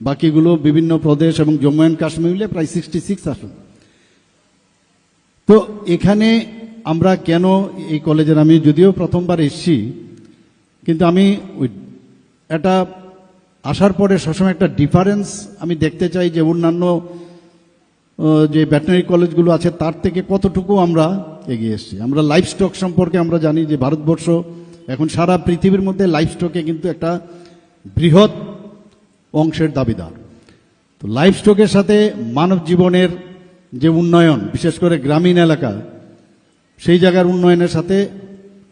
Speaker 5: বাকিগুলো বিভিন্ন প্রদেশ এবং জম্মু অ্যান্ড কাশ্মীর মিলে প্রায় 66 আসন। তো এখানে আমরা কেন এই কলেজের, আমি যদিও প্রথমবার এসেছি, কিন্তু আমি এটা আসার পরে সবসময় একটা ডিফারেন্স আমি দেখতে চাই যে অন্যান্য যে ভেটেরিনারি কলেজগুলো আছে তার থেকে কতটুকু আমরা এগিয়ে এসেছি। আমরা লাইফ স্টক সম্পর্কে আমরা জানি যে ভারতবর্ষ এখন সারা পৃথিবীর মধ্যে লাইফ স্টকে কিন্তু একটা বৃহৎ অংশের দাবিদার। তো লাইফ স্টকের সাথে মানব জীবনের যে উন্নয়ন, বিশেষ করে গ্রামীণ এলাকা, সেই জায়গার উন্নয়নের সাথে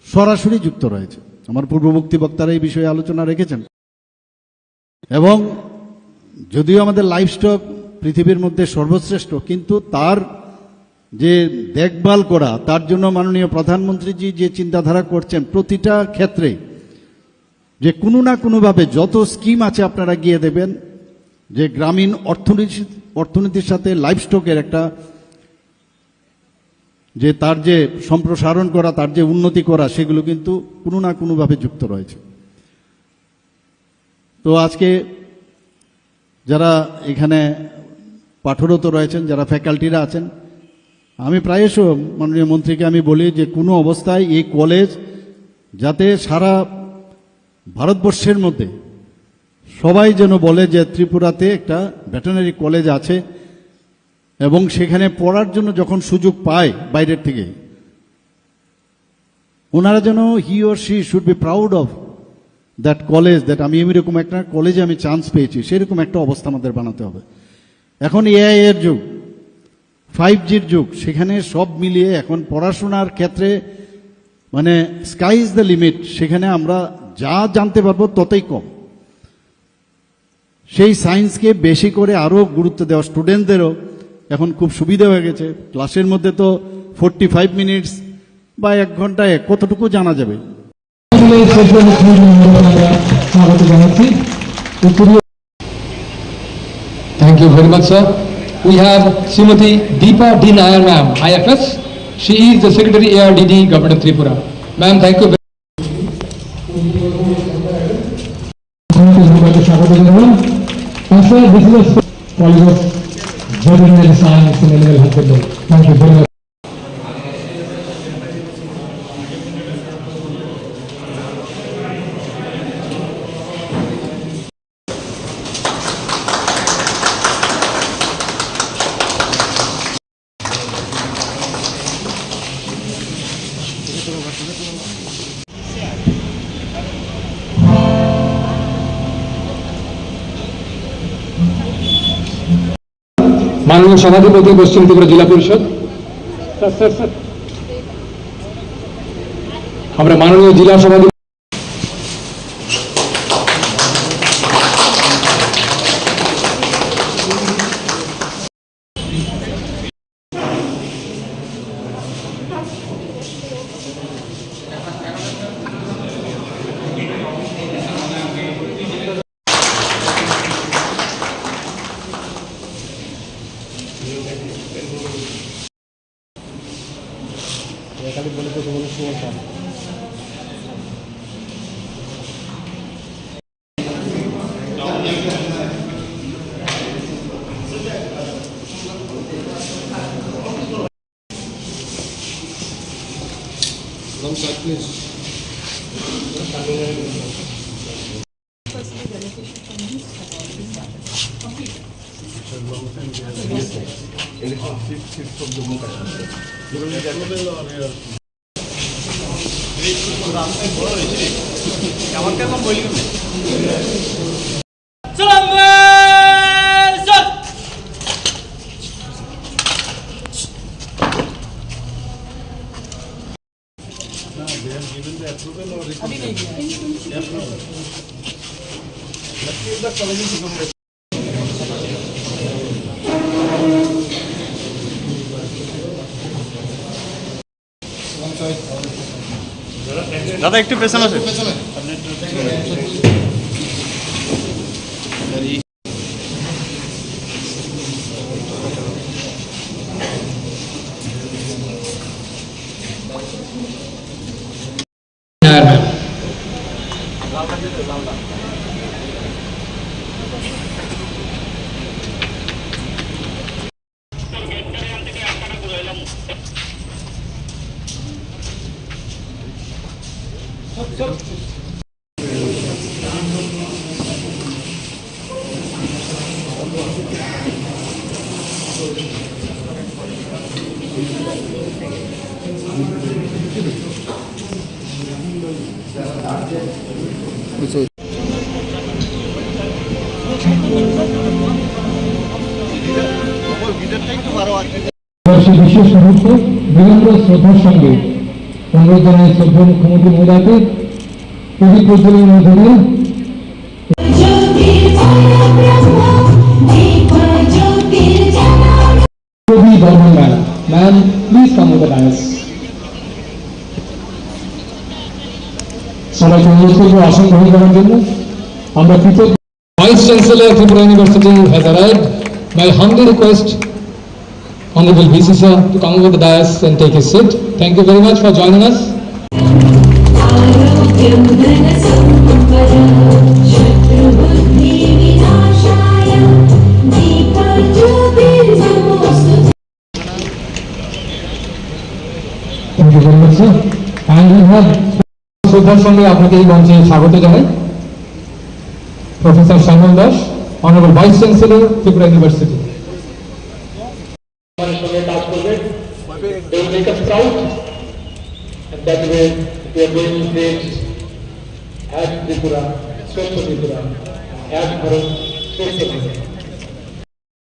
Speaker 5: সরাসরি যুক্ত রয়েছে। আমার পূর্ববর্তী বক্তারা এই বিষয়ে আলোচনা রেখেছেন। এবং যদিও আমাদের লাইফ স্টক পৃথিবীর মধ্যে সর্বশ্রেষ্ঠ, কিন্তু তার যে দেখভাল করা, তার জন্য মাননীয় প্রধানমন্ত্রীজি যে চিন্তাধারা করছেন প্রতিটা ক্ষেত্রে, যে কোনো না কোনোভাবে যত স্কিম আছে আপনারা গিয়ে দেবেন, যে গ্রামীণ অর্থনীতির সাথে লাইফ স্টকের একটা যে তার যে সম্প্রসারণ করা, তার যে উন্নতি করা, সেগুলো কিন্তু কোনো না কোনোভাবে যুক্ত রয়েছে। তো আজকে যারা এখানে পাঠরত রয়েছেন, যারা ফ্যাকাল্টিরা আছেন, আমি প্রায়শ মাননীয় মন্ত্রীকে আমি বলি যে কোনো অবস্থায় এই কলেজ যাতে সারা ভারতবর্ষের মধ্যে সবাই যেন বলে যে ত্রিপুরাতে একটা ভেটেরিনারি কলেজ আছে, এবং সেখানে পড়ার জন্য যখন সুযোগ পায় বাইরের থেকে, ওনারা যেন he or she should be proud of that college, that আমি এরকম একটা কলেজে আমি চান্স পেয়েছি, সেরকম একটা অবস্থা আমাদের বানাতে হবে। এখন এআই এর যুগ, 5G'র যুগ, সেখানে সব মিলিয়ে এখন পড়াশোনার ক্ষেত্রে মানে স্কাই ইজ দ্য লিমিট। সেখানে আমরা যা জানতে পারবো ততই কম। সেই সায়েন্সকে বেশি করে আরও গুরুত্ব দেওয়া, স্টুডেন্টদেরও এখন খুব সুবিধা হয়ে গেছে। ক্লাসের মধ্যে তো 45 মিনিটস বা 1 ঘন্টায় কতটুকু জানা যাবে।
Speaker 15: Thank you very much, sir. We have Srimati Deepa D. Nair, ma'am, IFS. She is the Secretary ARDD, Government of Tripura. Ma'am, thank you very much. Sir, this is a college of veterinary science and animal husbandry. Thank you very much. माननीय सभापति पश्चिम त्रिपुरा जिला परिषद हमारे माननीय जिला सभापति
Speaker 10: দাদা একটু পেছনে আসে। বিশেষ মুহূর্তে বিনম্র শ্রদ্ধার সঙ্গে অনুরোধ জানাই শ্রদ্ধা মুখ্যমন্ত্রী মহোদয়কে প্রদীপ প্রজ্বলনের মধ্যে দিয়ে Kabi Barman ma'am, ma'am please come on the dais. সবাইকে অনুরোধ করবো আসন গ্রহণ করার জন্য। আমরা কৃতজ্ঞ। Vice chancellor Tripura university has arrived. My humble request Honorable VC sir to come over the dais and take his seat. Thank you very much for joining us. Thank you very much sir. And we have শ্রদ্ধার সঙ্গে আপনাকে এই মঞ্চে স্বাগত জানাই professor Shyamal Das, Honorable Vice Chancellor Tripura university. They will make us proud, and that way we are going to create as Tripura, Swasth Tripura, as Bharat, Swasth Tripura.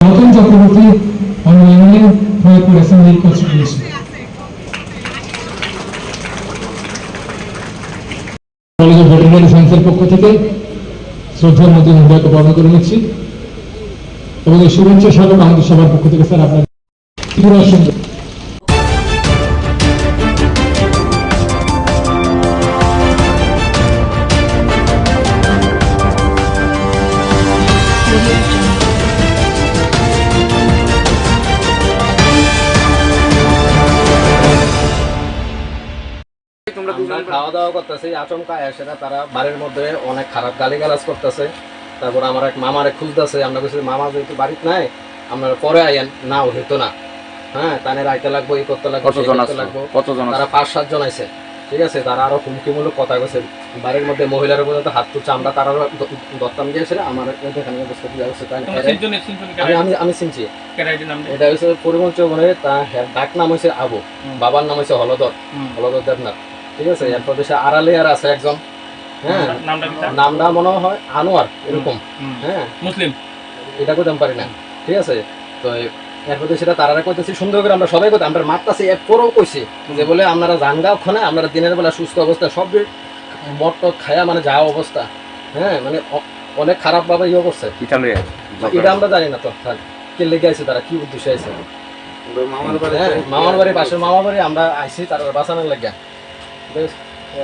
Speaker 10: Gautam Chakraborty on the Indian Tripur Assembly Constitution. College of Veterinary Science পক্ষ থেকে শ্রদ্ধার মধ্যে হৃদয়কে বর্ণ করে নিচ্ছি এবং এই শুভেচ্ছা স্বাগত আমাদের সবার পক্ষ থেকে স্যার আপনার
Speaker 12: আমরা খাওয়া দাওয়া করতেছি, আচমকা এসে তারা বাড়ির মধ্যে অনেক খারাপ গালিগালাজ করতেছে। তারপর আমার এক মামারে খুঁজতেছে, আমরা বলছি মামা যেহেতু বাড়িতে নাই আপনারা পরে আইয়েন, না হইতো না, হ্যাঁ তানে রাইতে লাগবো, এই করতে লাগবো, তারা 5-7 জন আছে, ঠিক আছে। তারা আরো হুমকিমূলক কথা কইছে, বাড়ির মধ্যে মহিলার পর্যন্ত হাত তুলছে, আমরা তারা দত্তাম গিয়েছিল আমার এখানে আমি চিনছি। এটা হচ্ছে পরিমল চৌবনের, তার ডাক নাম হয়েছে আবু, বাবার নাম হয়েছে হলদর দেবনাথ, ঠিক আছে। এরপর দেশে আড়ালে আর আছে একজন, হ্যাঁ নামটা মনে হয় আনোয়ার এরকম, হ্যাঁ মুসলিম, এটা করতে পারি না, ঠিক আছে। তো এরপর সেটা তারা কইতেছি সুন্দর করে, আমরা সবাই করতে আমরা মারতাছি, এরপরও কইছি যে বলে আপনারা জানগা ওখানে, আপনারা দিনের বেলা সুস্থ অবস্থা সব মদ টদ খায়া মানে যা অবস্থা, হ্যাঁ মানে অনেক খারাপ ভাবে ইয়ে করছে। এটা আমরা জানি না তো কে লেগে আছে, তারা কি উদ্দেশ্যে আছে। মামার বাড়ি পাশের মামার বাড়ি আমরা আইসি তারা বাঁচানোর লাগে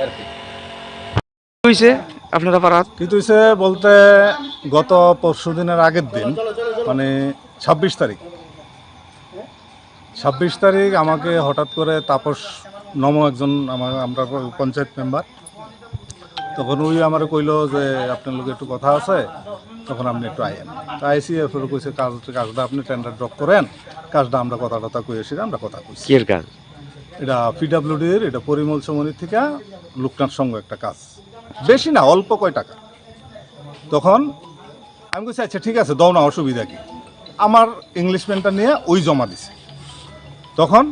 Speaker 12: আর কি।
Speaker 19: আপনারা পাড়াত কিন্তু হয়েছে বলতে গত পরশু দিনের আগের দিন মানে 26 তারিখ আমাকে হঠাৎ করে তাপস নম একজন আমরা পঞ্চায়েত মেম্বার, তখন ওই আমার কইলো যে আপনার লোক একটু কথা আছে, তখন আপনি একটু আইয়েন। তো আইসি এরপরে কইছে কাজটা আপনি টেন্ডার ড্রপ করেন, কাজটা আমরা কথা কইছি, আমরা কথা কইছি।
Speaker 4: কির কাজ
Speaker 19: এটা পিডাব্লিউডির, এটা পরিমল চৌমনির থেকে লোকনাথ সঙ্গ একটা কাজ, বেশি না অল্প কয় টাকা। তখন আমি বলছি আচ্ছা ঠিক আছে দাও না, অসুবিধা কি। আমার ইংলিশম্যানটা নিয়ে ওই জমা দিছে। তখন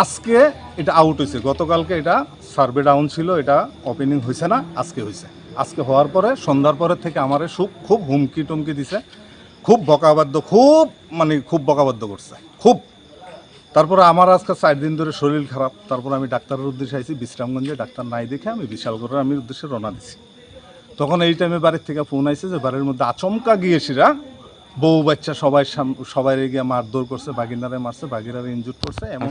Speaker 19: আজকে এটা আউট হয়েছে, গতকালকে এটা সার্ভে ডাউন ছিল, এটা ওপেনিং হয়েছে না, আজকে হয়েছে। আজকে হওয়ার পরে সন্ধ্যার পরের থেকে আমার খুব হুমকি টুমকি দিছে, খুব বকাবাদ্য, খুব বকাবাদ্য করছে খুব। তারপরে আমার আজকে 4 দিন ধরে শরীর খারাপ, তারপর আমি ডাক্তারের উদ্দেশ্যে আইছি বিশ্রামগঞ্জে, ডাক্তার নাই দেখে আমি বিশালগড়ের আমি উদ্দেশ্যে রওনা দিছি। তখন এই টাইমে বাড়ির থেকে ফোন আইছে যে বাড়ির মধ্যে আচমকা গিয়েছিরা বউ বাচ্চা সবাই গিয়ে মারধর করছে, বাগিনারে মারছে, বাগিনারে ইনজুর করছে। এমন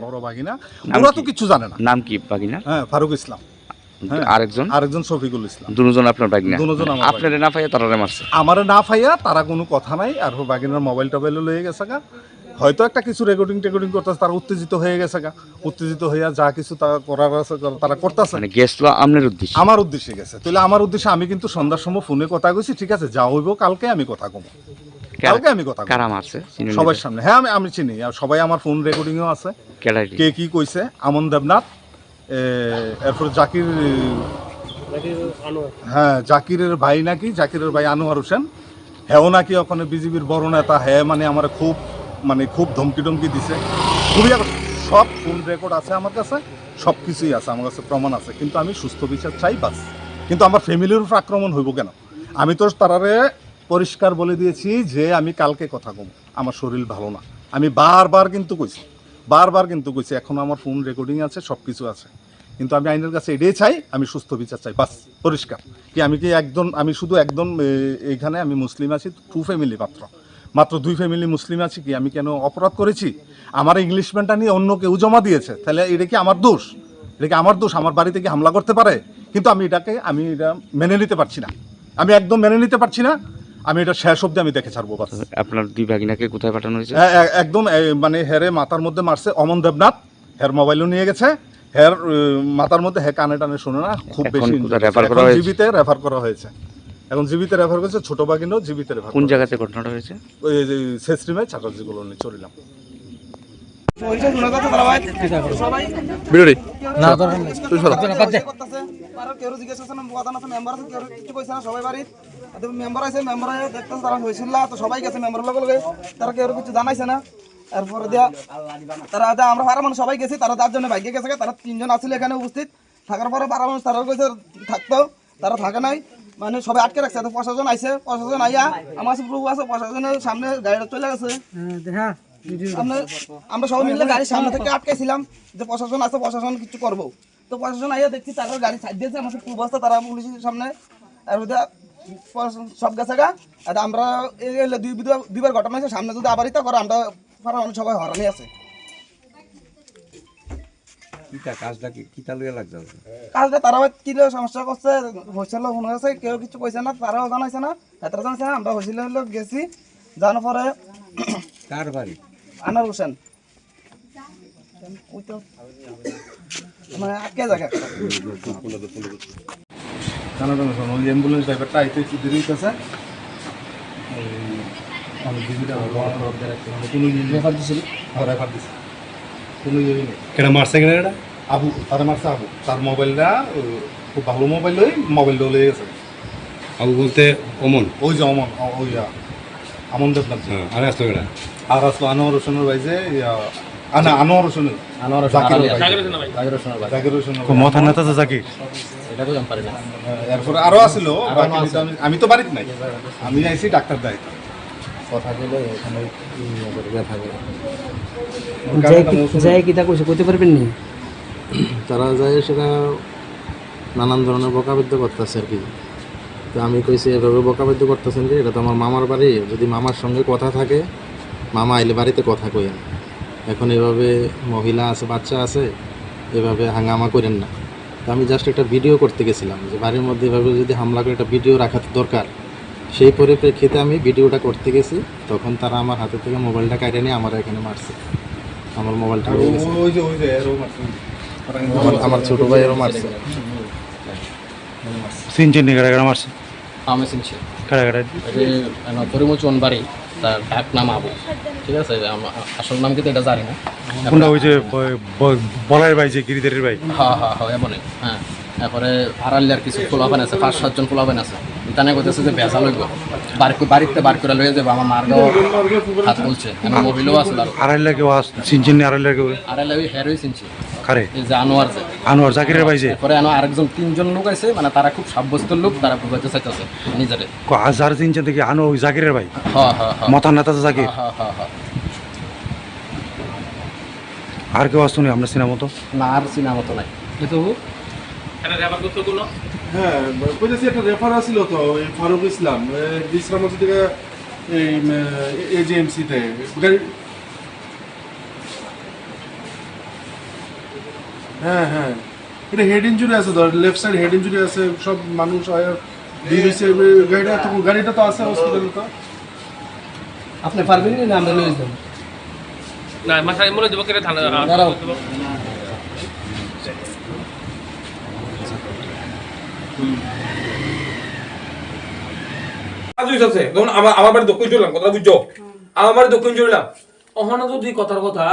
Speaker 19: বড় বাগিনা, ওরা তো কিছু জানে না।
Speaker 4: নাম কি বাগিনা?
Speaker 19: হ্যাঁ ফারুক ইসলাম, আরেকজন শফিকুল ইসলাম,
Speaker 4: দুজন আপনার বাগিনা।
Speaker 19: দুজন
Speaker 4: আপনারে না পাইয়া তারা মারছে,
Speaker 19: আমারে না পাইয়া তারা কোনো কথা নাই। আর বাগিনার মোবাইল টোবাইলও লয়ে গেছে গা, হয়তো একটা কিছু রেকর্ডিং করতেছে, তারা উত্তেজিত হয়ে গেছে গা, উত্তেজিত হইয়া যা কিছু তারা করার আছে তারা করতেছে।
Speaker 4: মানে গেছিল আপনার উদ্দেশ্যে?
Speaker 19: আমার উদ্দেশ্যে গেছে। তাহলে আমার উদ্দেশ্যে আমি কিন্তু সন্ধ্যার সময় ফোনে কথা কইছি, ঠিক আছে যা হইব কালকে আমি কথা কমো, কালকে আমি কথা
Speaker 4: কারা মারছে
Speaker 19: সবার সামনে। হ্যাঁ আমি চিনি, আর সবাই আমার ফোন রেকর্ডিংও আছে, কে কি কইছে। আমন দেবনাথ, এরপর জাকির, হ্যাঁ জাকিরের ভাই নাকি, জাকিরের ভাই আনোয়ার হোসেন, হ্যাঁ নাকি ওখানে বিজেপির বড় নেতা, হ্যাঁ মানে আমার খুব ধমকি টমকি দিছে, খুবই। সব ফোন রেকর্ড আছে আমার কাছে, সব কিছুই আছে আমার কাছে, প্রমাণ আছে। কিন্তু আমি সুস্থ বিচার চাই বাস। কিন্তু আমার ফ্যামিলির উপর আক্রমণ হইব কেন? আমি তো তারারে পরিষ্কার বলে দিয়েছি যে আমি কালকে কথা কম, আমার শরীর ভালো না। আমি বারবার কিন্তু কইছি, এখন আমার ফোন রেকর্ডিং আছে, সব কিছু আছে। কিন্তু আমি আইনের কাছে এটাই চাই, আমি সুস্থ বিচার চাই বাস, পরিষ্কার। আমি শুধু একদম এইখানে আমি মুসলিম আছি 2 ফ্যামিলি, মাত্র 2 ফ্যামিলি মুসলিম আছি। কি আমি কেন অপরাধ করেছি? আমার ইংলিশম্যানটা নিয়ে অন্য কেউ জমা দিয়েছে, তাহলে এটা কি আমার দোষ? আমার বাড়িতে কি হামলা করতে পারে? কিন্তু আমি এটা মেনে নিতে পারছি না, আমি একদম মেনে নিতে পারছি না। আমি এটা শেষ অবধি আমি দেখে ছাড়বো।
Speaker 4: আপনার 2 ভাগিনাকে কোথায় পাঠানো হয়েছে?
Speaker 19: একদম মানে হেরে মাথার মধ্যে মারছে অমন দেবনাথ, হের মোবাইলও নিয়ে গেছে, হের মাথার মধ্যে কানে টানে শোনে না, খুব বেশি জীবিতে রেফার করা হয়েছে। এখন জীবিতে রেফার করেছে, ছোট বাগিনাও জীবিতে রেফার।
Speaker 4: কোন জায়গাতে ঘটনাটা হয়েছে?
Speaker 19: ওই শেষরিমে ছাত্রাজি কলোনি চলিলাম।
Speaker 20: সবাই গেছে মেম্বার লগে, তারা কেউ কিছু জানাইছে না। এরপরে দিয়া তারা আমরা ভাড়া মানুষ সবাই গেছি, তারা 4 জনে বাইকে গেছে, তারা 3 জন আসলে এখানে উপস্থিত থাকার পরে ভাড়া মানুষ তারা কইছে থাকতো, তারা থাকে নাই, মানে সবাই আটকে রাখছে। তো প্রশাসন আইছে, প্রশাসন আইয়া আমার প্রভু আছে, প্রশাসনের সামনে গাড়িটা চলে গেছে। আমরা সবাই মিলে গাড়ির সামনে থেকে আটকেছিলাম যে প্রশাসন আছে, প্রশাসন কিছু করবো। তো প্রশাসন আইয়া দেখছি তারা গাড়ি সাইড দিয়েছে, আমার প্রভু আছে, তারা পুলিশের সামনে আর ওদের সব গেছে গা। আর আমরা এই দুইবার ঘটনা হয়েছে, সামনে যদি আবার ইতা করে আমরা পাড়া মানুষ সবাই হরানি আছে। কাজটা তারা কি সমস্যা করছে হয়েছিল মনে হয়েছে, কেউ কিছু কইছে না, তারাও জানাইছে না, এতটা জানাইছে না। আমরা হয়েছিল গেছি, জানার পরে
Speaker 11: কার বাড়ি?
Speaker 20: আনোয়ার হোসেন ওই তো মানে আটকে জায়গা
Speaker 19: অ্যাম্বুলেন্স ড্রাইভারটা আইতে একটু দেরি হইতেছে।
Speaker 18: কেডা মারছে কেডা?
Speaker 19: আবু তারা মারছে, আবু তার মোবাইলটা খুব ভালো মোবাইল লই, মোবাইলটা লয়ে গেছে।
Speaker 18: আবু বলতে অমন?
Speaker 19: ওই যে অমন, ওই আমন দেবনাথ।
Speaker 18: আর আসলো কেডা?
Speaker 19: আর আসলো আনোয়ার হোসেনের ভাই যে আনোয়ার হোসেনের, জাকির হোসেনের
Speaker 18: মাথা নেতা তো জাকির।
Speaker 19: এরপরে আরো আসিল, আমি তো বাড়িতে নাই, আমি আইছি ডাক্তার দায়িত্ব কথা বলে ওখানে
Speaker 11: করতে পারবেন নি?
Speaker 2: তারা যায় সেটা নানান ধরনের বকাবাদ্য করতেছে আর কি। তো আমি কইছি এভাবে বকাবাদ্য করতেছেন যে এটা তো আমার মামার বাড়ি, যদি মামার সঙ্গে কথা থাকে মামা আইলে বাড়িতে কথা কইেন, এখন এভাবে মহিলা আছে বাচ্চা আছে এভাবে হাঙ্গামা করেন না। তো আমি জাস্ট একটা ভিডিও করতে গেছিলাম যে বাড়ির মধ্যে এভাবে যদি হামলা করে একটা ভিডিও রাখা দরকার, সেই পরিপ্রেক্ষিতে আমি ভিডিওটা করতে গেছি। তখন তারা আমার হাতে থেকে মোবাইলটা কেটে নিয়ে আমার এখানে মারছে, আমার মোবাইলটা আমার ছোট ভাইয়েরও মারছে।
Speaker 18: চিনছেন নি কারা কারা মারছে?
Speaker 12: আমি চিনছি
Speaker 18: কারা কারা?
Speaker 12: পরিমল চৌনবাড়ি, তার ডাক নাম আবু, ঠিক আছে? আসল নাম কিন্তু এটা জানি না।
Speaker 18: কোনটা ওই যে বলার ভাই যে গিরিধারের ভাই?
Speaker 12: হ্যাঁ এমনই। হ্যাঁ, তারপরে আড়ালিয়ার কিছু খোলাবেন আছে, 5-7 জন খোলাবেন আছে। তানে কইতেছে যে বেচা লইব, বাড়িতে বার করে লইয়া যাবো, আমার মার্গাও হাত বলছে, আমার মোবিলও আসলে।
Speaker 18: আড়াইলা কেউ চিনছেন নি? আড়াইলা কেউ?
Speaker 12: আড়াইলা ওই হেরোই চিনছি।
Speaker 18: কারে?
Speaker 12: এই যে আনোয়ার, যে
Speaker 18: আনোয়ার জাকিরের ভাই যে।
Speaker 12: পরে আরেকজন 3জন লোক আছে, মানে তারা খুব সাব্যস্ত লোক, তারা বুঝাইতে চাইতেছে নিজেরে।
Speaker 18: যার চিনছেন দেখি আনো ওই জাকিরের ভাই?
Speaker 12: হ্যাঁ,
Speaker 18: মাথার নেতা জাকির।
Speaker 12: হ্যাঁ।
Speaker 18: আর কেউ আসতো নি আপনার সিনেমা মতো?
Speaker 12: না, আর সিনেমা মতো নাই।
Speaker 23: হ্যাঁ, কইতেছি একটা রেফার আসিল তো, এই ফারুক ইসলাম বিশ্রাম মসজিদ থেকে এই এজিএমসিতে গাড়ি। হ্যাঁ, এটা হেড ইঞ্জুরি আছে, ধর লেফট সাইড হেড ইঞ্জুরি আছে, সব মানুষ গাড়িটা তো আছে হসপিটালে। তো
Speaker 11: আপনি পারবেন না? আমরা লয়ে যাব
Speaker 22: না, মাথায় মরে দেব কেটে থানা।
Speaker 1: আমার বাড়ি দক্ষিণ চললাম, কথা বুঝছো? আমার বাড়ি দক্ষিণ চললাম, ওখানে যদি কথার কথা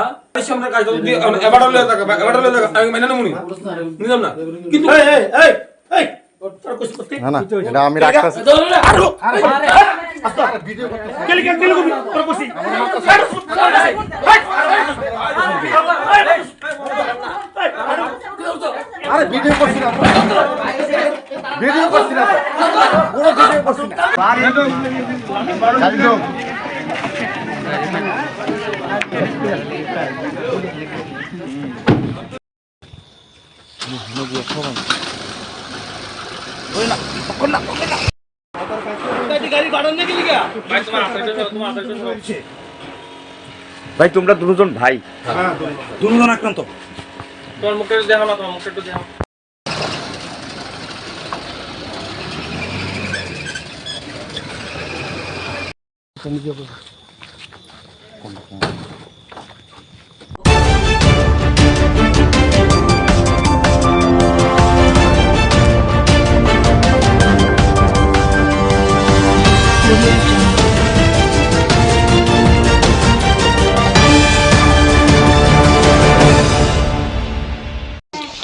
Speaker 1: আমরা কাজটা যদি এবার আমি মেনে নেবো নিলাম না, কিন্তু
Speaker 19: না এটা আমি রাখতেছি। আরে ভিডিও করছি না, ভিডিও করছি না, পুরো ভিডিও করছি না।
Speaker 11: ভাই তোমরা দুজন ভাই?
Speaker 18: দুজন আক্রান্ত।
Speaker 22: তোমার মুখে দেখো না, তোমার মুখে একটু দেখো।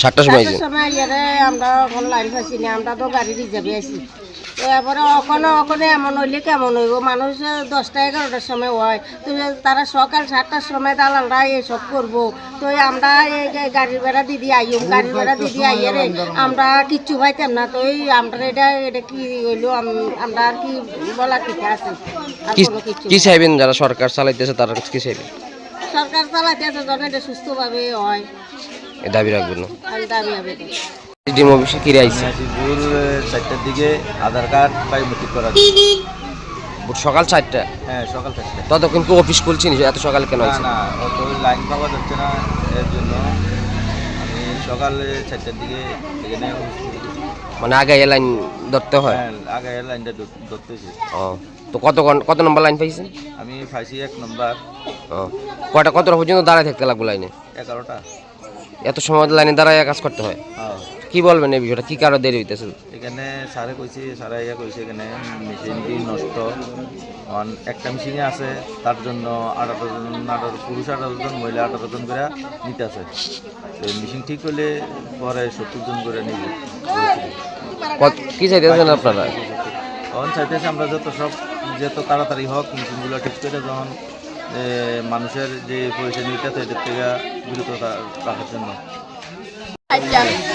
Speaker 4: সাতটার সময়
Speaker 13: আমরা এখন লাইন পাইছি না, আমরা তো গাড়ি রিজার্ভে আছি। এরপরে ওখানে এমন হইলে কেমন হইব, মানুষ 10টা-11টার সময় হয়, তো তারা সকাল 7টার সময় দালালরা এসব করবো। তো আমরা এই গাড়ির ভাড়া দিদি আইম, গাড়ির ভাড়া দিদি আইয়ে রে আমরা কিচ্ছু পাইতাম না। তো এই আমরা এটা কি হইলো, আমরা আর কি বলার ঠিক আছে?
Speaker 4: কি চাইবেন যারা সরকার চালাইতেছে তারা কি চাইবেন?
Speaker 13: সরকার চালাইতেছে যেন এটা সুস্থভাবে হয়,
Speaker 4: দাবি রাখবেন না?
Speaker 13: আমি দাবি
Speaker 4: ডিএম অফিসে কিরে আইছে
Speaker 14: ভোর 4টার দিকে আধার কার্ড বায়োমেট্রিক করা
Speaker 4: সকাল 4টা?
Speaker 14: হ্যাঁ সকাল 4টা।
Speaker 4: ততক্ষণ কি অফিস খুলছি এত সকালে কেন আইছে?
Speaker 14: না অত লাইন পাওয়া যাচ্ছে না, এর জন্য আমি সকালে 4টার দিকে এখানে
Speaker 4: মানে আগে লাইন ধরতে হয়?
Speaker 14: হ্যাঁ আগে লাইনটা ধরতে হয়েছে।
Speaker 4: ও তো কত নম্বর লাইন পাইছেন?
Speaker 14: আমি পাইছি 1 নম্বর।
Speaker 4: ও কটা কতটা পর্যন্ত দাঁড়ায় থাকতে লাগবে লাইনে?
Speaker 14: 11টা।
Speaker 4: এত সময় লাইনে দাঁড়ায় কাজ করতে হয়?
Speaker 14: হ্যাঁ।
Speaker 4: কি বলবেন এই বিষয়টা, কি কারণে দেরি হইতেছে?
Speaker 14: এখানে স্যারে কইছে, স্যারে কইছে এখানে মেশিনটি নষ্ট, একটা মেশিনে আছে তার জন্য 18 পুরুষ 18 জন, মহিলা 18 জন করে নিতে আছে। মেশিন ঠিক হলে পরে 70 জন করে নিবে।
Speaker 4: কি চাইতেছেন আপনারা?
Speaker 14: তখন চাইতেছে আমরা যত তাড়াতাড়ি হোক মেশিনগুলো ঠিক করে, যখন মানুষের যে পয়সা নিতে আছে এটার থেকে বিরত রাখার জন্য।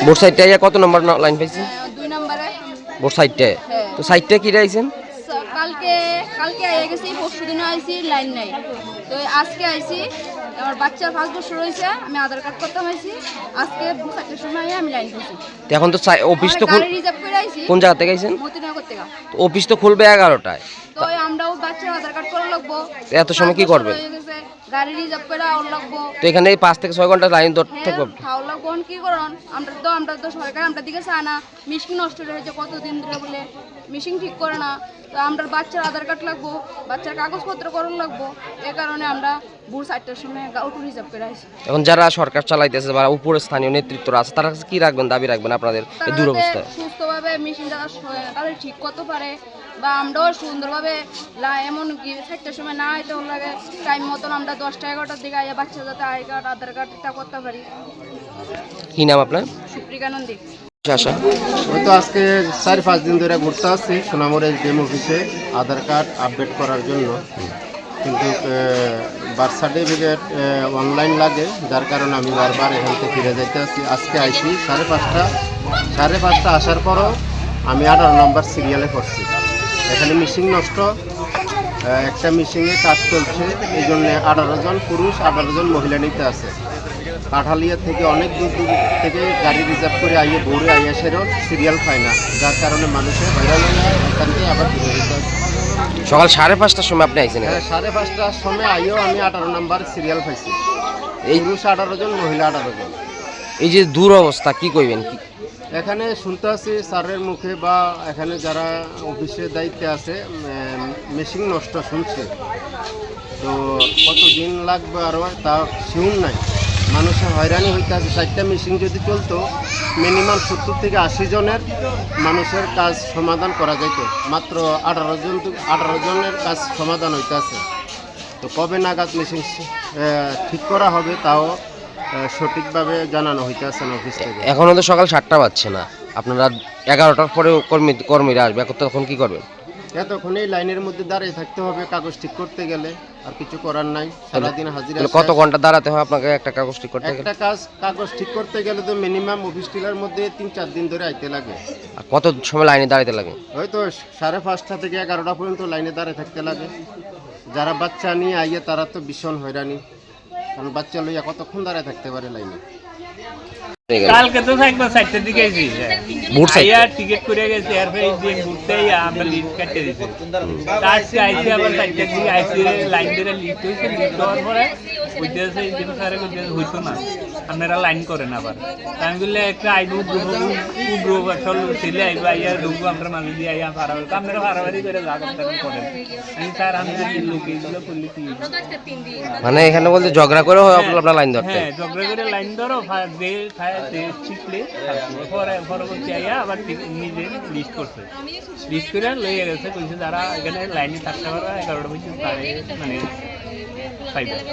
Speaker 4: বোর্ড সাইডটা কত নম্বর লাইন পাইছেন?
Speaker 16: 2 নম্বরে।
Speaker 4: বোর্ড সাইডটা? তো সাইডটা কি আইছেন?
Speaker 16: কালকে আইয়া গেছি, পরশুদিন আইছি, লাইন নাই। তো আজকে আইছি, আমার বাচ্চার 5 বছর হয়েছে, আমি আধার কার্ড করতে হয়েছি, আজকে 4টার সময় আমি লাইন পেয়েছি।
Speaker 4: এখন তো অফিস তো
Speaker 16: রিজার্ভ করে আইছি।
Speaker 4: কোন জায়গা থেকে আইছেন?
Speaker 16: মতিনগর থেকে।
Speaker 4: তো অফিস তো খুলবে 11টায়।
Speaker 16: তো আমরাও বাচ্চার আধার কার্ড করা লাগবো।
Speaker 4: এত সময় কি করবেন?
Speaker 16: গাড়ি রিজার্ভ করে আউট লাগবো।
Speaker 4: তো এখানে 5 থেকে 6 ঘন্টা লাইন ধরতে থাকবে।
Speaker 16: খাওয়া লাগবো কি করন? আমরা তো সরকার আমরা দিকে চায় না, মেশিন নষ্ট হয়েছে কতদিন ধরে বলে, মেশিন ঠিক করে না। তো আমরা বাচ্চার আধার কার্ড লাগবো, বাচ্চার কাগজপত্র করার লাগবো, এ কারণে আমরা ভোর 4টার সময় অটো রিজার্ভ করে আসি।
Speaker 4: এখন যারা সরকার চালাইতেছে বা উপরে স্থানীয় নেতৃত্বরা আছে, তারা কি রাখবেন, দাবি রাখবেন আপনাদের এই দুরবস্থায়?
Speaker 16: সুস্থভাবে মেশিন যারা তাদের ঠিক করতে পারে, বা আমরাও সুন্দরভাবে এমন কি 4টার সময় না আইতে লাগে, টাইম মতন আমরা 10টা 11টার দিকে আইয়া বাচ্চা যাতে আই কার্ড আধার কার্ডটা করতে পারি।
Speaker 4: কি নাম আপনার?
Speaker 16: সুপ্রিকা নন্দী।
Speaker 2: ওই তো আজকে 4-5 দিন ধরে ঘুরতে আসছি সোনামুড়া ডিএম অফিসে আধার কার্ড আপডেট করার জন্য, কিন্তু বার্থ সার্টিফিকেট অনলাইন লাগে, যার কারণে আমি বারবার এখান থেকে ফিরে যাইতে আসছি। আজকে আইছি 5:30 আসার পরও আমি 18 নম্বর সিরিয়ালে করছি। এখানে মেশিন নষ্ট, একটা মেশিনে কাজ চলছে, এই জন্য 18 জন পুরুষ 18 জন মহিলা নিতে আছে। কাঠালিয়া থেকে অনেক দূর থেকে গাড়ি রিজার্ভ করে আইয়ে ভোরে আইয়া সেরও সিরিয়াল পায় না, যার কারণে মানুষের হয়রান এখান থেকে আবার ফিরে যেতে আসছে।
Speaker 4: সকাল 5:30টার সময় আপনি আইছেন?
Speaker 2: হ্যাঁ 5:30টার সময় আইও আমি 18 নম্বর সিরিয়াল পাইছি। এই পুরুষ 18 জন, মহিলা 18 জন।
Speaker 4: এই যে দূর অবস্থা, কি কইবেন? কি
Speaker 2: এখানে শুনতে আছি স্যারের মুখে বা এখানে যারা অফিসের দায়িত্বে আছে, মেশিন নষ্ট শুনছে, তো কতদিন লাগবে আরও তা শিউর নাই। মানুষের হয়রানি হইতে আছে। 4টা মেশিন যদি চলতো মিনিমাম 70 থেকে 80 জনের মানুষের কাজ সমাধান করা যেত, মাত্র 18 জনের কাজ সমাধান হইতে আছে। তো কবে নাগাদ মেশিন ঠিক করা হবে তাও সঠিকভাবে জানানো হইতে আছে না অফিস থেকে।
Speaker 4: এখনো তো সকাল 7টা বাজছে না, আপনারা 11টার পরে কর্মীরা আসবে, তখন কি করবেন?
Speaker 2: এতক্ষণ এই লাইনের মধ্যে দাঁড়িয়ে থাকতে হবে কাগজ ঠিক করতে গেলে, আর কিছু করার নাই। সারাদিন হাজিরা।
Speaker 4: কত ঘন্টা দাঁড়াতে হয় আপনাকে একটা কাগজ ঠিক করতে গেলে?
Speaker 2: একটা কাগজ ঠিক করতে গেলে তো মিনিমাম অফিস টিলার মধ্যে 3-4 দিন ধরে আইতে লাগে।
Speaker 4: আর কত সময় লাইনে দাঁড়াতে লাগে?
Speaker 2: হয়তো 5:30 থেকে 11টা পর্যন্ত লাইনে দাঁড়িয়ে থাকতে লাগে। যারা বাচ্চা নিয়ে আইয়ে তারা তো ভীষণ হয়রানি, কারণ বাচ্চা লইয়া কতক্ষণ দাঁড়িয়ে থাকতে পারে লাইনে।
Speaker 22: কালকে তো একবার 4টার দিকে আইছি, টিকিট করে গেছি, এরপরে ঘুরতে আমরা লিস্ট কাটতে দিচ্ছি। আজকে আইসি আবার 4টার দিকে আইসি, লাইন ধরে লিস্ট হয়েছে, লিস্ট হওয়ার পরে বুঝতেছে স্যারে হইতো না, আপনারা লাইন করেন। আবার আমি বললে একটা আইবু গ্রুপ ছেলে আইবো, আইয়া ঢুকবো আমরা মাঝে দিয়ে আইয়া ফারাবাড়ি, আপনারা ফারাবাড়ি করে যা করতেন করেন। আমি স্যার আমি লোক এইগুলো করলে কি
Speaker 4: মানে এখানে বলতে ঝগড়া করে আপনার লাইন ধরতে?
Speaker 22: হ্যাঁ ঝগড়া করে লাইন ধরো, শিখলে পরবর্তী আইয়া আবার নিজে লিস্ট করছে, লিস্ট করে লইয়া গেছে, কইছে যারা এখানে লাইনে থাকতে পারবে 11টা পর্যন্ত মানে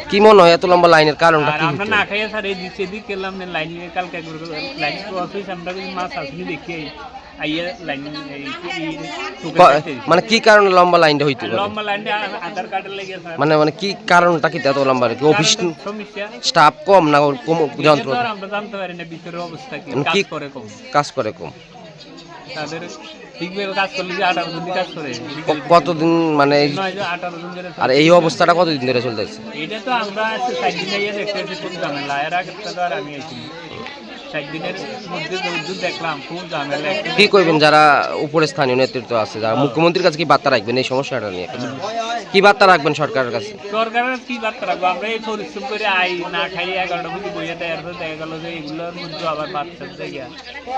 Speaker 4: কি মনে হয় এত লম্বা লাইনের কারণটা কি?
Speaker 22: আমরা না খাইয়া স্যার এই দিক গেলাম না, লাইন কালকে লাইন অফিস আমরা মাছ আসলে দেখি আইয়া লাইন
Speaker 4: মানে কি কারণে লম্বা লাইনটা হইতে পারে?
Speaker 22: লম্বা লাইনটা আধার কার্ডের লেগে স্যার।
Speaker 4: মানে কি কারণটা কি এত লম্বা? কি অফিস স্টাফ কম না যন্ত্র?
Speaker 22: আমরা জানতে পারি না ভিতরের অবস্থা কি,
Speaker 4: কাজ করে কম
Speaker 22: তাদের ঠিকভাবে কাজ করলে যে 18 জন কাজ করে।
Speaker 4: কতদিন মানে
Speaker 22: 18 জন ধরে?
Speaker 4: আর এই অবস্থাটা কতদিন ধরে চলতেছে?
Speaker 22: এটা তো আমরা 4 দিন আইয়া দেখতেছি কোন ঝামেলা, এর আগে তো আর আমি আইছি। 5-7 দিনের মধ্যে যৌতুক দেখলাম খুব ঝামেলা।
Speaker 4: কি করবেন যারা উপরে স্থানীয় নেতৃত্ব আছে, যারা মুখ্যমন্ত্রীর কাছে কি বার্তা রাখবেন এই সমস্যাটা নিয়ে? কি বার্তা রাখবেন সরকারের কাছে?
Speaker 22: সরকারের কি বার্তা রাখবো, আমরা এই পরিশ্রম করে আই না খাই 11টা মধ্যে বইয়ে দেয়, এরপর দেখা গেল যে এগুলোর মধ্যে আবার বাচ্চার জায়গা,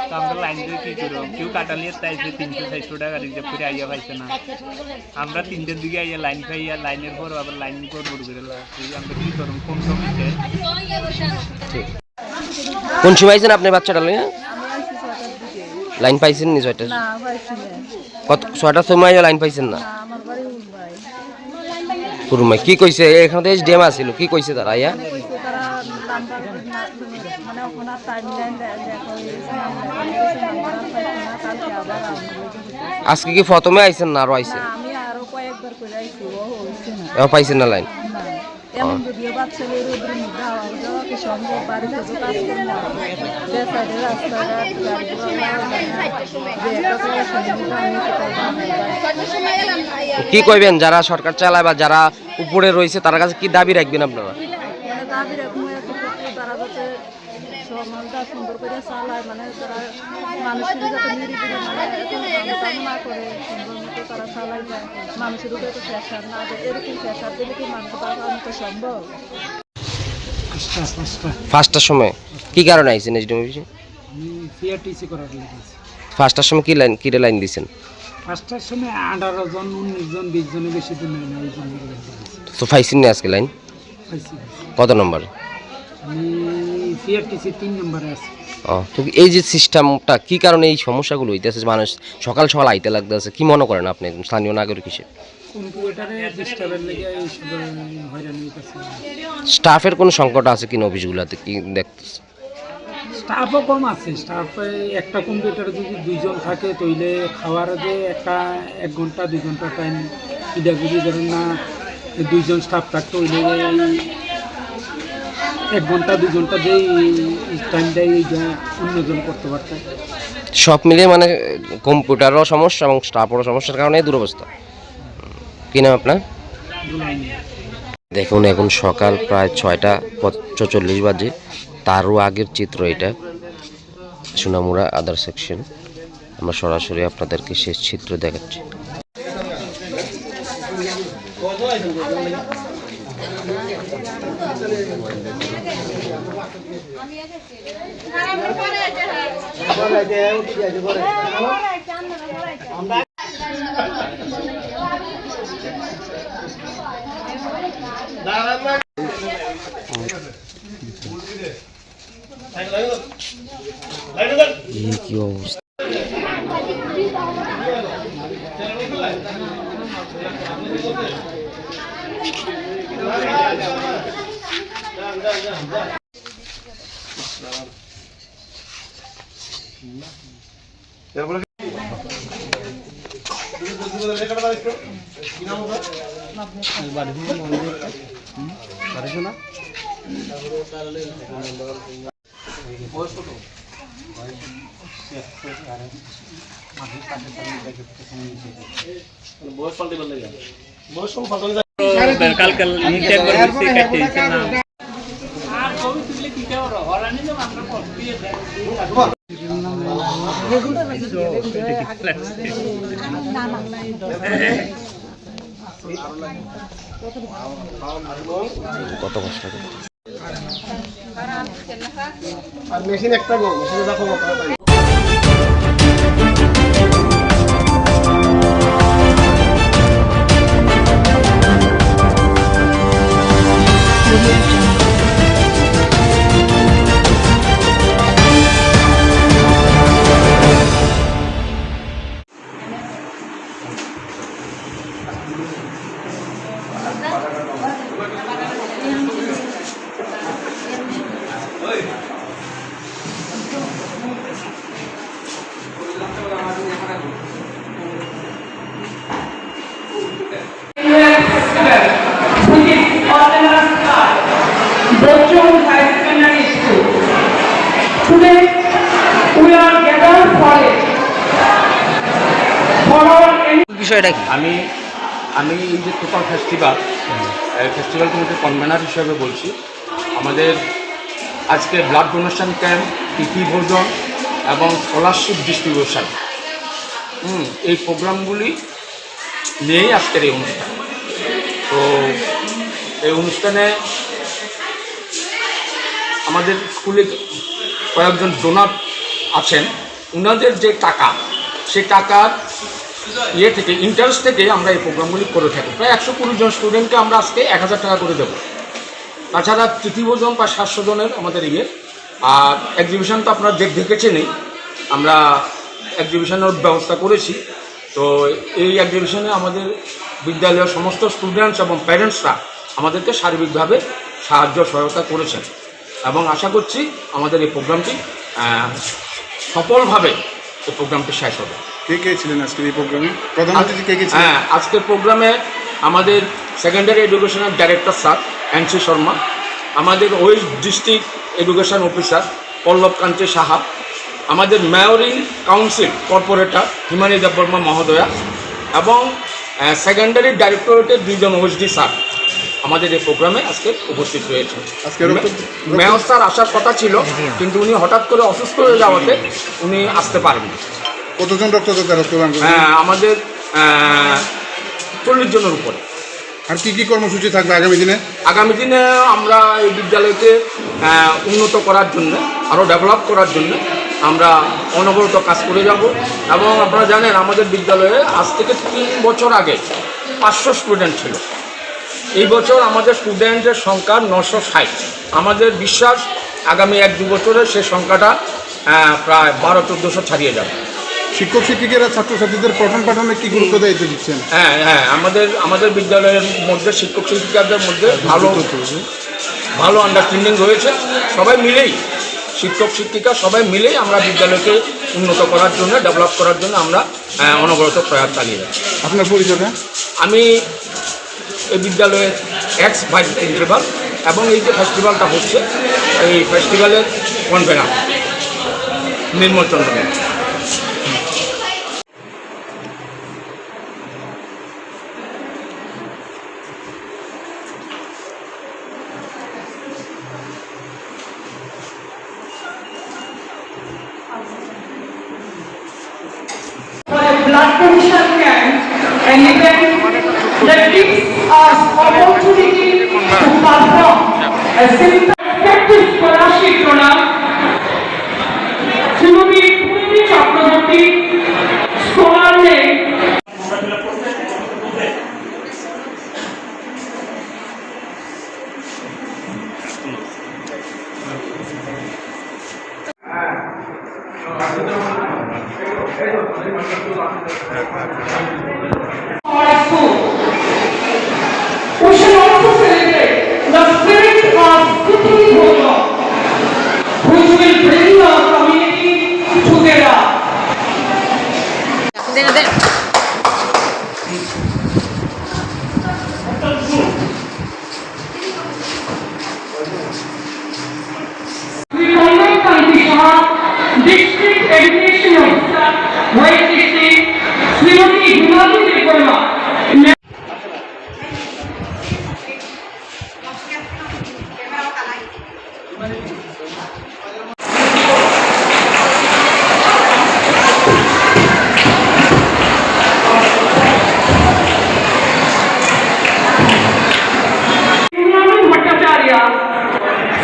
Speaker 22: তো আমরা লাইন দিয়ে কী করবো? কেউ কাটালিয়ে চাইছে 300-400 টাকা রিজার্ভ করে আইয়া পাইছে না, আমরা 3টের দিকে আইয়া লাইন খাইয়া লাইনের পর আবার লাইন করে বড় করে আমরা কী করবো? কোন সমিতে
Speaker 4: কোন সময় আইছেন আপনি বাচ্চাটা লইয়া? লাইন পাইছেন নি 6টা? কত 6টার সময় লাইন পাইছেন না? পুরুমাই কি কইছে? এখানে তো ডেম আছিল, কি কইছে তারা আইয়া? আজকে কি প্রথমে আইছেন না আরো আইছেন? পাইছেন না লাইন?
Speaker 6: এমন যদিও বাচ্চাদের রোদ্রের মধ্যে হাওয়া যাওয়া কি সম্ভব? বাড়িতে তো কাজ করে না, বেসাইডের রাস্তাঘাট
Speaker 4: কি কইবেন যারা সরকার চালায় বা যারা উপরে রয়েছে তার কাছে কি দাবি রাখবেন আপনারা?
Speaker 6: দাবি রাখবো তারা যাতে সমাজটা সুন্দর করে চালায়, মানে তারা মানুষের যাতে নিরিবিলি না করে সুন্দর মতো তারা চালাই যায়, মানুষের উপরে তো প্রেশার না দেয়। এরকম প্রেশার দিলে কি মানুষ বাঁচানো তো সম্ভব?
Speaker 4: 5টার সময় কি কারণে আইছেন এসডিএম অফিসে?
Speaker 17: সিআরটিসি করার লেগেছে।
Speaker 4: 5টার সময় কি লাইন দিয়েছেন?
Speaker 17: 5টার সময় 18 জন 19 জন 20 জনের বেশি দিন নেই না, ওই জন্য
Speaker 4: তো পাইছেন না আজকে লাইন? কত নম্বর?
Speaker 17: আমি সিআরটিসি 3 নম্বরে আছি।
Speaker 4: তো এই যে সিস্টেমটা কি কারণে এই সমস্যাগুলো হইতেছে, মানুষ সকাল সকাল আইতে লাগতেছে, কি মনে করেন আপনি স্থানীয় নাগরিক হিসেবে?
Speaker 17: কম্পিউটারে ডিস্টার্বের লেগে এই সব হয়রানি হইতেছে।
Speaker 4: স্টাফের কোনো সংকট আছে কিনা অফিসগুলোতে কি দেখতেছে?
Speaker 17: স্টাফও কম আছে, স্টাফে একটা কম্পিউটারে যদি 2 জন থাকে তাইলে খাওয়ার যে একটা 1 ঘন্টা 2 ঘন্টা টাইম এটা যদি ধরেন না 2 জন স্টাফ থাকতো ওইলে 1 ঘন্টা 2 ঘন্টা যেই টাইমটা এইটা অন্যজন করতে পারত।
Speaker 4: সব মিলিয়ে মানে কম্পিউটারও সমস্যা এবং স্টাফেরও সমস্যার কারণে দুরবস্থা। কি নাম আপনার? দেখুন এখন সকাল প্রায় 6:45 বাজে, তারও আগের চিত্র এটা সোনামুড়া আদার সেকশন। আমরা সরাসরি আপনাদেরকে শেষ চিত্র দেখাচ্ছি। কি অবস্থা!
Speaker 22: কালকাল নিচে একবার বসে কাটতে দিছে না আর কবি তুলে কি করো হরানি তো আমরা পড়তে দেয়।
Speaker 4: কত কষ্ট
Speaker 2: আর মেশিন একটা গো মেশিনে দেখো
Speaker 4: বিষয়টা কি?
Speaker 1: আমি এই যে টোটাল ফেস্টিভ্যাল কমিটির কনভেনার হিসেবে বলছি। আমাদের আজকে ব্লাড ডোনেশন ক্যাম্প তিথি ভোজন এবং স্কলারশিপ ডিস্ট্রিবিউশন এই প্রোগ্রামগুলি নিয়েই আজকের এই অনুষ্ঠান। তো এই অনুষ্ঠানে আমাদের স্কুলে কয়েকজন ডোনার আছেন, ওনাদের যে টাকা সেই টাকার থেকে ইন্টারেস্ট থেকে আমরা এই প্রোগ্রামগুলি করে থাকি। প্রায় 120 জন স্টুডেন্টকে আমরা আজকে 1000 টাকা করে দেবো। তাছাড়া তৃতীয়জন বা 700 জনের আমাদের আর এক্সিবিশন তো আপনারা দেখেছেনই, আমরা এক্সিবিশনের ব্যবস্থা করেছি। তো এই এক্সিবিশনে আমাদের বিদ্যালয়ের সমস্ত স্টুডেন্টস এবং প্যারেন্টসরা আমাদেরকে সার্বিকভাবে সহায়তা করেছেন এবং আশা করছি আমাদের এই প্রোগ্রামটি সফলভাবে এই প্রোগ্রামটি শেষ হবে।
Speaker 23: কে কে ছিলেন আজকের এই প্রোগ্রামে? প্রধান অতিথি কে কে ছিলেন?
Speaker 1: আজকের প্রোগ্রামে আমাদের সেকেন্ডারি এডুকেশনের ডাইরেক্টর স্যার এনসি শর্মা, আমাদের ওয়েস্ট ডিস্ট্রিক্ট এডুকেশন অফিসার পল্লব কান্তি সাহা, আমাদের মেয়রিং কাউন্সিল কর্পোরেটর হিমানী দেববর্মা মহোদয়া এবং সেকেন্ডারি ডাইরেক্টরেটের 2 জন ওএসডি স্যার আমাদের এই প্রোগ্রামে আজকে উপস্থিত রয়েছে। মেয়র স্যার আসার কথা ছিল, কিন্তু উনি হঠাৎ করে অসুস্থ হয়ে যাওয়াতে উনি আসতে পারেননি।
Speaker 23: কতজন রক্তদান?
Speaker 1: আমাদের 40 জনের উপরে।
Speaker 23: আর কি কি কর্মসূচি থাকবে আগামী দিনে?
Speaker 1: আগামী দিনে আমরা এই বিদ্যালয়কে উন্নত করার জন্য, আরও ডেভেলপ করার জন্য আমরা অনবরত কাজ করে যাব। এবং আপনারা জানেন আমাদের বিদ্যালয়ে আজ থেকে 3 বছর আগে 500 স্টুডেন্ট ছিল। এই বছর আমাদের স্টুডেন্টের সংখ্যা 960। আমাদের বিশ্বাস আগামী 1-2 বছরে সেই সংখ্যাটা প্রায় 1200-1400 ছাড়িয়ে যাবে।
Speaker 23: শিক্ষক শিক্ষিকারা ছাত্রছাত্রীদের পঠন পাঠনে কি গুরুত্ব দায়িত্ব দিচ্ছেন?
Speaker 1: হ্যাঁ, আমাদের বিদ্যালয়ের মধ্যে শিক্ষক শিক্ষিকাদের মধ্যে ভালো আন্ডারস্ট্যান্ডিং রয়েছে। সবাই মিলেই শিক্ষক শিক্ষিকা সবাই মিলেই আমরা বিদ্যালয়কে উন্নত করার জন্য, ডেভেলপ করার জন্য আমরা অনবরত প্রয়াস চালিয়ে যাচ্ছি।
Speaker 23: আপনার পরিচয়টা?
Speaker 1: আমি এই বিদ্যালয়ের এক্স ভাইস প্রিন্সিপাল এবং এই যে ফেস্টিভ্যালটা হচ্ছে এই ফেস্টিভ্যালের convener Nirmal Chandra.
Speaker 15: Blood donation camp, an event that gives us opportunity to perform a simple effective scholarship program. Srimati Purvi Chakraborty, scholar name. We shall also celebrate the spirit of Tithi Bhojan, which will bring our community together. We conduct competition, district education officer, West District, Srimati Himanshu Devarma.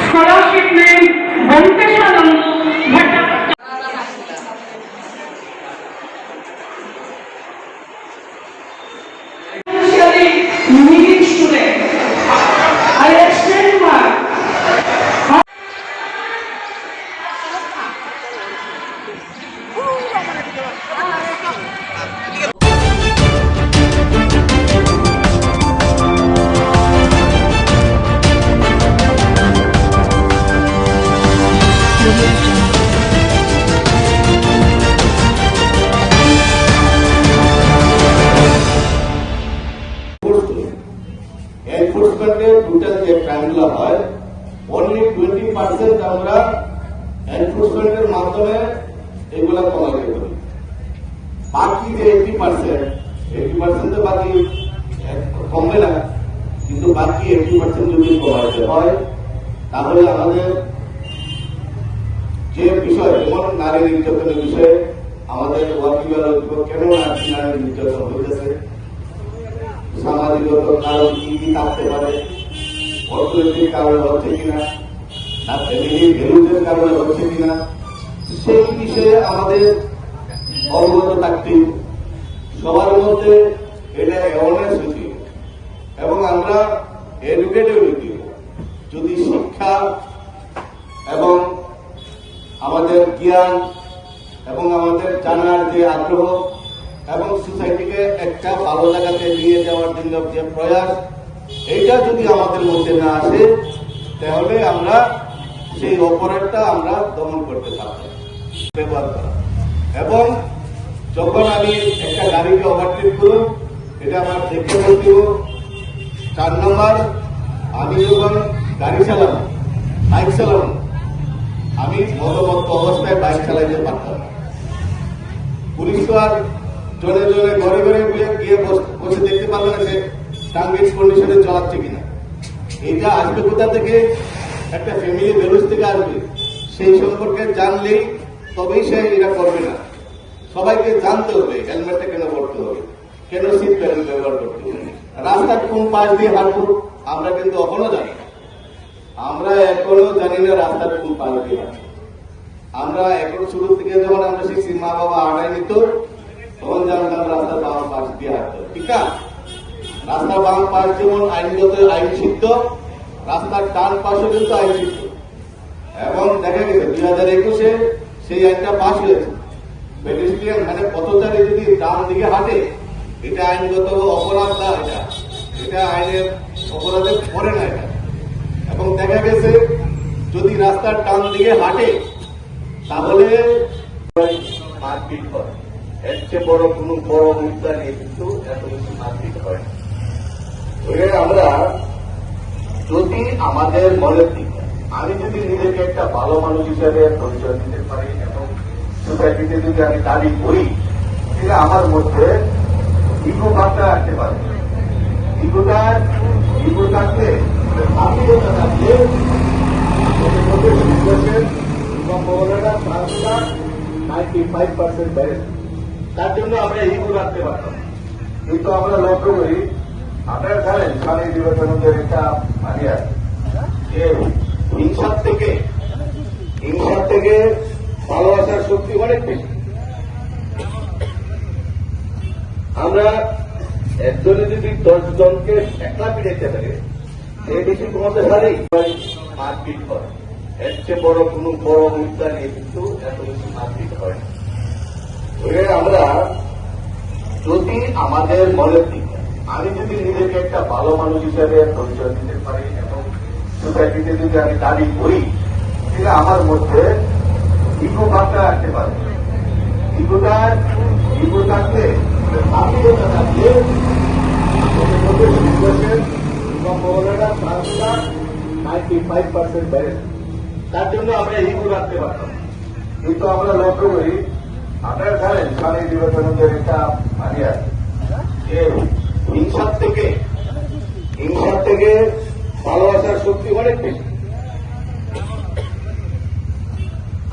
Speaker 15: Scholarship name Venkateswarandu Bhattacharya. Financially needy student. I extend my
Speaker 7: এনফোর্সমেন্টের total যে ক্রাইমগুলো হয় only 20% আমরা এনফোর্সমেন্টের মাধ্যমে এগুলা কমাতে পারি। বাকি যে 80% তো বাকি কমবে না, কিন্তু বাকি 80% যদি কমাতে হয় তাহলে আমাদের যে বিষয় যেমন নারী নির্যাতনের বিষয়ে আমাদের ওয়াকিবের কেন নারী নির্যাতন হইতেছে, সামাজিকগত কারণ কি কি থাকতে পারে, অর্থনৈতিক কারণে হচ্ছে কিনা, না ফ্যামিলি ভ্যালুজের কারণে হচ্ছে কিনা, সেই বিষয়ে আমাদের অবগত থাকতে সবার মধ্যে এটা অ্যাওয়ারনেস হইতে এবং আমরা এডুকেটেড হইতে যদি শিক্ষা এবং আমাদের জ্ঞান এবং আমাদের জানার যে আগ্রহ এবং সোসাইটিকে একটা ভালো জায়গাতে নিয়ে যাওয়ার জন্য যে প্রয়াস, এইটা যদি আমাদের মধ্যে না আসে তাহলে আমরা সেই অপরাধটা আমরা দমন করতে পারব। ব্যবহার করা এবং যখন আমি একটা গাড়িকে ওভারটেক করব, এটা আমার দেখে বলতে 4 নম্বর, আমি যখন গাড়ি চালাবো, বাইক চালাবো, আমি মদমত্ত অবস্থায় বাইক চালাইতে পারতাম না। পুলিশ তো আর জনে জনে ঘরে ঘরে গিয়ে বসে দেখতে পারবে না সে টার্গেট কন্ডিশনে চালাচ্ছে কিনা। এটা আসবে কোথা থেকে? একটা ফ্যামিলি ভ্যালুস থেকে আসবে। সেই সম্পর্কে জানলেই তবেই সে এটা করবে না। সবাইকে জানতে হবে হেলমেটটা কেন পড়তে হবে, কেন সিট বেল্ট ব্যবহার করতে হবে, রাস্তার কোন পাশ দিয়ে হাঁটবো আমরা কিন্তু এখনো জানি না। আমরা এখনো জানি না রাস্তার কোন পাশ দিয়ে হাঁটবো। আমরা এখন শুরু থেকে যখন আমরা শিখছি, মা বাবা আড়াই নিত, তখন জানতাম রাস্তার বাম পাশ দিয়ে হাঁটতে, ঠিক না? রাস্তার বাম পাশ যেমন আইনগত আইন সিদ্ধ, রাস্তার ডান পাশও কিন্তু আইন সিদ্ধ। এবং দেখা গেছে 2021-এ সেই আইনটা পাশ হয়েছে। পেডেস্ট্রিয়ান মানে পথচারী যদি ডান দিকে হাঁটে, এটা আইনগত অপরাধ না, এটা আইনের অপরাধে পড়ে না এটা। এবং দেখা গেছে যদি রাস্তার ডান দিকে হাঁটে তাহলে মারপিট হয়। এর চেয়ে বড় কোনো বড় মুদ্রা নিয়ে কিন্তু এত বেশি মারপিট হয় না। আমরা যদি আমাদের মনের দিকে আমি যদি নিজেকে একটা ভালো মানুষ হিসেবে পরিচয় দিতে পারি এবং সোসাইটিতে যদি আমি দাবি করি, তাহলে আমার মধ্যে ইগো ভাবটা রাখতে পারবে। ইগো থাকলে আত্মীয়তা থাকলে আমাদের মধ্যে বিশ্বাসের সম্ভাবনাটা 95% বেড়ে। তার জন্য আমরা ইগো রাখতে পারতাম। কিন্তু আমরা লক্ষ্য করি, আপনারা জানেন স্বামী বিবেকানন্দের একটা বাণী আছে যে হিংসার থেকে ভালোবাসার শক্তি অনেক বেশি। আমরা একজনে যদি 10 জনকে একলা পিড়াইতে পারে, সে বেশি ক্ষমতা হারেই মারপিট করে। এর চেয়ে বড় কোনো বড় মুদ্রা নিয়ে কিন্তু এত বেশি মারপিট হয় না। আমরা যদি আমাদের মনের দিকে আমি যদি নিজেকে একটা ভালো মানুষ হিসেবে পরিচয় দিতে পারি এবং সোসাইটিতে যদি আমি দাবি করি, তাহলে আমার মধ্যে ইগো ভাবটা রাখতে পারবে। ইগো থাকলে আত্মীয়তা থাকলে আমাদের মধ্যে বিশ্বাসের সম্ভাবনাটা 95% বেড়ে। তার জন্য আমরা ইগো রাখতে পারতাম। কিন্তু আমরা লক্ষ্য করি, আপনারা জানেন স্বামী বিবেকানন্দের একটা বাণী আছে যে হিংসার থেকে ভালোবাসার শক্তি অনেক বেশি।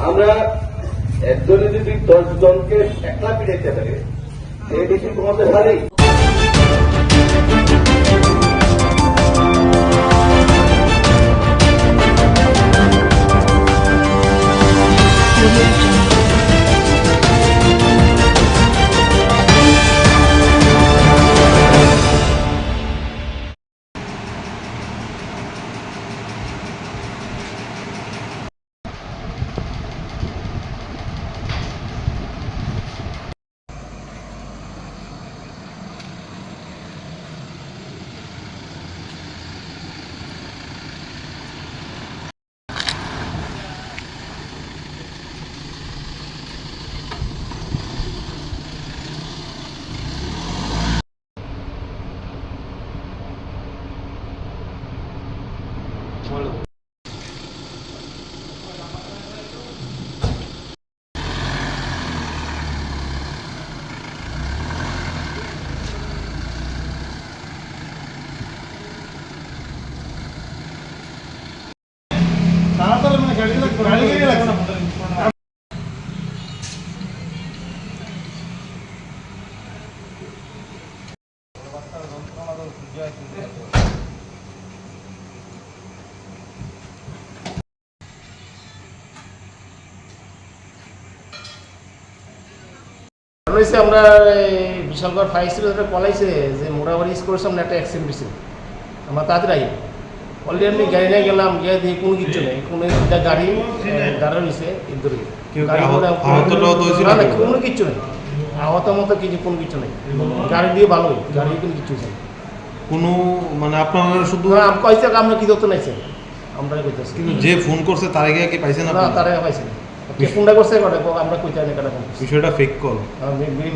Speaker 7: আমরা একজনে যদি 10 জনকে একলা পিড়াইতে পারে, সে বেশি ক্ষমতা হারেই।
Speaker 2: গাড়ি হয়েছে আমরা বিশালগড় ফায়ার স্টেশন পলাইছে যে মোড়াবাড়ি স্কুলের সামনে একটা অ্যাক্সিডেন্ট হয়েছে। আমরা তাড়াতাড়ি আই অলরেডি আমি গাড়ি নিয়ে গেলাম, গিয়ে দেখি কোনো কিছু নেই, কোনো একটা গাড়ি দাঁড়া রয়েছে ইন্দুরে, কোনো কিছু নেই, আহত মতো কিছু কোনো কিছু নেই, গাড়ি দিয়ে ভালোই, গাড়ি কোনো কিছু নেই
Speaker 18: কোনো মানে আপনারা শুধু
Speaker 2: কইছে আমরা কি ধরতে নাইছে আমরা কইতেছি,
Speaker 18: কিন্তু যে ফোন করছে তার আগে কি পাইছেন
Speaker 2: না?
Speaker 18: আপনারা?
Speaker 2: তার আগে পাইছেন কে ফোনটা করছে কটা আমরা কইতে না কেন
Speaker 18: বিষয়টা ফেক কল,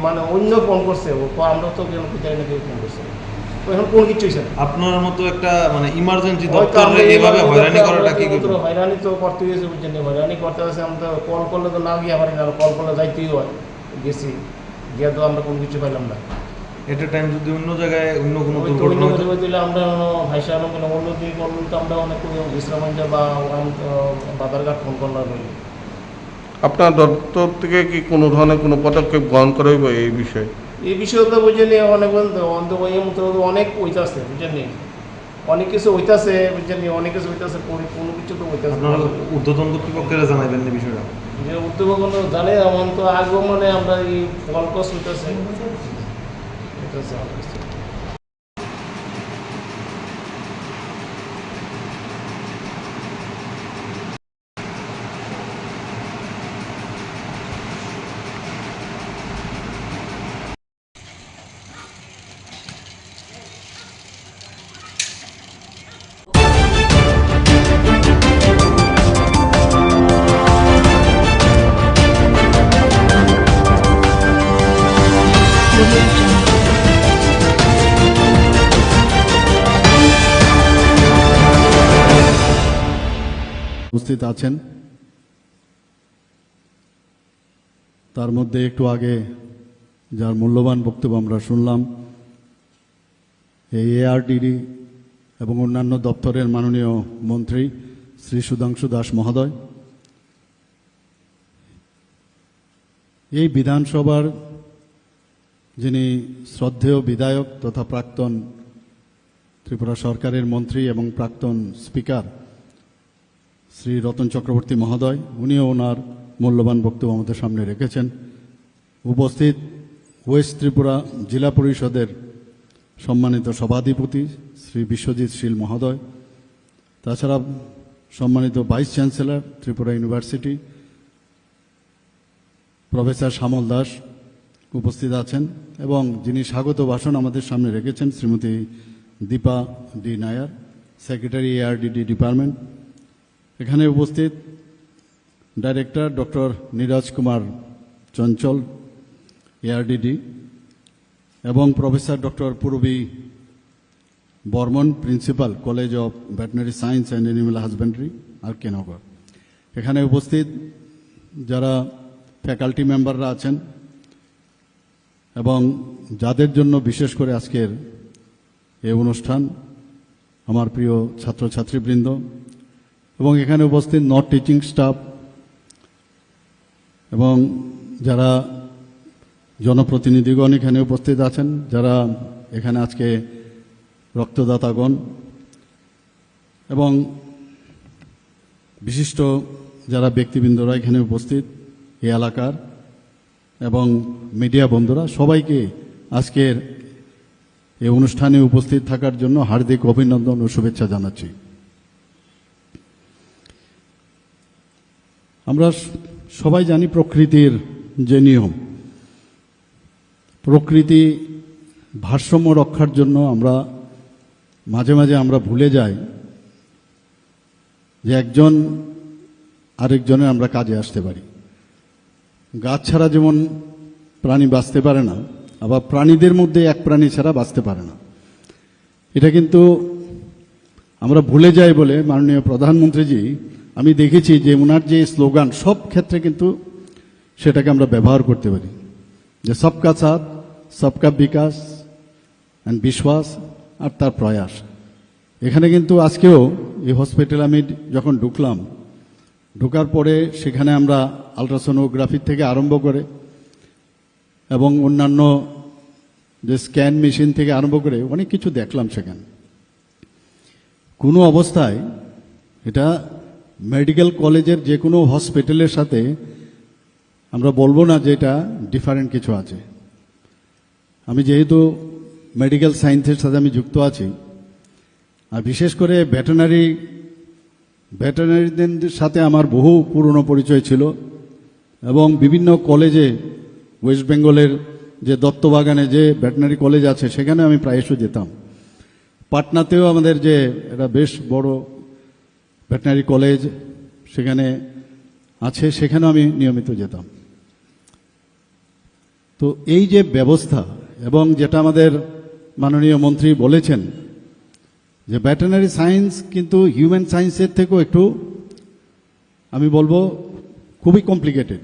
Speaker 2: মানে অন্য ফোন করছে ও আমরা তো কেন কইতে না কেউ ফোন করছে, এখন কোন কিছু হইছে না।
Speaker 18: আপনার মতো একটা মানে ইমার্জেন্সি দপ্তরে এইভাবে হয়রানি করাটা কি করবে?
Speaker 2: হয়রানি তো করতে হয়েছে, বুঝছেন, হয়রানি করতে হয়েছে। আমরা তো কল করলে তো না গিয়ে পারি না, কল করলে যাইতেই হয়, গেছি গিয়ে তো আমরা কোনো কিছু পাইলাম না।
Speaker 18: এট এ টাইম যদি অন্য জায়গায় অন্য কোনো দুর্ঘটনা
Speaker 2: দিলে আমরা ভাইসা অন্য দিকে করলে তো আমরা অনেক বিশ্রামঞ্চ বা বাজারঘাট ফোন করলাম।
Speaker 3: আপনার দপ্তর থেকে কি কোনো ধরনের কোনো পদক্ষেপ গ্রহণ করা হইব এই বিষয়ে?
Speaker 2: এই বিষয়ে তো বুঝেনি অনেক অনেক হইতাছে, বুঝেনি, অনেক কিছু হইতাছে, বুঝেনি, অনেক কিছু হইতাছে, কোনো কিছু তো হইতাছে।
Speaker 18: আপনারা ঊর্ধ্বতন কর্তৃপক্ষেরা জানাবেন এই বিষয়টা?
Speaker 2: যে উদ্যোগ জানে এমন তো আগে মানে আমরা এই ফল কস হইতাছে।
Speaker 5: উপস্থিত আছেন, তার মধ্যে একটু আগে যার মূল্যবান বক্তব্য আমরা শুনলাম, এই এআরডিডি এবং অন্যান্য দপ্তরের মাননীয় মন্ত্রী শ্রী সুধাংশু দাস মহোদয়, এই বিধানসভার যিনি শ্রদ্ধেয় বিধায়ক তথা প্রাক্তন ত্রিপুরা সরকারের মন্ত্রী এবং প্রাক্তন স্পিকার শ্রী রতন চক্রবর্তী মহোদয়, উনিও ওনার মূল্যবান বক্তব্য আমাদের সামনে রেখেছেন। উপস্থিত ওয়েস্ট ত্রিপুরা জেলা পরিষদের সম্মানিত সভাধিপতি শ্রী বিশ্বজিৎ শীল মহোদয়, তাছাড়া সম্মানিত vice chancellor Tripura university professor Shyamal Das উপস্থিত আছেন, এবং যিনি স্বাগত ভাষণ আমাদের সামনে রেখেছেন Shrimati Dipa D Nair, secretary ARDD department. এখানে উপস্থিত director doctor Neeraj Kumar Chanchal ARDD এবং professor doctor Purbi Barman, principal college of veterinary science and animal husbandry, R K. Nagar. এখানে উপস্থিত যারা ফ্যাকাল্টি মেম্বাররা আছেন এবং যাদের জন্য বিশেষ করে আজকের এই অনুষ্ঠান, আমার প্রিয় ছাত্রছাত্রীবৃন্দ এবং এখানে উপস্থিত নন টিচিং স্টাফ এবং যারা জনপ্রতিনিধিগণ এখানে উপস্থিত আছেন, যারা এখানে আজকে রক্তদাতাগণ এবং বিশিষ্ট যারা ব্যক্তিবৃন্দরা এখানে উপস্থিত এই এলাকার এবং মিডিয়া বন্ধুরা, সবাইকে আজকের এই অনুষ্ঠানে উপস্থিত থাকার জন্য হার্দিক অভিনন্দন ও শুভেচ্ছা জানাচ্ছি। আমরা সবাই জানি প্রকৃতির যে নিয়ম, প্রকৃতি ভারসাম্য রক্ষার জন্য আমরা মাঝে মাঝে আমরা ভুলে যাই যে একজন আরেকজনের আমরা কাজে আসতে পারি। গাছ ছাড়া যেমন প্রাণী বাঁচতে পারে না, আবার প্রাণীদের মধ্যে এক প্রাণী ছাড়া বাঁচতে পারে না। এটা কিন্তু আমরা ভুলে যাই বলে মাননীয় প্রধানমন্ত্রীজি, আমি দেখেছি যে ওনার যে স্লোগান সব ক্ষেত্রে কিন্তু সেটাকে আমরা ব্যবহার করতে পারি, যে সবকা সাথ সবকা বিকাশ অ্যান্ড বিশ্বাস আর তার প্রয়াস। এখানে কিন্তু আজকেও এই হসপিটাল আমি যখন ঢোকার পরে সেখানে আমরা আলট্রাসোনোগ্রাফি থেকে আরম্ভ করে এবং অন্যান্য যে স্ক্যান মেশিন থেকে আরম্ভ করে অনেক কিছু দেখলাম সেখানে। কোনো অবস্থায় এটা মেডিকেল কলেজের যে কোনো হসপিটালের সাথে আমরা বলবো না যে এটা ডিফারেন্ট কিছু আছে। আমি যেহেতু মেডিকেল সায়েন্সের সাথে আমি যুক্ত আছি, আর বিশেষ করে ভেটেরিনারিদের সাথে আমার বহু পুরনো পরিচয় ছিল, এবং বিভিন্ন কলেজে ওয়েস্ট বেঙ্গলের যে দত্তবাগানে যে ভেটেরিনারি কলেজ আছে সেখানে আমি প্রায়শই যেতাম। পাটনাতেও আমাদের যে একটা বেশ বড় ভেটেরিনারি কলেজ সেখানে আছে, সেখানেও আমি নিয়মিত যেতাম। তো এই যে ব্যবস্থা, এবং যেটা আমাদের মাননীয় মন্ত্রী বলেছেন যে ভেটেরিনারি সায়েন্স কিন্তু হিউম্যান সায়েন্সের থেকেও একটু আমি বলবো খুবই কমপ্লিকেটেড।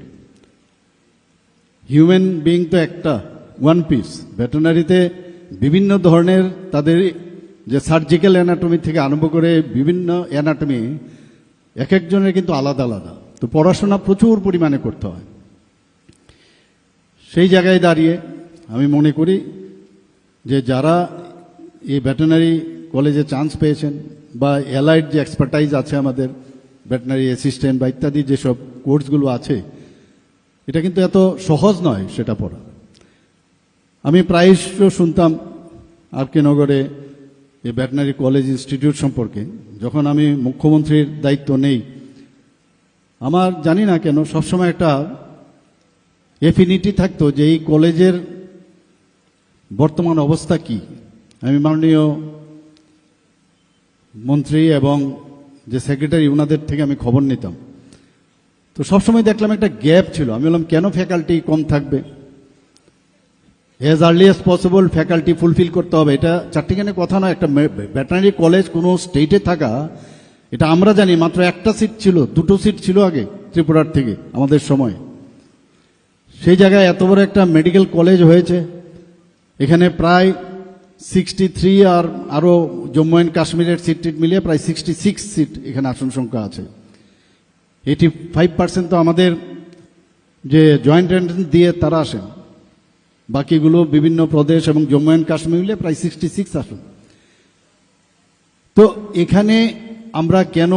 Speaker 5: হিউম্যান বিইং তো একটা ওয়ান পিস, ভেটেরিনারিতে বিভিন্ন ধরনের তাদের যে সার্জিক্যাল অ্যানাটমি থেকে আরম্ভ করে বিভিন্ন অ্যানাটমি এক একজনের কিন্তু আলাদা আলাদা। তো পড়াশোনা প্রচুর পরিমাণে করতে হয়। সেই জায়গায় দাঁড়িয়ে আমি মনে করি যে যারা এই ভেটেরিনারি কলেজে চান্স পেয়েছেন বা অ্যালাইড যে এক্সপার্টাইজ আছে আমাদের ভেটেরিনারি অ্যাসিস্ট্যান্ট বা ইত্যাদি যেসব কোর্সগুলো আছে, এটা কিন্তু এত সহজ নয় সেটা পড়া। আমি প্রায়শ শুনতাম আর.কে. নগরে এই ভেটেরিনারি কলেজ ইনস্টিটিউট সম্পর্কে। যখন আমি মুখ্যমন্ত্রীর দায়িত্ব নেই, আমার জানি না কেন সবসময় একটা এফিনিটি থাকতো যে এই কলেজের বর্তমান অবস্থা কি। আমি মাননীয় মন্ত্রী এবং যে সেক্রেটারি ওনাদের থেকে আমি খবর নিতাম। তো সবসময় দেখলাম একটা গ্যাপ ছিল। আমি বললাম কেন ফ্যাকাল্টি কম থাকবে, as early as possible faculty fulfil করতে হবে। এটা চারটিখানে কথা নয়। একটা ভেটেরিনারি কলেজ কোনো স্টেটে থাকা, এটা আমরা জানি মাত্র একটা সিট ছিল, দুটো সিট ছিল আগে ত্রিপুরার থেকে আমাদের সময়। সেই জায়গায় এত বড় একটা মেডিকেল কলেজ হয়েছে, এখানে প্রায় 63 আর আরও জম্মু অ্যান্ড কাশ্মীরের সিট মিলিয়ে প্রায় 66 সিট এখানে আসন সংখ্যা আছে। 85% তো আমাদের যে জয়েন্ট এন্ট্রান্স দিয়ে তারা আসেন, বাকিগুলো বিভিন্ন প্রদেশ এবং জম্মু অ্যান্ড কাশ্মীর মিলিয়ে প্রায় 66 আসন। তো এখানে আমরা কেন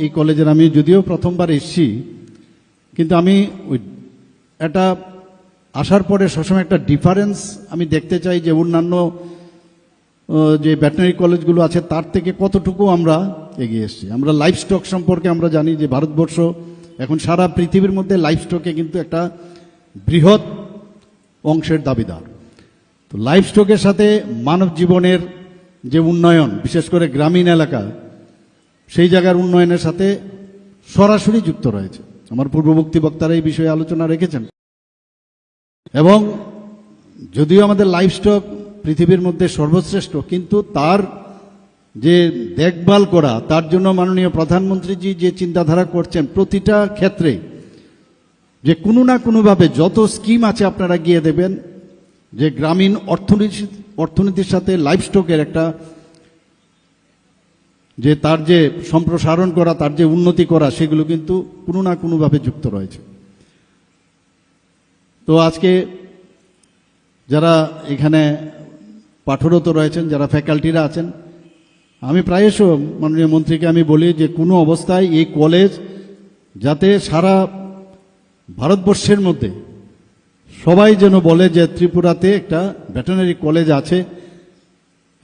Speaker 5: এই কলেজের, আমি যদিও প্রথমবার এসেছি, কিন্তু আমি ওই একটা আসার পরে সবসময় একটা ডিফারেন্স আমি দেখতে চাই যে অন্যান্য যে ভেটেরিনারি কলেজগুলো আছে তার থেকে কতটুকু আমরা এগিয়ে এসেছি। আমরা লাইফ স্টক সম্পর্কে আমরা জানি যে ভারতবর্ষ এখন সারা পৃথিবীর মধ্যে লাইফ স্টকে কিন্তু একটা বৃহৎ অংশের দাবিদার। তো লাইফ স্টকের সাথে মানব জীবনের যে উন্নয়ন, বিশেষ করে গ্রামীণ এলাকা, সেই জায়গার উন্নয়নের সাথে সরাসরি যুক্ত রয়েছে। আমার পূর্ববর্তী বক্তারা এই বিষয়ে আলোচনা রেখেছেন। এবং যদিও আমাদের লাইফ স্টক পৃথিবীর মধ্যে সর্বশ্রেষ্ঠ, কিন্তু তার যে দেখভাল করা, তার জন্য মাননীয় প্রধানমন্ত্রীজি যে চিন্তাধারা করছেন প্রতিটা ক্ষেত্রে, যে কোনো না কোনোভাবে যত স্কিম আছে আপনারা গিয়ে দেবেন, যে গ্রামীণ অর্থনীতির সাথে লাইফ স্টকের একটা যে তার যে সম্প্রসারণ করা, তার যে উন্নতি করা, সেগুলো কিন্তু কোনো না কোনোভাবে যুক্ত রয়েছে। তো আজকে যারা এখানে পাঠরত রয়েছেন, যারা ফ্যাকাল্টিরা আছেন, আমি প্রায়শ মাননীয় মন্ত্রীকে আমি বলি যে কোনো অবস্থায় এই কলেজ যাতে সারা ভারতবর্ষের মধ্যে সবাই যেন বলে যে ত্রিপুরাতে একটা ভেটেরিনারি কলেজ আছে,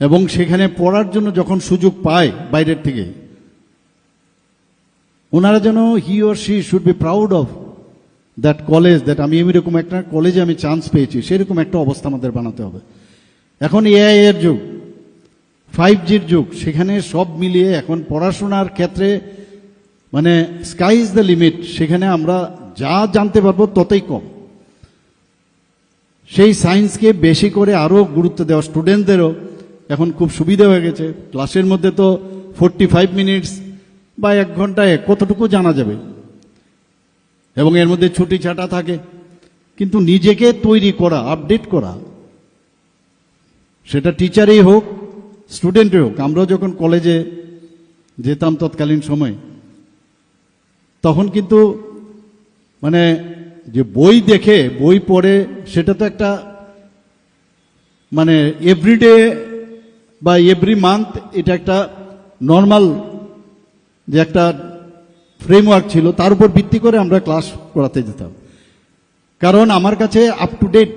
Speaker 5: এবং সেখানে পড়ার জন্য যখন সুযোগ পায় বাইরের থেকে, ওনারা যেন he or she should be proud of that college, that আমি এরকম একটা কলেজে আমি চান্স পেয়েছি। সেরকম একটা অবস্থা আমাদের বানাতে হবে। এখন এআই এর যুগ, 5Gর যুগ, সেখানে সব মিলিয়ে এখন পড়াশোনার ক্ষেত্রে মানে স্কাই ইজ দ্য লিমিট। সেখানে আমরা যা জানতে পারবো ততই কম। সেই সায়েন্সকে বেশি করে আরও গুরুত্ব দেওয়া, স্টুডেন্টদেরও এখন খুব সুবিধা হয়ে গেছে। ক্লাসের মধ্যে তো 45 মিনিটস বা 1 ঘন্টায় কতটুকু জানা যাবে, এবং এর মধ্যে ছুটি ছাটা থাকে। কিন্তু নিজেকে তৈরি করা, আপডেট করা, সেটা টিচারই হোক স্টুডেন্টই হোক। আমরাও যখন কলেজে যেতাম তৎকালীন সময়, তখন কিন্তু মানে যে বই দেখে বই পড়ে সেটা তো একটা মানে এভরিডে বা এভরি মান্থ এটা একটা নর্মাল যে একটা ফ্রেমওয়ার্ক ছিল, তার উপর ভিত্তি করে আমরা ক্লাস করাতে যেতাম। কারণ আমার কাছে আপ টু ডেট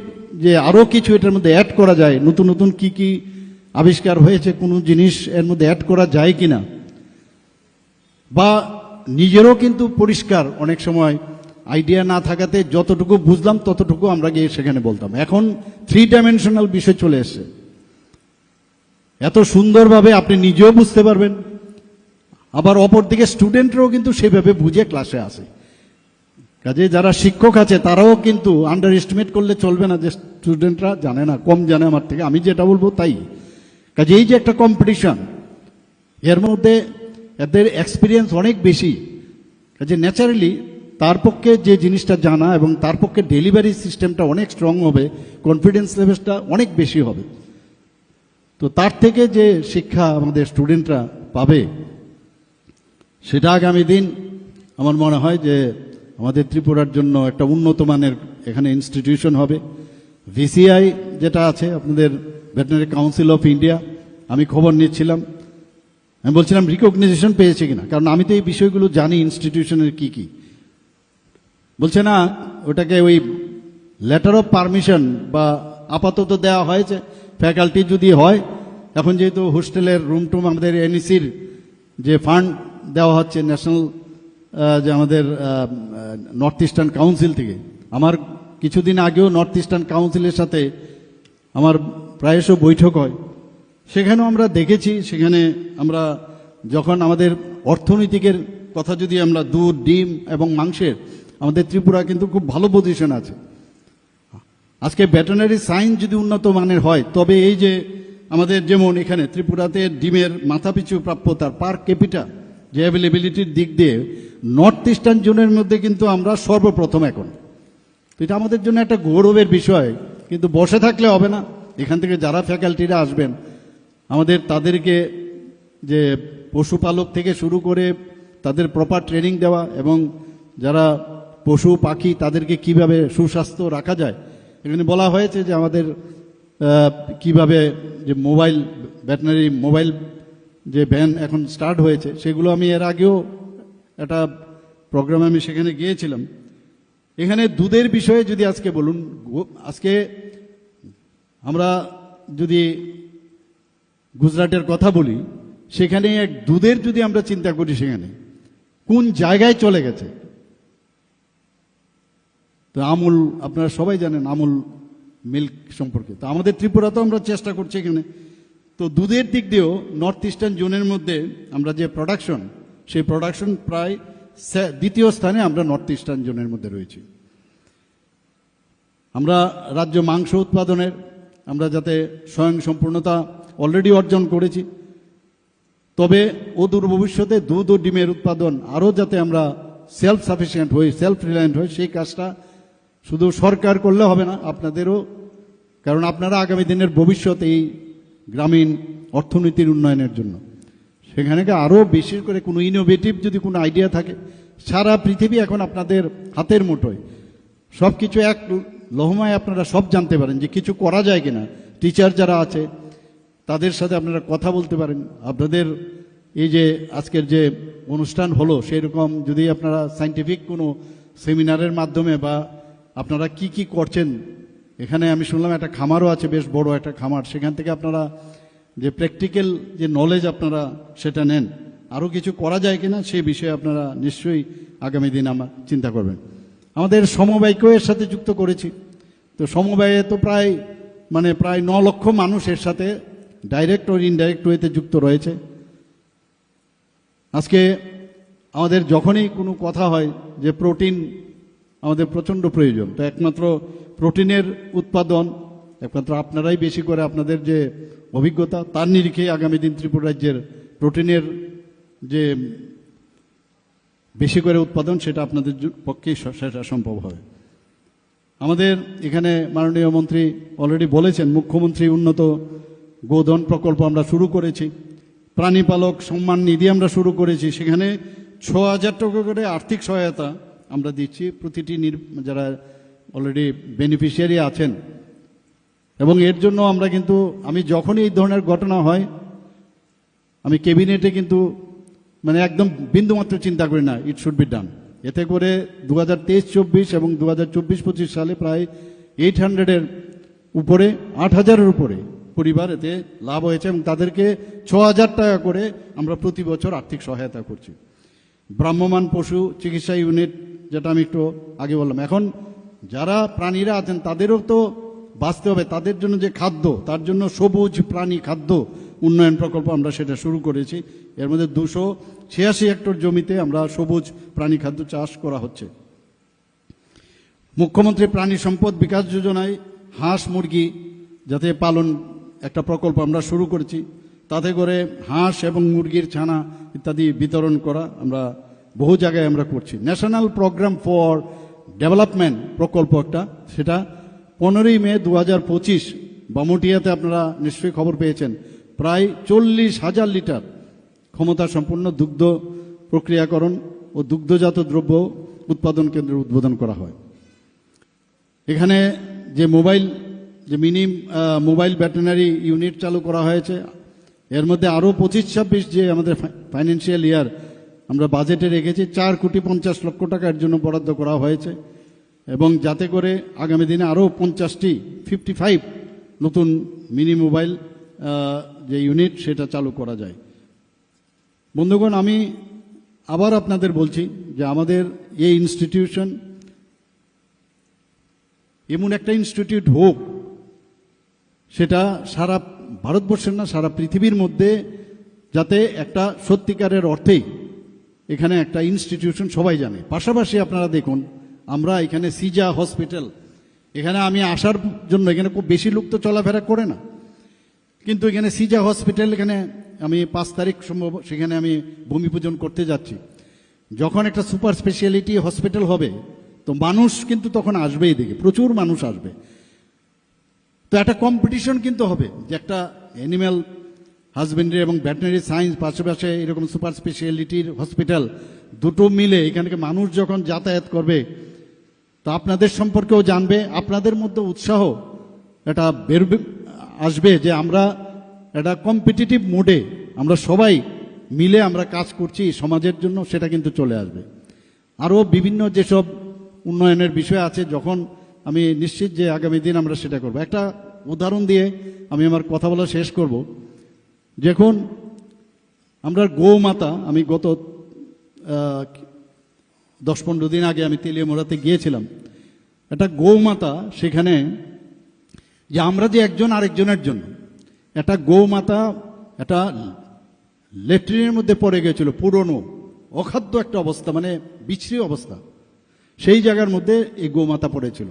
Speaker 5: যে আরও কিছু এটার মধ্যে অ্যাড করা যায়, নতুন নতুন কি কি আবিষ্কার হয়েছে, কোনো জিনিস এর মধ্যে অ্যাড করা যায় কিনা, বা নিজেরও কিন্তু পরিষ্কার অনেক সময় আইডিয়া না থাকাতে যতটুকু বুঝলাম ততটুকু আমরা গিয়ে সেখানে বলতাম। এখন 3 ডাইমেনশনাল বিষয় চলে এসছে, এত সুন্দরভাবে আপনি নিজেও বুঝতে পারবেন, আবার অপরদিকে স্টুডেন্টরাও কিন্তু সেভাবে বুঝে ক্লাসে আসে। কাজে যারা শিক্ষক আছে তারাও কিন্তু আন্ডার এস্টিমেট করলে চলবে না যে স্টুডেন্টরা জানে না, কম জানে আমার থেকে, আমি যেটা বলবো তাই। কাজে এই যে একটা কম্পিটিশন, এর মধ্যে এদের এক্সপিরিয়েন্স অনেক বেশি, কাজে ন্যাচারালি তার পক্ষে যে জিনিসটা জানা এবং তার পক্ষে ডেলিভারি সিস্টেমটা অনেক স্ট্রং হবে, কনফিডেন্স লেভেলটা অনেক বেশি হবে। তো তার থেকে যে শিক্ষা আমাদের স্টুডেন্টরা পাবে সেটা আগামী দিন আমার মনে হয় যে আমাদের ত্রিপুরার জন্য একটা উন্নত মানের এখানে ইনস্টিটিউশন হবে। ভিসিআই যেটা আছে আপনাদের ভেটেরিনারি কাউন্সিল অফ ইন্ডিয়া, আমি খবর নিচ্ছিলাম, আমি বলছিলাম রিকগনাইজেশন পেয়েছে কিনা, কারণ আমি তো এই বিষয়গুলো জানি ইনস্টিটিউশনের কি কি। বলছে না, ওটাকে ওই লেটার অফ পারমিশন বা আপাতত দেওয়া হয়েছে, ফ্যাকাল্টি যদি হয়, এখন যেহেতু হোস্টেলের রুম টুম আমাদের এনইসির যে ফান্ড দেওয়া হচ্ছে ন্যাশনাল যে আমাদের নর্থ ইস্টার্ন কাউন্সিল থেকে, আমার কিছুদিন আগেও নর্থ ইস্টার্ন কাউন্সিলের সাথে আমার প্রায়শ বৈঠক হয়, সেখানেও আমরা দেখেছি, সেখানে আমরা যখন আমাদের অর্থনৈতিকের কথা যদি আমরা দুধ, ডিম এবং মাংসের, আমাদের ত্রিপুরা কিন্তু খুব ভালো পজিশন আছে। আজকে ভেটেরিনারি সায়েন্স যদি উন্নত মানের হয়, তবে এই যে আমাদের যেমন এখানে ত্রিপুরাতে ডিমের মাথাপিছু প্রাপ্যতার পার ক্যাপিটা যে অ্যাভেলেবিলিটির দিক দিয়ে নর্থ ইস্টার্ন জোনের মধ্যে কিন্তু আমরা সর্বপ্রথম এখন। তো এটা আমাদের জন্য একটা গৌরবের বিষয়, কিন্তু বসে থাকলে হবে না। এখান থেকে যারা ফ্যাকাল্টিরা আসবেন আমাদের তাদেরকে যে পশুপালক থেকে শুরু করে তাদের প্রপার ট্রেনিং দেওয়া, এবং যারা পশু পাখি তাদেরকে কিভাবে সুস্বাস্থ্য রাখা যায়। এখানে বলা হয়েছে যে আমাদের কিভাবে যে মোবাইল ভেটেরিনারি মোবাইল যে ভ্যান এখন স্টার্ট হয়েছে, সেগুলো আমি এর আগেও একটা প্রোগ্রামে আমি সেখানে গিয়েছিলাম। এখানে দুধের বিষয়ে যদি আজকে বলুন, আজকে আমরা যদি গুজরাটের কথা বলি, সেখানে এক দুধের যদি আমরা চিন্তা করি, সেখানে কোন জায়গায় চলে গেছে। তো আমুল আপনারা সবাই জানেন আমুল মিল্ক সম্পর্কে, তো আমাদের ত্রিপুরাতেও আমরা চেষ্টা করছি এখানে। তো দুধের দিক দিয়েও নর্থ ইস্টার্ন জোনের মধ্যে আমরা যে প্রোডাকশন, সেই প্রোডাকশন প্রায় দ্বিতীয় স্থানে আমরা নর্থ ইস্টার্ন জোনের মধ্যে রয়েছি। আমরা রাজ্য মাংস উৎপাদনের আমরা যাতে স্বয়ং সম্পূর্ণতা অলরেডি অর্জন করেছি, তবে অদূর ভবিষ্যতে দুধ ও ডিমের উৎপাদন আরও যাতে আমরা সেলফ সাফিসিয়েন্ট হই, সেলফ রিলায়েন্ট হই, সেই কাজটা শুধু সরকার করলে হবে না, আপনাদেরও, কারণ আপনারা আগামী দিনের ভবিষ্যৎ এই গ্রামীণ অর্থনীতির উন্নয়নের জন্য। সেখানে আরও বেশি করে কোনো ইনোভেটিভ যদি কোনো আইডিয়া থাকে, সারা পৃথিবী এখন আপনাদের হাতের মুঠোয়, সব কিছু এক লহমায় আপনারা সব জানতে পারেন যে কিছু করা যায় কিনা। টিচার যারা আছে তাদের সাথে আপনারা কথা বলতে পারেন। আপনাদের এই যে আজকের যে অনুষ্ঠান হলো, সেই রকম যদি আপনারা সায়েন্টিফিক কোনো সেমিনারের মাধ্যমে বা আপনারা কি কি করছেন, এখানে আমি শুনলাম একটা খামারও আছে, বেশ বড় একটা খামার, সেখান থেকে আপনারা যে প্র্যাকটিক্যাল যে নলেজ আপনারা সেটা নেন, আরও কিছু করা যায় কিনা সেই বিষয়ে আপনারা নিশ্চয়ই আগামী দিন আমার চিন্তা করবেন। আমাদের সমবায়কেও এর সাথে যুক্ত করেছি। তো সমবায়ে তো প্রায় 9 লক্ষ মানুষ এর সাথে ডাইরেক্ট ও ইনডাইরেক্ট ওয়েতে যুক্ত রয়েছে। আজকে আমাদের যখনই কোনো কথা হয় যে প্রোটিন আমাদের প্রচণ্ড প্রয়োজন, তো একমাত্র প্রোটিনের উৎপাদন একমাত্র আপনারাই বেশি করে, আপনাদের যে অভিজ্ঞতা তার নিরিখে আগামী দিন ত্রিপুরা রাজ্যের প্রোটিনের যে বেশি করে উৎপাদন, সেটা আপনাদের পক্ষেই সেটা সম্ভব হবে। আমাদের এখানে মাননীয় মন্ত্রী অলরেডি বলেছেন, মুখ্যমন্ত্রী উন্নত গোধন প্রকল্প আমরা শুরু করেছি, প্রাণীপালক সম্মান নিধি আমরা শুরু করেছি, সেখানে 6,000 টাকা করে আর্থিক সহায়তা আমরা দিচ্ছি প্রতিটি যারা অলরেডি বেনিফিশিয়ারি আছেন এবং এর জন্য আমরা কিন্তু আমি যখনই এই ধরনের ঘটনা হয় আমি ক্যাবিনেটে কিন্তু মানে একদম বিন্দুমাত্র চিন্তা করি না, ইট শুড বি ডান। এতে করে 2023-24 এবং 2024-25 সালে প্রায় 800-এর উপরে 8,000-এর উপরে পরিবার এতে লাভ হয়েছে এবং তাদেরকে 6,000 টাকা করে আমরা প্রতি বছর আর্থিক সহায়তা করছি। ভ্রাম্যমাণ পশু চিকিৎসা ইউনিট, যেটা আমি একটু আগে বললাম, এখন যারা প্রাণীরা আছেন তাদেরও তো বাঁচতে হবে, তাদের জন্য যে খাদ্য, তার জন্য সবুজ প্রাণী খাদ্য উন্নয়ন প্রকল্প আমরা সেটা শুরু করেছি। এর মধ্যে 286 হেক্টর জমিতে আমরা সবুজ প্রাণী খাদ্য চাষ করা হচ্ছে। মুখ্যমন্ত্রী প্রাণী সম্পদ বিকাশ যোজনায় হাঁস মুরগি যাতে পালন একটা প্রকল্প আমরা শুরু করেছি, তাতে করে হাঁস এবং মুরগির ছানা ইত্যাদি বিতরণ করা আমরা বহু জায়গায় আমরা করছি। ন্যাশনাল প্রোগ্রাম ফর ডেভেলপমেন্ট প্রকল্প একটা, সেটা 15ই মে 2025 বামুটিয়াতে আপনারা নিশ্চয়ই খবর পেয়েছেন, প্রায় 40,000 লিটার ক্ষমতা সম্পন্ন দুগ্ধ প্রক্রিয়াকরণ ও দুগ্ধজাত দ্রব্য উৎপাদন কেন্দ্রের উদ্বোধন করা হয়। এখানে যে মিনি মোবাইল ভেটেরিনারি ইউনিট চালু করা হয়েছে, এর মধ্যে আরও 25-26 যে আমাদের ফাইন্যান্সিয়াল ইয়ার আমরা বাজেটে রেখেছি 4,50 লক্ষ টাকা এর জন্য বরাদ্দ করা হয়েছে, এবং যাতে করে আগামী দিনে আরও 55 নতুন মিনি মোবাইল যে ইউনিট সেটা চালু করা যায়। বন্ধুগণ, আমি আবার আপনাদের বলছি যে আমাদের এই ইনস্টিটিউশন এমন একটা ইনস্টিটিউট হোক, সেটা সারা ভারতবর্ষের না সারা পৃথিবীর মধ্যে, যাতে একটা সত্যিকারের অর্থেই এখানে একটা ইনস্টিটিউশন সবাই জানে। পাশাপাশি আপনারা দেখুন, আমরা এখানে সিজা হসপিটাল, এখানে আমি আসার জন্য এখানে খুব বেশি লোক তো চলাফেরা করে না, কিন্তু এখানে সিজা হসপিটাল, এখানে আমি 5 তারিখ সম্ভব সেখানে আমি ভূমি পূজন করতে যাচ্ছি। যখন একটা সুপার স্পেশালিটি হসপিটাল হবে তো মানুষ কিন্তু তখন আসবেই, দেখে প্রচুর মানুষ আসবে। তো একটা কম্পিটিশন কিন্তু হবে যে একটা অ্যানিম্যাল হাজবেন্ডারি এবং ভেটেরিনারি সায়েন্স পাশাপাশি এরকম সুপার স্পেশালিটির হসপিটাল দুটো মিলে এখানে মানুষ যখন যাতায়াত করবে, তা আপনাদের সম্পর্কেও জানবে, আপনাদের মধ্যে উৎসাহ এটা আসবে যে আমরা একটা কম্পিটিটিভ মোডে আমরা সবাই মিলে আমরা কাজ করছি সমাজের জন্য, সেটা কিন্তু চলে আসবে। আরও বিভিন্ন যেসব উন্নয়নের বিষয় আছে, যখন আমি নিশ্চিত যে আগামী দিন আমরা সেটা করব। একটা উদাহরণ দিয়ে আমি আমার কথা বলা শেষ করব। যখন আমরা গৌমাতা, আমি গত 10-15 দিন আগে আমি তেলিয়ামোড়াতে গিয়েছিলাম, একটা গৌমাতা, সেখানে যে আমরা যে একজন আরেকজনের জন্য একটা গৌমাতা একটা ল্যাট্রিনের মধ্যে পড়ে গিয়েছিল, পুরনো অখাদ্য একটা অবস্থা, মানে বিশ্রী অবস্থা, সেই জায়গার মধ্যে এই গৌমাতা পড়েছিল।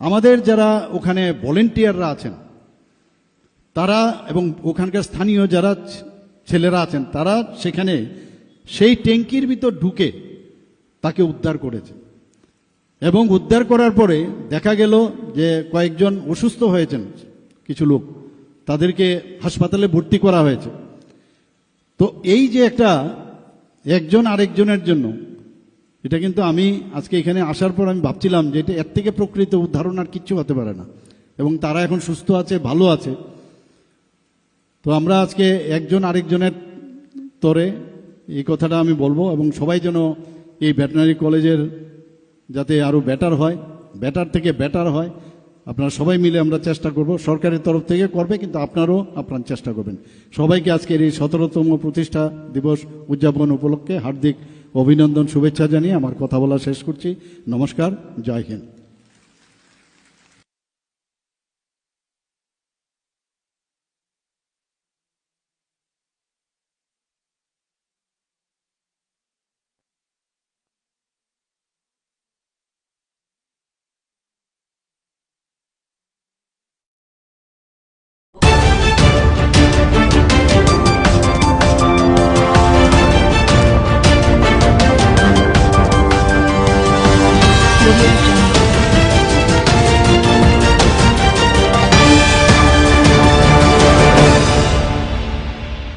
Speaker 5: আমাদের যারা ওখানে ভলেন্টিয়াররা আছেন তারা এবং ওখানকার স্থানীয় যারা ছেলেরা আছেন তারা সেখানে সেই ট্যাঙ্কির ভিতর ঢুকে তাকে উদ্ধার করেছে, এবং উদ্ধার করার পরে দেখা গেল যে কয়েকজন অসুস্থ হয়েছেন, কিছু লোক, তাদেরকে হাসপাতালে ভর্তি করা হয়েছে। তো এই যে একটা একজন আরেকজনের জন্য, এটা কিন্তু আমি আজকে এখানে আসার পর আমি ভাবছিলাম যে এটা এর থেকে প্রকৃত উদাহরণ আর কিচ্ছু হতে পারে না, এবং তারা এখন সুস্থ আছে, ভালো আছে। তো আমরা আজকে একজন আরেকজনের তরে এই কথাটা আমি বলবো, এবং সবাই যেন এই ভেটেরিনারি কলেজের যাতে আরও বেটার হয়, বেটার থেকে বেটার হয়, আপনারা সবাই মিলে আমরা চেষ্টা করব। সরকারের তরফ থেকে করবে, কিন্তু আপনারাও আপনার চেষ্টা করবেন। সবাইকে আজকের এই 17তম প্রতিষ্ঠা দিবস উদযাপন উপলক্ষে হার্দিক অভিনন্দন, শুভেচ্ছা জানিয়ে আমার কথা বলা শেষ করছি। নমস্কার, জয় হিন্দ।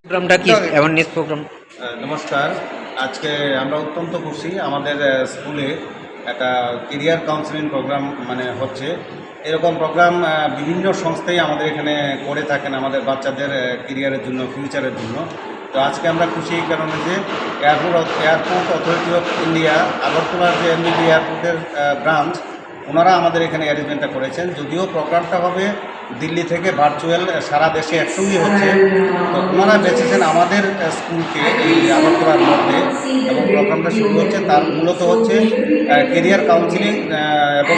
Speaker 8: প্রোগ্রামটা কি এমন নেক্সট প্রোগ্রাম?
Speaker 9: নমস্কার, আজকে আমরা অত্যন্ত খুশি, আমাদের স্কুলে একটা কেরিয়ার কাউন্সিলিং প্রোগ্রাম মানে হচ্ছে। এরকম প্রোগ্রাম বিভিন্ন সংস্থাই আমাদের এখানে করে থাকেন আমাদের বাচ্চাদের কেরিয়ারের জন্য, ফিউচারের জন্য। তো আজকে আমরা খুশি এই কারণে যে এয়ারপোর্ট অথরিটি অফ ইন্ডিয়া আগরতলার যে এমবিবি এয়ারপোর্টের ব্রাঞ্চ, ওনারা আমাদের এখানে অ্যারেঞ্জমেন্টটা করেছেন। যদিও প্রোগ্রামটা হবে দিল্লি থেকে ভার্চুয়াল, সারা দেশে একসঙ্গে হচ্ছে, তো ওনারা বেঁচেছেন আমাদের স্কুলকে এই আগরতলার মধ্যে, এবং প্রোগ্রামটা শুরু হচ্ছে তার মূলত হচ্ছে কেরিয়ার কাউন্সিলিং, এবং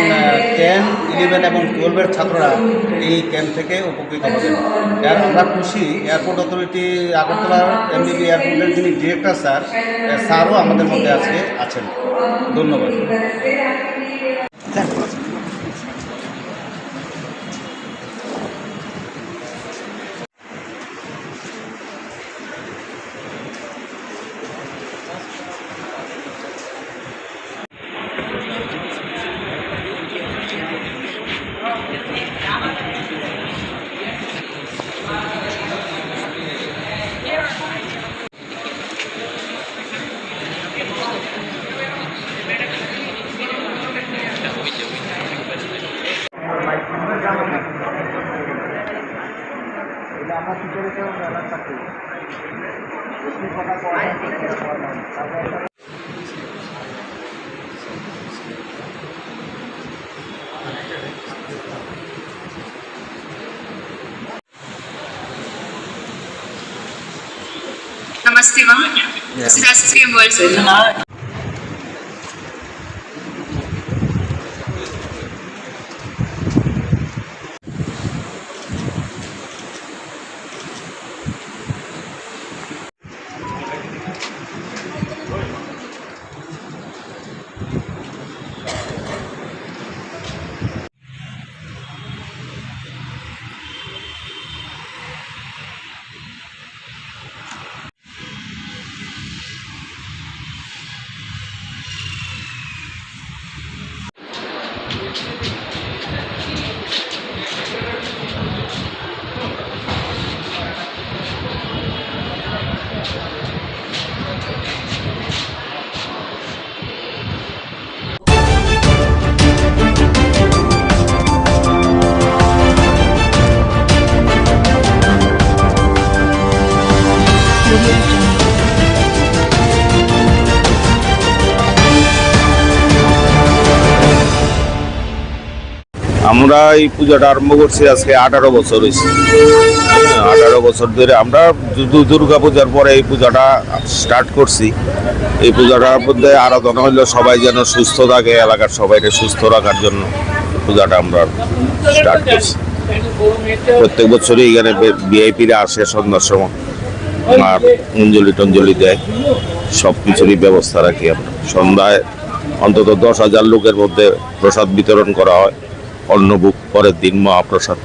Speaker 9: 10, 11 এবং 12-এর ছাত্ররা এই ক্যাম্প থেকে উপকৃত হবেন। আমরা খুশি এয়ারপোর্ট অথরিটি আগরতলার এমবিবি এয়ারপোর্টের যিনি ডিরেক্টর স্যারও আমাদের মধ্যে আজকে আছেন। ধন্যবাদ।
Speaker 10: Namaste, ma'am. This is SSKM World Center.
Speaker 20: আমরা এই পূজাটা আরম্ভ করছি আজকে 18 বছর হয়েছে। 18 বছর ধরে আমরা দুর্গা পূজার পরে এই পূজাটা স্টার্ট করছি। এই পূজাটার মধ্যে আরাধনা হইলো সবাই যেন সুস্থ থাকে, এলাকার সবাইকে সুস্থ রাখার জন্য পূজাটা আমরা স্টার্ট করছি। প্রত্যেক বছরই এখানে ভিআইপিরা আসে সন্ধ্যার সময়, আর অঞ্জলি টঞ্জলি দেয়, সব কিছুরই ব্যবস্থা রাখি আমরা। সন্ধ্যায় অন্তত 10,000 লোকের মধ্যে প্রসাদ বিতরণ করা হয়, অন্নভোগ, পরের দিন মহাপ্রসাদ।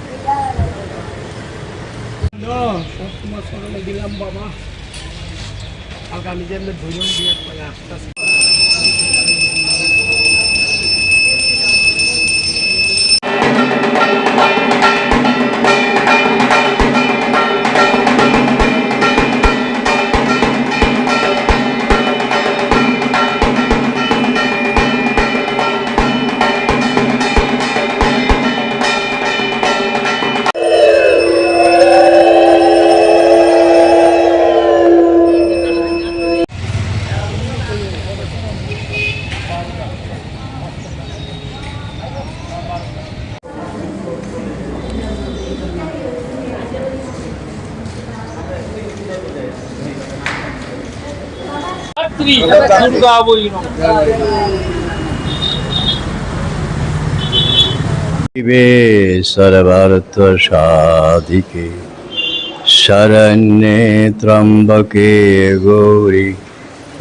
Speaker 21: सर्वार्थ साधिके शरण्ये त्र्यंबके गौरी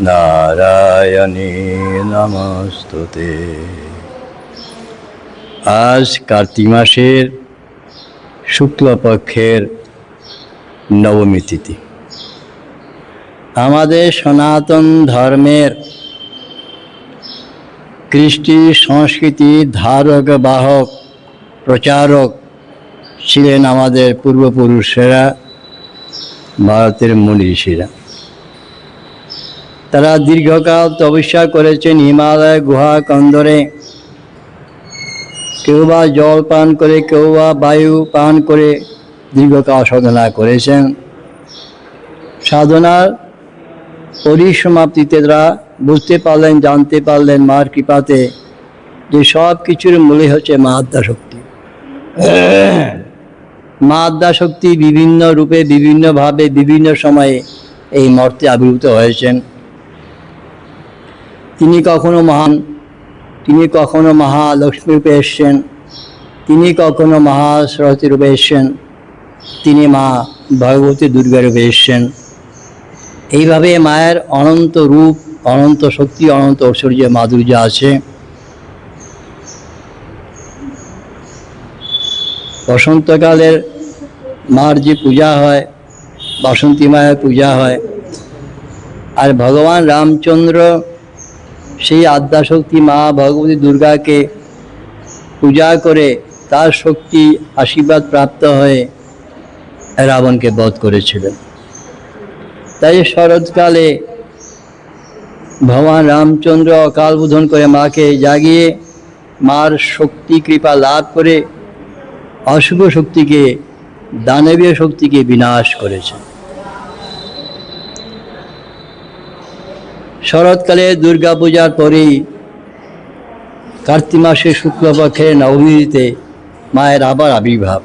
Speaker 21: नारायणे नमस्तुते। आज कार्तिक मासेर शुक्लपक्षेर नवमी तिथि। आमादेर सनातन धर्मेर कृष्टि संस्कृति धारक बाहक प्रचारक छिलेन आमादेर पूर्वपुरुषेरा, भारतेर मुनि ऋषिरा। तारा दीर्घकाल तपस्या करेছেন हिमालय गुहा कन्दरे। কেউ বা জল পান করে, কেউ বা বায়ু পান করে দীর্ঘকাল সাধনা করেছেন। সাধনার পরিসমাপ্তিতে তারা বুঝতে পারলেন, জানতে পারলেন মার কৃপাতে যে সব কিছুর মূলে হচ্ছে মা আদ্যাশক্তি। মা আদ্যাশক্তি বিভিন্ন রূপে, বিভিন্নভাবে, বিভিন্ন সময়ে এই মর্তে আবির্ভূত হয়েছেন। তিনি কখনো মহান, তিনি কখনো মহালক্ষ্মী রূপে এসছেন, তিনি কখনো মহাসরস্বতী রূপে এসছেন, তিনি মা ভগবতী দুর্গা রূপে এসছেন। এইভাবে মায়ের অনন্ত রূপ, অনন্ত শক্তি, অনন্ত ঐশ্বর্য, মাধুর্য আছে। বসন্তকালের মার যে পূজা হয়, বাসন্তী মায়ের পূজা হয়। আর ভগবান রামচন্দ্র সেই আদ্যাশক্তি মা ভগবতী দুর্গাকে পূজা করে তার শক্তি আশীর্বাদ প্রাপ্ত হয়ে রাবণকে বধ করেছিলেন। তাই শরৎকালে ভগবান রামচন্দ্র অকাল বোধন করে মাকে জাগিয়ে মার শক্তি কৃপা লাভ করে অশুভ শক্তিকে, দানবীয় শক্তিকে বিনাশ করেছে। শরৎকালে দুর্গা পূজার পরেই কার্তিক মাসের শুক্লপক্ষের নবমী তিথিতে মায়ের আবার আবির্ভাব।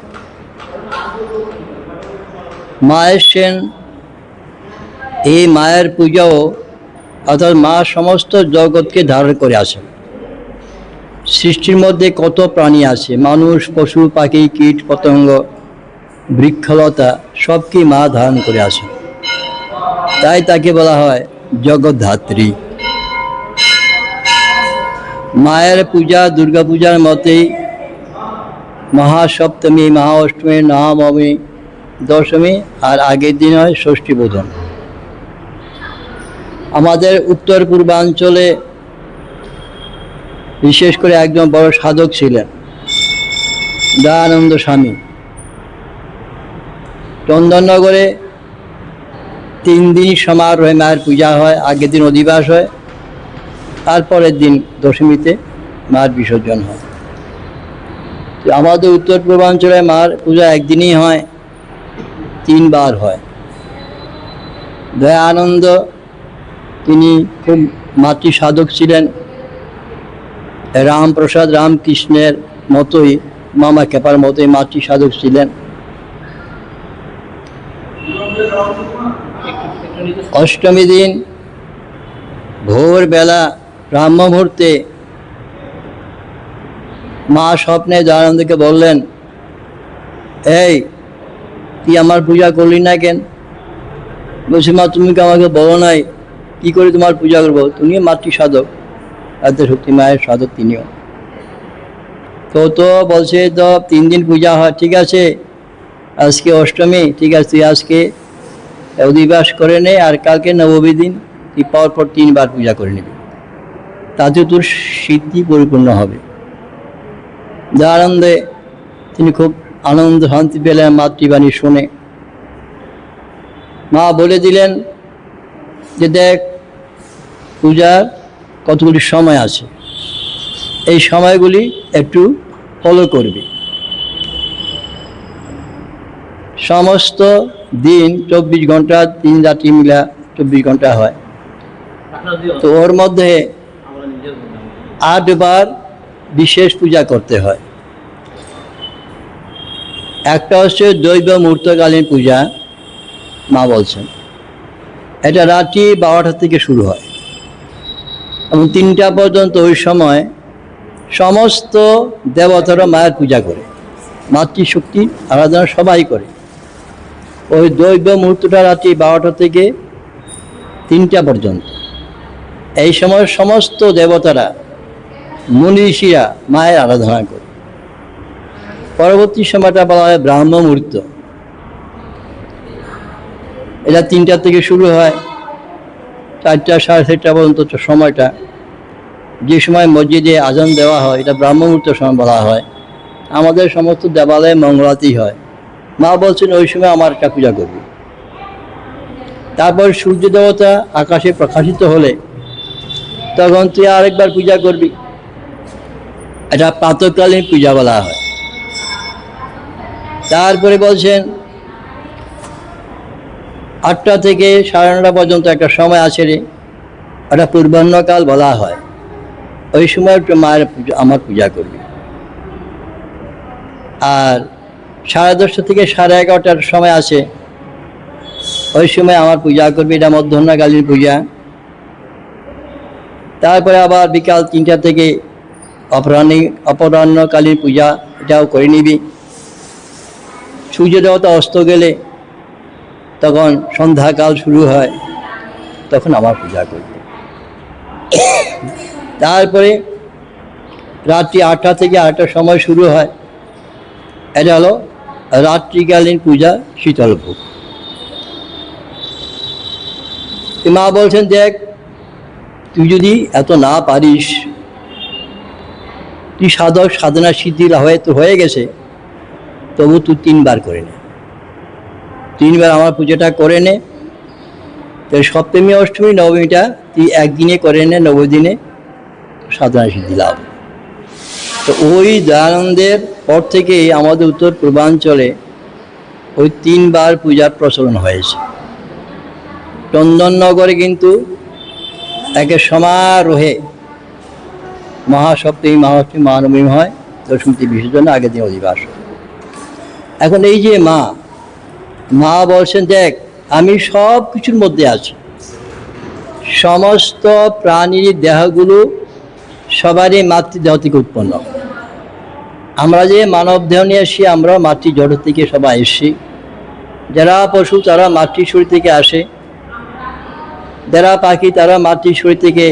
Speaker 21: মা এসছেন, এই মায়ের পূজাও অর্থাৎ মা সমস্ত জগৎকে ধারণ করে আছেন। সৃষ্টির মধ্যে কত প্রাণী আছে, মানুষ, পশু, পাখি, কীট, পতঙ্গ, বৃক্ষলতা সবকে মা ধারণ করে আছেন। তাই তাকে বলা হয় জগদ্ধাত্রী। মায়ের পূজা দুর্গা পূজার মতেই মহাসপ্তমী, মহাঅষ্টমী, নবমী, দশমী আর আগের দিন হয় ষষ্ঠী বোধন। আমাদের উত্তর পূর্বাঞ্চলে বিশেষ করে একজন বড় সাধক ছিলেন দয়ানন্দ স্বামী। চন্দননগরে 3 দিন সমারোহে মায়ের পূজা হয়। আগের দিন অধিবাস হয়, তারপরের দিন দশমীতে মার বিসর্জন হয়। তো আমাদের উত্তর পূর্বাঞ্চলে মার পূজা একদিনই হয়, 3 বার হয়। দয়ানন্দ তিনি খুব মাতৃ সাধক ছিলেন। রামপ্রসাদ রামকৃষ্ণের মতোই, মামা খেপার মতোই মাতৃ সাধক ছিলেন। অষ্টমী দিন ভোরবেলা ব্রাহ্ম মুহূর্তে মা স্বপ্নে দয়ানন্দকে বললেন, এই তুই আমার পূজা করলি না কেন? বলছি, মা তুমি কি আমাকে বলো নাই কি করে তোমার পূজা করবো? তুমিও মাতৃ সাধক, আদ্যাশক্তি মায়ের সাধক তিনিও। তো বলছে তো 3 দিন পূজা হয়, ঠিক আছে আজকে অষ্টমী, ঠিক আছে তুই আজকে অধিবাস করে নে, আর কালকে নবমী দিন তুই পর 3 বার পূজা করে নিবি, তাতে তোর সিদ্ধি পরিপূর্ণ হবে। দয়ানন্দে তিনি খুব আনন্দ শান্তি পেলেন মাতৃবাণী শুনে। মা বলে দিলেন যে দেখ, পূজার কতগুলি সময় আছে, এই সময়গুলি একটু ফলো করবি। সমস্ত দিন 24 ঘন্টা, 3 রাত্রি মিলা 24 ঘন্টা হয়। তো ওর মধ্যে 8 বার বিশেষ পূজা করতে হয়। একটা হচ্ছে দৈব মুহূর্তকালীন পূজা, মা বলছেন এটা রাত্রি 12টা থেকে শুরু হয় এবং 3টা পর্যন্ত। ওই সময় সমস্ত দেবতারা মায়ের পূজা করে, মাতৃশক্তি আরাধনা সবাই করে। ওই দৈব মুহূর্তটা রাত্রি 12টা থেকে 3টা পর্যন্ত। এই সময় সমস্ত দেবতারা, মুনি ঋষিরা মায়ের আরাধনা করে। পরবর্তী সময়টা বলা হয় ব্রাহ্ম মুহূর্ত। এটা 3টা থেকে শুরু হয়, 4টা, 4:30 পর্যন্ত সময়টা। যে সময় মসজিদে আজান দেওয়া হয় এটা ব্রাহ্ম মুহূর্ত সময় বলা হয়। আমাদের সমস্ত দেবালয়ে মঙ্গলাতেই হয়। মা বলছেন ওই সময় আমার একটা পূজা করবি। তারপর সূর্য দেবতা আকাশে প্রকাশিত হলে তখন তুই আরেকবার পূজা করবি। এটা প্রাতঃকালীন পূজা বলা হয়। তারপরে বলছেন 8টা থেকে 9:30 পর্যন্ত একটা সময় আছে রে, ওটা পূর্বাহ্নকাল বলা হয়। ওই সময় একটু মায়ের আমার পূজা করবি। আর 10:30 থেকে 11:30 সময় আছে, ওই সময় আমার পূজা করবি, এটা মধ্যাহ্নকালীন পূজা। তারপরে আবার বিকাল 3টা থেকে অপরাহ্নকালীন পূজা, এটাও করে নিবি। সূর্য দেবতা অস্ত গেলে তখন সন্ধ্যাকাল শুরু হয়, তখন আমার পূজা করবে। তারপরে রাত্রি 8টা থেকে 8টার সময় শুরু হয়, এটা হলো রাত্রিকালীন পূজা, শীতল ভোগ। মা বলছেন, দেখ তুই যদি এত না পারিস, তুই সাধনা সিদ্ধি হয়ে গেছে, তবু তুই 3বার করে নে, 3বার আমার পুজোটা করে নে। তো সপ্তমী অষ্টমী নবমীটা তুই একদিনে করে নে, 90 দিনে সাধনা সিদ্ধি লাভ। তো ওই দয়ানন্দের পর থেকেই আমাদের উত্তর পূর্বাঞ্চলে ওই 3বার পূজার প্রচলন হয়েছে। চন্দননগরে কিন্তু একে সমারোহে মহাসপ্তমী, মহাষ্টমী, মহানবমী হয়, দশমীতে বিসর্জন, আগের দিন অধিবাস। এখন এই যে মা বলছেন, দেখ আমি সব কিছুর মধ্যে আছি, সমস্ত প্রাণীর দেহগুলো সবারই মাতৃদেহ থেকে উৎপন্ন। আমরা যে মানব দেহ নিয়ে আসি, আমরা মাতৃ জড় থেকে সবাই এসছি। যারা পশু তারা মাতৃ শরীর থেকে আসে, যারা পাখি তারা মাতৃ শরীর থেকে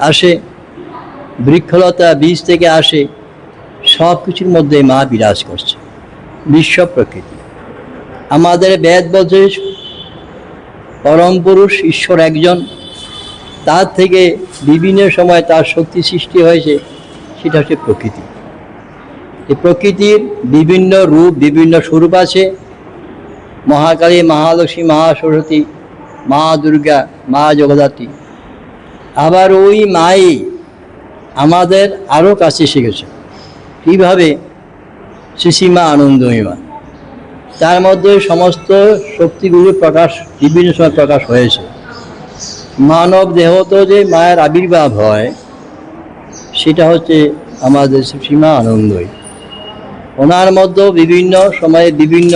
Speaker 21: আসে, বৃক্ষলতা বীজ থেকে আসে। সব কিছুর মধ্যে মা বিরাজ করছে, বিশ্ব প্রকৃতি। আমাদের বেদ বলছে পরম পুরুষ ঈশ্বর একজন, তার থেকে বিভিন্ন সময় তার শক্তি সৃষ্টি হয়েছে, সেটা হচ্ছে প্রকৃতি। এই প্রকৃতির বিভিন্ন রূপ, বিভিন্ন স্বরূপ আছে। মহাকালী, মহালক্ষ্মী, মহাসরস্বতী, মা দুর্গা, মা জগদ্ধাত্রী। আবার ওই মাই আমাদের আরও কাছে শিখেছে। কীভাবে? শ্রীমা আনন্দময়ী মা, তার মধ্যে সমস্ত শক্তিগুলোর প্রকাশ বিভিন্ন সময় প্রকাশ হয়েছে। মানব দেহত যে মায়ের আবির্ভাব হয়, সেটা হচ্ছে আমাদের শ্রীমা আনন্দময়ী। ওনার মধ্যেও বিভিন্ন সময়ে বিভিন্ন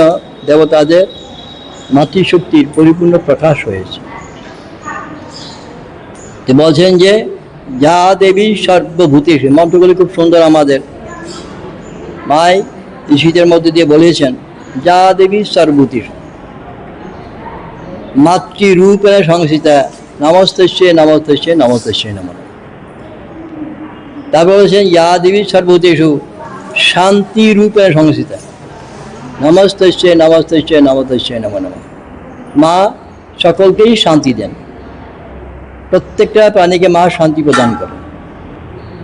Speaker 21: দেবতাদের মাতৃশক্তির পরিপূর্ণ প্রকাশ হয়েছে। বলছেন যে যা দেবী সর্বভূতেষু, মন্ত্রগুলি খুব সুন্দর আমাদের মাই ঋষিদের মধ্যে দিয়ে বলেছেন, যা দেবী সর্বভূতেষু মাতৃরূপেণ সংস্থিতা, নমস্তস্যৈ নমস্তস্যৈ নমস্তস্যৈ নমঃ। তারপর বলেছেন ইয়া দেবী সর্বভূতেষু শান্তিরূপেণ সংস্থিতা, নমস্তস্যৈ নমস্তস্যৈ নমস্তস্যৈ নমঃ নমঃ। মা সকলকেই শান্তি দেন, প্রত্যেকটা প্রাণীকে মা শান্তি প্রদান করেন।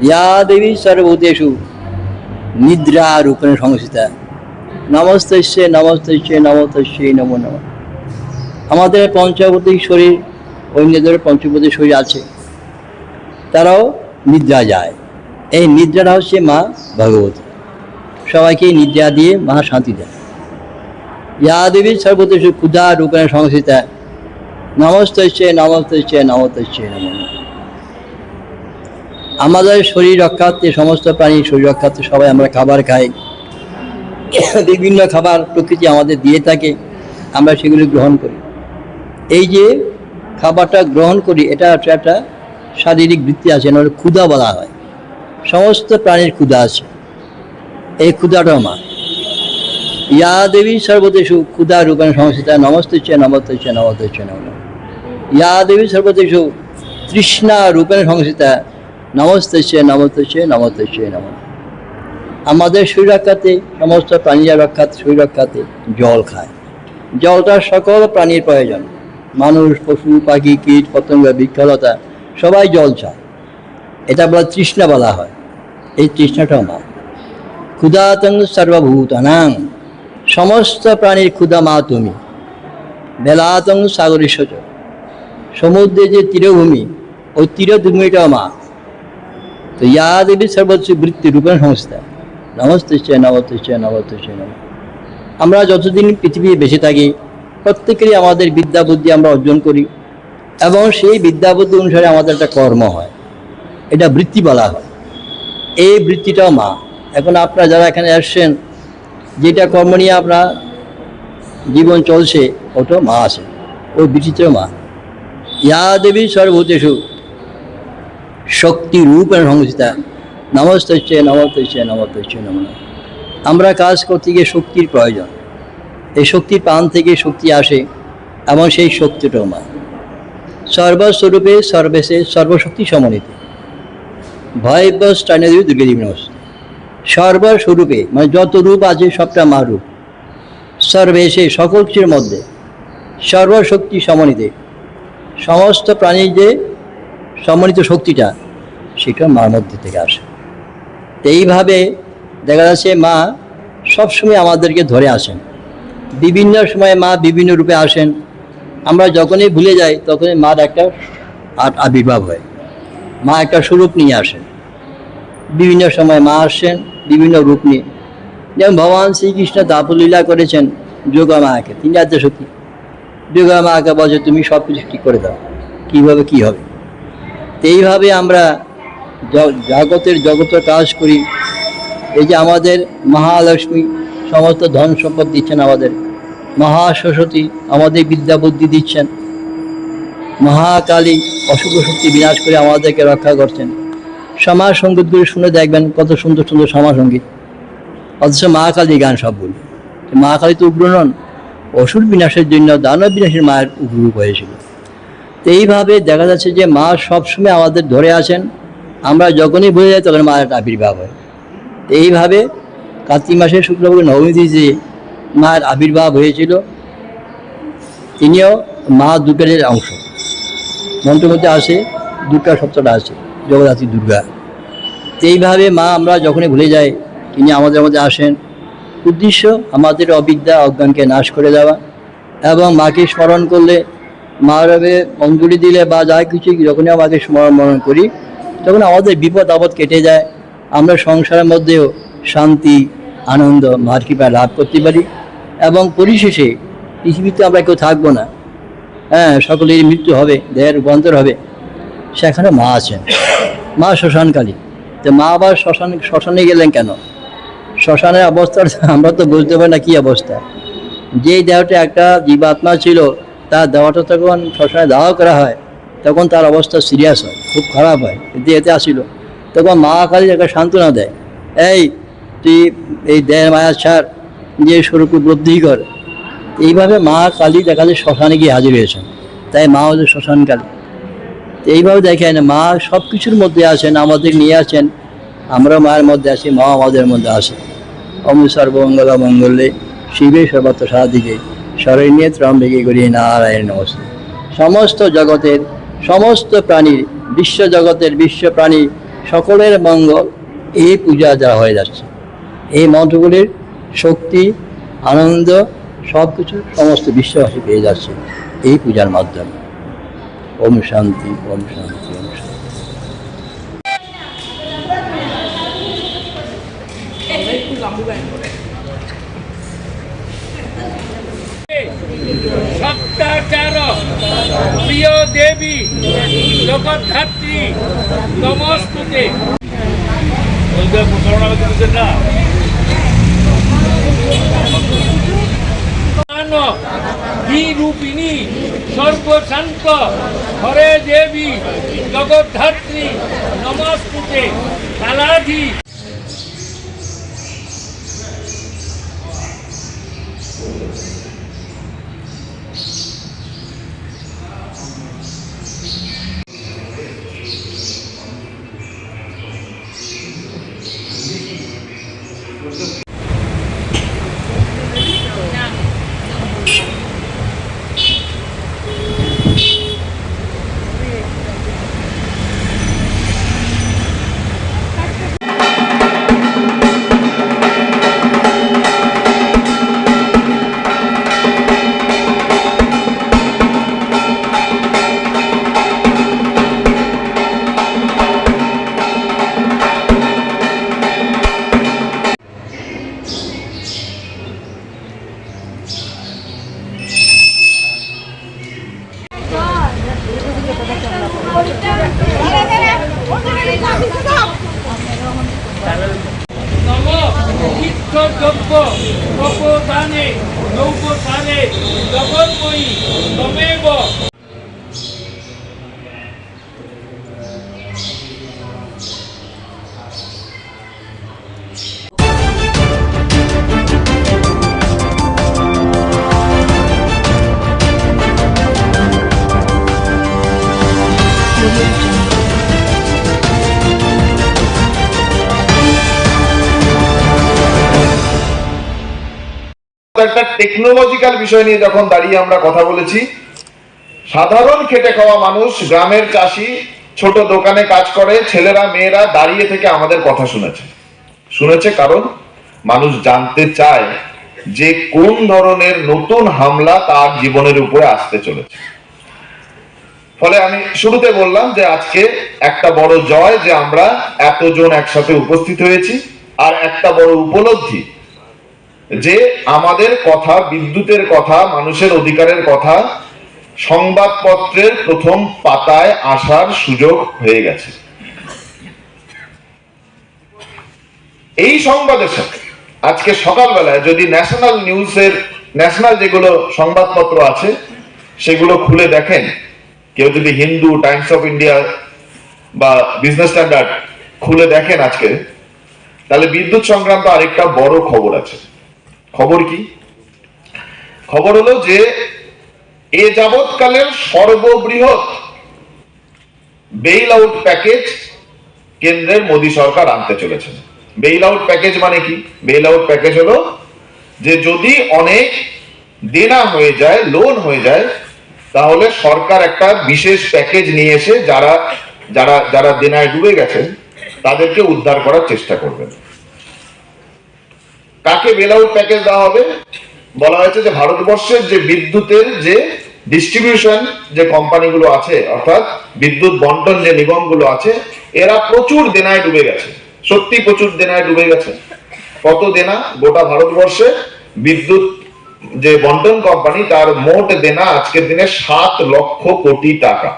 Speaker 21: ইয়া দেবী সর্বভূতেষু নিদ্রা রূপেণ সংস্থিতা, নমস্তস্যৈ নমস্তস্যৈ নমস্তস্যৈ নমো নমঃ। আমাদের পঞ্চভৌতিক শরীর, অন্যদের পঞ্চভৌতিক শরীর আছে, তারাও নিদ্রা যায়। এই নিদ্রাটা হচ্ছে মা ভগবতী, সবাইকে নিদ্রা দিয়ে মা শান্তি দেন। ইয়া দেবী সর্বভূতেষু ক্ষুধা রূপেণ সংস্থিতা, নমস্তস্যৈ নমস্তস্যৈ নমস্তস্যৈ নমো নমঃ। আমাদের শরীর রক্ষার্থে, সমস্ত প্রাণীর শরীর রক্ষার্থে সবাই আমরা খাবার খাই। বিভিন্ন খাবার প্রকৃতি আমাদের দিয়ে থাকে, আমরা সেগুলি গ্রহণ করি। এই যে খাবারটা গ্রহণ করি, এটা একটা শারীরিক বৃত্তি আছে, না ক্ষুধা বলা হয়। সমস্ত প্রাণীর ক্ষুধা আছে, এই ক্ষুধাটাও মা। ইয়া দেবী সর্বদেষু ক্ষুধা রূপেণ সংস্থিতা, নমস্তস্যৈ নমস্তস্যৈ নমস্তস্যৈ নমঃ। ইয়া দেবী সর্বদেষু তৃষ্ণা রূপেণ সংস্থিতা, নমস্তস্যৈ নমস্তস্যৈ নমস্তস্যৈ নমঃ। আমাদের শরীর রক্ষাতে, সমস্ত প্রাণীরা রক্ষাতে, শরীর রক্ষাতে জল খায়। জলটা সকল প্রাণীর প্রয়োজন। মানুষ, পশু, পাখি, কীট, পতঙ্গ, বৃক্ষলতা সবাই জল চায়। এটা বলা তৃষ্ণা বলা হয়। এই তৃষ্ণাটাও মা। ক্ষুধাতং সর্বভূতানাং, সমস্ত প্রাণীর ক্ষুধা মা তুমি। বেলাতং সাগরেশ্বর, সমুদ্রে যে তীরভূমি, ওই তীরভূমিটাও মা। তো ইয়া দেবী সর্বোচ্চ বৃত্তি রূপেণ সংস্থা নমস্তে নমস্তে নমস্তে নম। আমরা যতদিন পৃথিবীতে বেঁচে থাকি প্রত্যেকেরই আমাদের বিদ্যা বুদ্ধি আমরা অর্জন করি এবং সেই বিদ্যা বুদ্ধি অনুসারে আমাদের একটা কর্ম হয়, এটা বৃত্তি বলা হয়। এই বৃত্তিটাও মা। এখন আপনারা যারা এখানে আসছেন, যেটা কর্ম নিয়ে আপনার জীবন চলছে ওটাও মা আছে, ওই বৃত্তিতেও মা। ইয়া দেবী সর্বভূতেষু শক্তি রূপেণ সংস্থিতা নমস্তে নমস্তে নম। আমরা কাজ করতে গিয়ে শক্তির প্রয়োজন, এই শক্তির প্রাণ থেকে শক্তি আসে এবং সেই শক্তিটাও মা। সর্বস্বরূপে সর্বেশে সর্বশক্তি সমন্বিত ভয়বস্টানেদেবী দুর্গা দেবী নমস্তে। সর্বস্বরূপে মানে যত রূপ আছে সবটা মা রূপ। সর্বেশে সকল কিছুর মধ্যে, সর্বশক্তি সমন্বিতে সমস্ত প্রাণীর যে সমন্বিত শক্তিটা সেটা মার মধ্যে থেকে আসে। তো এইভাবে দেখা যাচ্ছে মা সবসময় আমাদেরকে ধরে আসেন, বিভিন্ন সময়ে মা বিভিন্ন রূপে আসেন। আমরা যখনই ভুলে যাই তখনই মার একটা আবির্ভাব হয়, মা একটা স্বরূপ নিয়ে আসেন। বিভিন্ন সময় মা আসছেন বিভিন্ন রূপ নিয়ে, যেমন ভগবান শ্রীকৃষ্ণ দাপলীলা করেছেন যোগা মাকে, তিনি আদ্যশক্তি। যোগা মাকে বলছে তুমি সব কিছু ঠিক করে দাও, কীভাবে কী হবে। তো এইভাবে আমরা জগতের কাজ করি। এই যে আমাদের মহালক্ষ্মী সমস্ত ধন সম্পদ দিচ্ছেন, আমাদের মহাসরস্বতী আমাদের বিদ্যা বুদ্ধি দিচ্ছেন, মহাকালী অশুভ শক্তি বিনাশ করে আমাদেরকে রক্ষা করছেন। সমাজ সঙ্গীতগুলি শুনে দেখবেন কত সুন্দর সুন্দর সমাজ সঙ্গীত, অথচ মা কালী গান সবগুলো। মা কালী তো উগ্র নন, অসুর বিনাশের জন্য দানব বিনাশের মায়ের উগ্ররূপ হয়েছিল। তো এইভাবে দেখা যাচ্ছে যে মা সবসময় আমাদের ধরে আছেন, আমরা যখনই ভুলে যাই তখন মায়ের একটা আবির্ভাব হয়। তো এইভাবে কার্তিক মাসের শুক্লপক্ষ নবমীতে যে মায়ের আবির্ভাব হয়েছিল, তিনিও মা দুর্গার অংশ। মন্ত্রের মধ্যে আসে দুর্গা শব্দটা আছে, জগদ্ধাত্রী দুর্গা। তো এইভাবে মা আমরা যখনই ভুলে যাই তিনি আমাদের মধ্যে আসেন। উদ্দেশ্য আমাদের অবিদ্যা অজ্ঞানকে নাশ করে দেওয়া, এবং মাকে স্মরণ করলে, মার অঞ্জলি দিলে বা যা কিছু যখনই আমাকে স্মরণ করি তখন আমাদের বিপদ আপদ কেটে যায়। আমরা সংসারের মধ্যেও শান্তি আনন্দ মার কৃপায় লাভ করতে পারি, এবং পরিশেষে পৃথিবীতে আমরা কেউ থাকবো না, সকলেরই মৃত্যু হবে, দেহের রূপান্তর হবে, সেখানে মা আছেন। মা শ্মশানকালী। তো মা আবার শ্মশানে গেলেন কেন? শ্মশানের অবস্থার আমরা তো বুঝতে পারি না কী অবস্থা। যেই দেহটা একটা জীবাত্মা ছিল তার দেহটা তখন শ্মশানে দাহ করা হয়, তখন তার অবস্থা সিরিয়াস হয়, খুব খারাপ হয়, এতে আসিল। তখন মা কালী একটা সান্ত্বনা দেয়, এই তুই এই দেহের মায়া ছাড়, যে স্বরূপ উপলব্ধি কর। এইভাবে মা কালী দেখা যায় শ্মশানে গিয়ে হাজির হয়েছেন, তাই মা হচ্ছে শ্মশান কালী। এইভাবে দেখেন মা সব কিছুর মধ্যে আছেন, আমাদের নিয়ে আছেন, আমরা মায়ের মধ্যে আছি, মা আমাদের মধ্যে আসে। ওম সর্বমঙ্গল মঙ্গলে শিবে সর্বত্র সাদিকে শরণ্যে ত্রম্বকে গৌরী নারায়ণ নমস্তে। সমস্ত জগতের সমস্ত প্রাণীর, বিশ্ব জগতের বিশ্ব প্রাণী সকলের মঙ্গল এই পূজা যা হয়ে যাচ্ছে। এই মন্ত্রগুলির শক্তি আনন্দ সব কিছু সমস্ত বিশ্ববাসী পেয়ে যাচ্ছে এই পূজার মাধ্যমে। ওম শান্তি, ওম শান্তি, ওম শান্তি।
Speaker 15: সপ্তাচার প্রিয় দেবী জগদ্ধাত্রী নমস্তুতে। রূপিণী সর্বশান্ত হরে দেবী জগদ্ধাত্রী নমস্তুতে। কালাধি যোগ্য তপদানে নৌকসানে জগন্ময়ী তমেব।
Speaker 11: একটা টেকনোলজিক্যাল বিষয় নিয়ে যখন দাঁড়িয়ে আমরা কথা বলেছি, সাধারণ খেটে খাওয়া মানুষ, গ্রামের চাষি, ছোট দোকানে কাজ করে ছেলেরা মেয়েরা দাঁড়িয়ে থেকে আমাদের কথা শুনেছে কারণ মানুষ জানতে চায় যে কোন ধরনের নতুন হামলা তার জীবনের উপরে আসতে চলেছে। ফলে আমি শুরুতে বললাম যে আজকে একটা বড় জয় যে আমরা এতজন একসাথে উপস্থিত হয়েছি, আর একটা বড় উপলব্ধি যে আমাদের কথা, বিদ্যুতের কথা, মানুষের অধিকারের কথা সংবাদপত্রের প্রথম পাতায় আসার সুযোগ হয়ে গেছে। এই সংবাদের সাথে আজকে সকালবেলায় যদি ন্যাশনাল নিউজের, ন্যাশনাল যেগুলো সংবাদপত্র আছে সেগুলো খুলে দেখেন, কেউ যদি হিন্দু, টাইমস অফ ইন্ডিয়া বা বিজনেস স্ট্যান্ডার্ড খুলে দেখেন আজকে, তাহলে বিদ্যুৎ সংক্রান্ত আরেকটা বড় খবর আছে। খবর কি? খবর হলো যে এ যাবৎকালের সর্ববৃহৎ বেইল আউট প্যাকেজ কেন্দ্রের মোদী সরকার আনতে চলেছে। বেইল আউট প্যাকেজ মানে কি? বেইল আউট প্যাকেজ হলো যে যদি অনেক দেনা হয়ে যায়, লোন হয়ে যায়, তাহলে সরকার একটা বিশেষ প্যাকেজ নিয়ে এসে যারা যারা যারা দেনায় ডুবে গেছেন তাদেরকে উদ্ধার করার চেষ্টা করবেন। কাকে বেল আউট প্যাকেজ দেওয়া হবে? বলা হয়েছে যে ভারতবর্ষের যে বিদ্যুতের যে ডিস্ট্রিবিউশন যে কোম্পানিগুলো আছে, অর্থাৎ বিদ্যুৎ বন্টন যে নিগমগুলো আছে, এরা প্রচুর দেনায় ডুবে গেছে। সত্যি প্রচুর দেনায় ডুবে গেছে। কত দেনা? গোটা ভারতবর্ষে বিদ্যুৎ যে বন্টন কোম্পানি তার মোট দেনা আজকের দিনে 7 লক্ষ কোটি টাকা।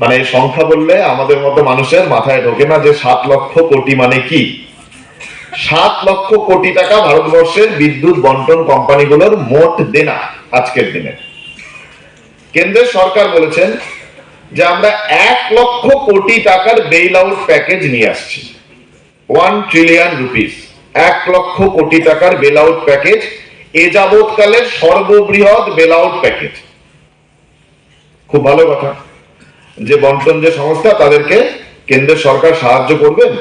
Speaker 11: মানে এই সংখ্যা বললে আমাদের মতো মানুষের মাথায় ঢোকে না যে 7 লক্ষ কোটি মানে কি। 7 লক্ষ কোটি টাকা ভারতবর্ষের বিদ্যুৎ বন্টন কোম্পানিগুলোর মোট দেনা আজকের দিনে। কেন্দ্রের সরকার বলেছেন যে আমরা 1 লক্ষ কোটি টাকার বেইল আউট প্যাকেজ নিয়ে আসছি। 1 ট্রিলিয়ন রুপিস, 1 লক্ষ কোটি টাকার বেল আউট প্যাকেজ, এ যাবৎকালের সর্ববৃহৎ বেল আউট প্যাকেজ। খুব ভালো কথা যে বন্টন যে সংস্থা তাদেরকে কেন্দ্রের সরকার সাহায্য করবেন,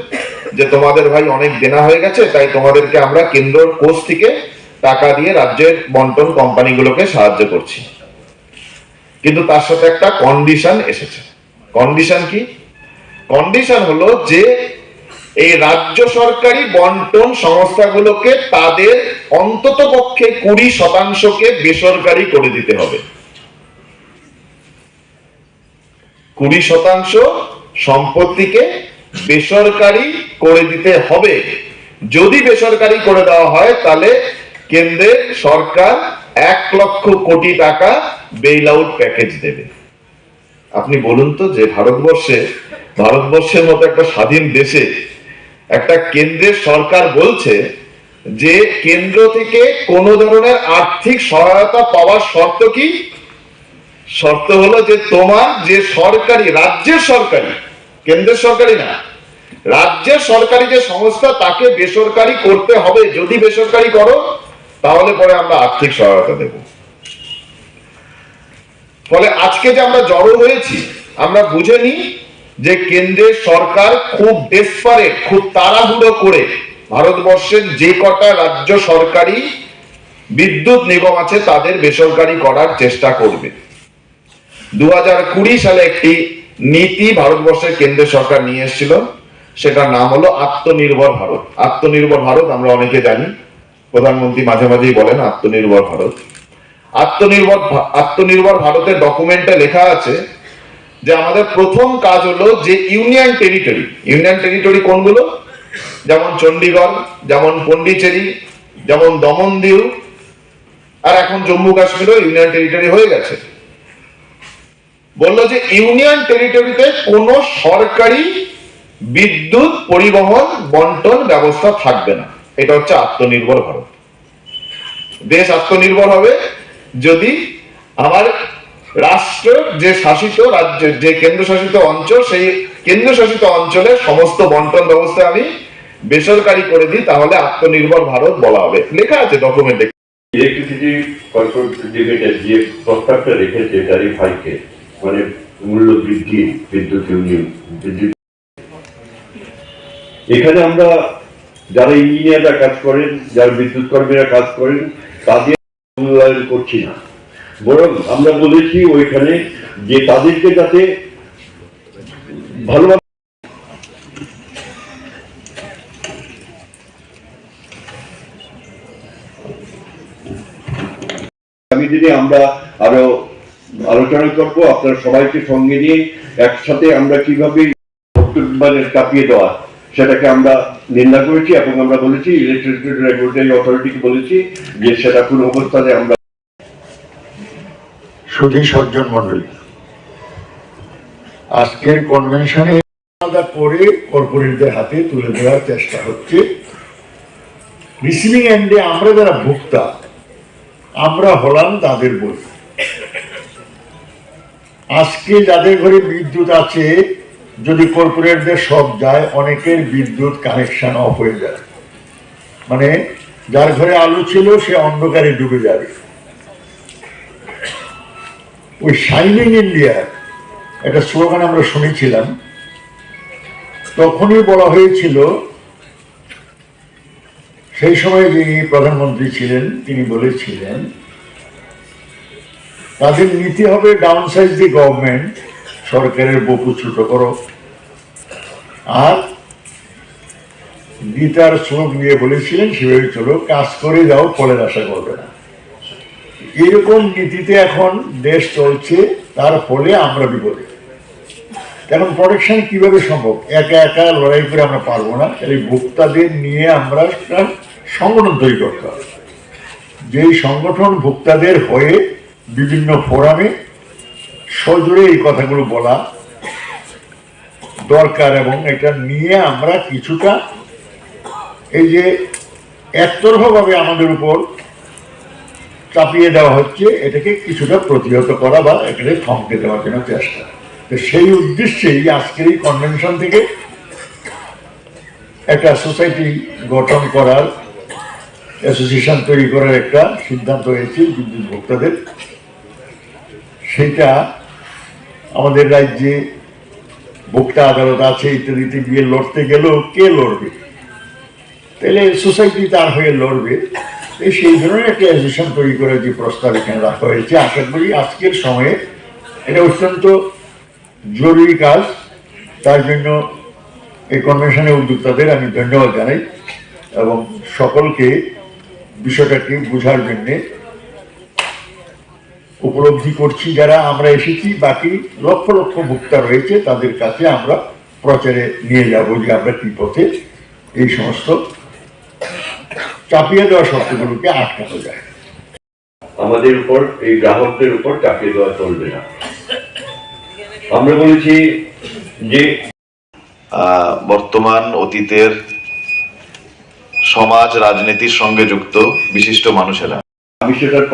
Speaker 11: যে তোমাদের ভাই অনেক দেনা হয়ে গেছে, তাই তোমাদেরকে আমরা কেন্দ্রের কোষ থেকে টাকা দিয়ে রাজ্যের বন্টন কোম্পানিগুলোকে সাহায্য করছি। কিন্তু তার সাথে একটা কন্ডিশন এসেছে। কন্ডিশন কি? কন্ডিশন হলো যে এই রাজ্য সরকারি বন্টন সংস্থাগুলোকে তাদের অন্তত পক্ষে 20% বেসরকারি করে দিতে হবে। 20% সম্পত্তিকে বেসরকারি করে দিতে হবে। যদি বেসরকারি করে দেওয়া হয় তাহলে কেন্দ্রের সরকার 1 লক্ষ কোটি টাকা বেইল আউট প্যাকেজ দেবে। আপনি বলুন তো যে ভারতবর্ষের মতো একটা স্বাধীন দেশে একটা কেন্দ্রের সরকার বলছে যে কেন্দ্র থেকে কোন ধরনের আর্থিক সহায়তা পাওয়ার শর্ত কি? শর্ত হলো যে তোমার যে সরকারি, রাজ্যের সরকারি, কেন্দ্রের সরকারি না, রাজ্যের সরকারি যে সংস্থা তাকে বেসরকারি করতে হবে। যদি বেসরকারি করো তাহলে পরে আমরা আর্থিক সহায়তা দেব। ফলে আজকে যে আমরা জড়ো হয়েছি, আমরা বুঝে নিই যে কেন্দ্রের সরকার খুব ডেসপারেট, খুব তাড়াহুড়ো করে ভারতবর্ষের যে কটা রাজ্য সরকারি বিদ্যুৎ নিগম আছে তাদের বেসরকারি করার চেষ্টা করবে। 2020 সালে একটি নীতি ভারতবর্ষের কেন্দ্রের সরকার নিয়ে এসেছিল, সেটার নাম হলো আত্মনির্ভর ভারত। আত্মনির্ভর ভারত আমরা অনেকে জানি, প্রধানমন্ত্রী মাঝে মাঝেই বলেন আত্মনির্ভর ভারত। আত্মনির্ভর ভারতের ডকুমেন্টে লেখা আছে যে আমাদের প্রথম কাজ হলো যে ইউনিয়ন টেরিটরি কোনগুলো? যেমন চণ্ডীগড়, যেমন পন্ডিচেরি, যেমন দমন-দিউ, আর এখন জম্মু কাশ্মীরও ইউনিয়ন টেরিটরি হয়ে গেছে। বলল যে ইউনিয়ন টেরিটরিতে কোনো সরকারি বিদ্যুৎ পরিবহন বন্টন ব্যবস্থা থাকবে না। এটা হচ্ছে আত্মনির্ভর ভারত। দেশ আত্মনির্ভর হবে যদি আমার রাষ্ট্র যে শাসিত রাজ্য, যে কেন্দ্রশাসিত অঞ্চল, সেই কেন্দ্রশাসিত অঞ্চলের সমস্ত বন্টন ব্যবস্থা আমি বেসরকারি করে দিই, তাহলে আত্মনির্ভর ভারত বলা হবে। লেখা আছে ডকুমেন্টে।
Speaker 12: ইলেকট্রিসিটি কর্পোরেট যে প্রস্তাবটা রেখেছে ট্যারিফ হাইকে, মানে মূল্য বৃদ্ধি বিদ্যুৎ ইউনিয়ন বিদ্যুৎ, এখানে আমরা যারা ইঞ্জিনিয়াররা কাজ করেন, যারা বিদ্যুৎ কর্মীরা কাজ করেন, তাদের মূল্যায়ন করছি না, বরং আমরা বলেছি ওইখানে যে তাদেরকে যাতে ভালোভাবে আগামী দিনে আমরা আরো আলোচনা করবো, আপনার সবাইকে সঙ্গে নিয়ে একসাথে আমরা কিভাবে কাঁপিয়ে দেওয়া সেটাকে আমরা নিন্দা করেছি এবং আমরা বলেছি ইলেকট্রিসিটি রেগুলেটরি অথরিটিকে বলেছি যে সেটা কোন অবস্থানে আমরা।
Speaker 13: সুধী সজ্জন মন্ডলী, আজকের কনভেনশনে আলাদা করে কর্পোরেটদের হাতে তুলে দেওয়ার চেষ্টা হচ্ছে। রিসিভিং এন্ডে আমরা যারা ভোক্তা, আমরা হলাম তাদের বই। আজকে যাদের ঘরে বিদ্যুৎ আছে, যদি কর্পোরেটদের সব যায়, অনেকের বিদ্যুৎ কানেকশন অফ হয়ে যায়, মানে যার ঘরে আলো ছিল সে অন্ধকারে ডুবে যাবে। ওই শাইনিং ইন্ডিয়া একটা স্লোগান আমরা শুনেছিলাম, তখনই বলা হয়েছিল, সেই সময় যিনি প্রধানমন্ত্রী ছিলেন তিনি বলেছিলেন তাদের নীতি হবে ডাউন সাইজ দি গভর্নমেন্ট, সরকারের বকু ছোট করো, আর গীতার শ্লোক নিয়ে বলেছিলেন সেভাবে চলো, কাজ করে যাও, ফলের আশা করবে না। এরকম নীতিতে এখন দেশ চলছে, তার ফলে আমরা বিপদে। এখন প্রোটেকশন কিভাবে সম্ভব? একা একা লড়াই করে আমরা পারবো না, তাহলে ভোক্তাদের নিয়ে আমরা একটা সংগঠন তৈরি করতে হবে। যেই সংগঠন ভোক্তাদের হয়ে বিভিন্ন ফোরামে সজোরে এই কথাগুলো বলা দরকার, এবং এটা নিয়ে আমরা কিছুটা এই যে একতরফাভাবে আমাদের উপর চাপিয়ে দেওয়া হচ্ছে, এটাকে কিছুটা প্রতিহত করা বা এখানে থমকে দেওয়ার জন্য চেষ্টা। তো সেই উদ্দেশ্যেই আজকের এই কনভেনশন থেকে একটা সোসাইটি গঠন করার, অ্যাসোসিয়েশন তৈরি করার একটা সিদ্ধান্ত হয়েছে বিদ্যুৎ ভোক্তাদের। সেটা আমাদের রাজ্যে ভোক্তা আদালত আছে, ইত্যাদিতে গিয়ে লড়তে গেলেও কে লড়বে? তাহলে সোসাইটি তার হয়ে লড়বে। সেই ধরনের একটা অ্যাসোসিয়েশন তৈরি করার যে প্রস্তাব এখানে রাখা হয়েছে, আশা করি আজকের সময়ে এটা অত্যন্ত জরুরি কাজ। তার জন্য এই কনভেনশনের উদ্যোক্তাদের আমি ধন্যবাদ জানাই এবং সকলকে বিষয়টাকে বোঝার জন্যে উপলব্ধি করছি। যারা আমরা এসেছি, বাকি লক্ষ লক্ষ ভোক্তা রয়েছে, তাদের কাছে আমরা প্রচারে নিয়ে যাব যে আমরা কি পথে এই সমস্ত চাপিয়ে দেওয়া শর্তগুলোকে আটকানো যায়।
Speaker 12: আমাদের উপর, এই গ্রাহকদের উপর চাপিয়ে দেওয়া চলবে না। আমরা বলেছি যে
Speaker 11: বর্তমান অতীতের সমাজ রাজনীতির সঙ্গে যুক্ত বিশিষ্ট মানুষেরা,
Speaker 12: আমি সেটার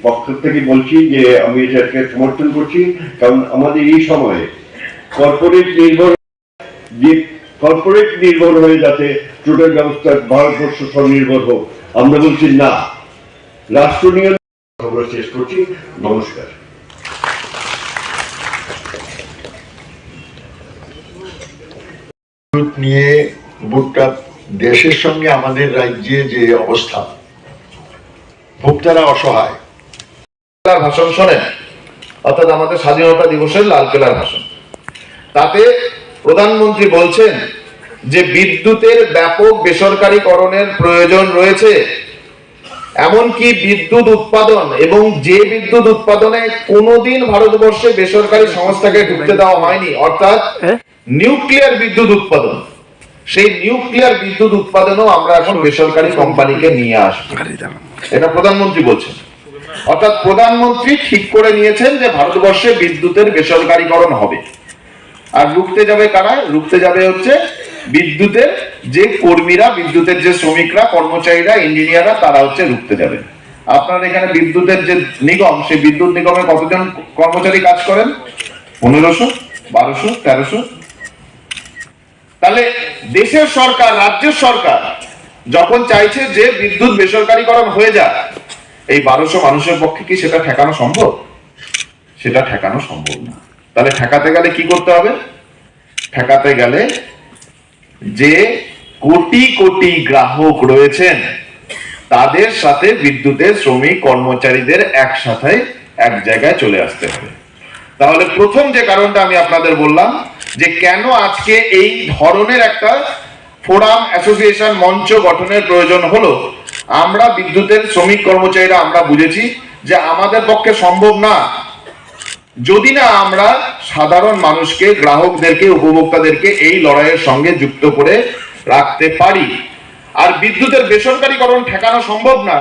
Speaker 12: পক্ষ থেকে বলছি যে আমি এটাকে সমর্থন করছি, কারণ আমাদের এই সময়ে কর্পোরেট নির্ভর হয়ে যাতে টোটাল ব্যবস্থা ভারতবর্ষ স্বনির্ভর হোক, আমরা বলছি না, রাষ্ট্র নিয়ে আমরা শেষ করছি। নমস্কার।
Speaker 13: নিয়ে ভোক্তা দেশের সঙ্গে আমাদের রাজ্যে যে অবস্থা, ভোক্তারা অসহায়।
Speaker 11: ভাষণ শোনেন, অর্থাৎ আমাদের স্বাধীনতা দিবসের লালকেল্লার ভাষণ, তাতে প্রধানমন্ত্রী বলছেন যে বিদ্যুতের ব্যাপক বেসরকারীকরণের প্রয়োজন রয়েছে, এমনকি বিদ্যুৎ উৎপাদন, এবং যে বিদ্যুৎ উৎপাদনে কোনোদিন ভারতবর্ষে বেসরকারি সংস্থাকে ঢুকতে দেওয়া হয়নি, অর্থাৎ নিউক্লিয়ার বিদ্যুৎ উৎপাদন, সেই নিউক্লিয়ার বিদ্যুৎ উৎপাদনও আমরা এখন বেসরকারি কোম্পানিকে নিয়ে আসবো, এটা প্রধানমন্ত্রী বলছেন। অর্থাৎ প্রধানমন্ত্রী ঠিক করে নিয়েছেন যে ভারতবর্ষে বিদ্যুতের বেসরকারীকরণ হবে। আর রুখতে যাবে কারা? রুখতে যাবে হচ্ছে বিদ্যুতের যে কর্মীরা, বিদ্যুতের যে শ্রমিকরা, কর্মচারীরা, ইঞ্জিনিয়াররা, তারা হচ্ছে রুখতে যাবে। আপনার এখানে বিদ্যুতের যে নিগম, সেই বিদ্যুৎ নিগমে কতজন কর্মচারী কাজ করেন? 1500, 1200, 1300। তাহলে দেশের সরকার, রাজ্যের সরকার যখন চাইছে যে বিদ্যুৎ বেসরকারীকরণ হয়ে যায়, এই 1200 মানুষের পক্ষে কি সেটা ঠেকানো সম্ভব? সেটা ঠেকানো সম্ভব না। তাহলে ঠেকাতে গেলে কি করতে হবে? ঠেকাতে গেলে যে কোটি কোটি গ্রাহক রয়েছেন তাদের সাথে বিদ্যুতের শ্রমিক কর্মচারীদের একসাথে এক জায়গায় চলে আসতে হবে। তাহলে প্রথম যে কারণটা আমি আপনাদের বললাম যে কেন আজকে এই ধরনের একটা ফোরাম, অ্যাসোসিয়েশন, মঞ্চ গঠনের প্রয়োজন হলো, আমরা বিদ্যুতের শ্রমিক কর্মচারীরা আমরা বুঝেছি যে আমাদের পক্ষে সম্ভব না যদি না আমরা সাধারণ মানুষকে, গ্রাহকদেরকে, উপভোক্তাদেরকে এই লড়াইয়ের সঙ্গে যুক্ত করে রাখতে পারি। আর বিদ্যুতের বেসরকারীকরণ ঠেকানো সম্ভব না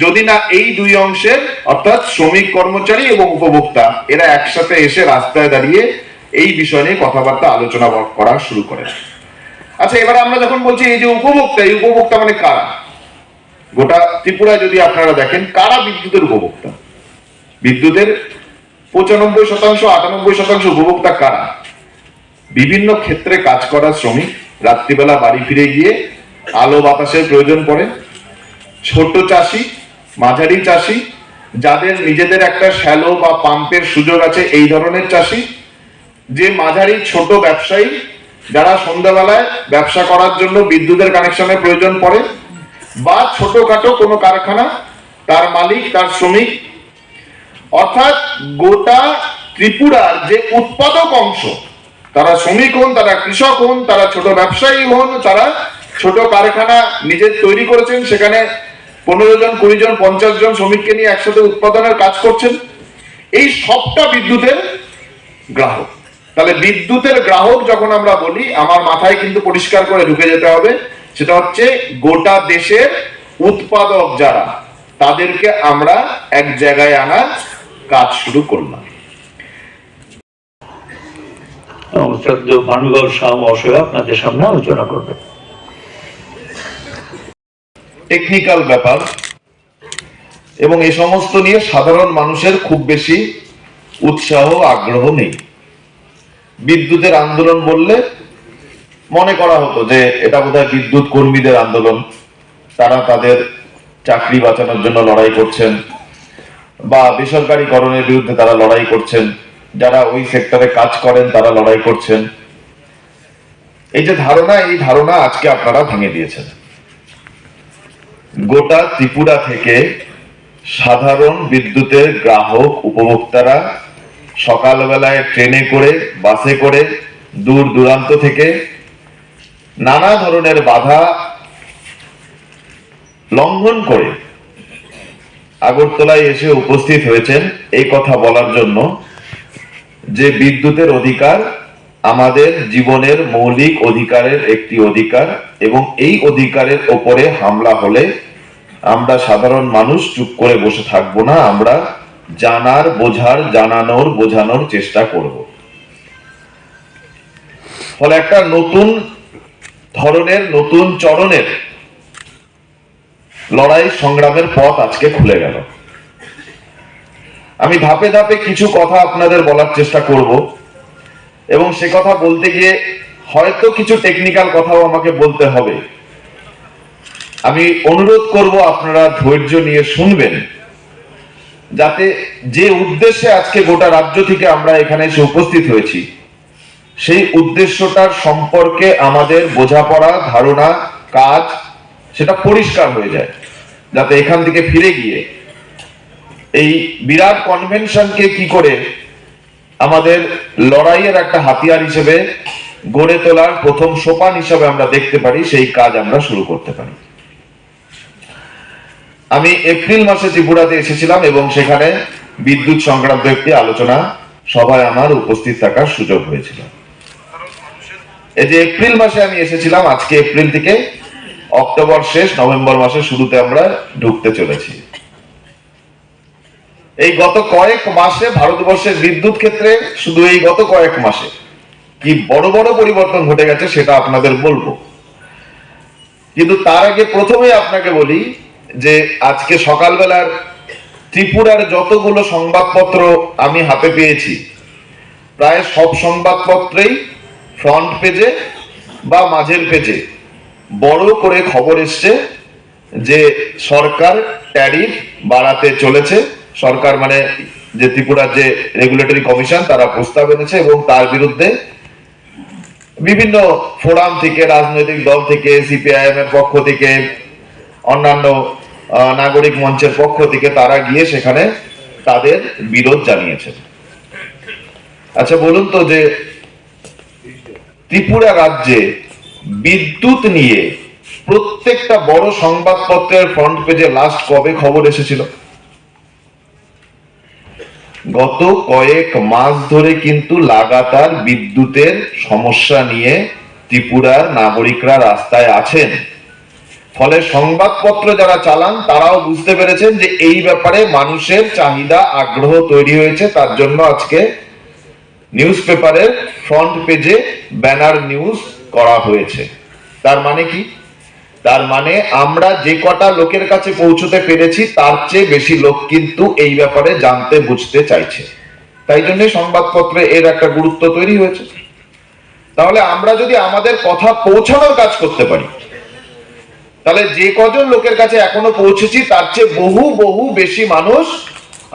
Speaker 11: যদি না এই দুই অংশের, অর্থাৎ শ্রমিক কর্মচারী এবং উপভোক্তা, এরা একসাথে এসে রাস্তায় দাঁড়িয়ে এই বিষয় নিয়ে কথাবার্তা আলোচনা করা শুরু করে। আচ্ছা, এবার আমরা যখন বলছি এই যে উপভোক্তা, এই উপভোক্তা মানে কারা? গোটা ত্রিপুরায় যদি আপনারা দেখেন কারা বিদ্যুতের উপভোক্তা, বিদ্যুতের 95%, 98% উপভোক্তা কারা? বিভিন্ন ক্ষেত্রে কাজ করা শ্রমিক, রাত্রিবেলা বাড়ি ফিরে গিয়ে আলো বাতাসের প্রয়োজন পড়ে, ছোট চাষি, মাঝারি চাষি, যাদের নিজেদের একটা শ্যালো বা পাম্পের সুযোগ আছে, এই ধরনের চাষি, যে মাঝারি ছোট ব্যবসায়ী যারা সন্ধ্যাবেলায় ব্যবসা করার জন্য বিদ্যুতের কানেকশনের প্রয়োজন পড়ে, বা ছোটখাটো কোনো কারখানা, তার মালিক, তার শ্রমিক। অর্থাৎ গোটা ত্রিপুরার যে উৎপাদক অংশ, তারা শ্রমিক হন, তারা কৃষক হন, তারা ছোট ব্যবসায়ী হন, তারা ছোট কারখানা নিজে তৈরি করেছেন, সেখানে 15 জন, 20 জন, 50 জন শ্রমিককে নিয়ে একসাথে উৎপাদনের কাজ করছেন, এই সবটা বিদ্যুতের গ্রাহক। তাহলে বিদ্যুতের গ্রাহক যখন আমরা বলি, আমার মাথায় কিন্তু পরিষ্কার করে ঢুকে যেতে হবে, সেটা হচ্ছে গোটা দেশের উৎপাদক যারা, তাদেরকে আমরা এক জায়গায় আনার কাজ শুরু করলাম।
Speaker 14: ভানুগর শাহ মহাশয় আপনাদের সামনে আলোচনা করবে।
Speaker 11: টেকনিক্যাল ব্যাপার এবং এই সমস্ত নিয়ে সাধারণ মানুষের খুব বেশি উৎসাহ, আগ্রহ নেই। বিদ্যুতের আন্দোলন বললে মনে করা হতো যে এটা বোধহয় বিদ্যুৎ কর্মীদের আন্দোলন, তারা তাদের চাকরি বাঁচানোর জন্য লড়াই করছেন, বা বেসরকারীকরণের বিরুদ্ধে তারা লড়াই করছেন, যারা ওই সেক্টরে কাজ করেন তারা লড়াই করছেন। এই যে ধারণা, এই ধারণা আজকে আপনারা ভেঙে দিয়েছেন। গোটা ত্রিপুরা থেকে সাধারণ বিদ্যুতের গ্রাহক, উপভোক্তারা সকালবেলায় ট্রেনে করে, বাসে করে, দূর দূরান্ত থেকে নানা ধরনের বাধা লঙ্ঘন করে আগরতলায় এসে উপস্থিত হয়েছেন এই কথা বলার জন্য যে বিদ্যুতের অধিকার আমাদের জীবনের মৌলিক অধিকারের একটি অধিকার, এবং এই অধিকারের ওপরে হামলা হলে আমরা সাধারণ মানুষ চুপ করে বসে থাকবো না, আমরা জানার, বোঝার, জানানোর, বোঝানোর চেষ্টা করব। ফলে একটা নতুন ধরনের, নতুন চরণের লড়াই সংগ্রামের পথ আজকে খুলে গেল। আমি ধাপে ধাপে কিছু কথা আপনাদের বলার চেষ্টা করব, এবং সে কথা বলতে গিয়ে হয়তো কিছু টেকনিক্যাল কথাও আমাকে বলতে হবে। আমি অনুরোধ করব আপনারা ধৈর্য নিয়ে শুনবেন, যাতে যে উদ্দেশ্যে আজকে গোটা রাজ্য থেকে আমরা এখানে এসে উপস্থিত হয়েছি, সেই উদ্দেশ্যটার সম্পর্কে আমাদের বোঝাপড়া, ধারণা, কাজ সেটা পরিষ্কার হয়ে যায়, যাতে এখান থেকে ফিরে গিয়ে এই বিরাট কনভেনশনকে কি করে আমাদের লড়াইয়ের একটা হাতিয়ার হিসেবে গড়ে তোলার প্রথম সোপান হিসেবে আমরা দেখতে পারি, সেই কাজ আমরা শুরু করতে পারি। আমি এপ্রিল মাসে ত্রিপুরাতে এসেছিলাম এবং সেখানে বিদ্যুৎ সংক্রান্ত একটি আলোচনা সভায় আমার উপস্থিত থাকার সুযোগ হয়েছিল। এই যে এপ্রিল মাসে আমি এসেছিলাম, আজকে এপ্রিল থেকে অক্টোবর শেষ, নভেম্বর মাসের শুরুতে আমরা ঢুকতে চলেছি। এই গত কয়েক মাসে ভারতবর্ষের বিদ্যুৎ ক্ষেত্রে শুধু এই গত কয়েক মাসে কি বড় বড় পরিবর্তন ঘটে গেছে সেটা আপনাদের বলবো। কিন্তু তার আগে প্রথমেই আপনাকে বলি যে আজকে সকালবেলার ত্রিপুরার যতগুলো সংবাদপত্র আমি হাতে পেয়েছি, প্রায় সব সংবাদপত্রেই ফ্রন্ট পেজে বা মাঝের পেজে বড় করে খবর এসছে যে সরকার ট্যারিফ বাড়াতে চলেছে। সরকার মানে যে ত্রিপুরার যে রেগুলেটরি কমিশন তারা প্রস্তাব এনেছে এবং তার বিরুদ্ধে বিভিন্ন ফোরাম থেকে, রাজনৈতিক দল থেকে, সিপিআইএম এর পক্ষ থেকে, অন্যান্য নাগরিক মঞ্চের পক্ষ থেকে তারা গিয়ে সেখানে তাদের বিরোধ জানিয়েছে। আচ্ছা বলুন তো যে ত্রিপুরা রাজ্যে বিদ্যুৎ নিয়ে প্রত্যেকটা বড় সংবাদপত্রের ফ্রন্ট পেজে লাস্ট কবে খবর এসেছিল? গত কয়েক মাস ধরে কিন্তু লাগাতার বিদ্যুতের সমস্যা নিয়ে ত্রিপুরার নাগরিকরা রাস্তায় আছেন। ফলে সংবাদপত্র যারা চালান তারাও বুঝতে পেরেছেন যে এই ব্যাপারে মানুষের চাহিদা, আগ্রহ তৈরি হয়েছে। তার জন্য আজকে নিউজ পেপারের ফ্রন্ট পেজে ব্যানার নিউজ করা হয়েছে। তার মানে কি? তার মানে আমরা যে কটা লোকের কাছে পৌঁছতে পেরেছি তার চেয়ে বেশি লোক কিন্তু এই ব্যাপারে জানতে বুঝতে চাইছে। তাই জন্য সংবাদপত্রে এর একটা গুরুত্ব তৈরি হয়েছে। তাহলে আমরা যদি আমাদের কথা পৌঁছানোর কাজ করতে পারি, তাহলে যে কজন লোকের কাছে এখনো পৌঁছেছি তার চেয়ে বহু বহু বেশি মানুষ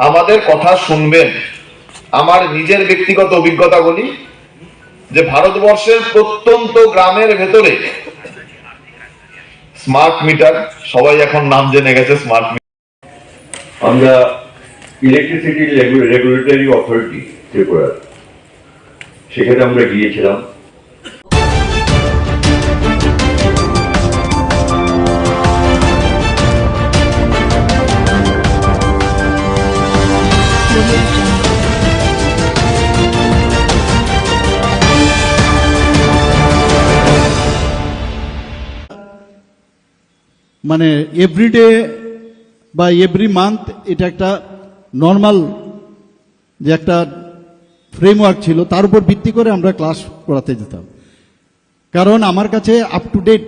Speaker 11: আমাদের কথা শুনবেন। আমার নিজের ব্যক্তিগত অভিজ্ঞতা বলি যে ভারতবর্ষের প্রত্যন্ত গ্রামের ভেতরে স্মার্ট মিটার, সবাই এখন নাম জেনে গেছে স্মার্ট মিটার।
Speaker 12: আমরা ইলেকট্রিসিটি রেগুলেটরি অথরিটি ত্রিপুরা, সেখানে আমরা গিয়েছিলাম।
Speaker 5: মানে এভরিডে বা এভরি মান্থ এটা একটা নর্মাল যে একটা ফ্রেমওয়ার্ক ছিল, তার উপর ভিত্তি করে আমরা ক্লাস করাতে যেতাম। কারণ আমার কাছে আপ টু ডেট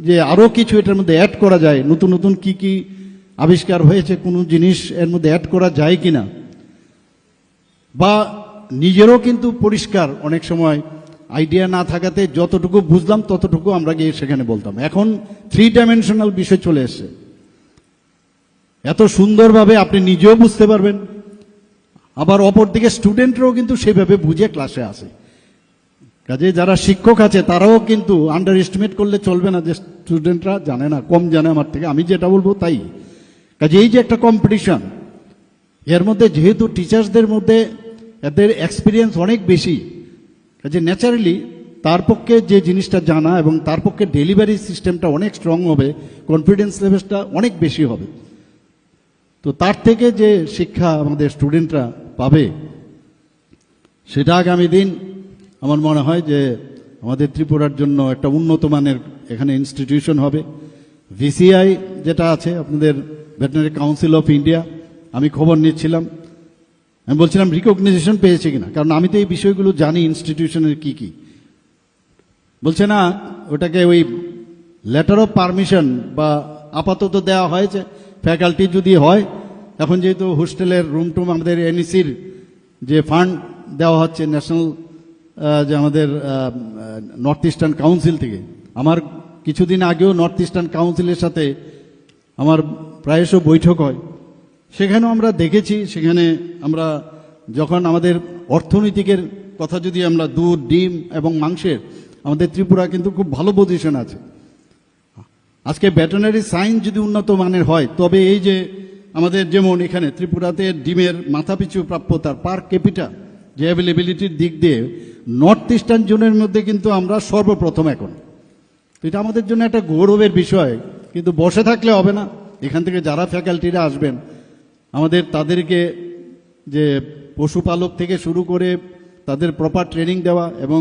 Speaker 5: যে আরও কিছু এটার মধ্যে অ্যাড করা যায়, নতুন নতুন কি কি আবিষ্কার হয়েছে, কোনো জিনিস এর মধ্যে অ্যাড করা যায় কিনা, বা নিজেরও কিন্তু পরিষ্কার অনেক সময় আইডিয়া না থাকাতে যতটুকু বুঝলাম ততটুকু আমরা গিয়ে সেখানে বলতাম। এখন 3 ডাইমেনশনাল বিষয় চলে এসছে, এত সুন্দরভাবে আপনি নিজেও বুঝতে পারবেন, আবার অপরদিকে স্টুডেন্টরাও কিন্তু সেভাবে বুঝে ক্লাসে আসে। কাজে যারা শিক্ষক আছে তারাও কিন্তু আন্ডার এস্টিমেট করলে চলবে না যে স্টুডেন্টরা জানে না, কম জানে আমার থেকে, আমি যেটা বলবো তাই। কাজে এই যে একটা কম্পিটিশন, এর মধ্যে যেহেতু টিচার্সদের মধ্যে এদের এক্সপিরিয়েন্স অনেক বেশি, কাজে ন্যাচারালি তার পক্ষে যে জিনিসটা জানা এবং তার পক্ষে ডেলিভারি সিস্টেমটা অনেক স্ট্রং হবে, কনফিডেন্স লেভেলটা অনেক বেশি হবে। তো তার থেকে যে শিক্ষা আমাদের স্টুডেন্টরা পাবে সেটা আগামী দিন আমার মনে হয় যে আমাদের ত্রিপুরার জন্য একটা উন্নত মানের এখানে ইনস্টিটিউশন হবে। ভিসিআই যেটা আছে আপনাদের ভেটেরিনারি কাউন্সিল অফ ইন্ডিয়া, আমি খবর নিচ্ছিলাম, আমি বলছিলাম রিকগনাইজেশন পেয়েছে কিনা, কারণ আমি তো এই বিষয়গুলো জানি ইনস্টিটিউশনের কি কি। বলছে না, ওটাকে ওই লেটার অফ পারমিশন বা আপাতত দেওয়া হয়েছে, ফ্যাকাল্টি যদি হয়, এখন যেহেতু হোস্টেলের রুম টুম আমাদের এনইসির যে ফান্ড দেওয়া হচ্ছে ন্যাশনাল যে আমাদের নর্থ ইস্টার্ন কাউন্সিল থেকে, আমার কিছুদিন আগেও নর্থ ইস্টার্ন কাউন্সিলের সাথে আমার প্রায়শ বৈঠক হয়, সেখানেও আমরা দেখেছি, সেখানে আমরা যখন আমাদের অর্থনৈতিকের কথা যদি আমরা দুধ, ডিম এবং মাংসের, আমাদের ত্রিপুরা কিন্তু খুব ভালো পজিশন আছে। আজকে ভেটেরিনারি সায়েন্স যদি উন্নত মানের হয়, তবে এই যে আমাদের যেমন এখানে ত্রিপুরাতে ডিমের মাথাপিছু প্রাপ্যতার পার ক্যাপিটা যে অ্যাভেলেবিলিটির দিক দিয়ে নর্থ ইস্টার্ন জোনের মধ্যে কিন্তু আমরা সর্বপ্রথম এখন। তো এটা আমাদের জন্য একটা গৌরবের বিষয়, কিন্তু বসে থাকলে হবে না। এখান থেকে যারা ফ্যাকাল্টিরা আসবেন আমাদের তাদেরকে যে পশুপালক থেকে শুরু করে তাদের প্রপার ট্রেনিং দেওয়া, এবং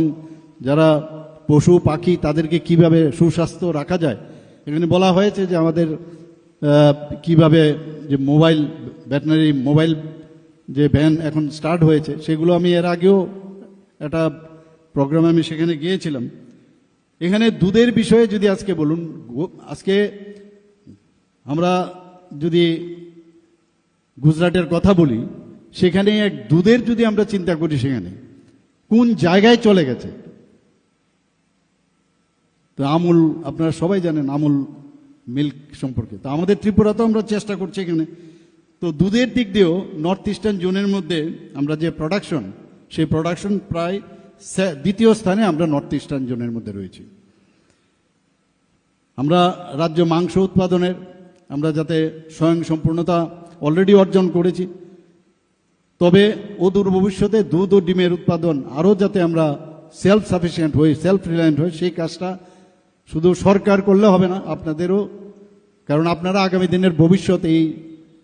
Speaker 5: যারা পশু পাখি তাদেরকে কিভাবে সুস্বাস্থ্য রাখা যায়। এখানে বলা হয়েছে যে আমাদের কিভাবে যে মোবাইল ভেটেরিনারি মোবাইল যে ভ্যান এখন স্টার্ট হয়েছে, সেগুলো আমি এর আগেও একটা প্রোগ্রামে আমি সেখানে গিয়েছিলাম। এখানে দুধের বিষয়ে যদি আজকে বলুন, আজকে আমরা যদি গুজরাটের কথা বলি, সেখানে এক দুধের যদি আমরা চিন্তা করি, সেখানে কোন জায়গায় চলে গেছে। তো আমুল, আপনারা সবাই জানেন আমুল মিল্ক সম্পর্কে। তো আমাদের ত্রিপুরাতেও আমরা চেষ্টা করছি এখানে। তো দুধের দিক দিয়েও নর্থ ইস্টার্ন জোনের মধ্যে আমরা যে প্রোডাকশন, সেই প্রোডাকশন প্রায় দ্বিতীয় স্থানে আমরা নর্থ ইস্টার্ন জোনের মধ্যে রয়েছি। আমরা রাজ্য মাংস উৎপাদনের আমরা যাতে স্বয়ংসম্পূর্ণতা অলরেডি অর্জন করেছি, তবে অদূর ভবিষ্যতে দুধ ও ডিমের উৎপাদন আরও যাতে আমরা সেলফ সাফিসিয়েন্ট হই, সেলফ রিলায়েন্ট হই, সেই কাজটা শুধু সরকার করলে হবে না, আপনাদেরও। কারণ আপনারা আগামী দিনের ভবিষ্যৎ এই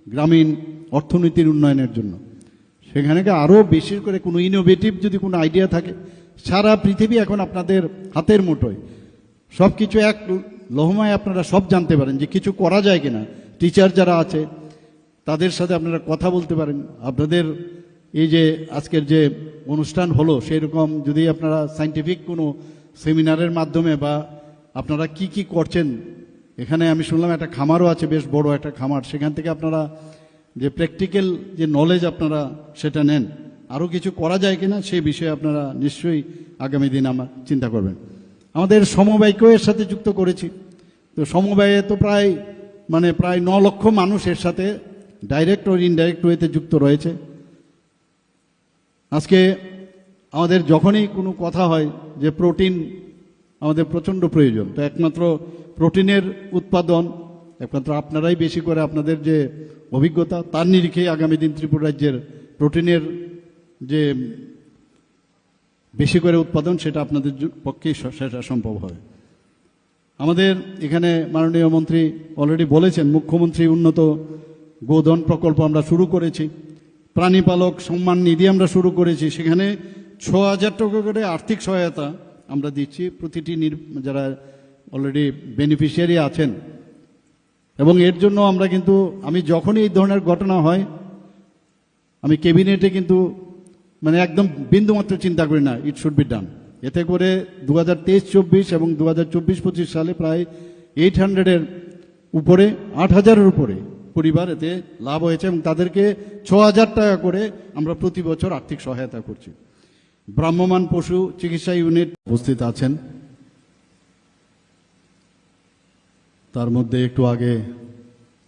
Speaker 5: গ্রামীণ অর্থনীতির উন্নয়নের জন্য। সেখানে আরও বেশি করে কোনো ইনোভেটিভ যদি কোনো আইডিয়া থাকে, সারা পৃথিবী এখন আপনাদের হাতের মুঠোয়, সব কিছু এক লহমায় আপনারা সব জানতে পারেন যে কিছু করা যায় কিনা। টিচার যারা আছে তাদের সাথে আপনারা কথা বলতে পারেন। আপনাদের এই যে আজকের যে অনুষ্ঠান হলো, সেই রকম যদি আপনারা সায়েন্টিফিক কোনো সেমিনারের মাধ্যমে বা আপনারা কি কি করছেন, এখানে আমি শুনলাম একটা খামারও আছে, বেশ বড় একটা খামার, সেখান থেকে আপনারা যে প্র্যাকটিক্যাল যে নলেজ আপনারা সেটা নেন, আরও কিছু করা যায় কিনা সেই বিষয়ে আপনারা নিশ্চয়ই আগামী দিন আমার চিন্তা করবেন। আমাদের সমবায়কেও এর সাথে যুক্ত করেছি। তো সমবায়ে তো প্রায় 9 লক্ষ মানুষ এর সাথে ডাইরেক্ট ও ইনডাইরেক্ট ওয়েতে যুক্ত রয়েছে। আজকে আমাদের যখনই কোনো কথা হয় যে প্রোটিন আমাদের প্রচণ্ড প্রয়োজন, তো একমাত্র প্রোটিনের উৎপাদন একমাত্র আপনারাই বেশি করে, আপনাদের যে অভিজ্ঞতা তার নিরিখে আগামী দিন ত্রিপুরা রাজ্যের প্রোটিনের যে বেশি করে উৎপাদন, সেটা আপনাদের পক্ষেই সেটা সম্ভব হবে। আমাদের এখানে মাননীয় মন্ত্রী অলরেডি বলেছেন, মুখ্যমন্ত্রী উন্নত গোধন প্রকল্প আমরা শুরু করেছি, প্রাণীপালক সম্মান নিধি আমরা শুরু করেছি, সেখানে 6,000 টাকা করে আর্থিক সহায়তা আমরা দিচ্ছি প্রতিটি যারা অলরেডি বেনিফিশিয়ারি আছেন। এবং এর জন্য আমরা কিন্তু, আমি যখনই এই ধরনের ঘটনা হয়, আমি ক্যাবিনেটে কিন্তু একদম বিন্দুমাত্র চিন্তা করি না, ইট শুড বি ডান। এতে করে 2023-24 এবং 2024-25 সালে প্রায় 800-এর উপরে, 8,000-এর উপরে পরিবার এতে লাভ হয়েছে, এবং তাদেরকে 6,000 টাকা করে আমরা প্রতি বছর আর্থিক সহায়তা করছি। ভ্রাম্যমাণ পশু চিকিৎসা ইউনিট উপস্থিত আছেন। তার মধ্যে একটু আগে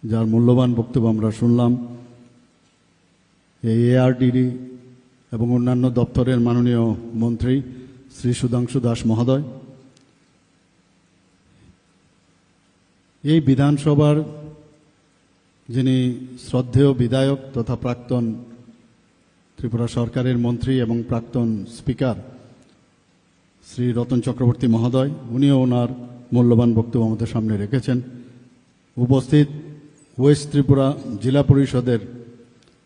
Speaker 5: যার মূল্যবান বক্তব্য আমরা শুনলাম, এই এআরডিডি এবং অন্যান্য দপ্তরের মাননীয় মন্ত্রী শ্রী সুধাংশু দাস মহোদয়, এই বিধানসভার যিনি শ্রদ্ধেয় বিধায়ক তথা প্রাক্তন ত্রিপুরা সরকারের মন্ত্রী এবং প্রাক্তন স্পিকার শ্রী রতন চক্রবর্তী মহোদয়, উনিও ওনার মূল্যবান বক্তব্য আমাদের সামনে রেখেছেন। উপস্থিত ওয়েস্ট ত্রিপুরা জেলা পরিষদের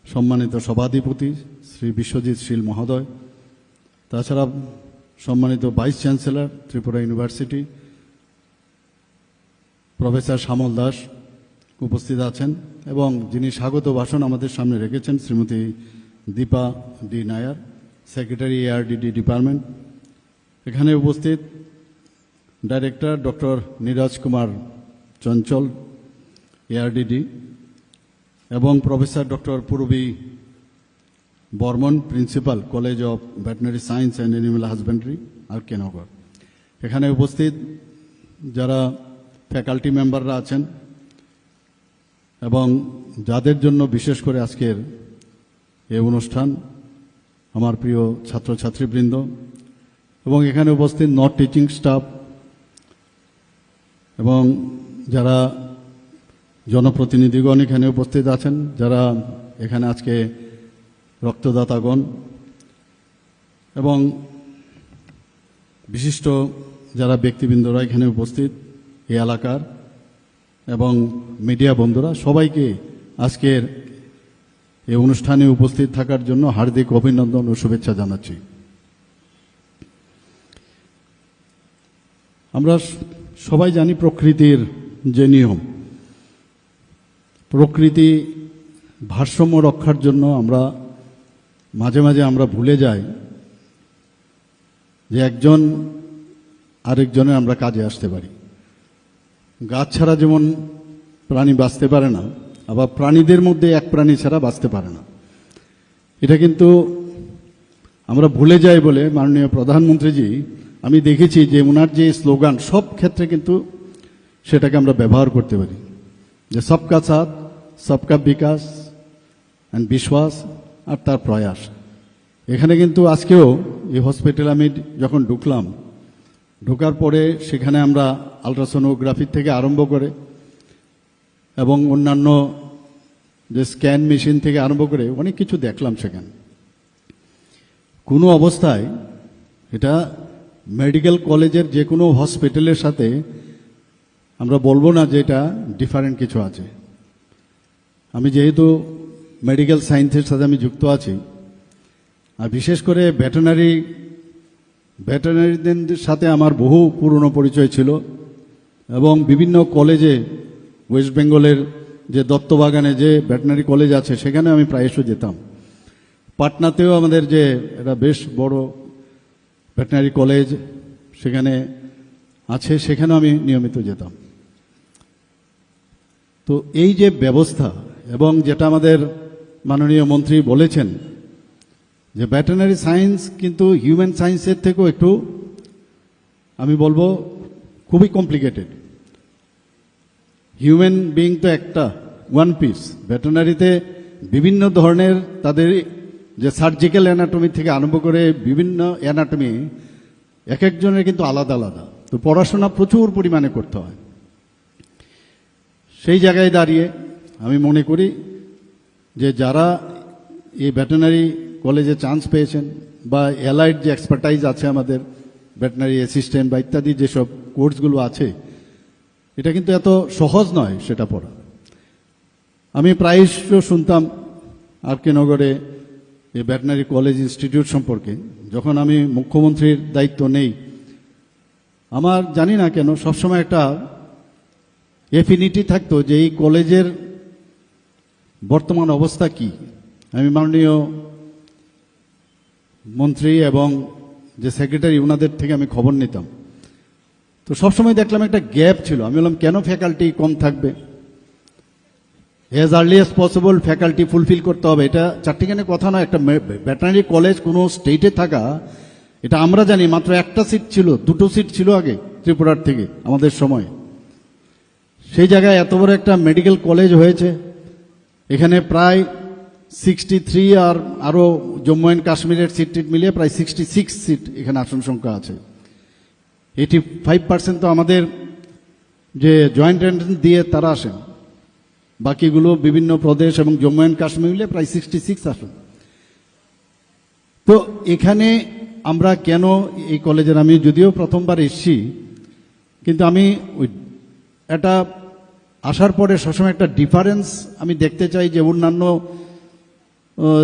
Speaker 5: সম্মানিত সভাধিপতি শ্রী বিশ্বজিৎ শীল মহোদয়, তাছাড়া সম্মানিত vice chancellor Tripura university professor Shyamal Das উপস্থিত আছেন, এবং যিনি স্বাগত ভাষণ আমাদের সামনে রেখেছেন Shrimati Dipa D Nair, secretary ARDD department. এখানে উপস্থিত director doctor Neeraj Kumar Chanchal ARDD, এবং professor doctor Purbi Barman, principal college of veterinary science and animal husbandry, R K. Nagar. এখানে উপস্থিত যারা ফ্যাকাল্টি মেম্বাররা আছেন এবং যাদের জন্য বিশেষ করে আজকের এই অনুষ্ঠান, আমার প্রিয় ছাত্রছাত্রীবৃন্দ, এবং এখানে উপস্থিত নন টিচিং স্টাফ এবং যারা জনপ্রতিনিধিগণ এখানে উপস্থিত আছেন, যারা এখানে আজকে রক্তদাতাগণ এবং বিশিষ্ট যারা ব্যক্তিবৃন্দরা এখানে উপস্থিত এই এলাকার, এবং মিডিয়া বন্ধুরা, সবাইকে আজকের এই অনুষ্ঠানে উপস্থিত থাকার জন্য হার্দিক অভিনন্দন ও শুভেচ্ছা জানাচ্ছি। আমরা সবাই জানি প্রকৃতির যে নিয়ম, প্রকৃতি ভারসাম্য রক্ষার জন্য আমরা মাঝে মাঝে আমরা ভুলে যাই যে একজন আরেকজনের আমরা কাজে আসতে পারি। গাছ ছাড়া যেমন প্রাণী বাঁচতে পারে না, আবার প্রাণীদের মধ্যে এক প্রাণী ছাড়া বাঁচতে পারে না। এটা কিন্তু আমরা ভুলে যাই বলে মাননীয় প্রধানমন্ত্রীজি, আমি দেখেছি যে ওনার যে স্লোগান সব ক্ষেত্রে কিন্তু সেটাকে আমরা ব্যবহার করতে পারি, যে সবকা সাথ সবকা বিকাশ অ্যান্ড বিশ্বাস আর তার প্রয়াস। এখানে কিন্তু আজকেও এই হসপিটাল আমি যখন ঢোকার পরে সেখানে আমরা আলট্রাসোনোগ্রাফি থেকে আরম্ভ করে এবং অন্যান্য যে স্ক্যান মেশিন থেকে আরম্ভ করে অনেক কিছু দেখলাম সেখানে। কোনো অবস্থায় এটা মেডিকেল কলেজের যে কোনো হসপিটালের সাথে আমরা বলবো না যে এটা ডিফারেন্ট কিছু আছে। আমি যেহেতু মেডিকেল সায়েন্সের সাথে আমি যুক্ত আছি, আর বিশেষ করে ভেটেরিনারিদের সাথে আমার বহু পুরনো পরিচয় ছিল এবং বিভিন্ন কলেজে ওয়েস্ট বেঙ্গলের যে দত্তবাগানে যে ভেটেরিনারি কলেজ আছে সেখানে আমি প্রায়শ যেতাম। পাটনাতেও আমাদের যে এটা বেশ বড় ভেটেরিনারি কলেজ সেখানে আছে, সেখানেও আমি নিয়মিত যেতাম। তো এই যে ব্যবস্থা এবং যেটা আমাদের মাননীয় মন্ত্রী বলেছেন যে ভেটেরিনারি সায়েন্স কিন্তু হিউম্যান সায়েন্সের থেকেও একটু আমি বলবো খুবই কমপ্লিকেটেড। হিউম্যান বিইং তো একটা ওয়ান পিস, ভেটেরিনারিতে বিভিন্ন ধরনের তাদের যে সার্জিক্যাল অ্যানাটমি থেকে আরম্ভ করে বিভিন্ন অ্যানাটমি এক একজনের কিন্তু আলাদা আলাদা। তো পড়াশোনা প্রচুর পরিমাণে করতে হয়। সেই জায়গায় দাঁড়িয়ে আমি মনে করি যে যারা এই ভেটেরিনারি কলেজে চান্স পেয়েছেন বা অ্যালাইড যে এক্সপার্টাইজ আছে আমাদের ভেটেরিনারি অ্যাসিস্ট্যান্ট বা ইত্যাদি যেসব কোর্সগুলো আছে, এটা কিন্তু এত সহজ নয় সেটা পড়া। আমি প্রায়শ শুনতাম আর.কে. নগরে এই ভেটেরিনারি কলেজ ইনস্টিটিউট সম্পর্কে। যখন আমি মুখ্যমন্ত্রীর দায়িত্ব নেই, আমার জানি না কেন সবসময় একটা এফিনিটি থাকতো যে এই কলেজের বর্তমান অবস্থা কি। আমি মাননীয় মন্ত্রী এবং যে সেক্রেটারি ওনাদের থেকে আমি খবর নিতাম। তো সবসময় দেখলাম একটা গ্যাপ ছিল। আমি বললাম কেন ফ্যাকাল্টি কম থাকবে, as early as possible faculty fulfil করতে হবে। এটা চারটিখানে কথা নয়। একটা ভেটেরিনারি কলেজ কোনো স্টেটে থাকা, এটা আমরা জানি মাত্র একটা সিট ছিল, দুটো সিট ছিল আগে ত্রিপুরার থেকে আমাদের সময়। সেই জায়গায় এত বড় একটা মেডিকেল কলেজ হয়েছে, এখানে প্রায় 63 আর আরও জম্মু অ্যান্ড কাশ্মীরের সিট মিলিয়ে প্রায় 66 সিট এখানে আসন সংখ্যা আছে। 85% তো আমাদের যে জয়েন্ট এন্ট্রান্স দিয়ে তারা আসেন, বাকিগুলো বিভিন্ন প্রদেশ এবং জম্মু অ্যান্ড কাশ্মীর মিলে প্রায় 66 আসন। তো এখানে আমরা কেন এই কলেজের, আমি যদিও প্রথমবার এসেছি, কিন্তু আমি ওই এটা আসার পরে সবসময় একটা ডিফারেন্স আমি দেখতে চাই যে অন্যান্য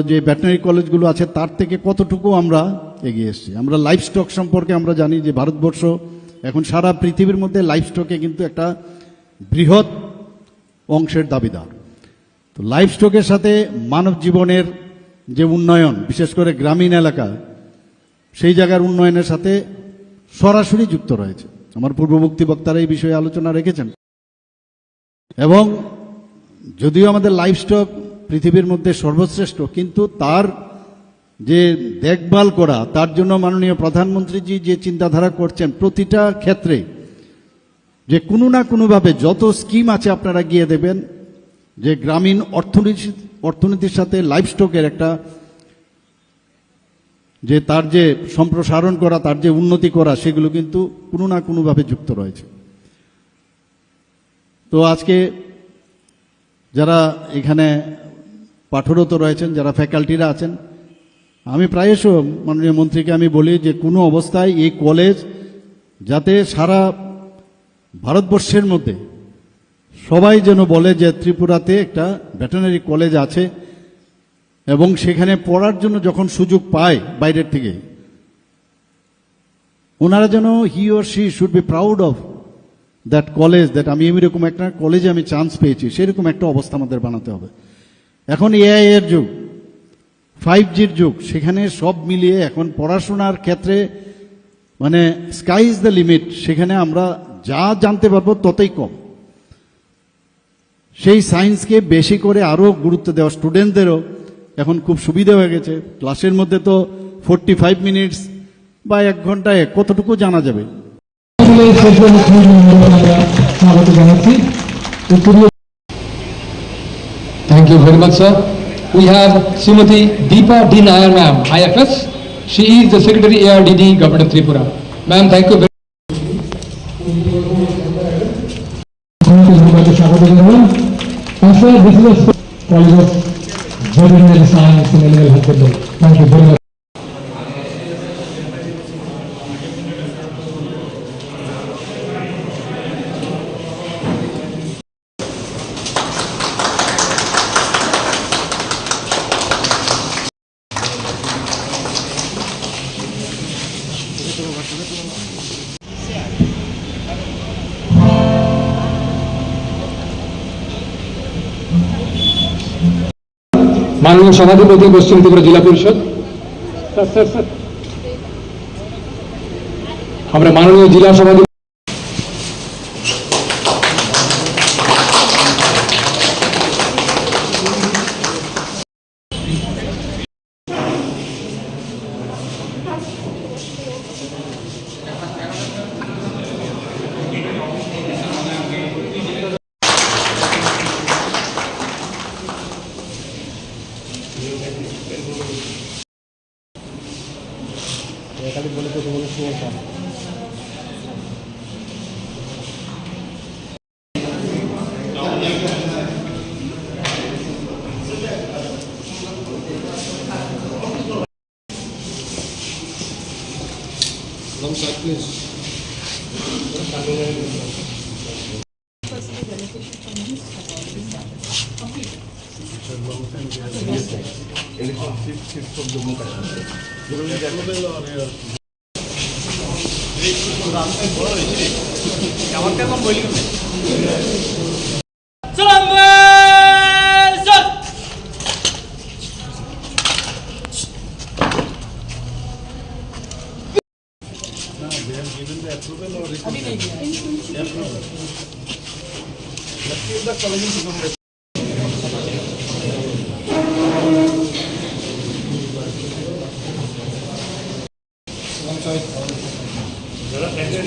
Speaker 5: যে ভেটেরিনারি কলেজগুলো আছে তার থেকে কতটুকু আমরা এগিয়ে এসেছি। আমরা লাইফ স্টক সম্পর্কে আমরা জানি যে ভারতবর্ষ এখন সারা পৃথিবীর মধ্যে লাইফ স্টকে কিন্তু একটা বৃহৎ অংশের দাবিদার। তো লাইফ স্টকের সাথে মানব জীবনের যে উন্নয়ন, বিশেষ করে গ্রামীণ এলাকা, সেই জায়গার উন্নয়নের সাথে সরাসরি যুক্ত রয়েছে। আমার পূর্ববর্তী বক্তারা এই বিষয়ে আলোচনা রেখেছেন। এবং যদিও আমাদের লাইফ স্টক পৃথিবীর মধ্যে সর্বশ্রেষ্ঠ, কিন্তু তার যে দেখভাল করা, তার জন্য মাননীয় প্রধানমন্ত্রীজি যে চিন্তাধারা করছেন প্রতিটা ক্ষেত্রে, যে কোনো না কোনোভাবে যত স্কিম আছে আপনারা গিয়ে দেবেন যে গ্রামীণ অর্থনীতির সাথে লাইফ স্টকের একটা যে তার যে সম্প্রসারণ করা, তার যে উন্নতি করা, সেগুলো কিন্তু কোনো না কোনোভাবে যুক্ত রয়েছে। তো আজকে যারা এখানে পাঠরত রয়েছেন, যারা ফ্যাকাল্টিরা আছেন, আমি প্রায়শ মাননীয় মন্ত্রীকে আমি বলি যে কোনো অবস্থায় এই কলেজ যাতে সারা ভারতবর্ষের মধ্যে সবাই যেন বলে যে ত্রিপুরাতে একটা ভেটেরিনারি কলেজ আছে, এবং সেখানে পড়ার জন্য যখন সুযোগ পায় বাইরের থেকে, ওনারা যেন he or she should be proud of that college, that আমি এরকম একটা কলেজে আমি চান্স পেয়েছি, সেরকম একটা অবস্থা আমাদের বানাতে হবে। এখন এআই এর যুগ, 5G'র যুগ, সেখানে সব মিলিয়ে এখন পড়াশোনার ক্ষেত্রে মানে স্কাই ইজ দ্য লিমিট। সেখানে আমরা যা জানতে পারবো ততই কম। সেই সায়েন্সকে বেশি করে আরও গুরুত্ব দেওয়া, স্টুডেন্টদেরও এখন খুব সুবিধা হয়ে গেছে। ক্লাসের মধ্যে তো 45 মিনিটস বা 1 ঘন্টায় কতটুকু জানা যাবে।
Speaker 15: Thank you very much, sir. We have Srimati Deepa D. Nair, ma'am, IFS. She is the Secretary ARDD, Government of Tripura. Ma'am, thank you very much. Sir, this is a College of Veterinary Science and Animal Husbandry. Thank you very much. माननीय सभापति पश्चिम त्रिपुरा जिला परिषद हमारे माननीय जिला सभापति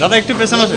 Speaker 9: দাদা একটু পেছনে আছে।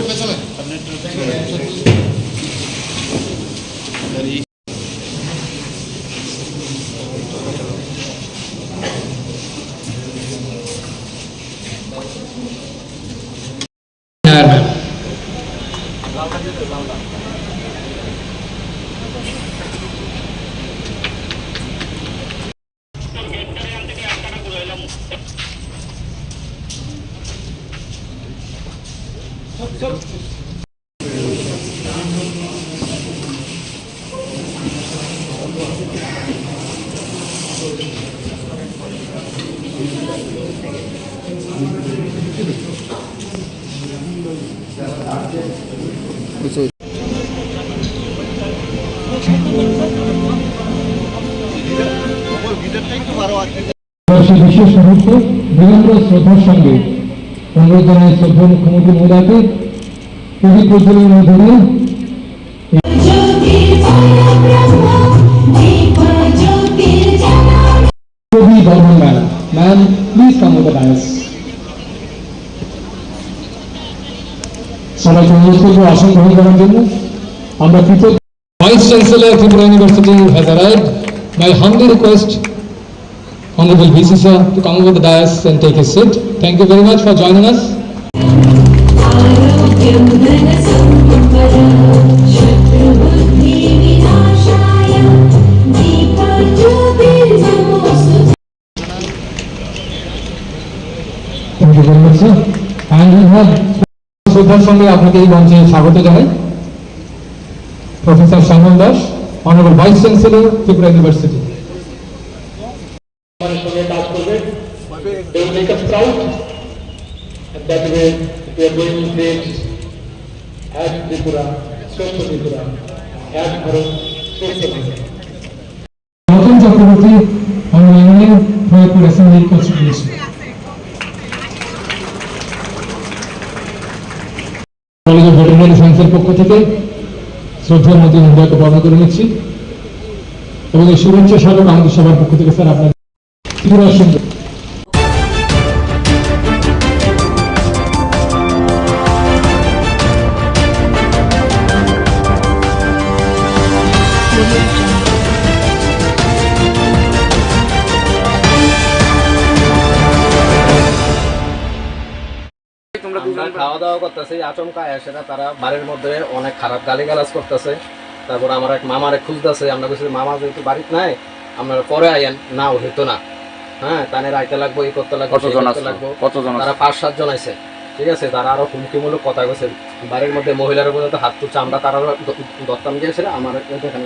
Speaker 9: বিশেষ মুহূর্তে বিনম্র শ্রদ্ধার সঙ্গে অনুরোধ জানাই শ্রদ্ধা মুখ্যমন্ত্রী মহোদয়কে পুরী প্রজ্বলনের মধ্যে দিয়ে ma'am please come with the dais. সবাইকে অনুরোধ করবো আসন গ্রহণ করার জন্য। আমরা কৃতজ্ঞ। Vice chancellor Tripura university has arrived. My humbly request Honorable VC sir to come over the dais and take a seat. Thank you very much for joining us. Thank you very much sir. And we have শ্রদ্ধার সঙ্গে আপনাকে এই মঞ্চে স্বাগত জানাই professor Shyamal Das, Honorable Vice Chancellor Tripura University. They will make us proud, and that way we are going to create as Tripura, Swasth Tripura, as Bharat, Swasth Tripura. Welcome Chakraborty, our Union
Speaker 6: Himayapur Assembly constituency. কলেজের veterinary সায়েন্সের পক্ষ থেকে শ্রদ্ধার মধ্যে হৃদয়কে বর্ণনা করে নিচ্ছি এবং এই শুভেচ্ছা স্বাগত আমাদের সবার পক্ষ থেকে স্যার আপনার ত্রিপুরার সুন্দর
Speaker 2: আমরা খাওয়া দাওয়া করতেছি, আচমকা এসেরা তারা বাড়ির মধ্যে অনেক খারাপ গালিগালাজ করতেছে। তারপর আমার এক মামারে খুঁজতেছে, আমরা বলছি মামা যেহেতু বাড়িতে নাই আপনারা পরে আইয়েন, না হইতো না, হ্যাঁ তানের আইতে লাগবো, এই করতে লাগবো,
Speaker 20: কতজন
Speaker 2: তারা 5-7 জন আছে, ঠিক আছে। তারা আরো হুমকিমূলক কথা কইছে, বাড়ির মধ্যে মহিলার উপরে তো হাত তুলছে, আমরা তারা দত্তাম গিয়েছিল আমার এখানে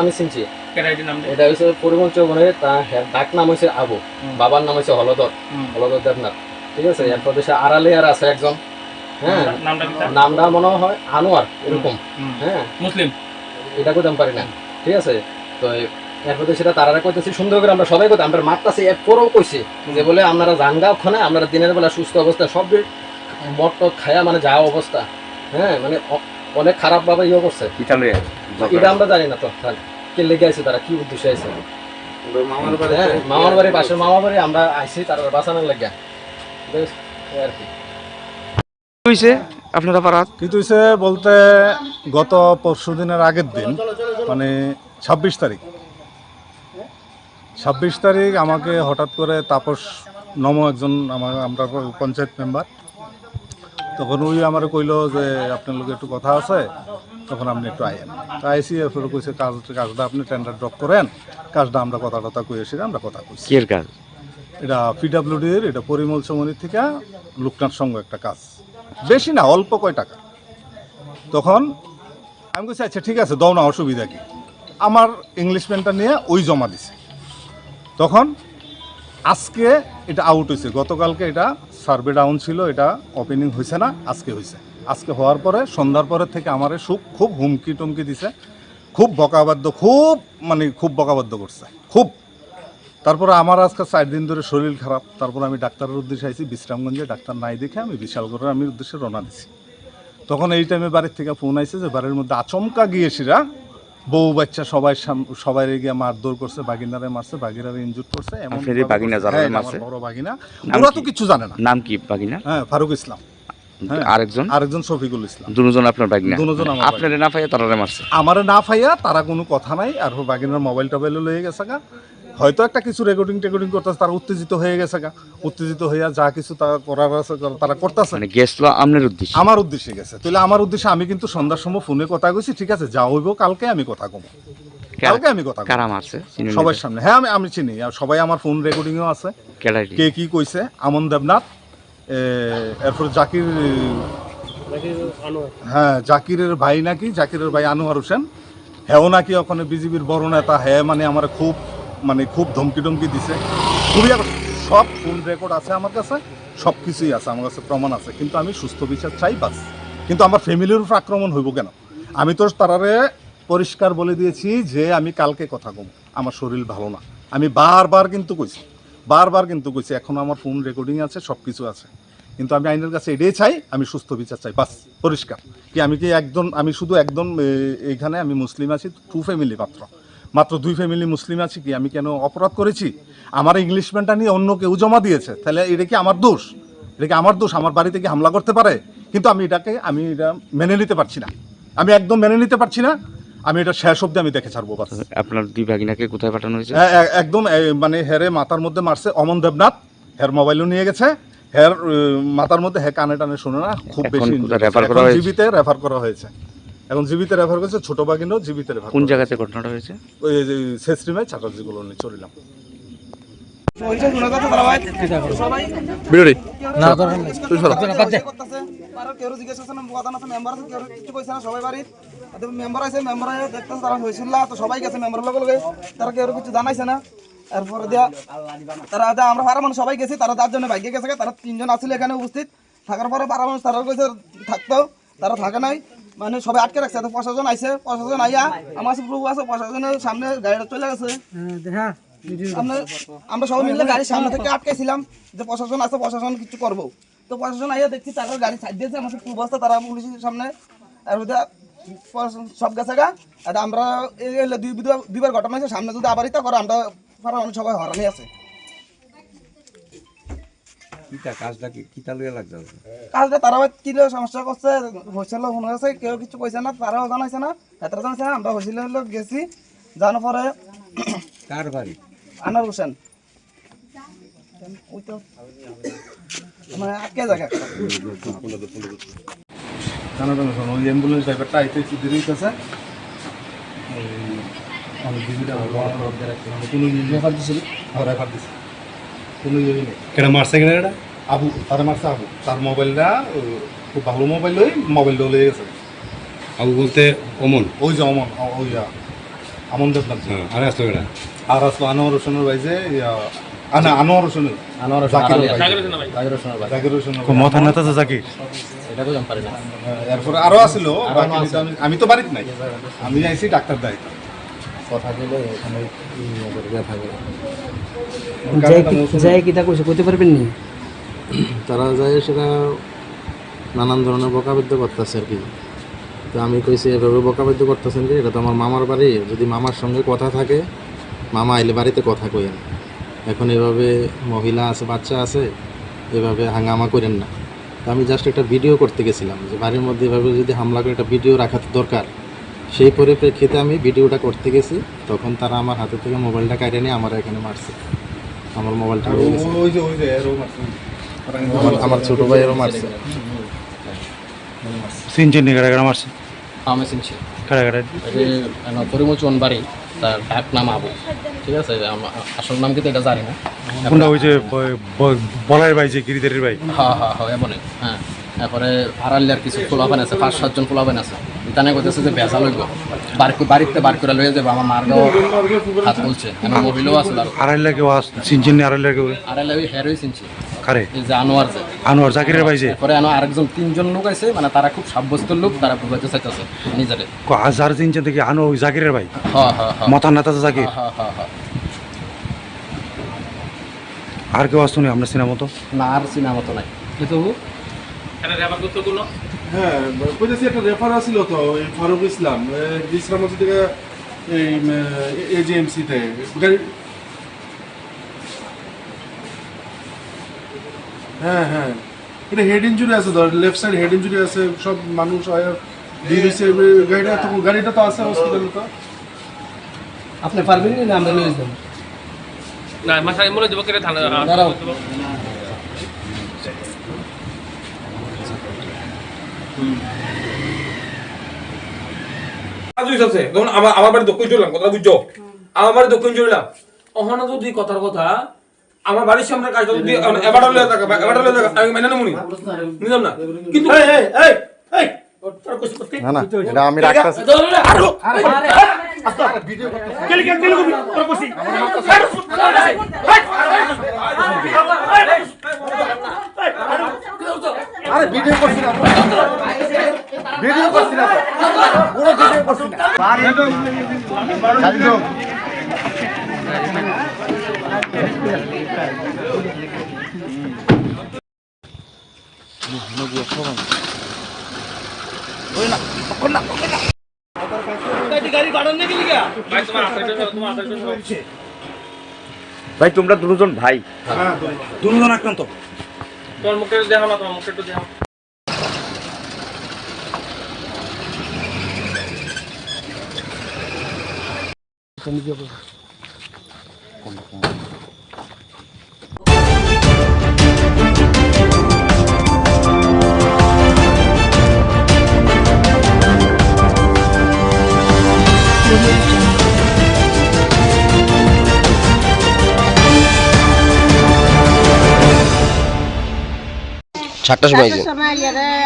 Speaker 2: আমি চিনছি। এটা হচ্ছে পরিমল চৌবনে, তার ডাক নাম হয়েছে আবু, বাবার নাম হয়েছে হলদর দেবনাথ, ঠিক আছে। এরপর দেশে আড়ালে আর আছে একজন, হ্যাঁ নামটা মনে হয় আনোয়ার এরকম, হ্যাঁ মুসলিম, এটা করতাম পারি না, ঠিক আছে। তো এরপর সেটা তারা কইতেছি সুন্দর করে, আমরা সবাই করতাম, আমরা মারতাছি, এরপরও কইছি যে বলে আপনারা জানগা ওখানে, আপনারা দিনের বেলা সুস্থ অবস্থা সব মদ টদ খায়া মানে যাওয়া অবস্থা, হ্যাঁ মানে অনেক খারাপ ভাবে ইয়ে করছে। এটা আমরা জানি না তো কে লেগে আছে, তারা কি উদ্দেশ্যে আছে। মামার বাড়ি পাশের মামার বাড়ি আমরা আইসি তার বাঁচানোর লাগিয়া আর কি।
Speaker 16: আপনারা পাড়া কিন্তু হয়েছে বলতে গত পরশু দিনের আগের দিন মানে 26 তারিখ আমাকে হঠাৎ করে তাপস নম একজন আমরা পঞ্চায়েত মেম্বার, তখন ওই আমার কইলো যে আপনার লোক একটু কথা আছে, তখন আপনি একটু আইয়েন। তো আইসি এরপরে কইছে কাজটা আপনি টেন্ডার ড্রপ করেন, কাজটা আমরা কথা কই এসে আমরা কথা কইছি।
Speaker 20: কির কাজ
Speaker 16: এটা পিডাব্লিউডির, এটা পরিমল চৌমনির থেকে লোকনাথ সঙ্গ একটা কাজ, বেশি না অল্প কয় টাকা। তখন আমি বলছি আচ্ছা ঠিক আছে দাও না, অসুবিধা কি। আমার ইংলিশ পেনটা নিয়ে ওই জমা দিছে। তখন আজকে এটা আউট হয়েছে, গতকালকে এটা সার্ভে ডাউন ছিল, এটা ওপেনিং হয়েছে না, আজকে হয়েছে। আজকে হওয়ার পরে সন্ধ্যার পরের থেকে আমার খুব হুমকি টুমকি দিছে, খুব বকাবাদ্য, খুব বকাবাদ্য করছে খুব। তারপরে আমার আজকে 4 দিন ধরে শরীর খারাপ, তারপর আমি ডাক্তারের উদ্দেশ্যে আইছি বিশ্রামগঞ্জে, ডাক্তার নাই দেখে আমি বিশালগড়ের আমি উদ্দেশ্যে রওনা দিছি। তখন এই টাইমে বাড়ির থেকে ফোন আইছে যে বাড়ির মধ্যে আচমকা গিয়েছিরা বউ বাচ্চা সবাই গিয়ে মারধর করছে, বাগিনারে মারছে, বাগিনারে ইনজুর করছে। বড় বাগিনা, ওরা তো কিছু জানে না।
Speaker 20: নাম কি বাগিনা?
Speaker 16: হ্যাঁ ফারুক ইসলাম, আরেকজন শফিকুল ইসলাম,
Speaker 20: দুজন আপনার বাগিনা।
Speaker 16: আপনারে না পাইয়া তারা মারছে, আমারে না পাইয়া তারা কোনো কথা নাই। আর বাগিনার মোবাইল টোবাইলও লয়ে গেছে গা, হয়তো একটা কিছু রেকর্ডিং করতেছে, তারা উত্তেজিত হয়ে গেছে গা, উত্তেজিত হইয়া যা কিছু তারা করার আছে তারা করতেছে।
Speaker 20: মানে গেছিল আপনার উদ্দেশ্যে?
Speaker 16: আমার উদ্দেশ্যে গেছে। তাহলে আমার উদ্দেশ্যে আমি কিন্তু সন্ধ্যার সময় ফোনে কথা কইছি, ঠিক আছে যা হইব কালকে আমি কথা কম, কালকে আমি কথা
Speaker 20: কারা মারছে
Speaker 16: সবার সামনে। হ্যাঁ আমি চিনি, আর সবাই আমার ফোন রেকর্ডিংও আছে, কে কি কইছে। আমন দেবনাথ, এরপর জাকির, হ্যাঁ জাকিরের ভাই নাকি, জাকিরের ভাই আনোয়ার হোসেন, হ্যাঁ নাকি ওখানে বিজেপির বড় নেতা, হ্যাঁ মানে আমার খুব ধমকি টমকি দিছে, খুবই। সব ফোন রেকর্ড আছে আমার কাছে, সব কিছুই আছে আমার কাছে, প্রমাণ আছে। কিন্তু আমি সুস্থ বিচার চাই বাস। কিন্তু আমার ফ্যামিলির উপর আক্রমণ হইব কেন? আমি তো তারারে পরিষ্কার বলে দিয়েছি যে আমি কালকে কথা কম, আমার শরীর ভালো না। আমি বারবার কিন্তু কইছি, এখন আমার ফোন রেকর্ডিং আছে, সব কিছু আছে। কিন্তু আমি আইনের কাছে এটাই চাই, আমি সুস্থ বিচার চাই বাস, পরিষ্কার। আমি শুধু একদম এইখানে আমি মুসলিম আছি 2 ফ্যামিলি, মাত্র 2 ফ্যামিলি মুসলিম আছি। কি আমি কেন অপরাধ করেছি? আমার ইংলিশমেনটা নিয়ে অন্য কেউ জমা দিয়েছে, তাহলে এটা কি আমার দোষ? আমার বাড়িতে কি হামলা করতে পারে? কিন্তু আমি এটা মেনে নিতে পারছি না, আমি একদম মেনে নিতে পারছি না। আমি এটা শেষ অব্দি আমি দেখে ছাড়বো বাস।
Speaker 20: আপনার 2 ভাগিনাকে কোথায় পাঠানো হয়েছে?
Speaker 16: একদম মানে হেরে মাথার মধ্যে মারছে অমন দেবনাথ, হের মোবাইলও নিয়ে গেছে, হের মাথার মধ্যে কানে টানে শুনে না, খুব বেশি জীবিতে রেফার করা হয়েছে। এখন জীবিতে রেফার করেছে, ছোট বাগিনও জীবিতে রেফার।
Speaker 20: কোন জায়গাতে ঘটনাটা হয়েছে?
Speaker 16: ওই শেষরিমায় চাটার্জিগুলো নিয়ে চলিলাম।
Speaker 19: সবাই গেছে মেম্বার লগে, তারা কেউ কিছু জানাইছে না। এরপরে দিয়া তারা আমরা পাড়া মানুষ সবাই গেছি, তারা 4 জনে বাইকে গেছে, তারা 3 জন আসলে এখানে উপস্থিত থাকার পরে পাড়া মানুষ তারা কইছে থাকতেও, তারা থাকে নাই, মানে সবাই আটকে রাখছে। প্রশাসন আইছে, প্রশাসন আইয়া আমার প্রভু আছে, প্রশাসনের সামনে গাড়িটা চলে গেছে। আমরা সবাই মিলে গাড়ির সামনে থেকে আটকাইছিলাম যে প্রশাসন আছে, প্রশাসন কিছু করবো। তো প্রশাসন আইয়া দেখছি তারা গাড়ি ছাড় দিয়েছে আমাদের অবস্থা, তারা পুলিশের সামনে সব গেছে গা। আর আমরা দুইবার ঘটনা হয়েছে, সামনে যদি আবার ইতা করে আমরা মানুষ সবাই হরানি আছে। কাজটা তারা কি সমস্যা করছে হয়েছিল মনে হয়েছে, কেউ কিছু কইছে না, তারাও জানাইছে না, এতটা জানাইছে না। আমরা হয়েছিল গেছি, জানার পরে
Speaker 8: কার বাড়ি?
Speaker 19: আনোয়ার হোসেন ওই তো মানে আটকে জায়গা
Speaker 16: ওই অ্যাম্বুলেন্স ড্রাইভারটা আইতে দেরি হইতেছে, কোনো রেফার দিছিল, রেফার দিছে, কোনো ইয়ে নেই।
Speaker 18: কেন মারছে কেন এটা?
Speaker 16: আবু তারা মারছে, আবু তার মোবাইলটা খুব ভালো মোবাইল, ওই মোবাইলটা লয়ে গেছে।
Speaker 18: আবু বলতে অমন?
Speaker 16: ওই যে অমন, ওই আমন দেবনাথ।
Speaker 18: আর আসলো এটা?
Speaker 16: আর আসলো আনোয়ার হোসেনের ভাই যে আনোয়ার হোসেনের, জাকির হোসেনের
Speaker 18: মাথা নেতা জাকির,
Speaker 16: এরপরে আরো আসছিল। আমি তো বাড়িতে নাই, আমি আইছি ডাক্তার দায়িত্ব কথা বলে ওখানে
Speaker 8: করতে পারবেন নি?
Speaker 2: তারা যায় সেটা নানান ধরনের বকাবাদ্য করতেছে আর কি। তো আমি কইছি এভাবে বকাবাদ্য করতেছেন যে এটা তো আমার মামার বাড়ি, যদি মামার সঙ্গে কথা থাকে মামা আইলে বাড়িতে কথা কইেন, এখন এভাবে মহিলা আছে বাচ্চা আছে এভাবে হাঙ্গামা করেন না। তো আমি জাস্ট একটা ভিডিও করতে গেছিলাম যে বাড়ির মধ্যে এভাবে যদি হামলা করে একটা ভিডিও রাখা তো দরকার, সেই পরিপ্রেক্ষিতে আমি ভিডিওটা করতে গেছি। তখন তারা আমার হাতে থেকে মোবাইলটা কেটে নিয়ে আমার এখানে মারছে, আমার মোবাইলটা আমার ছোট ভাইয়েরও মারছে।
Speaker 18: সিনচেন নি কারা মারছে?
Speaker 8: আমি চিনছি
Speaker 18: কারা কারা?
Speaker 8: পরিমোচন বাড়ি, তার ডাক নাম আবু, ঠিক আছে? আসল নাম কিন্তু এটা জানি না।
Speaker 18: কোনটা ওই যে বলার ভাই যে গিরিদারের ভাই?
Speaker 8: হ্যাঁ হ্যাঁ হ্যাঁ এমনই। হ্যাঁ, তারপরে আড়ালিয়ার কিছু পোলাবেন আছে, 5-7 পোলাবেন আছে। তানে করতেছে যে বেজা লইব, বাড়িতে বার করে লইয়া যাবো, আমার মার গাও হাত বলছে, আমার মহিলাও আসলে।
Speaker 18: আড়াইলা কেউ চিনছেন নি? আড়াইলা কেউ?
Speaker 8: আড়াইলা ওই হেরোই চিনছি।
Speaker 18: কারে?
Speaker 8: এই যে আনোয়ার, যে
Speaker 18: আনোয়ার জাকিরের ভাই যে।
Speaker 8: পরে আরেকজন 3জন লোক আছে, মানে তারা খুব সাব্যস্ত লোক, তারা বুঝাইতে চাইতেছে নিজেরে।
Speaker 18: যার চিনছেন দেখি আনো ওই জাকিরের ভাই?
Speaker 8: হ্যাঁ হ্যাঁ হ্যাঁ,
Speaker 18: মাথা নেতা জাকির।
Speaker 8: হ্যাঁ হ্যাঁ হ্যাঁ।
Speaker 18: আর কেউ আসতো নি আপনার সিনেমা মতো?
Speaker 8: না, আর সিনেমা তো নাই।
Speaker 23: হ্যাঁ, কইতেছি একটা রেফার আসছিল তো এই ফারুক ইসলাম বিশ্রাম মসজিদ থেকে এই এজিএমসিতে গাড়ি। হ্যাঁ হ্যাঁ, এটা হেড ইঞ্জুরি আছে, ধর লেফট সাইড হেড ইঞ্জুরি আছে, সব মানুষ গাড়িটা তো আছে হসপিটালে। তো
Speaker 8: আপনি পারবেন না? আমরা লয়ে যাব না, মাথায় মরে দেব করে থানা দাঁড়াও।
Speaker 1: আমার বাড়ি দক্ষিণ চললাম, কথা বুঝছো? আমার বাড়ি দক্ষিণ চললাম, ওখানে যদি কথার কথা আমার বাড়ির সামনে কাজটা যদি আমি মেনে নেবো নিলাম না, কিন্তু
Speaker 2: না না, এটা আমি রাখতেছি।
Speaker 23: আরে ভিডিও করছি না, ভিডিও করছি না, পুরো ভিডিও করছি না।
Speaker 2: ভাই তোমরা দুজন ভাই?
Speaker 1: দুজন আক্রান্ত। তোর মুখে দেখা না, তোমার মুখে একটু দেখা।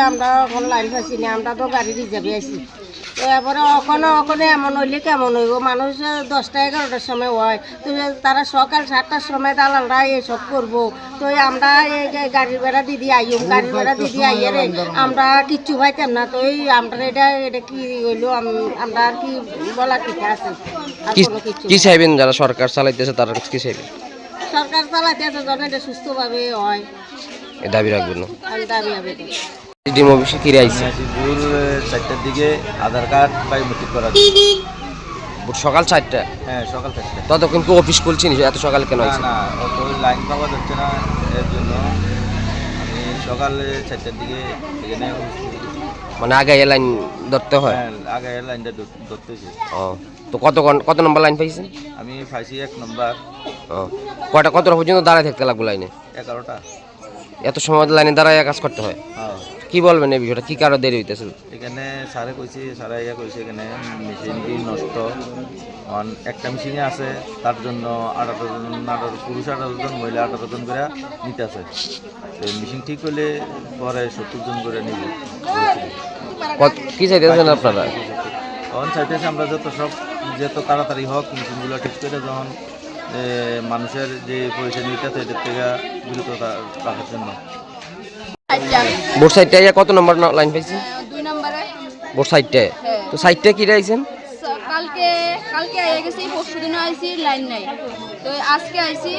Speaker 4: আমরা এখন লাইন পাচ্ছি না, আমরা তো গাড়ি রিজার্ভে আছি। এরপরে ওখানে এমন হইলে কেমন হইব? মানুষ 10টা-11টার সময় হয়, তো তারা সকাল 7টার সময় দালালরা এসব করবো। তো আমরা এই গাড়ির ভাড়া দিদি আইম, গাড়ির ভাড়া দিদি আইয়ে রে আমরা কিচ্ছু পাইতাম না। তো এই আমরা এটা কি হইলো, আমরা আর কি বলা ঠিক আছে। আর কোনো কিছু
Speaker 7: কি চাইবেন যারা সরকার চালাইতেছে তার কাছে কি চাইবেন?
Speaker 4: সরকার চালাতে আছে যেন এটা সুস্থভাবে হয়,
Speaker 7: এই দাবি রাখবেন না?
Speaker 4: আমি দাবি আবেদন।
Speaker 7: ডিম অফিসে কি আইছে?
Speaker 17: ভোর 4টার দিকে আধার কার্ড বায়োমেট্রিক করা
Speaker 7: সকাল 4টা?
Speaker 17: হ্যাঁ সকাল 4টা।
Speaker 7: ততক্ষণ কি অফিস খুলছি নি? এত সকালে কেন আইছে?
Speaker 17: না অত লাইন পাওয়া যাচ্ছে না, এর জন্য আমি সকালে 4টার দিকে এখানে
Speaker 7: মানে আগে এই লাইন ধরতে হয়?
Speaker 17: হ্যাঁ আগে লাইনটা ধরতেছি।
Speaker 7: ও তো কত নম্বর লাইন পাইছেন?
Speaker 17: আমি পাইছি 1 নম্বর।
Speaker 7: ও কতটা পর্যন্ত দাঁড়ায় থাকতে লাগবে লাইনে?
Speaker 17: 11টা।
Speaker 7: এত সময় লাইনে দাঁড়ায় কাজ করতে হয়?
Speaker 17: হ্যাঁ।
Speaker 7: কি বলবেন এই বিষয়টা, কি কারণে দেরি হইতেছে?
Speaker 17: এখানে স্যারে কইছে, স্যারে ইয়া কইছে এখানে মেশিনটি নষ্ট, একটা মেশিনে আছে তার জন্য 18 পুরুষ 18 জন, মহিলা 18 জন করে নিতে আছে। তো মেশিন ঠিক হলে পরে 70 জন করে নিব।
Speaker 7: কি চাইতেছেন আপনারা?
Speaker 17: তখন চাইতেছি আমরা যত তাড়াতাড়ি হোক মেশিনগুলো ঠিক করে, যখন মানুষের যে পয়সা নিতে আছে এদের থেকে বিরত রাখার জন্য।
Speaker 7: বোর্ড সাইডটা কত নম্বর লাইন পাইছেন?
Speaker 22: 2 নম্বরে।
Speaker 7: বোর্ড সাইডটা? তো সাইডটা কি রাইছেন?
Speaker 22: কালকে আইয়া গেছি, পরশু দিনও আইছি, লাইন নাই। তো আজকে আইছি,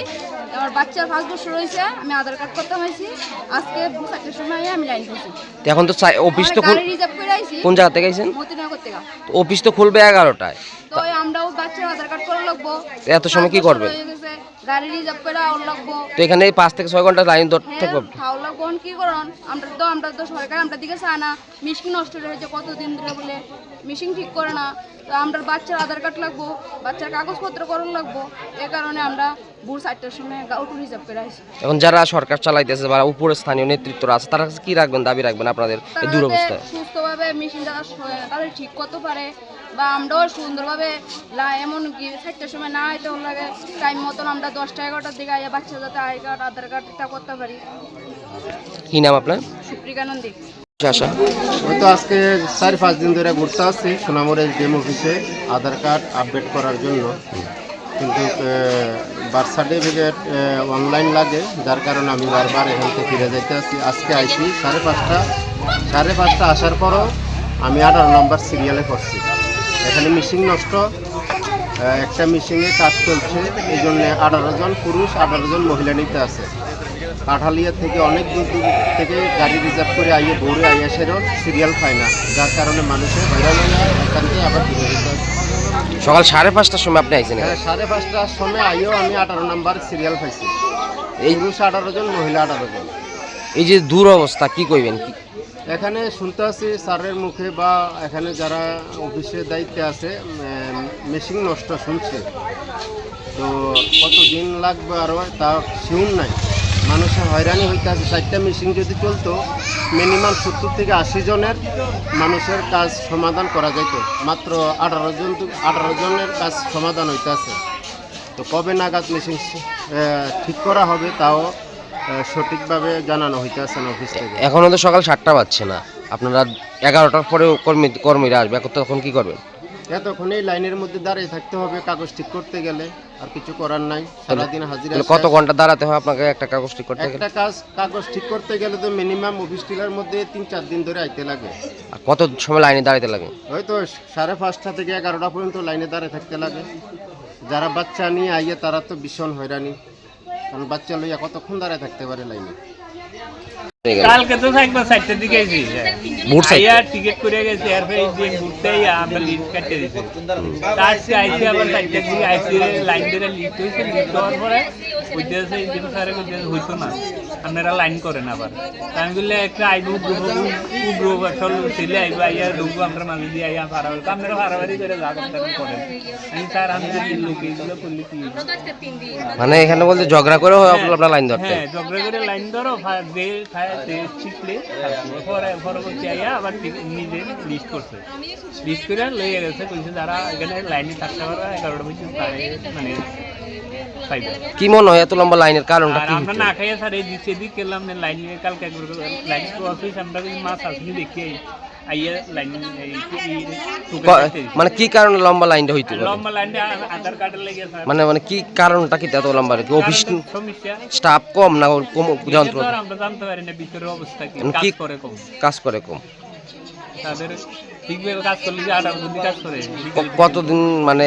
Speaker 22: আমার বাচ্চার 5 বছর হয়েছে, আমি আধার কার্ড করতে হয়েছি, আজকে 4টার সময় আমি লাইন করছি।
Speaker 7: এখন তো অফিস তো
Speaker 22: রিজার্ভ করে আইছি।
Speaker 7: কোন জায়গা থেকে আইছেন?
Speaker 22: মতিনগর থেকে।
Speaker 7: তো অফিস তো খুলবে 11টায়।
Speaker 22: তো আমরাও বাচ্চার আধার কার্ড করা লাগবো।
Speaker 7: এত সময় কি করবেন?
Speaker 22: গাড়ি রিজার্ভ করে আউল লাগবো।
Speaker 7: তো এখানে 5 থেকে 6 ঘন্টা লাইন ধরতে থাকবে।
Speaker 22: খাওয়া লাগবো কি করন? আমরা তো সরকার আমরা দিকে চায় না, মেশিন নষ্ট হয়েছে কতদিন ধরে বলে, মেশিন ঠিক করে না। তো আমরা বাচ্চার আধার কার্ড লাগবো, বাচ্চার কাগজপত্র করণ লাগবো, এই কারণে আমরা ভোর 4টার সময় অটো রিজার্ভ করে আসি।
Speaker 7: এখন যারা সরকার চালাইতেছে বা উপরে স্থানীয় নেতৃত্বরা আছে, তারা কি রাখবেন, দাবি রাখবেন আপনাদের এই দুরবস্থায়?
Speaker 22: সুস্থভাবে মেশিন যারা তাদের ঠিক করতে পারে, বা আমরাও সুন্দরভাবে এমন কি 4টার সময় না আইতে লাগে, টাইম মতন আমরা 10টা 11টার দিকে আইয়া বাচ্চা যাতে আই কার্ড আধার কার্ড এটা করতে পারি।
Speaker 7: কি নাম আপনার?
Speaker 22: সুপ্রিকা নন্দী।
Speaker 7: আশা
Speaker 2: ওই তো আজকে 4-5 দিন ধরে ঘুরতে আসছি সোনামুড়া ডিএম অফিসে আধার কার্ড আপডেট করার জন্য, কিন্তু বার্থ সার্টিফিকেট অনলাইন লাগে, যার কারণে আমি বারবার এখান থেকে ফিরে যাইতে আসছি। আজকে আইছি 5:30 আসার পরও আমি 18 নম্বর সিরিয়ালে করছি। এখানে মেশিন নষ্ট, একটা মেশিনে কাজ চলছে, এই জন্য 18 জন পুরুষ 18 জন মহিলা নিতে আছে। কাঠালিয়া থেকে অনেক দূর থেকে গাড়ি রিজার্ভ করে আইয়ে ভোরে আইয়া সেরও সিরিয়াল পায় না, যার কারণে মানুষের হয়রান হয়ে এখান থেকে আবার ফিরে যেতে হয়।
Speaker 7: সকাল 5:30টার সময় আপনি আইছেন?
Speaker 2: হ্যাঁ 5:30টার সময় আইও আমি 18 নম্বর সিরিয়াল পাইছি। এই পুরুষ 18 জন, মহিলা 18 জন।
Speaker 7: এই যে দুরবস্থা কি কইবেন?
Speaker 2: এখানে শুনতে আছি স্যারের মুখে বা এখানে যারা অফিসে দায়িত্বে আছে, মেশিন নষ্ট শুনছে, তো কতদিন লাগবে আরও তা শিউর নাই। মানুষের হয়রানি হইতে আছে। 4টা মেশিন যদি চলতো মিনিমাম 70 থেকে 80 জনের মানুষের কাজ সমাধান করা যেত, মাত্র 18 জনের কাজ সমাধান হইতে আছে। তো কবে নাগাদ মেশিন ঠিক করা হবে তাও সঠিকভাবে জানানো হইতে আছে না অফিস থেকে।
Speaker 7: এখনও তো সকাল 7টা বাজছে না, আপনারা 11টার পরেও কর্মীরা আসবে, তখন কি করবেন?
Speaker 2: এতক্ষণ এই লাইনের মধ্যে দাঁড়িয়ে থাকতে হবে কাগজ ঠিক করতে গেলে, আর কিছু করার নাই। সারাদিন হাজিরা।
Speaker 7: কত ঘন্টা দাঁড়াতে হয় আপনাকে একটা কাগজ ঠিক করতে গেলে?
Speaker 2: একটা কাগজ ঠিক করতে গেলে তো মিনিমাম অফিস টিলার মধ্যে 3-4 দিন ধরে আইতে লাগে।
Speaker 7: আর কত সময় লাইনে দাঁড়াতে লাগে?
Speaker 2: হয়তো 5:30 থেকে 11টা পর্যন্ত লাইনে দাঁড়িয়ে থাকতে লাগে। যারা বাচ্চা নিয়ে আইয়ে তারা তো ভীষণ হয়রানি, কারণ বাচ্চা লইয়া কতক্ষণ দাঁড়িয়ে থাকতে পারে লাইনে।
Speaker 24: কালকে তো একবার 4টার দিকে আইছি, আইয়া টিকিট করে গেছি, এরপরে দিন ঘুরতেই আমরা লিস্ট কাটতে দিছি। আজকে আইসি আবার 4টার দিকে আইসি, লাইন ধরে লিস্ট হয়েছে, লিস্ট হওয়ার পরে হইতেছে ইঞ্জিন স্যারে হইতো না, আপনারা লাইন করেন আবার। আমি বললে একটা আইব উগ্র বছর ছেলে আইব, আইয়া ঢুকবো আমরা মাঝে দিয়ে আইয়া পারাবাড়ি, আপনারা পারাবাড়ি করে যা করেন করেন। আমি স্যার আমি লোকে এগুলো করলে কি
Speaker 7: মানে এখানে বলতে ঝগড়া করে আপনারা লাইন ধরতে?
Speaker 24: হ্যাঁ ঝগড়া করে লাইন ধরো, শিখলে পরবর্তী আইয়া আবার নিজে লিস্ট করছে, লিস্ট করে লইয়া গেছে, কইছে যারা এখানে লাইনে থাকতে পারবে 11টা পর্যন্ত মানে পাইবে।
Speaker 7: কি মনে হয় এত লম্বা লাইনের কারণটা কি?
Speaker 24: আমরা না খাইয়া স্যার এই দিকে এদিক গেলাম না, লাইন কালকে লাইন অফিস আমরা মাছ আসলে দেখি আইয়া লাইন
Speaker 7: মানে কি কারণে লম্বা লাইনটা হইতে পারে?
Speaker 24: লম্বা লাইনটা আধার কার্ডের লেগে স্যার।
Speaker 7: মানে কি কারণটা কি এত লম্বা? অফিস
Speaker 24: সমস্যা,
Speaker 7: স্টাফ কম না কম যন্ত্র?
Speaker 24: আমরা জানতে পারি না ভিতরের অবস্থা কি, কাজ করে কম।
Speaker 7: কাজ করে কম
Speaker 24: তাদের ঠিকভাবে কাজ করলে যে 18 জন কাজ করে
Speaker 7: কতদিন মানে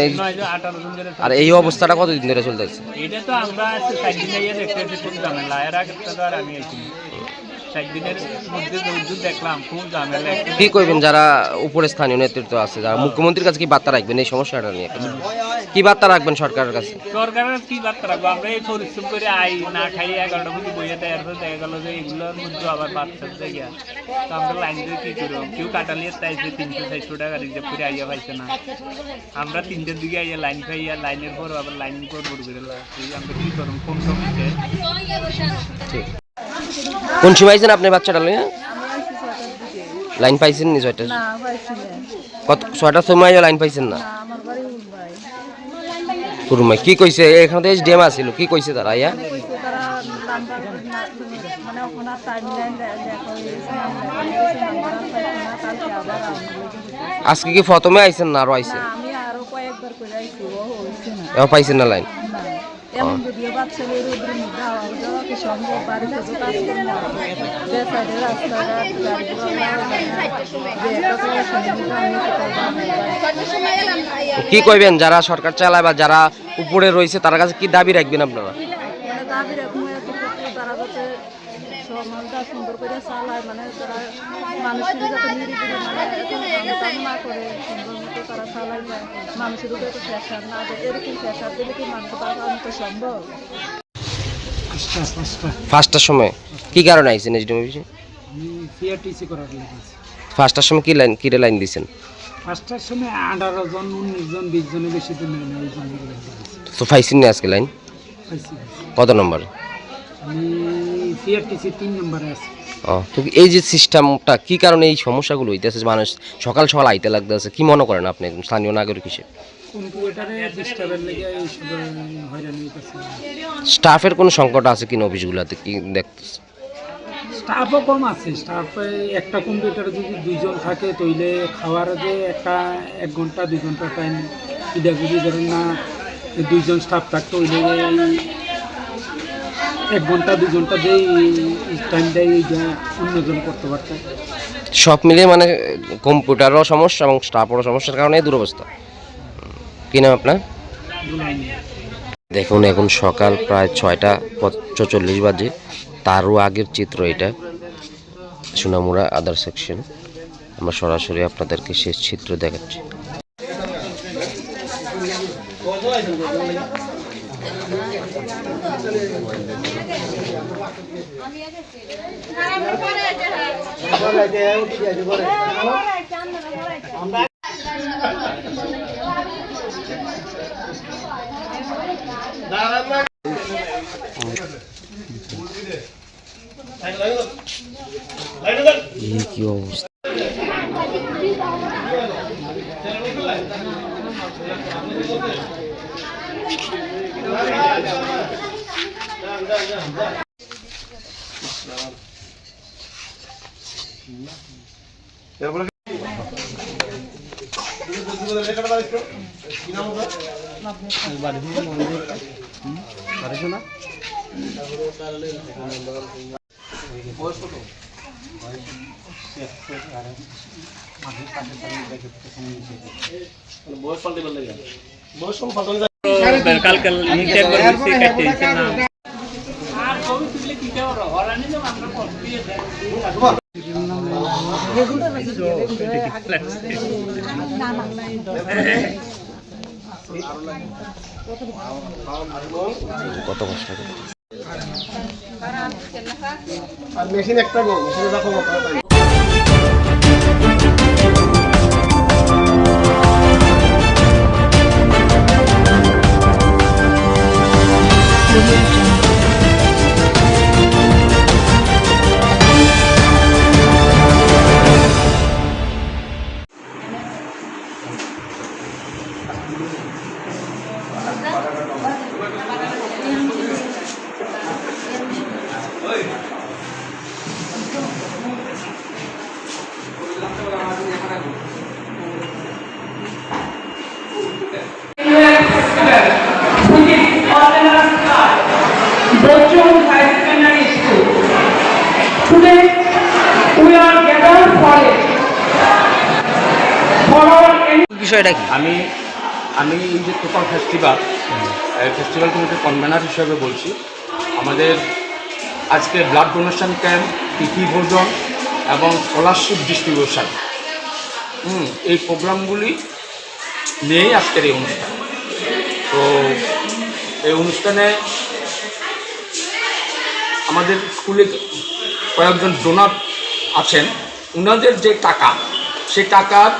Speaker 24: 18 জন ধরে
Speaker 7: আর এই অবস্থাটা কতদিন ধরে চলতেছে?
Speaker 24: এটা তো আমরা 60 দিন আগে দেখতে খুব ঝামেলা এর আগে তো আর আমি আইছি 60 দিনের মধ্যে যৌতুক দেখলাম খুব ঝামেলা।
Speaker 7: কি কইবেন যারা উপরে স্থানীয় নেতৃত্ব আছে, যারা মুখ্যমন্ত্রীর কাছে কি বার্তা রাখবেন এই সমস্যাটা নিয়ে? কি বার্তা রাখবেন সরকারের কাছে?
Speaker 24: সরকারের কি বার্তা রাখবো, আমরা এই পরিশ্রম করে আই না খাই 11টা বুঝি বইয়ে দেয়, এরপর দেখা গেল যে এগুলোর মধ্যে আবার বাচ্চার জায়গা তো আমরা লাইন দিয়ে কি করবো, কেউ কাটালিয়ে চাইছে 300-400 টাকা রিজার্ভ করে আইয়া পাইছে না, আমরা 3টের দিকে আইয়া লাইন পাইয়া লাইনের পর আবার লাইন পর করে আমরা কি করবো কোন সময়।
Speaker 7: কোন সময় আইছেন আপনি বাচ্চাটা লইয়া? লাইন পাইছেন নি? 6টা কত 6টার সময় লাইন পাইছেন না? কুরুমাই কি কইছে? এখানে তো এসডিএম আছিল, কি কইছে তারা? আইয়া আজকে কি প্রথমে আইছেন না আরো আইছেন? এবার পাইছেন না লাইন?
Speaker 3: এমন যদিও বাচ্চাদের রোদের মধ্যে আওয়াজ দেওয়া কি সম্ভব, বাড়িতে তো কাজ করতে যে সাইডে রাস্তাঘাট
Speaker 7: কি কইবেন যারা সরকার চালায় বা যারা উপরে রয়েছে তার কাছে কি দাবি রাখবেন আপনারা?
Speaker 3: দাবি রাখবো তারা যাতে সমাজটা সুন্দর করে চালায়, মানে তারা মানুষের যাতে নিরিবিলি মানে না করে সুন্দর মতো তারা চালাই যায়, মানুষের উপরে তো প্রেশার না দেয়। এরকম প্রেশার দিলে কি মানুষ বাঁচানো তো সম্ভব?
Speaker 7: 5টার সময় কি কারণে আইছেন এসডিএম অফিসে?
Speaker 24: সিআরটিসি করার লেগেছে।
Speaker 7: 5টার সময় কি লাইন কি লাইন দিছেন?
Speaker 24: 5টার সময় 18 জন 19 জন 20 জনের বেশি তো নেই না, এই জন্য
Speaker 7: তো পাইছেন না আজকে লাইন? কত নম্বর?
Speaker 24: আমি সিআরটিসি 3 নম্বরে আছি।
Speaker 7: তো এই যে সিস্টেমটা কি কারণে এই সমস্যাগুলো হইতেছে, মানুষ সকাল সকাল আইতে লাগতেছে, কি মনে করেন আপনি একজন স্থানীয় নাগরিক হিসেবে?
Speaker 24: কম্পিউটারে ডিস্টার্বের লেগে এই সব হয়রানি হইতেছে।
Speaker 7: স্টাফের কোনো সংকট আছে কিনা অফিসগুলোতে কি দেখতেছে?
Speaker 24: স্টাফও কম আছে, স্টাফে একটা কম্পিউটারে যদি 2 জন থাকে তইলে খাওয়ার যে একটা 1 ঘন্টা 2 ঘন্টা টাইম এটা যদি ধরেন না 2 জন স্টাফ থাকতো ওইলে 1 ঘন্টা 2 ঘন্টা যেই টাইমটা এইটা অন্যজন করতে পারত।
Speaker 7: সব মিলিয়ে মানে কম্পিউটারও সমস্যা এবং স্টাফেরও সমস্যার কারণে দুরবস্থা। কি নাম আপনার? দেখুন এখন সকাল প্রায় 6:45 বাজে, তারও আগের চিত্র এটা সোনামুড়া আদার সেকশন। আমরা সরাসরি আপনাদেরকে শেষ চিত্র দেখাচ্ছি। এই কি অবস্থা!
Speaker 24: কালকে নিচে একবার বসে কাটতে দিছে না আর কবি তুলে দিতে পারো হরানি তো আমরা পড় দিয়ে দেন।
Speaker 7: কত কষ্ট করে
Speaker 2: আর মেশিন একটা গো মেশিনে দেখো
Speaker 7: বিষয়টা কি?
Speaker 1: আমি এই যে টোটাল ফেস্টিভ্যাল কমিটির কনভেনার হিসেবে বলছি। আমাদের আজকে ব্লাড ডোনেশন ক্যাম্প, তিথি ভোজন এবং স্কলারশিপ ডিস্ট্রিবিউশন, এই প্রোগ্রামগুলি নিয়েই আজকের এই অনুষ্ঠান। তো এই অনুষ্ঠানে আমাদের স্কুলে কয়েকজন ডোনার আছেন, ওনাদের যে টাকা, সেই টাকার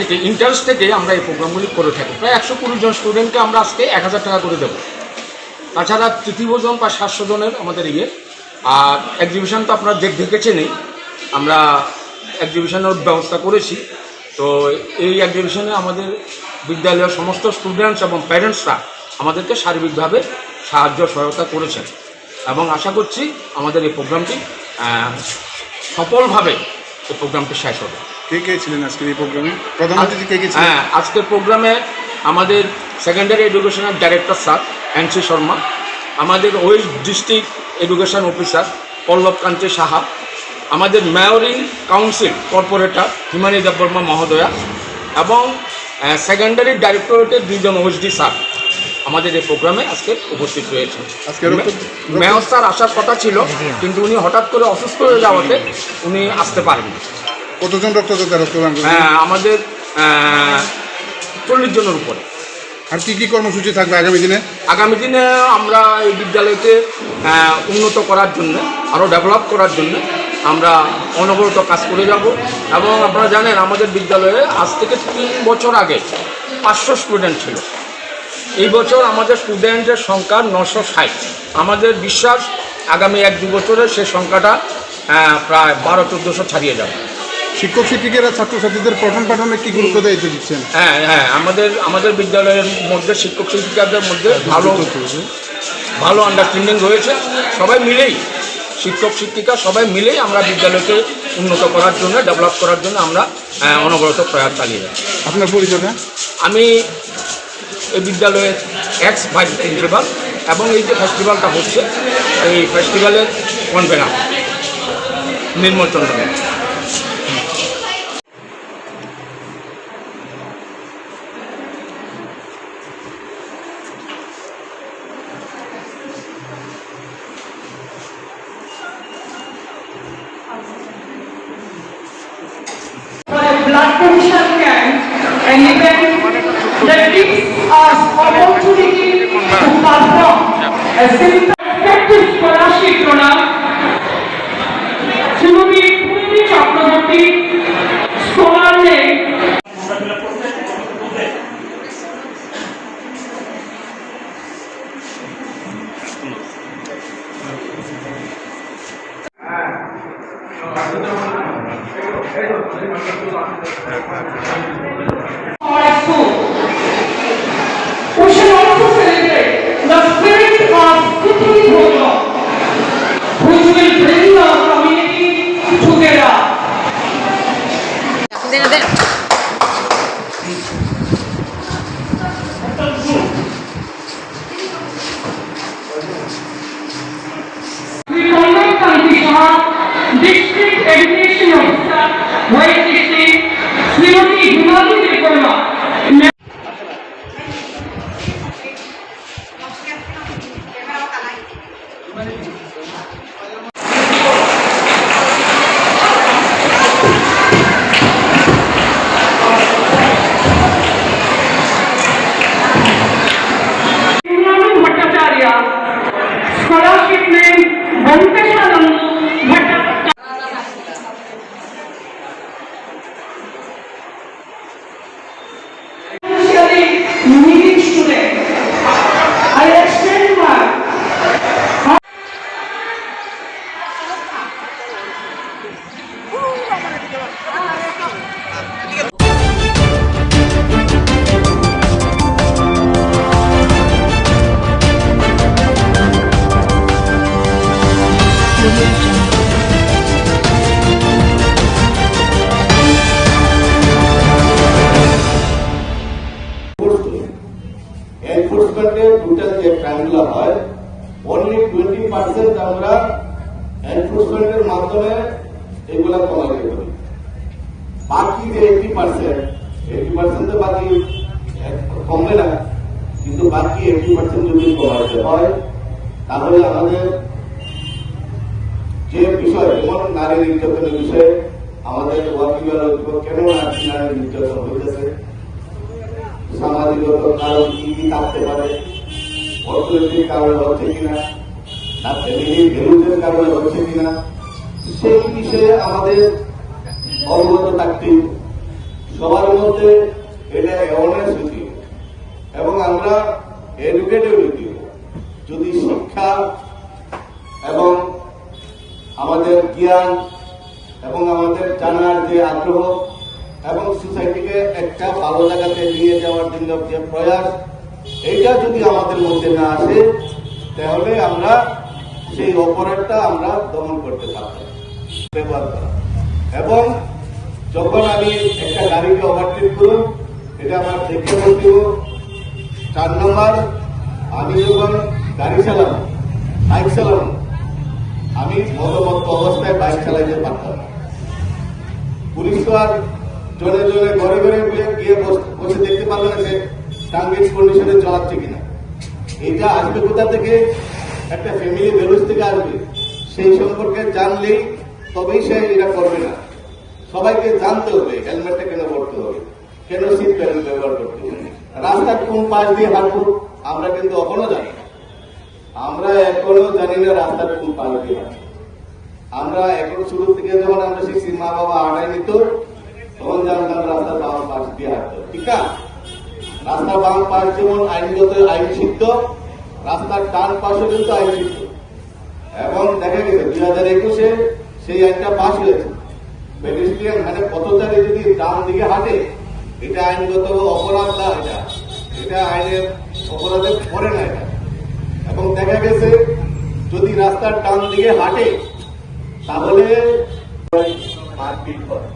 Speaker 1: থেকে ইন্টারেস্ট থেকে আমরা এই প্রোগ্রামগুলি করে থাকি। প্রায় 120 জন স্টুডেন্টকে আমরা আজকে 1000 টাকা করে দেবো। তাছাড়া তৃতীয়জন প্রায় 700 জনের আমাদের আর এক্সিবিশন তো আপনারা দেখেছেনই, আমরা এক্সিবিশনের ব্যবস্থা করেছি। তো এই এক্সিবিশনে আমাদের বিদ্যালয়ের সমস্ত স্টুডেন্টস এবং প্যারেন্টসরা আমাদেরকে সার্বিকভাবে সহায়তা করেছেন এবং আশা করছি আমাদের এই প্রোগ্রামটি সফলভাবে এই প্রোগ্রামটি শেষ হবে।
Speaker 23: কে ছিলেন আজকের এই প্রোগ্রামে? প্রধান অতিথি কে ছিলেন?
Speaker 1: হ্যাঁ, আজকের প্রোগ্রামে আমাদের সেকেন্ডারি এডুকেশনের ডাইরেক্টর স্যার এনসি শর্মা, আমাদের ওয়েস্ট ডিস্ট্রিক্ট এডুকেশন অফিসার পল্লব কান্তি সাহা, আমাদের মেয়রিং কাউন্সিল কর্পোরেটর হিমানী দেববর্মা মহোদয়া এবং সেকেন্ডারি ডাইরেক্টরেটের 2 জন ওএসডি স্যার আমাদের এই প্রোগ্রামে আজকে উপস্থিত রয়েছেন। মেয়র স্যার আসার কথা ছিল, কিন্তু উনি হঠাৎ করে অসুস্থ হয়ে যাওয়াতে উনি আসতে পারেননি।
Speaker 23: কতজন রক্তদান করবেন?
Speaker 1: আমাদের 40 জনের উপরে।
Speaker 23: আর কি কর্মসূচি থাকবে আগামী দিনে?
Speaker 1: আগামী দিনে আমরা এই বিদ্যালয়কে উন্নত করার জন্য, আরও ডেভেলপ করার জন্য আমরা অনবরত কাজ করে যাব। এবং আপনারা জানেন আমাদের বিদ্যালয়ে আজ থেকে 3 বছর আগে 500 স্টুডেন্ট ছিল। এই বছর আমাদের স্টুডেন্টের সংখ্যা 960। আমাদের বিশ্বাস আগামী 1-2 বছরে সেই সংখ্যাটা প্রায় 1200-1400 ছাড়িয়ে যাবে।
Speaker 23: শিক্ষক শিক্ষিকারা ছাত্রছাত্রীদের পঠন পাঠনে কি গুরুত্ব দিচ্ছেন?
Speaker 1: হ্যাঁ, আমাদের বিদ্যালয়ের মধ্যে শিক্ষক শিক্ষিকাদের মধ্যে ভালো আন্ডারস্ট্যান্ডিং রয়েছে। সবাই মিলেই, শিক্ষক শিক্ষিকা সবাই মিলেই আমরা বিদ্যালয়কে উন্নত করার জন্য, ডেভেলপ করার জন্য আমরা অনবরত প্রয়াস চালিয়ে যাচ্ছি।
Speaker 23: আপনার পরিচয়টা?
Speaker 1: আমি এই বিদ্যালয়ের এক্স ভাইস প্রিন্সিপাল এবং এই যে ফেস্টিভ্যালটা হচ্ছে এই ফেস্টিভ্যালের convener Nirmal Chandra.
Speaker 15: Blood donation camp, an event that gives us opportunity to perform a simple effective scholarship program. Shrimati Purni Chakraborty, scholar name. We should also celebrate the spirit of Tithi Bhojan, which will bring the community together. We condemn Kanti Shah, District Education Officer, West District, Srimati Himanshu Devarma. Scholarship name Venkateswarandu Bhattacharya. Financially needy student, I extend my
Speaker 10: এনফোর্সমেন্টের total যে ক্রাইমগুলো হয় only 20% আমরা এনফোর্সমেন্টের মাধ্যমে এগুলা কমাতে পারি। বাকি যে 80% 80% বাকি কমবে না, কিন্তু বাকি 80% যদি কমাতে হয় তাহলে আমাদের যে বিষয় যেমন নারী নির্যাতনের বিষয়ে আমাদের ওয়াকিবহাল কেন নারী নির্যাতন হইতেছে, সামাজিকগত কারণ কি কি থাকতে পারে, অর্থনৈতিক কারণে হচ্ছে কিনা, তার ফ্যামিলির ভ্যালুজের কারণে হচ্ছে কিনা, সেই বিষয়ে আমাদের অবগত থাকতে সবার মধ্যে এটা অ্যাওয়ারনেস হইতে এবং আমরা এডুকেটেড হইতে যদি শিক্ষা এবং আমাদের জ্ঞান এবং আমাদের জানার যে আগ্রহ এবং সোসাইটিকে একটা ভালো জায়গাতে নিয়ে যাওয়ার জন্য যে প্রয়াস, এইটা যদি আমাদের মধ্যে না আসে তাহলে আমরা সেই অপরাধটা আমরা দমন করতে পারতাম। ব্যবহার করা এবং যখন আমি একটা গাড়িকে ওভারটেক করুন, এটা আমার দেখে বলতে 4 নম্বর, আমি যখন গাড়ি চালাবো, বাইক চালাবো, আমি মদমত্ত অবস্থায় বাইক চালাইতে পারতাম না। পুলিশ তো আর জনে জনে ঘরে ঘরে গিয়ে বসে দেখতে পারবে না যে ট্রাঙ্গেজ কন্ডিশনে চালাচ্ছে কিনা। এটা আসবে কোথা থেকে? একটা ফ্যামিলি ভ্যালুস থেকে আসবে। সেই সম্পর্কে জানলেই তবেই সে এটা করবে না। সবাইকে জানতে হবে হেলমেটটা কেন পড়তে হবে, কেন সিট বেল্ট ব্যবহার করতে হবে, রাস্তার কোন পাশ দিয়ে হাঁটবো আমরা কিন্তু এখনো জানি না। আমরা এখনো জানি না রাস্তার কোন পাশ দিয়ে হাঁটবো। আমরা এখন শুরু থেকে যখন আমরা শিখছি, মা বাবা আড়াই নিত, তখন জানতাম রাস্তার বাম পাশ দিয়ে হাঁটতো। ঠিক না? রাস্তার বাম পাশ যেমন আইনগত আইন সিদ্ধ, রাস্তার ডান পাশও কিন্তু আইন সিদ্ধ। এবং দেখা গেছে 2021-এ সেই আইনটা পাশ হয়েছে। পেডেস্ট্রিয়ান মানে পথচারী যদি ডান দিকে হাঁটে, এটা আইনগত অপরাধ না, এটা আইনের অপরাধে পড়ে না এটা। এবং দেখা গেছে যদি রাস্তার ডান দিকে হাঁটে তাহলে মারপিট হয়।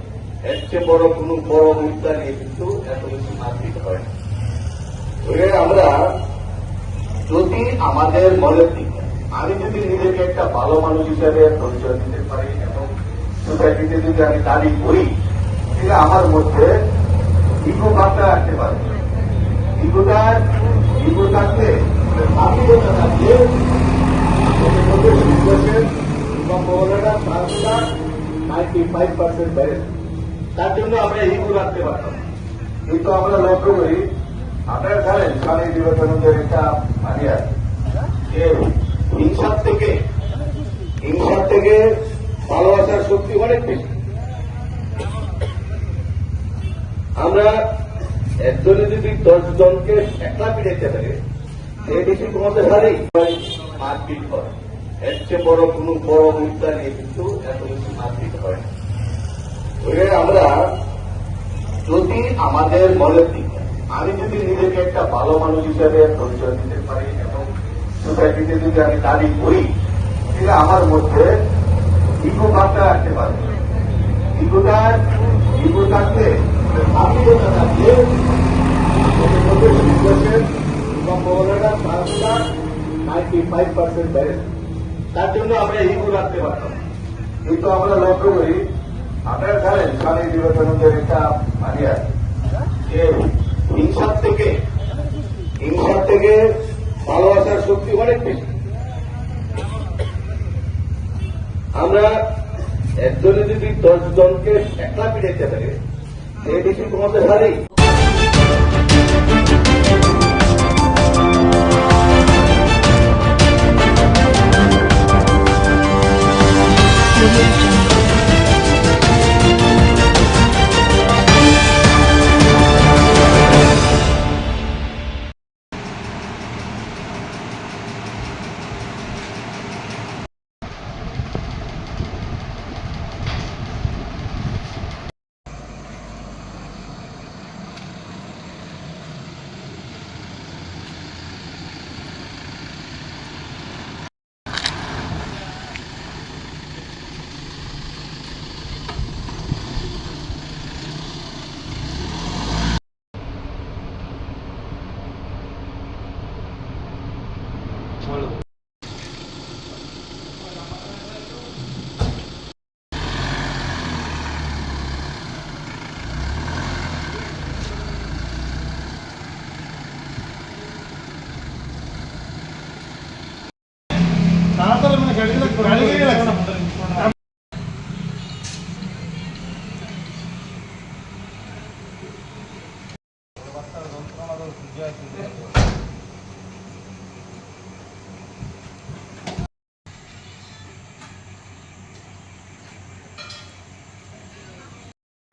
Speaker 10: এর চেয়ে বড় কোনো বড় মুদ্রা নিয়ে কিন্তু এত বেশি মারপিট হয় না। আমরা যদি আমাদের মনের দিকে আমি যদি নিজেকে একটা ভালো মানুষ হিসেবে পরিচয় দিতে পারি এবং সোসাইটিতে যদি আমি দাবি করি, তাহলে আমার মধ্যে ইগো ভাবটা রাখতে পারবে। ইগো থাকলে আত্মীয়তা থাকলে আমাদের মধ্যে বিশ্বাসের সম্ভাবনাটা 95% বেড়ে। তার জন্য আমরা ইগো রাখতে পারতাম। কিন্তু আমরা লক্ষ্য করি, আপনারা জানেন স্বামী বিবেকানন্দের একটা বাণী আছে যে হিংসার থেকে ভালোবাসার শক্তি অনেক বেশি। আমরা একজনে যদি 10 জনকে একলা পিড়াইতে পারে, সে বেশি ক্ষমতা হারেই মারপিট করে। এর চেয়ে বড় কোনো বড় মুদ্রা নিয়ে কিন্তু এত বেশি মারপিট হয় না। আমরা যদি আমাদের মনের দিকে আমি যদি নিজেকে একটা ভালো মানুষ হিসেবে পরিচয় দিতে পারি এবং সোসাইটিতে যদি আমি দাবি করি, তাহলে আমার মধ্যে ইগো ভাবটা রাখতে পারবে। ইগো থাকলে আত্মীয়তা থাকলে আমাদের মধ্যে বিশ্বাসের সম্ভাবনাটা 95% বেড়ে। তার জন্য আমরা ইগো রাখতে পারতাম। কিন্তু আমরা লক্ষ্য করি, আপনারা জানেন স্বামী বিবেকানন্দের একটা বাণী আছে যে হিংসার থেকে ভালোবাসার শক্তি অনেক বেশি। আমরা একজনে যদি 10 জনকে একলা পিড়াইতে পারে, সে বেশি ক্ষমতা হারেই।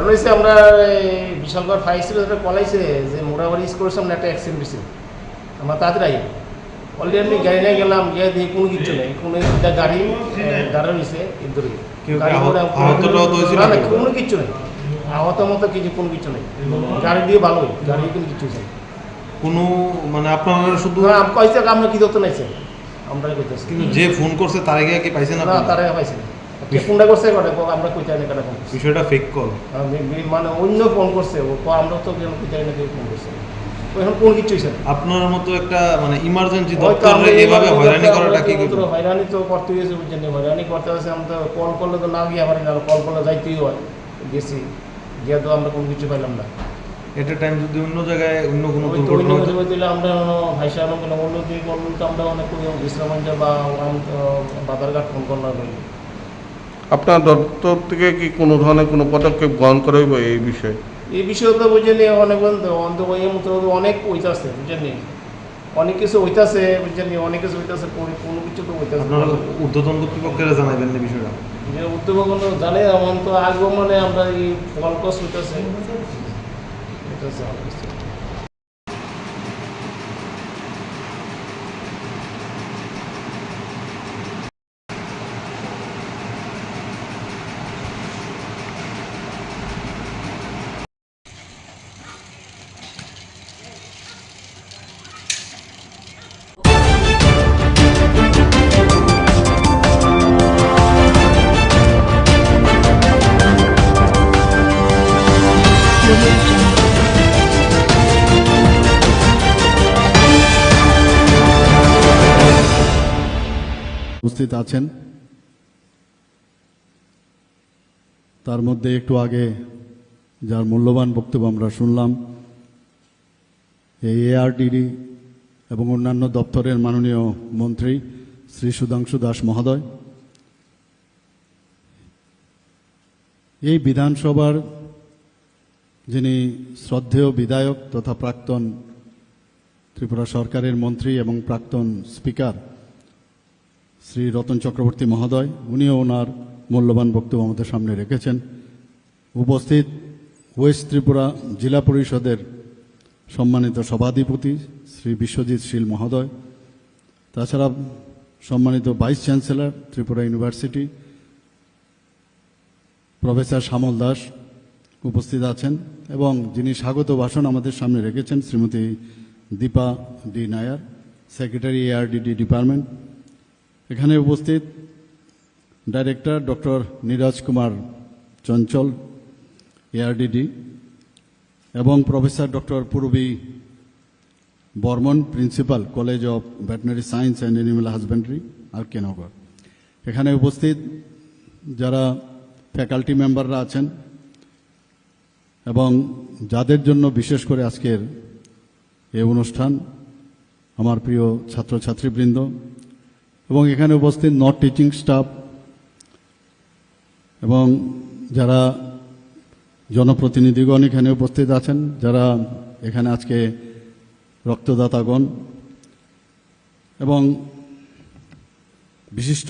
Speaker 2: হয়েছে আমরা বিশালগড় ফায়ার স্টেশন কলাইছে যে মোড়াবাড়ি স্কুলের সামনে একটা অ্যাক্সিডেন্ট হয়েছে। আমরা তাড়াতাড়ি অলরেডি আমি গাড়ি নিয়ে গেলাম, গিয়ে দিয়ে কোনো কিছু নেই, কোনো একটা গাড়ি দাঁড়া রয়েছে ইন্দুরে, কোনো কিছু নেই, আহত মতো কিছু কোনো কিছু নেই, গাড়ি দিয়ে ভালোই, গাড়ি কোনো কিছু নেই
Speaker 18: কোনো মানে আপনারা শুধু
Speaker 2: কইছে আমরা কি ধরতে নাইছে আমরা কইতেছি,
Speaker 18: কিন্তু যে ফোন করছে তার আগে কি পাইছেন
Speaker 2: না?
Speaker 18: আপনারা?
Speaker 2: তার আগে পাইছেন কে ফোনটা করছে কটা আমরা কইতে না কেন
Speaker 18: বিষয়টা ফেক কল,
Speaker 2: মানে অন্য ফোন করছে ও আমরা তো কইতে না কে ফোন করছে, এখন কোন কিছু হইছে
Speaker 18: আপনার মতো একটা মানে ইমার্জেন্সি দপ্তরে এভাবে হয়রানি করাটা কি
Speaker 2: হয়রানি তো করতে হয়েছে, বুঝছেন? হয়রানি করতে হয়েছে, আমরা তো কল করলে তো না গিয়ে পারি না, কল করলে যাইতেই হয়, গেছি গিয়ে তো আমরা কোনো কিছু পাইলাম না।
Speaker 18: এটা টাইম যদি অন্য জায়গায় অন্য কোনো দুর্ঘটনা
Speaker 2: দিলে আমরা ভাইসা অন্য দিকে করলে তো আমরা অনেক বিশ্রামঞ্চ বা বাজারঘাট ফোন করলাম।
Speaker 11: আপনার দপ্তর থেকে কি কোনো ধরনের কোনো পদক্ষেপ গ্রহণ করা হইব এই বিষয়ে?
Speaker 2: এই বিষয়ে তো বুঝছেন অনেক অনেক হইতাছে, বুঝছেন, অনেক কিছু হইতাছে, বুঝছেন, অনেক কিছু হইতাছে, কোনো কিছু তো হইতাছে।
Speaker 18: আপনারা ঊর্ধ্বতন কর্তৃপক্ষের জানাবেন না বিষয়টা?
Speaker 2: যে উদ্যোগ জানে এমন তো আগে মানে আমরা এই ফল কস হইতাছে।
Speaker 5: উপস্থিত আছেন, তার মধ্যে একটু আগে যার মূল্যবান বক্তব্য আমরা শুনলাম, এই এআরডিডি এবং অন্যান্য দপ্তরের মাননীয় মন্ত্রী শ্রী সুধাংশু দাস মহোদয়, এই বিধানসভার যিনি শ্রদ্ধেয় বিধায়ক তথা প্রাক্তন ত্রিপুরা সরকারের মন্ত্রী এবং প্রাক্তন স্পিকার শ্রী রতন চক্রবর্তী মহোদয়, উনিও ওনার মূল্যবান বক্তব্য আমাদের সামনে রেখেছেন। উপস্থিত ওয়েস্ট ত্রিপুরা জেলা পরিষদের সম্মানিত সভাধিপতি শ্রী বিশ্বজিৎ শীল মহোদয়, তাছাড়া সম্মানিত vice chancellor Tripura university professor Shyamal Das উপস্থিত আছেন, এবং যিনি স্বাগত ভাষণ আমাদের সামনে রেখেছেন Shrimati Dipa D Nair, secretary ARDD department. এখানে উপস্থিত director doctor Neeraj Kumar Chanchal ARDD এবং professor doctor Purbi Barman, principal college of veterinary science and animal husbandry R K. Nagar. এখানে উপস্থিত যারা ফ্যাকাল্টি মেম্বাররা আছেন এবং যাদের জন্য বিশেষ করে আজকের এই অনুষ্ঠান, আমার প্রিয় ছাত্রছাত্রীবৃন্দ এবং এখানে উপস্থিত নন টিচিং স্টাফ এবং যারা জনপ্রতিনিধিগণ এখানে উপস্থিত আছেন, যারা এখানে আজকে রক্তদাতাগণ এবং বিশিষ্ট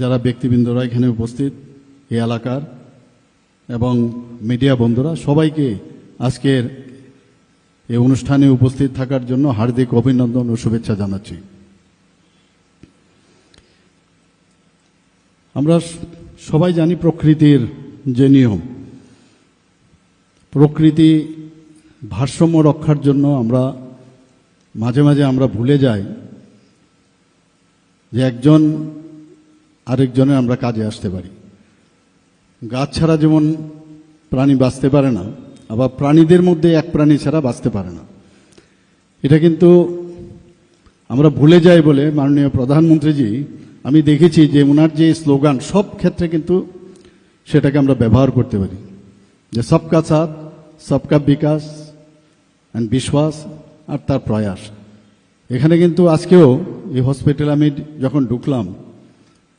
Speaker 5: যারা ব্যক্তিবৃন্দরা এখানে উপস্থিত এই এলাকার এবং মিডিয়া বন্ধুরা, সবাইকে আজকের এই অনুষ্ঠানে উপস্থিত থাকার জন্য হার্দিক অভিনন্দন ও শুভেচ্ছা জানাচ্ছি। আমরা সবাই জানি প্রকৃতির যে নিয়ম, প্রকৃতি ভারসাম্য রক্ষার জন্য আমরা মাঝে মাঝে আমরা ভুলে যাই যে একজন আরেকজনের আমরা কাজে আসতে পারি। গাছ ছাড়া যেমন প্রাণী বাঁচতে পারে না, আবার প্রাণীদের মধ্যে এক প্রাণী ছাড়া বাঁচতে পারে না। এটা কিন্তু আমরা ভুলে যাই বলে মাননীয় প্রধানমন্ত্রীজি, আমি দেখেছি যে ওনার যে স্লোগান সব ক্ষেত্রে কিন্তু সেটাকে আমরা ব্যবহার করতে পারি, যে সবকা সাথ সবকা বিকাশ অ্যান্ড বিশ্বাস আর তার প্রয়াস। এখানে কিন্তু আজকেও এই হসপিটালে আমি যখন ঢুকলাম,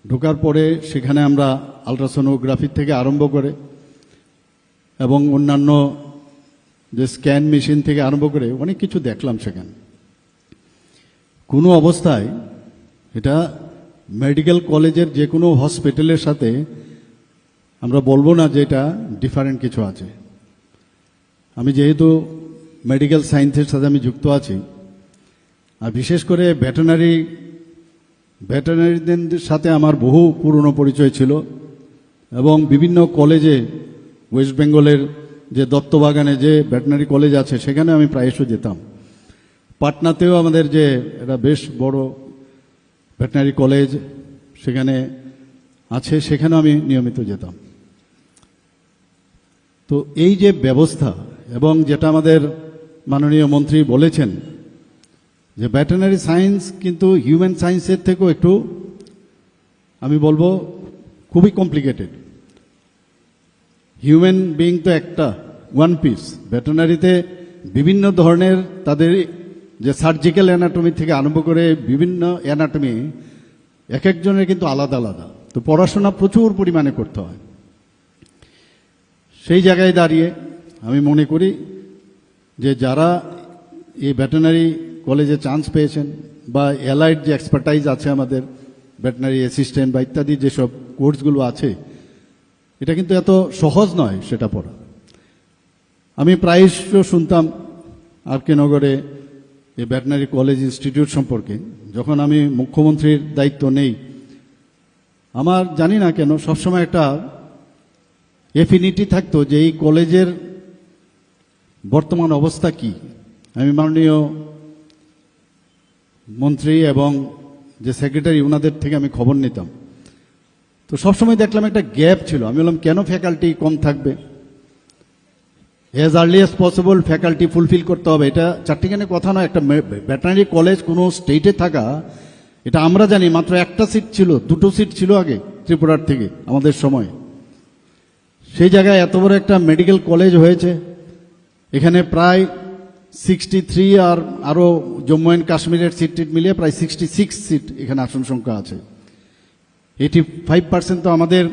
Speaker 5: ঢোকার পরে সেখানে আমরা আলট্রাসোনোগ্রাফি থেকে আরম্ভ করে এবং অন্যান্য যে স্ক্যান মেশিন থেকে আরম্ভ করে অনেক কিছু দেখলাম সেখানে। কোনো অবস্থায় এটা মেডিকেল কলেজের যে কোনো হসপিটালের সাথে আমরা বলবো না যে এটা ডিফারেন্ট কিছু আছে। আমি যেহেতু মেডিকেল সায়েন্সের সাথে আমি যুক্ত আছি, আর বিশেষ করে ভেটেরিনারিদের সাথে আমার বহু পুরনো পরিচয় ছিল এবং বিভিন্ন কলেজে ওয়েস্ট বেঙ্গলের যে দত্তবাগানে যে ভেটেরিনারি কলেজ আছে সেখানে আমি প্রায়শ যেতাম। পাটনাতেও আমাদের যে এটা বেশ বড় ভেটেরিনারি কলেজ সেখানে আছে, সেখানেও আমি নিয়মিত যেতাম। তো এই যে ব্যবস্থা এবং যেটা আমাদের মাননীয় মন্ত্রী বলেছেন যে ভেটেরিনারি সায়েন্স কিন্তু হিউম্যান সায়েন্সের থেকেও একটু আমি বলবো খুবই কমপ্লিকেটেড। হিউম্যান বিইং তো একটা ওয়ান পিস, ভেটেরিনারিতে বিভিন্ন ধরনের তাদের যে সার্জিক্যাল অ্যানাটমি থেকে আরম্ভ করে বিভিন্ন অ্যানাটমি এক একজনের কিন্তু আলাদা আলাদা। তো পড়াশোনা প্রচুর পরিমাণে করতে হয়। সেই জায়গায় দাঁড়িয়ে আমি মনে করি যে যারা এই ভেটেরিনারি কলেজে চান্স পেয়েছেন বা অ্যালাইড যে এক্সপার্টাইজ আছে আমাদের ভেটেরিনারি অ্যাসিস্ট্যান্ট বা ইত্যাদি যেসব কোর্সগুলো আছে, এটা কিন্তু এত সহজ নয় সেটা পড়া। আমি প্রায়শ শুনতাম আর.কে. নগরে এই ভেটেরিনারি কলেজ ইনস্টিটিউট সম্পর্কে। যখন আমি মুখ্যমন্ত্রীর দায়িত্ব নেই, আমার জানি না কেন সবসময় একটা এফিনিটি থাকতো যে এই কলেজের বর্তমান অবস্থা কি। আমি মাননীয় মন্ত্রী এবং যে সেক্রেটারি ওনাদের থেকে আমি খবর নিতাম। তো সবসময় দেখলাম একটা গ্যাপ ছিল। আমি বললাম কেন ফ্যাকাল্টি কম থাকবে, as early as possible faculty fulfil করতে হবে। এটা চারটিখানে কথা নয়। একটা ভেটেরিনারি কলেজ কোনো স্টেটে থাকা, এটা আমরা জানি মাত্র একটা সিট ছিল, দুটো সিট ছিল আগে ত্রিপুরার থেকে আমাদের সময়। সেই জায়গায় এত বড় একটা মেডিকেল কলেজ হয়েছে, এখানে প্রায় 63 আর আরও জম্মু অ্যান্ড কাশ্মীরের সিট মিলিয়ে প্রায় 66 সিট এখানে আসন সংখ্যা আছে। 85% তো আমাদের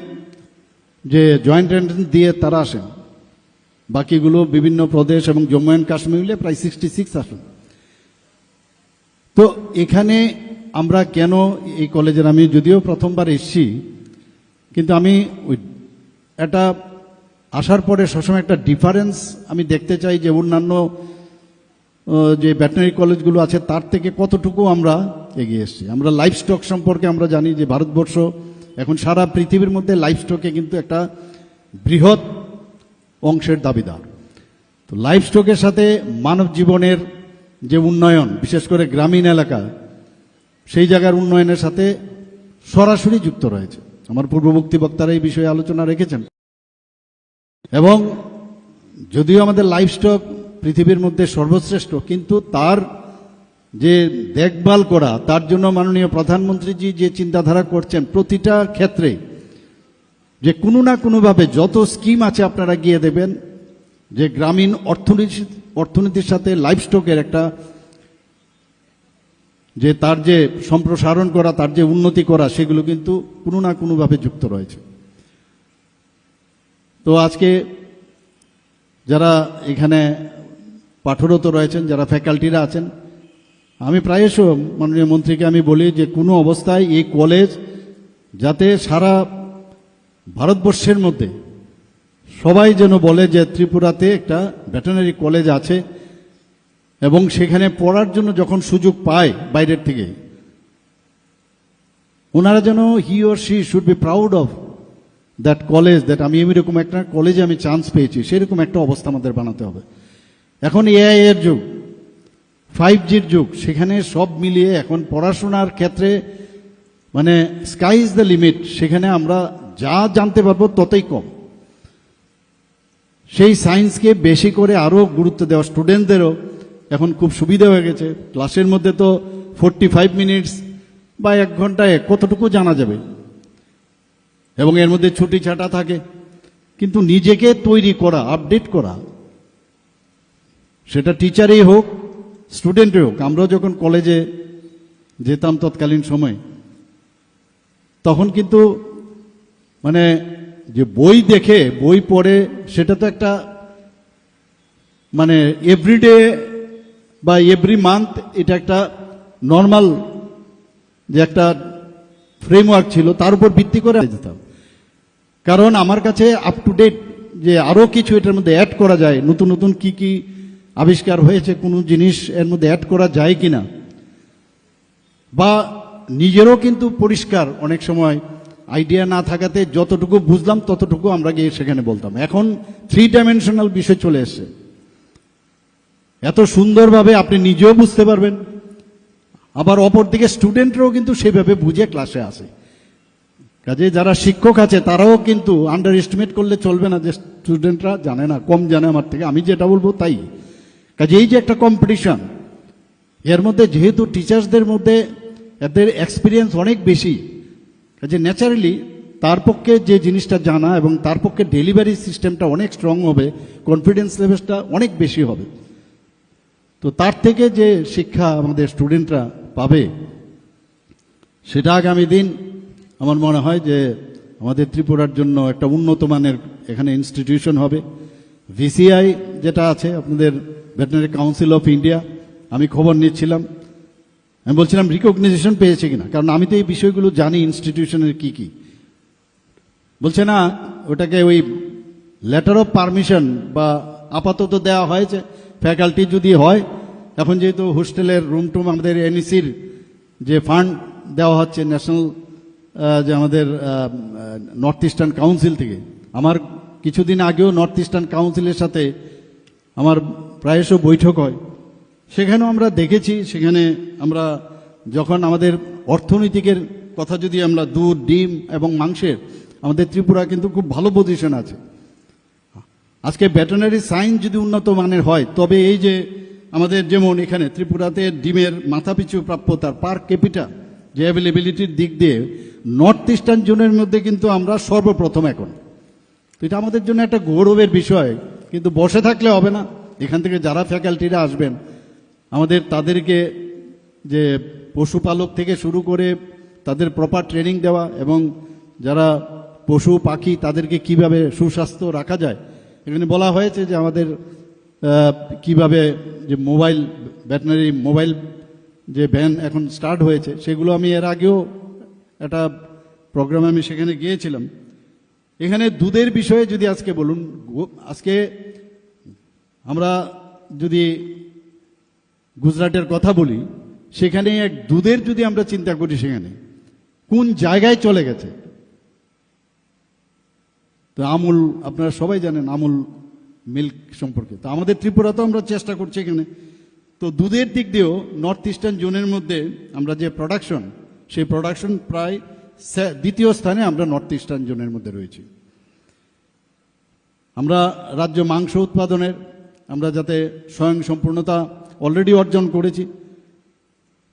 Speaker 5: যে জয়েন্ট এন্ট্রান্স দিয়ে তারা আসেন, বাকিগুলো বিভিন্ন প্রদেশ এবং জম্মু অ্যান্ড কাশ্মীর মিলিয়ে প্রায় 66 আসন। তো এখানে আমরা কেন এই কলেজের, আমি যদিও প্রথমবার এসেছি, কিন্তু আমি ওই এটা আসার পরে সবসময় একটা ডিফারেন্স আমি দেখতে চাই যে অন্যান্য যে ভেটেরিনারি কলেজগুলো আছে তার থেকে কতটুকু আমরা এগিয়ে এসেছি। আমরা লাইফ স্টক সম্পর্কে আমরা জানি যে ভারতবর্ষ এখন সারা পৃথিবীর মধ্যে লাইফ স্টকে কিন্তু একটা বৃহৎ অংশের দাবিদার। তো লাইফ স্টকের সাথে মানব জীবনের যে উন্নয়ন, বিশেষ করে গ্রামীণ এলাকা, সেই জায়গার উন্নয়নের সাথে সরাসরি যুক্ত রয়েছে। আমার পূর্ববর্তী বক্তারা এই বিষয়ে আলোচনা রেখেছেন। এবং যদিও আমাদের লাইফ স্টক পৃথিবীর মধ্যে সর্বশ্রেষ্ঠ, কিন্তু তার যে দেখভাল করা, তার জন্য মাননীয় প্রধানমন্ত্রীজি যে চিন্তাধারা করছেন প্রতিটা ক্ষেত্রে, যে কোনো না কোনোভাবে যত স্কিম আছে আপনারা গিয়ে দেবেন, যে গ্রামীণ অর্থনীতির সাথে লাইফ স্টকের একটা যে তার যে সম্প্রসারণ করা, তার যে উন্নতি করা, সেগুলো কিন্তু কোনো না কোনোভাবে যুক্ত রয়েছে। তো আজকে যারা এখানে পাঠরত রয়েছেন, যারা ফ্যাকাল্টিরা আছেন, আমি প্রায়শ মাননীয় মন্ত্রীকে আমি বলি যে কোনো অবস্থায় এই কলেজ যাতে সারা ভারতবর্ষের মধ্যে সবাই যেন বলে যে ত্রিপুরাতে একটা ভেটেরিনারি কলেজ আছে, এবং সেখানে পড়ার জন্য যখন সুযোগ পায় বাইরের থেকে, ওনারা যেন he or she should be proud of that college, that আমি এরকম একটা কলেজে আমি চান্স পেয়েছি। সেরকম একটা অবস্থা আমাদের বানাতে হবে। এখন এআই এর যুগ, 5G'র যুগ, সেখানে সব মিলিয়ে এখন পড়াশোনার ক্ষেত্রে মানে স্কাই ইজ দ্য লিমিট। সেখানে আমরা যা জানতে পারবো ততই কম। সেই সায়েন্সকে বেশি করে আরও গুরুত্ব দেওয়া, স্টুডেন্টদেরও এখন খুব সুবিধা হয়ে গেছে। ক্লাসের মধ্যে তো 45 মিনিটস বা 1 ঘন্টায় কতটুকু জানা যাবে, এবং এর মধ্যে ছুটি ছাটা থাকে। কিন্তু নিজেকে তৈরি করা, আপডেট করা, সেটা টিচারই হোক স্টুডেন্টই হোক। আমরা যখন কলেজে যেতাম তৎকালীন সময়, তখন কিন্তু মানে যে বই দেখে বই পড়ে সেটা তো একটা মানে এভরিডে বা এভরি মান্থ এটা একটা নর্মাল যে একটা ফ্রেমওয়ার্ক ছিল তার উপর ভিত্তি করে যেতাম। কারণ আমার কাছে আপ টু ডেট যে আরও কিছু এটার মধ্যে অ্যাড করা যায়, নতুন নতুন কি কি আবিষ্কার হয়েছে, কোনো জিনিস এর মধ্যে অ্যাড করা যায় কিনা, বা নিজেরও কিন্তু পরিষ্কার অনেক সময় আইডিয়া না থাকাতে যতটুকু বুঝলাম ততটুকু আমরা গিয়ে সেখানে বলতাম। এখন 3 ডাইমেনশনাল বিষয় চলে এসছে, এত সুন্দরভাবে আপনি নিজেও বুঝতে পারবেন, আবার অপরদিকে স্টুডেন্টরাও কিন্তু সেভাবে বুঝে ক্লাসে আসে। কাজে যারা শিক্ষক আছে তারাও কিন্তু আন্ডার এস্টিমেট করলে চলবে না যে স্টুডেন্টরা জানে না, কম জানে আমার থেকে, আমি যেটা বলবো তাই। কাজে এই যে একটা কম্পিটিশন, এর মধ্যে যেহেতু টিচার্সদের মধ্যে এদের এক্সপিরিয়েন্স অনেক বেশি, কাজে ন্যাচারালি তার পক্ষে যে জিনিসটা জানা এবং তার পক্ষে ডেলিভারি সিস্টেমটা অনেক স্ট্রং হবে, কনফিডেন্স লেভেলটা অনেক বেশি হবে। তো তার থেকে যে শিক্ষা আমাদের স্টুডেন্টরা পাবে সেটা আগামী দিন আমার মনে হয় যে আমাদের ত্রিপুরার জন্য একটা উন্নত মানের এখানে ইনস্টিটিউশন হবে। ভিসিআই যেটা আছে আপনাদের ভেটেরিনারি কাউন্সিল অফ ইন্ডিয়া, আমি খবর নিচ্ছিলাম, আমি বলছিলাম রিকগনাইজেশন পেয়েছে কিনা, কারণ আমি তো এই বিষয়গুলো জানি ইনস্টিটিউশনের কি কি। বলছে না, ওটাকে ওই লেটার অফ পারমিশন বা আপাতত দেওয়া হয়েছে, ফ্যাকাল্টি যদি হয়, এখন যেহেতু হোস্টেলের রুম টুম আমাদের এনইসির যে ফান্ড দেওয়া হচ্ছে ন্যাশনাল যে আমাদের নর্থ ইস্টার্ন কাউন্সিল থেকে, আমার কিছুদিন আগেও নর্থ ইস্টার্ন কাউন্সিলের সাথে আমার প্রায়শ বৈঠক হয়, সেখানেও আমরা দেখেছি, সেখানে আমরা যখন আমাদের অর্থনৈতিকের কথা যদি আমরা দুধ, ডিম এবং মাংসের, আমাদের ত্রিপুরা কিন্তু খুব ভালো পজিশন আছে। আজকে ভেটেরিনারি সায়েন্স যদি উন্নত মানের হয়, তবে এই যে আমাদের যেমন এখানে ত্রিপুরাতে ডিমের মাথাপিছু প্রাপ্যতার পার ক্যাপিটা যে অ্যাভেলেবিলিটির দিক দিয়ে নর্থ ইস্টার্ন জোনের মধ্যে কিন্তু আমরা সর্বপ্রথম এখন। তো এটা আমাদের জন্য একটা গৌরবের বিষয়, কিন্তু বসে থাকলে হবে না। এখান থেকে যারা ফ্যাকাল্টিরা আসবেন আমাদের তাদেরকে যে পশুপালক থেকে শুরু করে তাদের প্রপার ট্রেনিং দেওয়া, এবং যারা পশু পাখি তাদেরকে কিভাবে সুস্বাস্থ্য রাখা যায়। এখানে বলা হয়েছে যে আমাদের কিভাবে যে মোবাইল ভেটেরিনারি মোবাইল যে ভ্যান এখন স্টার্ট হয়েছে, সেগুলো আমি এর আগেও একটা প্রোগ্রামে আমি সেখানে গিয়েছিলাম। এখানে দুধের বিষয়ে যদি আজকে বলুন, আজকে আমরা যদি গুজরাটের কথা বলি, সেখানে এক দুধের যদি আমরা চিন্তা করি সেখানে কোন জায়গায় চলে গেছে। তো আমুল আপনারা সবাই জানেন আমুল মিল্ক সম্পর্কে, তো আমাদের ত্রিপুরাতেও আমরা চেষ্টা করছি এখানে। তো দুধের দিক দিয়েও নর্থ ইস্টার্ন জোনের মধ্যে আমরা যে প্রোডাকশন, সেই প্রোডাকশন প্রায় দ্বিতীয় স্থানে আমরা নর্থ ইস্টার্ন জোনের মধ্যে রয়েছি। আমরা রাজ্য মাংস উৎপাদনের আমরা যাতে স্বয়ং সম্পূর্ণতা অলরেডি অর্জন করেছি,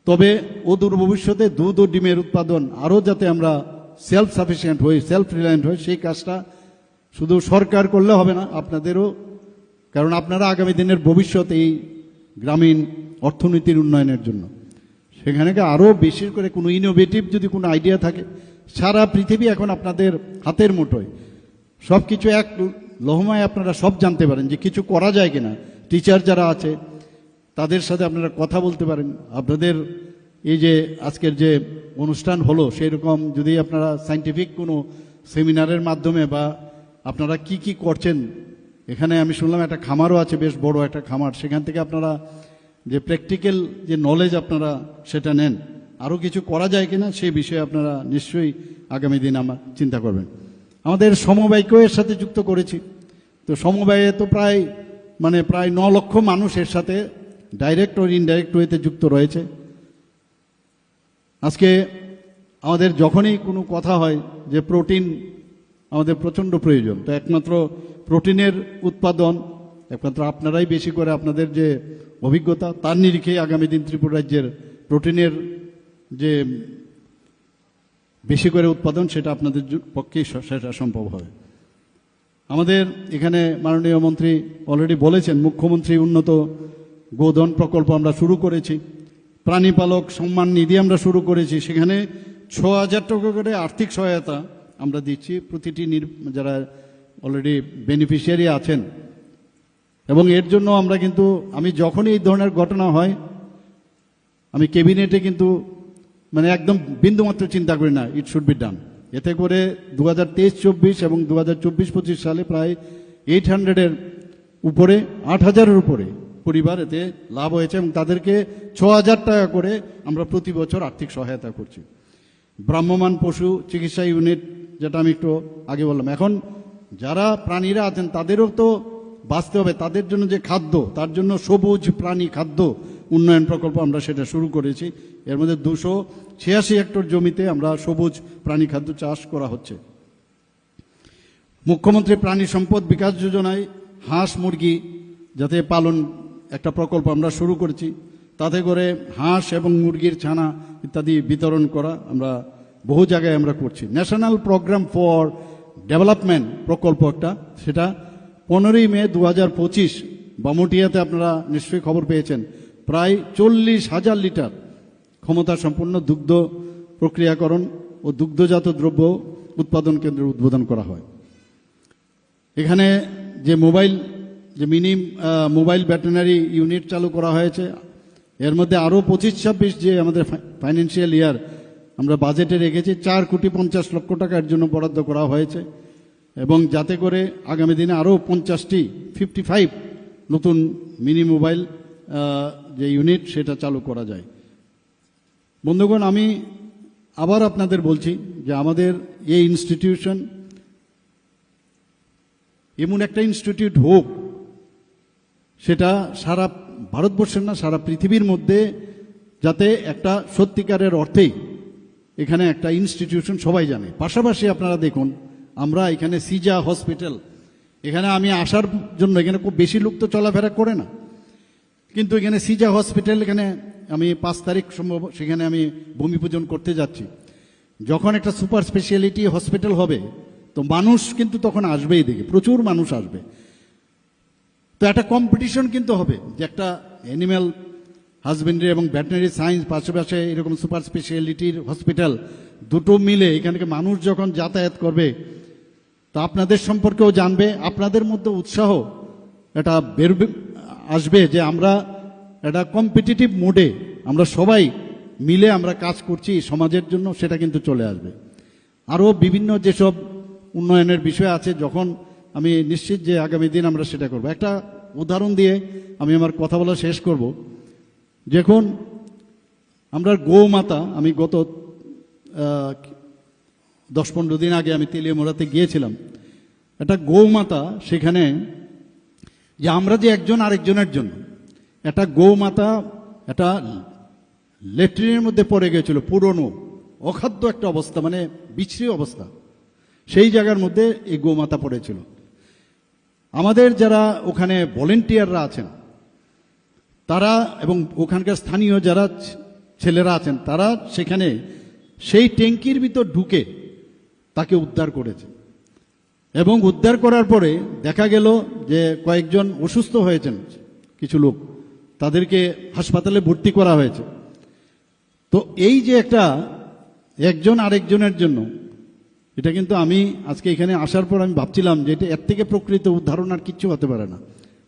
Speaker 5: তবে অদূর ভবিষ্যতে দুধ ও ডিমের উৎপাদন আরও যাতে আমরা সেলফ সাফিসিয়েন্ট হই, সেলফ রিলায়েন্ট হই, সেই কাজটা শুধু সরকার করলে হবে না, আপনাদেরও, কারণ আপনারা আগামী দিনের ভবিষ্যৎ এই গ্রামীণ অর্থনীতির উন্নয়নের জন্য। সেখানে আরও বেশি করে কোনো ইনোভেটিভ যদি কোনো আইডিয়া থাকে, সারা পৃথিবী এখন আপনাদের হাতের মুঠোয়, সব কিছু এক লহমায় আপনারা সব জানতে পারেন যে কিছু করা যায় কিনা। টিচার যারা আছে তাদের সাথে আপনারা কথা বলতে পারেন। আপনাদের এই যে আজকের যে অনুষ্ঠান হলো, সেই রকম যদি আপনারা সায়েন্টিফিক কোনো সেমিনারের মাধ্যমে বা আপনারা কি কি করছেন, এখানে আমি শুনলাম একটা খামারও আছে, বেশ বড় একটা খামার, সেখান থেকে আপনারা যে প্র্যাকটিক্যাল যে নলেজ আপনারা সেটা নেন, আরও কিছু করা যায় কিনা সেই বিষয়ে আপনারা নিশ্চয়ই আগামী দিন আমার চিন্তা করবেন। আমাদের সমবায়কেও এর সাথে যুক্ত করেছি। তো সমবায়ে তো প্রায় 9 লক্ষ মানুষ এর সাথে ডাইরেক্ট ও ইনডাইরেক্ট ওয়েতে যুক্ত রয়েছে। আজকে আমাদের যখনই কোনো কথা হয় যে প্রোটিন আমাদের প্রচণ্ড প্রয়োজন, তো একমাত্র প্রোটিনের উৎপাদন একমাত্র আপনারাই বেশি করে, আপনাদের যে অভিজ্ঞতা তার নিরিখে আগামী দিন ত্রিপুরা রাজ্যের প্রোটিনের যে বেশি করে উৎপাদন সেটা আপনাদের পক্ষেই সেটা সম্ভব হবে। আমাদের এখানে মাননীয় মন্ত্রী অলরেডি বলেছেন, মুখ্যমন্ত্রী উন্নত গোধন প্রকল্প আমরা শুরু করেছি, প্রাণীপালক সম্মান নিধি আমরা শুরু করেছি, সেখানে 6,000 টাকা করে আর্থিক সহায়তা আমরা দিচ্ছি প্রতিটি যারা অলরেডি বেনিফিশিয়ারি আছেন। এবং এর জন্য আমরা কিন্তু আমি যখনই এই ধরনের ঘটনা হয় আমি ক্যাবিনেটে কিন্তু মানে একদম বিন্দুমাত্র চিন্তা করি না, ইট শুড বি ডান। এতে করে 2023-24 এবং 2024-25 সালে প্রায় 800-এর উপরে 8,000-এর উপরে পরিবার এতে লাভ হয়েছে এবং তাদেরকে 6,000 টাকা করে আমরা প্রতি বছর আর্থিক সহায়তা করছি। ভ্রাম্যমাণ পশু চিকিৎসা ইউনিট যেটা আমি একটু আগে বললাম, এখন যারা প্রাণীরা আছেন তাদেরও তো বাঁচতে হবে, তাদের জন্য যে খাদ্য, তার জন্য সবুজ প্রাণী খাদ্য উন্নয়ন প্রকল্প আমরা সেটা শুরু করেছি। এর মধ্যে 286 হেক্টর জমিতে আমরা সবুজ প্রাণী খাদ্য চাষ করা হচ্ছে। মুখ্যমন্ত্রী প্রাণী সম্পদ বিকাশ যোজনায় হাঁস মুরগি যাতে পালন একটা প্রকল্প আমরা শুরু করেছি, তাতে করে হাঁস এবং মুরগির ছানা ইত্যাদি বিতরণ করা আমরা বহু জায়গায় আমরা করছি। ন্যাশনাল প্রোগ্রাম ফর ডেভেলপমেন্ট প্রকল্প একটা, সেটা 15ই মে 2025 বামুটিয়াতে আপনারা নিশ্চয়ই খবর পেয়েছেন, প্রায় 40,000 লিটার ক্ষমতা সম্পন্ন দুগ্ধ প্রক্রিয়াকরণ ও দুগ্ধজাত দ্রব্য উৎপাদন কেন্দ্রের উদ্বোধন করা হয়। এখানে যে মিনি মোবাইল ভেটেরিনারি ইউনিট চালু করা হয়েছে, এর মধ্যে আরও 25-26 যে আমাদের ফাইন্যান্সিয়াল ইয়ার আমরা বাজেটে রেখেছি 4,50 লক্ষ টাকা এর জন্য বরাদ্দ করা হয়েছে এবং যাতে করে আগামী দিনে আরও 55 নতুন মিনি মোবাইল যে ইউনিট সেটা চালু করা যায়। বন্ধুগণ, আমি আবার আপনাদের বলছি যে আমাদের এই ইনস্টিটিউশন এমন একটা ইনস্টিটিউট হোক, সেটা সারা ভারতবর্ষের না সারা পৃথিবীর মধ্যে, যাতে একটা সত্যিকারের অর্থেই এখানে একটা ইনস্টিটিউশন সবাই জানে। পাশাপাশি আপনারা দেখুন, আমরা এখানে সিজা হসপিটাল, এখানে আমি আসার জন্য এখানে খুব বেশি লোক তো চলাফেরা করে না, কিন্তু এখানে সিজা হসপিটাল, এখানে আমি 5 তারিখ সম্ভব সেখানে আমি ভূমি পূজন করতে যাচ্ছি। যখন একটা সুপার স্পেশালিটি হসপিটাল হবে তো মানুষ কিন্তু তখন আসবেই, দেখে প্রচুর মানুষ আসবে। তো একটা কম্পিটিশন কিন্তু হবে যে একটা অ্যানিম্যাল হাজবেন্ডারি এবং ভেটেরিনারি সায়েন্স পাশাপাশি এরকম সুপার স্পেশালিটির হসপিটাল দুটো মিলে এখানে মানুষ যখন যাতায়াত করবে তো আপনাদের সম্পর্কেও জানবে, আপনাদের মধ্যে উৎসাহ এটা আসবে যে আমরা একটা কম্পিটিটিভ মোডে আমরা সবাই মিলে আমরা কাজ করছি সমাজের জন্য, সেটা কিন্তু চলে আসবে। আরও বিভিন্ন যেসব উন্নয়নের বিষয় আছে, যখন আমি নিশ্চিত যে আগামী দিন আমরা সেটা করব। একটা উদাহরণ দিয়ে আমি আমার কথা বলা শেষ করব। যখন আমরা গৌমাতা, আমি গত 10-15 দিন আগে আমি তেলিয়ামোড়াতে গিয়েছিলাম, একটা গৌমাতা, সেখানে যে আমরা যে একজন আরেকজনের জন্য একটা গৌমাতা একটা ল্যাট্রিনের মধ্যে পড়ে গেছিল, পুরনো অখাদ্য একটা অবস্থা, মানে বিশ্রী অবস্থা, সেই জায়গার মধ্যে এই গোমাতা পড়েছিল। আমাদের যারা ওখানে ভলেন্টিয়াররা আছেন তারা এবং ওখানকার স্থানীয় যারা ছেলেরা আছেন তারা সেখানে সেই ট্যাঙ্কির ভিতর ঢুকে তাকে উদ্ধার করেছে এবং উদ্ধার করার পরে দেখা গেল যে কয়েকজন অসুস্থ হয়েছেন, কিছু লোক, তাদেরকে হাসপাতালে ভর্তি করা হয়েছে। তো এই যে একটা একজন আরেকজনের জন্য, এটা কিন্তু আমি আজকে এখানে আসার পর আমি ভাবছিলাম যে এটা এর থেকে প্রকৃত উদাহরণ আর কিচ্ছু হতে পারে না,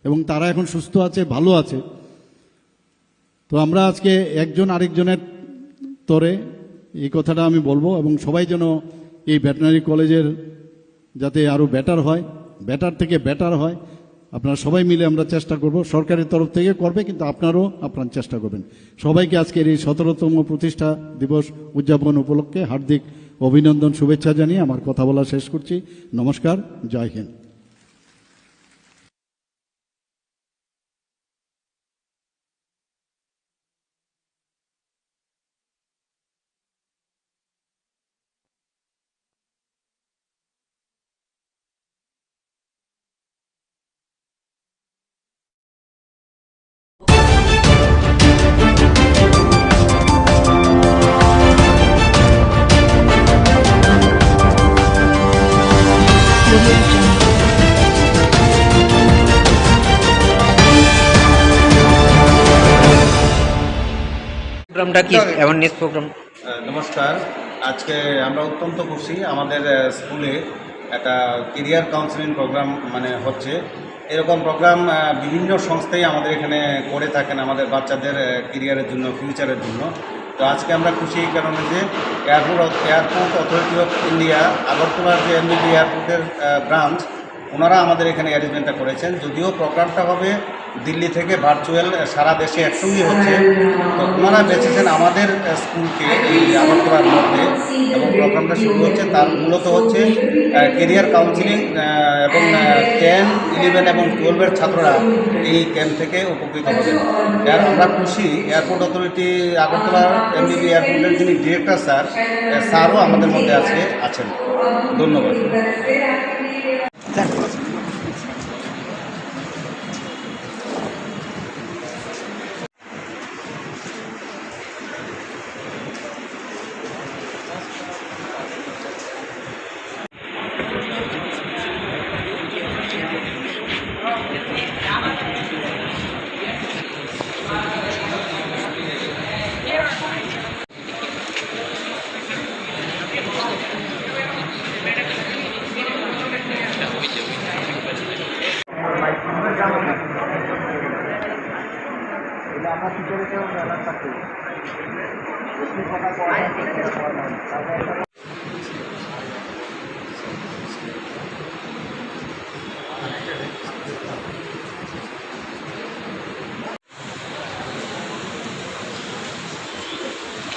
Speaker 5: এবং তারা এখন সুস্থ আছে, ভালো আছে। তো আমরা আজকে একজন আরেকজনের তরে এই কথাটা আমি বলবো, এবং সবাই যেন এই ভেটেরিনারি কলেজের যাতে আরও বেটার হয়, বেটার থেকে বেটার হয়, আপনারা সবাই মিলে আমরা চেষ্টা করব। সরকারের তরফ থেকে করবে, কিন্তু আপনারাও আপনার চেষ্টা করবেন। সবাইকে আজকের এই 17তম প্রতিষ্ঠা দিবস উদযাপন উপলক্ষে হার্দিক অভিনন্দন, শুভেচ্ছা জানিয়ে আমার কথা বলা শেষ করছি। নমস্কার, জয় হিন্দ।
Speaker 12: প্রোগ্রামটা কি এমন নিউজ প্রোগ্রাম?
Speaker 9: নমস্কার, আজকে আমরা অত্যন্ত খুশি আমাদের স্কুলে একটা কেরিয়ার কাউন্সেলিং প্রোগ্রাম হচ্ছে। এরকম প্রোগ্রাম বিভিন্ন সংস্থাই আমাদের এখানে করে থাকেন আমাদের বাচ্চাদের কেরিয়ারের জন্য, ফিউচারের জন্য। তো আজকে আমরা খুশি এই কারণে যে এয়ারপোর্ট অথরিটি অফ ইন্ডিয়া আগরতলার যে এমবিবি এয়ারপোর্টের ব্রাঞ্চ, ওনারা আমাদের এখানে অ্যারেঞ্জমেন্টটা করেছেন। যদিও প্রোগ্রামটা হবে দিল্লি থেকে ভার্চুয়াল, সারা দেশে একসঙ্গে হচ্ছে, তো ওনারা বেছেছেন আমাদের স্কুলকে এই আগরতলার মধ্যে, এবং প্রোগ্রামটা শুরু হচ্ছে তার মূলত হচ্ছে কেরিয়ার কাউন্সিলিং, এবং 10, 11 এবং 12-এর ছাত্ররা এই ক্যাম্প থেকে উপকৃত হবেন। আর আমরা খুশি এয়ারপোর্ট অথরিটি আগরতলা এমবিবি এয়ারপোর্টের যিনি ডিরেক্টর স্যারও আমাদের মধ্যে আছেন। ধন্যবাদ।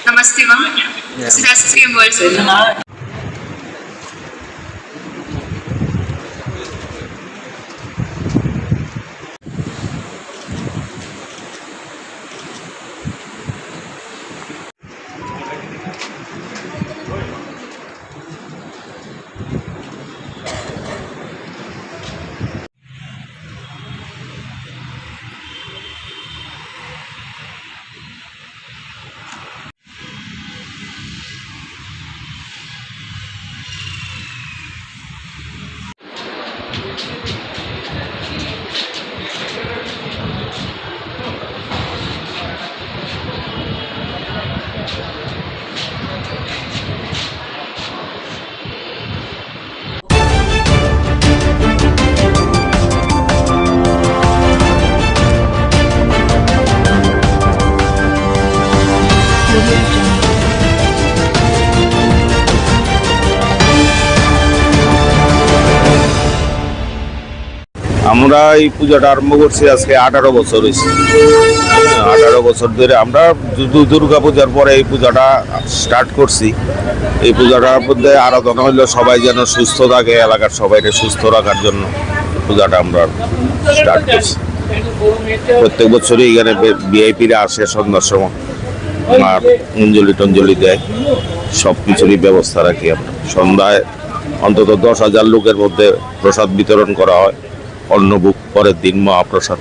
Speaker 12: Namaste, ma'am. This is SSKM World Center.
Speaker 20: আমরা এই পূজাটা আরম্ভ করছি আজকে 18 বছর হয়েছে। 18 বছর ধরে আমরা দুর্গা পূজার পরে এই পূজাটা স্টার্ট করছি। এই পূজাটার মধ্যে আরাধনা হইলো সবাই যেন সুস্থ থাকে, এলাকার সবাইকে সুস্থ রাখার জন্য পূজাটা আমরা স্টার্ট করছি। প্রত্যেক বছরই এখানে ভিআইপিরা আসে সন্ধ্যার সময়, আর অঞ্জলি টঞ্জলি দেয়, সব কিছুরই ব্যবস্থা রাখি আমরা। সন্ধ্যায় অন্তত 10,000 লোকের মধ্যে প্রসাদ বিতরণ করা হয়, অন্নভোগ, পরের দিন মহাপ্রসাদ।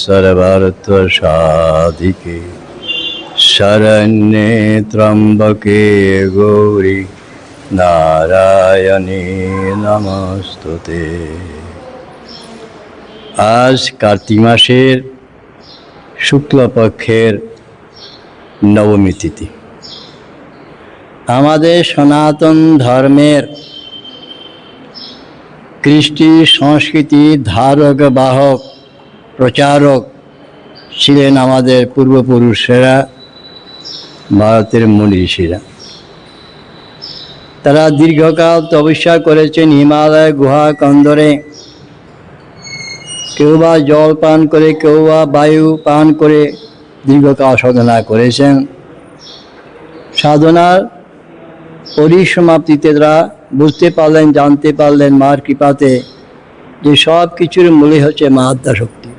Speaker 13: सर्वार्थ साधिके शरण्ये त्र्यंबके गौरी नारायणे नमस्तुते। आज कार्तिक मासेर शुक्लपक्षेर नवमी तिथि। आमादेर सनातन धर्मेर कृष्टि संस्कृति धारक बाहक प्रचारक ছিলেন আমাদের পূর্বপুরুষেরা, ভারতের মুনি ঋষিরা। তারা দীর্ঘকাল তপস্যা করেছেন হিমালয় গুহা কন্দরে, কেউ বা জল পান করে, কেউ বা বায়ু পান করে দীর্ঘকাল সাধনা করেছেন। সাধনার পরিসমাপ্তিতে তারা বুঝতে পারলেন, জানতে পারলেন মার কৃপাতে যে সব কিছুর মূলে হচ্ছে মা আদ্যাশক্তি।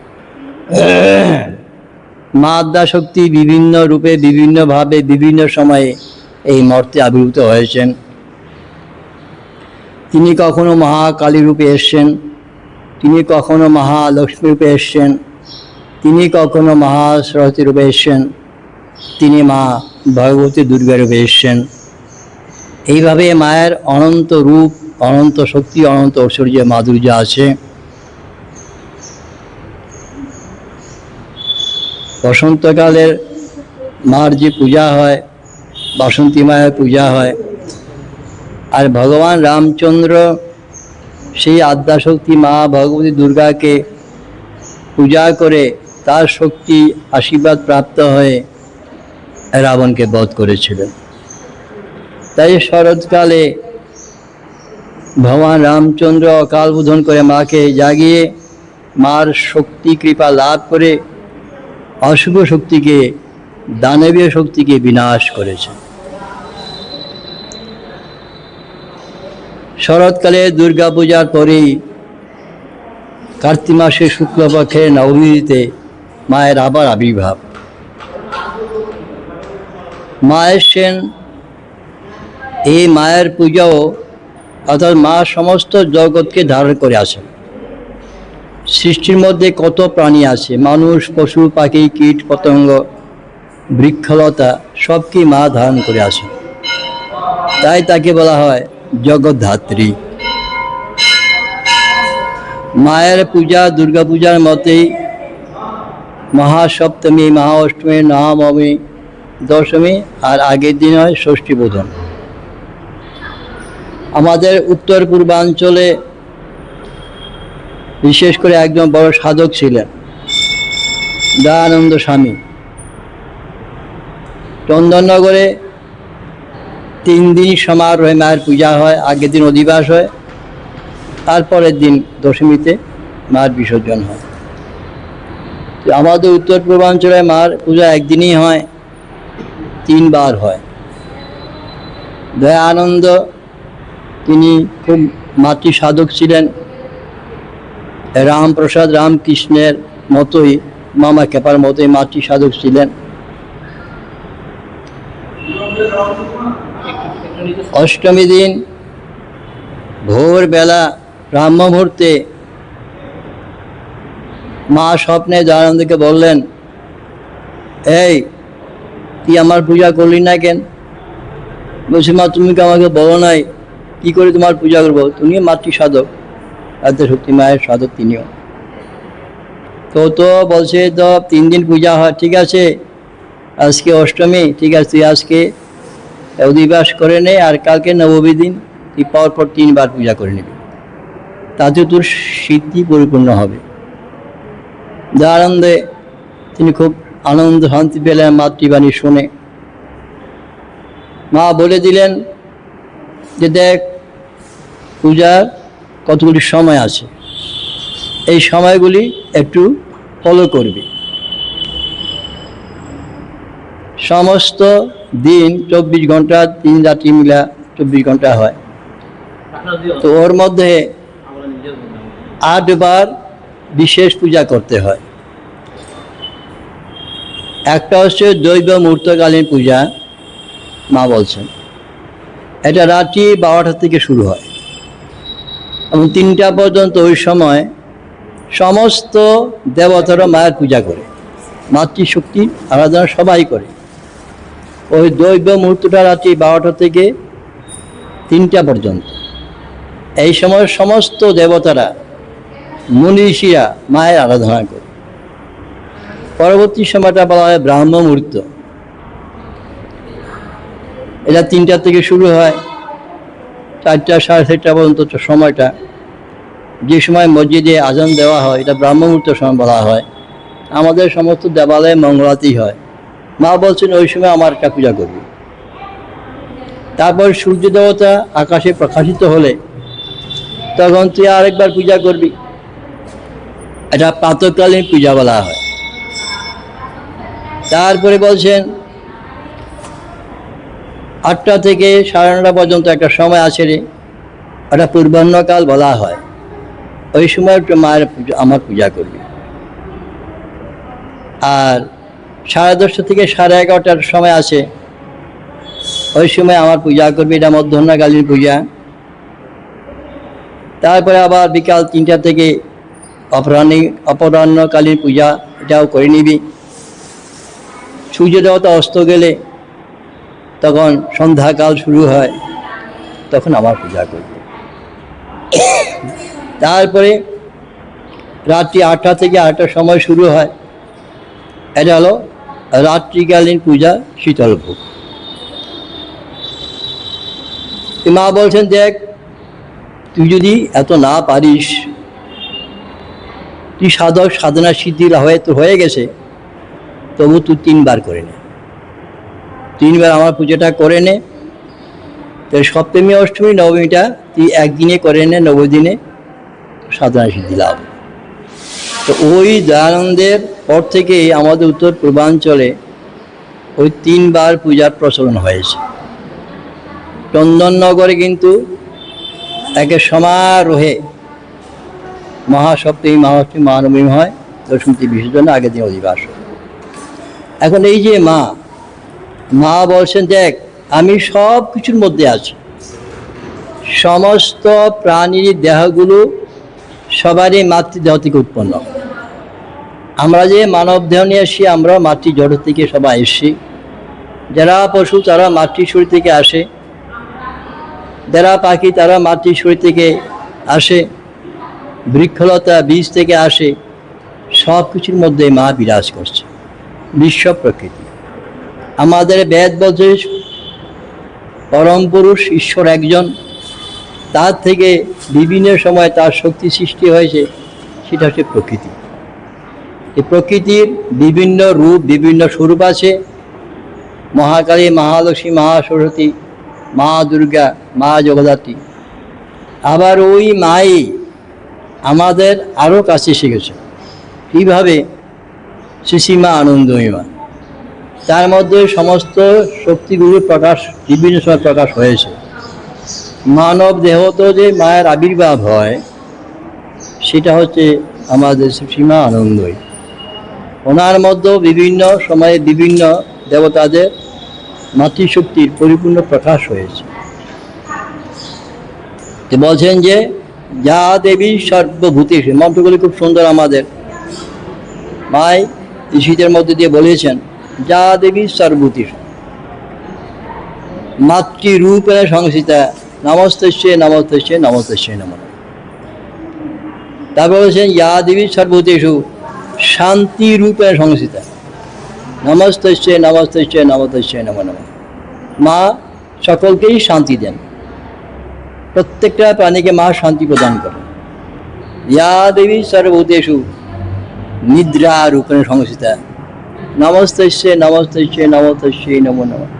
Speaker 13: মা আদ্যাশক্তি বিভিন্ন রূপে, বিভিন্নভাবে, বিভিন্ন সময়ে এই মর্তে আবির্ভূত হয়েছেন। তিনি কখনো মহাকালী রূপে এসছেন, তিনি কখনো মহালক্ষ্মী রূপে এসছেন, তিনি কখনো মহাসরস্বতী রূপে এসছেন, তিনি মা ভগবতী দুর্গা রূপে এসছেন। এইভাবে মায়ের অনন্ত রূপ, অনন্ত শক্তি, অনন্ত ঐশ্বর্য, মাধুর্য আছে। বসন্তকালের মার যে পূজা হয়, বাসন্তী মায়ের পূজা হয়। আর ভগবান রামচন্দ্র সেই আদ্যাশক্তি মা ভগবতী দুর্গাকে পূজা করে তার শক্তি আশীর্বাদ প্রাপ্ত হয়ে রাবণকে বধ করেছিলেন। তাই শরৎকালে ভগবান রামচন্দ্র অকাল বোধন করে মাকে জাগিয়ে মার শক্তি কৃপা লাভ করে অশুভ শক্তিকে, দানবীয় শক্তিকে বিনাশ করেছে। শরৎকালে দুর্গা পূজার পরেই কার্তিক মাসের শুক্লপক্ষের নবমীতে মায়ের আবার আবির্ভাব। মায়ের সেন এই মায়ের পূজাও, অর্থাৎ মা সমস্ত জগৎকে ধারণ করে আসেন। সৃষ্টির মধ্যে কত প্রাণী আছে, মানুষ, পশু, পাখি, কীট, পতঙ্গ, বৃক্ষলতা সবকে মা ধারণ করে আসেন। তাই তাকে বলা হয় জগদ্ধাত্রী। মায়ের পূজা দুর্গা পূজার মতেই মহাসপ্তমী, মহাঅষ্টমী, নবমী, দশমী আর আগের দিন হয় ষষ্ঠী বোধন। আমাদের উত্তর পূর্বাঞ্চলে বিশেষ করে একজন বড় সাধক ছিলেন দয়ানন্দ স্বামী। চন্দননগরে 3 দিন সমারোহে মায়ের পূজা হয়। আগের দিন অধিবাস হয়, তারপরের দিন দশমীতে মার বিসর্জন হয়। আমাদের উত্তর পূর্বাঞ্চলে মার পূজা একদিনই হয়, 3 বার হয়। দয়ানন্দ তিনি খুব মাতৃ সাধক ছিলেন। রামপ্রসাদ রামকৃষ্ণের মতোই, মামা খেপার মতোই মাতৃ সাধক ছিলেন। অষ্টমী দিন ভোরবেলা ব্রাহ্ম মুহূর্তে মা স্বপ্নে দয়ানন্দকে বললেন, এই তুই আমার পূজা করলি না কেন? বলছি, মা তুমি কি আমাকে বলো নাই কি করে তোমার পূজা করবো? তুমি মাতৃ সাধক, আদ্যাশক্তি মায়ের সাধক তিনিও। তো বলছে তো 3 দিন পূজা হয়, ঠিক আছে আজকে অষ্টমী, ঠিক আছে তুই আজকে অধিবাস করে নে, আর কালকে নবমী দিন তুই পরপর 3 বার পূজা করে নিবি, তাতে তোর সিদ্ধি পরিপূর্ণ হবে। দয়ানন্দে তিনি খুব আনন্দ শান্তি পেলেন মাতৃবাণী শুনে। মা বলে দিলেন যে দেখ, পূজার কতগুলি সময় আছে, এই সময়গুলি একটু ফলো করবি। সমস্ত দিন 24 ঘন্টা, 3 রাত্রি মিলা 24 ঘন্টা হয়। তো ওর মধ্যে 8 বার বিশেষ পূজা করতে হয়। একটা হচ্ছে দৈব মুহূর্তকালীন পূজা, মা বলছেন এটা রাত্রি 12টা থেকে শুরু হয় এবং 3টা পর্যন্ত। ওই সময় সমস্ত দেবতারা মায়ের পূজা করে, মাতৃশক্তি আরাধনা সবাই করে। ওই দৈব মুহূর্তটা রাত্রি 12টা থেকে 3টা পর্যন্ত। এই সময় সমস্ত দেবতারা, মনীষীরা মায়ের আরাধনা করে। পরবর্তী সময়টা বলা হয় ব্রাহ্ম মুহূর্ত। এটা 3টা থেকে শুরু হয়, 4টা, 4:30 পর্যন্ত সময়টা। যে সময় মসজিদে আজান দেওয়া হয় এটা ব্রাহ্ম মুহূর্ত সময় বলা হয়। আমাদের সমস্ত দেবালয়ে মঙ্গলাতেই হয়। মা বলছেন ওই সময় আমার একটা পূজা করবি। তারপর সূর্য দেবতা আকাশে প্রকাশিত হলে তখন তুই আরেকবার পূজা করবি। এটা প্রাতঃকালীন পূজা বলা হয়। তারপরে বলছেন 8টা থেকে 9:30 পর্যন্ত একটা সময় আছে রে, ওটা পূর্বাহ্নকাল বলা হয়। ওই সময় একটু মায়ের আমার পূজা করবি। আর 10:30 থেকে 11:30টার সময় আছে, ওই সময় আমার পূজা করবি, এটা মধ্যাহ্নকালীন পূজা। তারপরে আবার বিকাল 3টা থেকে অপরাহ্নকালীন পূজা, এটাও করে নিবি। সূর্য দেবতা অস্ত গেলে তখন সন্ধ্যাকাল শুরু হয়, তখন আমার পূজা করবে। তারপরে রাত্রি 8টা থেকে 8টার সময় শুরু হয়, এটা হলো রাত্রিকালীন পূজা, শীতল ভোগ। মা বলছেন, দেখ তুই যদি এত না পারিস, তুই সাধনা সিদ্ধি হয়ে গেছে, তবু তুই 3বার করে নে, 3বার আমার পুজোটা করে নে। তো সপ্তমী, অষ্টমী, নবমীটা তুই একদিনে করে নে, 9 দিনে সাধনা সিদ্ধি লাভ। তো ওই দয়ানন্দের পর থেকেই আমাদের উত্তর পূর্বাঞ্চলে ওই 3বার পূজার প্রচলন হয়েছে। চন্দননগরে কিন্তু একে সমারোহে মহাসপ্তমী, মহাষ্টমী, মহানবমী হয়, দশমী বিসর্জন, আগের দিন অধিবাস। এখন এই যে মা বলছেন, দেখ আমি সব কিছুর মধ্যে আছি, সমস্ত প্রাণীর দেহগুলো সবারই মাতৃদেহ থেকে উৎপন্ন। আমরা যে মানব দেহ নিয়ে আসি, আমরা মাতৃ জড় থেকে সবাই এসছি। যারা পশু তারা মাতৃ শরীর থেকে আসে, যারা পাখি তারা মাতৃ শরীর থেকে আসে, বৃক্ষলতা বীজ থেকে আসে। সব কিছুর মধ্যে মা বিরাজ করছে, বিশ্ব প্রকৃতি। আমাদের বেদ বলছে পরম পুরুষ ঈশ্বর একজন, তার থেকে বিভিন্ন সময় তার শক্তি সৃষ্টি হয়েছে, সেটা হচ্ছে প্রকৃতি। এই প্রকৃতির বিভিন্ন রূপ, বিভিন্ন স্বরূপ আছে। মহাকালী, মহালক্ষ্মী, মহাসরস্বতী, মা দুর্গা, মা জগদ্ধাত্রী। আবার ওই মাই আমাদের আরও কাছে শিখেছে। কীভাবে? শ্রীমা আনন্দময়ী মা, তার মধ্যে সমস্ত শক্তিগুলোর প্রকাশ বিভিন্ন সময় প্রকাশ হয়েছে। মানব দেহ তো যে মায়ের আবির্ভাব হয়, সেটা হচ্ছে আমাদের শ্রীমা আনন্দময়ী। ওনার মধ্যে বিভিন্ন সময়ে বিভিন্ন দেবতাদের মাতৃশক্তির পরিপূর্ণ প্রকাশ হয়েছে। বলছেন যে যা দেবী সর্বভূতেষু, মন্ত্রগুলি খুব সুন্দর। আমাদের মাই ঋষিদের মধ্যে দিয়ে বলেছেন, যা দেবী সর্বভূতেষু মাতৃরূপেণ সংস্থিতা, নমস্তস্যৈ নমস্তস্যৈ নমস্তস্যৈ নমঃ। তারপর বলছেন, ইয়া দেবী সর্বভূতেষু শান্তিরূপেণ সংস্থিতা, নমস্তস্যৈ নমস্তস্যৈ নমস্তস্যৈ নমঃ নমঃ। মা সকলকেই শান্তি দেন, প্রত্যেকটা প্রাণীকে মা শান্তি প্রদান করেন। ইয়া দেবী সর্বভূতেষু নিদ্রা রূপেণ সংস্থিতা, নমস্তস্যৈ নমস্তস্যৈ নমস্তস্যৈ নমো নমঃ।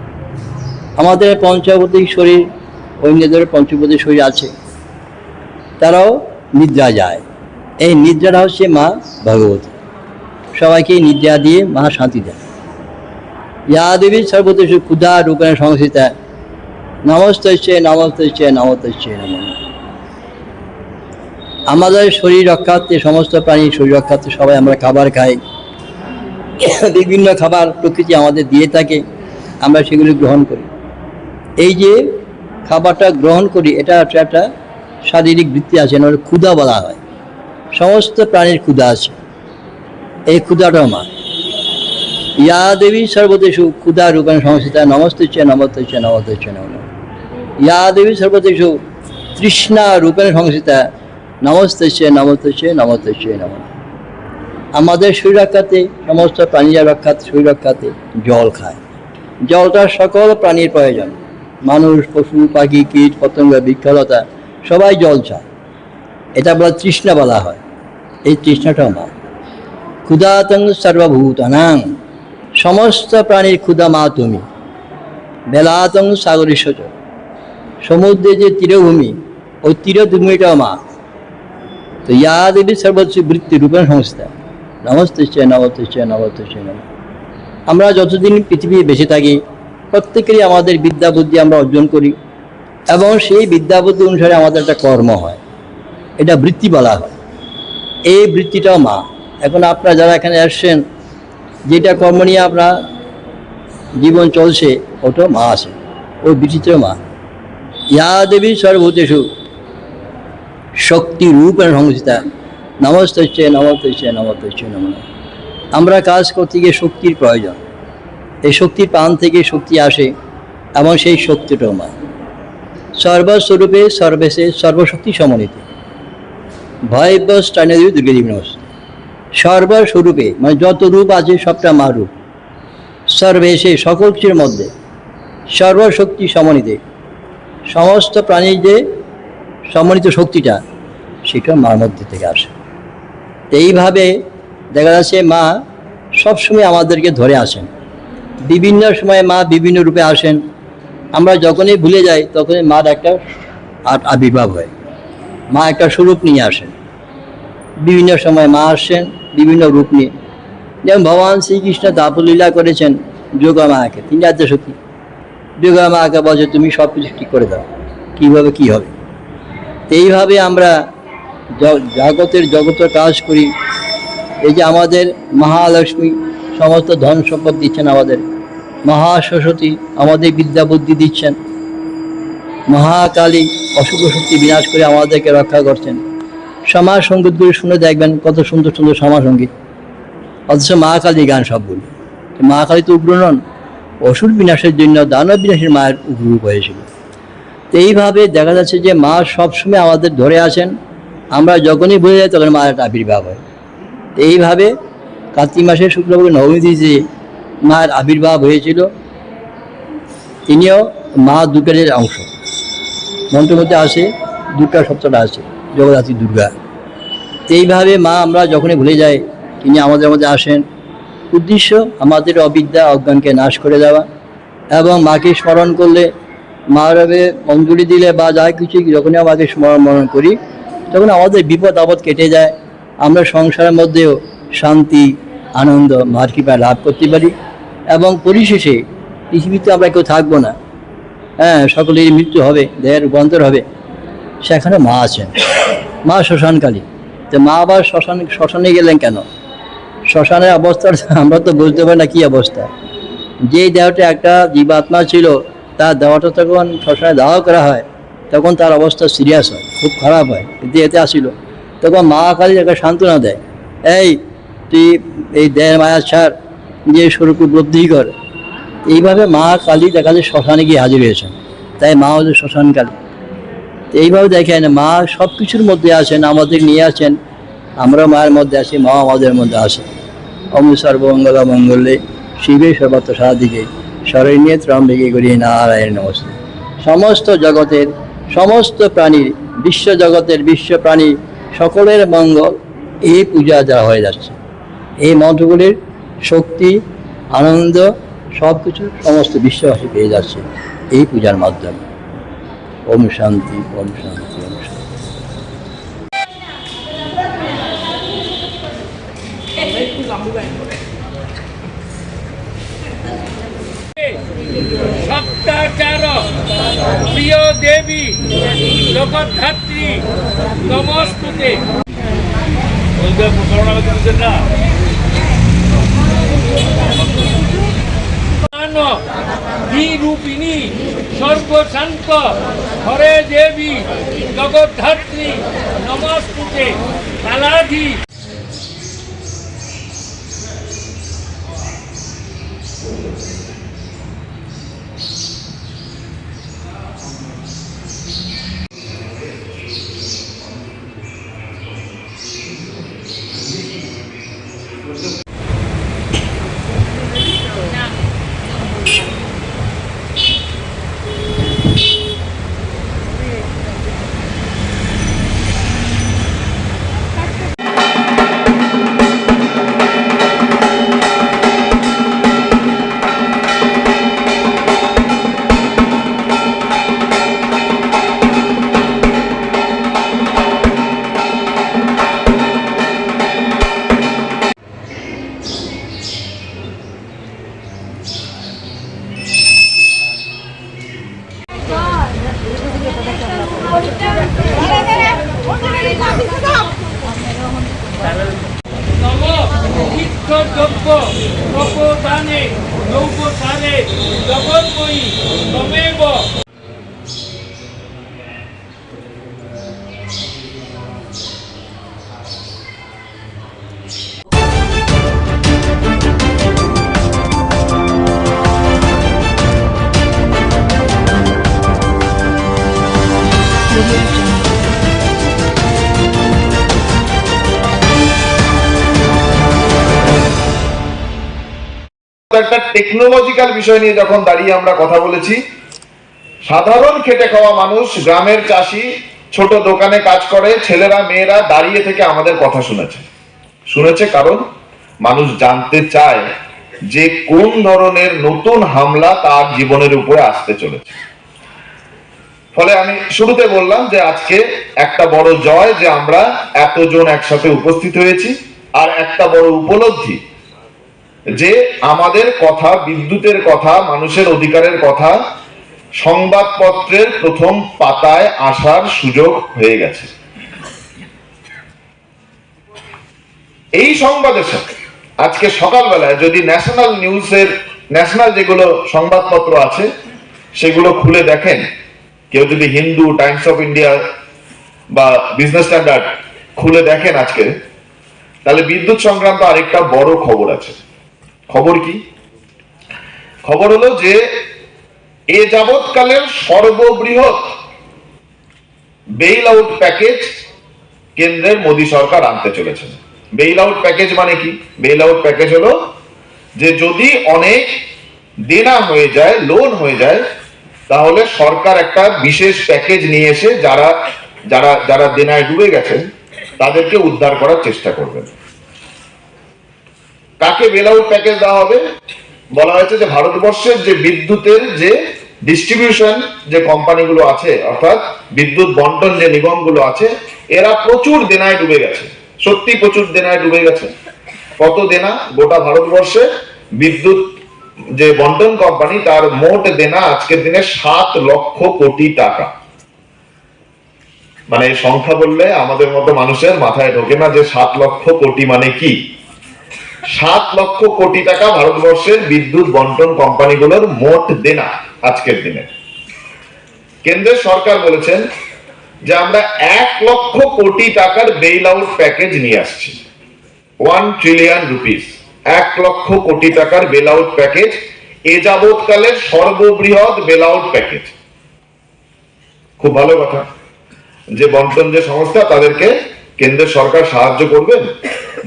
Speaker 13: আমাদের পঞ্চভৌতিক শরীর, অন্যদের পঞ্চভৌতিক শরীর আছে, তারাও নিদ্রা যায়। এই নিদ্রাটা হচ্ছে মা ভগবতী, সবাইকে নিদ্রা দিয়ে মা শান্তি দেন। ইয়া দেবী সর্বভূতেষু ক্ষুধা রূপেণ সংস্থিতা, নমস্তস্যৈ নমস্তস্যৈ নমস্তস্যৈ নমো নমঃ। আমাদের শরীর রক্ষার্থে, সমস্ত প্রাণীর শরীর রক্ষার্থে সবাই আমরা খাবার খাই। বিভিন্ন খাবার প্রকৃতি আমাদের দিয়ে থাকে, আমরা সেগুলি গ্রহণ করি। এই যে খাবারটা গ্রহণ করি, এটা একটা শারীরিক বৃত্তি আছে, ওটা ক্ষুধা বলা হয়। সমস্ত প্রাণীর ক্ষুধা আছে, এই ক্ষুধাটাও মা। ইয়া দেবী সর্বদেষু ক্ষুধা রূপেণ সংস্থিতা, নমস্তস্যৈ নমস্তস্যৈ নমস্তস্যৈ নমঃ। ইয়া দেবী সর্বদেষু তৃষ্ণা রূপেণ সংস্থিতা, নমস্তস্যৈ নমস্তস্যৈ নমস্তস্যৈ নমঃ। আমাদের শরীর রক্ষাতে, সমস্ত প্রাণীরা রক্ষাতে, শরীর রক্ষাতে জল খায়। জলটা সকল প্রাণীর প্রয়োজন। মানুষ, পশু, পাখি, কীট, পতঙ্গ, বৃক্ষলতা সবাই জল চায়। এটা বলা তৃষ্ণা বলা হয়। এই তৃষ্ণাটাও মা। ক্ষুধাতং সর্বভূতানাং, সমস্ত প্রাণীর ক্ষুধা মা তুমি। বেলাতং সাগরীশ্বর, সমুদ্রে যে তীরভূমি, ওই তীরভূমিটাও মা। তো ইয়া দেবী সর্বোচ্চ বৃত্তি রূপেণ সংস্থা, নমস্তে নমস্তে নমস্তে নম। আমরা যতদিন পৃথিবী বেঁচে থাকি প্রত্যেকেরই আমাদের বিদ্যা বুদ্ধি আমরা অর্জন করি, এবং সেই বিদ্যা বুদ্ধি অনুসারে আমাদের একটা কর্ম হয়, এটা বৃত্তি বলা হয়। এই বৃত্তিটাও মা। এখন আপনারা যারা এখানে আসছেন, যেটা কর্ম নিয়ে আপনার জীবন চলছে, ওটাও মা আছে, ওই বৃত্তিটাও মা। ইয়া দেবী সর্বভূতেষু শক্তি রূপেণ সংস্থিতা, নমস্তে নমস্তে নমস্তে নম। আমরা কাজ করতে গিয়ে শক্তির প্রয়োজন, এই শক্তির প্রাণ থেকে শক্তি আসে, এবং সেই শক্তিটাও মা। সর্বস্বরূপে সর্বেশে সর্বশক্তি সমন্বিত, ভয়বস্টানেদেবী দুর্গাদেবী নমস্তে। সর্বস্বরূপে মানে যত রূপ আছে সবটা মা রূপ, সর্বেশে সকল কিছুর মধ্যে, সর্বশক্তি সমন্বিতে সমস্ত প্রাণীর যে সমন্বিত শক্তিটা, সেটা মার মধ্যে থেকে আসে। এইভাবে দেখা যাচ্ছে মা সবসময় আমাদেরকে ধরে আসেন, বিভিন্ন সময়ে মা বিভিন্ন রূপে আসেন। আমরা যখনই ভুলে যাই তখনই মার একটা আবির্ভাব হয়, মা একটা স্বরূপ নিয়ে আসেন। বিভিন্ন সময় মা আসছেন বিভিন্ন রূপ নিয়ে, যেমন ভগবান শ্রীকৃষ্ণ দাপলীলা করেছেন যোগা মাকে, তিনি আদ্যশক্তি। যোগা মাকে বলছে তুমি সব কিছু ঠিক করে দাও, কীভাবে কী হবে। এইভাবে আমরা জগতের কাজ করি। এই যে আমাদের মহালক্ষ্মী সমস্ত ধন সম্পদ দিচ্ছেন, আমাদের মহাসরস্বতী আমাদের বিদ্যা বুদ্ধি দিচ্ছেন, মহাকালী অশুভ শক্তি বিনাশ করে আমাদেরকে রক্ষা করছেন। সমাজ সঙ্গীতগুলি শুনে দেখবেন কত সুন্দর সুন্দর সমাজ সঙ্গীত, অথচ মা কালী গান সবগুলি। মা কালী তো উগ্র নন, অসুর বিনাশের জন্য দানব বিনাশের মায়ের উগ্ররূপ হয়েছিল। তো এইভাবে দেখা যাচ্ছে যে মা সবসময় আমাদের ধরে আসেন, আমরা যখনই ভুলে যাই তখন মায়ের একটা আবির্ভাব হয়। তো এইভাবে কার্তিক মাসের শুক্লপক্ষ নবমী তিথিতে মায়ের আবির্ভাব হয়েছিল। তিনিও মা দুর্গার অংশ, মন্ত্রের মধ্যে আসে দুর্গা শব্দটা আছে, জগদ্ধাত্রী দুর্গা। তো এইভাবে মা আমরা যখনই ভুলে যাই তিনি আমাদের মধ্যে আসেন। উদ্দেশ্য আমাদের অবিদ্যা অজ্ঞানকে নাশ করে দেওয়া, এবং মাকে স্মরণ করলে, মারবে অঞ্জলি দিলে বা যা কিছু যখনই আমাকে স্মরণ করি তখন আমাদের বিপদ আপদ কেটে যায়। আমরা সংসারের মধ্যেও শান্তি আনন্দ মার কৃপায় লাভ করতে পারি, এবং পরিশেষে পৃথিবীতে আমরা কেউ থাকবো না, সকলেরই মৃত্যু হবে, দেহের রূপান্তর হবে। সেখানে মা আছেন, মা শ্মশানকালী। তো মা আবার শ্মশানে গেলেন কেন? শ্মশানের অবস্থা আমরা তো বুঝতে পারি না কী অবস্থা। যেই দেহটা একটা জীবাত্মা ছিল, তার দেহটা তখন শ্মশানে দাহ করা হয়, তখন তার অবস্থা সিরিয়াস হয়, খুব খারাপ হয়, দেহতে আসিল। তখন মা কালী একটা সান্ত্বনা দেয়, এই তুই এই দেহের মায়া ছাড়, যে স্বরূপ উপলব্ধি কর। এইভাবে মা কালী দেখা যায় শ্মশানে গিয়ে হাজির হয়েছেন, তাই মা হচ্ছে শ্মশান কালী। এইভাবে দেখেন মা সব কিছুর মধ্যে আছেন, আমাদের নিয়ে আছেন, আমরা মায়ের মধ্যে আছি, মা আমাদের মধ্যে আসে। ওম সর্বমঙ্গল মঙ্গলে শিবে সর্বত্র সাধিকে শরণ্যে ত্রম্বিকে গৌরী নারায়ণ নমস্তে। সমস্ত জগতের সমস্ত প্রাণীর, বিশ্ব জগতের বিশ্ব প্রাণী সকলের মঙ্গল এই পূজা যা হয়ে যাচ্ছে। এই মন্ত্রগুলির শক্তি আনন্দ সব কিছু সমস্ত বিশ্ববাসী পেয়ে যাচ্ছে এই পূজার মাধ্যমে। ওম শান্তি, ওম শান্তি, ওম শান্তি।
Speaker 24: সপ্তাচার প্রিয় দেবী জগদ্ধাত্রী নমস্তুতে। রূপিণী সর্বশান্ত হরে দেবী জগদ্ধাত্রী নমস্তুতে। কালাধি
Speaker 15: শিক্ষযোগ্য তপদানে নৌকসারে জগন্ময়ী তমেব।
Speaker 6: একটা টেকনোলজিক্যাল বিষয় নিয়ে যখন দাঁড়িয়ে আমরা কথা বলেছি, সাধারণ খেটে খাওয়া মানুষ, গ্রামের চাষি, ছোট দোকানে কাজ করে ছেলেরা মেয়েরা দাঁড়িয়ে থেকে আমাদের কথা শুনেছে কারণ মানুষ জানতে চায় যে কোন ধরনের নতুন হামলা তার জীবনের উপরে আসতে চলেছে। ফলে আমি শুরুতে বললাম যে আজকে একটা বড় জয় যে আমরা এতজন একসাথে উপস্থিত হয়েছি, আর একটা বড় উপলব্ধি যে আমাদের কথা, বিদ্যুতের কথা, মানুষের অধিকারের কথা সংবাদপত্রের প্রথম পাতায় আসার সুযোগ হয়ে গেছে। এই সংবাদের সাথে আজকে সকালবেলায় যদি ন্যাশনাল নিউজের, ন্যাশনাল যেগুলো সংবাদপত্র আছে সেগুলো খুলে দেখেন, কেউ যদি হিন্দু, টাইমস অফ ইন্ডিয়া বা বিজনেস স্ট্যান্ডার্ড খুলে দেখেন আজকে, তাহলে বিদ্যুৎ সংক্রান্ত আরেকটা বড় খবর আছে। খবর কি? খবর হলো যে এ যাবৎকালের সর্ববৃহৎ বেইল আউট প্যাকেজ কেন্দ্রের মোদী সরকার আনতে চলেছে। বেইল আউট প্যাকেজ মানে কি? বেইল আউট প্যাকেজ হলো যে যদি অনেক দেনা হয়ে যায়, লোন হয়ে যায়, তাহলে সরকার একটা বিশেষ প্যাকেজ নিয়ে এসে যারা যারা যারা দেনায় ডুবে গেছেন তাদেরকে উদ্ধার করার চেষ্টা করবেন। কাকে বেল আউট প্যাকেজ দেওয়া হবে? বলা হয়েছে যে ভারতবর্ষের যে বিদ্যুতের যে ডিস্ট্রিবিউশন যে কোম্পানিগুলো আছে, অর্থাৎ বিদ্যুৎ বন্টন যে নিগমগুলো আছে, এরা প্রচুর দেনায় ডুবে গেছে। সত্যি প্রচুর দেনায় ডুবে গেছে। কত দেনা? গোটা ভারতবর্ষে বিদ্যুৎ যে বন্টন কোম্পানি তার মোট দেনা আজকের দিনে 7 লক্ষ কোটি টাকা। মানে এই সংখ্যা বললে আমাদের মতো মানুষের মাথায় ঢোকে না যে 7 লক্ষ কোটি মানে কি। 7 লক্ষ কোটি টাকা ভারতবর্ষের বিদ্যুৎ বন্টন কোম্পানিগুলোর মোট দেনা আজকের দিনে। কেন্দ্রের সরকার বলেছেন যে আমরা 1 লক্ষ কোটি টাকার বেইল আউট প্যাকেজ নিয়ে আসছি। 1 ট্রিলিয়ন রুপিস, 1 লক্ষ কোটি টাকার বেল আউট প্যাকেজ, এ যাবৎকালের সর্ববৃহৎ বেল আউট প্যাকেজ। খুব ভালো কথা যে বন্টন যে সংস্থা তাদেরকে কেন্দ্রের সরকার সাহায্য করবেন,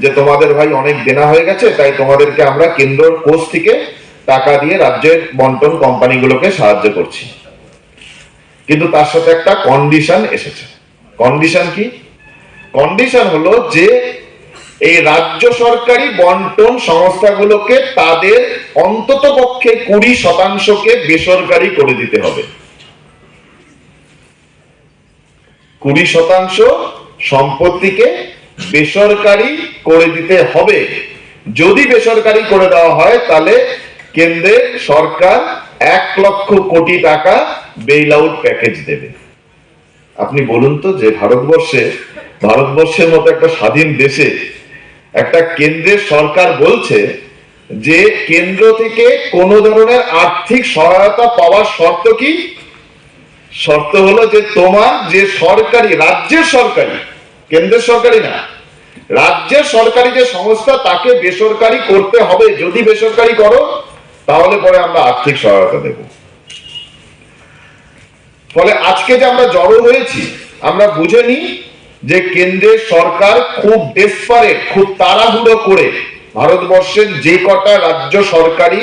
Speaker 6: যে তোমাদের ভাই অনেক দেনা হয়ে গেছে, তাই তোমাদেরকে আমরা কেন্দ্রের কোষ থেকে টাকা দিয়ে রাজ্যের বন্টন কোম্পানিগুলোকে সাহায্য করছি। কিন্তু তার সাথে একটা কন্ডিশন এসেছে। কন্ডিশন কি? কন্ডিশন হলো যে এই রাজ্য সরকারি বন্টন সংস্থাগুলোকে তাদের অন্তত পক্ষে 20% বেসরকারি করে দিতে হবে। 20% সম্পত্তিকে বেসরকারি করে দিতে হবে। যদি বেসরকারি করে দেওয়া হয় তাহলে কেন্দ্রের সরকার 1 লক্ষ কোটি টাকা বেইল আউট প্যাকেজ দেবে। আপনি বলুন তো যে ভারতবর্ষের মতো একটা স্বাধীন দেশে একটা কেন্দ্রের সরকার বলছে যে কেন্দ্র থেকে কোন ধরনের আর্থিক সহায়তা পাওয়ার শর্ত কি? শর্ত হলো যে তোমার যে সরকারি, রাজ্যের সরকারি, কেন্দ্রের সরকারি না, রাজ্যের সরকারি যে সংস্থা তাকে বেসরকারি করতে হবে। যদি বেসরকারি করো তাহলে পরে আমরা আর্থিক সহায়তা দেব। ফলে আজকে যে আমরা জড়ো হয়েছি, আমরা বুঝে নিই যে কেন্দ্রের সরকার খুব ডেসপারেট, খুব তাড়াহুড়ো করে ভারতবর্ষের যে কটা রাজ্য সরকারি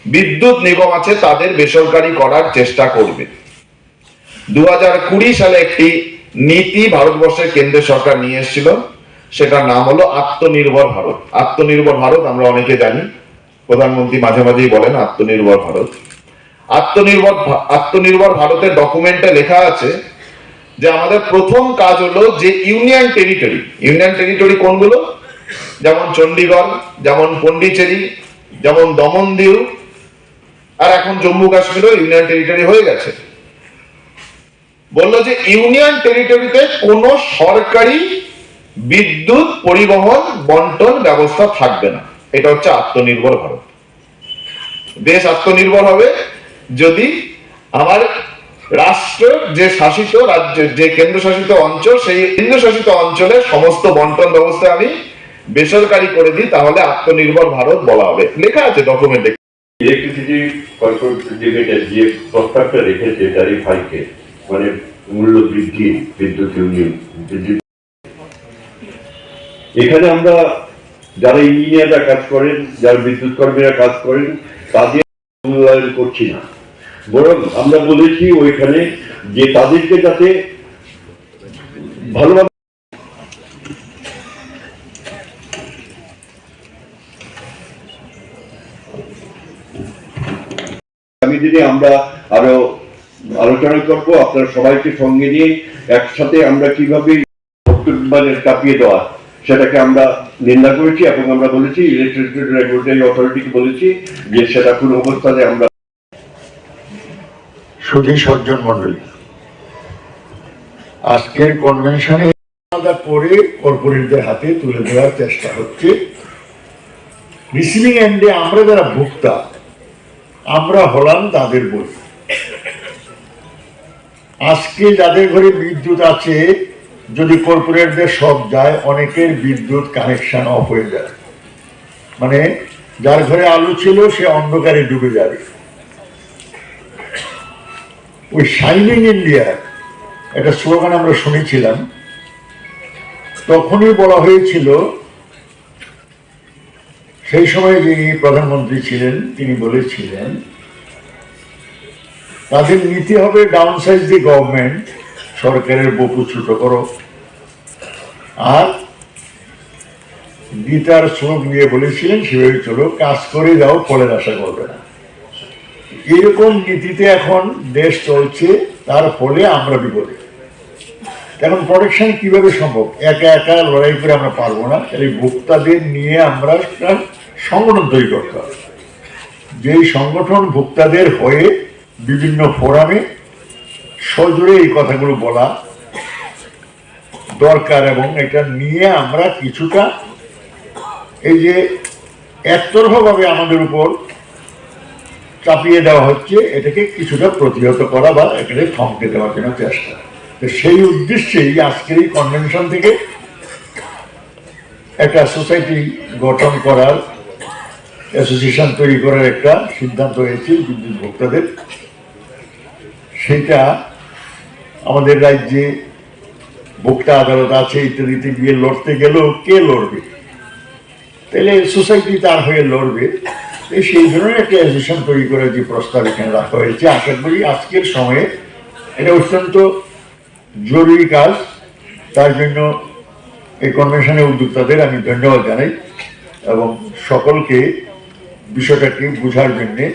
Speaker 6: বিদ্যুৎ নিগম আছে তাদের বেসরকারি করার চেষ্টা করবে। 2020 সালে একটি নীতি ভারতবর্ষের কেন্দ্রের সরকার নিয়ে এসেছিল, সেটার নাম হলো আত্মনির্ভর ভারত। আত্মনির্ভর ভারত আমরা অনেকে জানি, প্রধানমন্ত্রী মাঝে মাঝেই বলেন আত্মনির্ভর ভারত। আত্মনির্ভর ভারতের ডকুমেন্টে লেখা আছে যে আমাদের প্রথম কাজ হলো যে ইউনিয়ন টেরিটরি কোনগুলো? যেমন চণ্ডীগড়, যেমন পন্ডিচেরি, যেমন দমন-দিউ, আর এখন জম্মু কাশ্মীরও ইউনিয়ন টেরিটরি হয়ে গেছে। বলল যে ইউনিয়ন টেরিটরিতে কোনো সরকারি বিদ্যুৎ পরিবহন বন্টন ব্যবস্থা থাকবে না। এটা হচ্ছে আত্মনির্ভর ভারত। দেশ আত্মনির্ভর হবে যদি আমার রাষ্ট্র যে শাসিত রাজ্য, যে কেন্দ্রশাসিত অঞ্চল, সেই কেন্দ্রশাসিত অঞ্চলে সমস্ত বন্টন ব্যবস্থা আমি বেসরকারি করে দিই, তাহলে আত্মনির্ভর ভারত বলা হবে। লেখা আছে ডকুমেন্টে।
Speaker 14: ইলেকট্রিসিটি কর্পোরেট লিমিটেড যে প্রস্তাবটা রেখেছে ট্যারিফ হাইকে, মানে মূল্য বৃদ্ধি বিদ্যুৎ ইউনিয়ন, এখানে আমরা যারা ইঞ্জিনিয়াররা কাজ করেন, যারা বিদ্যুৎ কর্মীরা কাজ করেন, তাদের মূল্যায়ন করছি না, বরং আমরা বলেছি ওইখানে যে তাদেরকে যাতে ভালোভাবে আগামী দিনে আমরা আরো আলোচনা করব, আপনারা সবাইকে সঙ্গে নিয়ে একসাথে আমরা কিভাবে কাঁপিয়ে দেওয়া সেটাকে আমরা নিন্দা করেছি এবং আমরা বলেছি ইলেকট্রিসিটি রেগুলেটরি অথরিটিকে বলেছি যে সেটা কোনো অবস্থাতে আমরা।
Speaker 16: সুধী সজ্জন মন্ডলী, আজকের কনভেনশনে আলাদা করে কর্পোরেটদের হাতে তুলে দেওয়ার চেষ্টা হচ্ছে। রিসিভিং এন্ডে আমরা যারা ভোক্তা, আমরা হলাম তাদের বই। আজকে যাদের ঘরে বিদ্যুৎ আছে, যদি কর্পোরেটদের সব যায়, অনেকের বিদ্যুৎ কানেকশন অফ হয়ে যায়, মানে যার ঘরে আলো ছিল সে অন্ধকারে ডুবে যাবে। ওই শাইনিং ইন্ডিয়া একটা স্লোগান আমরা শুনেছিলাম, তখনই বলা হয়েছিল, সেই সময় যিনি প্রধানমন্ত্রী ছিলেন তিনি বলেছিলেন তাদের নীতি হবে ডাউন সাইজ দি গভর্নমেন্ট, সরকারের বকু ছোট করো। আর গীতার শ্লোক নিয়ে বলেছিলেন সেভাবে চলো, কাজ করে যাও, ফলের আশা করবে না। এরকম নীতিতে এখন দেশ চলছে, তার ফলে আমরা বিপদে। এখন প্রোটেকশন কিভাবে সম্ভব? একা একা লড়াই করে আমরা পারবো না, তাহলে ভোক্তাদের নিয়ে আমরা একটা সংগঠন তৈরি করতে হবে। যেই সংগঠন ভোক্তাদের হয়ে বিভিন্ন ফোরামে সজোরে এই কথাগুলো বলা দরকার, এবং এটা নিয়ে আমরা কিছুটা এই যে একতরফাভাবে আমাদের উপর চাপিয়ে দেওয়া হচ্ছে, এটাকে কিছুটা প্রতিহত করা বা এটাকে থমকে দেওয়ার জন্য চেষ্টা। সেই উদ্দেশ্যেই আজকের এই কনভেনশন থেকে একটা সোসাইটি গঠন করার, অ্যাসোসিয়েশন তৈরি করার একটা সিদ্ধান্ত হয়েছে বিদ্যুৎ ভোক্তাদের। সেটা আমাদের রাজ্যে ভোক্তা আদালত আছে, ইত্যাদিতে গিয়ে লড়তে গেলেও কে লড়বে? তাহলে সোসাইটি তার হয়ে লড়বে। সেই ধরনের একটা অ্যাসোসিয়েশন তৈরি করার যে প্রস্তাব এখানে রাখা হয়েছে, আশা করি আজকের সময়ে এটা অত্যন্ত জরুরি কাজ। তার জন্য এই কনভেনশনের উদ্যোক্তাদের আমি ধন্যবাদ জানাই এবং সকলকে বিষয়টাকে বোঝার জন্যে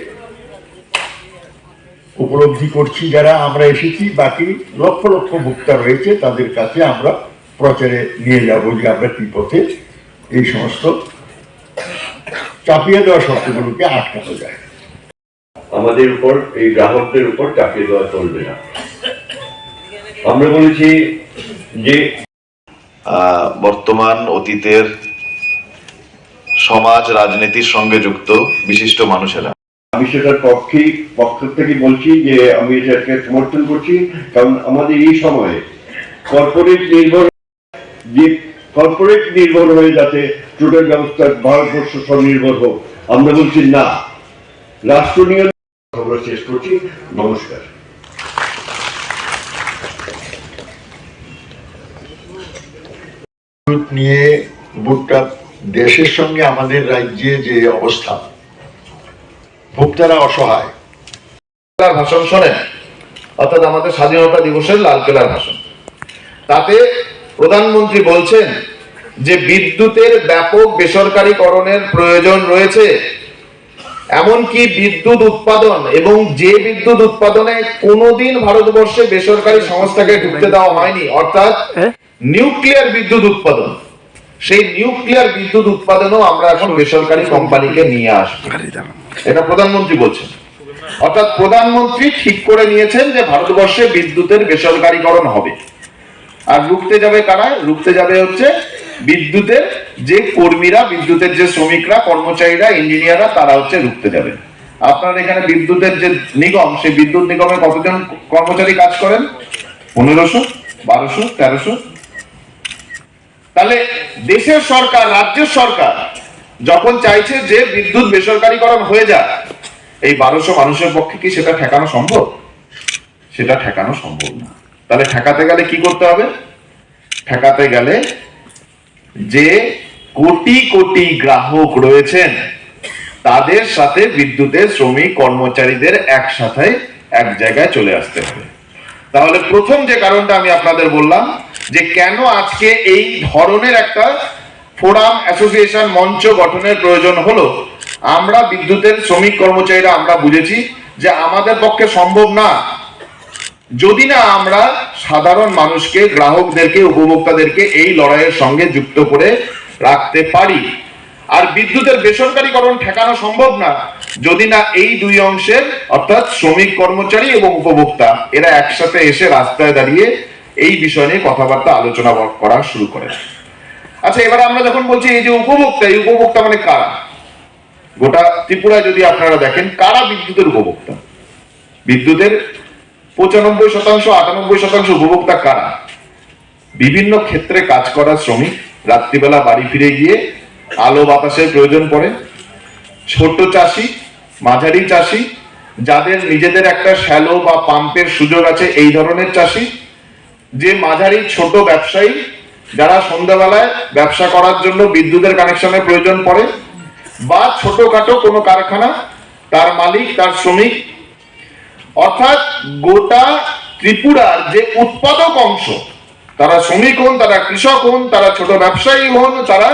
Speaker 16: উপলব্ধি করছি। যারা আমরা এসেছি, বাকি লক্ষ লক্ষ ভোক্তা রয়েছে, তাদের কাছে আমরা প্রচারে নিয়ে যাব যে আমরা কি পথে এই সমস্ত চাপিয়ে দেওয়া শর্তগুলোকে আটকানো যায়।
Speaker 14: আমাদের উপর, এই গ্রাহকদের উপর চাপিয়ে দেওয়া চলবে না। আমরা বলেছি যে
Speaker 6: বর্তমান অতীতের সমাজ রাজনীতির সঙ্গে যুক্ত বিশিষ্ট মানুষেরা,
Speaker 14: আমি সেটার পক্ষ থেকে বলছি যে আমি এটাকে সমর্থন করছি, কারণ আমাদের এই সময়ে কর্পোরেট নির্ভর হয়ে যাতে টোটাল ব্যবস্থা ভারতবর্ষ স্বনির্ভর হোক, আমরা বলছি না, রাষ্ট্র নিয়ে আমরা শেষ করছি। নমস্কার।
Speaker 16: নিয়ে ভোক্তা দেশের সঙ্গে আমাদের রাজ্যে যে অবস্থা, ভোক্তারা অসহায়।
Speaker 6: ভাষণ শোনেন, অর্থাৎ আমাদের স্বাধীনতা দিবসের লালকেল্লার ভাষণ, তাতে প্রধানমন্ত্রী বলছেন যে বিদ্যুতের ব্যাপক বেসরকারীকরণের প্রয়োজন রয়েছে, এমনকি বিদ্যুৎ উৎপাদন, এবং যে বিদ্যুৎ উৎপাদনে কোনোদিন ভারতবর্ষে বেসরকারি সংস্থাকে ঢুকতে দেওয়া হয়নি, অর্থাৎ নিউক্লিয়ার বিদ্যুৎ উৎপাদন, সেই নিউক্লিয়ার বিদ্যুৎ উৎপাদনও আমরা এখন বেসরকারি কোম্পানিকে নিয়ে আসবো, এটা প্রধানমন্ত্রী বলছেন। অর্থাৎ প্রধানমন্ত্রী ঠিক করে নিয়েছেন যে ভারতবর্ষে বিদ্যুতের বেসরকারীকরণ হবে। আর রুখতে যাবে কারা? রুখতে যাবে হচ্ছে বিদ্যুতের যে কর্মীরা, বিদ্যুতের যে শ্রমিকরা, কর্মচারীরা, ইঞ্জিনিয়াররা, তারা হচ্ছে রুখতে যাবে। আপনার এখানে বিদ্যুতের যে নিগম, সেই বিদ্যুৎ নিগমে কতজন কর্মচারী কাজ করেন? 1500, 1200, 1300। তাহলে দেশের সরকার, রাজ্যের সরকার যখন চাইছে যে বিদ্যুৎ বেসরকারীকরণ হয়ে যায়, এই 1200 মানুষের পক্ষে কি সেটা ঠেকানো সম্ভব? সেটা ঠেকানো সম্ভব না। তাহলে ঠেকাতে গেলে কি করতে হবে? ঠেকাতে গেলে যে কোটি কোটি গ্রাহক রয়েছেন তাদের সাথে বিদ্যুতের শ্রমিক কর্মচারীদের একসাথে এক জায়গায় চলে আসতে হবে। তাহলে প্রথম যে কারণটা আমি আপনাদের বললাম যে কেন আজকে এই ধরনের একটা ফোরাম, অ্যাসোসিয়েশন, মঞ্চ গঠনের প্রয়োজন হলো, আমরা বিদ্যুতের শ্রমিক কর্মচারীরা আমরা বুঝেছি যে আমাদের পক্ষে সম্ভব না যদি না আমরা সাধারণ মানুষকে, গ্রাহকদেরকে, উপভোক্তাদেরকে এই লড়াইয়ের সঙ্গে যুক্ত করে রাখতে পারি। আর বিদ্যুতের বেসরকারীকরণ ঠেকানো সম্ভব না যদি না এই দুই অংশের, অর্থাৎ শ্রমিক কর্মচারী এবং উপভোক্তা, এরা একসাথে এসে রাস্তায় দাঁড়িয়ে এই বিষয় নিয়ে কথাবার্তা আলোচনা করা শুরু করে। আচ্ছা, এবার আমরা যখন বলছি এই যে উপভোক্তা, এই উপভোক্তা মানে কারা? গোটা ত্রিপুরায় যদি আপনারা দেখেন কারা বিদ্যুতের উপভোক্তা, বিদ্যুতের 95%, 98% উপভোক্তা কারা? বিভিন্ন ক্ষেত্রে কাজ করা শ্রমিক, রাত্রিবেলা বাড়ি ফিরে গিয়ে আলো বাতাসের প্রয়োজন পড়ে, ছোট চাষি, মাঝারি চাষি, যাদের নিজেদের একটা শ্যালো বা পাম্পের সুযোগ আছে, এই ধরনের চাষি, যে মাঝারি ছোট ব্যবসায়ী যারা সন্ধ্যাবেলায় ব্যবসা করার জন্য বিদ্যুতের কানেকশনের প্রয়োজন পড়ে, বা ছোটখাটো কোনো কারখানা, তার মালিক, তার শ্রমিক। অর্থাৎ গোটা ত্রিপুরার যে উৎপাদক অংশ, তারা শ্রমিক হন, তারা কৃষক হন, তারা ছোট ব্যবসায়ী হন, তারা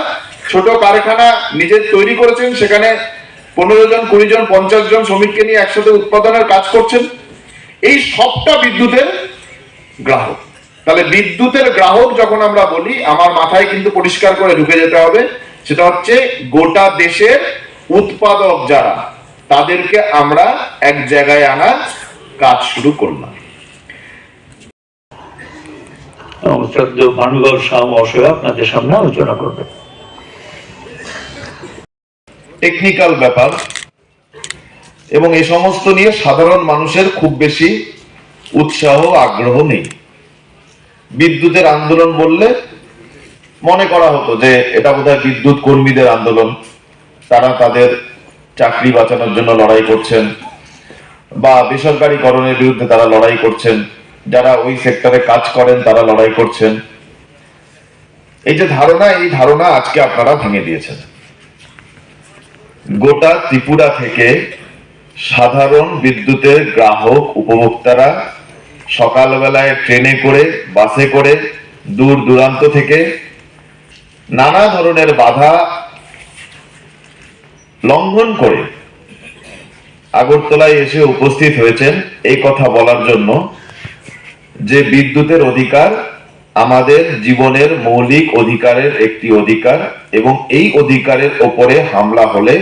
Speaker 6: ছোট কারখানা নিজের তৈরি করেছেন, সেখানে 15 জন, 20 জন, 50 জন শ্রমিককে নিয়ে একসাথে উৎপাদনের কাজ করছেন, এই সবটা বিদ্যুতের গ্রাহক। তাহলে বিদ্যুতের গ্রাহক যখন আমরা বলি, আমার মাথায় কিন্তু পরিষ্কার করে ঢুকে যেতে হবে, সেটা হচ্ছে গোটা দেশের উৎপাদক যারা, তাদেরকে আমরা এক জায়গায় আনার কাজ শুরু করলাম।
Speaker 4: ভানুগর শাহ মহাশয় আপনাদের সামনে আলোচনা করবেন।
Speaker 6: টেকনিক্যাল ব্যাপার এবং এই সমস্ত নিয়ে সাধারণ মানুষের খুব বেশি উৎসাহ, আগ্রহ নেই। বিদ্যুতের আন্দোলন বললে মনে করা হতো যে এটা বোধহয় বিদ্যুৎ কর্মীদের আন্দোলন, তারা তাদের চাকরি বাঁচানোর জন্য লড়াই করছেন, বা বেসরকারীকরণের বিরুদ্ধে তারা লড়াই করছেন, যারা ওই সেক্টরে কাজ করেন তারা লড়াই করছেন। এই যে ধারণা, এই ধারণা আজকে আপনারা ভেঙে দিয়েছেন। গোটা ত্রিপুরা থেকে সাধারণ বিদ্যুতের গ্রাহক, উপভোক্তারা সকালবেলায় ট্রেনে করে, বাসে করে, দূর দূরান্ত থেকে নানা ধরনের বাধা লঙ্ঘন করে আগরতলায় এসে উপস্থিত হয়েছেন এই কথা বলার জন্য যে বিদ্যুতের অধিকার আমাদের জীবনের মৌলিক অধিকারের একটি অধিকার, এবং এই অধিকারের ওপরে হামলা হলে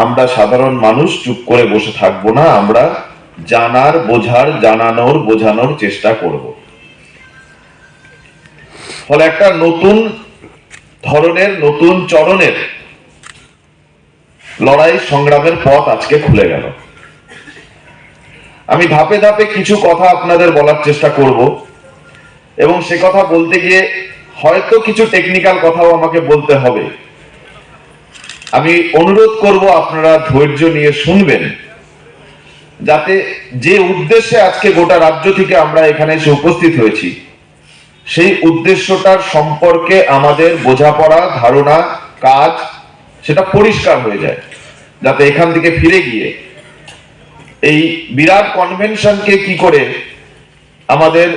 Speaker 6: আমরা সাধারণ মানুষ চুপ করে বসে থাকবো না, আমরা জানার, বোঝার, জানানোর, বোঝানোর চেষ্টা করব। ফলে একটা নতুন ধরনের, নতুন চরণের লড়াই সংগ্রামের পথ আজকে খুলে গেল। আমি ধাপে ধাপে কিছু কথা আপনাদের বলার চেষ্টা করব, এবং সে কথা বলতে গিয়ে হয়তো কিছু টেকনিক্যাল কথাও আমাকে বলতে হবে। আমি অনুরোধ করব আপনারা ধৈর্য নিয়ে শুনবেন, যাতে যে উদ্দেশ্যে আজকে গোটা রাজ্য থেকে আমরা এখানে এসে উপস্থিত হয়েছি, সেই উদ্দেশ্যটার সম্পর্কে আমাদের বোঝাপড়া, ধারণা, কাজ সেটা পরিষ্কার হয়ে যায়, যাতে এখান থেকে ফিরে গিয়ে এই বিরাট কনভেনশনকে কি করে আমাদের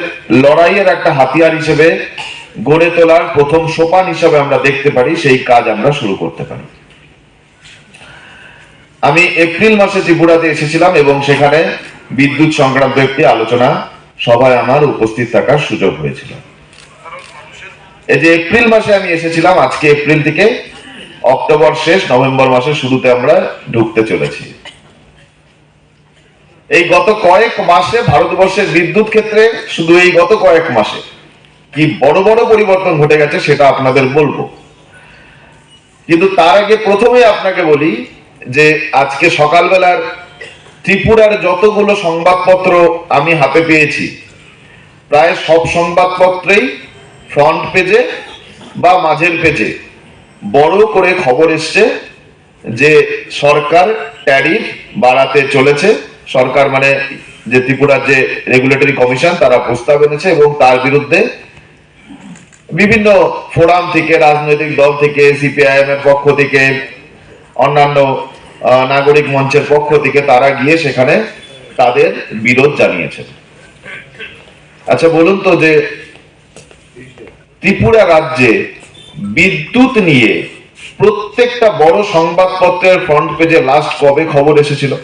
Speaker 6: লড়াইয়ের একটা হাতিয়ার হিসেবে গড়ে তোলার প্রথম সোপান হিসেবে আমরা দেখতে পারি, সেই কাজ আমরা শুরু করতে পারি। আমি এপ্রিল মাসে ত্রিপুরাতে এসেছিলাম এবং সেখানে বিদ্যুৎ সংক্রান্ত একটি আলোচনা সভায় আমার উপস্থিত থাকার সুযোগ হয়েছিল। এই যে এপ্রিল মাসে আমি এসেছিলাম, আজকে এপ্রিল থেকে অক্টোবর শেষ, নভেম্বর মাসের শুরুতে আমরা ঢুকতে চলেছি। এই গত কয়েক মাসে ভারতবর্ষের বিদ্যুৎ ক্ষেত্রে শুধু এই গত কয়েক মাসে কি বড় বড় পরিবর্তন ঘটে গেছে সেটা আপনাদের বলবো। কিন্তু তার আগে প্রথমে আপনাকে বলি যে আজকে সকালবেলার ত্রিপুরার যতগুলো সংবাদপত্র আমি হাতে পেয়েছি, প্রায় সব সংবাদপত্রেই ফ্রন্ট পেজে বা মাঝের পেজে বড় করে খবর এসছে যে সরকার ট্যারিফ বাড়াতে চলেছে। সরকার মানে যে ত্রিপুরার যে রেগুলেটরি কমিশন তারা প্রস্তাব এনেছে এবং তার বিরুদ্ধে বিভিন্ন ফোরাম থেকে, রাজনৈতিক দল থেকে, সিপিআইএম এর পক্ষ থেকে, অন্যান্য নাগরিক মঞ্চের পক্ষ থেকে তারা গিয়ে সেখানে তাদের বিরোধ জানিয়েছে। আচ্ছা বলুন তো যে ত্রিপুরা রাজ্যে বিদ্যুৎ নিয়ে প্রত্যেকটা বড় সংবাদপত্রের ফ্রন্ট পেজে লাস্ট কবে খবর এসেছিল?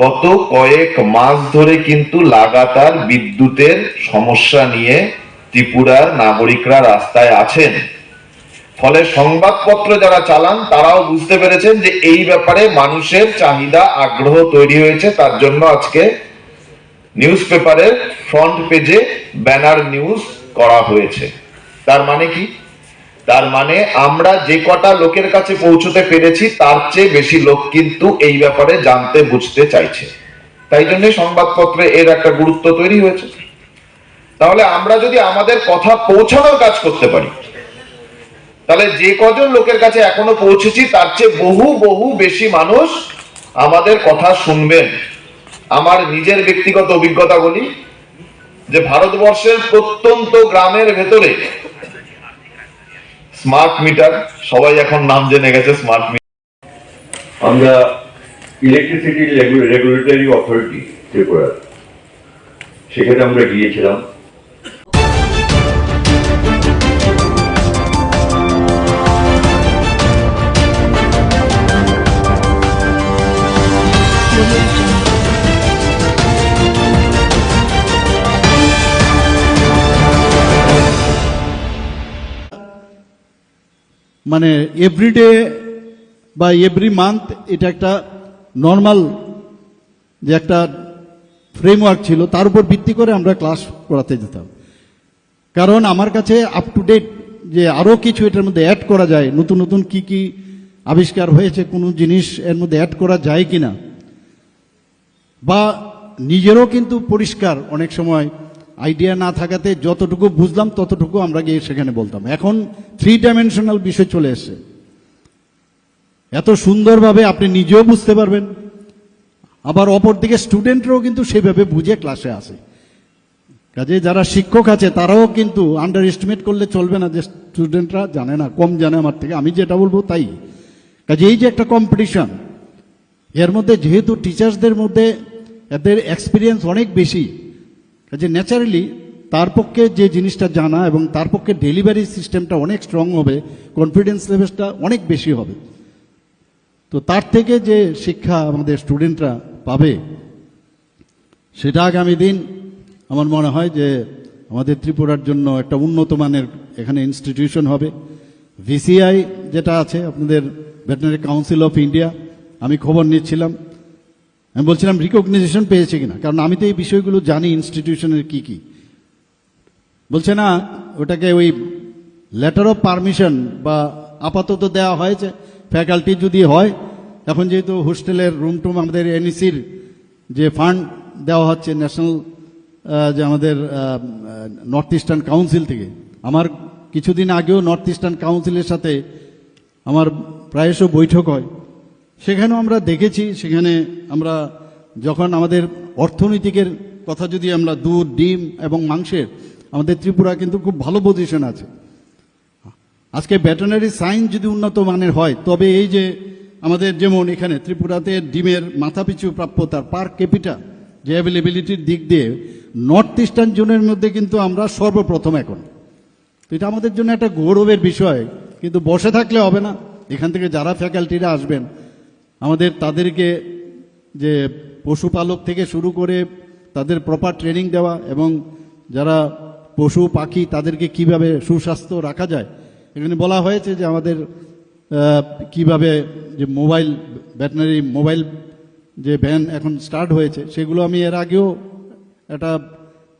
Speaker 6: গত কয়েক মাস ধরে কিন্তু লাগাতার বিদ্যুতের সমস্যা নিয়ে ত্রিপুরার নাগরিকরা রাস্তায় আছেন। ফলে সংবাদপত্র যারা চালান তারাও বুঝতে পেরেছেন যে এই ব্যাপারে মানুষের চাহিদা, আগ্রহ তৈরি হয়েছে। তার জন্য আজকে নিউজ পেপারের ফ্রন্ট পেজে ব্যানার নিউজ করা হয়েছে। তার মানে কি? তার মানে আমরা যে কটা লোকের কাছে পৌঁছতে পেরেছি তার চেয়ে বেশি লোক কিন্তু এই ব্যাপারে জানতে বুঝতে চাইছে। তাই জন্য সংবাদপত্রে এর একটা গুরুত্ব তৈরি হয়েছে। তাহলে আমরা যদি আমাদের কথা পৌঁছানোর কাজ করতে পারি, তাহলে যে কজন লোকের কাছে এখনো পৌঁছেছি তার চেয়ে বহু বহু বেশি মানুষ আমাদের কথা শুনবেন। আমার নিজের ব্যক্তিগত অভিজ্ঞতা বলি যে ভারতবর্ষের প্রত্যন্ত গ্রামের ভেতরে স্মার্ট মিটার, সবাই এখন নাম জেনে গেছে স্মার্ট মিটার।
Speaker 14: আমরা ইলেকট্রিসিটি রেগুলেটরি অথরিটি ত্রিপুরা, সেখানে আমরা গিয়েছিলাম।
Speaker 5: মানে এভরিডে বা এভরি মান্থ এটা একটা নর্মাল যে একটা ফ্রেমওয়ার্ক ছিল, তার উপর ভিত্তি করে আমরা ক্লাস করাতে যেতাম। কারণ আমার কাছে আপ টু ডেট যে আরও কিছু এটার মধ্যে অ্যাড করা যায়, নতুন নতুন কি কি আবিষ্কার হয়েছে, কোনো জিনিস এর মধ্যে অ্যাড করা যায় কিনা, বা নিজেরও কিন্তু পরিষ্কার অনেক সময় আইডিয়া না থাকাতে যতটুকু বুঝলাম ততটুকু আমরা গিয়ে সেখানে বলতাম। এখন 3 ডাইমেনশনাল বিষয় চলে এসছে, এত সুন্দরভাবে আপনি নিজেও বুঝতে পারবেন, আবার অপরদিকে স্টুডেন্টরাও কিন্তু সেভাবে বুঝে ক্লাসে আসে। কাজে যারা শিক্ষক আছে তারাও কিন্তু আন্ডার এস্টিমেট করলে চলবে না যে স্টুডেন্টরা জানে না, কম জানে আমার থেকে, আমি যেটা বলবো তাই। কাজে এই যে একটা কম্পিটিশন, এর মধ্যে যেহেতু টিচার্সদের মধ্যে এদের এক্সপিরিয়েন্স অনেক বেশি, কাজে ন্যাচারালি তার পক্ষে যে জিনিসটা জানা এবং তার পক্ষে ডেলিভারি সিস্টেমটা অনেক স্ট্রং হবে, কনফিডেন্স লেভেলটা অনেক বেশি হবে। তো তার থেকে যে শিক্ষা আমাদের স্টুডেন্টরা পাবে সেটা আগামী দিন আমার মনে হয় যে আমাদের ত্রিপুরার জন্য একটা উন্নত মানের এখানে ইনস্টিটিউশন হবে। ভিসিআই যেটা আছে আপনাদের ভেটেরিনারি কাউন্সিল অফ ইন্ডিয়া, আমি খবর নিচ্ছিলাম, আমি বলছিলাম রিকগনাইজেশন পেয়েছে কিনা, কারণ আমি তো এই বিষয়গুলো জানি ইনস্টিটিউশনের কি কি। বলছে না, ওটাকে ওই লেটার অফ পারমিশন বা আপাতত দেওয়া হয়েছে, ফ্যাকাল্টি যদি হয়, এখন যেহেতু হোস্টেলের রুম টুম আমাদের এনইসির যে ফান্ড দেওয়া হচ্ছে ন্যাশনাল যে আমাদের নর্থ ইস্টার্ন কাউন্সিল থেকে, আমার কিছুদিন আগেও নর্থ ইস্টার্ন কাউন্সিলের সাথে আমার প্রায়শ বৈঠক হয়, সেখানেও আমরা দেখেছি, সেখানে আমরা যখন আমাদের অর্থনৈতিকের কথা যদি আমরা দুধ, ডিম এবং মাংসের, আমাদের ত্রিপুরা কিন্তু খুব ভালো পজিশন আছে। আজকে ভেটেরিনারি সায়েন্স যদি উন্নত মানের হয়, তবে এই যে আমাদের যেমন এখানে ত্রিপুরাতে ডিমের মাথাপিছু প্রাপ্যতা পার ক্যাপিটা যে অ্যাভেলেবিলিটির দিক দিয়ে নর্থ ইস্টার্ন জোনের মধ্যে কিন্তু আমরা সর্বপ্রথম এখন। তো এটা আমাদের জন্য একটা গৌরবের বিষয়, কিন্তু বসে থাকলে হবে না। এখান থেকে যারা ফ্যাকাল্টিরা আসবেন আমাদের তাদেরকে যে পশুপালক থেকে শুরু করে তাদের প্রপার ট্রেনিং দেওয়া, এবং যারা পশু পাখি তাদেরকে কিভাবে সুস্বাস্থ্য রাখা যায়। এখানে বলা হয়েছে যে আমাদের কিভাবে যে মোবাইল ভেটেরিনারি মোবাইল যে ভ্যান এখন স্টার্ট হয়েছে, সেগুলো আমি এর আগেও একটা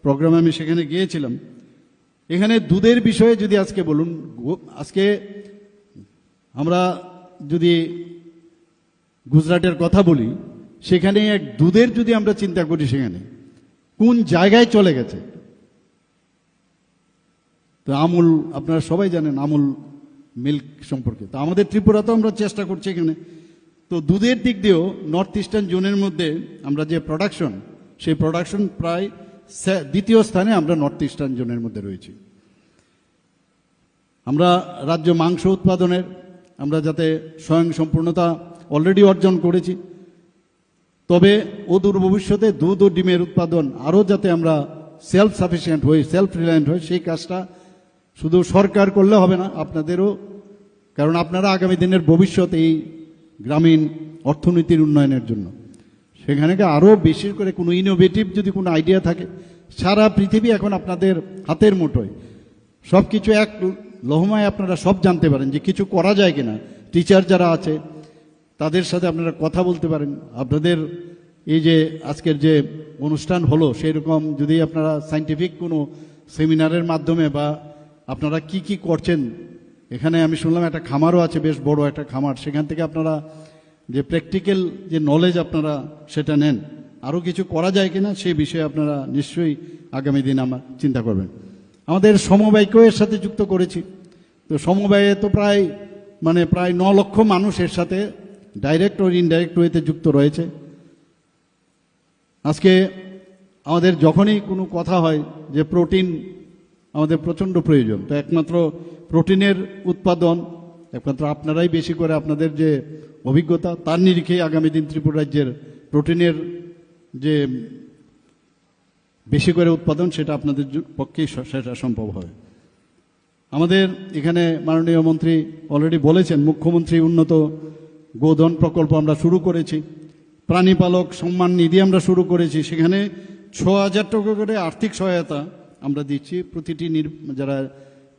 Speaker 5: প্রোগ্রামে আমি সেখানে গিয়েছিলাম। এখানে দুধের বিষয়ে যদি আজকে বলুন, আজকে আমরা যদি গুজরাটের কথা বলি, সেখানে এক দুধের যদি আমরা চিন্তা করি, সেখানে কোন জায়গায় চলে গেছে। তো আমুল, আপনারা সবাই জানেন আমুল মিল্ক সম্পর্কে। তো আমাদের ত্রিপুরাতেও আমরা চেষ্টা করছি এখানে। তো দুধের দিক দিয়েও নর্থ ইস্টার্ন জোনের মধ্যে আমরা যে প্রোডাকশন, সেই প্রোডাকশন প্রায় দ্বিতীয় স্থানে আমরা নর্থ ইস্টার্ন জোনের মধ্যে রয়েছি। আমরা রাজ্য মাংস উৎপাদনের আমরা যাতে স্বয়ং সম্পূর্ণতা অলরেডি অর্জন করেছি, তবে অদূর ভবিষ্যতে দুধ ও ডিমের উৎপাদন আরও যাতে আমরা সেলফ সাফিসিয়েন্ট হই, সেলফ রিলায়েন্ট হই, সেই কাজটা শুধু সরকার করলে হবে না, আপনাদেরও। কারণ আপনারা আগামী দিনের ভবিষ্যৎ এই গ্রামীণ অর্থনীতির উন্নয়নের জন্য। সেখানে আরও বেশি করে কোনো ইনোভেটিভ যদি কোনো আইডিয়া থাকে, সারা পৃথিবী এখন আপনাদের হাতের মুঠোয়, সব কিছু এক লহমায় আপনারা সব জানতে পারেন যে কিছু করা যায় কিনা। টিচার যারা আছে তাদের সাথে আপনারা কথা বলতে পারেন। আপনাদের এই যে আজকের যে অনুষ্ঠান হলো, সেই রকম যদি আপনারা সায়েন্টিফিক কোনো সেমিনারের মাধ্যমে বা আপনারা কি কি করছেন, এখানে আমি শুনলাম একটা খামারও আছে, বেশ বড় একটা খামার, সেখান থেকে আপনারা যে প্র্যাকটিক্যাল যে নলেজ আপনারা সেটা নেন, আরও কিছু করা যায় কিনা সেই বিষয়ে আপনারা নিশ্চয়ই আগামী দিন আমার চিন্তা করবেন। আমাদের সমবায়কেও এর সাথে যুক্ত করেছি। তো সমবায়ে তো প্রায় 9 লক্ষ মানুষ এর সাথে ডাইরেক্ট ও ইনডাইরেক্ট ওয়েতে যুক্ত রয়েছে। আজকে আমাদের যখনই কোনো কথা হয় যে প্রোটিন আমাদের প্রচণ্ড প্রয়োজন, তো একমাত্র প্রোটিনের উৎপাদন একমাত্র আপনারাই বেশি করে, আপনাদের যে অভিজ্ঞতা তার নিরিখে আগামী দিন ত্রিপুরা রাজ্যের প্রোটিনের যে বেশি করে উৎপাদন, সেটা আপনাদের পক্ষেই সেটা সম্ভব হবে। আমাদের এখানে মাননীয় মন্ত্রী অলরেডি বলেছেন, মুখ্যমন্ত্রী উন্নত গোধন প্রকল্প আমরা শুরু করেছি, প্রাণীপালক সম্মান নিধি আমরা শুরু করেছি, সেখানে 6,000 টাকা করে আর্থিক সহায়তা আমরা দিচ্ছি প্রতিটি যারা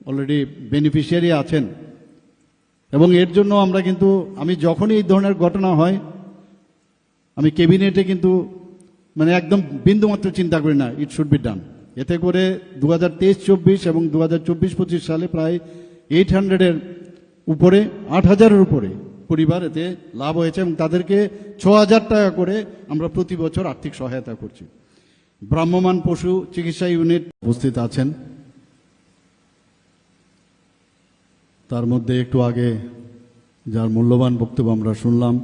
Speaker 5: অলরেডি বেনিফিশিয়ারি আছেন। এবং এর জন্য আমরা কিন্তু, আমি যখনই এই ধরনের ঘটনা হয়, আমি ক্যাবিনেটে কিন্তু একদম বিন্দুমাত্র চিন্তা করি না, ইট শুড বি ডান। এতে করে 2023-24 এবং 2024-25 সালে প্রায় 800-এর উপরে, 8,000-এর উপরে পরিবার এতে লাভ হয়েছে এবং তাদেরকে 6,000 টাকা করে আমরা প্রতি বছর আর্থিক সহায়তা করছি। ভ্রাম্যমাণ পশু চিকিৎসা ইউনিট উপস্থিত আছেন। তার মধ্যে একটু আগে যার মূল্যবান বক্তব্য আমরা শুনলাম,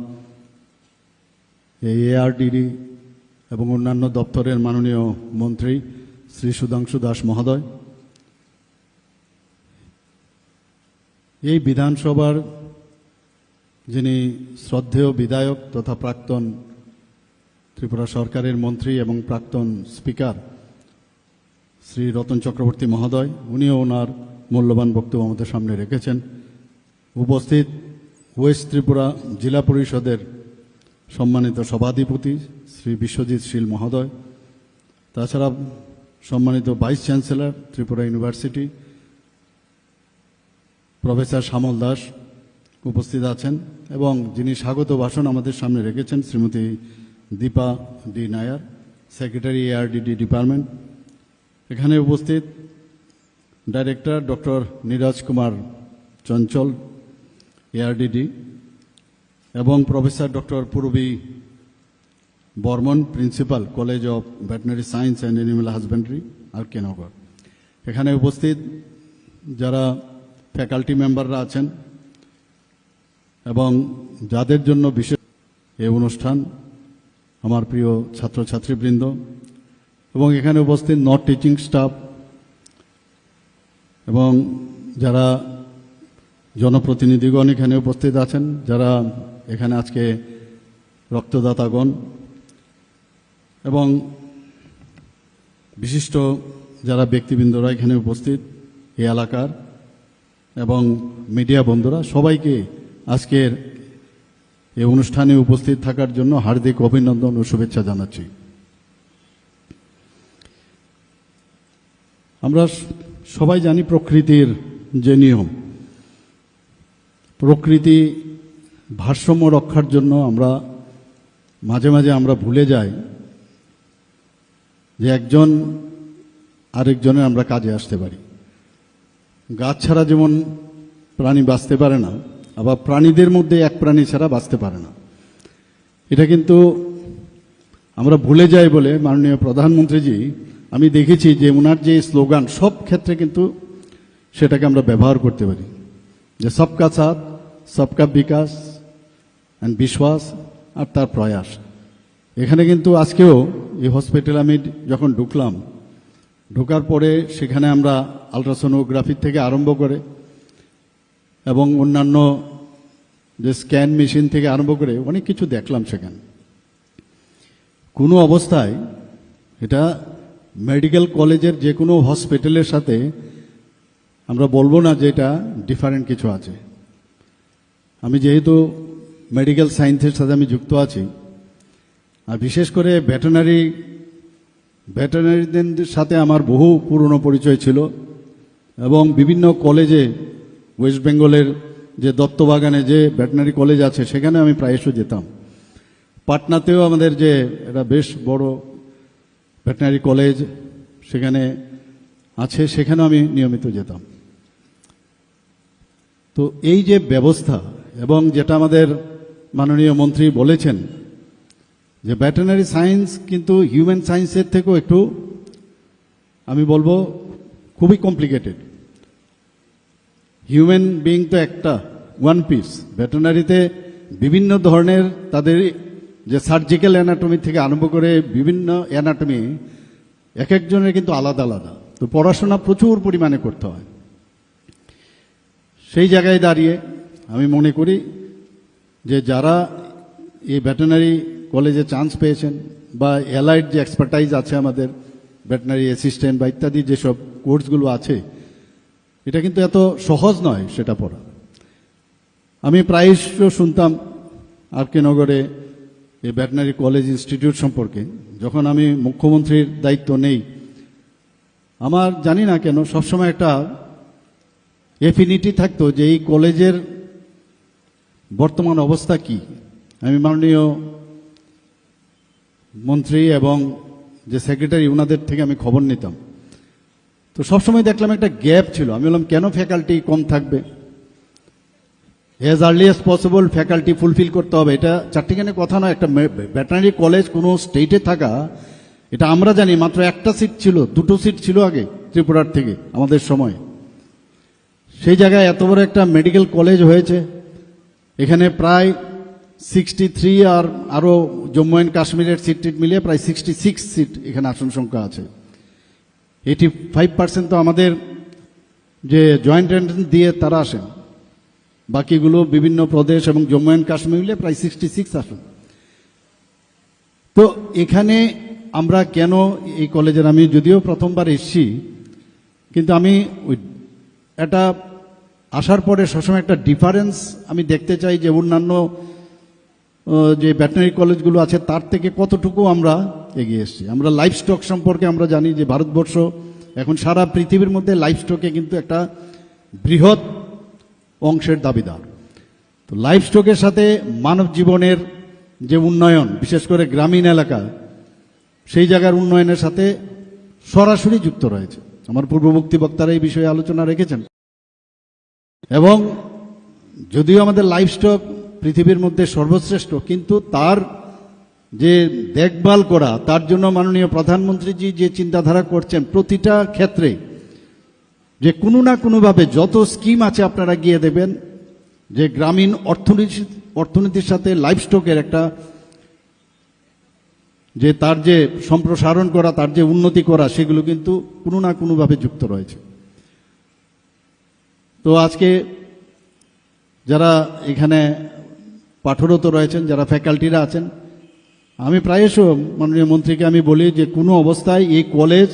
Speaker 5: এই ARDD এবং অন্যান্য দপ্তরের মাননীয় মন্ত্রী শ্রী সুধাংশু দাস মহোদয়, এই বিধানসভার যিনি শ্রদ্ধেয় বিধায়ক তথা প্রাক্তন ত্রিপুরা সরকারের মন্ত্রী এবং প্রাক্তন স্পিকার শ্রী রতন চক্রবর্তী মহোদয়, উনিও ওনার মূল্যবান বক্তব্য আমাদের সামনে রেখেছেন। উপস্থিত ওয়েস্ট ত্রিপুরা জেলা পরিষদের সম্মানিত সভাধিপতি শ্রী বিশ্বজিৎ শীল মহোদয়, তাছাড়া সম্মানিত vice chancellor Tripura university professor Shyamal Das উপস্থিত আছেন এবং যিনি স্বাগত ভাষণ আমাদের সামনে রেখেছেন Shrimati Dipa D Nair, secretary ARDD department. এখানে উপস্থিত director doctor Neeraj Kumar Chanchal ARDD এবং professor doctor Purbi Barman, principal college of veterinary science and animal husbandry RK Nagar. এখানে উপস্থিত যারা ফ্যাকাল্টি মেম্বাররা আছেন এবং যাদের জন্য বিশেষ এই অনুষ্ঠান, আমার প্রিয় ছাত্রছাত্রীবৃন্দ এবং এখানে উপস্থিত নন টিচিং স্টাফ এবং যারা জনপ্রতিনিধিগণ এখানে উপস্থিত আছেন, যারা এখানে আজকে রক্তদাতাগণ এবং বিশিষ্ট যারা ব্যক্তিবৃন্দরা এখানে উপস্থিত এই এলাকার এবং মিডিয়া বন্ধুরা, সবাইকে আজকের এই অনুষ্ঠানে উপস্থিত থাকার জন্য হার্দিক অভিনন্দন ও শুভেচ্ছা জানাচ্ছি। আমরা সবাই জানি প্রকৃতির যে নিয়ম, প্রকৃতি ভারসাম্য রক্ষার জন্য আমরা মাঝে মাঝে আমরা ভুলে যাই যে একজন আরেকজনের আমরা কাজে আসতে পারি। গাছ ছাড়া যেমন প্রাণী বাঁচতে পারে না, আবার প্রাণীদের মধ্যে এক প্রাণী ছাড়া বাঁচতে পারে না। এটা কিন্তু আমরা ভুলে যাই বলে মাননীয় প্রধানমন্ত্রীজি, আমি দেখেছি যে ওনার যে স্লোগান সব ক্ষেত্রে কিন্তু সেটাকে আমরা ব্যবহার করতে পারি, যে সবকা সাথ সবকা বিকাশ অ্যান্ড বিশ্বাস আর তার প্রয়াস। এখানে কিন্তু আজকেও এই হসপিটাল আমি যখন ঢোকার পরে সেখানে আমরা আলট্রাসোনোগ্রাফি থেকে আরম্ভ করে এবং অন্যান্য যে স্ক্যান মেশিন থেকে আরম্ভ করে অনেক কিছু দেখলাম সেখানে। কোনো অবস্থায় এটা মেডিকেল কলেজের যে কোনো হসপিটালের সাথে আমরা বলবো না যে এটা ডিফারেন্ট কিছু আছে। আমি যেহেতু মেডিকেল সায়েন্সের সাথে আমি যুক্ত আছি, আর বিশেষ করে ভেটেরিনারিদের সাথে আমার বহু পুরনো পরিচয় ছিল এবং বিভিন্ন কলেজে ওয়েস্ট বেঙ্গলের যে দত্তবাগানে যে ভেটেরিনারি কলেজ আছে সেখানে আমি প্রায়শই যেতাম। পাটনাতেও আমাদের যে এটা বেশ বড় ভেটেরিনারি কলেজ সেখানে আছে, সেখানেও আমি নিয়মিত যেতাম। তো এই যে ব্যবস্থা এবং যেটা আমাদের মাননীয় মন্ত্রী বলেছেন যে ভেটেরিনারি সায়েন্স কিন্তু হিউম্যান সায়েন্সের থেকেও একটু আমি বলবো খুবই কমপ্লিকেটেড। হিউম্যান বিইং তো একটা ওয়ান পিস, ভেটেরিনারিতে বিভিন্ন ধরনের তাদের যে সার্জিক্যাল অ্যানাটমি থেকে আরম্ভ করে বিভিন্ন অ্যানাটমি এক একজনের কিন্তু আলাদা আলাদা। তো পড়াশোনা প্রচুর পরিমাণে করতে হয়। সেই জায়গায় দাঁড়িয়ে আমি মনে করি যে যারা এই ভেটেরিনারি কলেজে চান্স পেয়েছেন বা অ্যালাইড যে এক্সপার্টাইজ আছে আমাদের ভেটেরিনারি অ্যাসিস্ট্যান্ট বা ইত্যাদি যেসব কোর্সগুলো আছে, এটা কিন্তু এত সহজ নয় সেটা পড়া। আমি প্রায়শ শুনতাম আর কে নগরে এই ভেটেরিনারি কলেজ ইনস্টিটিউট সম্পর্কে। যখন আমি মুখ্যমন্ত্রীর দায়িত্ব নেই, আমার জানি না কেন সবসময় একটা এফিনিটি থাকতো যে এই কলেজের বর্তমান অবস্থা কি। আমি মাননীয় মন্ত্রী এবং যে সেক্রেটারি ওনাদের থেকে আমি খবর নিতাম, তো সবসময় দেখলাম একটা গ্যাপ ছিল। আমি বললাম কেন ফ্যাকাল্টি কম থাকবে, as early as possible faculty fulfil করতে হবে। এটা চারটিখানে কথা নয়। একটা ভেটেরিনারি কলেজ কোনো স্টেটে থাকা, এটা আমরা জানি মাত্র একটা সিট ছিল, দুটো সিট ছিল আগে ত্রিপুরার থেকে আমাদের সময়। সেই জায়গায় এত বড় একটা মেডিকেল কলেজ হয়েছে, এখানে প্রায় 63 আর আরও জম্মু অ্যান্ড কাশ্মীরের সিট মিলিয়ে প্রায় 66 সিট এখানে আসন সংখ্যা আছে। 85% তো আমাদের যে জয়েন্ট এন্ট্রান্স দিয়ে তারা আসেন, বাকিগুলো বিভিন্ন প্রদেশ এবং জম্মু অ্যান্ড কাশ্মীর মিলে প্রায় 66 আসন। তো এখানে আমরা কেন এই কলেজের, আমি যদিও প্রথমবার এসেছি, কিন্তু আমি এটা আসার পরে সবসময় একটা ডিফারেন্স আমি দেখতে চাই যে অন্যান্য যে ভেটেরিনারি কলেজগুলো আছে তার থেকে কতটুকু আমরা এগিয়ে এসেছি। আমরা লাইফ স্টক সম্পর্কে আমরা জানি যে ভারতবর্ষ এখন সারা পৃথিবীর মধ্যে লাইফ স্টকে কিন্তু একটা বৃহৎ অংশের দাবিদার। তো লাইফ স্টকের সাথে মানব জীবনের যে উন্নয়ন, বিশেষ করে গ্রামীণ এলাকা, সেই জায়গার উন্নয়নের সাথে সরাসরি যুক্ত রয়েছে। আমার পূর্ববর্তী বক্তারা এই বিষয়ে আলোচনা রেখেছেন। এবং যদিও আমাদের লাইফ স্টক পৃথিবীর মধ্যে সর্বশ্রেষ্ঠ, কিন্তু তার যে দেখভাল করা, তার জন্য মাননীয় প্রধানমন্ত্রীজি যে চিন্তাধারা করছেন প্রতিটা ক্ষেত্রে, যে কোনো না কোনোভাবে যত স্কিম আছে আপনারা গিয়ে দেবেন, যে গ্রামীণ অর্থনীতির সাথে লাইফ স্টকের একটা যে তার যে সম্প্রসারণ করা, তার যে উন্নতি করা, সেগুলো কিন্তু কোনো না কোনোভাবে যুক্ত রয়েছে। তো আজকে যারা এখানে পাঠরত রয়েছেন, যারা ফ্যাকাল্টিরা আছেন, আমি প্রায়শ মাননীয় মন্ত্রীকে আমি বলি যে কোনো অবস্থায় এই কলেজ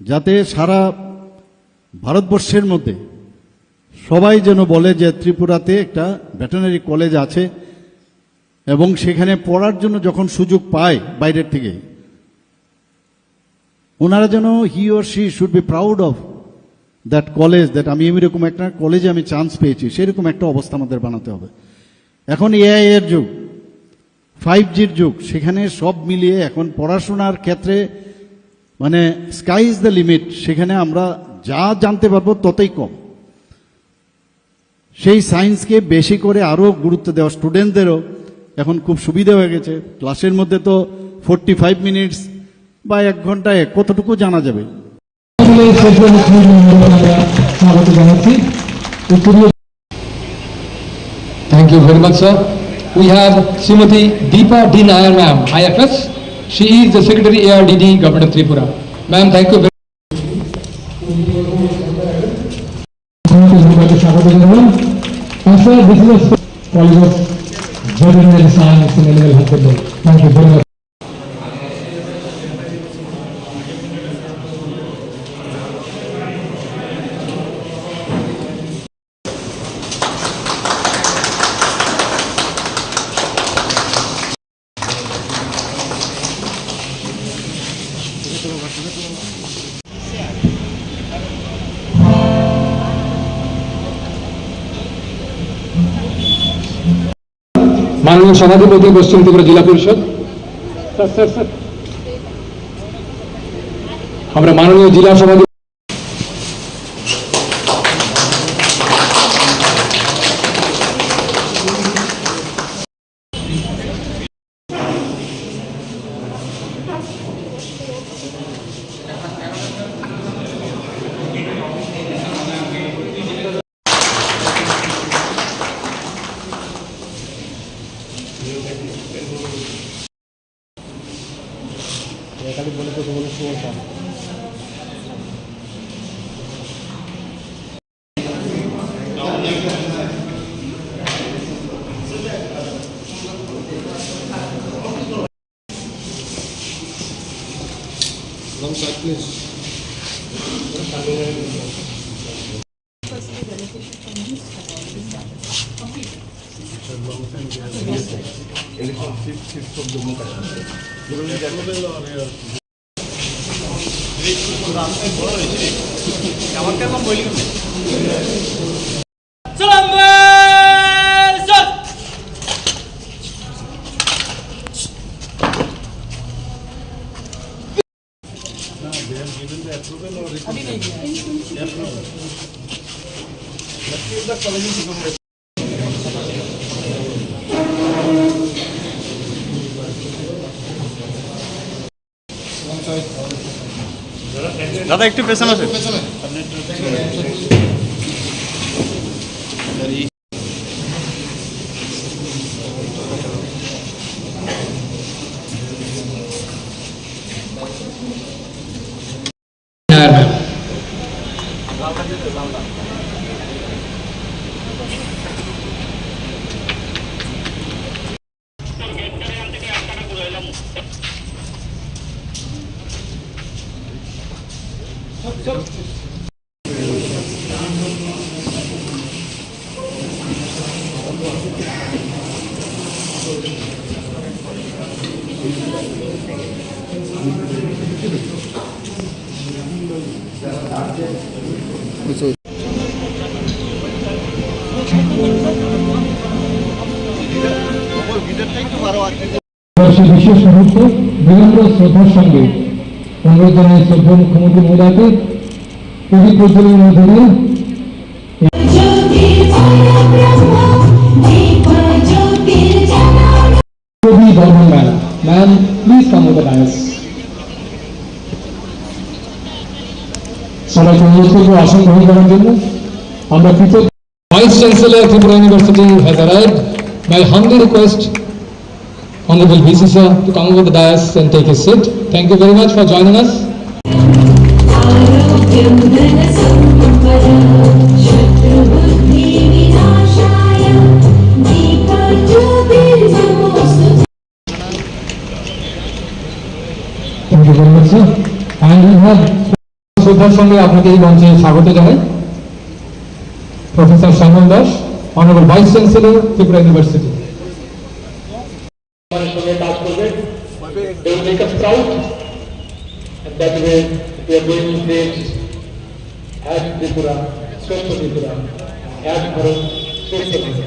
Speaker 5: যাতে সারা ভারতবর্ষের মধ্যে সবাই যেন বলে যে ত্রিপুরাতে একটা ভেটেরিনারি কলেজ আছে, এবং সেখানে পড়ার জন্য যখন সুযোগ পায় বাইরের থেকে, ওনারা যেন he or she should be proud of that college, that আমি এরকম একটা কলেজে আমি চান্স পেয়েছি, সেরকম একটা অবস্থা আমাদের বানাতে হবে। এখন এআই এর যুগ, 5G'র যুগ, সেখানে সব মিলিয়ে এখন পড়াশোনার ক্ষেত্রে মানে স্কাই ইজ দ্য লিমিট। সেখানে আমরা যা জানতে পারবো ততই কম। সেই সায়েন্সকে বেশি করে আরও গুরুত্ব দেওয়া, স্টুডেন্টদেরও এখন খুব সুবিধা হয়ে গেছে। ক্লাসের মধ্যে তো 45 মিনিটস বা 1 ঘন্টায় কতটুকু জানা যাবে।
Speaker 15: Thank you very much, sir. We have Srimati Deepa D. Nair, ma'am, IFS. She is the Secretary ARDD, Government of Tripura. Ma'am, thank you very much. Sir, this is a College of Veterinary Science and Animal Husbandry. Thank you very much. माननीय सभापति पश्चिम त्रिपुरा जिला परिषद हमारा माननीय जिला सभापति
Speaker 8: দাদা একটু পেছনে আছে। বিশেষ মুহূর্তে বিনম্র শ্রদ্ধার সঙ্গে অনুরোধ জানাই শ্রদ্ধা মুখ্যমন্ত্রী মহোদয়কে পবিত্র জলের মধ্যে দিয়ে Kabi Barman ma'am, ma'am please come over the dais. সবাইকে অনুরোধ করবো আসন গ্রহণ করার জন্য। আমরা কৃতজ্ঞ। Vice chancellor Tripura university has arrived. My humbly request Honorable VC sir to come over the dais and take a seat. Thank you very much for joining us. Thank you very much sir. And we have শ্রদ্ধার সঙ্গে আপনাকে এই মঞ্চে স্বাগত জানাই professor Shyamal Das, Honorable Vice Chancellor, Tripura University. They will make us proud, and that way we are going to create as Tripura, Swasth Tripura, as Bharat, Swasth Tripura.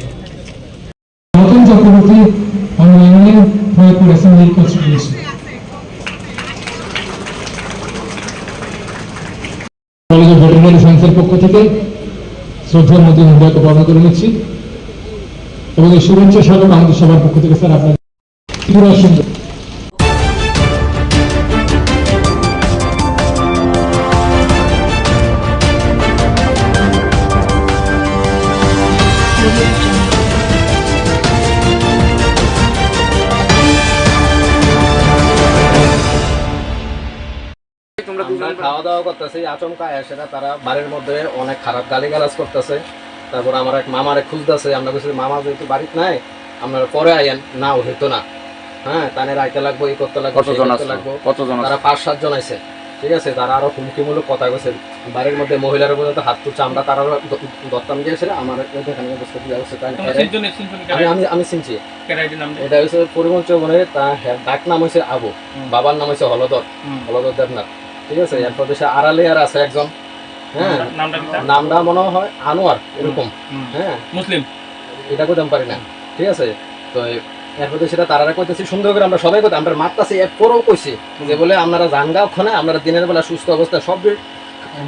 Speaker 8: Welcome, Chakraborty, Honorable only for assembly constituency. College of veterinary সায়েন্সের পক্ষ থেকে শ্রদ্ধার মধ্যে মুম্বাইকে বর্ণনা করে নিচ্ছি এবং এই শুভেচ্ছা স্বাগত আমাদের সবার পক্ষ থেকে স্যার আপনার ত্রিপুরা সুন্দর।
Speaker 17: আমরা খাওয়া দাওয়া করতেছি, আচমকা এসে তারা বাড়ির মধ্যে অনেক খারাপ গালিগালাজ করতেছে। তারপর আমার এক মামারে খুঁজতেছে, আমরা বলছি মামা যেহেতু বাড়িতে নাই আপনারা পরে আইয়েন, না হইতো না, হ্যাঁ তাদের আইতে লাগবো, এই করতে লাগবো, তারা 5-7 জন আছে, ঠিক আছে। তারা আরো হুমকিমূলক কথা কইছে, বাড়ির মধ্যে মহিলার পর্যন্ত হাত তুলছে, আমরা তারা দত্তাম দিয়েছিল আমার এখানে আমি চিনছি। এটা হচ্ছে পরিবহন চৌবনে, তার ডাক নাম হয়েছে আবু, বাবার নাম হয়েছে হলদর দেবনাথ, ঠিক আছে। এরপর দেশে আড়ালে আর আছে একজন, হ্যাঁ নামটা মনে হয় আনোয়ার এরকম, হ্যাঁ মুসলিম, এটা করতে পারি না, ঠিক আছে। তো এরপর সেটা তারা কইতেছি সুন্দর করে, আমরা সবাই কথা আমরা মারতাছি, এরপরও কইছি যে বলে আপনারা জানগা ওখানে, আপনারা দিনের বেলা সুস্থ অবস্থা সব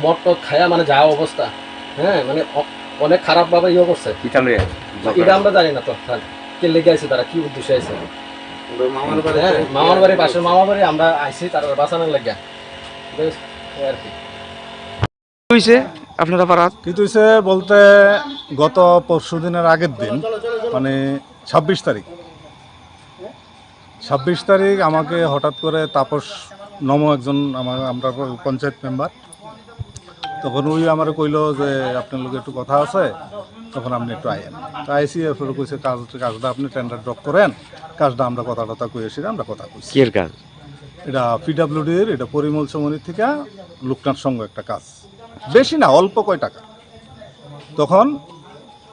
Speaker 17: মদ টদ খায়া মানে যাওয়া অবস্থা, হ্যাঁ মানে অনেক খারাপ ভাবে ইয়ে করছে। এটা আমরা জানি না তো কে লেগে আছে, তারা কি উদ্দেশ্যে আছে। মামার বাড়ি পাশের মামার বাড়ি আমরা আইসি তার বাঁচানোর লাগিয়া আর কি
Speaker 19: আপনারা পাড়াত কি হয়েছে বলতে গত পরশু দিনের আগের দিন মানে 26 তারিখ আমাকে হঠাৎ করে তাপস নম একজন আমরা পঞ্চায়েত মেম্বার, তখন ওই আমার কইলো যে আপনার লোক একটু কথা আছে, তখন আপনি একটু আইয়েন। তো আইসি এরপরে কইছে কাজটা আপনি টেন্ডার ড্রপ করেন, কাজটা আমরা কথা কই এসে আমরা কথা কইছি।
Speaker 7: কাজ
Speaker 19: এটা পিডাব্লিউডির, এটা পরিমল চৌমনির থেকে লোকনাথ সঙ্গ একটা কাজ, বেশি না অল্প কয় টাকা। তখন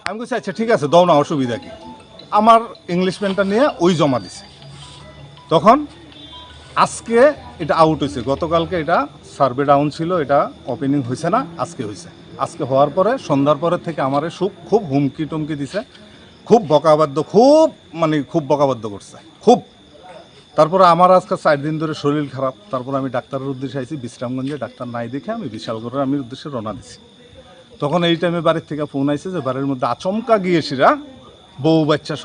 Speaker 19: আমি বলছি আচ্ছা ঠিক আছে দাও না, অসুবিধা কি। আমার ইংলিশম্যানটা নিয়ে ওই জমা দিছে। তখন আজকে এটা আউট হয়েছে, গতকালকে এটা সার্ভে ডাউন ছিল, এটা ওপেনিং হয়েছে না, আজকে হয়েছে। আজকে হওয়ার পরে সন্ধ্যার পরের থেকে আমার খুব হুমকি টুমকি দিছে, খুব বকাবাদ্য, খুব বকাবাদ্য করছে খুব। তারপরে আমার আজকে 4 দিন ধরে শরীর খারাপ, তারপর আমি ডাক্তারের উদ্দেশ্যে আইছি বিশ্রামগঞ্জে, ডাক্তার নাই দেখে আমি বিশালগড়ের আমি উদ্দেশ্যে রওনা দিছি। তখন এই টাইমে বাড়ির থেকে ফোন আইছে যে বাড়ির মধ্যে আচমকা গিয়েছিরা বউ বাচ্চা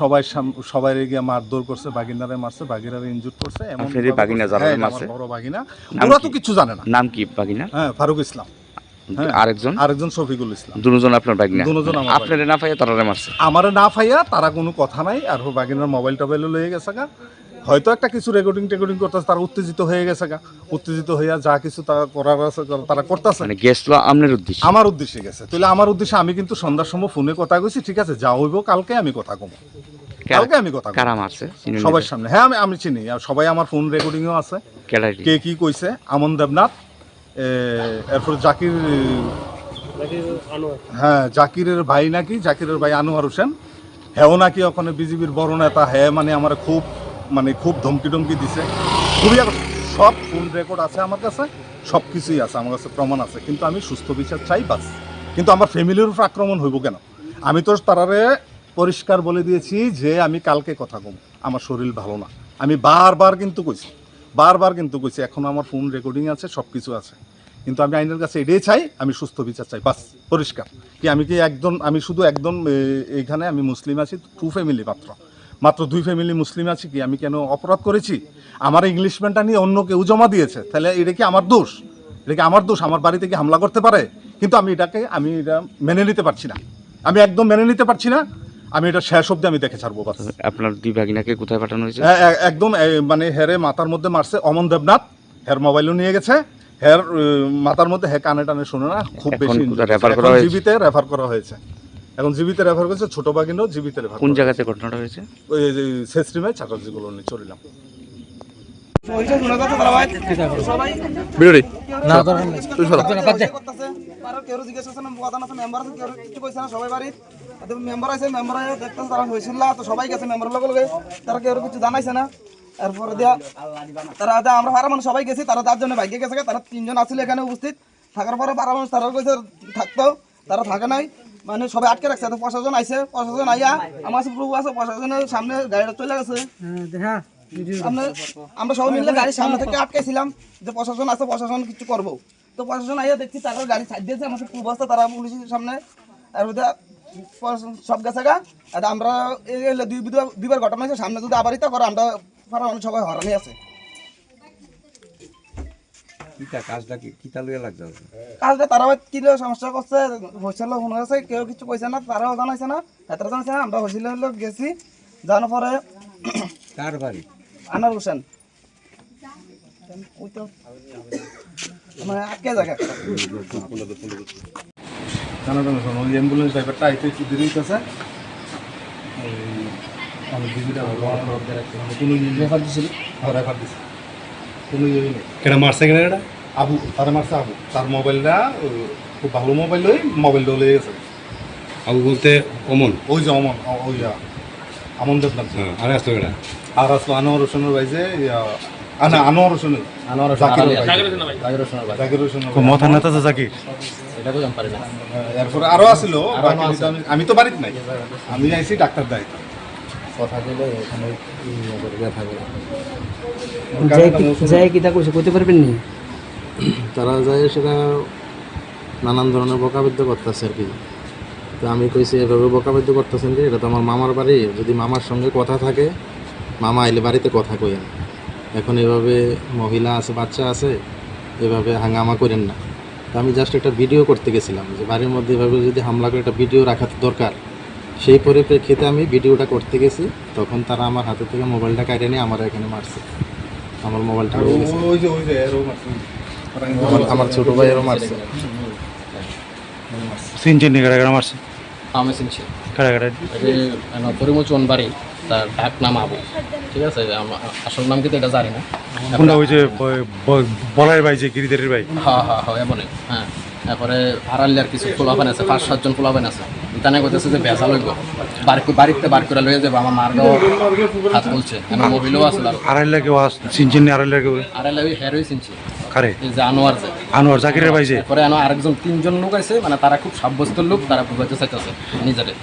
Speaker 19: সবাই গিয়ে মারধর করছে, বাগিনারে মারছে, বাগিনারে ইনজুর করছে। বড় বাগিনা, ওরা তো কিছু জানে না।
Speaker 7: নাম কি বাগিনা?
Speaker 19: হ্যাঁ ফারুক ইসলাম, আরেকজন শফিকুল ইসলাম,
Speaker 7: দুজন আপনার বাগিনা।
Speaker 19: দুজন
Speaker 7: আপনারে না পাইয়া তারা মারছে,
Speaker 19: আমারে না পাইয়া তারা কোনো কথা নাই। আর বাগিনার মোবাইল টোবাইলও লয়ে গেছে গা, হয়তো একটা কিছু রেকর্ডিং করতেছে, তারা উত্তেজিত হয়ে গেছে গা, উত্তেজিত হইয়া যা কিছু তারা করার আছে তারা করতেছে।
Speaker 7: মানে গেছিল আপনার উদ্দেশ্যে?
Speaker 19: আমার উদ্দেশ্যে গেছে। তাহলে আমার উদ্দেশ্যে আমি কিন্তু সন্ধ্যার সময় ফোনে কথা কইছি, ঠিক আছে যা হইব কালকে আমি কথা কমো, কালকে আমি কথা
Speaker 7: কারা মারছে
Speaker 19: সবার সামনে। হ্যাঁ আমি চিনি, আর সবাই আমার ফোন রেকর্ডিংও আছে, কে কি কইছে। আমন দেবনাথ, এরপর হ্যাঁ জাকিরের ভাই নাকি, জাকিরের ভাই আনোয়ার হোসেন, হ্যাঁ নাকি ওখানে বিজেপির বড় নেতা, হ্যাঁ মানে আমার খুব ধমকি টমকি দিছে, খুবই। সব ফোন রেকর্ড আছে আমার কাছে, সব কিছুই আছে আমার কাছে, প্রমাণ আছে। কিন্তু আমি সুস্থ বিচার চাই বাস। কিন্তু আমার ফ্যামিলির উপর আক্রমণ হইব কেন? আমি তো তারারে পরিষ্কার বলে দিয়েছি যে আমি কালকে কথা কম, আমার শরীর ভালো না। আমি বারবার কিন্তু কইছি, এখন আমার ফোন রেকর্ডিং আছে, সব কিছু আছে। কিন্তু আমি আইনের কাছে এটাই চাই, আমি সুস্থ বিচার চাই বাস, পরিষ্কার। আমি শুধু একদম এইখানে আমি মুসলিম আছি 2 ফ্যামিলি, মাত্র 2 ফ্যামিলি মুসলিম আছি। কি আমি কেন অপরাধ করেছি? আমার ইংলিশম্যানটা নিয়ে অন্য কেউ জমা দিয়েছে, তাহলে এটা কি আমার দোষ? আমার বাড়িতে কি হামলা করতে পারে? কিন্তু আমি এটা মেনে নিতে পারছি না, আমি একদম মেনে নিতে পারছি না। আমি এটা শেষ অব্দি আমি দেখে ছাড়বো বাস।
Speaker 7: আপনার 2 ভাগিনাকে কোথায় পাঠানো হয়েছে?
Speaker 19: একদম মানে হেরে মাথার মধ্যে মারছে অমন দেবনাথ, হের মোবাইলও নিয়ে গেছে, হের মাথার মধ্যে কানে টানে শোনে না, খুব বেশি। জীবিতে রেফার করা হয়েছে, এখন জীবিতে রেফার করেছে, ছোট বাগিনও জীবিতে রেফার।
Speaker 7: কোন জায়গাতে ঘটনাটা হয়েছে?
Speaker 19: ওই শেষরিমে চাটার্জি কলোনি চলিলাম।
Speaker 21: মেম্বার আছে, মেম্বার দেখতেছে তারা হয়েছিল, তো সবাই গেছে মেম্বারের লগে, তারা কেউ কিছু জানাইছে না। এরপরে তারা আমরা পাড়া মানুষ সবাই গেছি, তারা 4 জনে বাইকে গেছে, তারা 3 জন আসলে এখানে উপস্থিত থাকার পরে পাড়া মানুষ তারা কইছে থাকতো, তারা থাকে নাই। মানে সবাই আটকে রাখছে। তো প্রশাসন আইছে, প্রশাসন আইয়া আমার প্রভু আছে, প্রশাসনের সামনে গাড়িটা চলে গেছে। আমরা সবাই মিলে গাড়ির সামনে থেকে আটকেছিলাম যে প্রশাসন আছে, প্রশাসন কিছু করবো। তো প্রশাসন আইয়া দেখছি তারা গাড়ি সাইড দিয়েছে, আমার প্রভু আছে, তারা পুলিশের সামনে আর সব গেছে গা। আর আমরা দুইবার ঘটনা হয়েছে, সামনে যদি আবার ইতা করে আমরা পাড়ার মানুষ সবাই হরানি আছে। কাজটা তারা কি সমস্যা করছে হয়েছিল মনে হচ্ছে, কেউ কিছু কইছে না, তারাও জানাইছে না, এতটা জানাইছে না। আমরা হয়েছিল গেছি, জানার পরে
Speaker 18: কার বাড়ি?
Speaker 21: আনোয়ার হোসেন মানে আটকে জায়গা
Speaker 19: অ্যাম্বুলেন্স ড্রাইভারটা আইতে একটু দেরি হইতেছে।
Speaker 18: কেটা মারছে কিনা এটা?
Speaker 19: আবু তারা মারছে, আবু তার মোবাইলটা খুব ভালো মোবাইল, ওই মোবাইলটা লেগে গেছে।
Speaker 18: আবু বলতে অমন?
Speaker 19: ওই যে অমন, ওই আমন দেবনাথ।
Speaker 18: আর আসলো এটা?
Speaker 19: আর আসলো আনোয়ার হোসেনের ভাই যে আনোয়ার হোসেনের, জাকির হোসেনের
Speaker 18: মাথা নেতা যে জাকির,
Speaker 19: এরপরে আরো আসলো। আমি তো বাড়িতে নাই, আমি আইছি ডাক্তার দায়িত্ব।
Speaker 17: কথা বলে ওখানে
Speaker 1: করতে পারবেন নি?
Speaker 17: তারা যায় সেটা নানান ধরনের বকাবদ্ধ করতেছে আর কি। তো আমি কইছি এভাবে বকাবদ্ধ করতেছেন যে এটা তো আমার মামার বাড়ি, যদি মামার সঙ্গে কথা থাকে মামা আইলে বাড়িতে কথা কইেন, এখন এভাবে মহিলা আছে, বাচ্চা আছে, এভাবে হাঙ্গামা করেন না। তো আমি জাস্ট একটা ভিডিও করতে গেছিলাম যে বাড়ির মধ্যে এভাবে যদি হামলা করে একটা ভিডিও রাখা দরকার, সেই পরিপ্রেক্ষিতে আমি ভিডিওটা করতে গেছি। তখন তারা আমার হাতে থেকে মোবাইলটা কেটে নিয়ে আমার এখানে মারছে, আমার মোবাইলটা আমার ছোট ভাইয়েরও মারছে।
Speaker 18: চিনছেন নি কারা কারা মারছে?
Speaker 17: আমি চিনছি
Speaker 18: কারা কারা?
Speaker 17: পরিমোচন বাড়ি, তার ডাক নাম আবু, ঠিক আছে? আসল নাম কিন্তু এটা জানি না।
Speaker 18: কোনটা ওই যে বলার ভাই, যে গিরিধারের ভাই?
Speaker 17: হ্যাঁ হ্যাঁ হ্যাঁ এমনই। হ্যাঁ, তারপরে আড়ালিয়ার কিছু পোলাপান আছে, 5-7 জন পোলাপান আছে। তানে কইতেছে যে বেচা লইব, বাড়িতে বার করে লইয়া যাবো, আমার মার গাও হাত বলছে। আমার মোবাইলও আসলে
Speaker 18: আড়াইলা কেউ চিনছেন নি? আড়াইলা কেউ?
Speaker 17: আড়াইলা ওই হেরোই চিনছি।
Speaker 18: কারে?
Speaker 17: এই যে আনোয়ার, যে
Speaker 18: আনোয়ার জাকিরের ভাই। যে
Speaker 17: পরে আরেকজন 3জন লোক আছে, মানে তারা খুব সাব্যস্ত লোক, তারা বুঝাইতে চাইতেছে নিজেরে।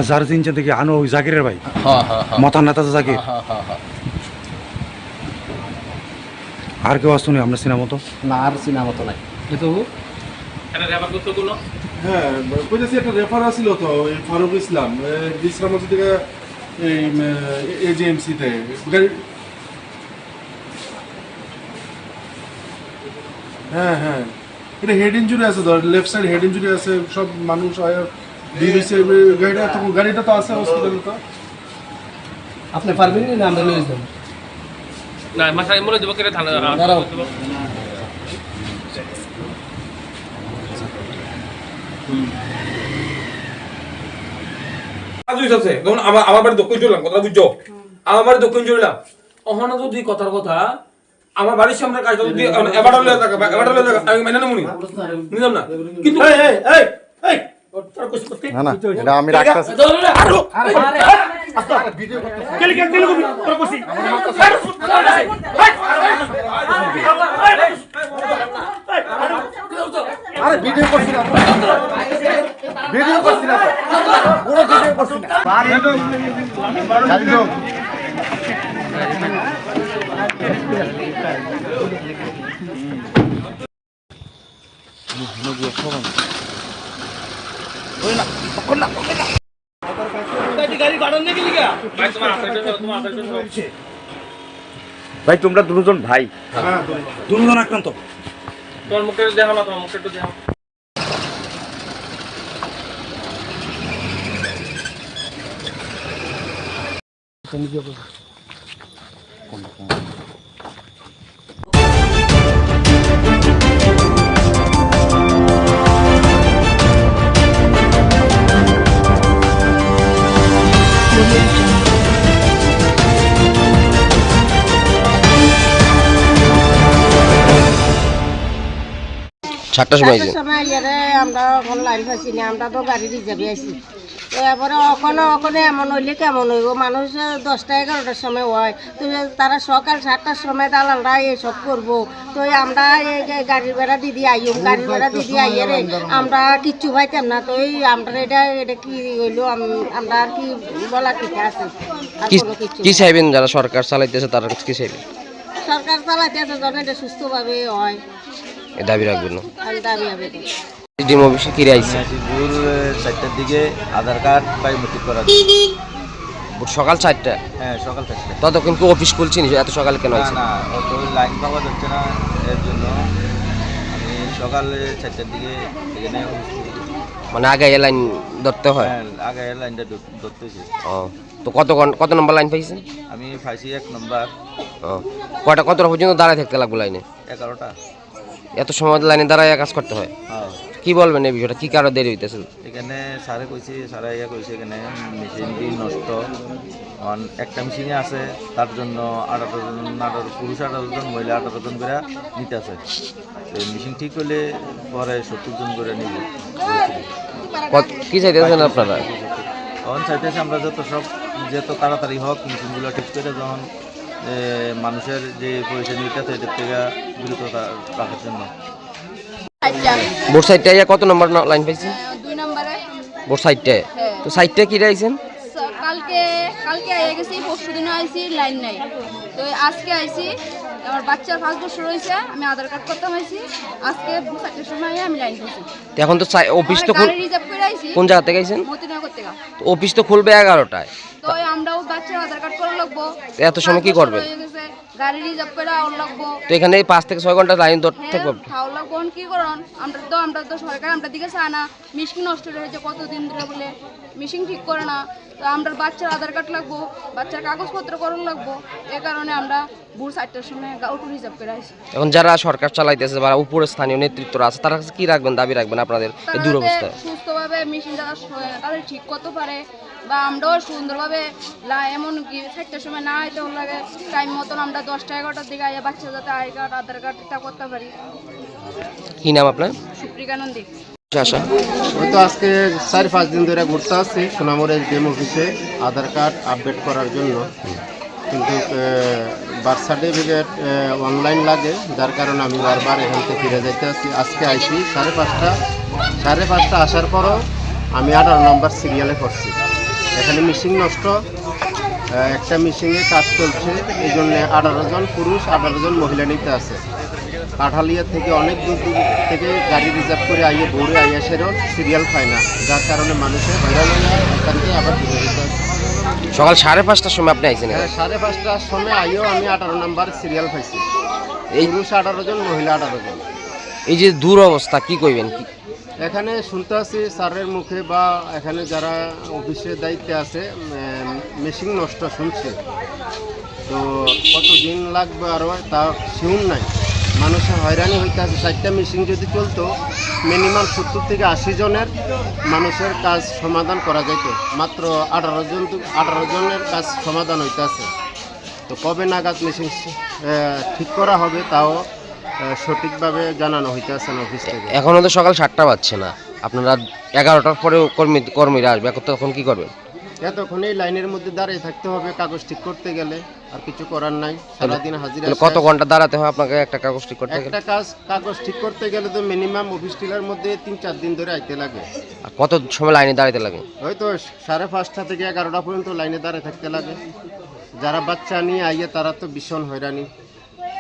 Speaker 18: যার চিনছেন দেখি আনো ওই জাকিরের ভাই?
Speaker 17: হ্যাঁ হ্যাঁ হ্যাঁ,
Speaker 18: মাথা নেতা জাকির।
Speaker 17: হ্যাঁ হ্যাঁ হ্যাঁ।
Speaker 18: আর কেউ আসতো নি আপনার সিনেমা মতো?
Speaker 17: না, আর সিনেমা মতো নাই।
Speaker 19: হ্যাঁ, কইতেছি একটা রেফার আছিল তো, ফারুক ইসলাম বিশ্রাম থেকে এজিএমসিতে গাড়ি। হ্যাঁ হ্যাঁ, এটা হেড ইঞ্জুরি আছে, ধর লেফট সাইড হেড ইঞ্জুরি আছে, সব মানুষ গাড়িটা তো, গাড়িটা তো আছে হসপিটালে। তো
Speaker 1: আপনি পারবেন না? আমরা নিয়ে যাবো
Speaker 24: না, মাথায় মরে যাব করে থানা
Speaker 1: দাঁড়াও।
Speaker 3: আমার বাড়ি দক্ষিণ চললাম, কথা বুঝছো? আমার বাড়ি দক্ষিণ চললাম, ওখানে যদি কথার কথা আমার বাড়ির সামনে কাজটা যদি আমি মেনে নেবো নিলাম না, কিন্তু
Speaker 6: না না, এটা আমি রাখতেছি।
Speaker 19: আরে ভিডিও করছি না, ভিডিও করছি না, পুরো ভিডিও করছি না।
Speaker 3: ভাই তোমরা দুজন ভাই?
Speaker 18: দুজন আক্রান্ত।
Speaker 24: তোমার মুখে দেখো না, তোমার মুখে একটু দেখো।
Speaker 7: সাতটার সময়
Speaker 22: আমরা এখন লাইন পাচ্ছি না, আমরা তো গাড়ি রিজার্ভে আছি।
Speaker 10: তো এরপরে ওখানে এমন হইলে কেমন হইব, মানুষ 10টা 11টার সময় হয়, তো তারা সকাল 7টার সময় দালালরা এসব করবো, তো আমরা গাড়ির ভাড়া দিদি আইম, গাড়ির ভাড়া দিদি আইয়ে রে আমরা কিচ্ছু পাইতাম না। তো এই আমরা এটা কি হইলো, আমরা আর কি বলা ঠিক আছে, আর কোনো কিছু
Speaker 7: কি চাইবেন যারা সরকার চালাইতেছে তারা কি চাইবেন?
Speaker 10: সরকার চালাইতে আছে যেন এটা সুস্থভাবে হয়,
Speaker 7: এই দাবি রাখবেন না?
Speaker 10: আমি দাবি আবেদন
Speaker 7: ডিম অফিসে কি আইছে?
Speaker 11: ভোর 4টার দিকে আধার কার্ড বায়োমেট্রিক করা
Speaker 7: সকাল 4টা?
Speaker 11: হ্যাঁ সকাল 4টা।
Speaker 7: ততক্ষণ কি অফিস খুলছি নি? এত সকালে কেন হয়েছে?
Speaker 11: না অত লাইন পাওয়া যাচ্ছে না, এর জন্য আমি সকালে 4টার দিকে এখানে
Speaker 7: মানে আগে এই লাইন ধরতে হয়?
Speaker 11: হ্যাঁ আগে লাইনটা ধরতেছি।
Speaker 7: ও তো কত নম্বর লাইন পাইছেন?
Speaker 11: আমি পাইছি 1 নম্বর।
Speaker 7: ও কতটা পর্যন্ত দাঁড়ায় থাকতে লাগবে লাইনে?
Speaker 11: 11টা।
Speaker 7: এত সময় লাইনে দাঁড়ায় কাজ করতে হয়?
Speaker 11: হ্যাঁ।
Speaker 7: কি বলবেন এই বিষয়টা, কি কারণে দেরি হইতেছে?
Speaker 11: এখানে স্যারে কইছে, স্যারে কইছে এখানে মেশিনটি নষ্ট, একটা মেশিনে আছে তার জন্য 18 পুরুষ 18 জন, মহিলা 18 জন করে নিতে আছে। মেশিন ঠিক হলে পরে 70 জন করে নিব।
Speaker 7: কি চাইতেছেন আপনারা?
Speaker 11: তখন চাইতেছি আমরা যত তাড়াতাড়ি হোক মেশিনগুলো ঠিক করে, যখন মানুষের যে পরিচালনাটা আছে এটার থেকে বিরত রাখার জন্য।
Speaker 7: বোর্ড সাইডটা কত নম্বর লাইন পাইছেন?
Speaker 22: 2 নম্বরে।
Speaker 7: বোর্ড সাইডটা? তো সাইডটা কি রাইছেন?
Speaker 22: কালকে আইয়া গেছি, পরশুদিনও আইছি, লাইন নাই। তো আজকে আইছি, আমার বাচ্চার 5 বছর হয়েছে, আমি আধার কার্ড করতাম আইছি, আজকে 4টার সময় আমি লাইন করছি।
Speaker 7: এখন তো অফিস তো
Speaker 22: রিজার্ভ করে আইছি।
Speaker 7: কোন জায়গা থেকে আইছেন?
Speaker 22: মতিনগর থেকে।
Speaker 7: তো অফিস তো খুলবে 11টায়,
Speaker 22: তো আমরাও বাচ্চার আধার কার্ড করা লাগবো।
Speaker 7: এত সময় কি করবেন?
Speaker 22: গাড়ি রিজার্ভ করে আওয়ার লাগবো।
Speaker 7: তো এখানে 5 থেকে 6 ঘন্টা লাইন ধরতে থাকবে।
Speaker 22: খাওয়া লাগবো কি করন, আমরা তো সরকার আমরা দিকে চায় না, মেশিন নষ্ট হয়েছে কতদিন ধরে বলে, মেশিন ঠিক করে না। তো আমরা বাচ্চার আধার কার্ড লাগবো, বাচ্চার কাগজপত্র করার লাগবো, এ কারণে আমরা ভোর 4টার সময় অটো রিজার্ভ করে আসি।
Speaker 7: এখন যারা সরকার চালাইতেছে বা উপরে স্থানীয় নেতৃত্বরা আছে তারা কি রাখবেন, দাবি রাখবেন আপনাদের এই দুরবস্থায়?
Speaker 22: সুস্থভাবে মেশিন যারা তাদের ঠিক করতে পারে, বা আমরাও সুন্দরভাবে এমন কি 4টার সময় না আইতে লাগে, টাইম মতন আমরা 10টা 11টার দিকে আইয়া বাচ্চা যাতে আই কার্ড আধার কার্ড এটা করতে পারি।
Speaker 7: কি নাম আপনার?
Speaker 22: সুপ্রিকা নন্দী।
Speaker 7: আশা
Speaker 2: ওই তো আজকে 4-5 দিন ধরে ঘুরতে আসছি সোনামুড়া ডিএম অফিসে আধার কার্ড আপডেট করার জন্য, কিন্তু বার্থ সার্টিফিকেট অনলাইন লাগে, যার কারণে আমি বারবার এখান থেকে ফিরে যাইতে আসছি। আজকে আইছি 5:30 আসার পরও আমি 18 নম্বর সিরিয়ালে করছি। এখানে মেশিন নষ্ট, একটা মেশিনে কাজ চলছে, এই জন্য 18 জন পুরুষ 18 জন মহিলা নিতে আছে। কাঠালিয়া থেকে অনেক দূর থেকে গাড়ি রিজার্ভ করে আইয়ে ভোরে আইয়া সেরও সিরিয়াল পায় না, যার কারণে মানুষের হয়রান হয়ে এখান থেকে আবার ফিরে যেতে হয়।
Speaker 7: সকাল 5:30টার সময় আপনি আইছেন?
Speaker 2: হ্যাঁ 5:30টার সময় আইও আমি 18 নম্বর সিরিয়াল পাইছি। এই পুরুষ 18 জন, মহিলা 18 জন।
Speaker 7: এই যে দূর অবস্থা কি কইবেন?
Speaker 2: এখানে শুনতে আছি স্যারের মুখে বা এখানে যারা অফিসের দায়িত্বে আছে, মেশিন নষ্ট শুনছে, তো কতদিন লাগবে আরও তা শিউন নাই। মানুষের হয়রানি হইতে আছে। 4টা মেশিন যদি চলতো মিনিমাম 70 থেকে 80 জনের মানুষের কাজ সমাধান করা যেত, মাত্র 18 জনের কাজ সমাধান হইতে আছে। তো কবে নাগাদ মেশিন ঠিক করা হবে তাও সঠিকভাবে জানানো হইতে আছে না অফিস থেকে।
Speaker 7: এখনও তো সকাল 7টা বাজছে না, আপনারা 11টার পরেও কর্মীরা আসবে, এখন তখন কি করবেন?
Speaker 2: এতক্ষণ এই লাইনের মধ্যে দাঁড়িয়ে থাকতে হবে কাগজ ঠিক করতে গেলে, আর কিছু করার নাই। সারাদিন হাজিরা।
Speaker 7: কত ঘন্টা দাঁড়াতে হয় আপনাকে একটা কাগজ ঠিক করতে গেলে?
Speaker 2: একটা কাগজ ঠিক করতে গেলে তো মিনিমাম অফিস টিলার মধ্যে 3-4 দিন ধরে আইতে লাগে।
Speaker 7: আর কত সময় লাইনে দাঁড়াতে লাগে?
Speaker 2: ওই তো 5:30 থেকে 11টা পর্যন্ত লাইনে দাঁড়িয়ে থাকতে লাগে। যারা বাচ্চা নিয়ে আইয়ে তারা তো ভীষণ হয়রানি,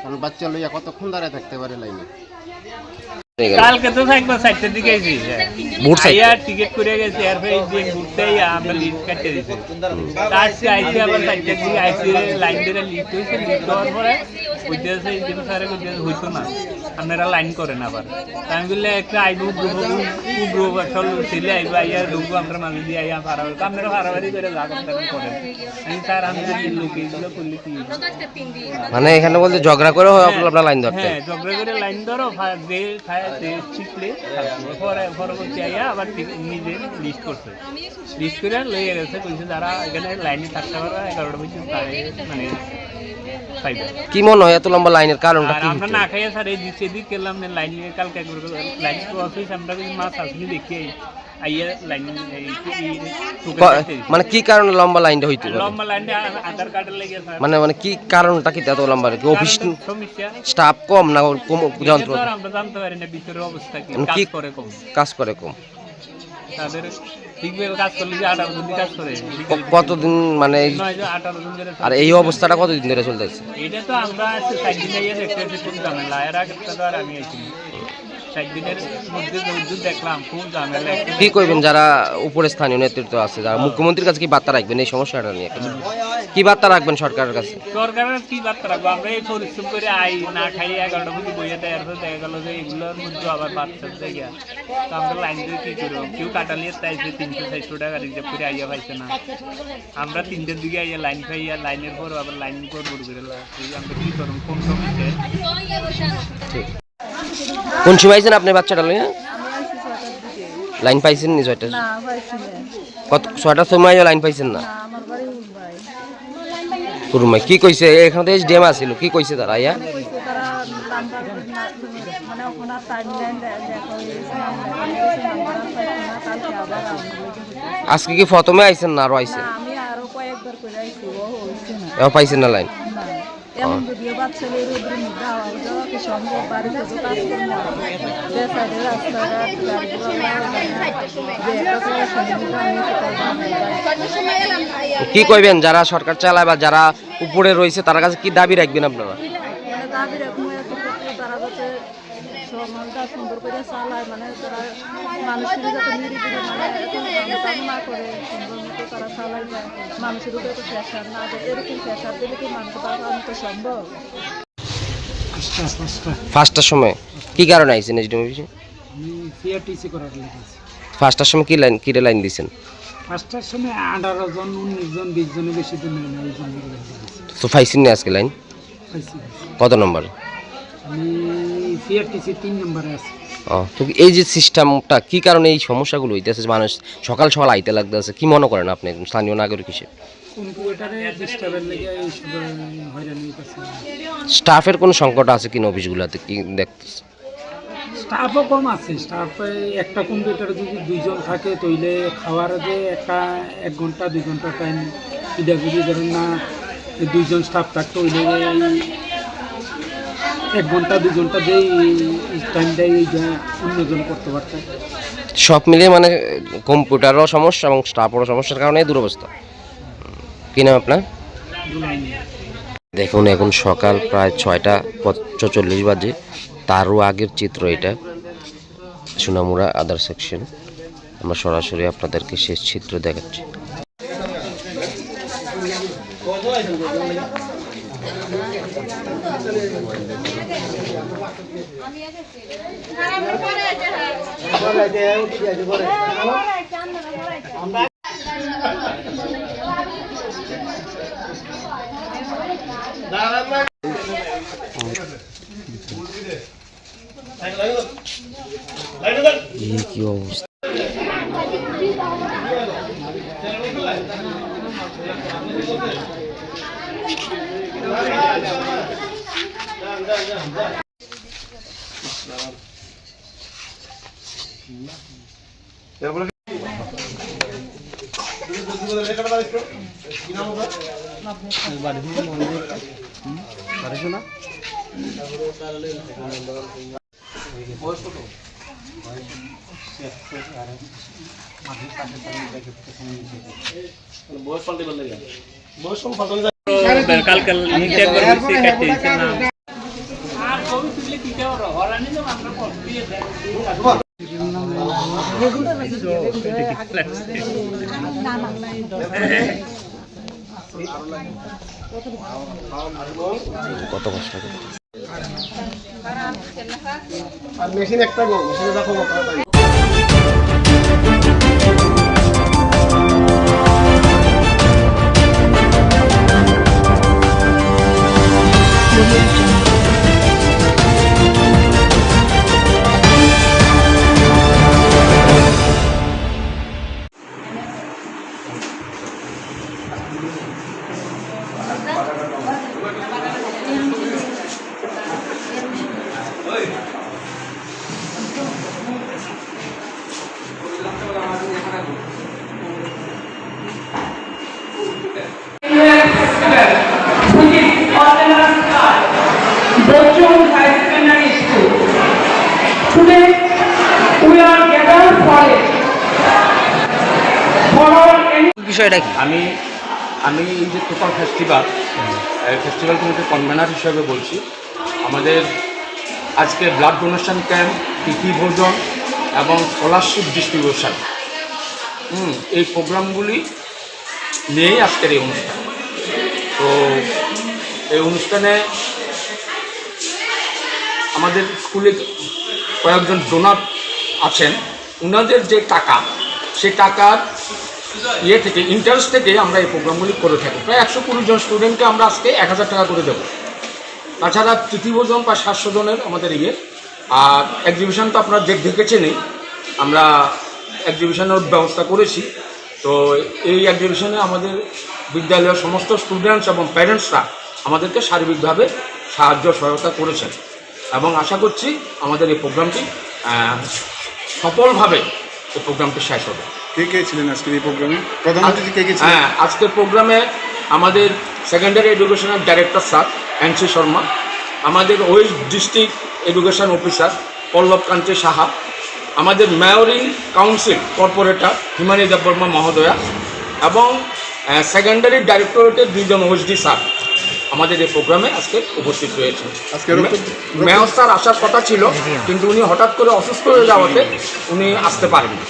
Speaker 2: কারণ বাচ্চা লইয়া কতক্ষণ দাঁড়িয়ে থাকতে পারে লাইনে।
Speaker 24: কালকে তো থাকবো 4টার দিকে আইছি, আইয়া টিকিট করে গেছি, এরপরে দিন ঘুরতেই আমরা লিস্ট কাটতে দিছি। আজকে আইসি আবার 4টার দিকে আইসি, লাইন ধরে লিস্ট হয়েছে, লিস্ট হওয়ার পরে হইতেছে ইন্ডিয়ান স্যারে হইতো না, আপনারা লাইন করেন আবার। আমি বললে একটা আইব গ্রুপ আসল ছেলে আইব, আইয়া ঢুকবো আমরা মাঝে দিয়ে আইয়া পারাবাড়ি, আপনারা পারাবাড়ি করে যা করেন করেন। আমি স্যার আমি লোকে এগুলো করলে কি
Speaker 7: মানে এখানে বলতে ঝগড়া করে আপনারা লাইন ধরতে?
Speaker 24: হ্যাঁ ঝগড়া করে লাইন ধরো, শিখলে পরবর্তী আইয়া আবার নিজে লিস্ট করছে, লিস্ট করে লইয়া গেছে, বলছে যারা এখানে লাইনে থাকতে পারবে 11টা পর্যন্ত মানে পাইবে।
Speaker 7: কি মনে হয় এত লম্বা লাইনের কারণটা কি?
Speaker 24: আমরা না খাইয়া স্যার এই দিক গেলাম লাইন নিয়ে, কালকে লাইন অফিস আমরা মাছ আসলে দেখি আইয়া লাইন
Speaker 7: মানে কি কারণে লম্বা লাইনটা হইতে পারে?
Speaker 24: লম্বা লাইনটা আধার কার্ডের লেগে স্যার।
Speaker 7: মানে কি কারণটা কি এত লম্বা? অফিস
Speaker 24: সমস্যা,
Speaker 7: স্টাফ কম না কম যন্ত্র?
Speaker 24: আমরা জানতে পারি না ভিতরের অবস্থা কি,
Speaker 7: কি
Speaker 24: কাজ করে কম।
Speaker 7: কাজ করে কম
Speaker 24: তাদের ঠিকভাবে কাজ করলে যে 18 জন কাজ করে।
Speaker 7: কতদিন মানে
Speaker 24: 18 জন ধরে।
Speaker 7: আর এই অবস্থাটা কতদিন ধরে চলতেছে?
Speaker 24: এটা তো আমরা 60 দিন আগে দেখতেছি খুব ঝামেলা। এর আগে তো আর আমি আইছি 60 দিনের মধ্যে যুদ্ধ দেখলাম খুব ঝামেলা।
Speaker 7: কি কইবেন যারা উপরে স্থানীয় নেতৃত্ব আছে, যারা মুখ্যমন্ত্রীর কাছে কি বার্তা রাখবেন এই সমস্যাটা নিয়ে? কি বার্তা রাখবেন সরকারের কাছে?
Speaker 24: সরকারের কি বার্তা রাখবো? আমরা এই পরিশ্রম করে আই না খাই 11টা বুঝি বইয়ে দেয়, দেখা গেল যে এগুলোর মধ্যে আবার বাচ্চা জায়গা। তো আমরা লাইন দিয়ে কি করবো? কেউ কাটালিয়ে চাইছে 300-400 টাকা রিজার্ভ করে আইয়া পাইছে না। আমরা 3টের দিকে আইয়া লাইন পাইয়া লাইনের পর আবার লাইন করে আমরা কি করবো? কোন সময়
Speaker 7: কোন সময় আইছেন আপনি বাচ্চাটা লইয়া? লাইন পাইছেন নি? 6টা কত 6টার সময় লাইন পাইছেন না? কুরমাই কি কইছে? এখানে তো এসডিএম আছিল, কি কইছে তারা আইয়া? আজকে কি প্রথমে আইছেন না আরো আইছেন? পাইছেন না লাইন?
Speaker 9: এমন যদিও বাচ্চাদের রোদের মধ্যে আওয়া যাওয়া কি সম্ভব? বাড়িতে তো কাজ করতে হবে, যে সাইডে রাস্তাঘাট
Speaker 7: কি কইবেন যারা সরকার চালায় বা যারা উপরে রয়েছে তার কাছে কি দাবি রাখবেন আপনারা?
Speaker 9: দাবি রাখবো তারা যাতে সমাজটা সুন্দর করে চালায়, মানে তারা মানুষের যাতে নিরিবিলি মানে না করে সুন্দর মতো তারা চালাই যায়, মানুষের উপরে তো প্রেশার না দেয়। এরকম প্রেশার দিলে কি মানুষের বাঁচানো তো সম্ভব?
Speaker 7: 5টার সময় কি কারণে আইছেন এসডিএম অফিসে?
Speaker 12: আমি সিআরটিসি করার লেগেছি।
Speaker 7: 5টার সময় কি লাইন দিছেন?
Speaker 12: 5টার সময় 18 জন 19 জন 20 জনের বেশি দিন নেই না, এই জন্য
Speaker 7: তো পাইছেন না আজকে লাইন? কত নম্বর?
Speaker 12: আমি সিআরটিসি 3 নম্বরে আছি।
Speaker 7: তো এই যে সিস্টেমটা কি কারণে এই সমস্যাগুলো হইতেছে? মানুষ সকাল সকাল আইতে লাগতেছে, কি মনে করেন আপনি একজন স্থানীয় নাগরিক হিসেবে?
Speaker 12: কম্পিউটারে ডিস্টার্বের লেগে এই সব হয়রানি হইতেছে।
Speaker 7: স্টাফের কোনো সংকট আছে কিনা অফিসগুলোতে কি দেখতেছে?
Speaker 12: স্টাফও কম আছে। স্টাফে একটা কম্পিউটারে যদি 2 জন থাকে তাইলে খাওয়ার যে একটা 1 ঘন্টা 2 ঘন্টা টাইম এটা যদি ধরেন না 2 জন স্টাফ থাকতো ওইলে 1 ঘন্টা 2 ঘন্টা যে টাইমটা এইটা অন্যজন করতে পারত।
Speaker 7: সব মিলিয়ে মানে কম্পিউটারও সমস্যা এবং স্টাফেরও সমস্যার কারণে দুরবস্থা। কি নাম আপনার? দেখুন এখন সকাল প্রায় 6:45 বাজে, তারও আগের চিত্র এটা সোনামুড়া আদার সেকশন। আমরা সরাসরি আপনাদেরকে শেষ চিত্র দেখাচ্ছি। কি অবস্থা!
Speaker 24: কালকে
Speaker 7: কত কষ্ট
Speaker 2: আর মেশিন একটা গো, মেশিনে দেখো
Speaker 7: বিষয়টা কি?
Speaker 13: আমি এই যে টোটাল ফেস্টিভ্যাল কমিটির কনভেনার হিসেবে বলছি। আমাদের আজকে ব্লাড ডোনেশন ক্যাম্প, তিথি ভোজন এবং স্কলারশিপ ডিস্ট্রিবিউশন, এই প্রোগ্রামগুলি নিয়েই আজকের এই অনুষ্ঠান। তো এই অনুষ্ঠানে আমাদের স্কুলে কয়েকজন ডোনার আছেন, ওনাদের যে টাকা, সেই টাকার থেকে ইন্টারেস্ট থেকে আমরা এই প্রোগ্রামগুলি করে থাকি। প্রায় 120 জন স্টুডেন্টকে আমরা আজকে 1000 টাকা করে দেবো। তাছাড়া তৃতীয়জন প্রায় 700 জনের আমাদের আর এক্সিবিশন তো আপনারা দেখেছেনই, আমরা এক্সিবিশনের ব্যবস্থা করেছি। তো এই এক্সিবিশনে আমাদের বিদ্যালয়ের সমস্ত স্টুডেন্টস এবং প্যারেন্টসরা আমাদেরকে সার্বিকভাবে সহায়তা করেছেন এবং আশা করছি আমাদের এই প্রোগ্রামটি সফলভাবে এই প্রোগ্রামটি শেষ হবে।
Speaker 18: কে কে ছিলেন আজকের এই প্রোগ্রামে? প্রধানমন্ত্রী কে কে ছিলেন?
Speaker 13: হ্যাঁ, আজকের প্রোগ্রামে আমাদের সেকেন্ডারি এডুকেশনের ডাইরেক্টর স্যার এনসি শর্মা, আমাদের ওয়েস্ট ডিস্ট্রিক্ট এডুকেশন অফিসার পল্লব কান্তি সাহা, আমাদের মেয়রিং কাউন্সিল কর্পোরেটর হিমানী দেববর্মা মহোদয়া এবং সেকেন্ডারি ডাইরেক্টরেটের 2 জন ওএসডি স্যার আমাদের এই প্রোগ্রামে আজকে উপস্থিত রয়েছে। মেয়র স্যার আসার কথা ছিল, কিন্তু উনি হঠাৎ করে অসুস্থ হয়ে যাওয়াতে উনি আসতে পারেননি।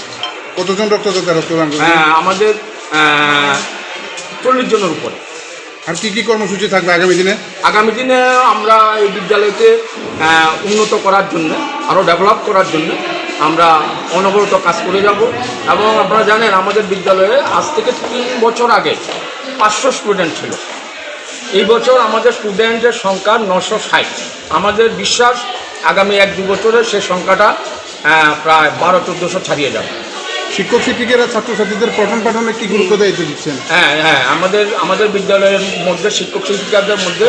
Speaker 18: কতজন রক্তদান?
Speaker 13: হ্যাঁ, আমাদের 40 জনের উপরে।
Speaker 18: আর কি কি কর্মসূচি থাকবে আগামী দিনে?
Speaker 13: আগামী দিনে আমরা এই বিদ্যালয়কে উন্নত করার জন্য, আরও ডেভেলপ করার জন্য আমরা অনবরত কাজ করে যাব। এবং আপনারা জানেন আমাদের বিদ্যালয়ে আজ থেকে 3 বছর আগে 500 স্টুডেন্ট ছিল। এই বছর আমাদের স্টুডেন্টের সংখ্যা 960। আমাদের বিশ্বাস আগামী 1-2 বছরে সেই সংখ্যাটা প্রায় 1200-1400 ছাড়িয়ে যাবে।
Speaker 18: শিক্ষক শিক্ষিকারা ছাত্রছাত্রীদের পঠন পাঠনে কি গুরুত্ব দায়িত্ব দিচ্ছেন?
Speaker 13: হ্যাঁ, আমাদের বিদ্যালয়ের মধ্যে শিক্ষক শিক্ষিকাদের মধ্যে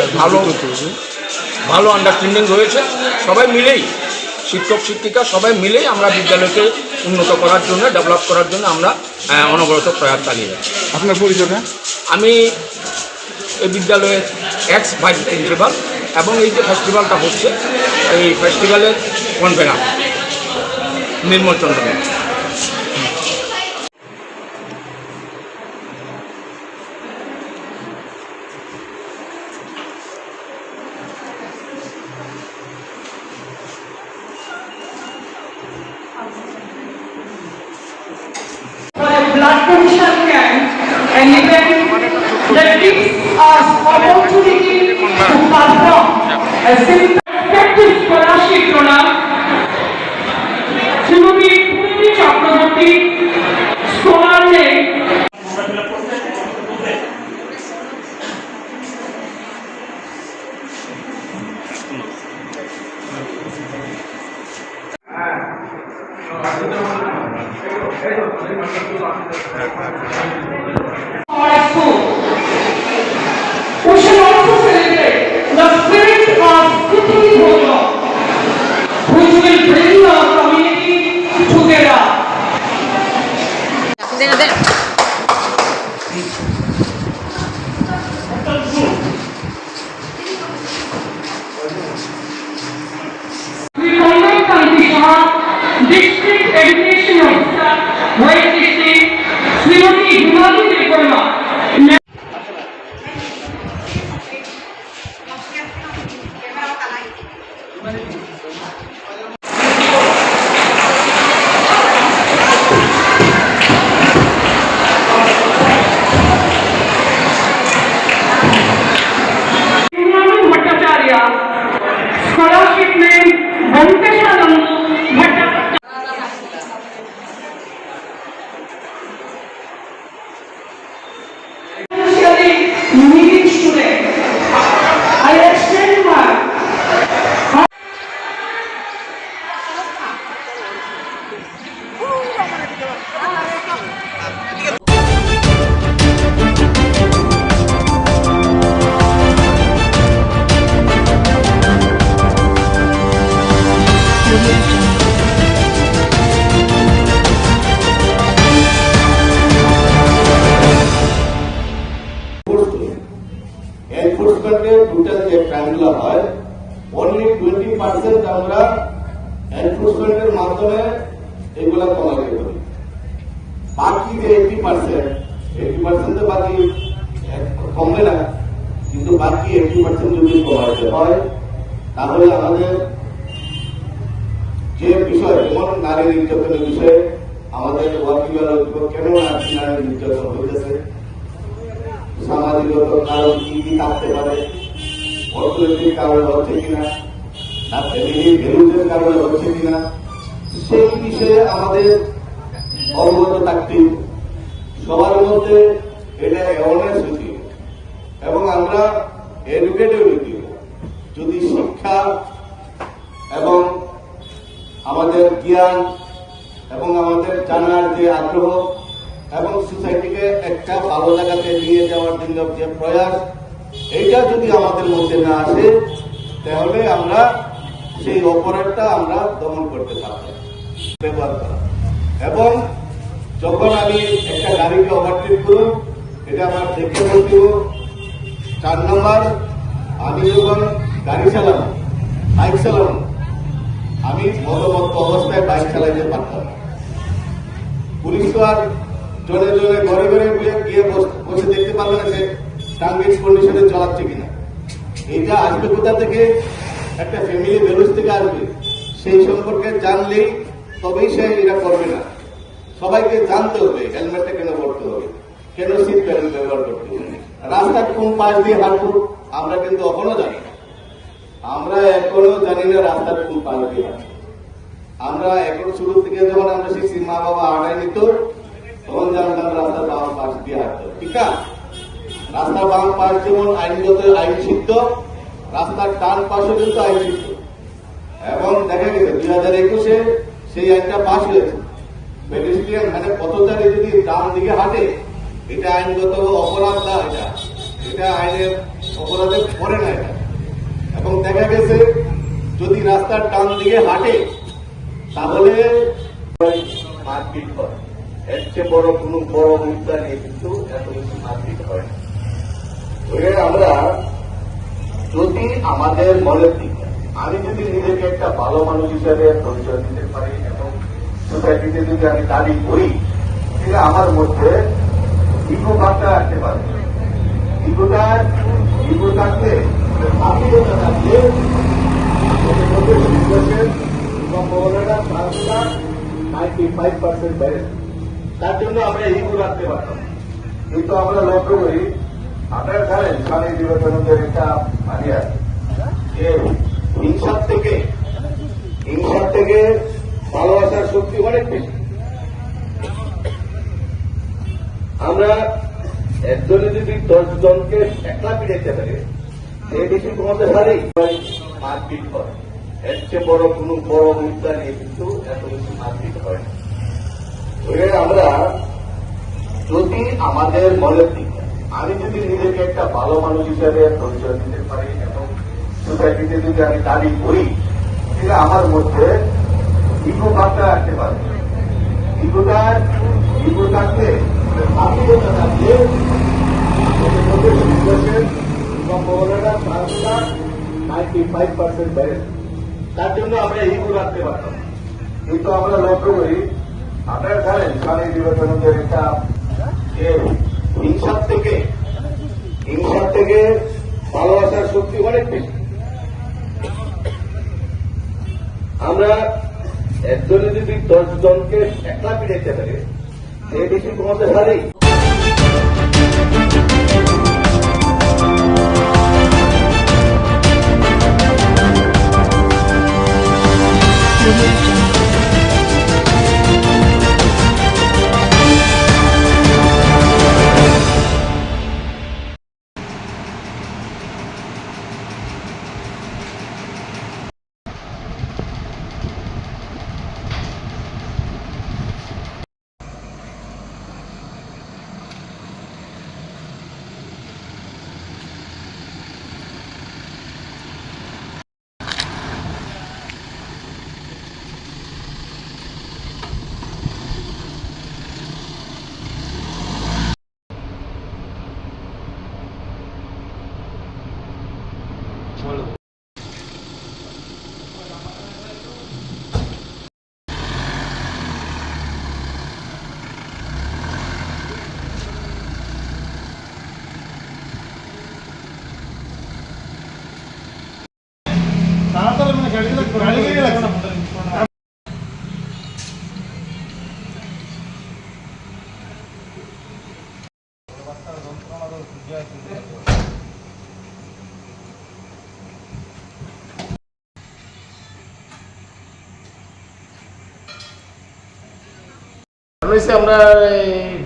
Speaker 13: ভালো আন্ডারস্ট্যান্ডিং রয়েছে। সবাই মিলেই, শিক্ষক শিক্ষিকা সবাই মিলেই আমরা বিদ্যালয়কে উন্নত করার জন্য, ডেভেলপ করার জন্য আমরা অনবরত প্রয়াস চালিয়ে যাচ্ছি।
Speaker 18: আপনার পরিচয়টা?
Speaker 13: আমি এই বিদ্যালয়ের এক্স ভাইস প্রিন্সিপাল এবং এই যে ফেস্টিভ্যালটা হচ্ছে এই ফেস্টিভ্যালের convener Nirmal Chandra.
Speaker 15: Blood donation camp, an event that gives us opportunity to perform a simple effective scholarship program. Shrimati Purni Chakraborty, scholar name. We shall also celebrate the spirit of Tithi Bhojan, which will bring our community together. We conduct competition, District Education Officer, West District, Srimati Himani Devarma. Bhattacharya, scholarship name Venkateswaran Bhattacharya. Needing student, I extend my
Speaker 16: এনফোর্সমেন্টের total যে ক্রাইমগুলো হয় only 20% আমরা এনফোর্সমেন্টের মাধ্যমে এগুলা কমাতে পারি। বাকি যে 80% 80% বাকি কমবে না, কিন্তু বাকি 80% যদি কমাতে হয় তাহলে আমাদের যে বিষয়, যেমন নারী নির্যাতনের বিষয়ে আমাদের ওয়াকিবের কেন নারী নির্যাতন হইতেছে, সামাজিকত কারণ কি কি থাকতে পারে, অর্থনৈতিক কারণে হচ্ছে কিনা, না ফ্যামিলি ভ্যালুজের কারণে হচ্ছে কিনা, সেই বিষয়ে আমাদের অবগত থাকতে সবার মধ্যে এটা অ্যাওয়ারনেস হইতে এবং আমরা এডুকেটেড হইতে যদি শিক্ষা এবং আমাদের জ্ঞান এবং আমাদের জানার যে আগ্রহ এবং সোসাইটিকে একটা ভালো জায়গাতে নিয়ে যাওয়ার জন্য যে প্রয়াস, এইটা যদি আমাদের মধ্যে না আসে তাহলে আমরা সেই অপরাধটা আমরা দমন করতে পারব। ব্যবহার করা এবং যখন আমি একটা গাড়িকে ওভারটেক করব, এটা আমার দেখে বলতে 4 নম্বর, আমি যখন গাড়ি চালাবো, বাইক চালাবো, আমি মদমত্ত অবস্থায় বাইক চালাইতে পারতাম। পুলিশ তো আর জনে জনে ঘরে ঘরে গিয়ে বসে দেখতে পারবে না যে টাঙ্গেজ কন্ডিশনে চালাচ্ছে কিনা। এটা আসবে কোথা থেকে? একটা ফ্যামিলি ভ্যালুস থেকে আসবে। সেই সম্পর্কে জানলেই তবেই সে এটা করবে না। সবাইকে জানতে হবে হেলমেটটা কেন পড়তে হবে, কেন সিট বেল্ট ব্যবহার করতে হবে, রাস্তার কোন পাশ দিয়ে হাঁটবো আমরা কিন্তু এখনো জানি না। আমরা এখনো জানি না রাস্তার কোন পাশ দিয়ে হাঁটবো। আমরা এখন শুরু থেকে যখন আমরা শিখছি, মা বাবা হাঁটাই নিত, তখন জানতাম রাস্তার বাম পাশ দিয়ে হাঁটতে হবে। ঠিক আছে, রাস্তার বাম পাশ যেমন আইনগত আইন সিদ্ধ, রাস্তার ডান পাশও কিন্তু আইন সিদ্ধ। এবং দেখা গেছে 2021-এ সেই আইনটা পাশ হয়েছে। পেডেস্ট্রিয়ান মানে পথচারী যদি ডান দিকে হাঁটে, এটা আইনগত অপরাধ না, এটা আইনের অপরাধে পড়ে না এটা। এবং দেখা গেছে যদি রাস্তার ডান দিকে হাঁটে তাহলে মারপিট হয়। এর চেয়ে বড় কোন বড় মুদ্রা নিয়ে কিন্তু এত বেশি মারপিট হয় না। আমরা যদি আমাদের মনের দিকে আমি যদি নিজেকে একটা ভালো মানুষ হিসেবে পরিচয় দিতে পারি এবং সোসাইটিতে যদি আমি দাবি করি, তাহলে আমার মধ্যে ইগো ভাবটা রাখতে পারে। ইগো থাকলে আত্মীয়তা থাকলে আমাদের মধ্যে বিশ্বাসের সম্ভাবনাটা 95% বেড়ে। তার জন্য আমরা ইগো রাখতে পারতাম। কিন্তু আমরা লক্ষ্য করি, আপনারা জানেন স্বামী বিবেকানন্দের একটা বাণী আছে যে হিংসার থেকে ভালোবাসার শক্তি অনেক বেশি। আমরা একজনে যদি 10 জনকে একলা পিড়াইতে পারে, সে বেশি তোমাদের হারেই মারপিট হয়। এর চেয়ে বড় কোন বড় মুদ্রা নিয়ে কিন্তু এত বেশি মারপিট হয় না। আমরা যদি আমাদের মনের দিকে আমি যদি নিজেকে একটা ভালো মানুষ হিসেবে পরিচয় দিতে পারি এবং সোসাইটিতে যদি আমি দাবি করি, তাহলে আমার মধ্যে ইগো ভাবটা রাখতে পারবে। ইগো থাকলে আত্মীয়তা থাকলে আমাদের মধ্যে বিশ্বাসের সম্ভাবনাটা 95% বেড়ে। তার জন্য আমরা ইগো রাখতে পারতাম। কিন্তু আমরা লক্ষ্য করি, আপনারা জানেন স্বামী বিবেকানন্দের একটা যে হিংসার থেকে ভালোবাসার শক্তি অনেক বেশি। আমরা একজনে যদি 10 জনকে একলা পিড়াইতে পারে, সে বেশি তোমাদের হারেই।
Speaker 2: হয়েছে আমরা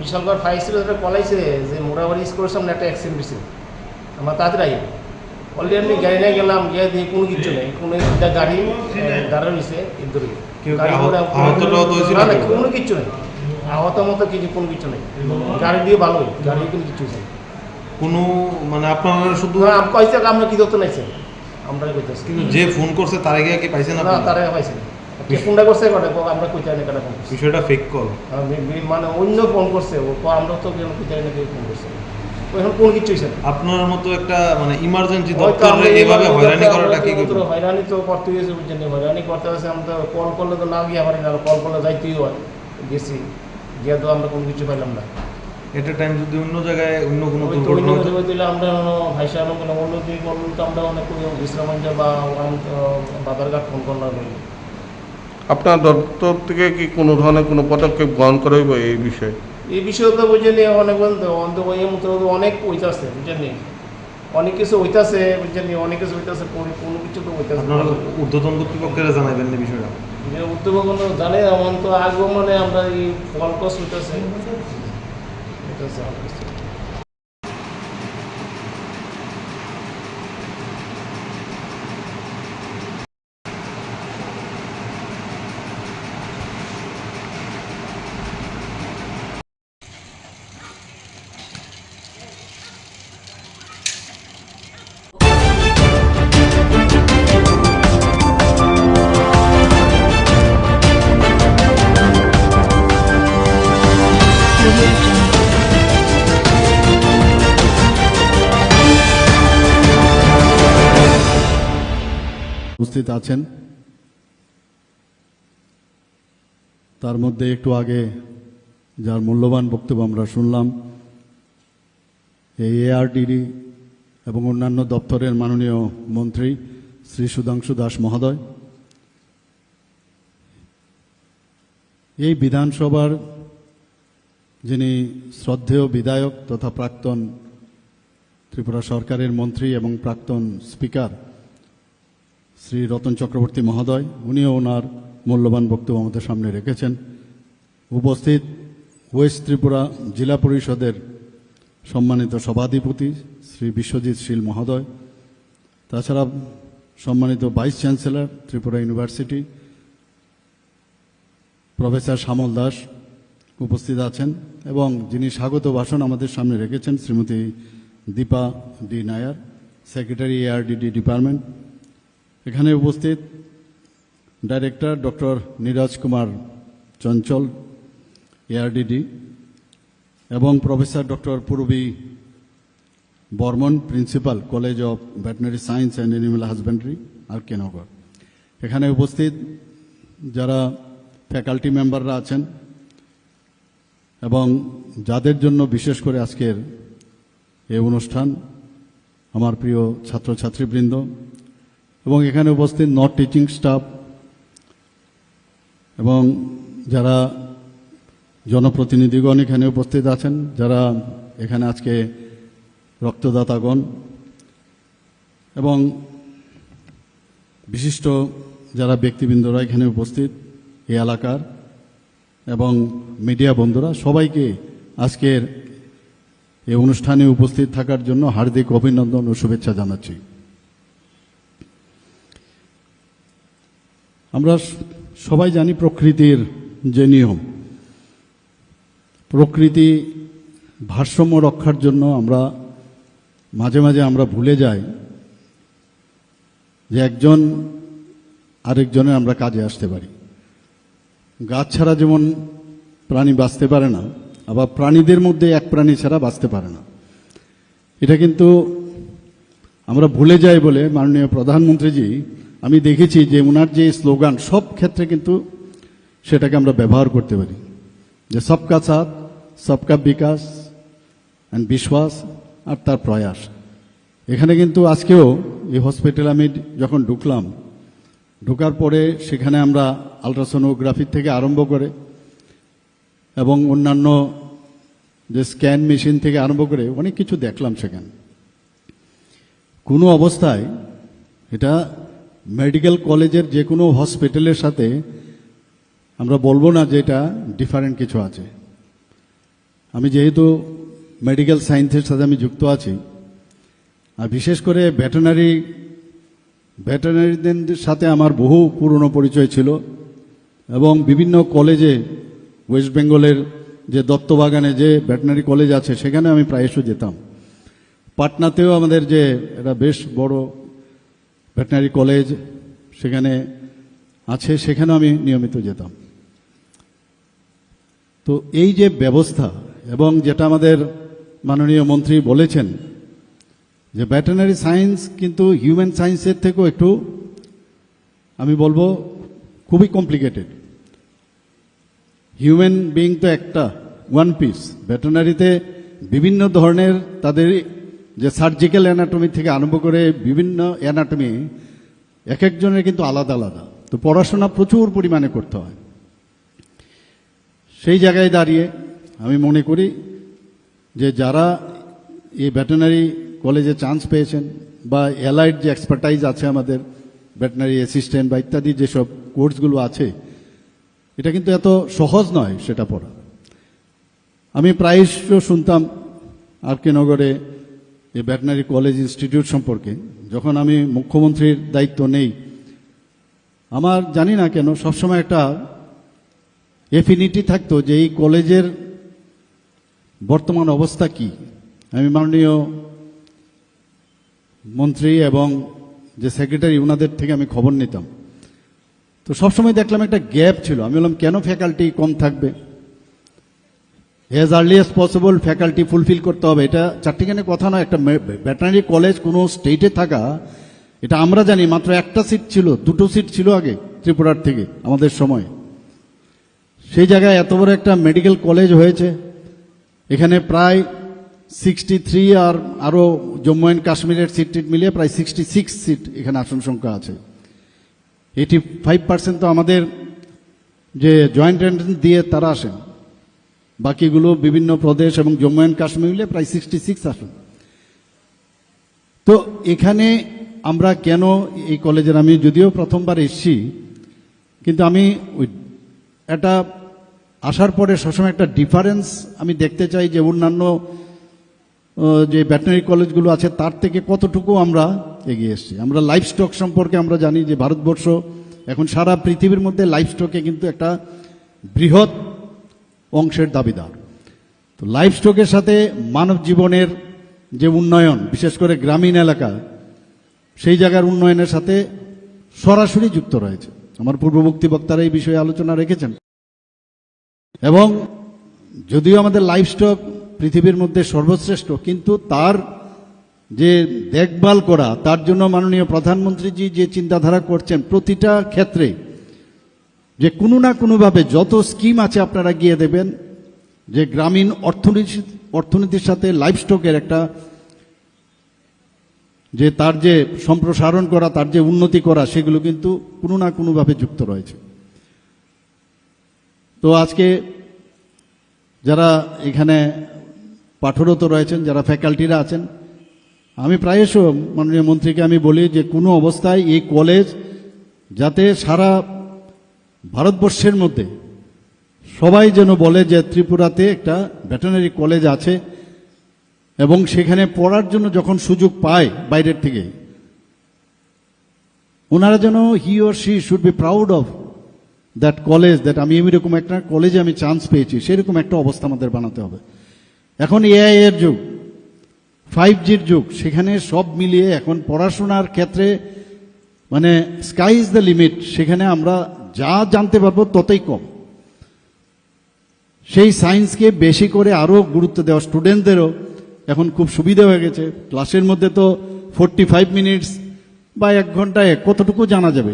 Speaker 2: বিশালগড় ফায়ার স্টেশন পলাইছে যে মোড়াবাড়ি স্কুলের সামনে একটা অ্যাক্সিডেন্ট হয়েছে, আমরা তাড়াতাড়ি আই অলরেডি আমি গাড়ি নিয়ে গেলাম, গিয়ে দিয়ে কোনো কিছু নেই, কোনো একটা গাড়ি দাঁড়া রয়েছে এর কোনো কিছু নেই, আহত মতো কিছু কোনো কিছু নেই, গাড়ি দিয়ে ভালোই, গাড়ি কোনো কিছু নেই
Speaker 18: কোনো মানে আপনারা শুধু
Speaker 2: কইছে আমরা কি ধরতে নাইছে আমরা কইতেছি,
Speaker 18: কিন্তু যে ফোন করছে তার আগে কি পাইছেন
Speaker 2: না?
Speaker 18: আপনারা
Speaker 2: তার আগে পাইছেন কে ফোনটা করছে কটা আমরা কইতে না কেন ফোন
Speaker 18: বিষয়টা ফেক কল
Speaker 2: মানে অন্য ফোন করছে ও আমরা তো কেন কইতে না কে ফোন করছে এখন কোন কিছু হইছে না।
Speaker 18: আপনার মতো একটা মানে ইমার্জেন্সি দপ্তরে এভাবে হয়রানি করাটা কি করতে
Speaker 2: হয়রানি তো করতে হয়েছে বুঝছেন, হয়রানি করতে হয়েছে। আমরা তো কল করলে তো না গিয়ে পারি না, কল করলে যাইতেই হয়, গেছি গিয়ে তো আমরা কোনো কিছু পাইলাম না।
Speaker 18: এটা টাইম যদি অন্য জায়গায় অন্য কোনো দুর্ঘটনা
Speaker 2: দিলে আমরা ভাই সাহেব কোনো অন্য দিকে বলুন তো আমরা অনেক বিশ্রামঞ্জ বা বাজারঘাট ফোন করলাম।
Speaker 4: আপনার দপ্তর থেকে কি কোনো ধরনের কোনো পদক্ষেপ গ্রহণ করা হইব এই বিষয়ে?
Speaker 2: এই বিষয়ে তো বুঝেনি অনেক অনেক হইতেছে বুঝেনি, অনেক কিছু হইতেছে বুঝেনি, অনেক কিছু হইতেছে, কোনো কিছু তো হইতেছে।
Speaker 18: আপনারা ঊর্ধ্বতন কর্তৃপক্ষের জানাবেন না বিষয়টা?
Speaker 2: ঊর্ধ্বতন জানে এমন তো আগে মানে আমরা এই ফল কস হইতেছে।
Speaker 5: উপস্থিত আছেন, তার মধ্যে একটু আগে যার মূল্যবান বক্তব্য আমরা শুনলাম, এই এআরডিডি এবং অন্যান্য দপ্তরের মাননীয় মন্ত্রী শ্রী সুধাংশু দাস মহোদয়, এই বিধানসভার যিনি শ্রদ্ধেয় বিধায়ক তথা প্রাক্তন ত্রিপুরা সরকারের মন্ত্রী এবং প্রাক্তন স্পিকার শ্রী রতন চক্রবর্তী মহোদয়, উনিও ওনার মূল্যবান বক্তব্য আমাদের সামনে রেখেছেন। উপস্থিত ওয়েস্ট ত্রিপুরা জেলা পরিষদের সম্মানিত সভাধিপতি শ্রী বিশ্বজিৎ শীল মহোদয়, তাছাড়া সম্মানিত vice chancellor Tripura university professor Shyamal Das উপস্থিত আছেন, এবং যিনি স্বাগত ভাষণ আমাদের সামনে রেখেছেন Shrimati Dipa D Nair, secretary ARDD department. এখানে উপস্থিত director doctor Neeraj Kumar Chanchal ARDD এবং professor doctor Purbi Barman, principal college of veterinary science and animal husbandry R K. Nagar. এখানে উপস্থিত যারা ফ্যাকাল্টি মেম্বাররা আছেন এবং যাদের জন্য বিশেষ করে আজকের এই অনুষ্ঠান, আমার প্রিয় ছাত্রছাত্রীবৃন্দ এবং এখানে উপস্থিত নন টিচিং স্টাফ এবং যারা জনপ্রতিনিধিগণ এখানে উপস্থিত আছেন, যারা এখানে আজকে রক্তদাতাগণ এবং বিশিষ্ট যারা ব্যক্তিবৃন্দরা এখানে উপস্থিত এই এলাকার এবং মিডিয়া বন্ধুরা, সবাইকে আজকের এই অনুষ্ঠানে উপস্থিত থাকার জন্য হার্দিক অভিনন্দন ও শুভেচ্ছা জানাচ্ছি। আমরা সবাই জানি প্রকৃতির যে নিয়ম, প্রকৃতি ভারসাম্য রক্ষার জন্য আমরা মাঝে মাঝে আমরা ভুলে যাই যে একজন আরেকজনের আমরা কাজে আসতে পারি। গাছ ছাড়া যেমন প্রাণী বাঁচতে পারে না, আবার প্রাণীদের মধ্যে এক প্রাণী ছাড়া বাঁচতে পারে না। এটা কিন্তু আমরা ভুলে যাই বলে মাননীয় প্রধানমন্ত্রীজি, আমি দেখেছি যে ওনার যে স্লোগান সব ক্ষেত্রে কিন্তু সেটাকে আমরা ব্যবহার করতে পারি, যে সবকা সাথ সবকা বিকাশ অ্যান্ড বিশ্বাস আর তার প্রয়াস। এখানে কিন্তু আজকেও এই হসপিটাল আমি যখন ঢোকার পরে সেখানে আমরা আলট্রাসোনোগ্রাফি থেকে আরম্ভ করে এবং অন্যান্য যে স্ক্যান মেশিন থেকে আরম্ভ করে অনেক কিছু দেখলাম সেখানে। কোনো অবস্থায় এটা মেডিকেল কলেজের যে কোনো হসপিটালের সাথে আমরা বলবো না যে এটা ডিফারেন্ট কিছু আছে। আমি যেহেতু মেডিকেল সায়েন্সের সাথে আমি যুক্ত আছি, আর বিশেষ করে ভেটেরিনারিদের সাথে আমার বহু পুরনো পরিচয় ছিল, এবং বিভিন্ন কলেজে ওয়েস্ট বেঙ্গলের যে দত্তবাগানে যে ভেটেরিনারি কলেজ আছে সেখানে আমি প্রায়শ যেতাম। পাটনাতেও আমাদের যে এটা বেশ বড় ভেটেরিনারি কলেজ সেখানে আছে, সেখানেও আমি নিয়মিত যেতাম। তো এই যে ব্যবস্থা, এবং যেটা আমাদের মাননীয় মন্ত্রী বলেছেন যে ভেটেরিনারি সায়েন্স কিন্তু হিউম্যান সায়েন্সের থেকেও একটু আমি বলবো খুবই কমপ্লিকেটেড। হিউম্যান বিইং তো একটা ওয়ান পিস, ভেটেরিনারিতে বিভিন্ন ধরনের তাদের যে সার্জিক্যাল অ্যানাটমি থেকে আরম্ভ করে বিভিন্ন অ্যানাটমি এক একজনের কিন্তু আলাদা আলাদা। তো পড়াশোনা প্রচুর পরিমাণে করতে হয়। সেই জায়গায় দাঁড়িয়ে আমি মনে করি যে যারা এই ভেটেরিনারি কলেজে চান্স পেয়েছেন বা অ্যালাইড যে এক্সপার্টাইজ আছে আমাদের ভেটেরিনারি অ্যাসিস্ট্যান্ট বা ইত্যাদি যেসব কোর্সগুলো আছে, এটা কিন্তু এত সহজ নয় সেটা পড়া। আমি প্রায়শ শুনতাম আর.কে. নগরে এই ভেটেরিনারি কলেজ ইনস্টিটিউট সম্পর্কে। যখন আমি মুখ্যমন্ত্রীর দায়িত্ব নেই, আমার জানি না কেন সবসময় একটা এফিনিটি থাকতো যে এই কলেজের বর্তমান অবস্থা কি। আমি মাননীয় মন্ত্রী এবং যে সেক্রেটারি ওনাদের থেকে আমি খবর নিতাম। তো সবসময় দেখলাম একটা গ্যাপ ছিল। আমি বললাম কেন ফ্যাকাল্টি কম থাকবে, as early as possible faculty fulfil করতে হবে। এটা চারটিখানে কথা নয়। একটা ভেটেরিনারি কলেজ কোনো স্টেটে থাকা, এটা আমরা জানি মাত্র একটা সিট ছিল, দুটো সিট ছিল আগে ত্রিপুরার থেকে আমাদের সময়। সেই জায়গায় এত বড় একটা মেডিকেল কলেজ হয়েছে, এখানে প্রায় 63 আর আরও জম্মু অ্যান্ড কাশ্মীরের সিট মিলিয়ে প্রায় 66 সিট এখানে আসন সংখ্যা আছে। 85% তো আমাদের যে জয়েন্ট এন্ট্রান্স দিয়ে তারা আসেন, বাকিগুলো বিভিন্ন প্রদেশ এবং জম্মু অ্যান্ড কাশ্মীর মিলে প্রায় 66 আসন। তো এখানে আমরা কেন এই কলেজের, আমি যদিও প্রথমবার এসেছি, কিন্তু আমি ওই এটা আসার পরে সবসময় একটা ডিফারেন্স আমি দেখতে চাই যে অন্যান্য যে ভেটেরিনারি কলেজগুলো আছে তার থেকে কতটুকু আমরা এগিয়ে এসেছি। আমরা লাইফ স্টক সম্পর্কে আমরা জানি যে ভারতবর্ষ এখন সারা পৃথিবীর মধ্যে লাইফ স্টকে কিন্তু একটা বৃহৎ অংশের দাবিদার। তো লাইফ স্টকের সাথে মানব জীবনের যে উন্নয়ন, বিশেষ করে গ্রামীণ এলাকা, সেই জায়গার উন্নয়নের সাথে সরাসরি যুক্ত রয়েছে। আমার পূর্ববর্তী বক্তারা এই বিষয়ে আলোচনা রেখেছেন। এবং যদিও আমাদের লাইফ স্টক পৃথিবীর মধ্যে সর্বশ্রেষ্ঠ, কিন্তু তার যে দেখভাল করা, তার জন্য মাননীয় প্রধানমন্ত্রীজি যে চিন্তাধারা করছেন প্রতিটা ক্ষেত্রে, যে কোনো না কোনোভাবে যত স্কিম আছে আপনারা গিয়ে দেবেন, যে গ্রামীণ অর্থনীতির সাথে লাইফ স্টকের একটা যে তার যে সম্প্রসারণ করা, তার যে উন্নতি করা, সেগুলো কিন্তু কোনো না কোনোভাবে যুক্ত রয়েছে। তো আজকে যারা এখানে পাঠরত রয়েছেন, যারা ফ্যাকাল্টিরা আছেন, আমি প্রায়শ মাননীয় মন্ত্রীকে আমি বলি যে কোনো অবস্থায় এই কলেজ যাতে সারা ভারতবর্ষের মধ্যে সবাই যেন বলে যে ত্রিপুরাতে একটা ভেটেরিনারি কলেজ আছে, এবং সেখানে পড়ার জন্য যখন সুযোগ পায় বাইরের থেকে, ওনারা যেন he or she should be proud of that college, that আমি এরকম একটা কলেজে আমি চান্স পেয়েছি। সেরকম একটা অবস্থা আমাদের বানাতে হবে। এখন এআই এর যুগ, 5Gর যুগ, সেখানে সব মিলিয়ে এখন পড়াশোনার ক্ষেত্রে মানে স্কাই ইজ দ্য লিমিট। সেখানে আমরা যা জানতে পারবো ততই কম। সেই সায়েন্সকে বেশি করে আরও গুরুত্ব দেওয়া, স্টুডেন্টদেরও এখন খুব সুবিধা হয়ে গেছে। ক্লাসের মধ্যে তো 45 মিনিটস বা 1 ঘন্টায় কতটুকু জানা যাবে,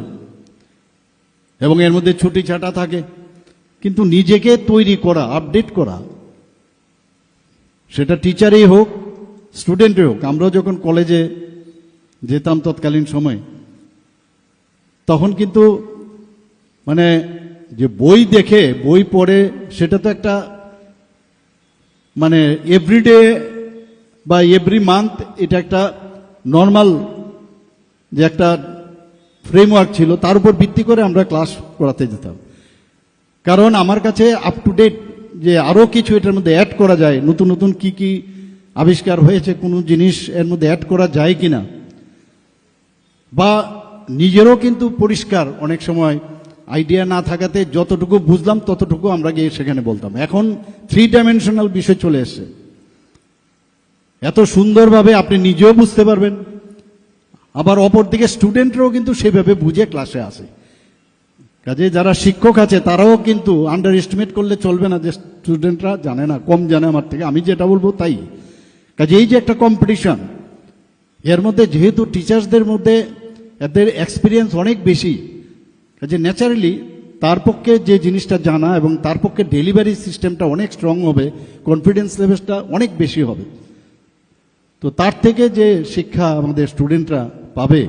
Speaker 5: এবং এর মধ্যে ছুটি ছাটা থাকে। কিন্তু নিজেকে তৈরি করা, আপডেট করা, সেটা টিচারই হোক স্টুডেন্টই হোক। আমরাও যখন কলেজে যেতাম তৎকালীন সময়, তখন কিন্তু মানে যে বই দেখে বই পড়ে সেটা তো একটা মানে এভরিডে বা এভরি মান্থ এটা একটা নর্মাল যে একটা ফ্রেমওয়ার্ক ছিল, তার উপর ভিত্তি করে আমরা ক্লাস করাতে যেতাম। কারণ আমার কাছে আপ টু ডেট যে আরও কিছু এটার মধ্যে অ্যাড করা যায়, নতুন নতুন কি কি আবিষ্কার হয়েছে, কোনো জিনিস এর মধ্যে অ্যাড করা যায় কিনা, বা নিজেরও কিন্তু পরিষ্কার অনেক সময় আইডিয়া না থাকাতে যতটুকু বুঝলাম ততটুকু আমরা গিয়ে সেখানে বলতাম। এখন 3 ডাইমেনশনাল বিষয় চলে এসছে, এত সুন্দরভাবে আপনি নিজেও বুঝতে পারবেন, আবার অপরদিকে স্টুডেন্টরাও কিন্তু সেভাবে বুঝে ক্লাসে আসে। কাজে যারা শিক্ষক আছে তারাও কিন্তু আন্ডার এস্টিমেট করলে চলবে না যে স্টুডেন্টরা জানে না, কম জানে আমার থেকে, আমি যেটা বলবো তাই। কাজে এই যে একটা কম্পিটিশন, এর মধ্যে যেহেতু টিচার্সদের মধ্যে এদের এক্সপিরিয়েন্স অনেক বেশি, কাজে ন্যাচারালি তার পক্ষে যে জিনিসটা জানা এবং তার পক্ষে ডেলিভারি সিস্টেমটা অনেক স্ট্রং হবে, কনফিডেন্স লেভেলটা অনেক বেশি হবে। তো তার থেকে যে শিক্ষা আমাদের স্টুডেন্টরা পাবে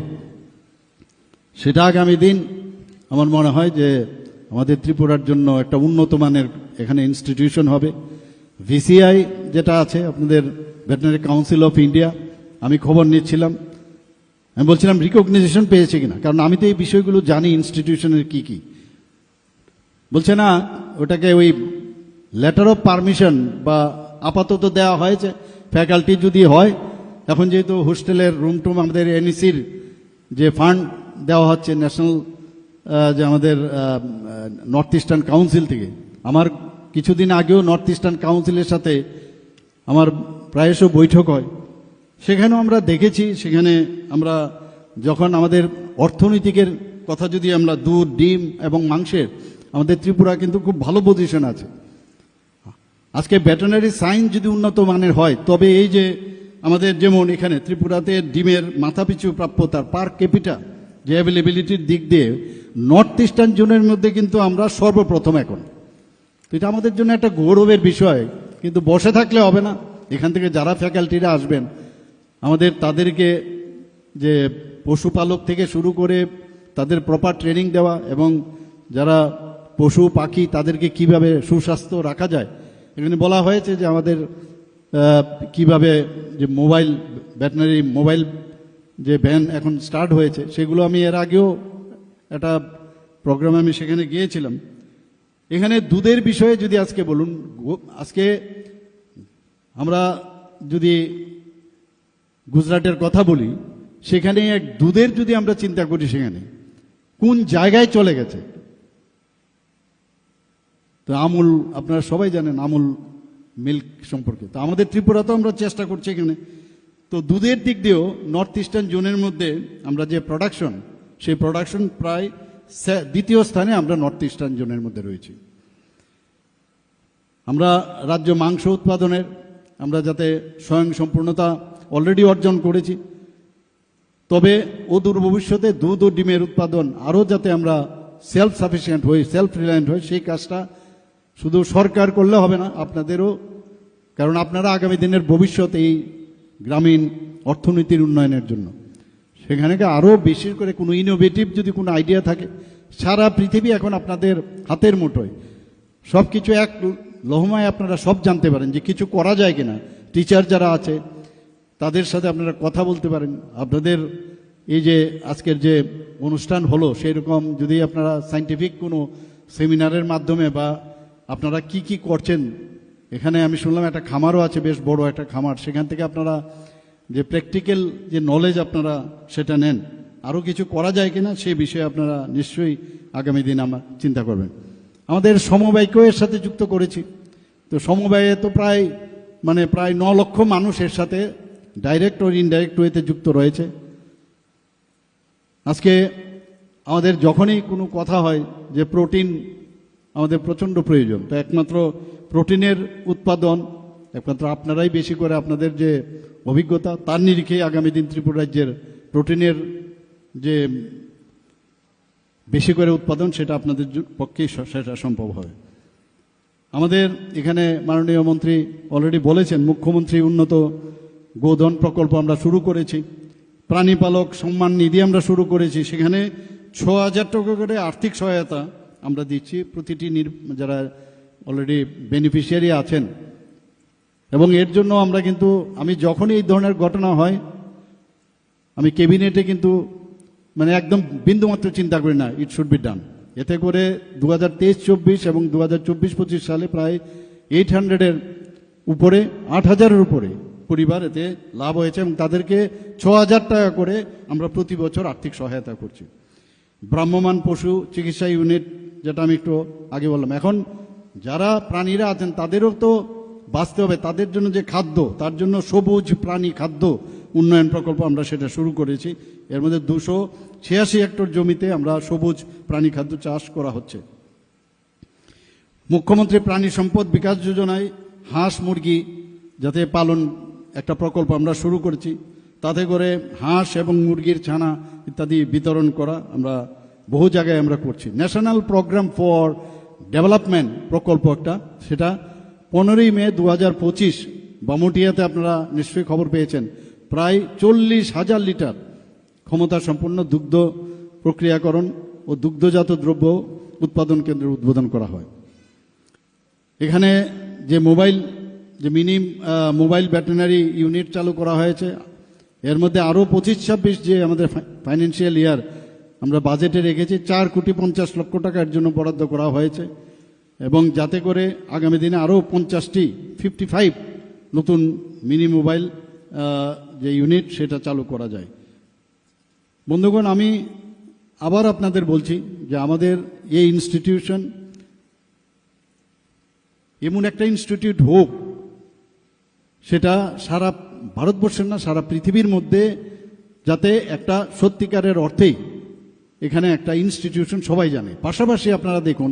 Speaker 5: সেটা আগামী দিন আমার মনে হয় যে আমাদের ত্রিপুরার জন্য একটা উন্নত মানের এখানে ইনস্টিটিউশন হবে। ভিসিআই যেটা আছে আপনাদের ভেটেরিনারি কাউন্সিল অফ ইন্ডিয়া, আমি খবর নিচ্ছিলাম, আমি বলছিলাম রিকগনাইজেশন পেয়েছে কিনা, কারণ আমি তো এই বিষয়গুলো জানি ইনস্টিটিউশনের কি কি। বলছে না, ওটাকে ওই লেটার অফ পারমিশন বা আপাতত দেওয়া হয়েছে, ফ্যাকাল্টি যদি হয়, এখন যেহেতু হোস্টেলের রুম টুম আমাদের এনইসির যে ফান্ড দেওয়া হচ্ছে ন্যাশনাল যে আমাদের নর্থ ইস্টার্ন কাউন্সিল থেকে, আমার কিছুদিন আগেও নর্থ ইস্টার্ন কাউন্সিলের সাথে আমার প্রায়শ বৈঠক হয়, সেখানেও আমরা দেখেছি, সেখানে আমরা যখন আমাদের অর্থনৈতিকের কথা যদি আমরা দুধ, ডিম এবং মাংসের, আমাদের ত্রিপুরা কিন্তু খুব ভালো পজিশন আছে। আজকে ভেটেরিনারি সায়েন্স যদি উন্নত মানের হয়, তবে এই যে আমাদের যেমন এখানে ত্রিপুরাতে ডিমের মাথাপিছু প্রাপ্যতার পার ক্যাপিটা যে অ্যাভেলেবিলিটির দিক দিয়ে নর্থ ইস্টার্ন জোনের মধ্যে কিন্তু আমরা সর্বপ্রথম এখন। তো এটা আমাদের জন্য একটা গৌরবের বিষয়, কিন্তু বসে থাকলে হবে না। এখান থেকে যারা ফ্যাকাল্টিরা আসবেন আমাদের তাদেরকে যে পশুপালক থেকে শুরু করে তাদের প্রপার ট্রেনিং দেওয়া, এবং যারা পশু পাখি তাদেরকে কিভাবে সুস্বাস্থ্য রাখা যায়। এখানে বলা হয়েছে যে আমাদের কিভাবে যে মোবাইল ভেটেরিনারি মোবাইল যে ভ্যান এখন স্টার্ট হয়েছে, সেগুলো আমি এর আগেও একটা প্রোগ্রামে আমি সেখানে গিয়েছিলাম। এখানে দুধের বিষয়ে যদি আজকে বলুন, আজকে আমরা যদি গুজরাটের কথা বলি, সেখানে এক দুধের যদি আমরা চিন্তা করি, সেখানে কোন জায়গায় চলে গেছে। তো আমুল, আপনারা সবাই জানেন আমুল মিল্ক সম্পর্কে, তো আমাদের ত্রিপুরাতেও আমরা চেষ্টা করছি এখানে। তো দুধের দিক দিয়েও নর্থ ইস্টার্ন জোনের মধ্যে আমরা যে প্রোডাকশন, সেই প্রোডাকশন প্রায় দ্বিতীয় স্থানে আমরা নর্থ ইস্টার্ন জোনের মধ্যে রয়েছি। আমরা রাজ্য মাংস উৎপাদনের আমরা যাতে স্বয়ং সম্পূর্ণতা অলরেডি অর্জন করেছি, তবে অদূর ভবিষ্যতে দুধ ও ডিমের উৎপাদন আরও যাতে আমরা সেলফ সাফিসিয়েন্ট হই, সেলফ রিলায়েন্ট হই, সেই কাজটা শুধু সরকার করলে হবে না, আপনাদেরও, কারণ আপনারা আগামী দিনের ভবিষ্যৎ এই গ্রামীণ অর্থনীতির উন্নয়নের জন্য। সেখানে আরও বেশি করে কোনো ইনোভেটিভ যদি কোনো আইডিয়া থাকে, সারা পৃথিবী এখন আপনাদের হাতের মুঠোয়, সব কিছু এক লহমায় আপনারা সব জানতে পারেন যে কিছু করা যায় কিনা। টিচার যারা আছে তাদের সাথে আপনারা কথা বলতে পারেন। আপনাদের এই যে আজকের যে অনুষ্ঠান হলো, সেই রকম যদি আপনারা সায়েন্টিফিক কোনো সেমিনারের মাধ্যমে বা আপনারা কি কি করছেন, এখানে আমি শুনলাম একটা খামারও আছে, বেশ বড় একটা খামার, সেখান থেকে আপনারা যে প্র্যাকটিক্যাল যে নলেজ আপনারা সেটা নেন, আরও কিছু করা যায় কিনা সেই বিষয়ে আপনারা নিশ্চয়ই আগামী দিন আমরা চিন্তা করবেন। আমাদের সমবায়কেও এর সাথে যুক্ত করেছি। তো সমবায়ে তো প্রায় 9 লক্ষ মানুষ এর সাথে ডাইরেক্ট ও ইনডাইরেক্ট ওয়েতে যুক্ত রয়েছে। আজকে আমাদের যখনই কোনো কথা হয় যে প্রোটিন আমাদের প্রচণ্ড প্রয়োজন, তো একমাত্র প্রোটিনের উৎপাদন একমাত্র আপনারাই বেশি করে, আপনাদের যে অভিজ্ঞতা তার নিরিখে আগামী দিন ত্রিপুরা রাজ্যের প্রোটিনের যে বেশি করে উৎপাদন, সেটা আপনাদের পক্ষেই সেটা সম্ভব হবে। আমাদের এখানে মাননীয় মন্ত্রী অলরেডি বলেছেন, মুখ্যমন্ত্রী উন্নত গোধন প্রকল্প আমরা শুরু করেছি, প্রাণীপালক সম্মান নিধি আমরা শুরু করেছি, সেখানে 6,000 টাকা করে আর্থিক সহায়তা আমরা দিচ্ছি প্রতিটি যারা অলরেডি বেনিফিশিয়ারি আছেন এবং এর জন্য আমরা কিন্তু আমি যখনই এই ধরনের ঘটনা হয় আমি ক্যাবিনেটে কিন্তু মানে একদম বিন্দুমাত্র চিন্তা করি না, ইট শুড বি ডান। এতে করে 2023-24 এবং 2024-25 সালে প্রায় 800-এর উপরে 8,000-এর উপরে পরিবার এতে লাভ হয়েছে এবং তাদেরকে 6,000 টাকা করে আমরা প্রতি বছর আর্থিক সহায়তা করছি। ভ্রাম্যমাণ পশু চিকিৎসা ইউনিট, যেটা আমি একটু আগে বললাম, এখন যারা প্রাণীরা আছেন তাদেরও তো বাঁচতে হবে, তাদের জন্য যে খাদ্য, তার জন্য সবুজ প্রাণী খাদ্য উন্নয়ন প্রকল্প আমরা সেটা শুরু করেছি। এর মধ্যে 286 হেক্টর জমিতে আমরা সবুজ প্রাণী খাদ্য চাষ করা হচ্ছে। মুখ্যমন্ত্রী প্রাণী সম্পদ বিকাশ যোজনায় হাঁস মুরগি যাতে পালন একটা প্রকল্প আমরা শুরু করেছি, তাতে করে হাঁস এবং মুরগির ছানা ইত্যাদি বিতরণ করা আমরা বহু জায়গায় আমরা করছি। ন্যাশনাল প্রোগ্রাম ফর ডেভেলপমেন্ট প্রকল্প একটা, সেটা 15ই মে 2025 বামুটিয়াতে আপনারা নিশ্চয়ই খবর পেয়েছেন, প্রায় 40,000 লিটার ক্ষমতা সম্পন্ন দুগ্ধ প্রক্রিয়াকরণ ও দুগ্ধজাত দ্রব্য উৎপাদন কেন্দ্রের উদ্বোধন করা হয়। এখানে যে মিনি মোবাইল ভেটেরিনারি ইউনিট চালু করা হয়েছে, এর মধ্যে আরও 25-26 যে আমাদের ফাইন্যান্সিয়াল ইয়ার আমরা বাজেটে রেখেছি 4,50,00,000 টাকার জন্য বরাদ্দ করা হয়েছে, এবং যাতে করে আগামী দিনে আরও 55 নতুন মিনি মোবাইল যে ইউনিট সেটা চালু করা যায়। বন্ধুগণ, আমি আবার আপনাদের বলছি যে আমাদের এই ইনস্টিটিউশন এমন একটা ইনস্টিটিউট হোক, সেটা সারা ভারতবর্ষের না সারা পৃথিবীর মধ্যে, যাতে একটা সত্যিকারের অর্থেই এখানে একটা ইনস্টিটিউশন সবাই জানে। পাশাপাশি আপনারা দেখুন,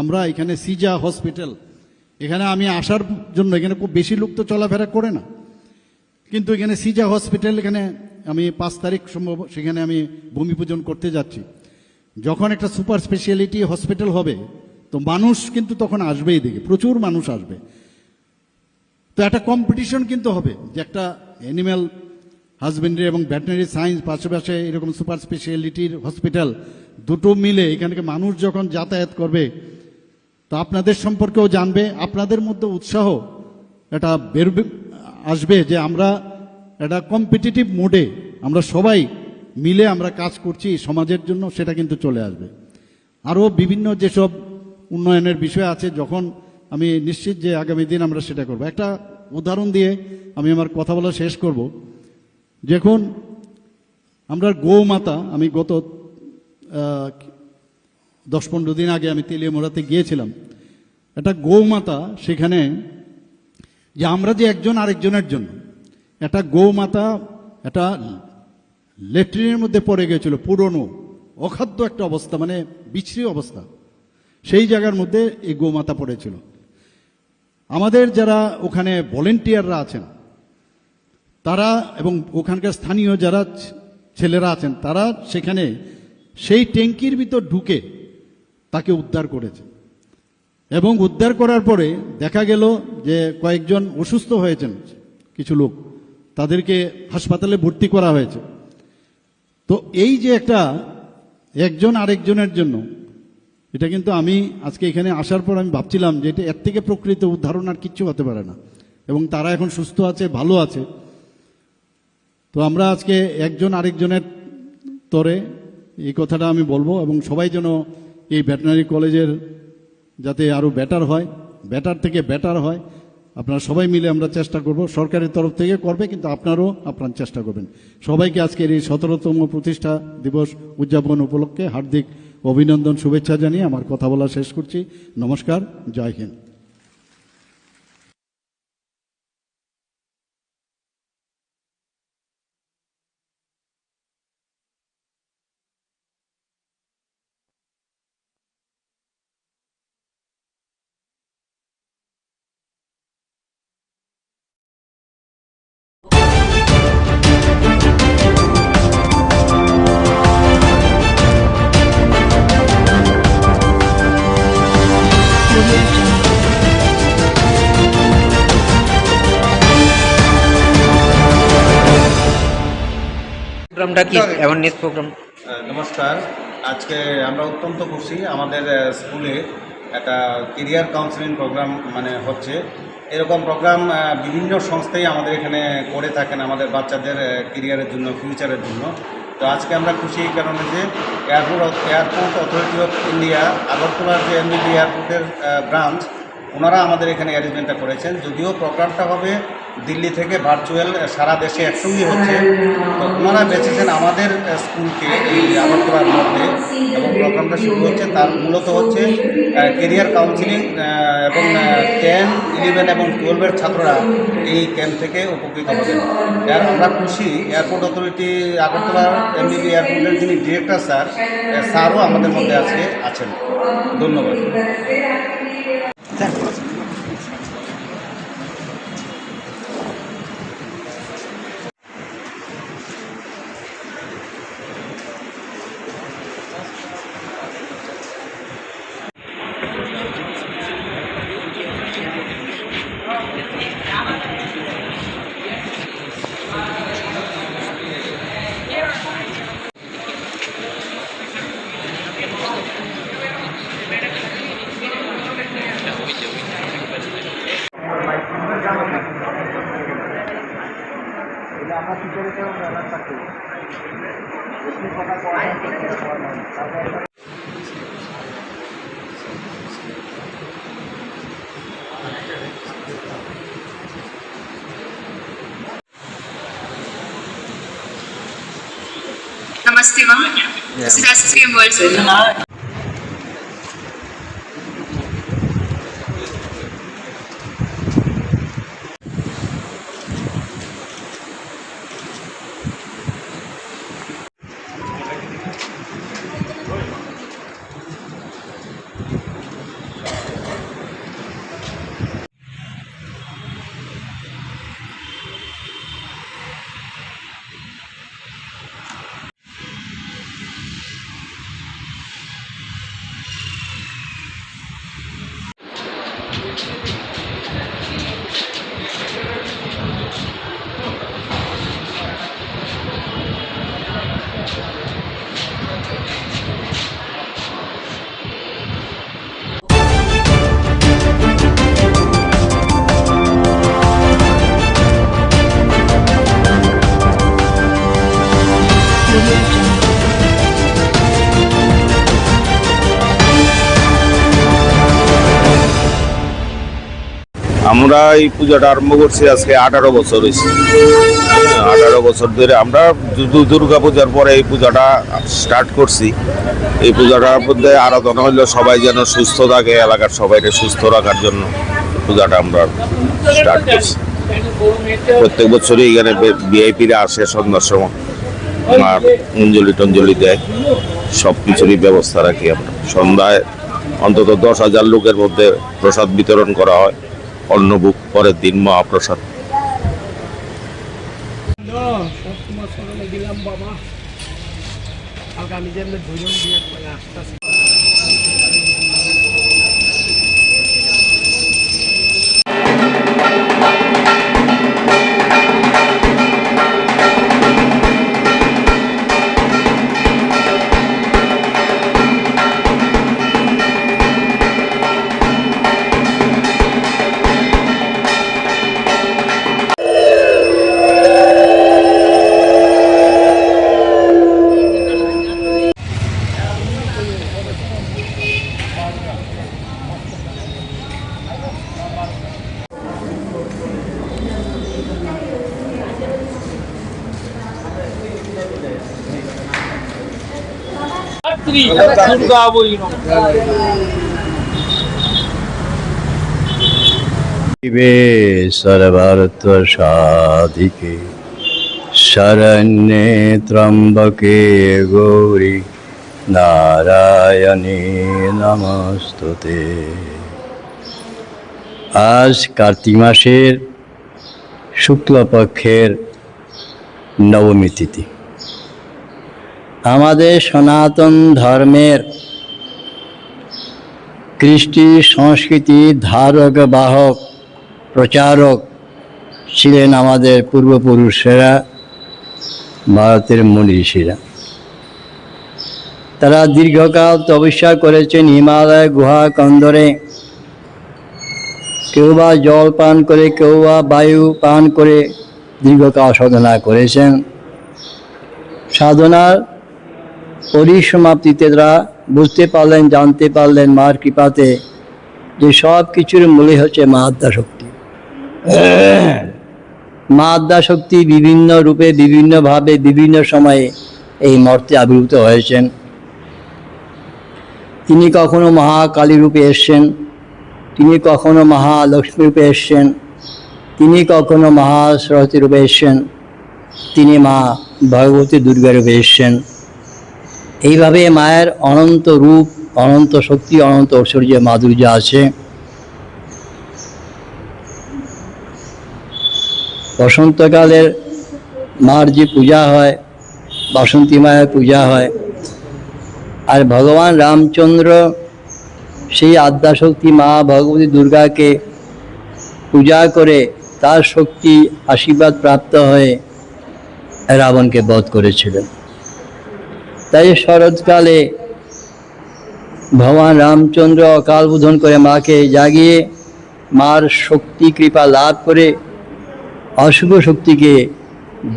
Speaker 5: আমরা এখানে সিজা হসপিটাল, এখানে আমি আসার জন্য এখানে খুব বেশি লোক তো চলাফেরা করে না, কিন্তু এখানে সিজা হসপিটাল, এখানে আমি 5 তারিখ সম্ভব সেখানে আমি ভূমি পূজন করতে যাচ্ছি। যখন একটা সুপার স্পেশালিটি হসপিটাল হবে তো মানুষ কিন্তু তখন আসবেই, দেখে প্রচুর মানুষ আসবে। তো একটা কম্পিটিশন কিন্তু হবে যে একটা অ্যানিম্যাল হাজবেন্ডারি এবং ভেটেরিনারি সায়েন্স পাশাপাশি এরকম সুপার স্পেশালিটির হসপিটাল দুটো মিলে এখানকে মানুষ যখন যাতায়াত করবে তো আপনাদের সম্পর্কেও জানবে, আপনাদের মধ্যে উৎসাহ এটা বেরোবে, আসবে যে আমরা একটা কম্পিটিটিভ মোডে আমরা সবাই মিলে আমরা কাজ করছি সমাজের জন্য, সেটা কিন্তু চলে আসবে। আরও বিভিন্ন যেসব উন্নয়নের বিষয় আছে, যখন আমি নিশ্চিত যে আগামী দিন আমরা সেটা করব। একটা উদাহরণ দিয়ে আমি আমার কথা বলা শেষ করব। দেখুন, আমরা গৌমাতা, আমি গত 10-15 দিন আগে আমি তেলিয়ামোড়াতে গিয়েছিলাম, একটা গৌমাতা, সেখানে যে আমরা যে একজন আরেকজনের জন্য একটা গৌমাতা একটা ল্যাট্রিনের মধ্যে পড়ে গিয়েছিল, পুরনো অখাদ্য একটা অবস্থা, মানে বিশ্রী অবস্থা, সেই জায়গার মধ্যে এই গৌমাতা পড়েছিল। আমাদের যারা ওখানে ভলেন্টিয়াররা আছেন তারা এবং ওখানকার স্থানীয় যারা ছেলেরা আছেন তারা সেখানে সেই ট্যাঙ্কির ভিতর ঢুকে তাকে উদ্ধার করেছে, এবং উদ্ধার করার পরে দেখা গেল যে কয়েকজন অসুস্থ হয়েছেন, কিছু লোক, তাদেরকে হাসপাতালে ভর্তি করা হয়েছে। তো এই যে একটা একজন আরেকজনের জন্য, এটা কিন্তু আমি আজকে এখানে আসার পর আমি ভাবছিলাম যে এটা এর থেকে প্রকৃত উদাহরণ আর কিচ্ছু হতে পারে না, এবং তারা এখন সুস্থ আছে, ভালো আছে। তো আমরা আজকে একজন আরেকজনের তরে এই কথাটা আমি বলবো, এবং সবাই যেন এই ভেটেরিনারি কলেজের যাতে আরও বেটার হয়, বেটার থেকে বেটার হয়, আপনারা সবাই মিলে আমরা চেষ্টা করব। সরকারের তরফ থেকে করবে, কিন্তু আপনারাও আপনার চেষ্টা করবেন। সবাইকে আজকের এই 17তম প্রতিষ্ঠা দিবস উদযাপন উপলক্ষে হার্দিক অভিনন্দন, শুভেচ্ছা জানিয়ে আমার কথা বলা শেষ করছি। নমস্কার, জয় হিন্দ।
Speaker 8: প্রোগ্রামটা কি অ্যাওয়ারনেস প্রোগ্রাম?
Speaker 14: নমস্কার, আজকে আমরা অত্যন্ত খুশি, আমাদের স্কুলে একটা কেরিয়ার কাউন্সেলিং প্রোগ্রাম হচ্ছে। এরকম প্রোগ্রাম বিভিন্ন সংস্থাই আমাদের এখানে করে থাকেন আমাদের বাচ্চাদের কেরিয়ারের জন্য, ফিউচারের জন্য। তো আজকে আমরা খুশি এই কারণে যে এয়ারপোর্ট অথরিটি অফ ইন্ডিয়া আগরতলার যে এমবিবি এয়ারপোর্টের ব্রাঞ্চ, ওনারা আমাদের এখানে অ্যারেঞ্জমেন্টটা করেছেন। যদিও প্রোগ্রামটা হবে দিল্লি থেকে ভার্চুয়াল, সারা দেশে একসঙ্গে হচ্ছে, তো ওনারা বেছেছেন আমাদের স্কুলকে এই আগরতলার মধ্যে, এবং প্রোগ্রামটা শুরু হচ্ছে তার মূলত হচ্ছে কেরিয়ার কাউন্সিলিং, এবং 10, 11 এবং 12-এর ছাত্ররা এই ক্যাম্প থেকে উপকৃত হবেন। আমরা খুশি এয়ারপোর্ট অথরিটি আগরতলার এমবিবি এয়ারপোর্টের যিনি ডিরেক্টর স্যারও আমাদের মধ্যে আছেন। ধন্যবাদ।
Speaker 17: Namaste, ma'am. This is SSVM World Center.
Speaker 20: আমরা এই পূজাটা আরম্ভ করছি আজকে 18 বছর হয়েছে। 18 বছর ধরে আমরা দুর্গা পূজার পরে এই পূজাটা স্টার্ট করছি। এই পূজাটার মধ্যে আরাধনা হইলো সবাই যেন সুস্থ থাকে, এলাকার সবাইকে সুস্থ রাখার জন্য পূজাটা আমরা স্টার্ট করছি। প্রত্যেক বছরই এখানে ভিআইপিরা আসে সন্ধ্যার সময়, আর অঞ্জলি টঞ্জলি দেয়, সব কিছুরই ব্যবস্থা রাখি আমরা। সন্ধ্যায় অন্তত 10,000 লোকের মধ্যে প্রসাদ বিতরণ করা হয়, অন্নভোগ, পরের দিন মহাপ্রসাদ।
Speaker 21: सर्वार्थ साधिके शरण्ये त्र्यंबके गौरी नारायणे नमस्तुते। आज कार्तिक मासेर शुक्लपक्षेर नवमी तिथि। आमादेर सनातन धर्मेर कृष्टि संस्कृति धारक बाहक प्रचारक ছিলেন আমাদের পূর্বপুরুষেরা, ভারতের মুনি ঋষিরা। তারা দীর্ঘকাল তপস্যা করেছেন হিমালয় গুহা কন্দরে। কেউ বা জল পান করে, কেউ বা বায়ু পান করে দীর্ঘকাল সাধনা করেছেন। সাধনার পরিসমাপ্তিতে তারা বুঝতে পারলেন, জানতে পারলেন মার কৃপাতে যে সব কিছুর মূলে হচ্ছে মা আদ্যাশক্তি। মা আদ্যাশক্তি বিভিন্ন রূপে, বিভিন্নভাবে, বিভিন্ন সময়ে এই মর্তে আবির্ভূত হয়েছেন। তিনি কখনো মহাকালী রূপে এসছেন, তিনি কখনো মহালক্ষ্মী রূপে এসছেন, তিনি কখনো মহাসরস্বতী রূপে এসছেন, তিনি মা ভগবতী দুর্গা রূপে এসছেন। এইভাবে মায়ের অনন্ত রূপ, অনন্ত শক্তি, অনন্ত ঐশ্বর্য, মাধুর্য আছে। বসন্তকালের মার যে পূজা হয়, বাসন্তী মায়ের পূজা হয়। আর ভগবান রামচন্দ্র সেই আদ্যাশক্তি মা ভগবতী দুর্গাকে পূজা করে তার শক্তি আশীর্বাদ প্রাপ্ত হয়ে রাবণকে বধ করেছিলেন। তাই শরৎকালে ভগবান রামচন্দ্র অকাল বোধন করে মাকে জাগিয়ে মার শক্তি কৃপা লাভ করে অশুভ শক্তিকে,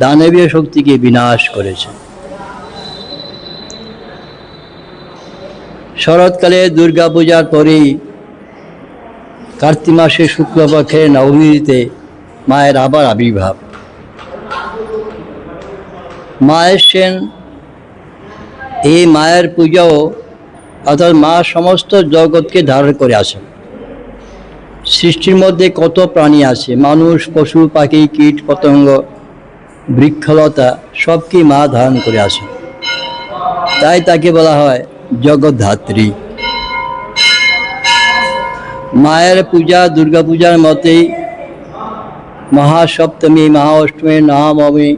Speaker 21: দানবীয় শক্তিকে বিনাশ করেছে। শরৎকালে দুর্গা পূজার পরেই কার্তিক মাসের শুক্লপক্ষের নবমীতে মায়ের আবার আবির্ভাব। মায়ের সেন এই মায়ের পূজাও, অর্থাৎ মা সমস্ত জগৎকে ধারণ করে আছেন। সৃষ্টির মধ্যে কত প্রাণী আছে, মানুষ, পশু, পাখি, কীট, পতঙ্গ, বৃক্ষলতা সবকে মা ধারণ করে আসেন। তাই তাকে বলা হয় জগদ্ধাত্রী। মায়ের পূজা দুর্গা পূজার মতেই মহাসপ্তমী, মহাঅষ্টমী, নবমী,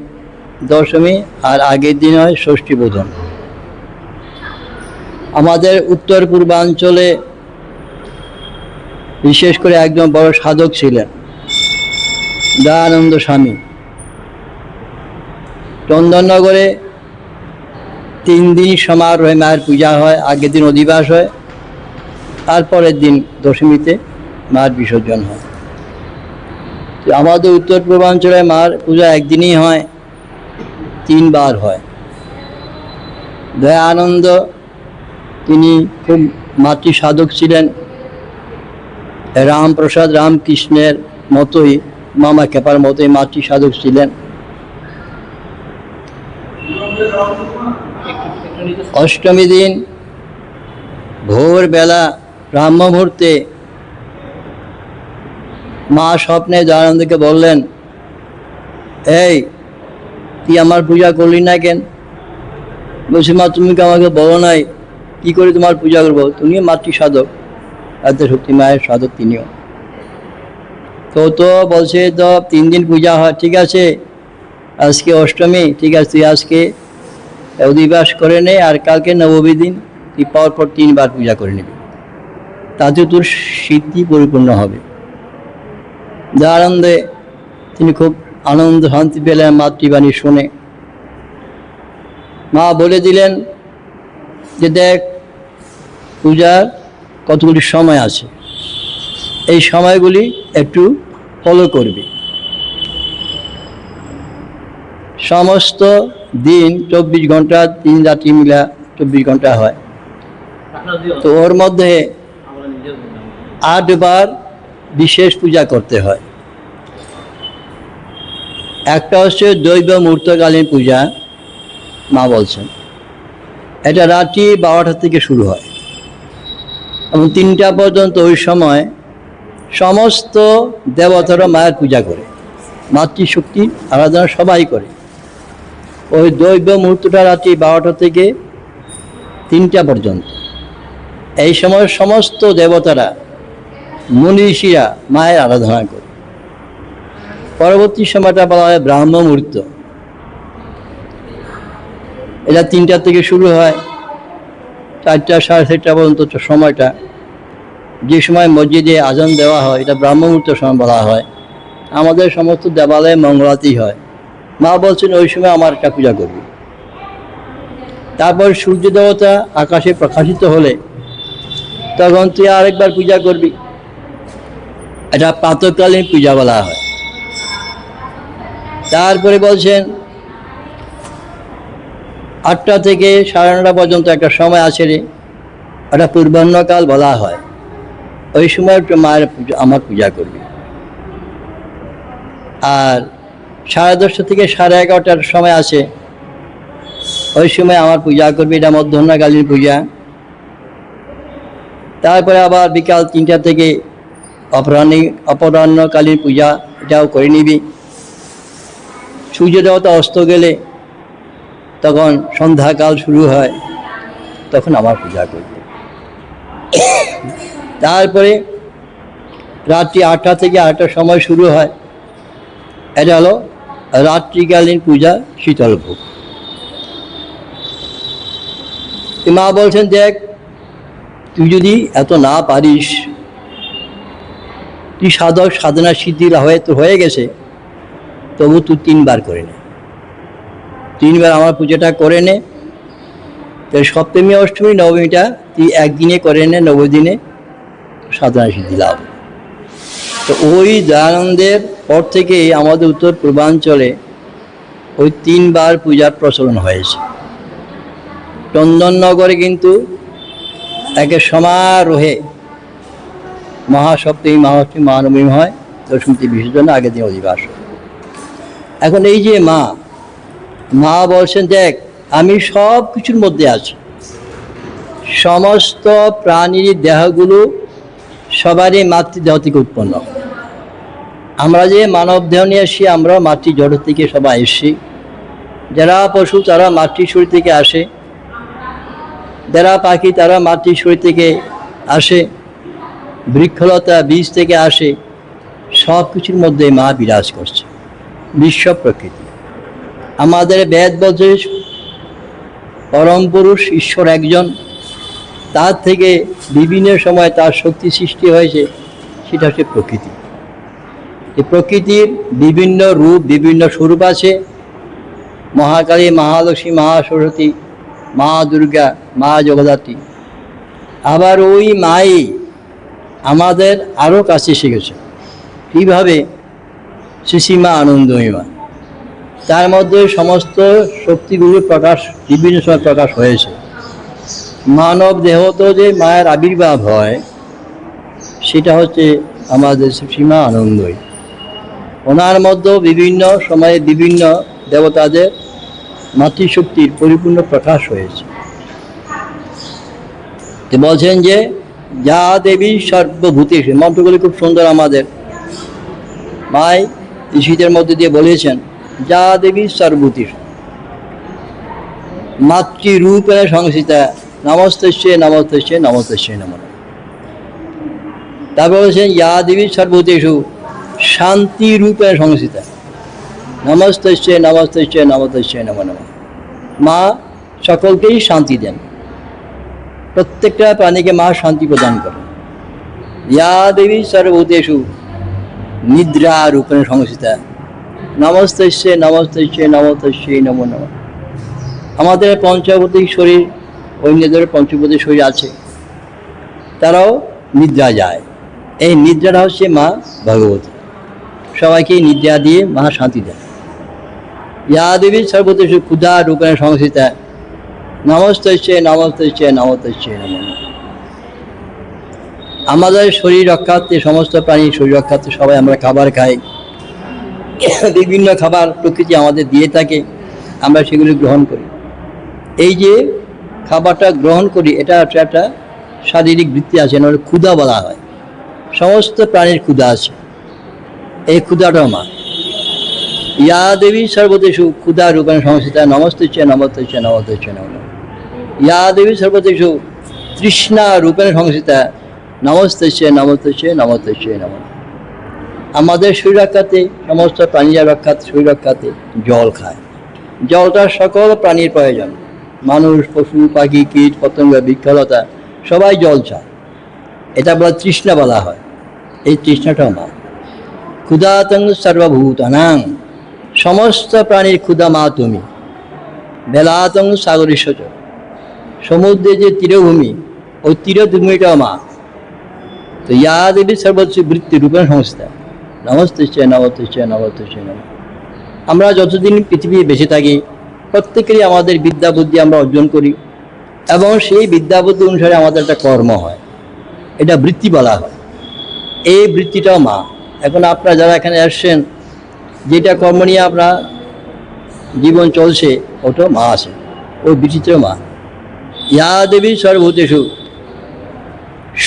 Speaker 21: দশমী আর আগের দিন হয় ষষ্ঠী বোধন। আমাদের উত্তর পূর্বাঞ্চলে বিশেষ করে একজন বড় সাধক ছিলেন দয়ানন্দ স্বামী। চন্দননগরে 3 দিন সমারোহে মায়ের পূজা হয়। আগের দিন অধিবাস হয়, তারপরের দিন দশমীতে মায়ের বিসর্জন হয়। তো আমাদের উত্তর পূর্বাঞ্চলে মার পূজা একদিনই হয়, 3 বার হয়। দয়ানন্দ তিনি খুব মাতৃ সাধক ছিলেন। রামপ্রসাদ রামকৃষ্ণের মতোই, মামা খেপার মতোই মাতৃ সাধক ছিলেন। অষ্টমী দিন ভোরবেলা ব্রাহ্ম মুহূর্তে মা স্বপ্নে দয়ানন্দকে বললেন, এই তুই আমার পূজা করলি না কেন? বলছি, মা তুমি কি আমাকে বলো নাই কি করে তোমার পূজা করবো? তুমিও মাতৃ সাধক, আদ্যাশক্তি মায়ের সাধক তিনিও। তো বলছে তো 3 দিন পূজা হয়, ঠিক আছে আজকে অষ্টমী, ঠিক আছে তুই আজকে অধিবাস করে নে, আর কালকে নবমী দিন তুই পর 3 বার পূজা করে নিবি, তাতে তোর সিদ্ধি পরিপূর্ণ হবে। দয়ানন্দে তিনি খুব আনন্দ শান্তি পেলেন মাতৃবাণী শুনে। মা বলে দিলেন যে দেখ, পূজার কতগুলি সময় আছে, এই সময়গুলি একটু ফলো করবি। সমস্ত দিন 24 ঘন্টা, 3 রাত্রি মিলা 24 ঘন্টা হয়। তো ওর মধ্যে 8 বার বিশেষ পূজা করতে হয়। একটা হচ্ছে দৈব মুহূর্তকালীন পূজা, মা বলছেন এটা রাত্রি 12টা থেকে শুরু হয় এবং 3টা পর্যন্ত। ওই সময় সমস্ত দেবতারা মায়ের পূজা করে, মাতৃশক্তির আরাধনা সবাই করে। ওই দৈব মুহূর্তটা রাত্রি 12টা থেকে 3টা পর্যন্ত। এই সময় সমস্ত দেবতারা, মুনি ঋষিরা মায়ের আরাধনা করে। পরবর্তী সময়টা বলা হয় ব্রাহ্ম মুহূর্ত। এটা 3টা থেকে শুরু হয়, 4টা, 4:30 পর্যন্ত সময়টা। যে সময় মসজিদে আজান দেওয়া হয় এটা ব্রাহ্ম মুহূর্ত সময় বলা হয়। আমাদের সমস্ত দেবালয়ে মঙ্গলাতেই হয়। মা বলছেন ওই সময় আমার একটা পূজা করবি। তারপর সূর্য দেবতা আকাশে প্রকাশিত হলে তখন তুই আরেকবার পূজা করবি। এটা প্রাতঃকালীন পূজা বলা হয়। তারপরে বলছেন 8টা থেকে 9:30 পর্যন্ত একটা সময় আছে রে, ওটা পূর্বাহ্নকাল বলা হয়। ওই সময় একটু মায়ের আমার পূজা করবি। আর 10:30 থেকে 11:30 সময় আছে, ওই সময় আমার পূজা করবি, এটা মধ্যাহ্নকালীন পূজা। তারপরে আবার বিকাল 3টা থেকে অপরাহ্নকালীন পূজা, এটাও করে নিবি। সূর্য দেবতা অস্ত গেলে তখন সন্ধ্যাকাল শুরু হয়, তখন আমার পূজা করবে। তারপরে রাত্রি 8টা থেকে 8টার সময় শুরু হয়, এটা হলো রাত্রিকালীন পূজা, শীতল ভোগ। মা বলছেন, দেখ তুই যদি এত না পারিস, তুই সাধনা সিদ্ধি হয়ে গেছে, তবু তুই 3বার করে নে, 3বার আমার পুজোটা করে নে। তো সপ্তমী অষ্টমী নবমীটা তুই একদিনে করে নে, 9 দিনে সাধনা সিদ্ধি লাভ। তো ওই দয়ানন্দের পর থেকে আমাদের উত্তর পূর্বাঞ্চলে ওই 3বার পূজার প্রচলন হয়েছে। চন্দননগরে কিন্তু একে সমারোহে মহাসপ্তমী, মহাষ্টমী, মহানবমী হয়, দশমীতে বিসর্জন, আগের দিন অধিবাস। এখন এই যে মা বলছেন, দেখ আমি সব কিছুর মধ্যে আছি, সমস্ত প্রাণীর দেহগুলো সবারই মাতৃদেহ থেকে উৎপন্ন। আমরা যে মানব দেহ নিয়ে আসি, আমরা মাতৃ জড় থেকে সবাই এসছি। যারা পশু তারা মাতৃ শরীর থেকে আসে, যারা পাখি তারা মাতৃ শরীর থেকে আসে, বৃক্ষলতা বীজ থেকে আসে। সব কিছুর মধ্যে মা বিরাজ করছে, বিশ্ব প্রকৃতি। আমাদের বেদ বলছে পরম পুরুষ ঈশ্বর একজন, তার থেকে বিভিন্ন সময় তার শক্তি সৃষ্টি হয়েছে, সেটা হচ্ছে প্রকৃতি। এই প্রকৃতির বিভিন্ন রূপ, বিভিন্ন স্বরূপ আছে। মহাকালী, মহালক্ষ্মী, মহাসরস্বতী, মা দুর্গা, মা জগদ্ধাত্রী। আবার ওই মাই আমাদের আরও কাছে শিখেছে। কীভাবে? শ্রীমা আনন্দময়ী মা, তার মধ্যে সমস্ত শক্তিগুলোর প্রকাশ বিভিন্ন সময় প্রকাশ হয়েছে। মানব দেহ তো যে মায়ের আবির্ভাব হয়, সেটা হচ্ছে আমাদের শ্রীমা আনন্দময়ী। ওনার মধ্যেও বিভিন্ন সময়ে বিভিন্ন দেবতাদের মাতৃশক্তির পরিপূর্ণ প্রকাশ হয়েছে। বলছেন যে যা দেবী সর্বভূতেষু, মন্ত্রগুলি খুব সুন্দর। আমাদের মাই ঋষিদের মধ্যে দিয়ে বলেছেন, যা দেবী সর্বভূতেষু মাতৃরূপেণ সংস্থিতা, নমস্তস্যৈ নমস্তস্যৈ নমস্তস্যৈ নমঃ। তারপর বলছেন, ইয়া দেবী সর্বভূতেষু শান্তিরূপেণ সংস্থিতা, নমস্তস্যৈ নমস্তস্যৈ নমস্তস্যৈ নমঃ নমঃ। মা সকলকেই শান্তি দেন, প্রত্যেকটা প্রাণীকে মা শান্তি প্রদান করেন। ইয়া দেবী সর্বভূতেষু নিদ্রা রূপেণ সংস্থিতা, নমস্তস্যৈ নমস্তস্যৈ নমস্তস্যৈ নমো নমঃ। আমাদের পঞ্চভৌতিক শরীর, অন্যদের পঞ্চভৌতিক শরীর আছে, তারাও নিদ্রা যায়। এই নিদ্রাটা হচ্ছে মা ভগবতী, সবাইকে নিদ্রা দিয়ে মা শান্তি দেন। ইয়া দেবী সর্বভূতেষু ক্ষুধা রূপেণ সংস্থিতা, নমস্তস্যৈ নমস্তস্যৈ নমস্তস্যৈ নমো নমঃ। আমাদের শরীর রক্ষার্থে, সমস্ত প্রাণীর শরীর রক্ষার্থে সবাই আমরা খাবার খাই। বিভিন্ন খাবার প্রকৃতি আমাদের দিয়ে থাকে, আমরা সেগুলি গ্রহণ করি। এই যে খাবারটা গ্রহণ করি, এটা হচ্ছে একটা শারীরিক বৃত্তি আছে, ক্ষুধা বলা হয়। সমস্ত প্রাণীর ক্ষুধা আছে, এই ক্ষুধাটাও মা। ইয়া দেবী সর্বদেষু ক্ষুধা রূপেণ সংস্থিতা, নমস্তস্যৈ নমস্তস্যৈ নমস্তস্যৈ নমঃ। ইয়া দেবী সর্বদেষু তৃষ্ণা রূপেণ সংস্থিতা, নমস্তস্যৈ নমস্তস্যৈ নমস্তস্যৈ নমঃ। আমাদের শরীর রক্ষাতে, সমস্ত প্রাণীরা রক্ষাতে, শরীর রক্ষাতে জল খায়। জলটা সকল প্রাণীর প্রয়োজন। মানুষ, পশু, পাখি, কীট, পতঙ্গ, বৃক্ষলতা সবাই জল চায়। এটা বলা তৃষ্ণা বলা হয়। এই তৃষ্ণাটাও মা। ক্ষুধাতং সর্বভূতানাং, সমস্ত প্রাণীর ক্ষুধা মা তুমি। বেলাতং সাগরেশ্বর, সমুদ্রে যে তীরভূমি, ওই তীরভূমিটাও মা। তো ইয়া দেবী সর্বোচ্চ বৃত্তি রূপেণ সংস্থা নমস্তে নমস্তে নমস্তে নম। আমরা যতদিন পৃথিবী বেঁচে থাকি প্রত্যেকেরই আমাদের বিদ্যা বুদ্ধি আমরা অর্জন করি এবং সেই বিদ্যা বুদ্ধি অনুসারে আমাদের একটা কর্ম হয়, এটা বৃত্তি বলা হয়। এই বৃত্তিটাও মা। এখন আপনারা যারা এখানে আসছেন, যেটা কর্ম নিয়ে আপনার জীবন চলছে ওটাও মা আছে, ওই বৃত্তিতেও মা। ইয়া দেবী সর্বভূতেষু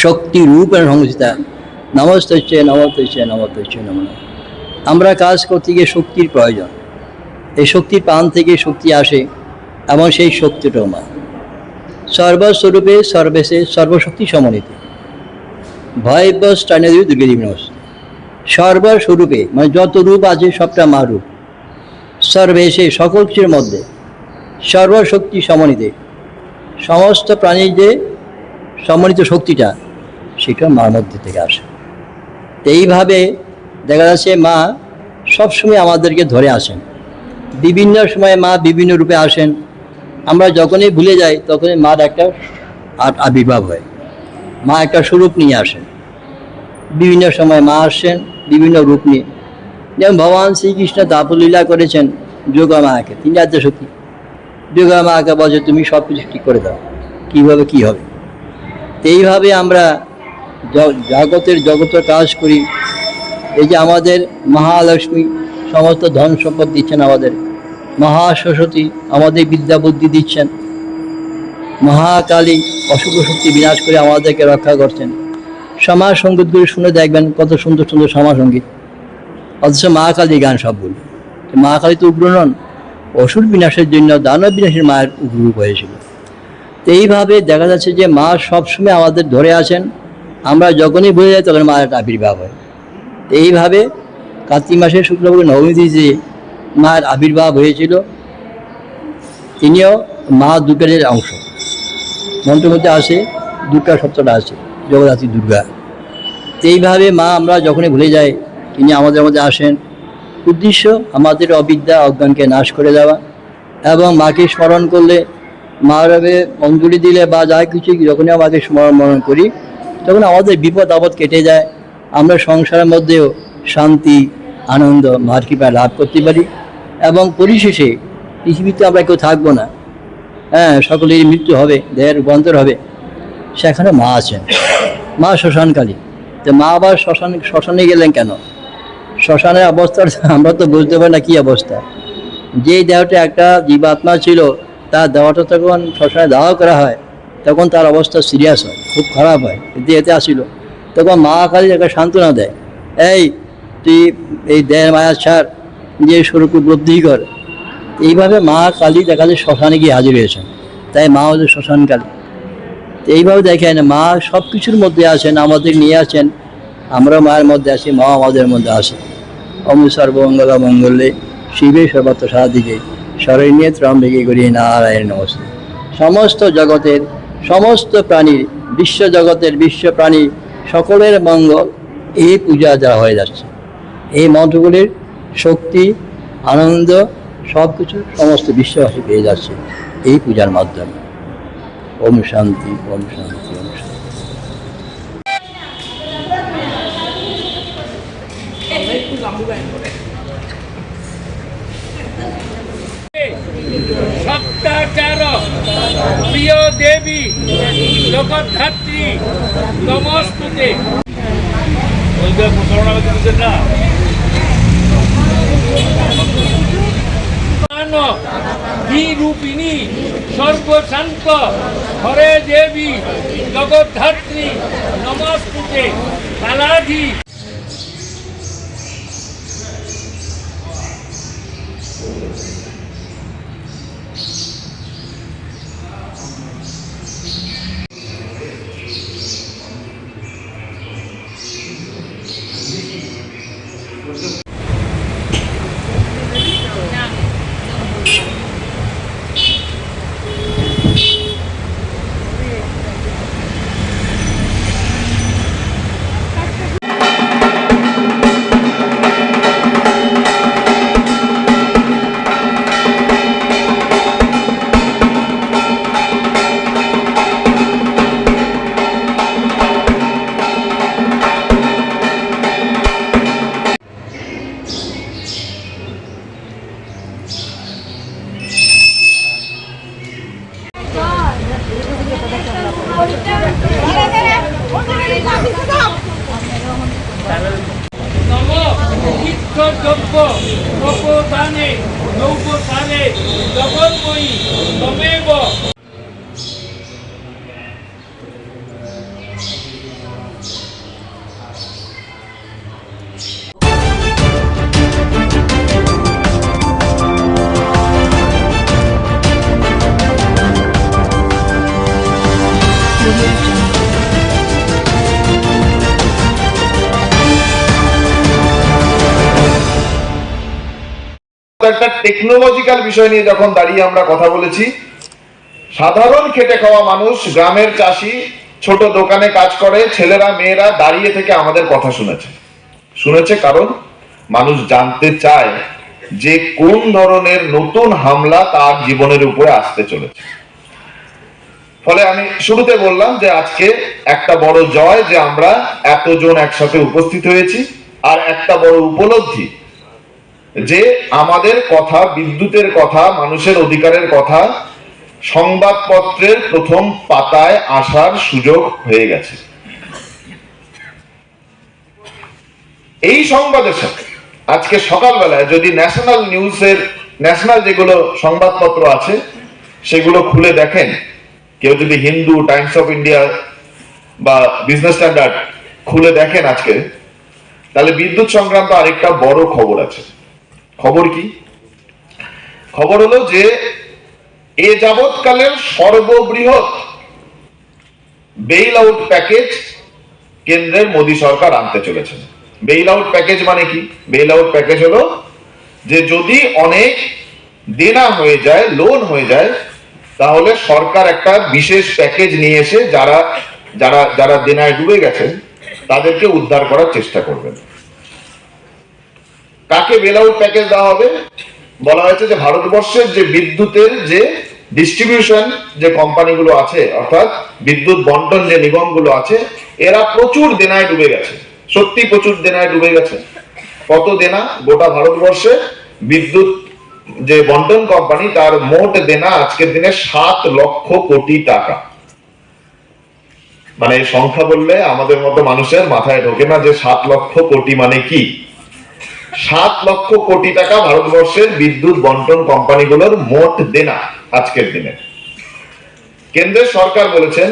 Speaker 21: শক্তি রূপেণ সংস্থিতা নমস্তে নমস্তে নম। আমরা কাজ করতে গিয়ে শক্তির প্রয়োজন, এই শক্তির প্রাণ থেকে শক্তি আসে এবং সেই শক্তিটাও মা। সর্বস্বরূপে সর্বেশে সর্বশক্তি সমন্বিত ভয়স্থানীয় দুর্গেদেবী নমস্তে। সর্বস্বরূপে মানে যত রূপ আছে সবটা মা রূপ। সর্বেশে সকল কিছুর মধ্যে, সর্বশক্তি সমন্বিতে সমস্ত প্রাণীর যে সমন্বিত শক্তিটা সেটা মার মধ্যে থেকে আসে। এইভাবে দেখা যাচ্ছে মা সবসময় আমাদেরকে ধরে আসেন। বিভিন্ন সময় মা বিভিন্ন রূপে আসেন। আমরা যখনই ভুলে যাই তখনই মার একটা আবির্ভাব হয়, মা একটা স্বরূপ নিয়ে আসেন। বিভিন্ন সময় মা আসেন বিভিন্ন রূপ নিয়ে। যেমন ভগবান শ্রীকৃষ্ণ দাপলীলা করেছেন যোগা মাকে, তিনি আদ্য সত্যি যোগা মাকে বলছে তুমি সব কিছু ঠিক করে দাও, কীভাবে কী হবে। এইভাবে আমরা জগতের কাজ করি। এই যে আমাদের মহালক্ষ্মী সমস্ত ধন সম্পদ দিচ্ছেন, আমাদের মহাসরস্বতী আমাদের বিদ্যা বুদ্ধি দিচ্ছেন, মহাকালী অশুভ শক্তি বিনাশ করে আমাদেরকে রক্ষা করছেন। সমাজ সঙ্গীতগুলি শুনে দেখবেন কত সুন্দর সুন্দর সমাজ সঙ্গীত, অথচ মা কালী গান সবগুলো। মা কালী তো উগ্র নন, অসুর বিনাশের জন্য দানব বিনাশের মায়ের উগ্ররূপ হয়েছিল। তো এইভাবে দেখা যাচ্ছে যে মা সবসময় আমাদের ধরে আছেন। আমরা যখনই ভুলে যাই তখন মায়ের একটা আবির্ভাব হয়। এইভাবে কার্তিক মাসের শুক্লপক্ষ নবমী যে মায়ের আবির্ভাব হয়েছিল, তিনিও মা দুর্গার অংশ। মন্ত্রের মধ্যে আসে দুর্গা শব্দটা আছে, জগদ্ধাত্রী দুর্গা। তো এইভাবে মা আমরা যখনই ভুলে যাই তিনি আমাদের মধ্যে আসেন। উদ্দেশ্য আমাদের অবিদ্যা অজ্ঞানকে নাশ করে দেওয়া এবং মাকে স্মরণ করলে, মারবে অঞ্জলি দিলে বা যা কিছু যখনই আমাকে স্মরণ করি তখন আমাদের বিপদ আপদ কেটে যায়। আমরা সংসারের মধ্যেও শান্তি আনন্দ মার কৃপায় লাভ করতে পারি এবং পরিশেষে পৃথিবীতে আমরা কেউ থাকবো না, সকলেরই মৃত্যু হবে, দেহের রূপান্তর হবে। সেখানে মা আছেন, মা শ্মশানকালী। তো মা আবার শ্মশানে গেলেন কেন? শ্মশানের অবস্থার আমরা তো বুঝতে পারি না কী অবস্থা। যেই দেহটা একটা জীবাত্মা ছিল তার দেহটা যখন শ্মশানে দাহ করা হয় তখন তার অবস্থা সিরিয়াস হয়, খুব খারাপ হয়, এতে আসিল। তখন মা কালী একটা সান্ত্বনা দেয়, এই তুই এই দেহের মায়া ছাড়, যে স্বরূপ উপলব্ধি কর। এইভাবে মা কালী দেখা যায় শ্মশানে গিয়ে হাজির হয়েছেন, তাই মা হচ্ছে শ্মশান কালী। এইভাবে দেখেন মা সব কিছুর মধ্যে আছেন, আমাদের নিয়ে আছেন। আমরা মায়ের মধ্যে আছি, মা আমাদের মধ্যে আসে। ওম সর্বমঙ্গল মঙ্গলে শিবে সর্বত্র সাদিকে শরণ্যে ত্রম্বকে গৌরী নারায়ণ নমস্তে। সমস্ত জগতের সমস্ত প্রাণীর, বিশ্ব জগতের বিশ্ব প্রাণী সকলের মঙ্গল এই পূজা যা হয়ে যাচ্ছে। এই মন্ত্রগুলির শক্তি আনন্দ সব কিছু সমস্ত বিশ্ববাসী পেয়ে যাচ্ছে এই পূজার মাধ্যমে। ওম শান্তি, ওম শান্তি, ওম শান্তি।
Speaker 15: সপ্তাচার প্রিয় দেবী জগদ্ধাত্রী নমস্তুতে। রূপিণী সর্বশান্ত হরে দেবী জগদ্ধাত্রী নমস্তুতে। কালাধি
Speaker 24: কর্তব্য অপদানে নৌপথানে জগন্ময়ী তমেব।
Speaker 1: একটা টেকনোলজিক্যাল বিষয় নিয়ে যখন দাঁড়িয়ে আমরা কথা বলেছি, সাধারণ খেটে খাওয়া মানুষ, গ্রামের চাষি, ছোট দোকানে কাজ করে ছেলেরা মেয়েরা দাঁড়িয়ে থেকে আমাদের কথা শুনেছে কারণ মানুষ জানতে চায় যে কোন ধরনের নতুন হামলা তার জীবনের উপরে আসতে চলেছে। ফলে আমি শুরুতে বললাম যে আজকে একটা বড় জয় যে আমরা এতজন একসাথে উপস্থিত হয়েছি, আর একটা বড় উপলব্ধি যে আমাদের কথা, বিদ্যুতের কথা, মানুষের অধিকারের কথা সংবাদপত্রের প্রথম পাতায় আসার সুযোগ হয়ে গেছে। এই সংবাদের সাথে আজকে সকালবেলায় যদি ন্যাশনাল নিউজের, ন্যাশনাল যেগুলো সংবাদপত্র আছে সেগুলো খুলে দেখেন, কেউ যদি হিন্দু, টাইমস অফ ইন্ডিয়া বা বিজনেস স্ট্যান্ডার্ড খুলে দেখেন আজকে, তাহলে বিদ্যুৎ সংক্রান্ত আরেকটা বড় খবর আছে। খবর কি? খবর হলো যে এ যাবৎকালের সর্ববৃহৎ বেইল আউট প্যাকেজ কেন্দ্রের মোদী সরকার আনতে চলেছে। বেইল আউট প্যাকেজ মানে কি? বেইল আউট প্যাকেজ হলো যে যদি অনেক দেনা হয়ে যায়, লোন হয়ে যায়, তাহলে সরকার একটা বিশেষ প্যাকেজ নিয়ে এসে যারা যারা যারা দেনায় ডুবে গেছেন তাদেরকে উদ্ধার করার চেষ্টা করবেন। কাকে বেল আউট প্যাকেজ দেওয়া হবে? বলা হয়েছে যে ভারতবর্ষের যে বিদ্যুতের যে ডিস্ট্রিবিউশন যে কোম্পানিগুলো আছে, অর্থাৎ বিদ্যুৎ বন্টন যে নিগমগুলো আছে, এরা প্রচুর দেনায় ডুবে গেছে। সত্যি প্রচুর দেনায় ডুবে গেছে। কত দেনা? গোটা ভারতবর্ষে বিদ্যুৎ যে বন্টন কোম্পানি তার মোট দেনা আজকের দিনে 7 লক্ষ কোটি টাকা। মানে সংখ্যা বললে আমাদের মতো মানুষের মাথায় ঢোকে না যে 7 লক্ষ কোটি মানে কি। 7 লক্ষ কোটি টাকা ভারতবর্ষের বিদ্যুৎ বন্টন কোম্পানিগুলোর মোট দেনা আজকের দিনে। কেন্দ্রের সরকার বলেছেন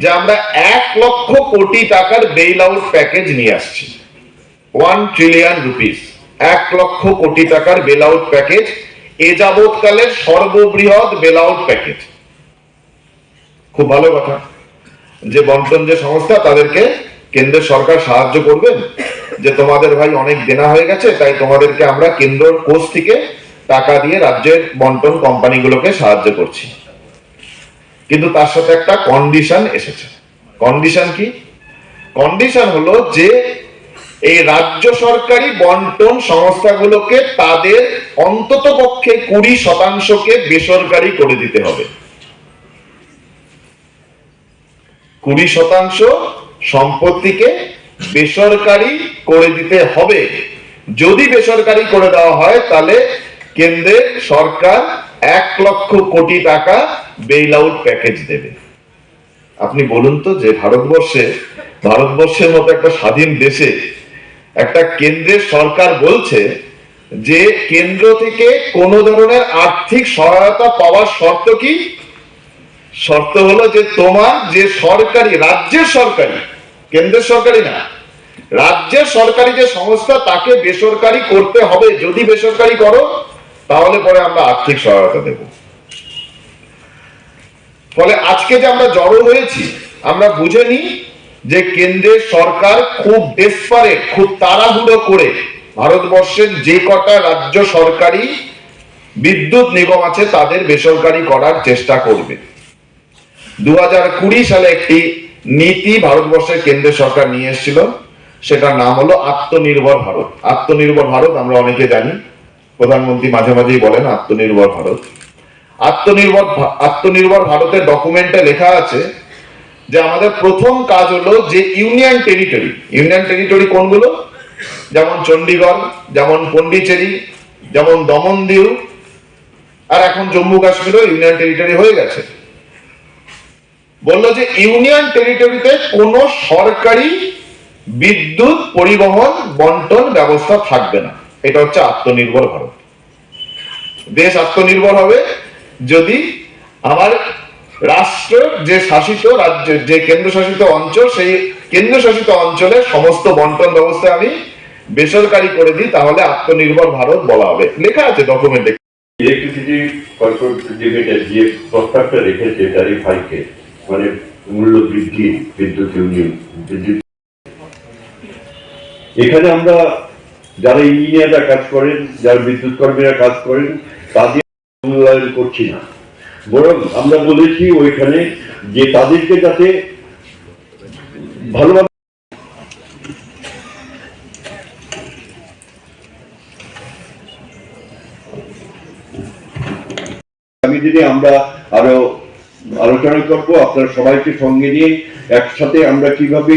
Speaker 1: যে আমরা 1 লক্ষ কোটি টাকার বেইল আউট প্যাকেজ নিয়ে আসছি। 1 ট্রিলিয়ন রুপিস, 1 লক্ষ কোটি টাকার বেল আউট প্যাকেজ, এ যাবৎকালের সর্ববৃহৎ বেল আউট প্যাকেজ। খুব ভালো কথা যে বন্টন যে সংস্থা তাদেরকে কেন্দ্রের সরকার সাহায্য করবেন, যে তোমাদের ভাই অনেক দেনা হয়ে গেছে, তাই তোমাদেরকে আমরা কেন্দ্র কোষ থেকে টাকা দিয়ে রাজ্যের বন্টন কোম্পানিগুলোকে সাহায্য করছি। কিন্তু তার সাথে একটা কন্ডিশন এসেছে। কন্ডিশন কি? কন্ডিশন হলো যে এই রাজ্য সরকারি বন্টন সংস্থাগুলোকে তাদের অন্তত পক্ষে 20% বেসরকারি করে দিতে হবে। 20% সম্পত্তিকে বেসরকারি করে দিতে হবে। যদি বেসরকারি করে দেওয়া হয় তাহলে কেন্দ্রের সরকার 1 লক্ষ কোটি টাকা বেইল আউট প্যাকেজ দেবে। আপনি বলুন তো যে ভারতবর্ষের মতো একটা স্বাধীন দেশে একটা কেন্দ্রের সরকার বলছে যে কেন্দ্র থেকে কোন ধরনের আর্থিক সহায়তা পাওয়ার শর্ত কি? শর্ত হলো যে তোমার যে সরকারি, রাজ্যের সরকারি, কেন্দ্রের সরকারি না, রাজ্যের সরকারি যে সংস্থা তাকে বেসরকারি করতে হবে। যদি বেসরকারি করো তাহলে পরে আমরা আর্থিক সহায়তা দেব। ফলে আজকে যে আমরা জড়ো হয়েছি, আমরা বুঝে নিই যে কেন্দ্রের সরকার খুব ডেসপারেট, খুব তাড়াহুড়ো করে ভারতবর্ষের যে কটা রাজ্য সরকারি বিদ্যুৎ নিগম আছে তাদের বেসরকারি করার চেষ্টা করবে। 2020 সালে একটি নীতি ভারতবর্ষের কেন্দ্রের সরকার নিয়ে এসেছিল, সেটার নাম হলো আত্মনির্ভর ভারত। আত্মনির্ভর ভারত আমরা অনেকে জানি, প্রধানমন্ত্রী মাঝে মাঝেই বলেন আত্মনির্ভর ভারত। আত্মনির্ভর ভারতের ডকুমেন্টে লেখা আছে যে আমাদের প্রথম কাজ হলো যে ইউনিয়ন টেরিটরি কোনগুলো? যেমন চণ্ডীগড়, যেমন পন্ডিচেরি, যেমন দমন-দিউ, আর এখন জম্মু কাশ্মীরও ইউনিয়ন টেরিটরি হয়ে গেছে। বললো যে ইউনিয়ন টেরিটরিতে কোন সরকারি বিদ্যুৎ পরিবহন বন্টন ব্যবস্থা থাকবে না। এটা হচ্ছে আত্মনির্ভর ভারত। দেশ আত্মনির্ভর হবে যদি আমার রাষ্ট্র যে শাসিত রাজ্য, যে কেন্দ্রশাসিত অঞ্চল, সেই কেন্দ্রশাসিত অঞ্চলের সমস্ত বন্টন ব্যবস্থা আমি বেসরকারি করে দিই, তাহলে আত্মনির্ভর ভারত বলা হবে। লেখা আছে ডকুমেন্টে।
Speaker 3: ইলেকট্রিসিটি কর্পোরেশন লিমিটেড যে প্রস্তাবটা রেখেছে ট্যারিফ হাইকে, মানে মূল্য বৃদ্ধি বিদ্যুৎ ইউনিয়ন, এখানে আমরা যারা ইঞ্জিনিয়াররা কাজ করেন, যারা বিদ্যুৎ কর্মীরা কাজ করেন, তাদের মূল্যায়ন করছি না, বরং আমরা বলেছি ওইখানে যে তাদেরকে যাতে ভালোভাবে আগামী দিনে আমরা আরো আলোচনা করবো, আপনার সবাইকে সঙ্গে নিয়ে একসাথে আমরা কিভাবে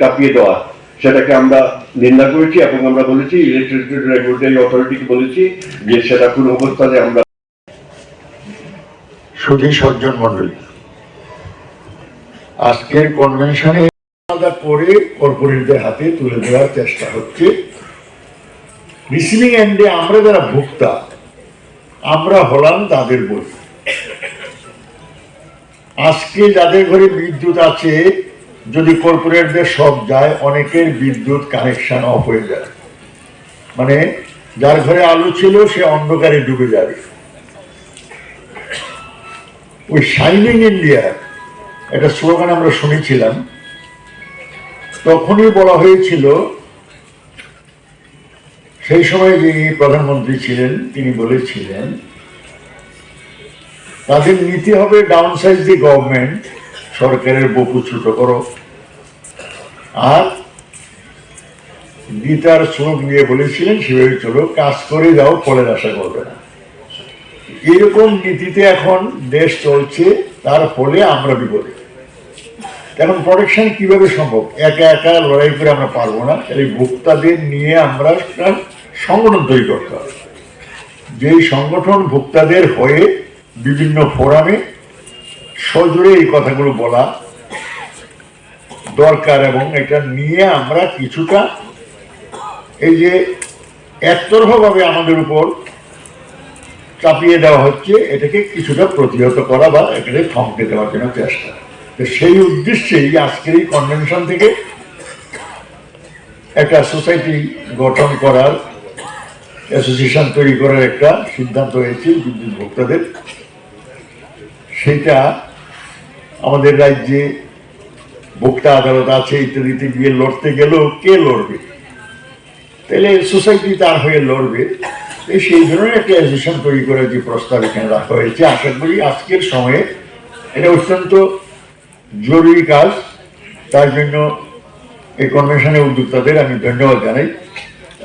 Speaker 3: কাঁপিয়ে দেওয়া সেটাকে আমরা নিন্দা করেছি এবং আমরা বলেছি ইলেকট্রিসিটি রেগুলেটরি অথরিটিকে বলেছি যে সেটা কোন অবস্থানে আমরা।
Speaker 6: সুধী সজ্জন মন্ডলী, আজকের কনভেনশনে আলাদা করে কর্পোরেটদের হাতে তুলে দেওয়ার চেষ্টা হচ্ছে। রিসিভিং এন্ডে আমরা যারা ভোক্তা, আমরা হলাম তাদের বই। আজকে যাদের ঘরে বিদ্যুৎ আছে, যদি কর্পোরেটদের সব যায়, অনেকের বিদ্যুৎ কানেকশন অফ হয়ে যায়, মানে যার ঘরে আলো ছিল সে অন্ধকারে ডুবে যাবে। ওই শাইনিং ইন্ডিয়া একটা স্লোগান আমরা শুনেছিলাম, তখনই বলা হয়েছিল, সেই সময় যিনি প্রধানমন্ত্রী ছিলেন তিনি বলেছিলেন তাদের নীতি হবে ডাউন সাইজ দি গভর্নমেন্ট, সরকারের বপু ছোট করো। আর গীতার শ্লোক দিয়ে বলেছিলেন সেভাবে চলো, কাজ করে যাও, ফলের আশা করবে না। এরকম নীতিতে এখন দেশ চলছে, তার ফলে আমরা বিপদে। এখন প্রোটেকশন কিভাবে সম্ভব? একা একা লড়াই করে আমরা পারবো না, তাহলে ভোক্তাদের নিয়ে আমরা একটা সংগঠন তৈরি করতে হবে। যেই সংগঠন ভোক্তাদের হয়ে বিভিন্ন ফোরামে সজোরে এই কথাগুলো বলা দরকার, এবং এটা নিয়ে আমরা কিছুটা এই যে একতরফাভাবে আমাদের উপর চাপিয়ে দেওয়া হচ্ছে, এটাকে কিছুটা প্রতিহত করা বা এটাকে থমকে দেওয়ার জন্য চেষ্টা। সেই উদ্দেশ্যেই আজকের এই কনভেনশন থেকে একটা সোসাইটি গঠন করার, অ্যাসোসিয়েশন তৈরি করার একটা সিদ্ধান্ত হয়েছে বিদ্যুৎ ভোক্তাদের। সেটা আমাদের রাজ্যে ভোক্তা আদালত আছে, ইত্যাদিতে গিয়ে লড়তে গেলেও কে লড়বে? তাহলে সোসাইটি তার হয়ে লড়বে। সেই ধরনের একটা অ্যাসোসিয়েশন তৈরি করার যে প্রস্তাব এখানে রাখা হয়েছে, আশা করি আজকের সময়ে এটা অত্যন্ত জরুরি কাজ। তার জন্য এই কনভেনশনের উদ্যোক্তাদের আমি ধন্যবাদ জানাই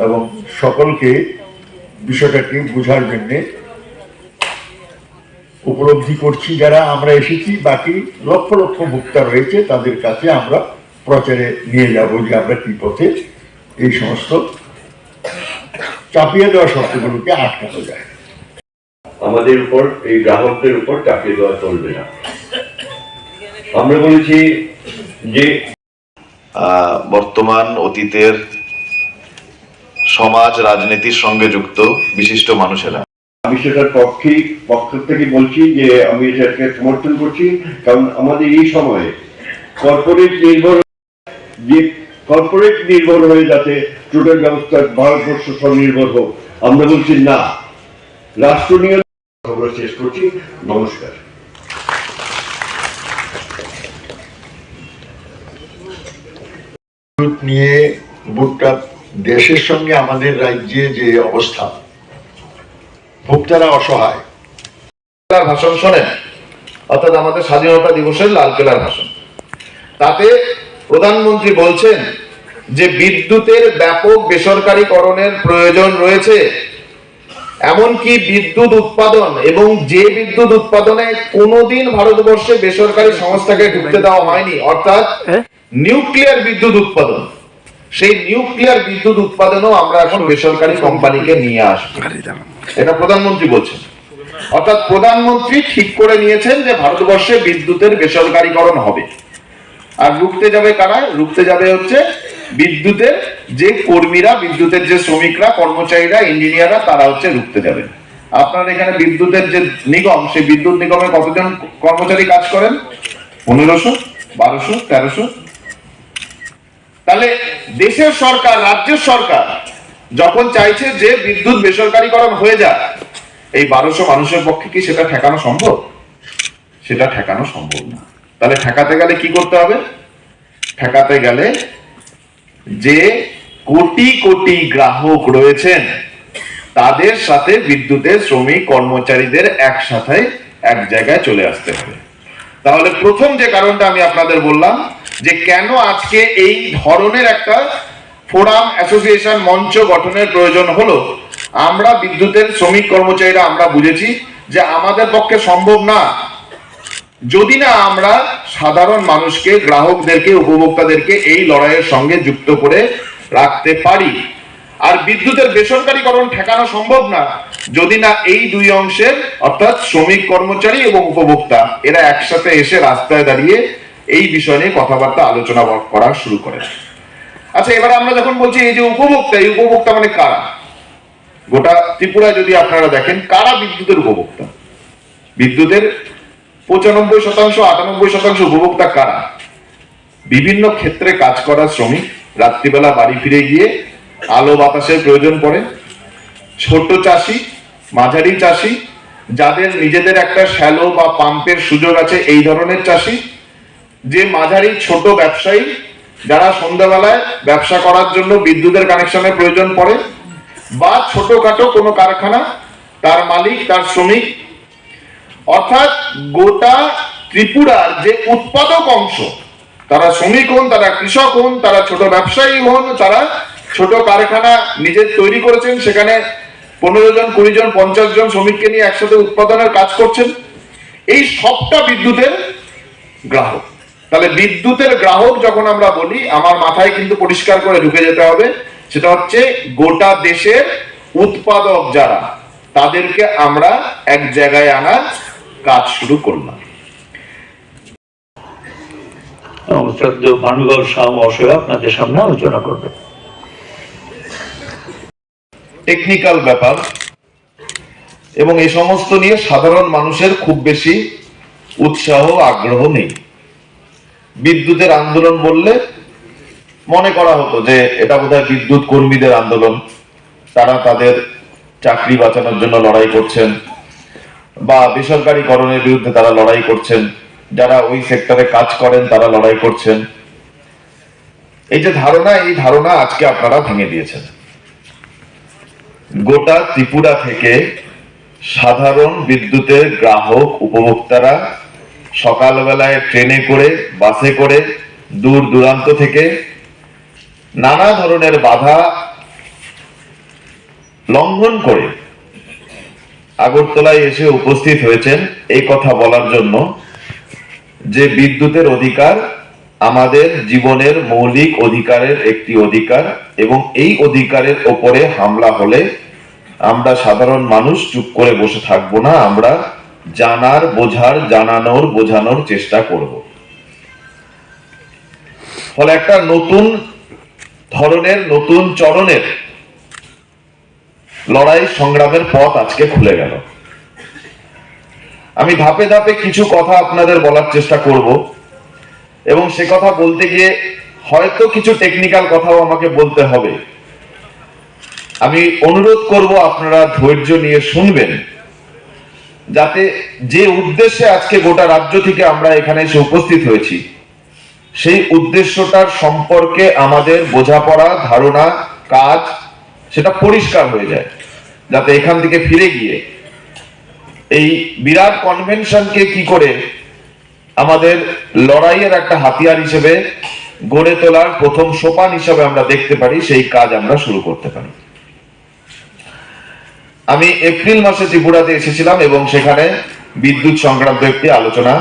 Speaker 6: এবং সকলকে বিষয়টাকে বোঝার জন্য উপলব্ধি করছি। যারা আমরা এসেছি, বাকি লক্ষ লক্ষ ভোক্তা রয়েছে, তাদের কাছে আমরা প্রচারে নিয়ে যাব যে আমরা কি পথে এই সমস্ত চাপিয়ে দেওয়া শর্তগুলোকে আটকানো যায়।
Speaker 3: আমাদের উপর, এই গ্রাহকদের উপর চাপিয়ে দেওয়া চলবে না। আমরা বলেছি যে
Speaker 1: বর্তমান অতীতের সমাজ রাজনীতির সঙ্গে যুক্ত বিশিষ্ট মানুষেরা,
Speaker 3: আমি সেটার পক্ষ থেকে বলছি যে আমি সেটাকে সমর্থন করছি, কারণ আমাদের এই সময়ে কর্পোরেট নির্ভর হয়ে যাতে টোটাল ব্যবস্থা ভারতবর্ষ স্বনির্ভর হোক, আমরা বলছি না, রাষ্ট্র নিয়ে আমরা শেষ করছি। নমস্কার।
Speaker 6: নিয়ে ভোক্তা দেশের সঙ্গে আমাদের রাজ্যে যে অবস্থা, ভোক্তারা অসহায়।
Speaker 1: ভাষণ শোনেন, অর্থাৎ আমাদের স্বাধীনতা দিবসের লালকেল্লার ভাষণ, তাতে প্রধানমন্ত্রী বলছেন যে বিদ্যুতের ব্যাপক বেসরকারীকরণের প্রয়োজন রয়েছে, এমনকি বিদ্যুৎ উৎপাদন, এবং যে বিদ্যুৎ উৎপাদনে কোনোদিন ভারতবর্ষে বেসরকারি সংস্থাকে ঢুকতে দেওয়া হয়নি, অর্থাৎ নিউক্লিয়ার বিদ্যুৎ উৎপাদন, সেই নিউক্লিয়ার বিদ্যুৎ উৎপাদনও আমরা এখন বেসরকারি কোম্পানিকে নিয়ে আসবো, এটা প্রধানমন্ত্রী বলছেন। অর্থাৎ প্রধানমন্ত্রী ঠিক করে নিয়েছেন যে ভারতবর্ষে বিদ্যুতের বেসরকারীকরণ হবে। আর রুখতে যাবে কারা? রুখতে যাবে হচ্ছে বিদ্যুতের যে কর্মীরা, বিদ্যুতের যে শ্রমিকরা, কর্মচারীরা, ইঞ্জিনিয়াররা, তারা হচ্ছে রুখতে যাবে। আপনার এখানে বিদ্যুতের যে নিগম, সেই বিদ্যুৎ নিগমে কতজন কর্মচারী কাজ করেন? 1500, 1200, 1300। তাহলে দেশের সরকার, রাজ্যের সরকার যখন চাইছে যে বিদ্যুৎ বেসরকারীকরণ হয়ে যায়, এই 1200 মানুষের পক্ষে কি সেটা ঠেকানো সম্ভব? সেটা ঠেকানো সম্ভব না। তাহলে ঠেকাতে গেলে কি করতে হবে? ঠেকাতে গেলে যে কোটি কোটি গ্রাহক রয়েছেন তাদের সাথে বিদ্যুতের শ্রমিক কর্মচারীদের একসাথে এক জায়গায় চলে আসতে হবে। তাহলে প্রথম যে কারণটা আমি আপনাদের বললাম যে কেন আজকে এই ধরনের একটা ফোরাম, অ্যাসোসিয়েশন, মঞ্চ গঠনের প্রয়োজন হলো, আমরা বিদ্যুতের শ্রমিক কর্মচারীরা আমরা বুঝেছি যে আমাদের পক্ষে সম্ভব না যদি না আমরা সাধারণ মানুষকে, গ্রাহকদেরকে, উপভোক্তাদেরকে এই লড়াইয়ের সঙ্গে যুক্ত করে রাখতে পারি। আর বিদ্যুতের বেসরকারীকরণ ঠেকানো সম্ভব না যদি না এই দুই অংশের, অর্থাৎ শ্রমিক কর্মচারী এবং উপভোক্তা, এরা একসাথে এসে রাস্তায় দাঁড়িয়ে এই বিষয় নিয়ে কথাবার্তা আলোচনা করা শুরু করে। আচ্ছা, এবারে আমরা যখন বলছি এই যে উপভোক্তা, এই উপভোক্তা মানে কারা? গোটা ত্রিপুরায় যদি আপনারা দেখেন কারা বিদ্যুতের উপভোক্তা, বিদ্যুতের 95%, 98% উপভোক্তা কারা? বিভিন্ন ক্ষেত্রে কাজ করা শ্রমিক, রাত্রিবেলা বাড়ি ফিরে গিয়ে আলো বাতাসের প্রয়োজন পড়ে, ছোট চাষি, মাঝারি চাষি, যাদের নিজেদের একটা শ্যালো বা পাম্পের সুযোগ আছে, এই ধরনের চাষি, যে মাঝারি ছোট ব্যবসায়ী যারা সন্ধ্যাবেলায় ব্যবসা করার জন্য বিদ্যুতের কানেকশনের প্রয়োজন পড়ে, বা ছোটখাটো কোনো কারখানা, তার মালিক, তার শ্রমিক, অর্থাৎ গোটা ত্রিপুরার যে উৎপাদক অংশ, তারা শ্রমিক হন, তারা কৃষক হন, তারা ছোট ব্যবসায়ী হন, তারা ছোট কারখানা নিজের তৈরি করেছেন, সেখানে 15 জন, 20 জন, 50 জন শ্রমিককে নিয়ে একসাথে উৎপাদনের কাজ করছেন, এই সবটা বিদ্যুতের গ্রাহক। তাহলে বিদ্যুতের গ্রাহক যখন আমরা বলি, আমার মাথায় কিন্তু পরিষ্কার করে ঢুকে যেতে হবে, সেটা হচ্ছে গোটা দেশের উৎপাদক যারা, তাদেরকে আমরা এক জায়গায় আনার কাজ শুরু করলাম।
Speaker 10: ভানুগল শাহ মহাশয় আপনাদের সামনে আলোচনা করবে।
Speaker 1: টেকনিক্যাল ব্যাপার এবং এই সমস্ত নিয়ে সাধারণ মানুষের খুব বেশি উৎসাহ, আগ্রহ নেই। বিদ্যুতের আন্দোলন বললে মনে করা হতো যে এটা বোধহয় বিদ্যুৎ কর্মীদের আন্দোলন, তারা তাদের চাকরি বাঁচানোর জন্য লড়াই করছেন, বা বেসরকারীকরণের বিরুদ্ধে তারা লড়াই করছেন, যারা ওই সেক্টরে কাজ করেন তারা লড়াই করছেন। এই যে ধারণা, এই ধারণা আজকে আপনারা ভেঙে দিয়েছেন। গোটা ত্রিপুরা থেকে সাধারণ বিদ্যুতের গ্রাহক, উপভোক্তারা সকালবেলায় ট্রেনে করে, বাসে করে, দূর দূরান্ত থেকে নানা ধরনের বাধা লঙ্ঘন করে আগরতলায় এসে উপস্থিত হয়েছেন এই কথা বলার জন্য যে বিদ্যুতের অধিকার আমাদের জীবনের মৌলিক অধিকারের একটি অধিকার, এবং এই অধিকারের ওপরে হামলা হলে আমরা সাধারণ মানুষ চুপ করে বসে থাকবো না, আমরা জানার, বোঝার, জানানোর, বোঝানোর চেষ্টা করব। ফলে একটা নতুন ধরনের, নতুন চরণের লড়াই সংগ্রামের পথ আজকে খুলে গেল। আমি ধাপে ধাপে কিছু কথা আপনাদের বলার চেষ্টা করব, এবং সে কথা বলতে গিয়ে হয়তো কিছু টেকনিক্যাল কথাও আমাকে বলতে হবে। আমি অনুরোধ করব আপনারা ধৈর্য নিয়ে শুনবেন, যাতে যে উদ্দেশ্যে আজকে গোটা রাজ্য থেকে আমরা এখানে এসে উপস্থিত হয়েছি, সেই উদ্দেশ্যটার সম্পর্কে আমাদের বোঝাপড়া, ধারণা, কাজ সেটা পরিষ্কার হয়ে যায়, যাতে এখান থেকে ফিরে গিয়ে এই বিরাট কনভেনশনকে কি করে আমাদের লড়াইয়ের একটা হাতিয়ার হিসেবে গড়ে তোলার প্রথম সোপান হিসেবে আমরা দেখতে পারি, সেই কাজ আমরা শুরু করতে পারি। আমি এপ্রিল মাসে ত্রিপুরাতে এসেছিলাম এবং সেখানে বিদ্যুৎ সংক্রান্ত একটি আলোচনা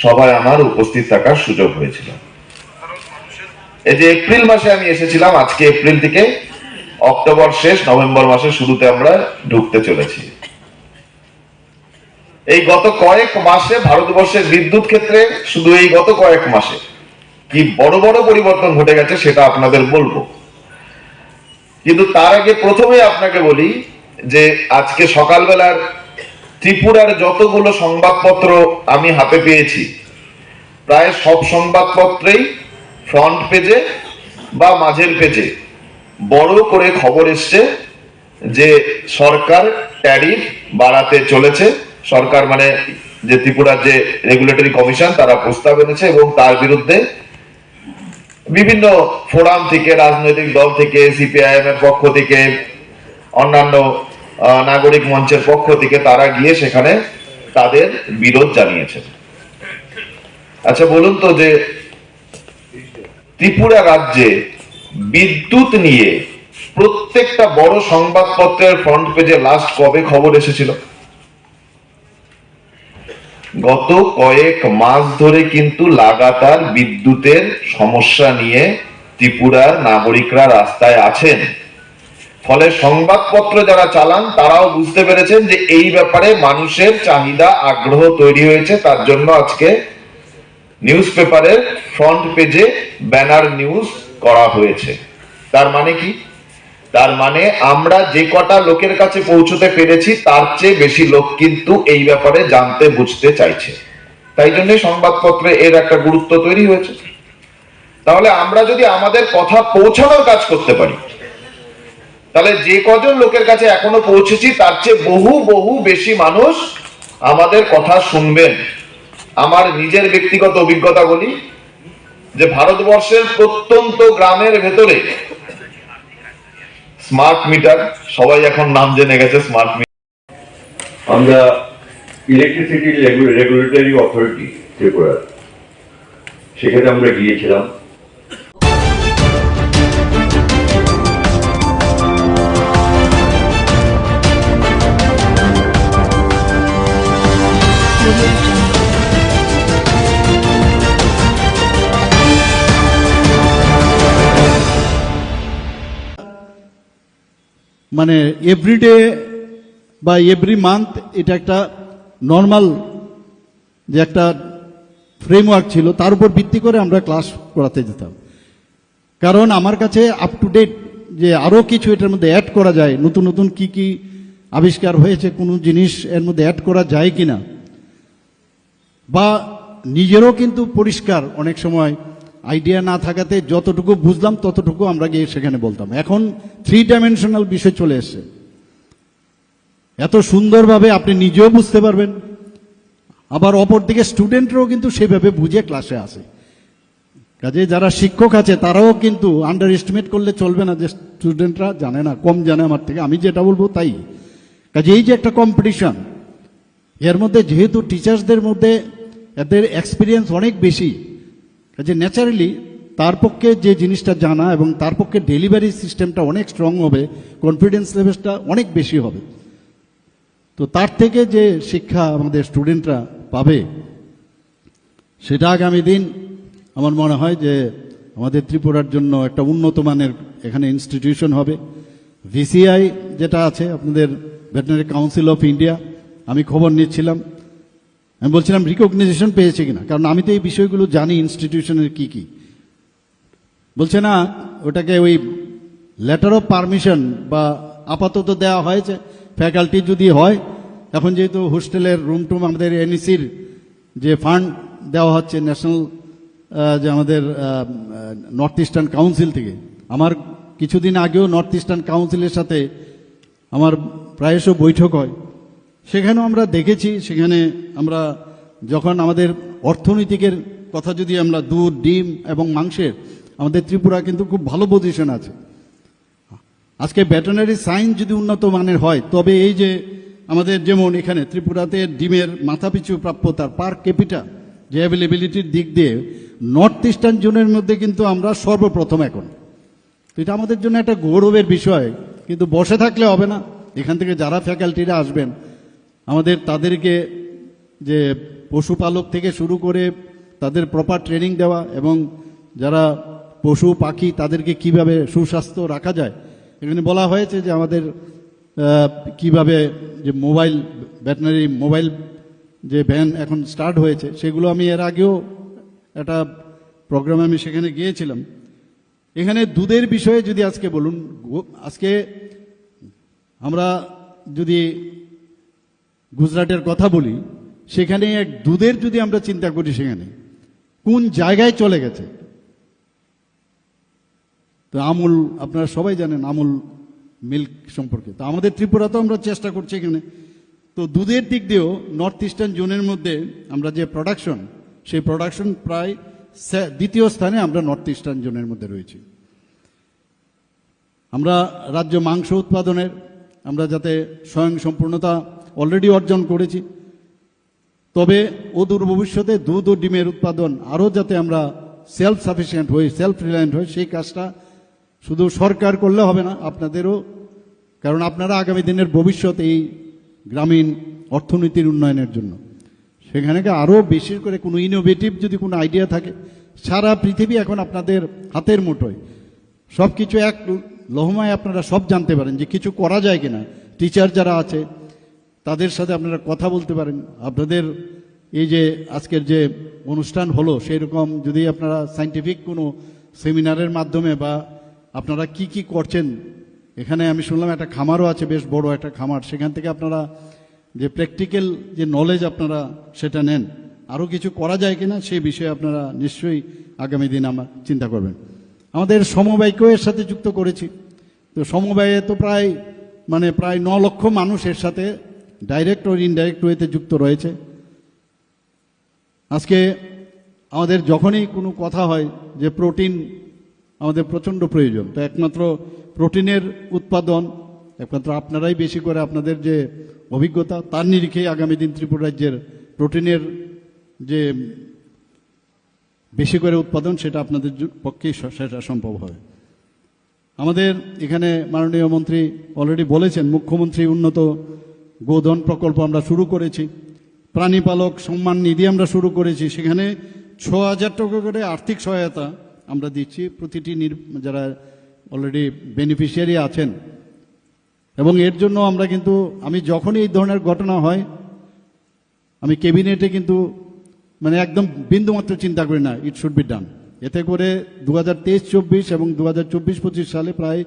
Speaker 1: সভায় আমার উপস্থিত থাকার সুযোগ হয়েছিল। এই যে এপ্রিল মাসে আমি এসেছিলাম, আজকে এপ্রিল থেকে অক্টোবর শেষ, নভেম্বর মাসের শুরুতে আমরা ঢুকতে চলেছি। এই গত কয়েক মাসে ভারতবর্ষের বিদ্যুৎ ক্ষেত্রে, শুধু এই গত কয়েক মাসে কি বড় বড় পরিবর্তন ঘটে গেছে সেটা আপনাদের বলবো। কিন্তু তার আগে প্রথমে আপনাকে বলি যে আজকে সকালবেলার ত্রিপুরার যতগুলো সংবাদপত্র আমি হাতে পেয়েছি, প্রায় সব সংবাদপত্রেই ফ্রন্ট পেজে বা মাঝের পেজে বড় করে খবর এসছে যে সরকার ট্যারিফ বাড়াতে চলেছে। সরকার মানে যে ত্রিপুরার যে রেগুলেটরি কমিশন তারা প্রস্তাব এনেছে এবং তার বিরুদ্ধে বিভিন্ন ফোরাম থেকে, রাজনৈতিক দল থেকে, সিপিআইএম এর পক্ষ থেকে, অন্যান্য নাগরিক মঞ্চের পক্ষ থেকে তারা গিয়ে সেখানে তাদের বিরোধ জানিয়েছে। আচ্ছা বলুন তো, যে ত্রিপুরা রাজ্যে বিদ্যুৎ নিয়ে প্রত্যেকটা বড় সংবাদপত্রের ফ্রন্ট পেজে লাস্ট কবে খবর এসেছিল? গত কয়েক মাস ধরে কিন্তু লাগাতার বিদ্যুতের সমস্যা নিয়ে ত্রিপুরার নাগরিকরা রাস্তায় আছেন। ফলে সংবাদপত্র যারা চালান তারাও বুঝতে পেরেছেন যে এই ব্যাপারে মানুষের চাহিদা, আগ্রহ তৈরি হয়েছে। তার জন্য আজকে নিউজ পেপারের ফ্রন্ট পেজে ব্যানার নিউজ করা হয়েছে। তার মানে কি? তার মানে আমরা যে কটা লোকের কাছে পৌঁছতে পেরেছি তার চেয়ে বেশি লোক কিন্তু এই ব্যাপারে জানতে বুঝতে চাইছে। তাই জন্য সংবাদপত্রে এর একটা গুরুত্ব তৈরি হয়েছে। তাহলে আমরা যদি আমাদের কথা পৌঁছানোর কাজ করতে পারি, তাহলে যে কজন লোকের কাছে এখনো পৌঁছেছি তার চেয়ে বহু বহু বেশি মানুষ আমাদের কথা শুনবেন। আমার নিজের ব্যক্তিগত অভিজ্ঞতা বলি যে ভারতবর্ষের প্রত্যন্ত গ্রামের ভেতরে স্মার্ট মিটার, সবাই এখন নাম জেনে গেছে স্মার্ট মিটার।
Speaker 3: আমরা ইলেকট্রিসিটি রেগুলেটরি অথরিটি ত্রিপুরা, সেখানে আমরা গিয়েছিলাম।
Speaker 5: মানে এভরিডে বা এভরি মান্থ এটা একটা নর্মাল যে একটা ফ্রেমওয়ার্ক ছিল, তার উপর ভিত্তি করে আমরা ক্লাস করাতে যেতাম। কারণ আমার কাছে আপ টু ডেট যে আরও কিছু এটার মধ্যে অ্যাড করা যায়, নতুন নতুন কি কি আবিষ্কার হয়েছে, কোনো জিনিস এর মধ্যে অ্যাড করা যায় কিনা, বা নিজেরও কিন্তু পরিষ্কার অনেক সময় আইডিয়া না থাকাতে যতটুকু বুঝলাম ততটুকু আমরা গিয়ে সেখানে বলতাম। এখন 3 ডাইমেনশনাল বিষয় চলে এসছে, এত সুন্দরভাবে আপনি নিজেও বুঝতে পারবেন, আবার অপরদিকে স্টুডেন্টরাও কিন্তু সেভাবে বুঝে ক্লাসে আসে। কাজে যারা শিক্ষক আছে তারাও কিন্তু আন্ডার এস্টিমেট করলে চলবে না যে স্টুডেন্টরা জানে না, কম জানে আমার থেকে, আমি যেটা বলবো তাই। কাজে এই যে একটা কম্পিটিশন, এর মধ্যে যেহেতু টিচার্সদের মধ্যে এদের এক্সপিরিয়েন্স অনেক বেশি, কাজে ন্যাচারালি তার পক্ষে যে জিনিসটা জানা এবং তার পক্ষে ডেলিভারি সিস্টেমটা অনেক স্ট্রং হবে, কনফিডেন্স লেভেলটা অনেক বেশি হবে। তো তার থেকে যে শিক্ষা আমাদের স্টুডেন্টরা পাবে সেটা আগামী দিন আমার মনে হয় যে আমাদের ত্রিপুরার জন্য একটা উন্নত মানের এখানে ইনস্টিটিউশন হবে। ভিসিআই যেটা আছে আপনাদের ভেটেরিনারি কাউন্সিল অফ ইন্ডিয়া, আমি খবর নিচ্ছিলাম, আমি বলছিলাম রিকগনাইজেশন পেয়েছে কিনা, কারণ আমি তো এই বিষয়গুলো জানি ইনস্টিটিউশনের কি কি। বলছে না, ওটাকে ওই লেটার অফ পারমিশন বা আপাতত দেওয়া হয়েছে, ফ্যাকাল্টি যদি হয়, এখন যেহেতু হোস্টেলের রুম টুম আমাদের এনইসির যে ফান্ড দেওয়া হচ্ছে ন্যাশনাল যে আমাদের নর্থ ইস্টার্ন কাউন্সিল থেকে, আমার কিছুদিন আগেও নর্থ ইস্টার্ন কাউন্সিলের সাথে আমার প্রায়শ বৈঠক হয়, সেখানেও আমরা দেখেছি, সেখানে আমরা যখন আমাদের অর্থনৈতিকের কথা যদি আমরা দুধ, ডিম এবং মাংসের, আমাদের ত্রিপুরা কিন্তু খুব ভালো পজিশন আছে। আজকে ভেটেরিনারি সায়েন্স যদি উন্নত মানের হয়, তবে এই যে আমাদের যেমন এখানে ত্রিপুরাতে ডিমের মাথাপিছু প্রাপ্যতার পার ক্যাপিটা যে অ্যাভেলেবিলিটির দিক দিয়ে নর্থ ইস্টার্ন জোনের মধ্যে কিন্তু আমরা সর্বপ্রথম এখন। তো এটা আমাদের জন্য একটা গৌরবের বিষয়, কিন্তু বসে থাকলে হবে না। এখান থেকে যারা ফ্যাকাল্টিরা আসবেন আমাদের তাদেরকে যে পশুপালক থেকে শুরু করে তাদের প্রপার ট্রেনিং দেওয়া, এবং যারা পশু পাখি তাদেরকে কিভাবে সুস্বাস্থ্য রাখা যায়। এখানে বলা হয়েছে যে আমাদের কিভাবে যে মোবাইল ভেটেরিনারি মোবাইল যে ভ্যান এখন স্টার্ট হয়েছে, সেগুলো আমি এর আগেও একটা প্রোগ্রামে আমি সেখানে গিয়েছিলাম। এখানে দুধের বিষয়ে যদি আজকে বলুন, আজকে আমরা যদি গুজরাটের কথা বলি, সেখানে এক দুধের যদি আমরা চিন্তা করি, সেখানে কোন জায়গায় চলে গেছে। তো আমুল, আপনারা সবাই জানেন আমুল মিল্ক সম্পর্কে। তো আমাদের ত্রিপুরাতেও আমরা চেষ্টা করছি এখানে। তো দুধের দিক দিয়েও নর্থ ইস্টার্ন জোনের মধ্যে আমরা যে প্রোডাকশন, সেই প্রোডাকশন প্রায় দ্বিতীয় স্থানে আমরা নর্থ ইস্টার্ন জোনের মধ্যে রয়েছি। আমরা রাজ্য মাংস উৎপাদনের আমরা যাতে স্বয়ং সম্পূর্ণতা অলরেডি অর্জন করেছি, তবে অদূর ভবিষ্যতে দুধ ও ডিমের উৎপাদন আরও যাতে আমরা সেলফ সাফিসিয়েন্ট হই, সেলফ রিলায়েন্ট হই, সেই কাজটা শুধু সরকার করলে হবে না, আপনাদেরও। কারণ আপনারা আগামী দিনের ভবিষ্যৎ এই গ্রামীণ অর্থনীতির উন্নয়নের জন্য। সেখানে আরও বেশি করে কোনো ইনোভেটিভ যদি কোনো আইডিয়া থাকে, সারা পৃথিবী এখন আপনাদের হাতের মুঠোয়, সব কিছু এক লহমায় আপনারা সব জানতে পারেন যে কিছু করা যায় কিনা। টিচার যারা আছে তাদের সাথে আপনারা কথা বলতে পারেন। আপনাদের এই যে আজকের যে অনুষ্ঠান হলো, সেই রকম যদি আপনারা সায়েন্টিফিক কোনো সেমিনারের মাধ্যমে বা আপনারা কি কি করছেন, এখানে আমি শুনলাম একটা খামারও আছে, বেশ বড় একটা খামার, সেখান থেকে আপনারা যে প্র্যাকটিক্যাল যে নলেজ আপনারা সেটা নেন, আরও কিছু করা যায় কিনা সেই বিষয়ে আপনারা নিশ্চয়ই আগামী দিন আমার চিন্তা করবেন। আমাদের সমবায়কেও এর সাথে যুক্ত করেছি। তো সমবায়ে তো প্রায় 9 লক্ষ মানুষ এর সাথে ডাইরেক্ট ও ইনডাইরেক্ট ওয়েতে যুক্ত রয়েছে। আজকে আমাদের যখনই কোনো কথা হয় যে প্রোটিন আমাদের প্রচণ্ড প্রয়োজন, তো একমাত্র প্রোটিনের উৎপাদন একমাত্র আপনারাই বেশি করে, আপনাদের যে অভিজ্ঞতা তার নিরিখে আগামী দিন ত্রিপুরা রাজ্যের প্রোটিনের যে বেশি করে উৎপাদন, সেটা আপনাদের পক্ষেই সেটা সম্ভব হবে। আমাদের এখানে মাননীয় মন্ত্রী অলরেডি বলেছেন, মুখ্যমন্ত্রী উন্নত গোধন প্রকল্প আমরা শুরু করেছি, প্রাণীপালক সম্মান নিধি আমরা শুরু করেছি, সেখানে 6,000 টাকা করে আর্থিক সহায়তা আমরা দিচ্ছি প্রতিটি যারা অলরেডি বেনিফিশিয়ারি আছেন। এবং এর জন্য আমরা কিন্তু, আমি যখনই এই ধরনের ঘটনা হয়, আমি ক্যাবিনেটে কিন্তু একদম বিন্দুমাত্র চিন্তা করি না, ইট শুড বি ডান। এতে করে 2023-24 এবং 2024-25 সালে প্রায়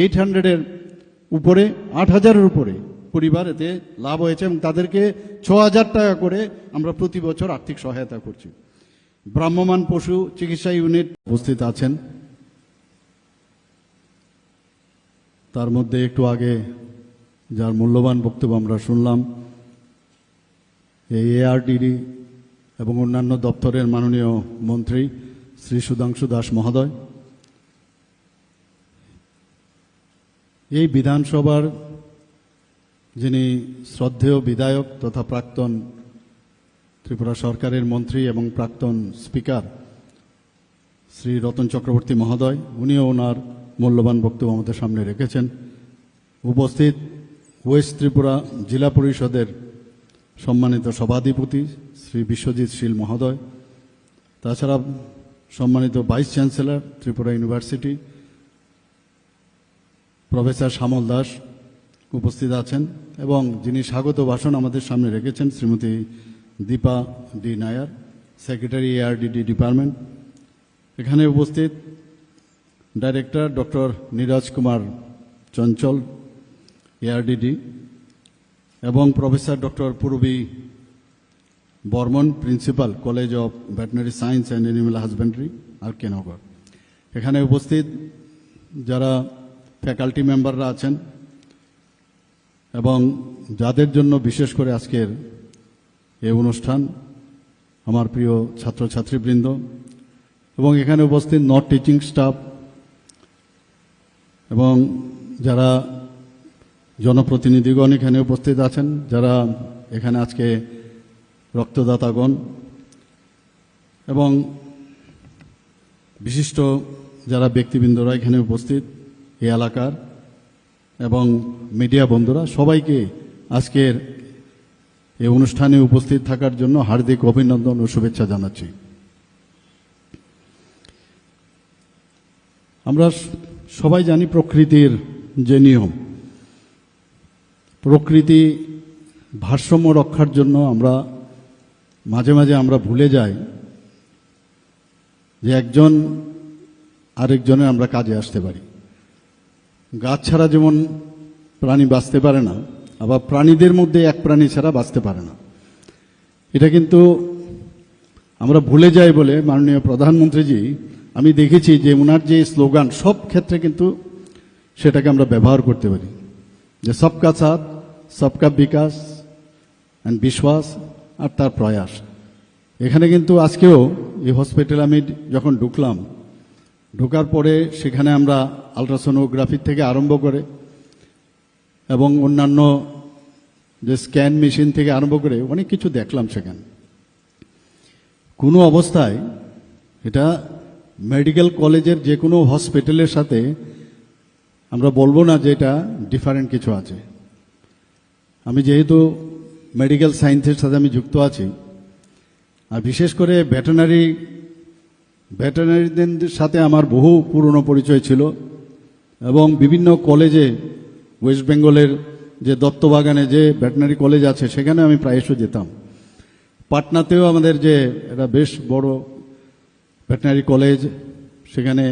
Speaker 5: 800-এর উপরে, 8,000-এর উপরে পরিবার এতে লাভ হয়েছে এবং তাদেরকে 6,000 টাকা করে আমরা প্রতি বছর আর্থিক সহায়তা করছি। ভ্রাম্যমাণ পশু চিকিৎসা ইউনিট উপস্থিত আছেন। তার মধ্যে একটু আগে যার মূল্যবান বক্তব্য আমরা শুনলাম, এই ARDD এবং অন্যান্য দপ্তরের মাননীয় মন্ত্রী শ্রী সুধাংশু দাস মহোদয়, এই বিধানসভার যিনি শ্রদ্ধেয় বিধায়ক তথা প্রাক্তন ত্রিপুরা সরকারের মন্ত্রী এবং প্রাক্তন স্পিকার শ্রী রতন চক্রবর্তী মহোদয়, উনিও ওনার মূল্যবান বক্তব্য আমাদের সামনে রেখেছেন। উপস্থিত ওয়েস্ট ত্রিপুরা জেলা পরিষদের সম্মানিত সভাধিপতি শ্রী বিশ্বজিৎ শীল মহোদয়, তাছাড়া সম্মানিত vice chancellor Tripura university professor Shyamal Das উপস্থিত আছেন এবং যিনি স্বাগত ভাষণ আমাদের সামনে রেখেছেন Shrimati Dipa D Nair, secretary ARDD department. এখানে উপস্থিত director doctor Neeraj Kumar Chanchal ARDD এবং professor doctor Purbi Barman, principal college of veterinary science and animal husbandry, RK Nagar. এখানে উপস্থিত যারা ফ্যাকাল্টি মেম্বাররা আছেন এবং যাদের জন্য বিশেষ করে আজকের এই অনুষ্ঠান, আমার প্রিয় ছাত্রছাত্রীবৃন্দ এবং এখানে উপস্থিত নন টিচিং স্টাফ এবং যারা জনপ্রতিনিধিগণ এখানে উপস্থিত আছেন, যারা এখানে আজকে রক্তদাতাগণ এবং বিশিষ্ট যারা ব্যক্তিবৃন্দরা এখানে উপস্থিত এই এলাকার এবং মিডিয়া বন্ধুরা, সবাইকে আজকের এই অনুষ্ঠানে উপস্থিত থাকার জন্য হার্দিক অভিনন্দন ও শুভেচ্ছা জানাচ্ছি। আমরা সবাই জানি প্রকৃতির যে নিয়ম, প্রকৃতি ভারসাম্য রক্ষার জন্য আমরা মাঝে মাঝে আমরা ভুলে যাই যে একজন আরেকজনের আমরা কাজে আসতে পারি। গাছ ছাড়া যেমন প্রাণী বাঁচতে পারে না, আবার প্রাণীদের মধ্যে এক প্রাণী ছাড়া বাঁচতে পারে না। এটা কিন্তু আমরা ভুলে যাই বলে মাননীয় প্রধানমন্ত্রীজি, আমি দেখেছি যে ওনার যে স্লোগান সব ক্ষেত্রে কিন্তু সেটাকে আমরা ব্যবহার করতে পারি, যে সবকা সাথ সবকা বিকাশ অ্যান্ড বিশ্বাস আর তার প্রয়াস। এখানে কিন্তু আজকেও এই হসপিটালে আমি যখন ঢোকার পরে সেখানে আমরা আলট্রাসোনোগ্রাফি থেকে আরম্ভ করে এবং অন্যান্য যে স্ক্যান মেশিন থেকে আরম্ভ করে অনেক কিছু দেখলাম সেখানে। কোনো অবস্থায় এটা মেডিকেল কলেজের যে কোনো হসপিটালের সাথে আমরা বলবো না যে এটা ডিফারেন্ট কিছু আছে। আমি যেহেতু মেডিকেল সায়েন্সের সাথে আমি যুক্ত আছি, আর বিশেষ করে ভেটেরিনারিদের সাথে আমার বহু পুরনো পরিচয় ছিল এবং বিভিন্ন কলেজে ওয়েস্ট বেঙ্গলের যে দত্তবাগানে যে ভেটেরিনারি কলেজ আছে সেখানে আমি প্রায়শ যেতাম। পাটনাতেও আমাদের যে এটা বেশ বড় ভেটেরিনারি কলেজ সেখানে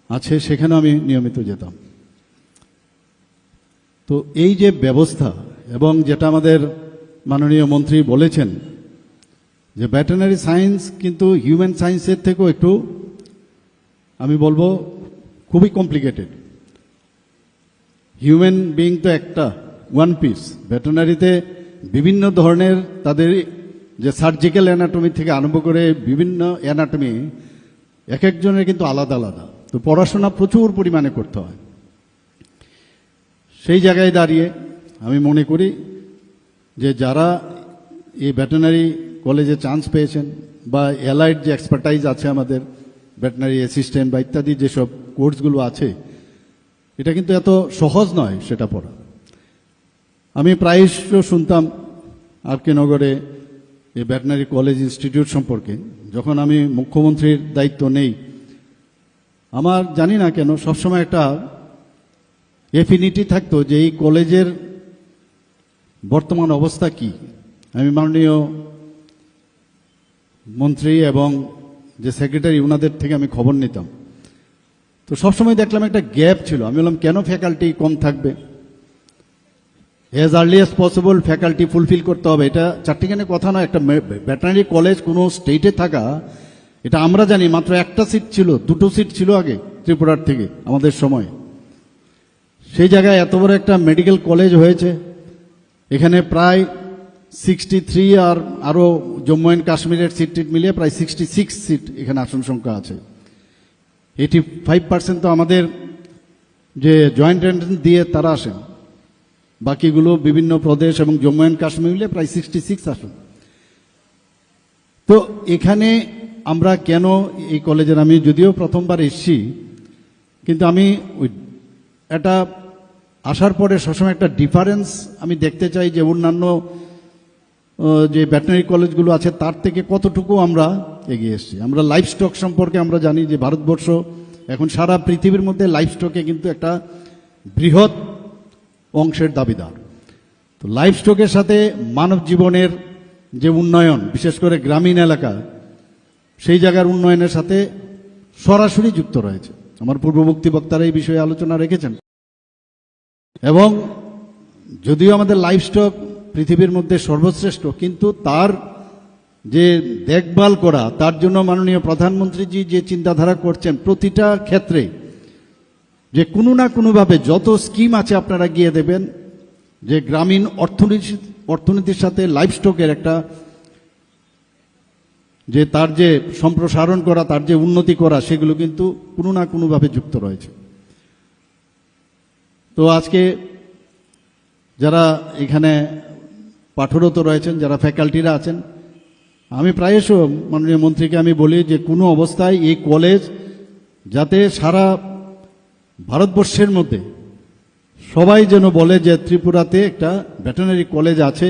Speaker 5: আছে, সেখানে আমি নিয়মিত যেতাম। তো এই যে ব্যবস্থা এবং যেটা আমাদের মাননীয় মন্ত্রী বলেছেন যে ভেটেরিনারি সায়েন্স কিন্তু হিউম্যান সায়েন্সের থেকেও একটু আমি বলবো খুবই কমপ্লিকেটেড। হিউম্যান বিইং তো একটা ওয়ান পিস, ভেটেরিনারিতে বিভিন্ন ধরনের তাদের যে সার্জিক্যাল অ্যানাটমি থেকে আরম্ভ করে বিভিন্ন অ্যানাটমি এক একজনের কিন্তু আলাদা আলাদা। তো পড়াশোনা প্রচুর পরিমাণে করতে হয়। সেই জায়গায় দাঁড়িয়ে আমি মনে করি যে যারা এই ভেটেরিনারি কলেজে চান্স পেয়েছেন বা অ্যালাইড যে এক্সপার্টাইজ আছে আমাদের ভেটেরিনারি অ্যাসিস্ট্যান্ট বা ইত্যাদি যেসব কোর্সগুলো আছে, এটা কিন্তু এত সহজ নয় সেটা পড়া। আমি প্রায়শ শুনতাম আর.কে. নগরে এই ভেটেরিনারি কলেজ ইনস্টিটিউট সম্পর্কে। যখন আমি মুখ্যমন্ত্রীর দায়িত্ব নেই, আমার জানি না কেন সবসময় একটা এফিনিটি থাকতো যে এই কলেজের বর্তমান অবস্থা কি। আমি মাননীয় মন্ত্রী এবং যে সেক্রেটারি ওনাদের থেকে আমি খবর নিতাম, তো সবসময় দেখলাম একটা গ্যাপ ছিল। আমি বললাম কেন ফ্যাকাল্টি কম থাকবে, as early as possible faculty fulfil করতে হবে। এটা চারটিখানে কথা নয়। একটা ভেটেরিনারি কলেজ কোনো স্টেটে থাকা, এটা আমরা জানি মাত্র একটা সিট ছিল, দুটো সিট ছিল আগে ত্রিপুরার থেকে আমাদের সময়। সেই জায়গায় এত বড় একটা মেডিকেল কলেজ হয়েছে, এখানে প্রায় 63 আর আরও জম্মু অ্যান্ড কাশ্মীরের সিট মিলিয়ে প্রায় 66 সিট এখানে আসন সংখ্যা আছে। 85% তো আমাদের যে জয়েন্ট এন্ট্রান্স দিয়ে তারা আসেন, বাকিগুলো বিভিন্ন প্রদেশ এবং জম্মু অ্যান্ড কাশ্মীর মিলিয়ে প্রায় 66 আসন। তো এখানে আমরা কেন এই কলেজের, আমি যদিও প্রথমবার এসেছি, কিন্তু আমি ওই এটা আসার পরে সবসময় একটা ডিফারেন্স আমি দেখতে চাই যে অন্যান্য যে ভেটেরিনারি কলেজগুলো আছে তার থেকে কতটুকু আমরা এগিয়ে এসেছি। আমরা লাইফ স্টক সম্পর্কে আমরা জানি যে ভারতবর্ষ এখন সারা পৃথিবীর মধ্যে লাইফ স্টকে কিন্তু একটা বৃহৎ অংশের দাবিদার। তো লাইফ স্টকের সাথে মানব জীবনের যে উন্নয়ন, বিশেষ করে গ্রামীণ এলাকা, সেই জায়গার উন্নয়নের সাথে সরাসরি যুক্ত রয়েছে। আমার পূর্ববর্তী বক্তারা এই বিষয়ে আলোচনা রেখেছেন। এবং যদিও আমাদের লাইফ স্টক পৃথিবীর মধ্যে সর্বশ্রেষ্ঠ, কিন্তু তার যে দেখভাল করা, তার জন্য মাননীয় প্রধানমন্ত্রীজি যে চিন্তাধারা করছেন প্রতিটা ক্ষেত্রে, যে কোনো না কোনোভাবে যত স্কিম আছে আপনারা গিয়ে দেবেন, যে গ্রামীণ অর্থনীতির সাথে লাইফ স্টকের একটা যে তার যে সম্প্রসারণ করা, তার যে উন্নতি করা, সেগুলো কিন্তু কোনো না কোনোভাবে যুক্ত রয়েছে। তো আজকে যারা এখানে পাঠরত রয়েছেন, যারা ফ্যাকাল্টিরা আছেন, আমি প্রায়শ মাননীয় মন্ত্রীকে আমি বলি যে কোনো অবস্থায় এই কলেজ যাতে সারা ভারতবর্ষের মধ্যে সবাই যেন বলে যে ত্রিপুরাতে একটা ভেটেরিনারি কলেজ আছে,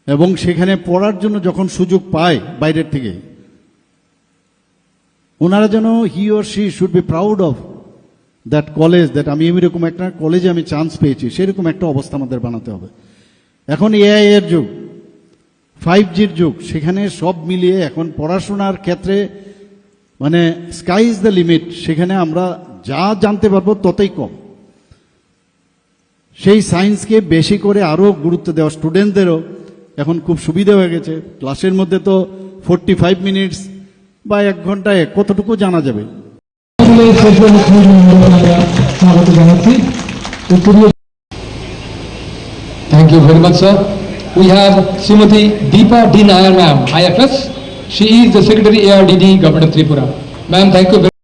Speaker 5: এবং সেখানে পড়ার জন্য যখন সুযোগ পায় বাইরের থেকে, ওনারা যেন he or she should be proud of that college, that আমি এরকম একটা কলেজে আমি চান্স পেয়েছি। সেরকম একটা অবস্থা আমাদের বানাতে হবে। এখন এআই এর যুগ, 5Gর যুগ, সেখানে সব মিলিয়ে এখন পড়াশোনার ক্ষেত্রে মানে স্কাই ইজ দ্য লিমিট, সেখানে আমরা যা জানতে পারবো ততই কম। সেই সায়েন্সকে বেশি করে আরও গুরুত্ব দেওয়া, স্টুডেন্টদেরও এখন খুব সুবিধা হয়ে গেছে। ক্লাসের মধ্যে তো 45 মিনিটস বা 1 ঘন্টায় কতটুকু জানা যাবে।
Speaker 15: Thank you very much, sir. We have Srimati Deepa D. Nair, ma'am, IFS. She is the Secretary ARDD, Government of Tripura. Ma'am, thank you very much.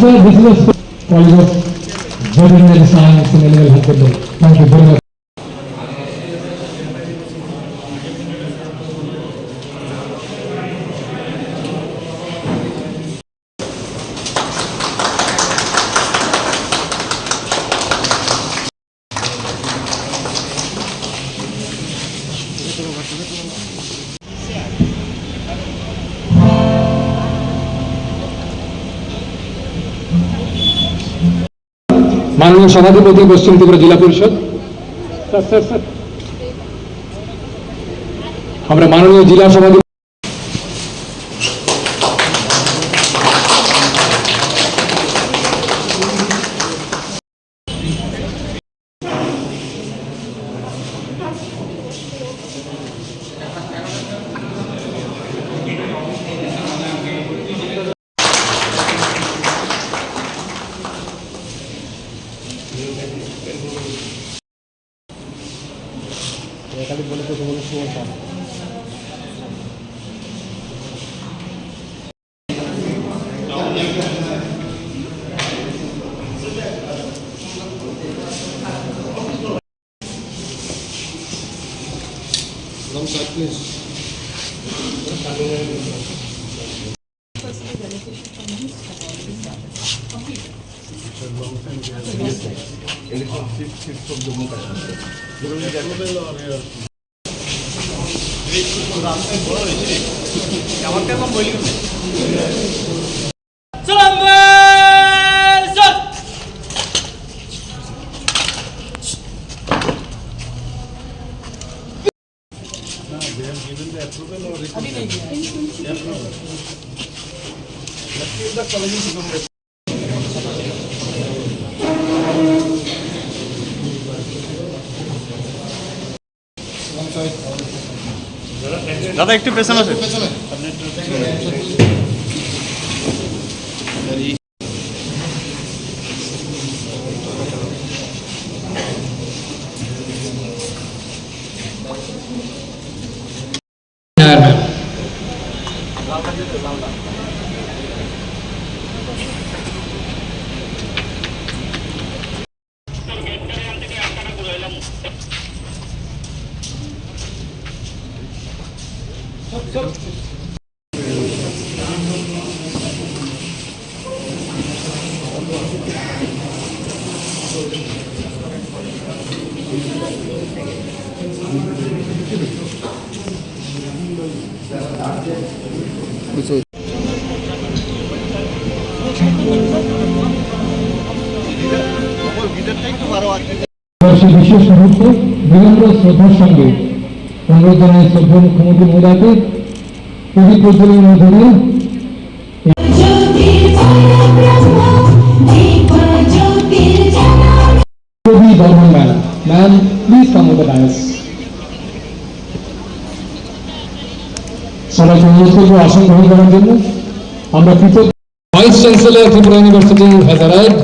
Speaker 15: Sir, this is a College of Veterinary Science and Animal Husbandry. Thank you very much. মাননীয় সভাধিপতি পশ্চিম ত্রিপুরা জেলা পরিষদ, আমরা মাননীয় জেলা সভাধিপতি
Speaker 11: দাদা একটু পেছনে আছে। বিশেষ মুহূর্তে বিনম্র শ্রদ্ধার সঙ্গে অনুরোধ জানাই শ্রদ্ধা মুখ্যমন্ত্রী মহোদয়কে পুরী প্রজ্বলনের মাধ্যমে ma'am please come with the dais. সবাইকে অনুরোধ করবো আসন গ্রহণ করার জন্য। আমরা কৃতজ্ঞ। Vice chancellor Tripura university has arrived.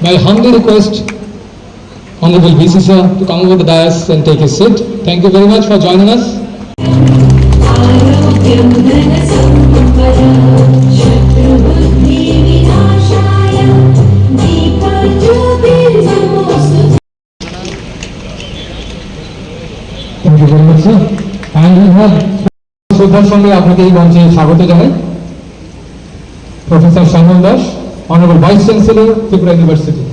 Speaker 11: My humble request Honorable VC sir to come over the dais and take a seat. Thank you very much for joining us. Thank you very much sir. And we have শ্রদ্ধার সঙ্গে আপনাকে এই মঞ্চে স্বাগত জানাই professor Shyamal Das, Honorable Vice Chancellor Tripura University.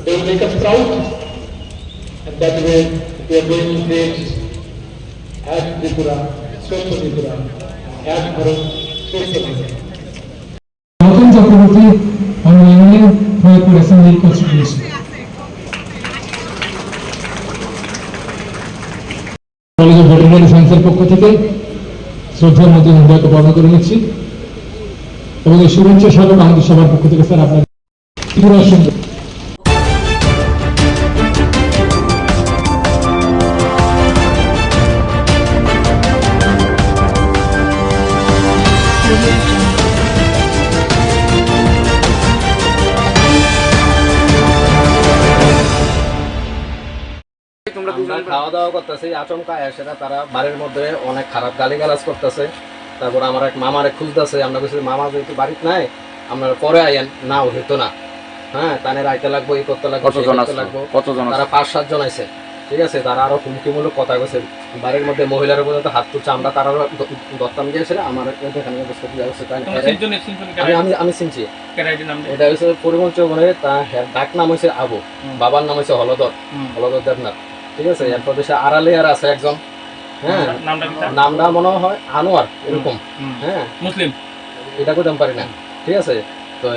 Speaker 11: They will make us proud, and that way we are going to create as Tripura, Swasth Tripura, as Bharat, Swasth Tripura. Welcome Chakraborty on the Indian Tripura Assembly Constitution. থেকে শ্রদ্ধার মধ্যে হৃদয়কে বর্ণনা করে নিচ্ছি এবং এই শুভেচ্ছা স্বাগত আমাদের সবার পক্ষ থেকে স্যার আপনার ত্রিপুরার সঙ্গে
Speaker 9: খাওয়া দাওয়া করতেছে আচমকা সেটা তারা বাড়ির মধ্যে অনেক খারাপ গালিগালাজ করতেছে। তারপর আমার এক মামারে খুঁজতেছে, আমরা বলছি মামা যেহেতু বাড়িতে নাই আপনারা পরে আইয়েন, না হইতো না, হ্যাঁ তানের আইতে লাগবো, এই করতে লাগবো, কতজন তারা 5-7 জন আছে, ঠিক আছে। তারা আরো হুমকিমূলক কথা কইছে, বাড়ির মধ্যে মহিলার পর্যন্ত হাত তুলছে, আমরা তারা দত্তাম গিয়েছিল আমার এখানে আমি চিনছি। এটা হচ্ছে পরিমল চৌবনে, তার ডাক নাম হয়েছে আবু, বাবার নাম হয়েছে হলদর দেবনাথ, ঠিক আছে। এরপর দেশে আড়ালে আর আছে একজন, হ্যাঁ নামটা মনে হয় আনোয়ার এরকম, হ্যাঁ মুসলিম, এটা করতে পারি না, ঠিক আছে। তো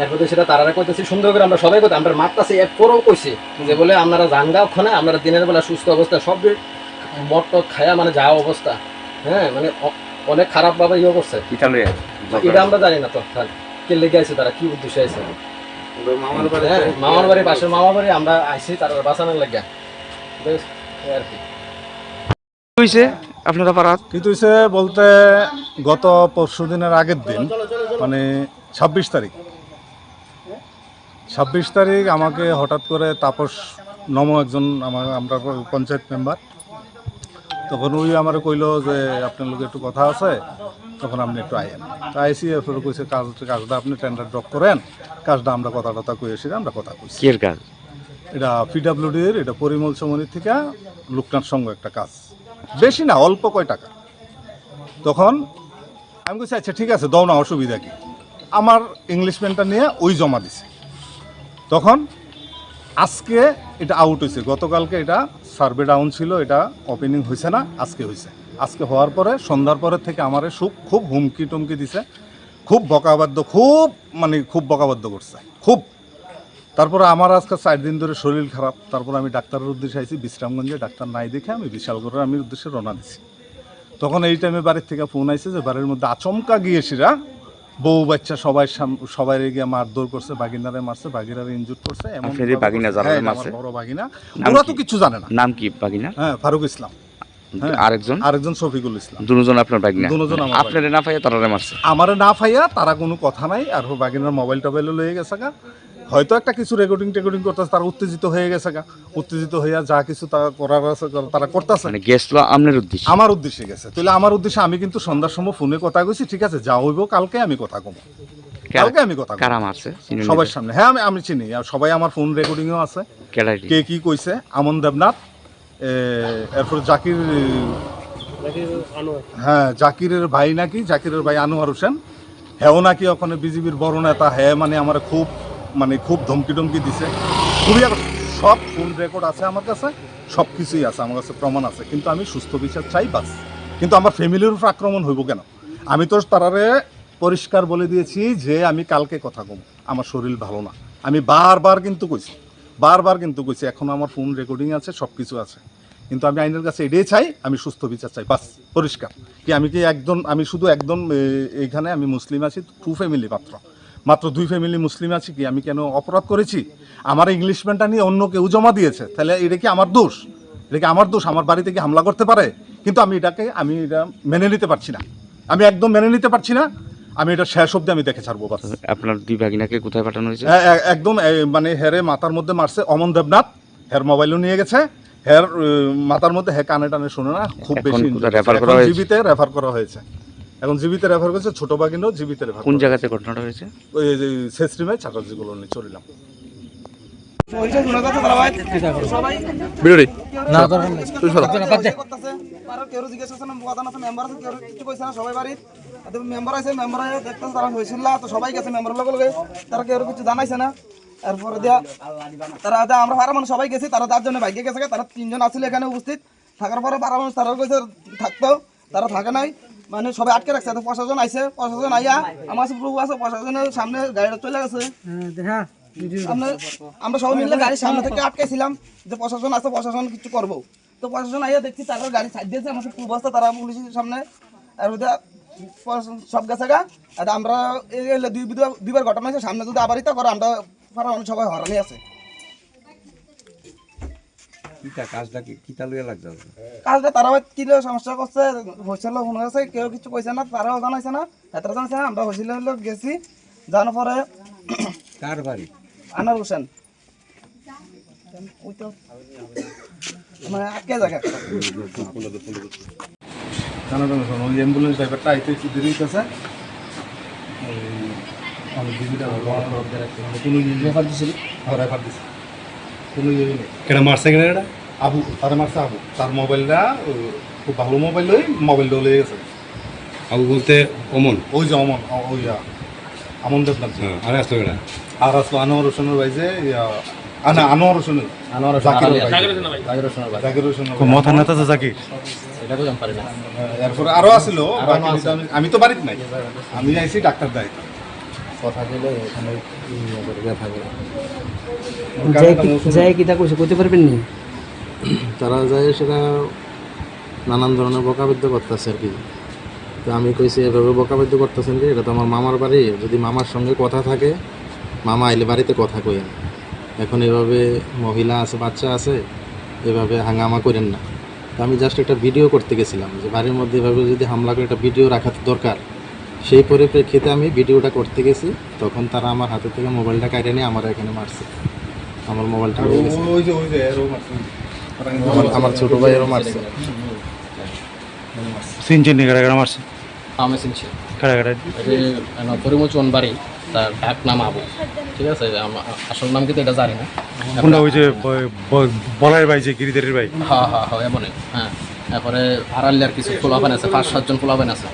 Speaker 9: এরপর সেটা তারা করতেছি সুন্দর করে, আমরা সবাই করতে আমরা মারতেছি, এরপরেও কইছি যে বলে আপনারা জানগা ওখানে, আপনারা দিনের বেলা সুস্থ অবস্থা সব মদ টদ খায়া মানে যাওয়া অবস্থা, হ্যাঁ মানে অনেক খারাপ ভাবে ইয়ে করছে। এটা আমরা জানি না তো কে লেগে আছে, তারা কি উদ্দেশ্যে আছে। মামার বাড়ি পাশের মামার বাড়ি আমরা আইসি তারা বাঁচানোর লাগে আর কি।
Speaker 19: আপনারা পাড়াত
Speaker 22: কিন্তু হয়েছে বলতে গত পরশু দিনের আগের দিন মানে 26 তারিখ আমাকে হঠাৎ করে তাপস নম একজন আমরা পঞ্চায়েত মেম্বার, তখন ওই আমার কইল যে আপনার লোক একটু কথা আছে, তখন আপনি একটু আইয়েন। তা আইসি এরপরে কইছে কাজটা আপনি টেন্ডার ড্রপ করেন, কাজটা আমরা কথা কই এসে আমরা কথা কইছি।
Speaker 19: কি কাজ
Speaker 22: এটা পিডাব্লিউডির, এটা পরিমল চৌমনির থেকে লোকনাথ সঙ্গ একটা কাজ, বেশি না অল্প কয় টাকা। তখন আমি বলছি আচ্ছা ঠিক আছে দাও না, অসুবিধা কি। আমার ইংলিশম্যানটা নিয়ে ওই জমা দিছে। তখন আজকে এটা আউট হয়েছে, গতকালকে এটা সার্ভে ডাউন ছিল, এটা ওপেনিং হয়েছে না, আজকে হয়েছে। আজকে হওয়ার পরে সন্ধ্যার পরের থেকে আমারে খুব হুমকি টুমকি দিছে, খুব বকাবাদ্য, খুব বকাবাদ্য করছে খুব। তারপরে আমার আজকে 4 দিন ধরে শরীর খারাপ, তারপর আমি ডাক্তারের উদ্দেশ্যে আইছি বিশ্রামগঞ্জে, ডাক্তার নাই দেখে আমি বিশালগড়ের আমি উদ্দেশ্যে রওনা দিছি। তখন এই টাইমে বাড়ির থেকে ফোন আইছে যে বাড়ির মধ্যে আচমকা গিয়েছিরা বউ বাচ্চা সবাই গিয়ে মারধর করছে, বাগিনারে মারছে, বাগিনারে ইনজুর করছে। বড় বাগিনা, ওরা তো কিছু জানে না।
Speaker 19: নাম কি বাগিনা?
Speaker 22: হ্যাঁ ফারুক ইসলাম, আরেকজন শফিকুল ইসলাম,
Speaker 19: দুজন আপনার বাগিনা।
Speaker 22: আপনারে না পাইয়া তারা মারছে, আমারে না পাইয়া তারা কোনো কথা নাই। আর বাগিনার মোবাইল টোবাইলও লয়ে গেছে গা, হয়তো একটা কিছু রেকর্ডিং করতেছে, তারা উত্তেজিত হয়ে গেছে গা, উত্তেজিত হইয়া যা কিছু তারা করার আছে তারা করতেছে। আমার উদ্দেশ্যে গেছে, তাহলে আমার উদ্দেশ্যে আমি কিন্তু সন্ধ্যার সময় ফোনে কথা কইছি, ঠিক আছে যা হইব কালকে আমি কথা কমো, কালকে আমি কথা সবার সামনে। হ্যাঁ আমি চিনি, আর সবাই আমার ফোন রেকর্ডিংও আছে, কে কি কইছে। আমন দেবনাথ, এরপর হ্যাঁ জাকিরের ভাই নাকি, জাকিরের ভাই আনোয়ার হোসেন, হ্যাঁ নাকি ওখানে বিজেপির বড় নেতা, হ্যাঁ মানে আমার খুব ধমকি টমকি দিছে, খুবই। সব ফোন রেকর্ড আছে আমার কাছে, সব কিছুই আছে আমার কাছে, প্রমাণ আছে। কিন্তু আমি সুস্থ বিচার চাই বাস। কিন্তু আমার ফ্যামিলির উপর আক্রমণ হইব কেন? আমি তো তারারে পরিষ্কার বলে দিয়েছি যে আমি কালকে কথা কম, আমার শরীর ভালো না। আমি বারবার কিন্তু কইছি, এখন আমার ফোন রেকর্ডিং আছে, সব কিছু আছে। কিন্তু আমি আইনের কাছে এটাই চাই, আমি সুস্থ বিচার চাই বাস, পরিষ্কার। কি আমি শুধু একদম এইখানে আমি মুসলিম আছি 2 ফ্যামিলি, মাত্র 2 ফ্যামিলি মুসলিম আছি। কি আমি কেন অপরাধ করেছি? আমার ইংলিশম্যানটা নিয়ে অন্য কেউ জমা দিয়েছে, তাহলে এটা কি আমার দোষ? আমার বাড়িতে কি হামলা করতে পারে? কিন্তু আমি এটা মেনে নিতে পারছি না, আমি একদম মেনে নিতে পারছি না। আমি এটা শেষ অব্দি আমি দেখে ছাড়বো।
Speaker 19: আপনার 2 ভাগিনাকে কোথায় পাঠানো হয়েছে?
Speaker 22: একদম মানে হেরে মাথার মধ্যে মারছে অমন দেবনাথ, হের মোবাইলও নিয়ে গেছে, হের মাথার মধ্যে কানে টানে শুনে না, খুব বেশি জীবিতে রেফার করা হয়েছে। এখন জীবিতে রেফার করেছে, ছোট বাগিনও জীবিতে রেফার।
Speaker 19: কোন জায়গাতে ঘটনাটা হয়েছে?
Speaker 22: ওই শেষরিমায় ছাত্রাজি কলোনি চলিলাম।
Speaker 23: সবাই গেছে মেম্বার লগে, তারা কেউ কিছু জানাইছে না। এরপরে তারা আমরা পাড়া মানুষ সবাই গেছি, তারা 4 জনে বাইকে গেছে, তারা 3 জন আসলে এখানে উপস্থিত থাকার পরে পাড়া মানুষ তারা কইছে থাকতো, তারা থাকে নাই, মানে সবাই আটকে রাখছে। প্রশাসন আইছে, প্রশাসন আইয়া আমার প্রভু আছে, প্রশাসনের সামনে গাড়িটা চলে গেছে। আমরা সবাই মিলে গাড়ির সামনে থেকে আটকাইছিলাম যে প্রশাসন আছে, প্রশাসন কিছু করবো। তো প্রশাসন আইয়া দেখছি তারা গাড়ি সাইড দিয়েছে আমার খুব অবস্থা তারা পুলিশের সামনে আর ওদের সব গেছে গা আর আমরা দুইবার ঘটনা হয়েছে সামনে যদি আবার ইতা করে আমরা পাড়ার মানুষ সবাই হরানি আছে কাজটা তারা কি সমস্যা করছে হয়েছিল মনে হয়েছে কেউ কিছু কইছে না তারাও জানাইছে না এতটা জানাইছে না আমরা হয়েছিল গেছি জানার পরে
Speaker 18: কার বাড়ি
Speaker 23: আনোয়ার হোসেন ওই তো মানে আটকে জায়গা
Speaker 22: ওই অ্যাম্বুলেন্স ড্রাইভারটা আইতে দেরি হইতেছে
Speaker 18: কেটা মারছে কেন এটা
Speaker 22: আবু তার মারছে আবু তার মোবাইলটা খুব ভালো মোবাইল ওই মোবাইলটা লয়ে গেছে
Speaker 18: আবু বলতে অমন
Speaker 22: ওই যে অমন ওই আমন দেবনাথ
Speaker 18: আর আসলো কেটা
Speaker 22: আর আসলো আনোয়ার হোসেনের ভাই যে আনোয়ার হোসেনের জাকির হোসেনের
Speaker 18: মাথা নেতা তো জাকির
Speaker 22: এরপরে আরো আসছিল আমি তো বাড়িতে নাই আমি আইছি ডাক্তার দায়িত্ব
Speaker 9: কথা বলে ওখানে
Speaker 8: যাই কিতা কইছে কইতে পারবেন নি
Speaker 9: তারা যায় সেটা নানান ধরনের বকাবদ্ধ করতেছে আর কি তো আমি কইছি এভাবে বকাবদ্ধ করতেছেন কি এটা তো আমার মামার বাড়ি যদি মামার সঙ্গে কথা থাকে মামা আইলে বাড়িতে কথা কইেন এখন এভাবে মহিলা আছে বাচ্চা আছে এভাবে হাঙ্গামা করেন না তো আমি জাস্ট একটা ভিডিও করতে গেছিলাম যে বাড়ির মধ্যে এভাবে যদি হামলা করে একটা ভিডিও রাখা দরকার সেই পরিপ্রেক্ষিতে আমি ভিডিওটা করতে গেছি তখন তারা আমার হাতে থেকে মোবাইলটা কেটে নিয়ে আমার এখানে মারছে আমার মোবাইলটা আমার ছোট ভাইয়েরও মারছে
Speaker 18: সিনচেন কারা মারছে
Speaker 9: আমি চিনছি
Speaker 18: কারা কারা
Speaker 9: পরিমোচন বাড়ি তার ডাক নাম আবু ঠিক আছে আসল নাম কিন্তু এটা জানি না
Speaker 18: কোনটা ওই যে বলাইয়ের ভাই যে গিরিধারের ভাই
Speaker 9: হ্যাঁ এমনই হ্যাঁ তারপরে আড়ালিয়ার কিছু পোলাপান আছে 5-7 জন পোলাপান আছে